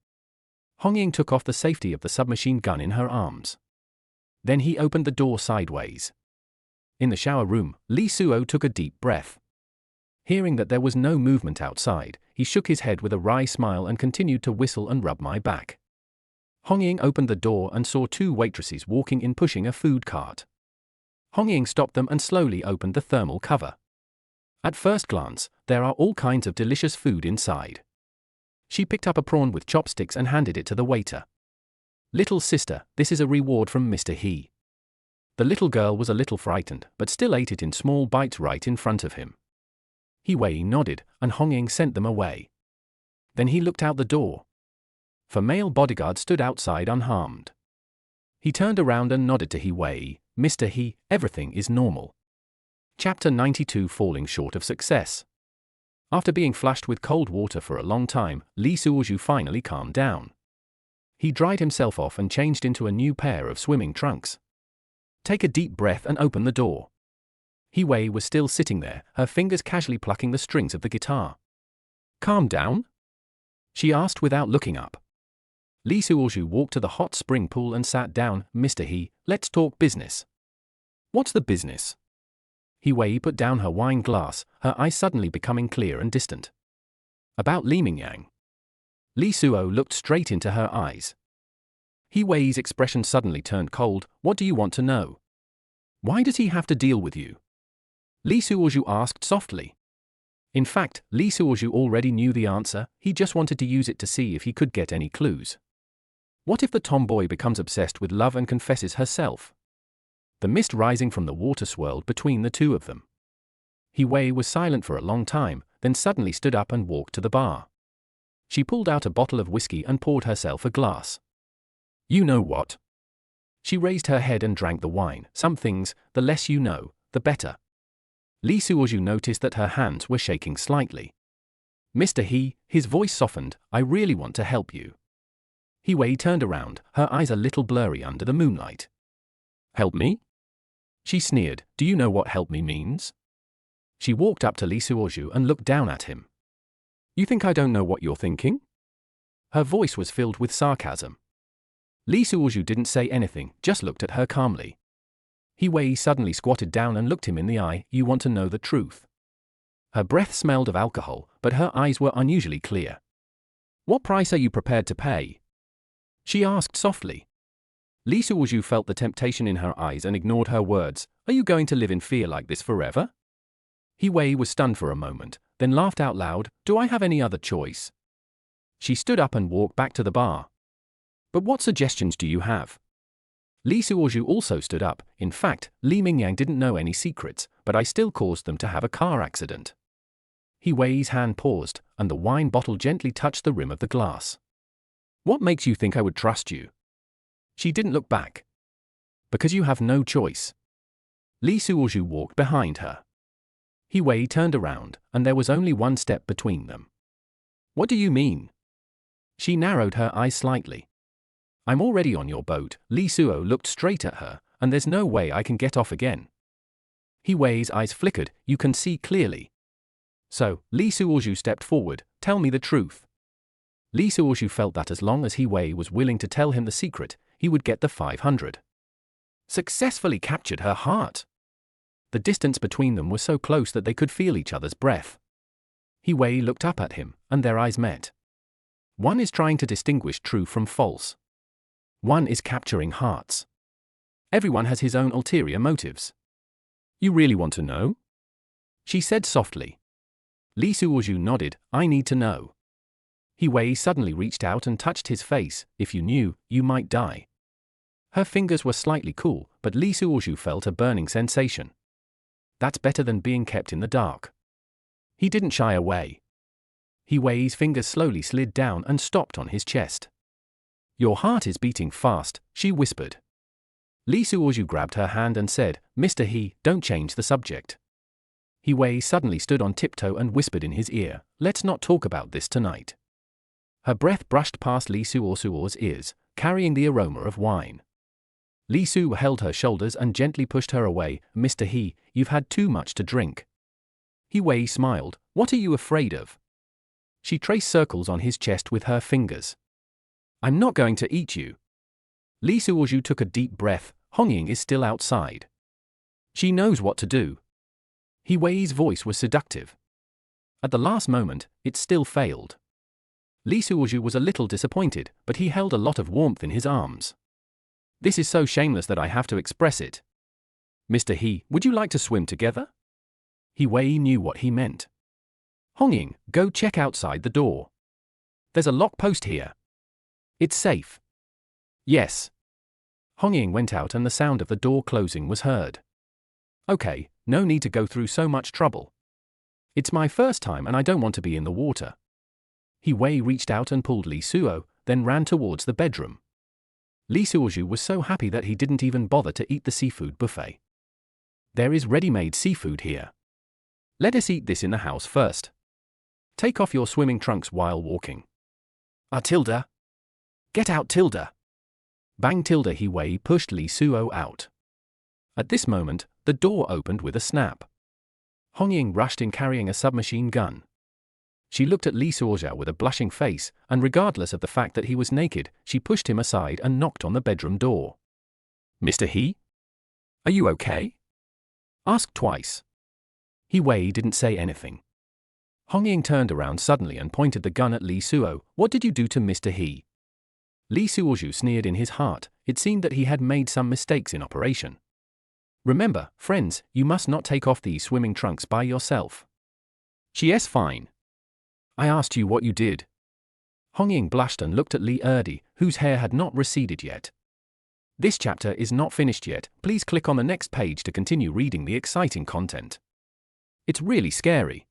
Hong Ying took off the safety of the submachine gun in her arms. Then he opened the door sideways. In the shower room, Li Suo took a deep breath. Hearing that there was no movement outside, he shook his head with a wry smile and continued to whistle and rub my back. Hong Ying opened the door and saw 2 waitresses walking in pushing a food cart. Hong Ying stopped them and slowly opened the thermal cover. At first glance, there are all kinds of delicious food inside. She picked up a prawn with chopsticks and handed it to the waiter. Little sister, this is a reward from Mr. He. The little girl was a little frightened, but still ate it in small bites right in front of him. He Wei nodded, and Hong Ying sent them away. Then he looked out the door. For male bodyguard stood outside unharmed. He turned around and nodded to He Wei. Mr. He, everything is normal. Chapter 92 Falling short of success. After being flushed with cold water for a long time, Li Suozhu finally calmed down. He dried himself off and changed into a new pair of swimming trunks. Take a deep breath and open the door. He Wei was still sitting there, her fingers casually plucking the strings of the guitar. Calm down? She asked without looking up. Li Suozhu walked to the hot spring pool and sat down. Mr. He, let's talk business. What's the business? He Wei put down her wine glass, her eyes suddenly becoming clear and distant. About Li Mingyang. Li Suo looked straight into her eyes. He Wei's expression suddenly turned cold. What do you want to know? Why does he have to deal with you? Li Suozhu asked softly. In fact, Li Suozhu already knew the answer, he just wanted to use it to see if he could get any clues. What if the tomboy becomes obsessed with love and confesses herself? The mist rising from the water swirled between the two of them. He Wei was silent for a long time, then suddenly stood up and walked to the bar. She pulled out a bottle of whiskey and poured herself a glass. You know what? She raised her head and drank the wine. Some things, the less you know, the better. Li Suozhu noticed that her hands were shaking slightly. Mr. He, his voice softened, I really want to help you. He Wei turned around, her eyes a little blurry under the moonlight. Help me? She sneered, do you know what help me means? She walked up to Li Suozhu and looked down at him. You think I don't know what you're thinking? Her voice was filled with sarcasm. Li Suozhu didn't say anything, just looked at her calmly. He Wei suddenly squatted down and looked him in the eye. You want to know the truth? Her breath smelled of alcohol, but her eyes were unusually clear. What price are you prepared to pay? She asked softly. Li Suozhu felt the temptation in her eyes and ignored her words. Are you going to live in fear like this forever? He Wei was stunned for a moment, then laughed out loud. Do I have any other choice? She stood up and walked back to the bar. But what suggestions do you have? Li Suozhu also stood up. In fact, Li Mingyang didn't know any secrets, but I still caused them to have a car accident. He Wei's hand paused, and the wine bottle gently touched the rim of the glass. What makes you think I would trust you? She didn't look back. Because you have no choice. Li Suozhu walked behind her. He Wei turned around, and there was only one step between them. What do you mean? She narrowed her eyes slightly. I'm already on your boat. Li Suo looked straight at her, and there's no way I can get off again. He Wei's eyes flickered. You can see clearly. So, Li Suozhu stepped forward. Tell me the truth. Li Suozhu felt that as long as He Wei was willing to tell him the secret, he would get the 500. Successfully captured her heart. The distance between them was so close that they could feel each other's breath. He Wei looked up at him, and their eyes met. One is trying to distinguish true from false. One is capturing hearts. Everyone has his own ulterior motives. You really want to know? She said softly. Li Suozhu nodded. I need to know. He Wei suddenly reached out and touched his face. If you knew, you might die. Her fingers were slightly cool, but Li Suozhu felt a burning sensation. That's better than being kept in the dark. He didn't shy away. He Wei's fingers slowly slid down and stopped on his chest. Your heart is beating fast, she whispered. Li Suozhu grabbed her hand and said, Mr. He, don't change the subject. He Wei suddenly stood on tiptoe and whispered in his ear, let's not talk about this tonight. Her breath brushed past Li Suozhu's ears, carrying the aroma of wine. Li Su held her shoulders and gently pushed her away. Mr. He, you've had too much to drink. He Wei smiled. What are you afraid of? She traced circles on his chest with her fingers. I'm not going to eat you. Li Suozhu took a deep breath. Hongying is still outside. She knows what to do. He Wei's voice was seductive. At the last moment, it still failed. Li Suozhu was a little disappointed, but he held a lot of warmth in his arms. This is so shameless that I have to express it. Mr. He, would you like to swim together? He Wei knew what he meant. Hongying, go check outside the door. There's a lock post here. It's safe. Yes. Hongying went out and the sound of the door closing was heard. Okay, no need to go through so much trouble. It's my first time and I don't want to be in the water. He Wei reached out and pulled Li Suo, then ran towards the bedroom. Li Suozhu was so happy that he didn't even bother to eat the seafood buffet. There is ready-made seafood here. Let us eat this in the house first. Take off your swimming trunks while walking. Tilda. Get out, Tilda. Bang Tilda. He Wei pushed Li Suo out. At this moment, the door opened with a snap. Hongying rushed in carrying a submachine gun. She looked at Li Suozhu with a blushing face, and regardless of the fact that he was naked, she pushed him aside and knocked on the bedroom door. Mr. He? Are you okay? Asked twice. He Wei didn't say anything. Hongying turned around suddenly and pointed the gun at Li Suo. What did you do to Mr. He? Li Suozhu sneered in his heart. It seemed that he had made some mistakes in operation. Remember, friends, you must not take off these swimming trunks by yourself. Yes, fine. I asked you what you did. Hongying blushed and looked at Li Erdi, whose hair had not receded yet. This chapter is not finished yet. Please click on the next page to continue reading the exciting content. It's really scary.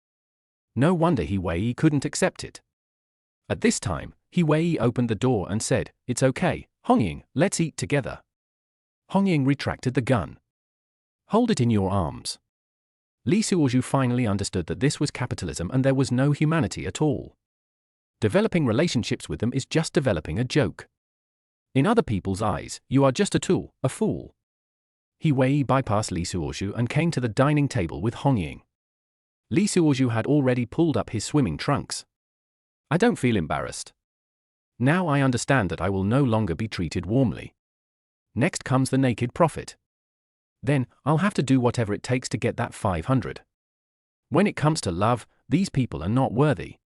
No wonder He Wei couldn't accept it. At this time, He Wei opened the door and said, It's okay, Hongying, let's eat together. Hongying retracted the gun. Hold it in your arms. Li Suozhu finally understood that this was capitalism and there was no humanity at all. Developing relationships with them is just developing a joke. In other people's eyes, you are just a tool, a fool. He Wei bypassed Li Suozhu and came to the dining table with Hongying. Li Suozhu had already pulled up his swimming trunks. I don't feel embarrassed. Now I understand that I will no longer be treated warmly. Next comes the naked prophet. Then, I'll have to do whatever it takes to get that 500. When it comes to love, these people are not worthy.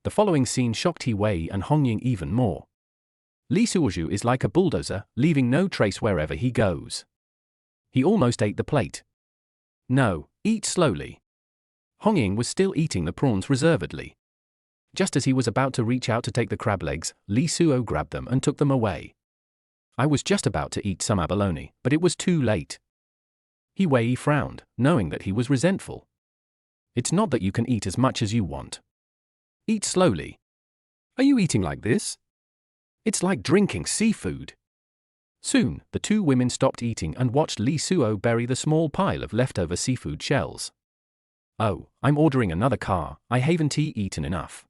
The following scene shocked He Wei and Hong Ying even more. Li Suozhu is like a bulldozer, leaving no trace wherever he goes. He almost ate the plate. No, eat slowly. Hong Ying was still eating the prawns reservedly. Just as he was about to reach out to take the crab legs, Li Suo grabbed them and took them away. I was just about to eat some abalone, but it was too late. He Wei frowned, knowing that he was resentful. It's not that you can eat as much as you want. Eat slowly. Are you eating like this? It's like drinking seafood. Soon, the two women stopped eating and watched Li Suo bury the small pile of leftover seafood shells. Oh, I'm ordering another car, I haven't eaten enough.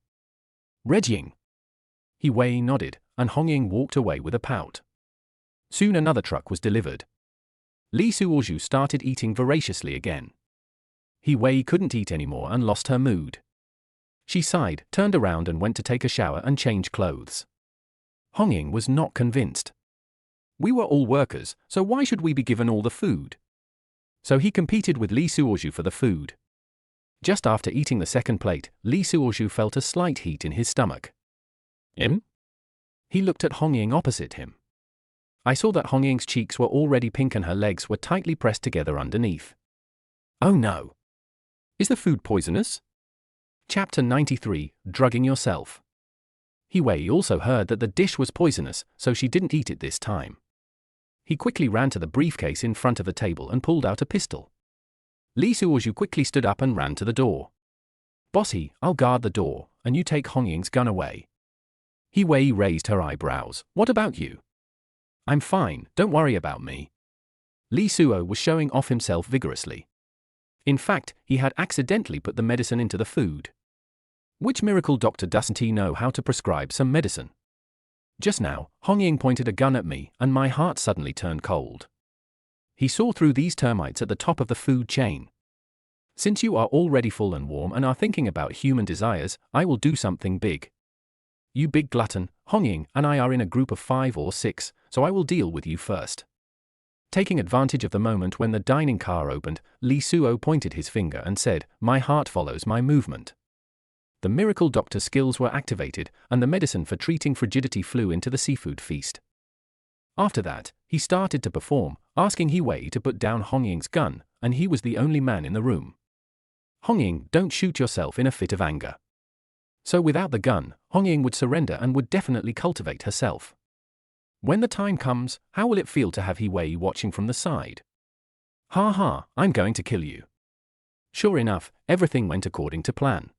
Regging. He Wei nodded, and Hong Ying walked away with a pout. Soon another truck was delivered. Li Suozhu started eating voraciously again. He Wei couldn't eat anymore and lost her mood. She sighed, turned around and went to take a shower and change clothes. Hong Ying was not convinced. We were all workers, so why should we be given all the food? So he competed with Li Suozhu for the food. Just after eating the second plate, Li Suozhu felt a slight heat in his stomach. He looked at Hong Ying opposite him. I saw that Hong Ying's cheeks were already pink and her legs were tightly pressed together underneath. Oh no! Is the food poisonous? Chapter 93, Drugging Yourself. He Wei also heard that the dish was poisonous, so she didn't eat it this time. He quickly ran to the briefcase in front of the table and pulled out a pistol. Li Suozhu quickly stood up and ran to the door. Bossy, I'll guard the door, and you take Hong Ying's gun away. He Wei raised her eyebrows. What about you? I'm fine, don't worry about me. Li Suo was showing off himself vigorously. In fact, he had accidentally put the medicine into the food. Which miracle doctor doesn't he know how to prescribe some medicine? Just now, Hong Ying pointed a gun at me, and my heart suddenly turned cold. He saw through these termites at the top of the food chain. Since you are already full and warm and are thinking about human desires, I will do something big. You big glutton, Hong Ying and I are in a group of 5 or 6, so I will deal with you first. Taking advantage of the moment when the dining car opened, Li Suo pointed his finger and said, my heart follows my movement. The miracle doctor skills were activated, and the medicine for treating frigidity flew into the seafood feast. After that, he started to perform, asking He Wei to put down Hong Ying's gun, and he was the only man in the room. Hong Ying, don't shoot yourself in a fit of anger. So without the gun, Hong Ying would surrender and would definitely cultivate herself. When the time comes, how will it feel to have He Wei watching from the side? Ha ha, I'm going to kill you. Sure enough, everything went according to plan.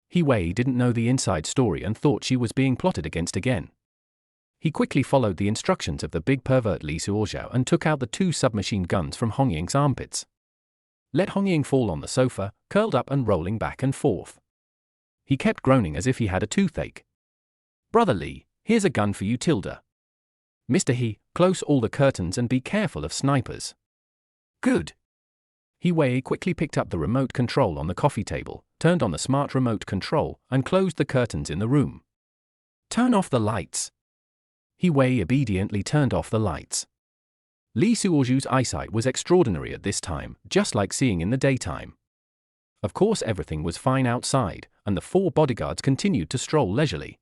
He Wei didn't know the inside story and thought she was being plotted against again. He quickly followed the instructions of the big pervert Li Suozhao and took out the 2 submachine guns from Hong Ying's armpits. Let Hong Ying fall on the sofa, curled up and rolling back and forth. He kept groaning as if he had a toothache. Brother Li, here's a gun for you, Tilda. Mr. He, close all the curtains and be careful of snipers. Good. He Wei quickly picked up the remote control on the coffee table, turned on the smart remote control, and closed the curtains in the room. Turn off the lights. He Wei obediently turned off the lights. Li Suozhu's eyesight was extraordinary at this time, just like seeing in the daytime. Of course everything was fine outside, and the 4 bodyguards continued to stroll leisurely.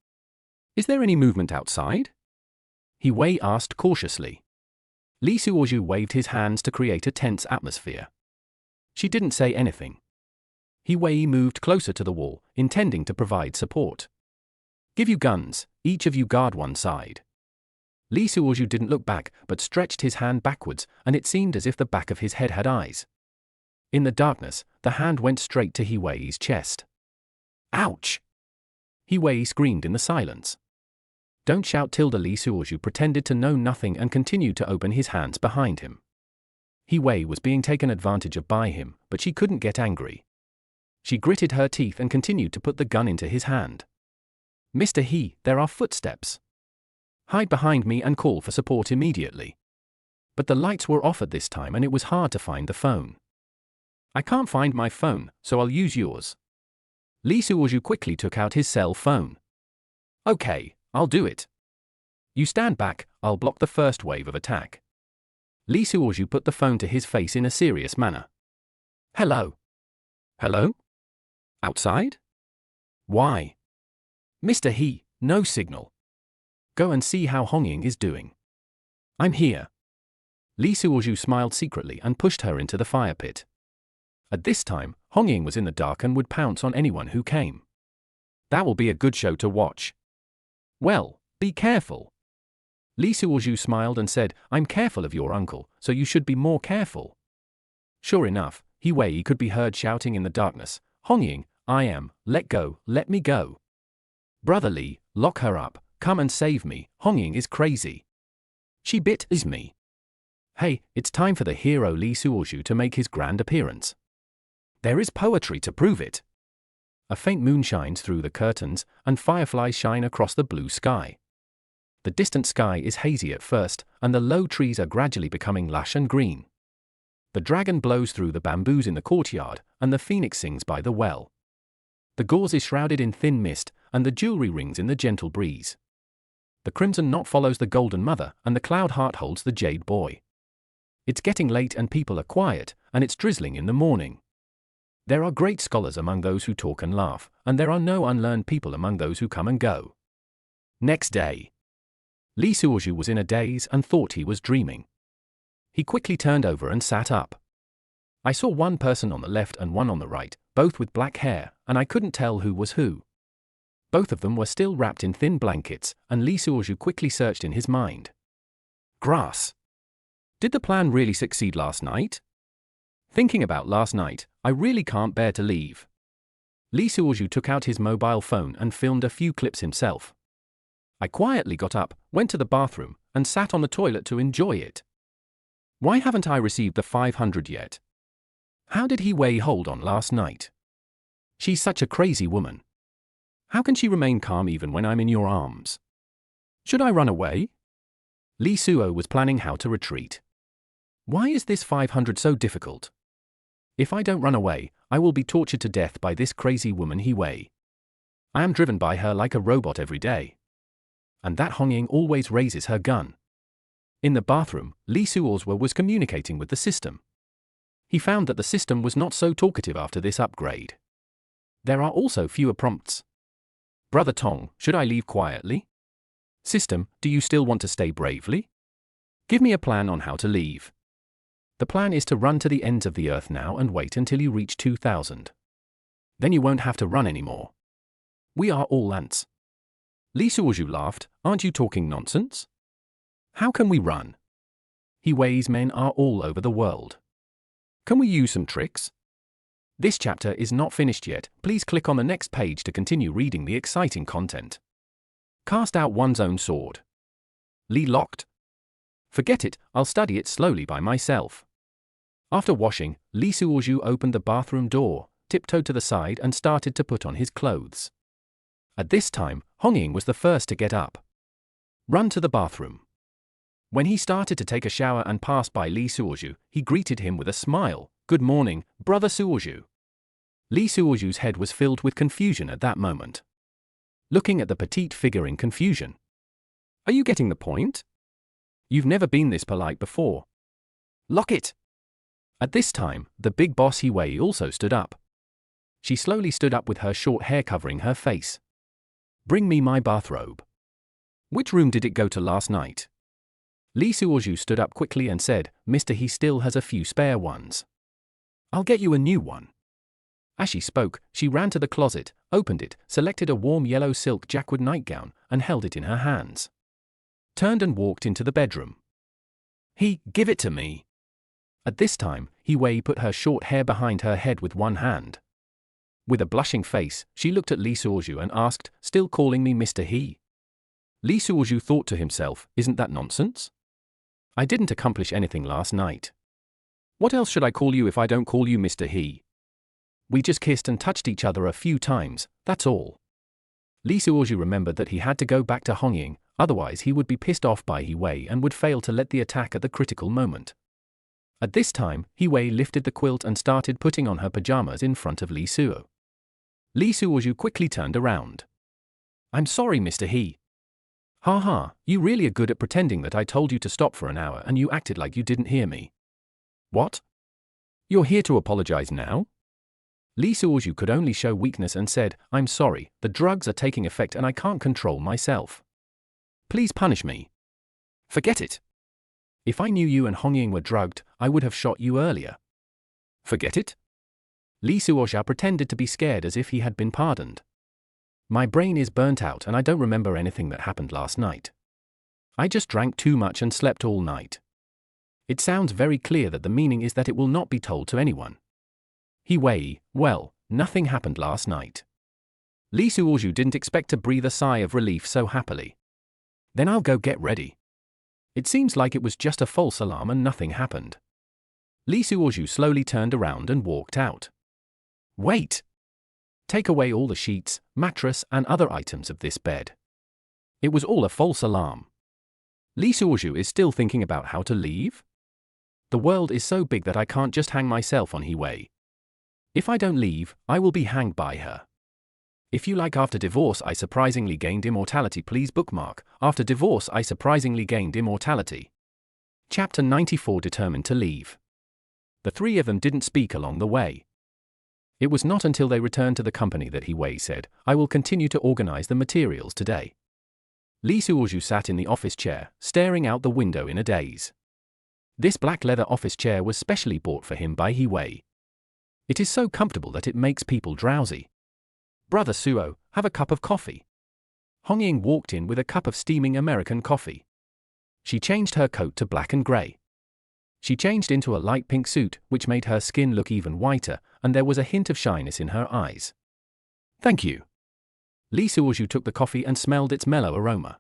Is there any movement outside? He Wei asked cautiously. Li Suozhu waved his hands to create a tense atmosphere. She didn't say anything. He Wei moved closer to the wall, intending to provide support. Give you guns, each of you guard one side. Li Suozhu didn't look back, but stretched his hand backwards, and it seemed as if the back of his head had eyes. In the darkness, the hand went straight to He Wei's chest. Ouch! He Wei screamed in the silence. Don't shout, Tilda. Li Suozhu pretended to know nothing and continued to open his hands behind him. He Wei was being taken advantage of by him, but she couldn't get angry. She gritted her teeth and continued to put the gun into his hand. Mr. He, there are footsteps. Hide behind me and call for support immediately. But the lights were off at this time and it was hard to find the phone. I can't find my phone, so I'll use yours. Li Suozhu quickly took out his cell phone. Okay, I'll do it. You stand back, I'll block the first wave of attack. Lee Suoju put the phone to his face in a serious manner. Hello? Hello? Outside? Why? Mr. He, no signal. Go and see how Hongying is doing. I'm here. Lee Suoju smiled secretly and pushed her into the fire pit. At this time, Hongying was in the dark and would pounce on anyone who came. That will be a good show to watch. Well, be careful. Lee Suoju smiled and said, I'm careful of your uncle, so you should be more careful. Sure enough, He Wei could be heard shouting in the darkness, Hongying, I am, let go, let me go. Brother Lee, lock her up, come and save me, Hongying is crazy. She bit me. Hey, it's time for the hero Lee Suoju to make his grand appearance. There is poetry to prove it. A faint moon shines through the curtains, and fireflies shine across the blue sky. The distant sky is hazy at first, and the low trees are gradually becoming lush and green. The dragon blows through the bamboos in the courtyard, and the phoenix sings by the well. The gauze is shrouded in thin mist, and the jewelry rings in the gentle breeze. The crimson knot follows the golden mother, and the cloud heart holds the jade boy. It's getting late and people are quiet, and it's drizzling in the morning. There are great scholars among those who talk and laugh, and there are no unlearned people among those who come and go. Next day. Lee Suoju was in a daze and thought he was dreaming. He quickly turned over and sat up. I saw one person on the left and one on the right, both with black hair, and I couldn't tell who was who. Both of them were still wrapped in thin blankets, and Lee Suoju quickly searched in his mind. Grass. Did the plan really succeed last night? Thinking about last night, I really can't bear to leave. Lee Suoju took out his mobile phone and filmed a few clips himself. I quietly got up, went to the bathroom, and sat on the toilet to enjoy it. Why haven't I received the 500 yet? How did He Wei hold on last night? She's such a crazy woman. How can she remain calm even when I'm in your arms? Should I run away? Lee Suo was planning how to retreat. Why is this 500 so difficult? If I don't run away, I will be tortured to death by this crazy woman He Wei. I am driven by her like a robot every day. And that Hongying always raises her gun. In the bathroom, Lee Suozwa was communicating with the system. He found that the system was not so talkative after this upgrade. There are also fewer prompts. Brother Tong, should I leave quietly? System, do you still want to stay bravely? Give me a plan on how to leave. The plan is to run to the ends of the earth now and wait until you reach 2000. Then you won't have to run anymore. We are all ants. Lee Suoju laughed, aren't you talking nonsense? How can we run? He Wei's men are all over the world. Can we use some tricks? This chapter is not finished yet, please click on the next page to continue reading the exciting content. Cast out one's own sword. Lee locked. Forget it, I'll study it slowly by myself. After washing, Lee Suoju opened the bathroom door, tiptoed to the side and started to put on his clothes. At this time, Hongying was the first to get up. Run to the bathroom. When he started to take a shower and passed by Lee Suoju, he greeted him with a smile. Good morning, Brother Suoju. Lee Suoju's head was filled with confusion at that moment. Looking at the petite figure in confusion. Are you getting the point? You've never been this polite before. Lock it! At this time, the big boss He Wei also stood up. She slowly stood up with her short hair covering her face. Bring me my bathrobe. Which room did it go to last night? Lee Suoju stood up quickly and said, Mr. He still has a few spare ones. I'll get you a new one. As she spoke, she ran to the closet, opened it, selected a warm yellow silk jackwood nightgown, and held it in her hands. Turned and walked into the bedroom. Give it to me. At this time, He Wei put her short hair behind her head with one hand. With a blushing face, she looked at Lee Suoju and asked, still calling me Mr. He? Lee Suoju thought to himself, isn't that nonsense? I didn't accomplish anything last night. What else should I call you if I don't call you Mr. He? We just kissed and touched each other a few times, that's all. Lee Suoju remembered that he had to go back to Hongying, otherwise he would be pissed off by He Wei and would fail to let the attack at the critical moment. At this time, He Wei lifted the quilt and started putting on her pajamas in front of Lee Suo. Lee Suoju quickly turned around. I'm sorry, Mr. He. Ha ha, you really are good at pretending that I told you to stop for an hour and you acted like you didn't hear me. What? You're here to apologize now? Lee Suozhu could only show weakness and said, I'm sorry, the drugs are taking effect and I can't control myself. Please punish me. Forget it. If I knew you and Hongying were drugged, I would have shot you earlier. Forget it? Lee Suozhu pretended to be scared as if he had been pardoned. My brain is burnt out and I don't remember anything that happened last night. I just drank too much and slept all night. It sounds very clear that the meaning is that it will not be told to anyone. He Wei, well, nothing happened last night. Lee Suozhu didn't expect to breathe a sigh of relief so happily. Then I'll go get ready. It seems like it was just a false alarm and nothing happened. Lee Suozhu slowly turned around and walked out. Wait! Take away all the sheets, mattress and other items of this bed. It was all a false alarm. Lee Suozhu is still thinking about how to leave? The world is so big that I can't just hang myself on He Wei. If I don't leave, I will be hanged by her. If you like After Divorce I Surprisingly Gained Immortality, please bookmark After Divorce I Surprisingly Gained Immortality. Chapter 94. Determined to leave. The three of them didn't speak along the way. It was not until they returned to the company that He Wei said, I will continue to organize the materials today. Lee Suozhu sat in the office chair, staring out the window in a daze. This black leather office chair was specially bought for him by He Wei. It is so comfortable that it makes people drowsy. Brother Suo, have a cup of coffee. Hongying walked in with a cup of steaming American coffee. She changed her coat to black and grey. She changed into a light pink suit, which made her skin look even whiter, and there was a hint of shyness in her eyes. Thank you. Lee Suozhu took the coffee and smelled its mellow aroma.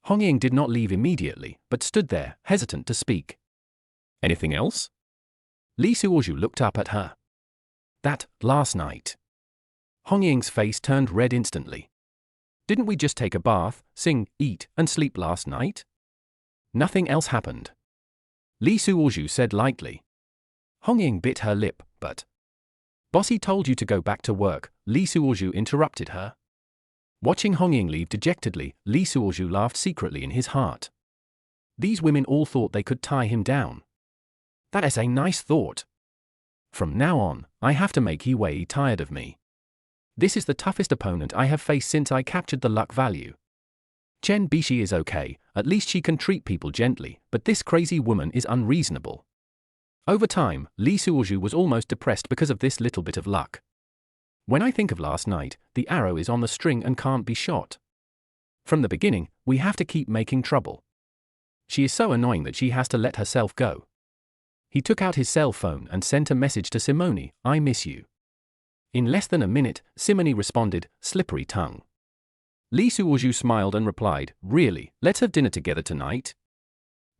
Hongying did not leave immediately, but stood there, hesitant to speak. Anything else? Lee Suozhu looked up at her. That, last night. Hongying's face turned red instantly. Didn't we just take a bath, sing, eat, and sleep last night? Nothing else happened. Lee Suozhu said lightly. Hongying bit her lip, but... Bossy told you to go back to work, Lee Suozhu interrupted her. Watching Hongying leave dejectedly, Lee Suozhu laughed secretly in his heart. These women all thought they could tie him down. That is a nice thought. From now on, I have to make He Wei tired of me. This is the toughest opponent I have faced since I captured the luck value. Chen Bishi is okay, at least she can treat people gently, but this crazy woman is unreasonable. Over time, Lee Suozhu was almost depressed because of this little bit of luck. When I think of last night, the arrow is on the string and can't be shot. From the beginning, we have to keep making trouble. She is so annoying that she has to let herself go. He took out his cell phone and sent a message to Simone, I miss you. In less than a minute, Simone responded, slippery tongue. Lee Suozhu smiled and replied, really, let's have dinner together tonight?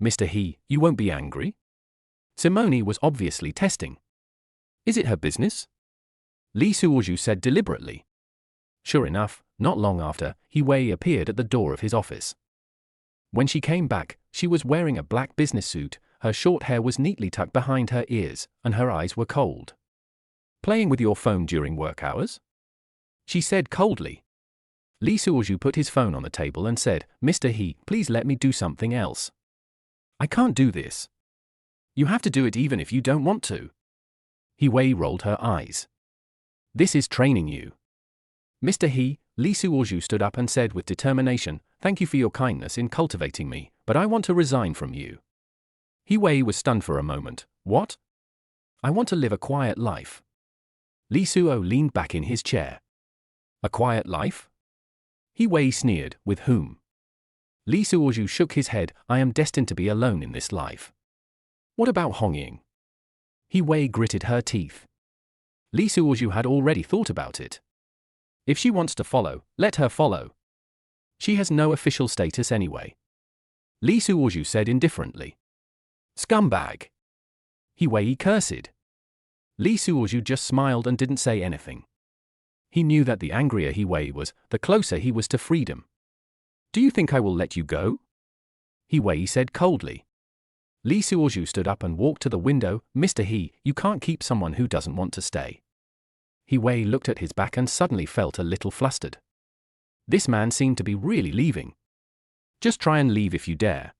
Mr. He, you won't be angry? Simone was obviously testing. Is it her business? Lee Suozhu said deliberately. Sure enough, not long after, He Wei appeared at the door of his office. When she came back, she was wearing a black business suit, her short hair was neatly tucked behind her ears, and her eyes were cold. Playing with your phone during work hours? She said coldly. Lee Suozhu put his phone on the table and said, Mr. He, please let me do something else. I can't do this. You have to do it even if you don't want to. He Wei rolled her eyes. This is training you. Mr. He, Lee Suozhu stood up and said with determination, thank you for your kindness in cultivating me, but I want to resign from you. He Wei was stunned for a moment. What? I want to live a quiet life. Lee Suo leaned back in his chair. A quiet life? He Wei sneered, with whom? Lee Suozhu shook his head, I am destined to be alone in this life. What about Hongying? He Wei gritted her teeth. Lee Suozhu had already thought about it. If she wants to follow, let her follow. She has no official status anyway. Lee Suozhu said indifferently. Scumbag. He Wei cursed. Lee Suozhu just smiled and didn't say anything. He knew that the angrier He Wei was, the closer he was to freedom. Do you think I will let you go? He Wei said coldly. Lee Suozhu stood up and walked to the window. Mr. He, you can't keep someone who doesn't want to stay. He Wei looked at his back and suddenly felt a little flustered. This man seemed to be really leaving. Just try and leave if you dare.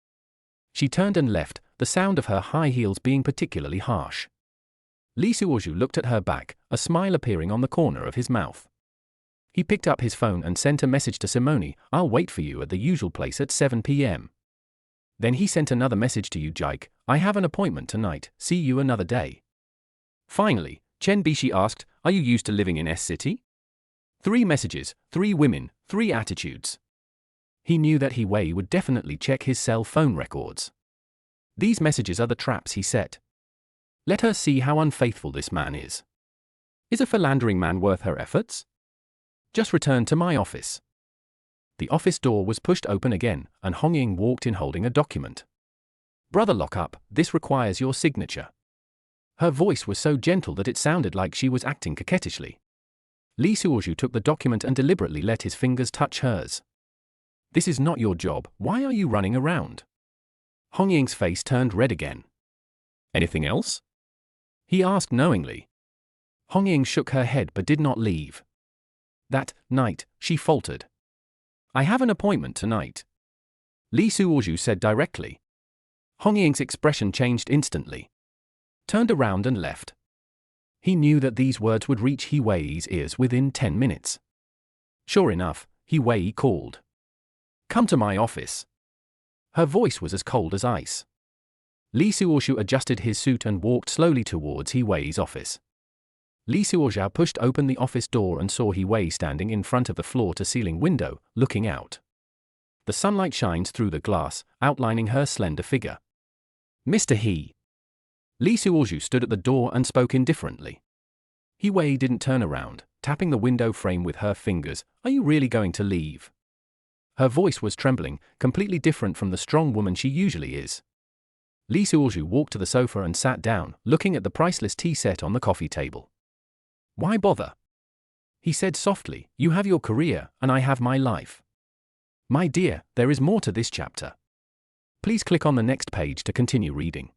She turned and left, the sound of her high heels being particularly harsh. Lee Suozhu looked at her back, a smile appearing on the corner of his mouth. He picked up his phone and sent a message to Simone, "I'll wait for you at the usual place at 7 p.m. Then he sent another message to you, Jike, "I have an appointment tonight, see you another day." Finally, Chen Bishi asked, "Are you used to living in S-City?" 3 messages, 3 women, 3 attitudes. He knew that He Wei would definitely check his cell phone records. These messages are the traps he set. Let her see how unfaithful this man is. Is a philandering man worth her efforts? Just return to my office. The office door was pushed open again, and Hong Ying walked in holding a document. "Brother Lockup, this requires your signature." Her voice was so gentle that it sounded like she was acting coquettishly. Lee Suozhu took the document and deliberately let his fingers touch hers. "This is not your job, why are you running around?" Hong Ying's face turned red again. "Anything else?" he asked knowingly. Hong Ying shook her head but did not leave. That night, she faltered. "I have an appointment tonight," Lee Suozhu said directly. Hong Ying's expression changed instantly. Turned around and left. He knew that these words would reach He Wei's ears within 10 minutes. Sure enough, He Wei called. "Come to my office." Her voice was as cold as ice. Lee Suozhu adjusted his suit and walked slowly towards He Wei's office. Lee Suozhu pushed open the office door and saw He Wei standing in front of the floor-to-ceiling window, looking out. The sunlight shines through the glass, outlining her slender figure. "Mr. He." Lee Suozhu stood at the door and spoke indifferently. He Wei didn't turn around, tapping the window frame with her fingers. "Are you really going to leave?" Her voice was trembling, completely different from the strong woman she usually is. Lee Suozhu walked to the sofa and sat down, looking at the priceless tea set on the coffee table. "Why bother?" he said softly. "You have your career, and I have my life. My dear, there is more to this chapter. Please click on the next page to continue reading.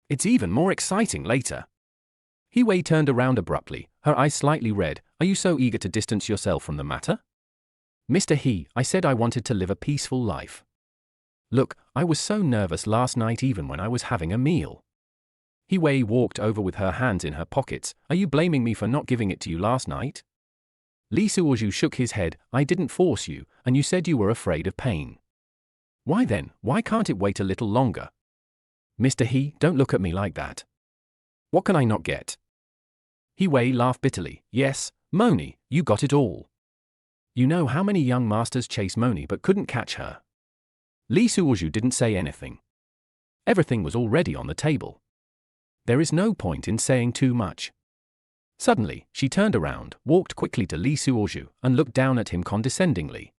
It's even more exciting later." He Wei turned around abruptly, her eyes slightly red. "Are you so eager to distance yourself from the matter?" "Mr. He, I said I wanted to live a peaceful life. Look, I was so nervous last night even when I was having a meal." He Wei walked over with her hands in her pockets. "Are you blaming me for not giving it to you last night?" Lee Suozhu shook his head. "I didn't force you, and you said you were afraid of pain. Why then, why can't it wait a little longer?" "Mr. He, don't look at me like that. What can I not get?" He Wei laughed bitterly. "Yes, Moni, you got it all. You know how many young masters chase Moni but couldn't catch her." Lee Suozhu didn't say anything. Everything was already on the table. There is no point in saying too much. Suddenly, she turned around, walked quickly to Lee Suozhu, and looked down at him condescendingly.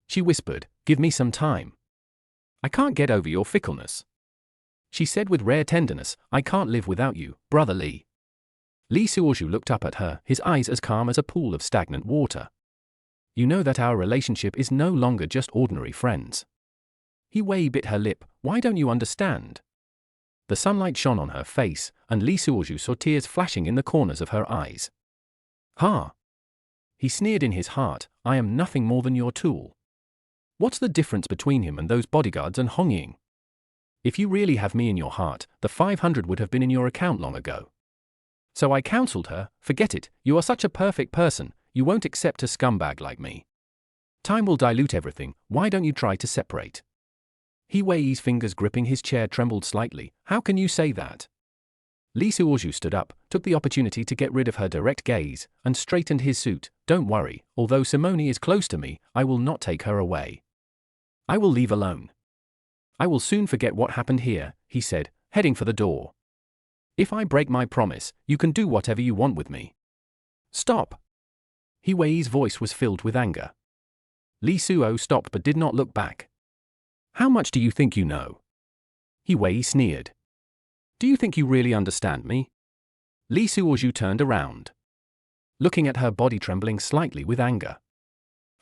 She whispered, "Give me some time. I can't get over your fickleness." She said with rare tenderness, "I can't live without you, brother Lee." Lee Suozhu looked up at her, his eyes as calm as a pool of stagnant water. "You know that our relationship is no longer just ordinary friends." He Wei bit her lip. "Why don't you understand?" The sunlight shone on her face, and Lee Suozhu saw tears flashing in the corners of her eyes. "Ha!" he sneered in his heart, "I am nothing more than your tool. What's the difference between him and those bodyguards and Hong Ying? If you really have me in your heart, the 500 would have been in your account long ago." So I counseled her, "Forget it, you are such a perfect person, you won't accept a scumbag like me. Time will dilute everything, why don't you try to separate?" He Wei's fingers gripping his chair trembled slightly. "How can you say that?" Lee Suozhu stood up, took the opportunity to get rid of her direct gaze, and straightened his suit. "Don't worry, although Simone is close to me, I will not take her away. I will leave alone. I will soon forget what happened here," he said, heading for the door. "If I break my promise, you can do whatever you want with me." "Stop!" He Wei's voice was filled with anger. Lee Suo stopped but did not look back. "How much do you think you know?" He Wei sneered. "Do you think you really understand me?" Lee Suozhu turned around, looking at her body trembling slightly with anger.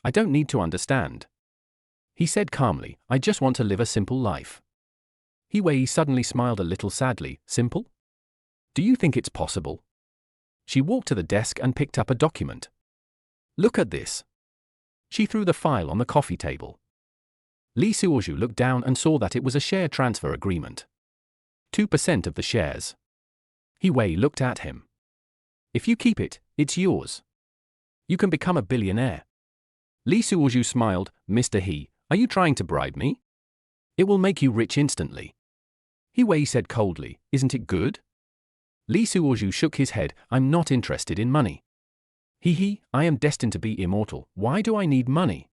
"I don't need to understand," he said calmly, "I just want to live a simple life." He Wei suddenly smiled a little sadly. "Simple? Do you think it's possible?" She walked to the desk and picked up a document. "Look at this." She threw the file on the coffee table. Li Suozhu looked down and saw that it was a share transfer agreement. 2% of the shares. He Wei looked at him. If you keep it, it's yours. You can become a billionaire. Li Suozhu smiled. Mr. He, are you trying to bribe me? It will make you rich instantly. He Wei said coldly, isn't it good? Li Suozhu shook his head. I'm not interested in money. He, I am destined to be immortal. Why do I need money?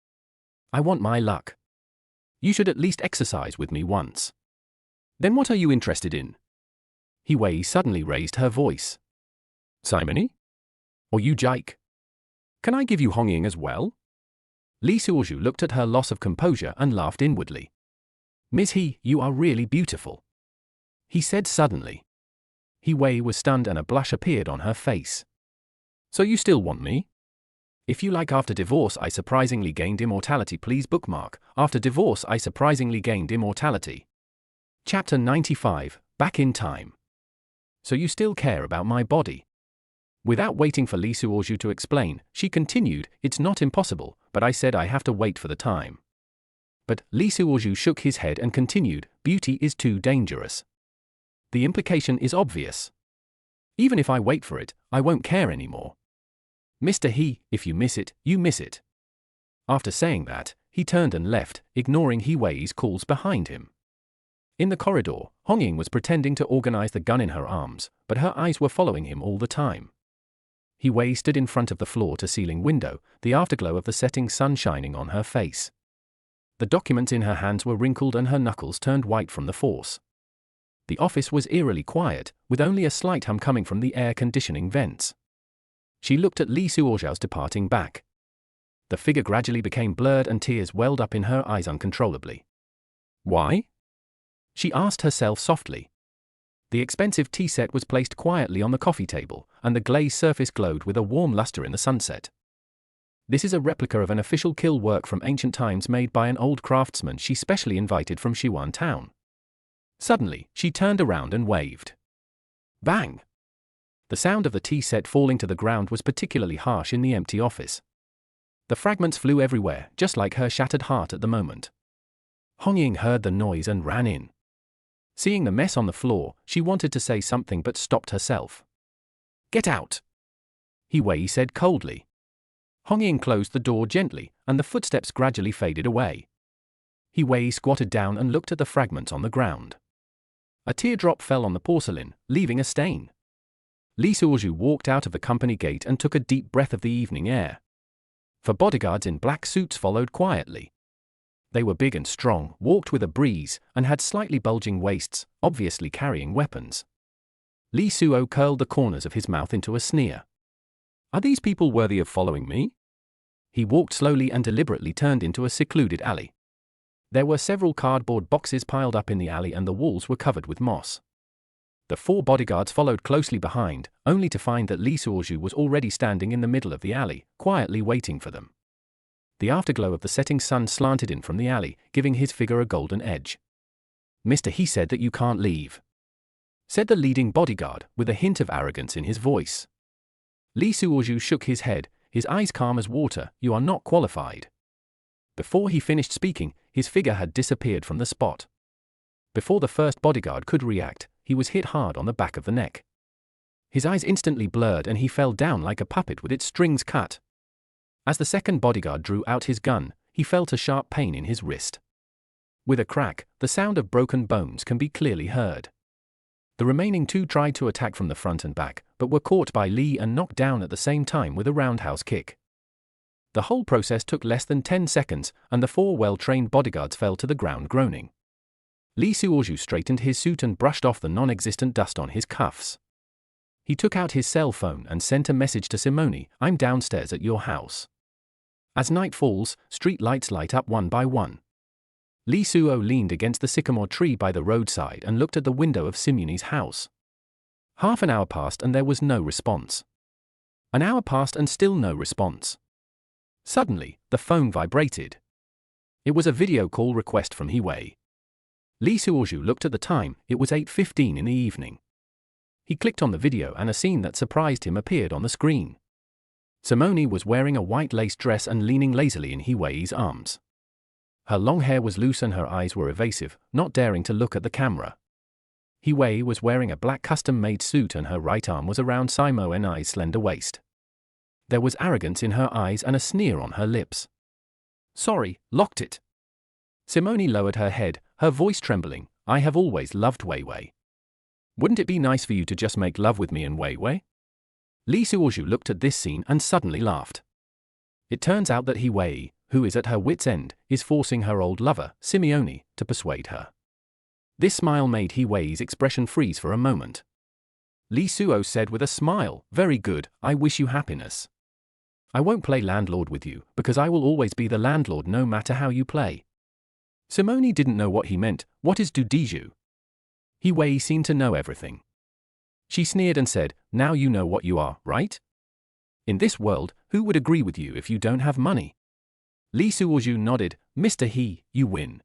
I want my luck. You should at least exercise with me once. Then what are you interested in? He Wei suddenly raised her voice. Simony? Or you Jike? Can I give you Hongying as well? Li Suozhu looked at her loss of composure and laughed inwardly. Miss He, you are really beautiful. He said suddenly. He Wei was stunned and a blush appeared on her face. So you still want me? If you like, after divorce I surprisingly gained immortality. Please bookmark, after divorce I surprisingly gained immortality. Chapter 95, Back in Time. So you still care about my body? Without waiting for Li Suozhu to explain, she continued, it's not impossible, but I said I have to wait for the time. But Li Suozhu shook his head and continued, beauty is too dangerous. The implication is obvious. Even if I wait for it, I won't care anymore. Mr. He, if you miss it, you miss it. After saying that, he turned and left, ignoring He Wei's calls behind him. In the corridor, Hongying was pretending to organize the gun in her arms, but her eyes were following him all the time. He Wei stood in front of the floor-to-ceiling window, the afterglow of the setting sun shining on her face. The documents in her hands were wrinkled and her knuckles turned white from the force. The office was eerily quiet, with only a slight hum coming from the air conditioning vents. She looked at Li Suozhu's departing back. The figure gradually became blurred and tears welled up in her eyes uncontrollably. Why? She asked herself softly. The expensive tea set was placed quietly on the coffee table, and the glazed surface glowed with a warm luster in the sunset. This is a replica of an official kill work from ancient times made by an old craftsman she specially invited from Xiwan town. Suddenly, she turned around and waved. Bang! The sound of the tea set falling to the ground was particularly harsh in the empty office. The fragments flew everywhere, just like her shattered heart at the moment. Hongying heard the noise and ran in. Seeing the mess on the floor, she wanted to say something but stopped herself. Get out! He Wei said coldly. Hongying closed the door gently, and the footsteps gradually faded away. He Wei squatted down and looked at the fragments on the ground. A teardrop fell on the porcelain, leaving a stain. Li Suozhu walked out of the company gate and took a deep breath of the evening air. 4 bodyguards in black suits followed quietly. They were big and strong, walked with a breeze, and had slightly bulging waists, obviously carrying weapons. Li Suo curled the corners of his mouth into a sneer. Are these people worthy of following me? He walked slowly and deliberately turned into a secluded alley. There were several cardboard boxes piled up in the alley and the walls were covered with moss. The 4 bodyguards followed closely behind, only to find that Li Suozhu was already standing in the middle of the alley, quietly waiting for them. The afterglow of the setting sun slanted in from the alley, giving his figure a golden edge. Mr. He said that you can't leave, said the leading bodyguard, with a hint of arrogance in his voice. Li Suozhu shook his head, his eyes calm as water. You are not qualified. Before he finished speaking, his figure had disappeared from the spot. Before the first bodyguard could react, he was hit hard on the back of the neck. His eyes instantly blurred and he fell down like a puppet with its strings cut. As the second bodyguard drew out his gun, he felt a sharp pain in his wrist. With a crack, the sound of broken bones can be clearly heard. The remaining 2 tried to attack from the front and back, but were caught by Li and knocked down at the same time with a roundhouse kick. The whole process took less than 10 seconds, and the 4 well-trained bodyguards fell to the ground groaning. Li Suozhu straightened his suit and brushed off the non-existent dust on his cuffs. He took out his cell phone and sent a message to Simony, I'm downstairs at your house. As night falls, street lights light up one by one. Li Suo leaned against the sycamore tree by the roadside and looked at the window of Simony's house. Half an hour passed and there was no response. An hour passed and still no response. Suddenly, the phone vibrated. It was a video call request from He Wei. Li Suozhu looked at the time. It was 8:15 in the evening. He clicked on the video and a scene that surprised him appeared on the screen. Simony was wearing a white lace dress and leaning lazily in He Wei's arms. Her long hair was loose and her eyes were evasive, not daring to look at the camera. He Wei was wearing a black custom-made suit and her right arm was around Simo Ni's slender waist. There was arrogance in her eyes and a sneer on her lips. Sorry, locked it. Simone lowered her head, her voice trembling. I have always loved Wei Wei. Wouldn't it be nice for you to just make love with me and Wei Wei? Li Suozhu looked at this scene and suddenly laughed. It turns out that He Wei, who is at her wit's end, is forcing her old lover, Simeone, to persuade her. This smile made He Wei's expression freeze for a moment. Li Suo said with a smile, very good, I wish you happiness. I won't play landlord with you, because I will always be the landlord no matter how you play. Simone didn't know what he meant. What is dudiju? He Wei seemed to know everything. She sneered and said, now you know what you are, right? In this world, who would agree with you if you don't have money? Li Suozhu nodded, Mr. He, you win.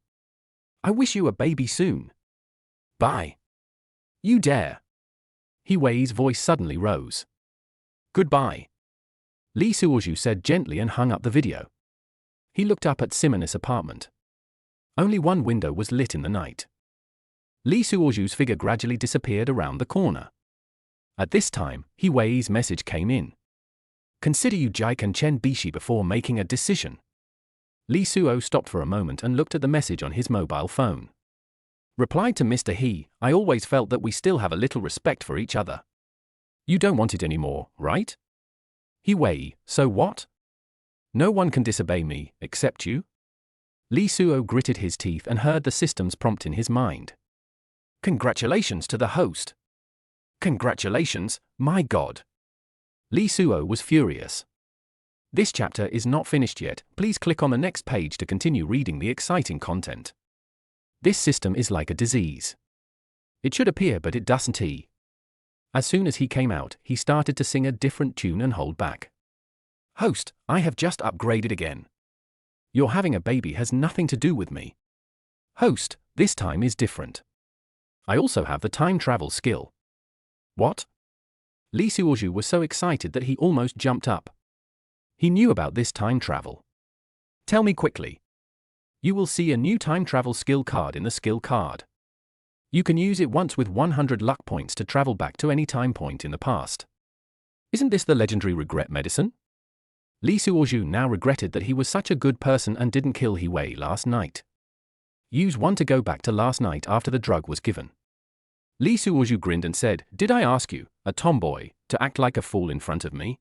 I wish you a baby soon. Bye. You dare. He Wei's voice suddenly rose. Goodbye. Li Suozhu said gently and hung up the video. He looked up at Simone's apartment. Only one window was lit in the night. Li Suozhu's figure gradually disappeared around the corner. At this time, He Wei's message came in. Consider Yu Jike and Chen Bishi before making a decision. Li Suo stopped for a moment and looked at the message on his mobile phone. Replied to Mr. He, I always felt that we still have a little respect for each other. You don't want it anymore, right? He Wei, so what? No one can disobey me, except you? Li Suo gritted his teeth and heard the system's prompt in his mind. Congratulations to the host. Congratulations, my God. Li Suo was furious. This chapter is not finished yet. Please click on the next page to continue reading the exciting content. This system is like a disease. It should appear but it doesn't. As soon as he came out, he started to sing a different tune and hold back. Host, I have just upgraded again. Your having a baby has nothing to do with me. Host, this time is different. I also have the time travel skill. What? Li Suozhu was so excited that he almost jumped up. He knew about this time travel. Tell me quickly. You will see a new time travel skill card in the skill card. You can use it once with 100 luck points to travel back to any time point in the past. Isn't this the legendary regret medicine? Li Suozhu now regretted that he was such a good person and didn't kill He Wei last night. Use one to go back to last night after the drug was given. Li Suozhu grinned and said, did I ask you, a tomboy, to act like a fool in front of me?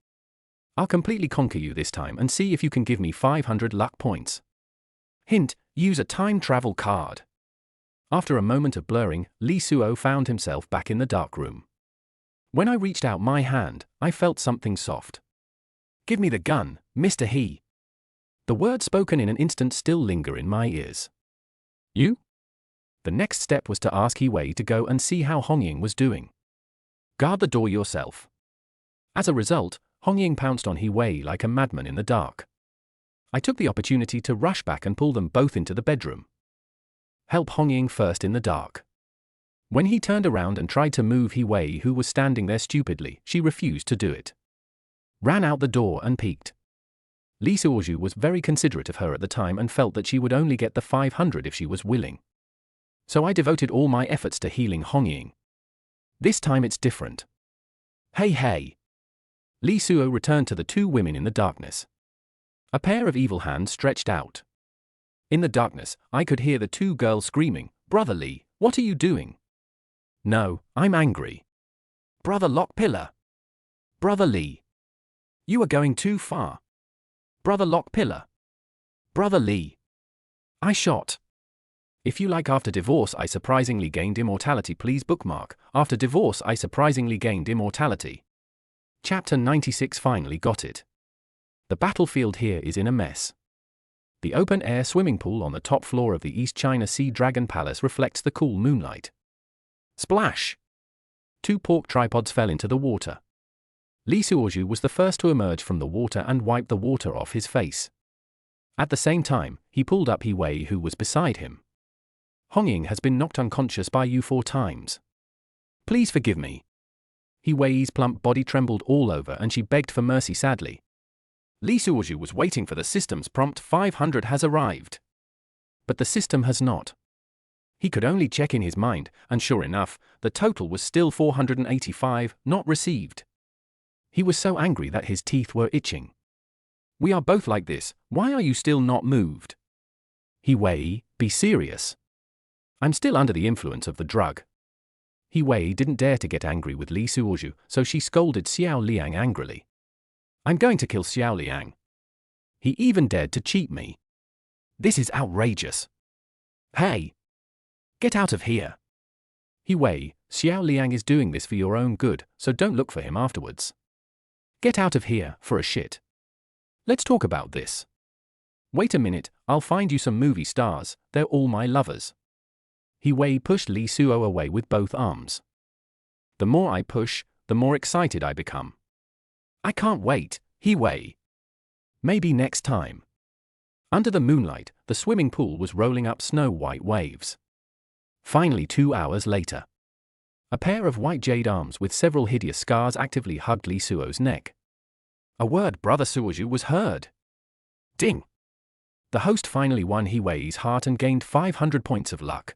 I'll completely conquer you this time and see if you can give me 500 luck points. Hint, use a time travel card. After a moment of blurring, Li Suo found himself back in the dark room. When I reached out my hand, I felt something soft. Give me the gun, Mr. He. The words spoken in an instant still linger in my ears. You? The next step was to ask He Wei to go and see how Hongying was doing. Guard the door yourself. As a result, Hongying pounced on He Wei like a madman in the dark. I took the opportunity to rush back and pull them both into the bedroom. Help Hongying first in the dark. When he turned around and tried to move He Wei, who was standing there stupidly, she refused to do it. Ran out the door and peeked. Li Suozhu was very considerate of her at the time and felt that she would only get the 500 if she was willing. So I devoted all my efforts to healing Hongying. This time it's different. Hey. Li Suo returned to the two women in the darkness. A pair of evil hands stretched out. In the darkness, I could hear the two girls screaming, Brother Li, what are you doing? No, I'm angry. Brother Lock Pillar. Brother Li. You are going too far. Brother Lock Pillar. Brother Li. I shot. If you like After Divorce I Surprisingly Gained Immortality, please bookmark After Divorce I Surprisingly Gained Immortality. Chapter 96 finally got it. The battlefield here is in a mess. The open-air swimming pool on the top floor of the East China Sea Dragon Palace reflects the cool moonlight. Splash! 2 pork tripods fell into the water. Li Suozhu was the first to emerge from the water and wipe the water off his face. At the same time, he pulled up He Wei, who was beside him. Hongying has been knocked unconscious by you 4 times. Please forgive me. He Wei's plump body trembled all over and she begged for mercy sadly. Li Suozhu was waiting for the system's prompt. 500 has arrived. but the system has not. He could only check in his mind, and sure enough, the total was still 485, not received. He was so angry that his teeth were itching. We are both like this, why are you still not moved? He Wei, be serious. I'm still under the influence of the drug. He Wei didn't dare to get angry with Li Suozhu, so she scolded Xiao Liang angrily. I'm going to kill Xiao Liang. He even dared to cheat me. This is outrageous. Hey! Get out of here. He Wei, Xiao Liang is doing this for your own good, so don't look for him afterwards. Get out of here, for a shit. Let's talk about this. Wait a minute, I'll find you some movie stars, they're all my lovers. He Wei pushed Li Suo away with both arms. The more I push, the more excited I become. I can't wait, He Wei. Maybe next time. Under the moonlight, the swimming pool was rolling up snow-white waves. Finally 2 hours later. A pair of white jade arms with several hideous scars actively hugged Li Suo's neck. A word Brother Suozhu was heard. Ding! The host finally won He Wei's heart and gained 500 points of luck.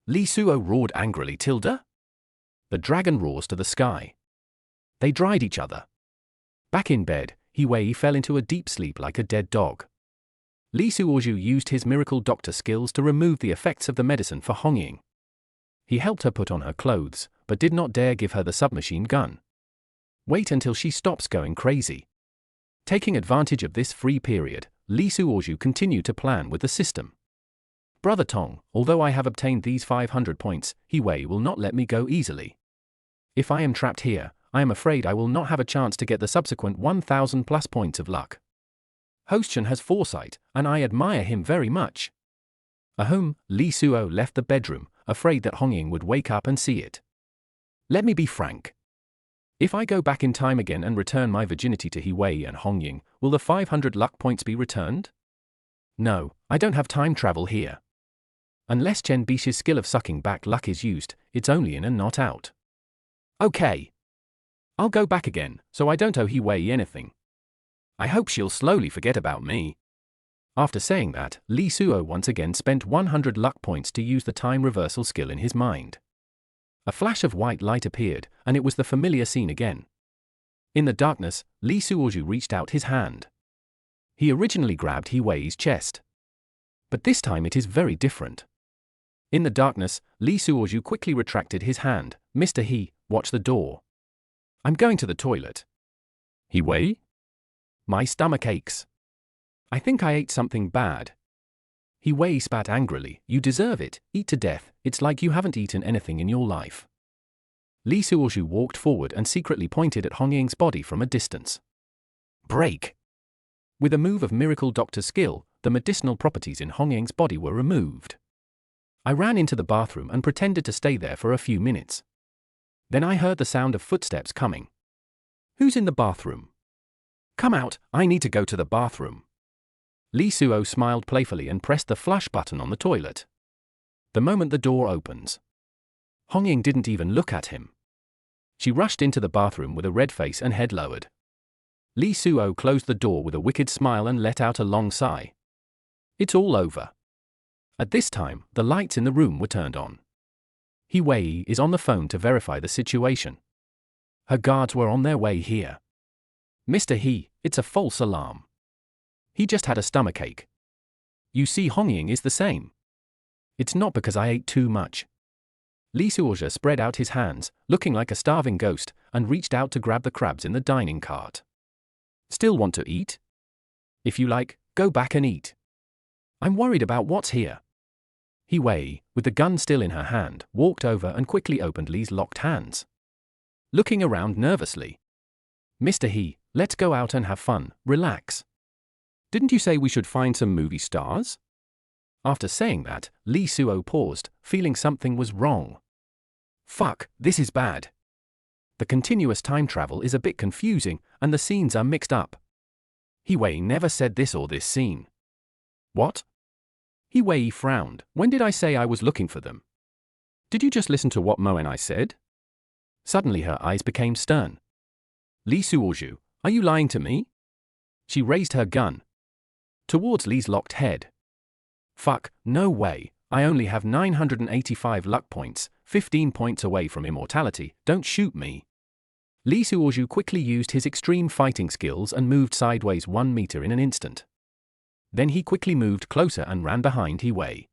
Li Suo roared angrily, Tilda? The dragon roars to the sky. They dried each other. Back in bed, He Wei fell into a deep sleep like a dead dog. Li Suozhu used his miracle doctor skills to remove the effects of the medicine for Hongying. He helped her put on her clothes, but did not dare give her the submachine gun. Wait until she stops going crazy. Taking advantage of this free period, Li Suozhu continued to plan with the system. Brother Tong, although I have obtained these 500 points, He Wei will not let me go easily. If I am trapped here, I am afraid I will not have a chance to get the subsequent 1,000 plus points of luck. Hostchen has foresight, and I admire him very much. Ahem, Li Suo left the bedroom, afraid that Hongying would wake up and see it. Let me be frank. If I go back in time again and return my virginity to He Wei and Hongying, will the 500 luck points be returned? No, I don't have time travel here. Unless Chen Bish's skill of sucking back luck is used, it's only in and not out. Okay. I'll go back again, so I don't owe He Wei anything. I hope she'll slowly forget about me. After saying that, Li Suo once again spent 100 luck points to use the time reversal skill in his mind. A flash of white light appeared, and it was the familiar scene again. In the darkness, Li Suozhu reached out his hand. He originally grabbed He Wei's chest. But this time it is very different. In the darkness, Li Suozhu quickly retracted his hand. Mr. He, watch the door. I'm going to the toilet. He Wei? My stomach aches. I think I ate something bad. He Wei spat angrily. You deserve it, eat to death, it's like you haven't eaten anything in your life. Li Suozhu walked forward and secretly pointed at Hongying's body from a distance. Break! With a move of miracle doctor skill, the medicinal properties in Hongying's body were removed. I ran into the bathroom and pretended to stay there for a few minutes. Then I heard the sound of footsteps coming. Who's in the bathroom? Come out, I need to go to the bathroom. Li Suo smiled playfully and pressed the flush button on the toilet. The moment the door opens, Hongying didn't even look at him. She rushed into the bathroom with a red face and head lowered. Li Suo closed the door with a wicked smile and let out a long sigh. It's all over. At this time, the lights in the room were turned on. He Wei is on the phone to verify the situation. Her guards were on their way here. Mr. He, it's a false alarm. He just had a stomachache. You see, Hongying is the same. It's not because I ate too much. Li Suozhu spread out his hands, looking like a starving ghost, and reached out to grab the crabs in the dining cart. Still want to eat? If you like, go back and eat. I'm worried about what's here. He Wei, with the gun still in her hand, walked over and quickly opened Li's locked hands. Looking around nervously. Mr. He, let's go out and have fun, relax. Didn't you say we should find some movie stars? After saying that, Li Suo paused, feeling something was wrong. Fuck, this is bad. The continuous time travel is a bit confusing, and the scenes are mixed up. He Wei never said this or this scene. What? He Wei frowned. When did I say I was looking for them? Did you just listen to what Mo and I said? Suddenly her eyes became stern. Li Suozhu, are you lying to me? She raised her gun towards Li's locked head. Fuck, no way, I only have 985 luck points, 15 points away from immortality, don't shoot me. Lee Suoju quickly used his extreme fighting skills and moved sideways 1 meter in an instant. Then he quickly moved closer and ran behind He Wei.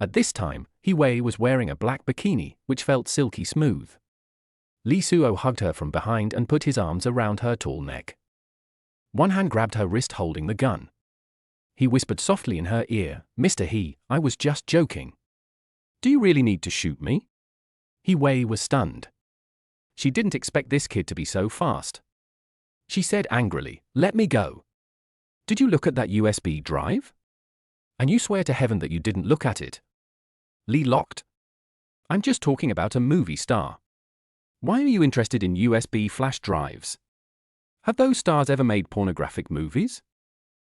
At this time, He Wei was wearing a black bikini, which felt silky smooth. Lee Suo hugged her from behind and put his arms around her tall neck. One hand grabbed her wrist holding the gun. He whispered softly in her ear, "Mr. He, I was just joking. Do you really need to shoot me?" He Wei was stunned. She didn't expect this kid to be so fast. She said angrily, "Let me go. Did you look at that USB drive? And you swear to heaven that you didn't look at it." Lee locked. "I'm just talking about a movie star. Why are you interested in USB flash drives? Have those stars ever made pornographic movies?"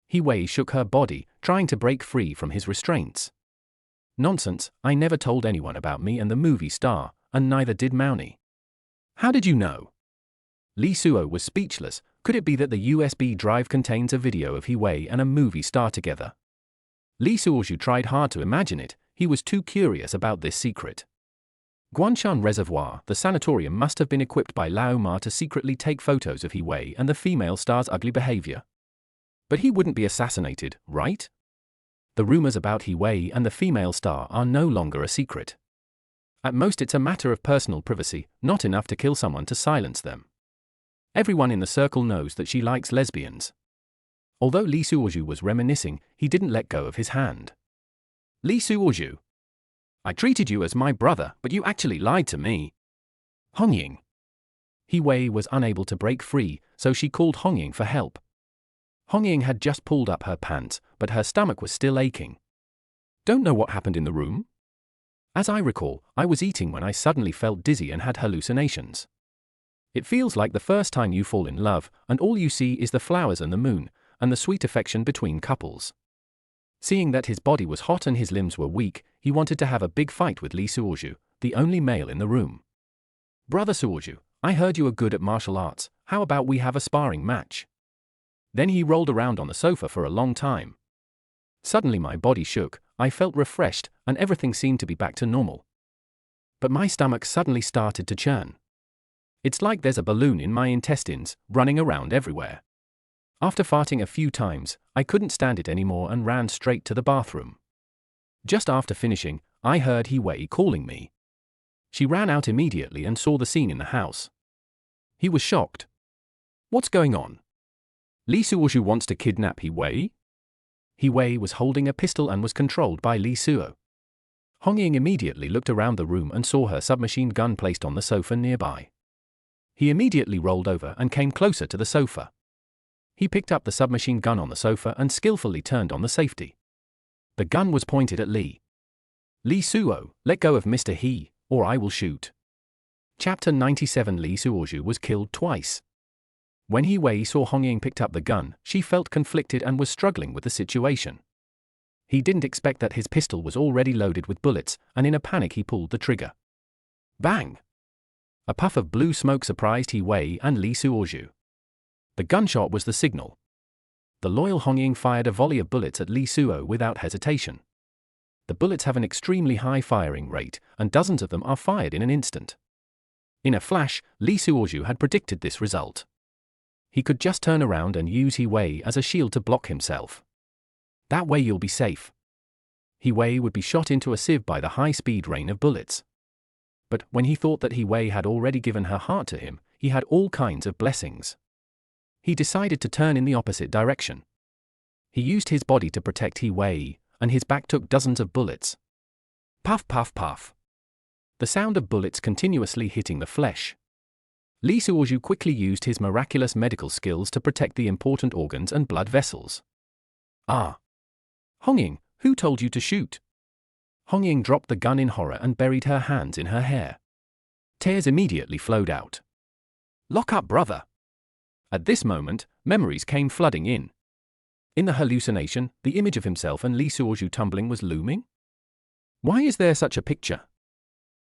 He Wei shook her body, trying to break free from his restraints. "Nonsense, I never told anyone about me and the movie star, and neither did Mauni." "How did you know?" Lee Suo was speechless. Could it be that the USB drive contains a video of He Wei and a movie star together? Lee Suoju tried hard to imagine it, he was too curious about this secret. Guanshan Reservoir, the sanatorium, must have been equipped by Lao Ma to secretly take photos of He Wei and the female star's ugly behavior. But he wouldn't be assassinated, right? The rumors about He Wei and the female star are no longer a secret. At most it's a matter of personal privacy, not enough to kill someone to silence them. Everyone in the circle knows that she likes lesbians. Although Lee Suoju was reminiscing, he didn't let go of his hand. "Lee Suoju, I treated you as my brother, but you actually lied to me." "Hongying." He Wei was unable to break free, so she called Hongying for help. Hongying had just pulled up her pants, but her stomach was still aching. "Don't know what happened in the room? As I recall, I was eating when I suddenly felt dizzy and had hallucinations. It feels like the first time you fall in love, and all you see is the flowers and the moon, and the sweet affection between couples." Seeing that his body was hot and his limbs were weak, he wanted to have a big fight with Lee Suoju, the only male in the room. "Brother Suoju, I heard you are good at martial arts, how about we have a sparring match?" Then he rolled around on the sofa for a long time. Suddenly my body shook, I felt refreshed, and everything seemed to be back to normal. But my stomach suddenly started to churn. It's like there's a balloon in my intestines, running around everywhere. After farting a few times, I couldn't stand it anymore and ran straight to the bathroom. Just after finishing, I heard He Wei calling me. She ran out immediately and saw the scene in the house. He was shocked. "What's going on? Lee Suoju wants to kidnap He Wei?" He Wei was holding a pistol and was controlled by Lee Suo. Hongying immediately looked around the room and saw her submachine gun placed on the sofa nearby. He immediately rolled over and came closer to the sofa. He picked up the submachine gun on the sofa and skillfully turned on the safety. The gun was pointed at Lee. "Lee Suo, let go of Mr. He, or I will shoot." Chapter 97. Lee Suoju was killed twice. When He Wei saw Hongying picked up the gun, she felt conflicted and was struggling with the situation. He didn't expect that his pistol was already loaded with bullets, and in a panic he pulled the trigger. Bang! A puff of blue smoke surprised He Wei and Lee Suoju. The gunshot was the signal. The loyal Hongying fired a volley of bullets at Lee Suo without hesitation. The bullets have an extremely high firing rate, and dozens of them are fired in an instant. In a flash, Lee Suoju had predicted this result. He could just turn around and use He Wei as a shield to block himself. That way you'll be safe. He Wei would be shot into a sieve by the high-speed rain of bullets. But when he thought that He Wei had already given her heart to him, he had all kinds of blessings. He decided to turn in the opposite direction. He used his body to protect He Wei, and his back took dozens of bullets. Puff, puff, puff. The sound of bullets continuously hitting the flesh. Lee Suoju quickly used his miraculous medical skills to protect the important organs and blood vessels. "Ah! Hongying, who told you to shoot?" Hongying dropped the gun in horror and buried her hands in her hair. Tears immediately flowed out. "Lock up, brother!" At this moment, memories came flooding in. In the hallucination, the image of himself and Lee Suoju tumbling was looming. Why is there such a picture?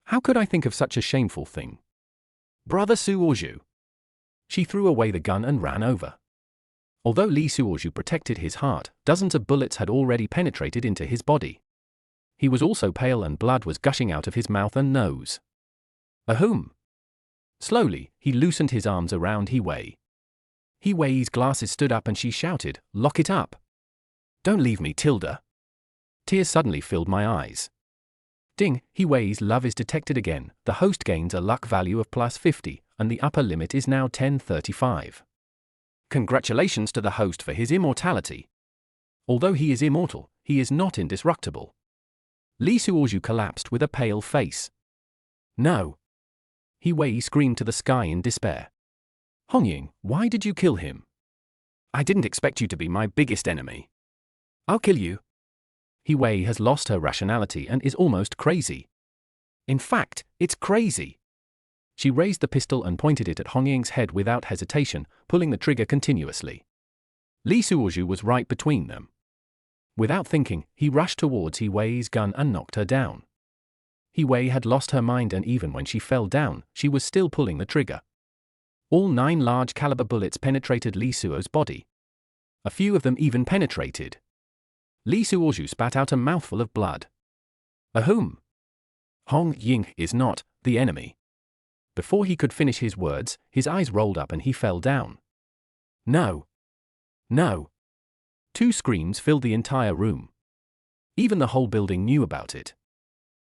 How could I think of such a shameful thing? "Brother Suoju!" She threw away the gun and ran over. Although Li Suozhu protected his heart, dozens of bullets had already penetrated into his body. He was also pale and blood was gushing out of his mouth and nose. Ahem! Slowly, he loosened his arms around He Wei. He Wei's glasses stood up and she shouted, "Lock it up! Don't leave me, Tilda!" Tears suddenly filled my eyes. Ding! He Wei's love is detected again. The host gains a luck value of +50, and the upper limit is now 1035. Congratulations to the host for his immortality. Although he is immortal, he is not indestructible. Li Suozhu collapsed with a pale face. No! He Wei screamed to the sky in despair. Hongying, why did you kill him? I didn't expect you to be my biggest enemy. I'll kill you. He Wei has lost her rationality and is almost crazy. In fact, it's crazy. She raised the pistol and pointed it at Hongying's head without hesitation, pulling the trigger continuously. Li Suozhu was right between them. Without thinking, he rushed towards He Wei's gun and knocked her down. He Wei had lost her mind, and even when she fell down, she was still pulling the trigger. All 9 large-caliber bullets penetrated Li Suozhu's body. A few of them even penetrated. Li Suozhu spat out a mouthful of blood. Ahem! Hongying is not the enemy. Before he could finish his words, his eyes rolled up and he fell down. No! No! 2 screams filled the entire room. Even the whole building knew about it.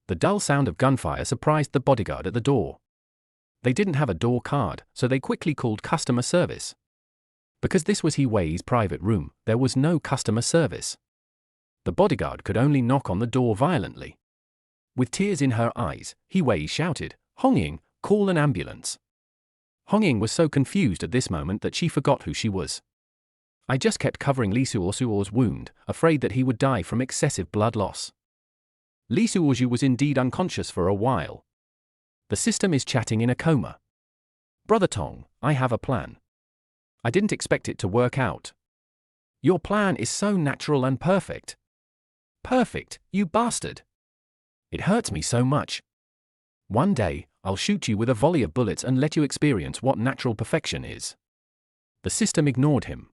The dull sound of gunfire surprised the bodyguard at the door. They didn't have a door card, so they quickly called customer service. Because this was He Wei's private room, there was no customer service. The bodyguard could only knock on the door violently. With tears in her eyes, He Wei shouted, "Hongying, call an ambulance." Hongying was so confused at this moment that she forgot who she was. I just kept covering Li Suozhu's wound, afraid that he would die from excessive blood loss. Li Suozhu was indeed unconscious for a while. The system is chatting in a coma. Brother Tong, I have a plan. I didn't expect it to work out. Your plan is so natural and perfect. Perfect, you bastard. It hurts me so much. One day, I'll shoot you with a volley of bullets and let you experience what natural perfection is. The system ignored him.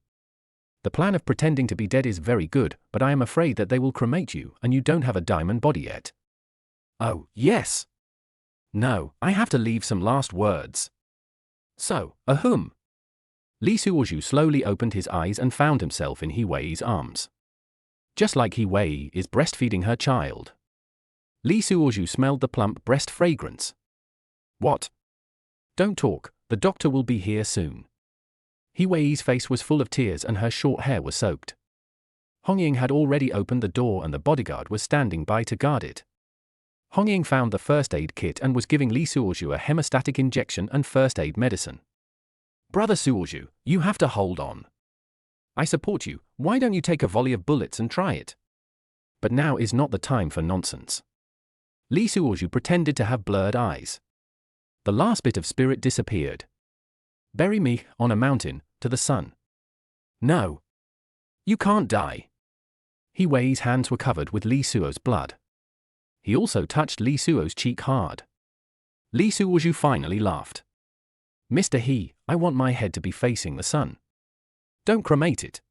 The plan of pretending to be dead is very good, but I am afraid that they will cremate you and you don't have a diamond body yet. Oh, yes. No, I have to leave some last words. So, ahem. Li Suozhu slowly opened his eyes and found himself in He Wei's arms. Just like He Wei is breastfeeding her child. Li Suozhu smelled the plump breast fragrance. What? Don't talk, the doctor will be here soon. He Wei's face was full of tears and her short hair was soaked. Hongying had already opened the door and the bodyguard was standing by to guard it. Hongying found the first aid kit and was giving Li Suozhu a hemostatic injection and first aid medicine. Brother Suozhu, you have to hold on. I support you, why don't you take a volley of bullets and try it? But now is not the time for nonsense. Li Suozhu pretended to have blurred eyes. The last bit of spirit disappeared. Bury me, on a mountain, to the sun. No. You can't die. He Wei's hands were covered with Li Suozhu's blood. He also touched Li Suozhu's cheek hard. Li Suozhu finally laughed. Mr. He, I want my head to be facing the sun. Don't cremate it.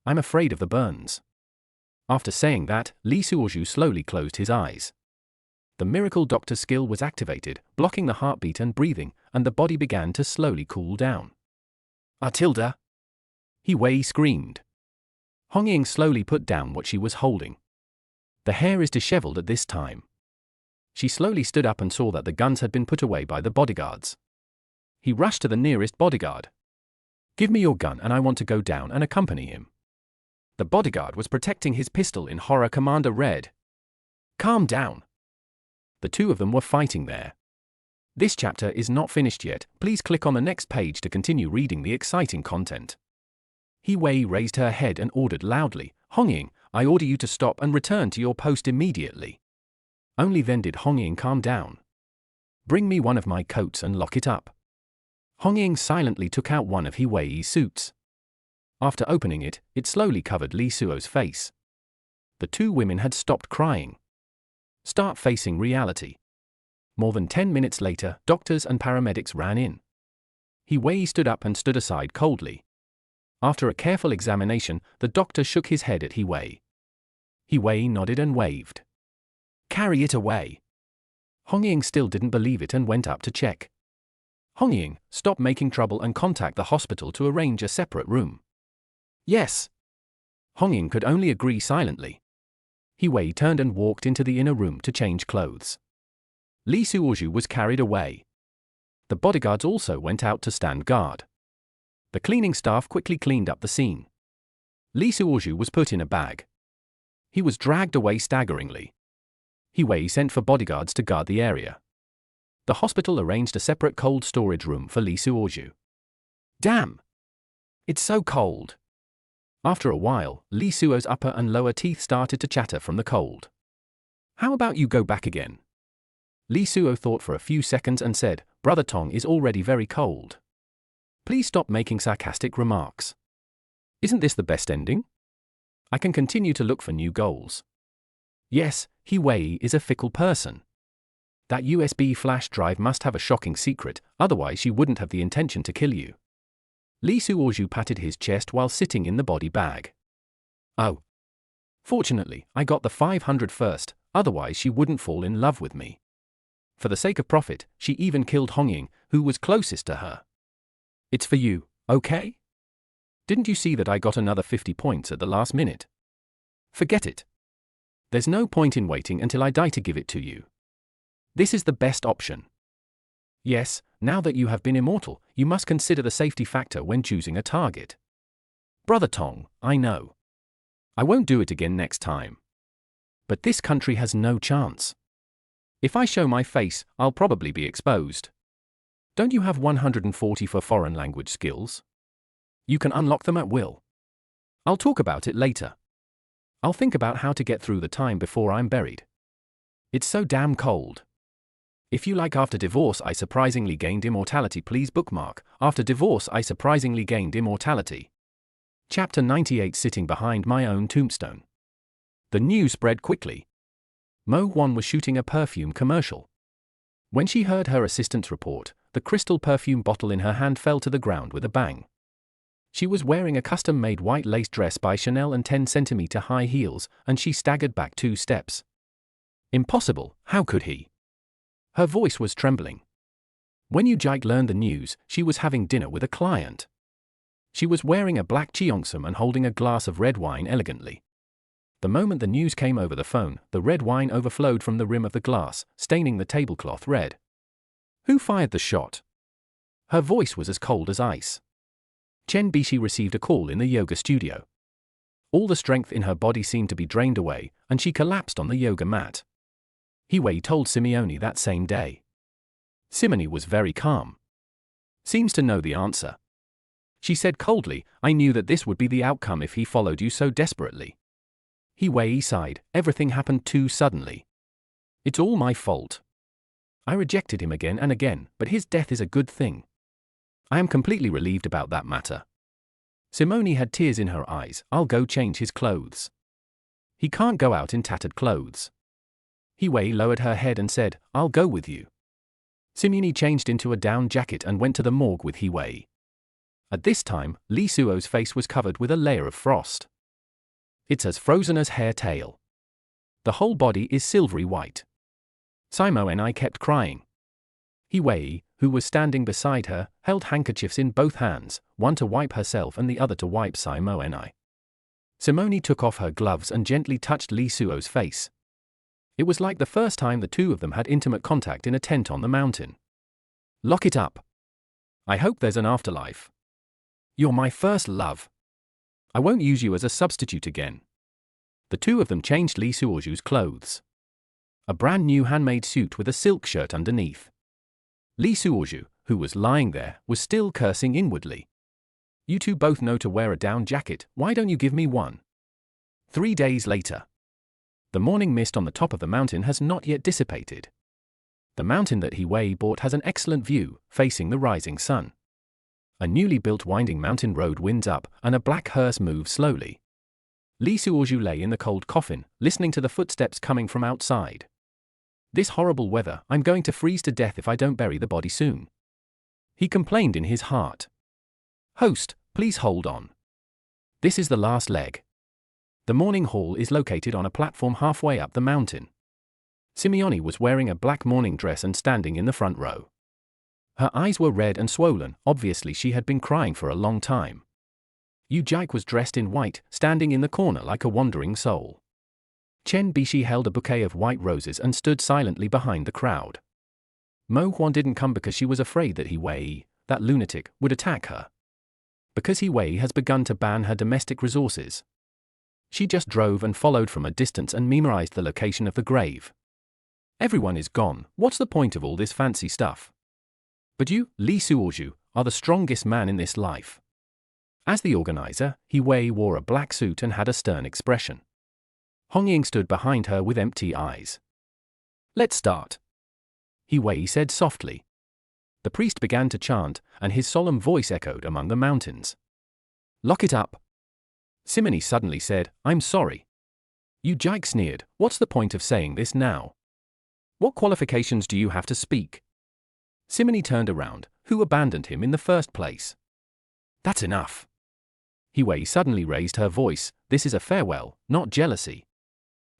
I'm afraid of the burns. After saying that, Li Suozhu slowly closed his eyes. The miracle doctor's skill was activated, blocking the heartbeat and breathing, and the body began to slowly cool down. Tilda! He Wei screamed. Hongying slowly put down what she was holding. The hair is disheveled at this time. She slowly stood up and saw that the guns had been put away by the bodyguards. He rushed to the nearest bodyguard. Give me your gun and I want to go down and accompany him. The bodyguard was protecting his pistol in horror. Commander read. Calm down. The two of them were fighting there. This chapter is not finished yet, please click on the next page to continue reading the exciting content. He Wei raised her head and ordered loudly, Hongying, I order you to stop and return to your post immediately. Only then did Hongying calm down. Bring me one of my coats and lock it up. Hongying silently took out one of He Wei's suits. After opening it, it slowly covered Li Suozhu's face. The two women had stopped crying. Start facing reality. More than 10 minutes later, doctors and paramedics ran in. He Wei stood up and stood aside coldly. After a careful examination, the doctor shook his head at He-Wei. He-Wei nodded and waved. "Carry it away." Hong-Ying still didn't believe it and went up to check. "Hong-Ying, stop making trouble and contact the hospital to arrange a separate room." "Yes." Hong-Ying could only agree silently. He-Wei turned and walked into the inner room to change clothes. Li Suozhu was carried away. The bodyguards also went out to stand guard. The cleaning staff quickly cleaned up the scene. Li Suozhu was put in a bag. He was dragged away staggeringly. He-Wei sent for bodyguards to guard the area. The hospital arranged a separate cold storage room for Li Suozhu. "Damn! It's so cold." After a while, Li Suo's upper and lower teeth started to chatter from the cold. "How about you go back again?" Li Suo thought for a few seconds and said, "Brother Tong is already very cold. Please stop making sarcastic remarks. Isn't this the best ending? I can continue to look for new goals." Yes, He-Wei is a fickle person. That USB flash drive must have a shocking secret, otherwise she wouldn't have the intention to kill you. Li Suozhu patted his chest while sitting in the body bag. "Oh. Fortunately, I got the 500 first, otherwise she wouldn't fall in love with me." For the sake of profit, she even killed Hong-Ying, who was closest to her. "It's for you, okay? Didn't you see that I got another 50 points at the last minute? Forget it. There's no point in waiting until I die to give it to you. This is the best option. Yes, now that you have been immortal, you must consider the safety factor when choosing a target. Brother Tong, I know. I won't do it again next time. But this country has no chance. If I show my face, I'll probably be exposed. Don't you have 140 for foreign language skills? You can unlock them at will. I'll talk about it later. I'll think about how to get through the time before I'm buried. It's so damn cold. If you like After Divorce I Surprisingly Gained Immortality, please bookmark After Divorce I Surprisingly Gained Immortality. Chapter 98, Sitting Behind My Own Tombstone. The news spread quickly. Mo Wan was shooting a perfume commercial. When she heard her assistant's report, the crystal perfume bottle in her hand fell to the ground with a bang. She was wearing a custom-made white lace dress by Chanel and 10-centimeter high heels, and she staggered back 2 steps. Impossible, how could he? Her voice was trembling. When Yu Jike learned the news, she was having dinner with a client. She was wearing a black cheongsam and holding a glass of red wine elegantly. The moment the news came over the phone, the red wine overflowed from the rim of the glass, staining the tablecloth red. Who fired the shot? Her voice was as cold as ice. Chen Bishi received a call in the yoga studio. All the strength in her body seemed to be drained away, and she collapsed on the yoga mat. He-Wei told Simeone that same day. Simone was very calm. Seems to know the answer. She said coldly, "I knew that this would be the outcome if he followed you so desperately." He-Wei sighed, "Everything happened too suddenly. It's all my fault. I rejected him again and again, but his death is a good thing. I am completely relieved about that matter." Simone had tears in her eyes. "I'll go change his clothes. He can't go out in tattered clothes." He-Wei lowered her head and said, "I'll go with you." Simone changed into a down jacket and went to the morgue with He-Wei. At this time, Li Suo's face was covered with a layer of frost. It's as frozen as hair tail. The whole body is silvery white. Simo and I kept crying. He-Wei, who was standing beside her, held handkerchiefs in both hands, one to wipe herself and the other to wipe Simo and I. Simone took off her gloves and gently touched Li Suo's face. It was like the first time the two of them had intimate contact in a tent on the mountain. "Lock it up. I hope there's an afterlife. You're my first love. I won't use you as a substitute again." The two of them changed Li Suozhu's clothes. A brand new handmade suit with a silk shirt underneath. Li Suozhu, who was lying there, was still cursing inwardly. "You two both know to wear a down jacket, why don't you give me one?" 3 days later. The morning mist on the top of the mountain has not yet dissipated. The mountain that He-Wei bought has an excellent view, facing the rising sun. A newly built winding mountain road winds up, and a black hearse moves slowly. Li Suozhu lay in the cold coffin, listening to the footsteps coming from outside. "This horrible weather, I'm going to freeze to death if I don't bury the body soon," he complained in his heart. "Host, please hold on. This is the last leg. The morning hall is located on a platform halfway up the mountain. Simeone was wearing a black morning dress and standing in the front row. Her eyes were red and swollen, obviously she had been crying for a long time. Yu Jike was dressed in white, standing in the corner like a wandering soul. Chen Bishi held a bouquet of white roses and stood silently behind the crowd. Mo Huan didn't come because she was afraid that He Wei, that lunatic, would attack her. Because He Wei has begun to ban her domestic resources. She just drove and followed from a distance and memorized the location of the grave. Everyone is gone, what's the point of all this fancy stuff? But you, Li Suozhu, are the strongest man in this life. As the organizer, He Wei wore a black suit and had a stern expression. Hong Ying stood behind her with empty eyes. Let's start, He Wei said softly. The priest began to chant, and his solemn voice echoed among the mountains. Lock it up. Simeone suddenly said, I'm sorry. Yu Jike sneered, what's the point of saying this now? What qualifications do you have to speak? Simeone turned around, who abandoned him in the first place? That's enough. He Wei suddenly raised her voice, this is a farewell, not jealousy.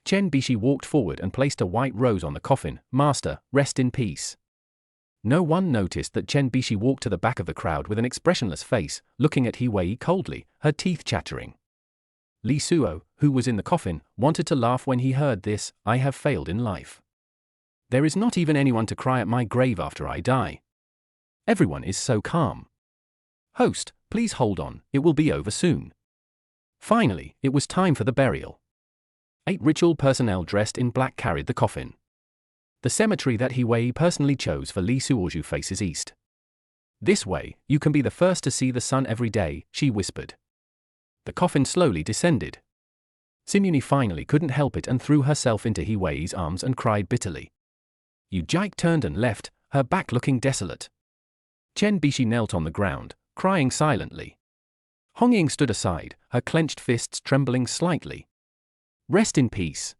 Chen Bishi walked forward and placed a white rose on the coffin, Master, rest in peace. No one noticed that Chen Bishi walked to the back of the crowd with an expressionless face, looking at He Wei coldly, her teeth chattering. Li Suo, who was in the coffin, wanted to laugh when he heard this, I have failed in life. There is not even anyone to cry at my grave after I die. Everyone is so calm. Host, please hold on, it will be over soon. Finally, it was time for the burial. 8 ritual personnel dressed in black carried the coffin. The cemetery that He Wei personally chose for Li Suozhu faces east. This way, you can be the first to see the sun every day, she whispered. The coffin slowly descended. Simeone finally couldn't help it and threw herself into He Wei's arms and cried bitterly. Yu Jike turned and left, her back looking desolate. Chen Bishi knelt on the ground, crying silently. Hong Ying stood aside, her clenched fists trembling slightly. Rest in peace.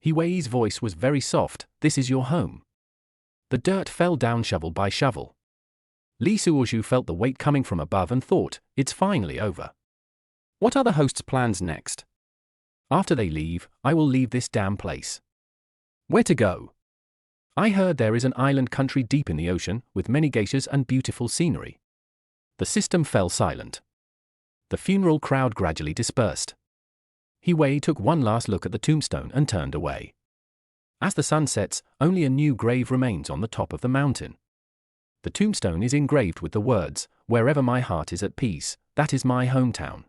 He Wei's voice was very soft, this is your home. The dirt fell down shovel by shovel. Li Suozhu felt the weight coming from above and thought, it's finally over. What are the host's plans next? After they leave, I will leave this damn place. Where to go? I heard there is an island country deep in the ocean, with many geishas and beautiful scenery. The system fell silent. The funeral crowd gradually dispersed. He Wei took one last look at the tombstone and turned away. As the sun sets, only a new grave remains on the top of the mountain. The tombstone is engraved with the words, wherever my heart is at peace, that is my hometown.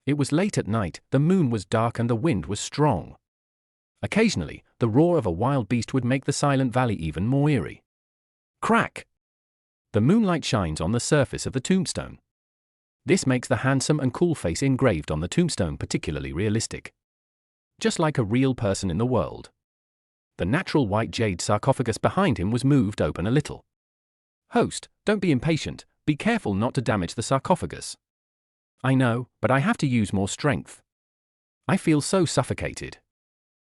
It was late at night, the moon was dark and the wind was strong. Occasionally, the roar of a wild beast would make the silent valley even more eerie. Crack! The moonlight shines on the surface of the tombstone. This makes the handsome and cool face engraved on the tombstone particularly realistic. Just like a real person in the world. The natural white jade sarcophagus behind him was moved open a little. Host, don't be impatient, be careful not to damage the sarcophagus. I know, but I have to use more strength. I feel so suffocated.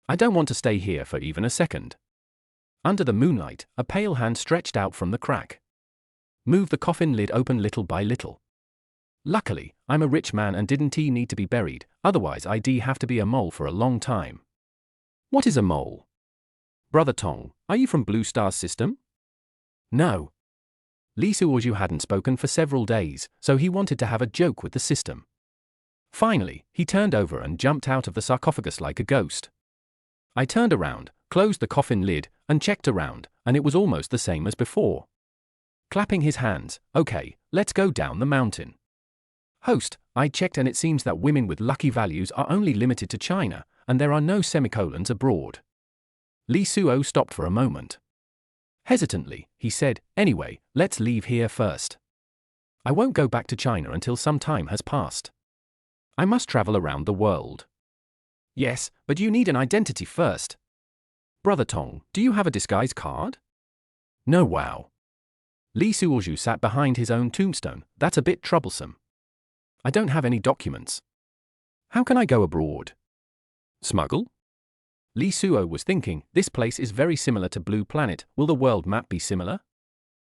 I don't want to stay here for even a second. Under the moonlight, a pale hand stretched out from the crack. Move the coffin lid open little by little. Luckily, I'm a rich man and didn't need to be buried, otherwise I'd have to be a mole for a long time. What is a mole? Brother Tong, are you from Blue Star's system? No. Li Suozhu hadn't spoken for several days, so he wanted to have a joke with the system. Finally, he turned over and jumped out of the sarcophagus like a ghost. I turned around, closed the coffin lid, and checked around, and it was almost the same as before. Clapping his hands, okay, let's go down the mountain. Host, I checked and it seems that women with lucky values are only limited to China, and there are no semicolons abroad. Li Suo stopped for a moment. Hesitantly, he said, anyway, let's leave here first. I won't go back to China until some time has passed. I must travel around the world. Yes, but you need an identity first. Brother Tong, do you have a disguise card? No. Wow. Li Suozhu sat behind his own tombstone, that's a bit troublesome. I don't have any documents. How can I go abroad? Smuggle? Li Suo was thinking, this place is very similar to Blue Planet, will the world map be similar?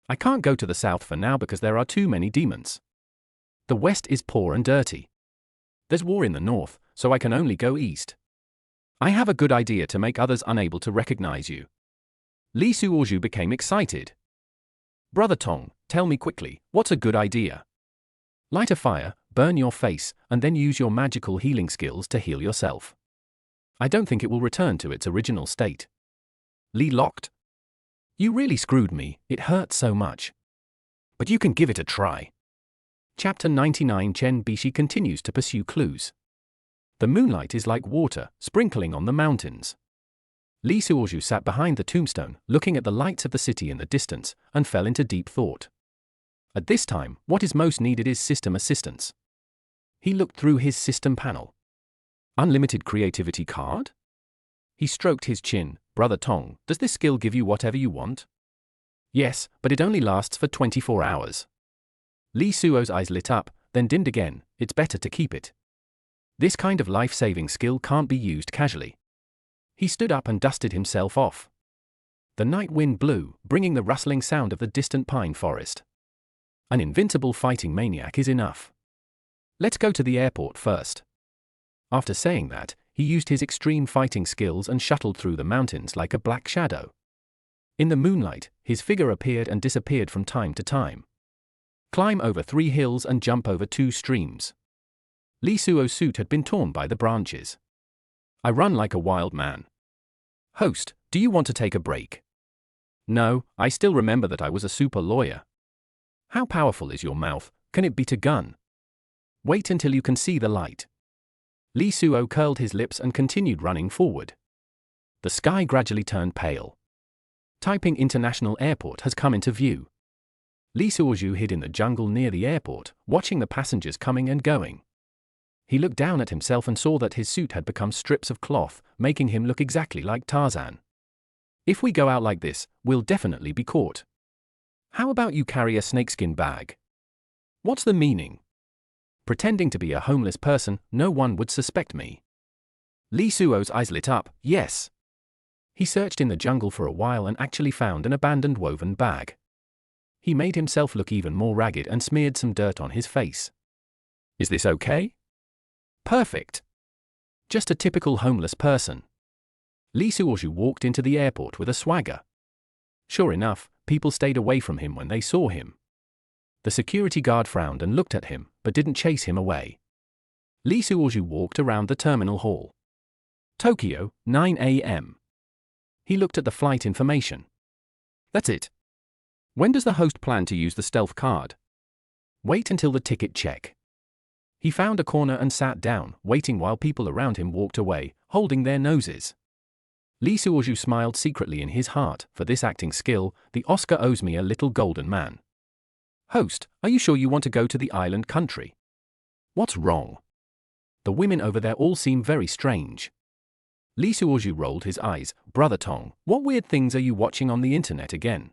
I can't go to the south for now because there are too many demons. The west is poor and dirty. There's war in the north, so I can only go east. I have a good idea to make others unable to recognize you. Li Suozhu became excited. Brother Tong, tell me quickly, what's a good idea? Light a fire, burn your face, and then use your magical healing skills to heal yourself. I don't think it will return to its original state. Li locked. You really screwed me, it hurts so much. But you can give it a try. Chapter 99. Chen Bishi continues to pursue clues. The moonlight is like water, sprinkling on the mountains. Li Suozhu sat behind the tombstone, looking at the lights of the city in the distance, and fell into deep thought. At this time, what is most needed is system assistance. He looked through his system panel. Unlimited creativity card? He stroked his chin. Brother Tong, does this skill give you whatever you want? Yes, but it only lasts for 24 hours. Li Suo's eyes lit up, then dimmed again. It's better to keep it. This kind of life-saving skill can't be used casually. He stood up and dusted himself off. The night wind blew, bringing the rustling sound of the distant pine forest. An invincible fighting maniac is enough. Let's go to the airport first. After saying that, he used his extreme fighting skills and shuttled through the mountains like a black shadow. In the moonlight, his figure appeared and disappeared from time to time. Climb over 3 hills and jump over 2 streams. Li Suo's suit had been torn by the branches. I run like a wild man. Host, do you want to take a break? No, I still remember that I was a super lawyer. How powerful is your mouth? Can it beat a gun? Wait until you can see the light. Li Suo curled his lips and continued running forward. The sky gradually turned pale. Taiping International Airport has come into view. Li Suozhu hid in the jungle near the airport, watching the passengers coming and going. He looked down at himself and saw that his suit had become strips of cloth, making him look exactly like Tarzan. If we go out like this, we'll definitely be caught. How about you carry a snakeskin bag? What's the meaning? Pretending to be a homeless person, no one would suspect me. Li Suo's eyes lit up. Yes. He searched in the jungle for a while and actually found an abandoned woven bag. He made himself look even more ragged and smeared some dirt on his face. Is this okay? Perfect. Just a typical homeless person. Li Suozhu walked into the airport with a swagger. Sure enough, people stayed away from him when they saw him. The security guard frowned and looked at him, but didn't chase him away. Li Suozhu walked around the terminal hall. Tokyo, 9 a.m. He looked at the flight information. That's it. When does the host plan to use the stealth card? Wait until the ticket check. He found a corner and sat down, waiting while people around him walked away, holding their noses. Li Suozhu smiled secretly in his heart. For this acting skill, the Oscar owes me a little golden man. Host, are you sure you want to go to the island country? What's wrong? The women over there all seem very strange. Li Suozhu rolled his eyes. Brother Tong, what weird things are you watching on the internet again?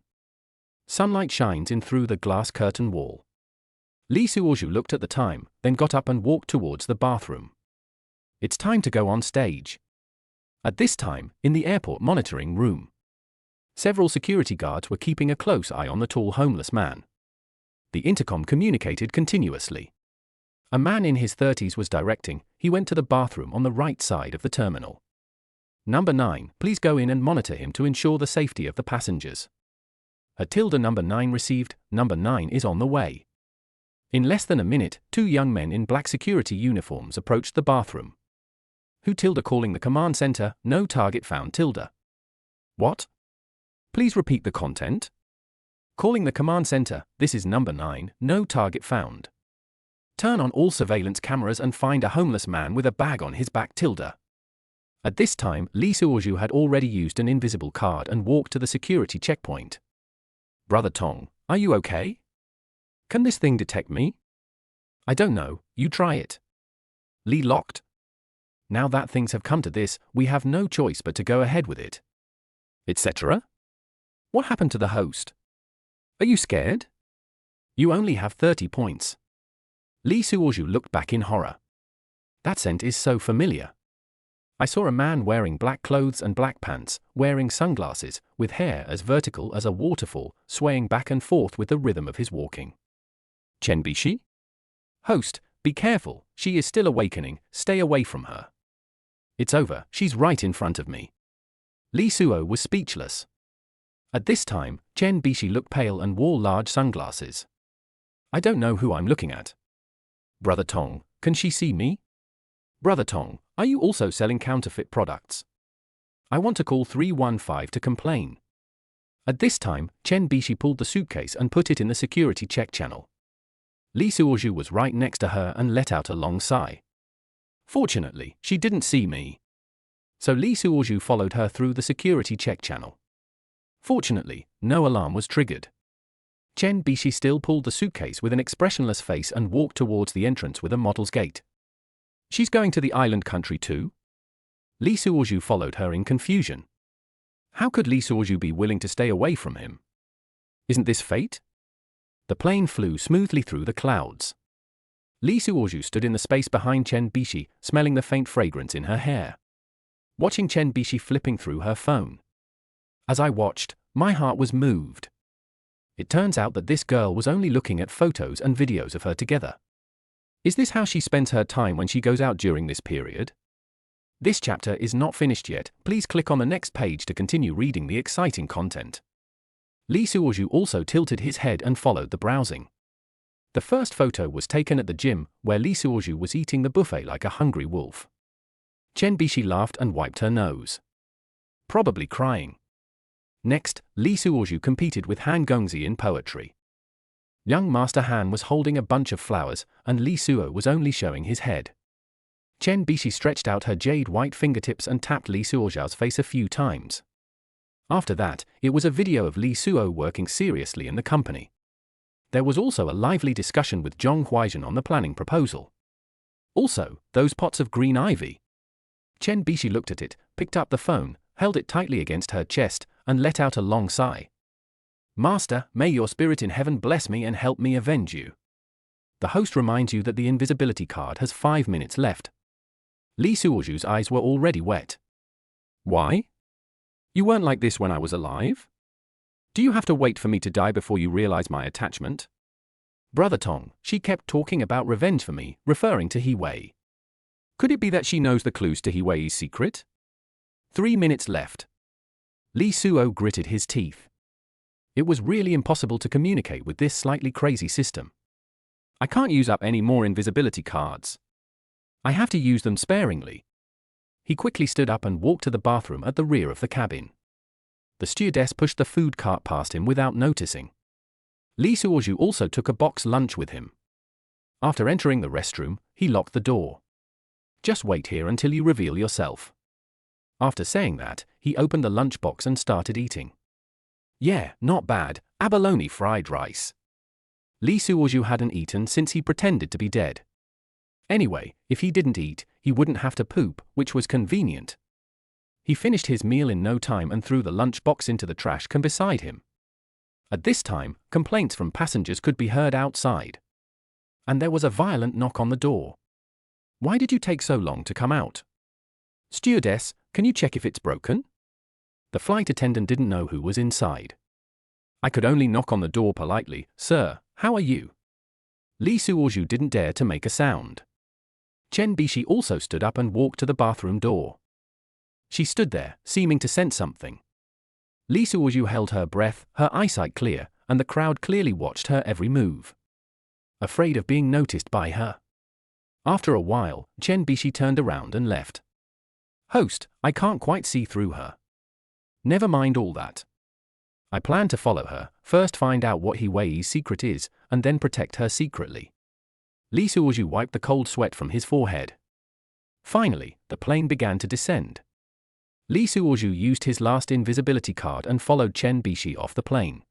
Sunlight shines in through the glass curtain wall. Li Suozhu looked at the time, then got up and walked towards the bathroom. It's time to go on stage. At this time, in the airport monitoring room, several security guards were keeping a close eye on the tall homeless man. The intercom communicated continuously. A man in his 30s was directing. He went to the bathroom on the right side of the terminal. Number 9, please go in and monitor him to ensure the safety of the passengers. Number 9 received. Number 9 is on the way. In less than a minute, 2 young men in black security uniforms approached the bathroom. Who? Calling the command center. No target found. What? Please repeat the content. Calling the command center. This is number 9. No target found. Turn on all surveillance cameras and find a homeless man with a bag on his back. At this time, Li Suozhu had already used an invisible card and walked to the security checkpoint. Brother Tong, are you okay? Can this thing detect me? I don't know, you try it. Li locked. Now that things have come to this, we have no choice but to go ahead with it. Etc. What happened to the host? Are you scared? You only have 30 points. Li Suozhu looked back in horror. That scent is so familiar. I saw a man wearing black clothes and black pants, wearing sunglasses, with hair as vertical as a waterfall, swaying back and forth with the rhythm of his walking. Chen Bishi? Host, Be careful, she is still awakening, stay away from her. It's over, she's right in front of me. Lee Suo was speechless. At this time, Chen Bishi looked pale and wore large sunglasses. I don't know who I'm looking at. Brother Tong, can she see me? Brother Tong, are you also selling counterfeit products? I want to call 315 to complain. At this time, Chen Bishi pulled the suitcase and put it in the security check channel. Lee Suoju was right next to her and let out a long sigh. Fortunately, she didn't see me. So Lee Suoju followed her through the security check channel. Fortunately, no alarm was triggered. Chen Bishi still pulled the suitcase with an expressionless face and walked towards the entrance with a model's gait. She's going to the island country too? Lee Suoju followed her in confusion. How could Lee Suoju be willing to stay away from him? Isn't this fate? The plane flew smoothly through the clouds. Lee Suoju stood in the space behind Chen Bishi, smelling the faint fragrance in her hair. Watching Chen Bishi flipping through her phone. As I watched, my heart was moved. It turns out that this girl was only looking at photos and videos of her together. Is this how she spends her time when she goes out during this period? This chapter is not finished yet, please click on the next page to continue reading the exciting content. Lee Suoju also tilted his head and followed the browsing. The first photo was taken at the gym, where Lee Suoju was eating the buffet like a hungry wolf. Chen Bishi laughed and wiped her nose. Probably crying. Next, Lee Suoju competed with Han Gongzi in poetry. Young Master Han was holding a bunch of flowers, and Lee Suo was only showing his head. Chen Bishi stretched out her jade-white fingertips and tapped Lee Suojiao's face a few times. After that, it was a video of Lee Suo working seriously in the company. There was also a lively discussion with Zhong Huaizhen on the planning proposal. Also, those pots of green ivy. Chen Bishi looked at it, picked up the phone, held it tightly against her chest, and let out a long sigh. Master, may your spirit in heaven bless me and help me avenge you. The host reminds you that the invisibility card has 5 minutes left. Lee Suoju's eyes were already wet. Why? You weren't like this when I was alive? Do you have to wait for me to die before you realize my attachment? Brother Tong, she kept talking about revenge for me, referring to He Wei. Could it be that she knows the clues to He Wei's secret? 3 minutes left. Lee Suo gritted his teeth. It was really impossible to communicate with this slightly crazy system. I can't use up any more invisibility cards. I have to use them sparingly. He quickly stood up and walked to the bathroom at the rear of the cabin. The stewardess pushed the food cart past him without noticing. Lee Suoju also took a box lunch with him. After entering the restroom, he locked the door. Just wait here until you reveal yourself. After saying that, he opened the lunchbox and started eating. Yeah, not bad, abalone fried rice. Lee Suoju hadn't eaten since he pretended to be dead. Anyway, if he didn't eat, he wouldn't have to poop, which was convenient. He finished his meal in no time and threw the lunchbox into the trash can beside him. At this time, complaints from passengers could be heard outside. And there was a violent knock on the door. Why did you take so long to come out? Stewardess, can you check if it's broken? The flight attendant didn't know who was inside. I could only knock on the door politely. Sir, how are you? Lee Suoju didn't dare to make a sound. Chen Bishi also stood up and walked to the bathroom door. She stood there, seeming to sense something. Lee Suoju held her breath, her eyesight clear, and the crowd clearly watched her every move. Afraid of being noticed by her. After a while, Chen Bishi turned around and left. Host, I can't quite see through her. Never mind all that. I plan to follow her, first find out what He Wei's secret is, and then protect her secretly. Lee Suoju wiped the cold sweat from his forehead. Finally, the plane began to descend. Lee Suoju used his last invisibility card and followed Chen Bishi off the plane.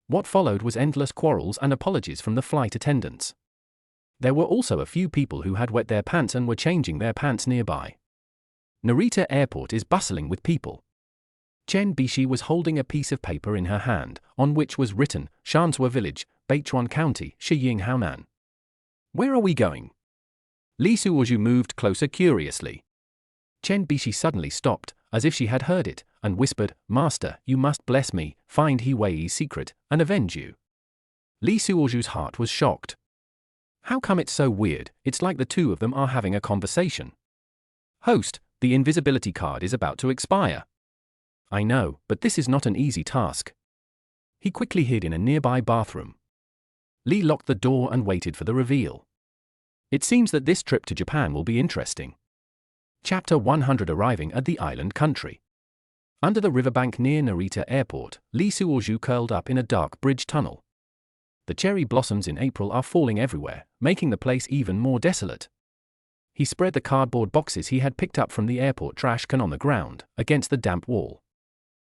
What followed was endless quarrels and apologies from the flight attendants. There were also a few people who had wet their pants and were changing their pants nearby. Narita Airport is bustling with people. Chen Bishi was holding a piece of paper in her hand, on which was written, Shansua Village, Beichuan County, Shiying Haonan. Where are we going? Lee Suoju moved closer curiously. Chen Bishi suddenly stopped, as if she had heard it, and whispered, Master, you must bless me, find He Wei's secret, and avenge you. Lee Suoju's heart was shocked. How come it's so weird? It's like the two of them are having a conversation. Host, the invisibility card is about to expire. I know, but this is not an easy task. He quickly hid in a nearby bathroom. Lee locked the door and waited for the reveal. It seems that this trip to Japan will be interesting. Chapter 100. Arriving at the island country. Under the riverbank near Narita Airport, Lee Suoju curled up in a dark bridge tunnel. The cherry blossoms in April are falling everywhere, making the place even more desolate. He spread the cardboard boxes he had picked up from the airport trash can on the ground, against the damp wall.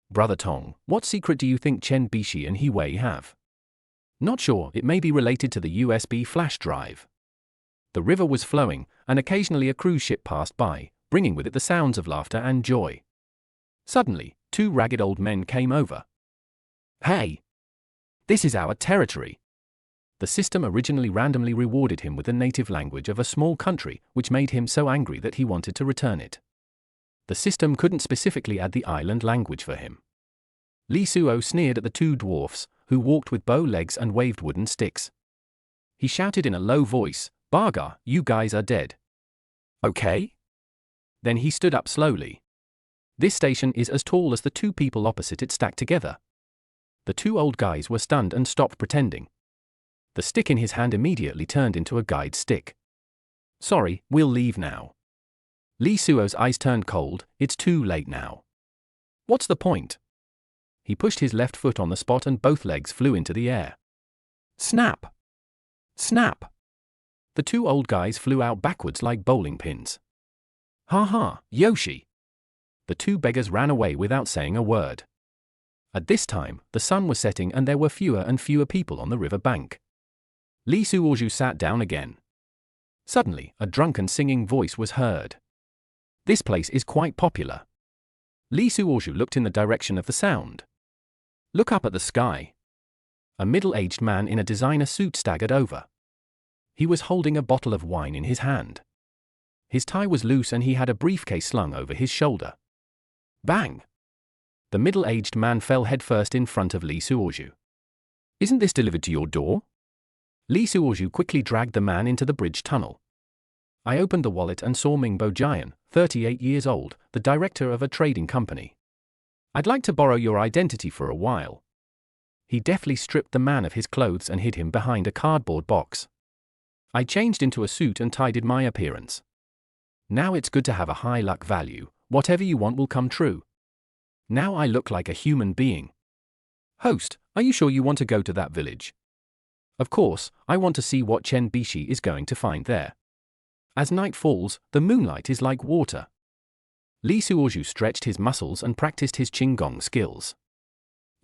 Brother Tong, what secret do you think Chen Bishi and Hiwei have? Not sure, it may be related to the USB flash drive. The river was flowing, and occasionally a cruise ship passed by, bringing with it the sounds of laughter and joy. Suddenly, two ragged old men came over. Hey! This is our territory. The system originally randomly rewarded him with the native language of a small country, which made him so angry that he wanted to return it. The system couldn't specifically add the island language for him. Lee Suo sneered at the two dwarfs, who walked with bow legs and waved wooden sticks. He shouted in a low voice, "Baga, you guys are dead." Okay? Then he stood up slowly. This station is as tall as the two people opposite it stacked together. The two old guys were stunned and stopped pretending. The stick in his hand immediately turned into a guide stick. Sorry, we'll leave now. Lee Suo's eyes turned cold. It's too late now. What's the point? He pushed his left foot on the spot and both legs flew into the air. Snap! Snap! The two old guys flew out backwards like bowling pins. Ha ha, Yoshi! The two beggars ran away without saying a word. At this time, the sun was setting and there were fewer and fewer people on the river bank. Lee Suoju sat down again. Suddenly, a drunken singing voice was heard. This place is quite popular. Lee Suoju looked in the direction of the sound. Look up at the sky. A middle-aged man in a designer suit staggered over. He was holding a bottle of wine in his hand. His tie was loose and he had a briefcase slung over his shoulder. Bang! The middle-aged man fell headfirst in front of Lee Suoju. Isn't this delivered to your door? Lee Suoju quickly dragged the man into the bridge tunnel. I opened the wallet and saw Mingbo Jian, 38 years old, the director of a trading company. I'd like to borrow your identity for a while. He deftly stripped the man of his clothes and hid him behind a cardboard box. I changed into a suit and tidied my appearance. Now it's good to have a high luck value, whatever you want will come true. Now I look like a human being. Host, are you sure you want to go to that village? Of course, I want to see what Chen Bishi is going to find there. As night falls, the moonlight is like water. Lee Suoju stretched his muscles and practiced his Qinggong skills.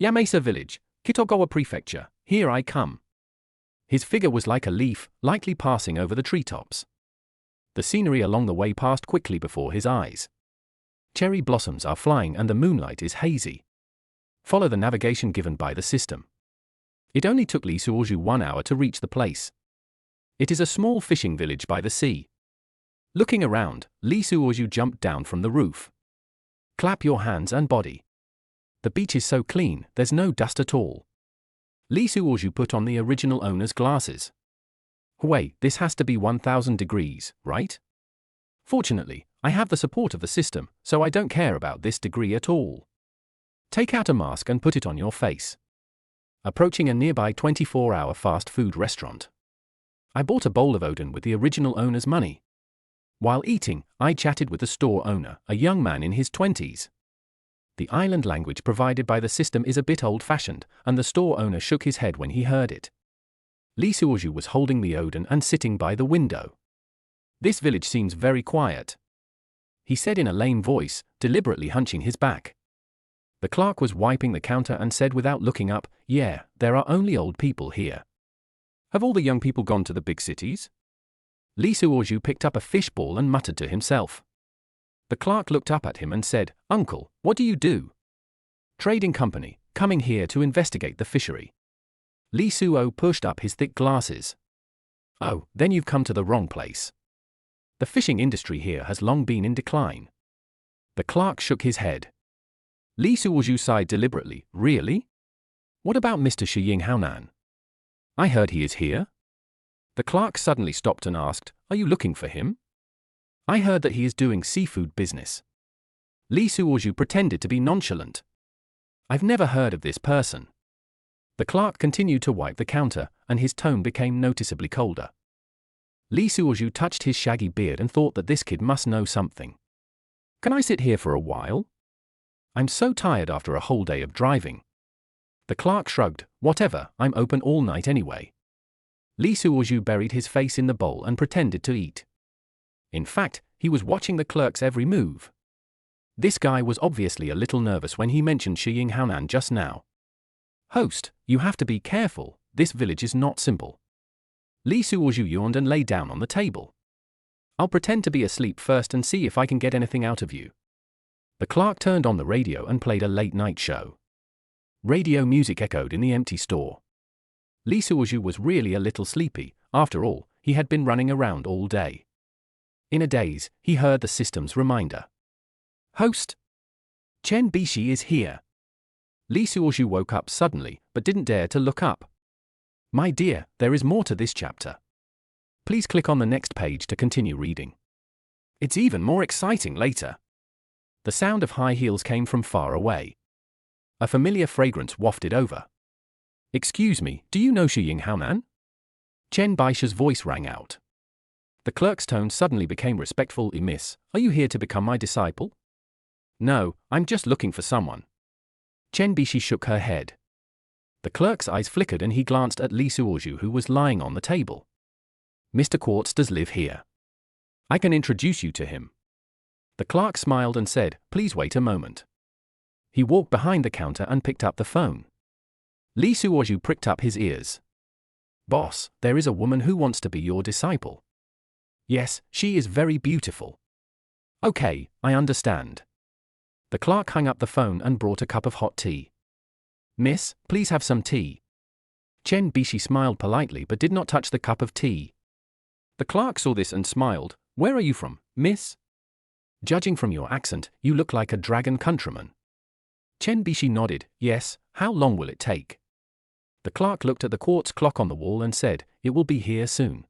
Yamesa Village, Kitogawa Prefecture, here I come. His figure was like a leaf, lightly passing over the treetops. The scenery along the way passed quickly before his eyes. Cherry blossoms are flying and the moonlight is hazy. Follow the navigation given by the system. It only took Lee Suoju 1 hour to reach the place. It is a small fishing village by the sea. Looking around, Lee Suoju jumped down from the roof. Clap your hands and body. The beach is so clean, there's no dust at all. Lee Suoju put on the original owner's glasses. Wait, this has to be 1000 degrees, right? Fortunately, I have the support of the system, so I don't care about this degree at all. Take out a mask and put it on your face. Approaching a nearby 24-hour fast food restaurant. I bought a bowl of oden with the original owner's money. While eating, I chatted with the store owner, a young man in his 20s. The island language provided by the system is a bit old-fashioned, and the store owner shook his head when he heard it. Lee Suoju was holding the oden and sitting by the window. This village seems very quiet, he said in a lame voice, deliberately hunching his back. The clerk was wiping the counter and said without looking up, yeah, there are only old people here. Have all the young people gone to the big cities? Lee Suoju picked up a fishball and muttered to himself. The clerk looked up at him and said, Uncle, what do you do? Trading company, coming here to investigate the fishery. Lee Suo pushed up his thick glasses. Oh, then you've come to the wrong place. The fishing industry here has long been in decline. The clerk shook his head. Lee Suoju sighed deliberately. Really? What about Mr. Shiying Haonan? I heard he is here. The clerk suddenly stopped and asked, "Are you looking for him? I heard that he is doing seafood business." Lee Suozhu pretended to be nonchalant. "I've never heard of this person." The clerk continued to wipe the counter, and his tone became noticeably colder. Lee Suozhu touched his shaggy beard and thought that this kid must know something. "Can I sit here for a while? I'm so tired after a whole day of driving." The clerk shrugged. "Whatever, I'm open all night anyway." Lee Suozhu buried his face in the bowl and pretended to eat. In fact, he was watching the clerk's every move. This guy was obviously a little nervous when he mentioned Shiying Haonan just now. "Host, you have to be careful, this village is not simple." Lee Suozhu yawned and lay down on the table. "I'll pretend to be asleep first and see if I can get anything out of you." The clerk turned on the radio and played a late-night show. Radio music echoed in the empty store. Lee Suozhu was really a little sleepy. After all, he had been running around all day. In a daze, he heard the system's reminder. "Host! Chen Bishi is here." Lee Suozhu woke up suddenly, but didn't dare to look up. "My dear, there is more to this chapter. Please click on the next page to continue reading. It's even more exciting later." The sound of high heels came from far away. A familiar fragrance wafted over. "Excuse me, do you know Shiying Haonan?" Chen Baisha's voice rang out. The clerk's tone suddenly became respectful. "Miss, are you here to become my disciple?" "No, I'm just looking for someone." Chen Bishi shook her head. The clerk's eyes flickered and he glanced at Lee Suozhu, who was lying on the table. "Mr. Quartz does live here. I can introduce you to him." The clerk smiled and said, "Please wait a moment." He walked behind the counter and picked up the phone. Lee Suozhu pricked up his ears. "Boss, there is a woman who wants to be your disciple." "Yes, she is very beautiful." "Okay, I understand." The clerk hung up the phone and brought a cup of hot tea. "Miss, please have some tea." Chen Bishi smiled politely but did not touch the cup of tea. The clerk saw this and smiled. "Where are you from, miss?" "Judging from your accent, you look like a dragon countryman." Chen Bishi nodded. "Yes, how long will it take?" The clerk looked at the quartz clock on the wall and said, "It will be here soon."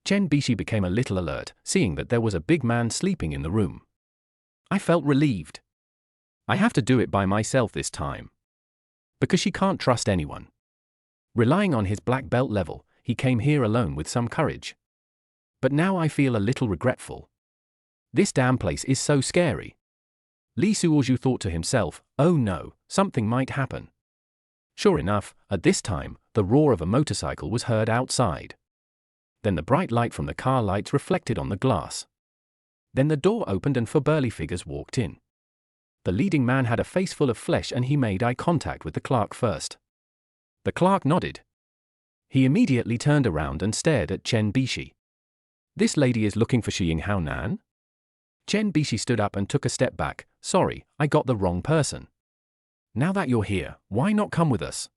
Chen Bishi became a little alert, seeing that there was a big man sleeping in the room. I felt relieved. I have to do it by myself this time. Because she can't trust anyone. Relying on his black belt level, he came here alone with some courage. But now I feel a little regretful. This damn place is so scary. Lee Suozhu thought to himself, "Oh no, something might happen." Sure enough, at this time, the roar of a motorcycle was heard outside. Then the bright light from the car lights reflected on the glass. Then the door opened and four burly figures walked in. The leading man had a face full of flesh and he made eye contact with the clerk first. The clerk nodded. He immediately turned around and stared at Chen Bishi. "This lady is looking for Shiying Haonan?" Chen Bishi stood up and took a step back. "Sorry, I got the wrong person. Now that you're here, why not come with us?"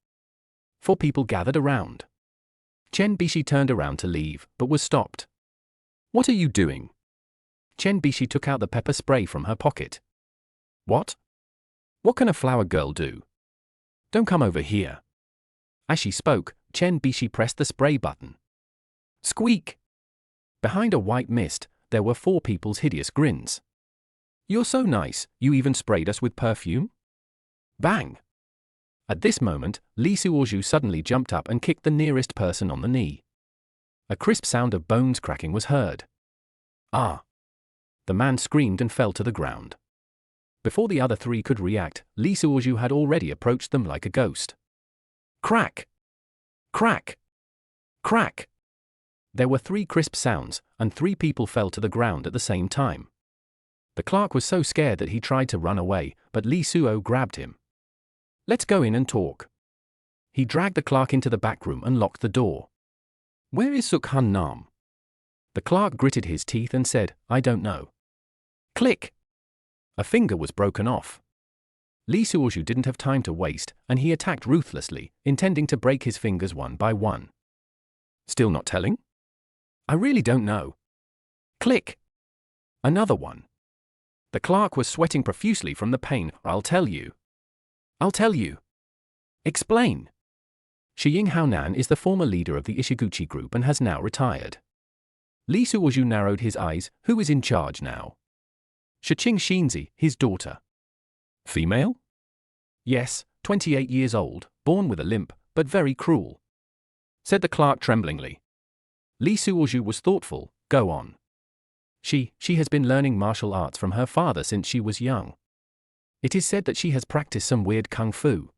Four people gathered around. Chen Bishi turned around to leave, but was stopped. "What are you doing?" Chen Bishi took out the pepper spray from her pocket. "What? What can a flower girl do? Don't come over here." As she spoke, Chen Bishi pressed the spray button. Squeak! Behind a white mist, there were four people's hideous grins. "You're so nice, you even sprayed us with perfume?" Bang! At this moment, Lee Suozhu suddenly jumped up and kicked the nearest person on the knee. A crisp sound of bones cracking was heard. "Ah!" The man screamed and fell to the ground. Before the other three could react, Lee Suozhu had already approached them like a ghost. Crack! Crack! Crack! There were three crisp sounds, and three people fell to the ground at the same time. The clerk was so scared that he tried to run away, but Lee Suo grabbed him. "Let's go in and talk." He dragged the clerk into the back room and locked the door. "Where is Suk Hun Nam?" The clerk gritted his teeth and said, "I don't know." Click! A finger was broken off. Lee Suozhu didn't have time to waste, and he attacked ruthlessly, intending to break his fingers one by one. "Still not telling?" "I really don't know." Click! Another one. The clerk was sweating profusely from the pain. "I'll tell you." "I'll tell you." "Explain." Shiying Haonan is the former leader of the Ishiguchi group and has now retired. Li Suozhu narrowed his eyes. Who is in charge now? Shiqing Xinzi, his daughter. Female? Yes, 28 years old, born with a limp, but very cruel, said the clerk tremblingly. Li Suozhu was thoughtful. Go on. She has been learning martial arts from her father since she was young. It is said that she has practiced some weird kung fu.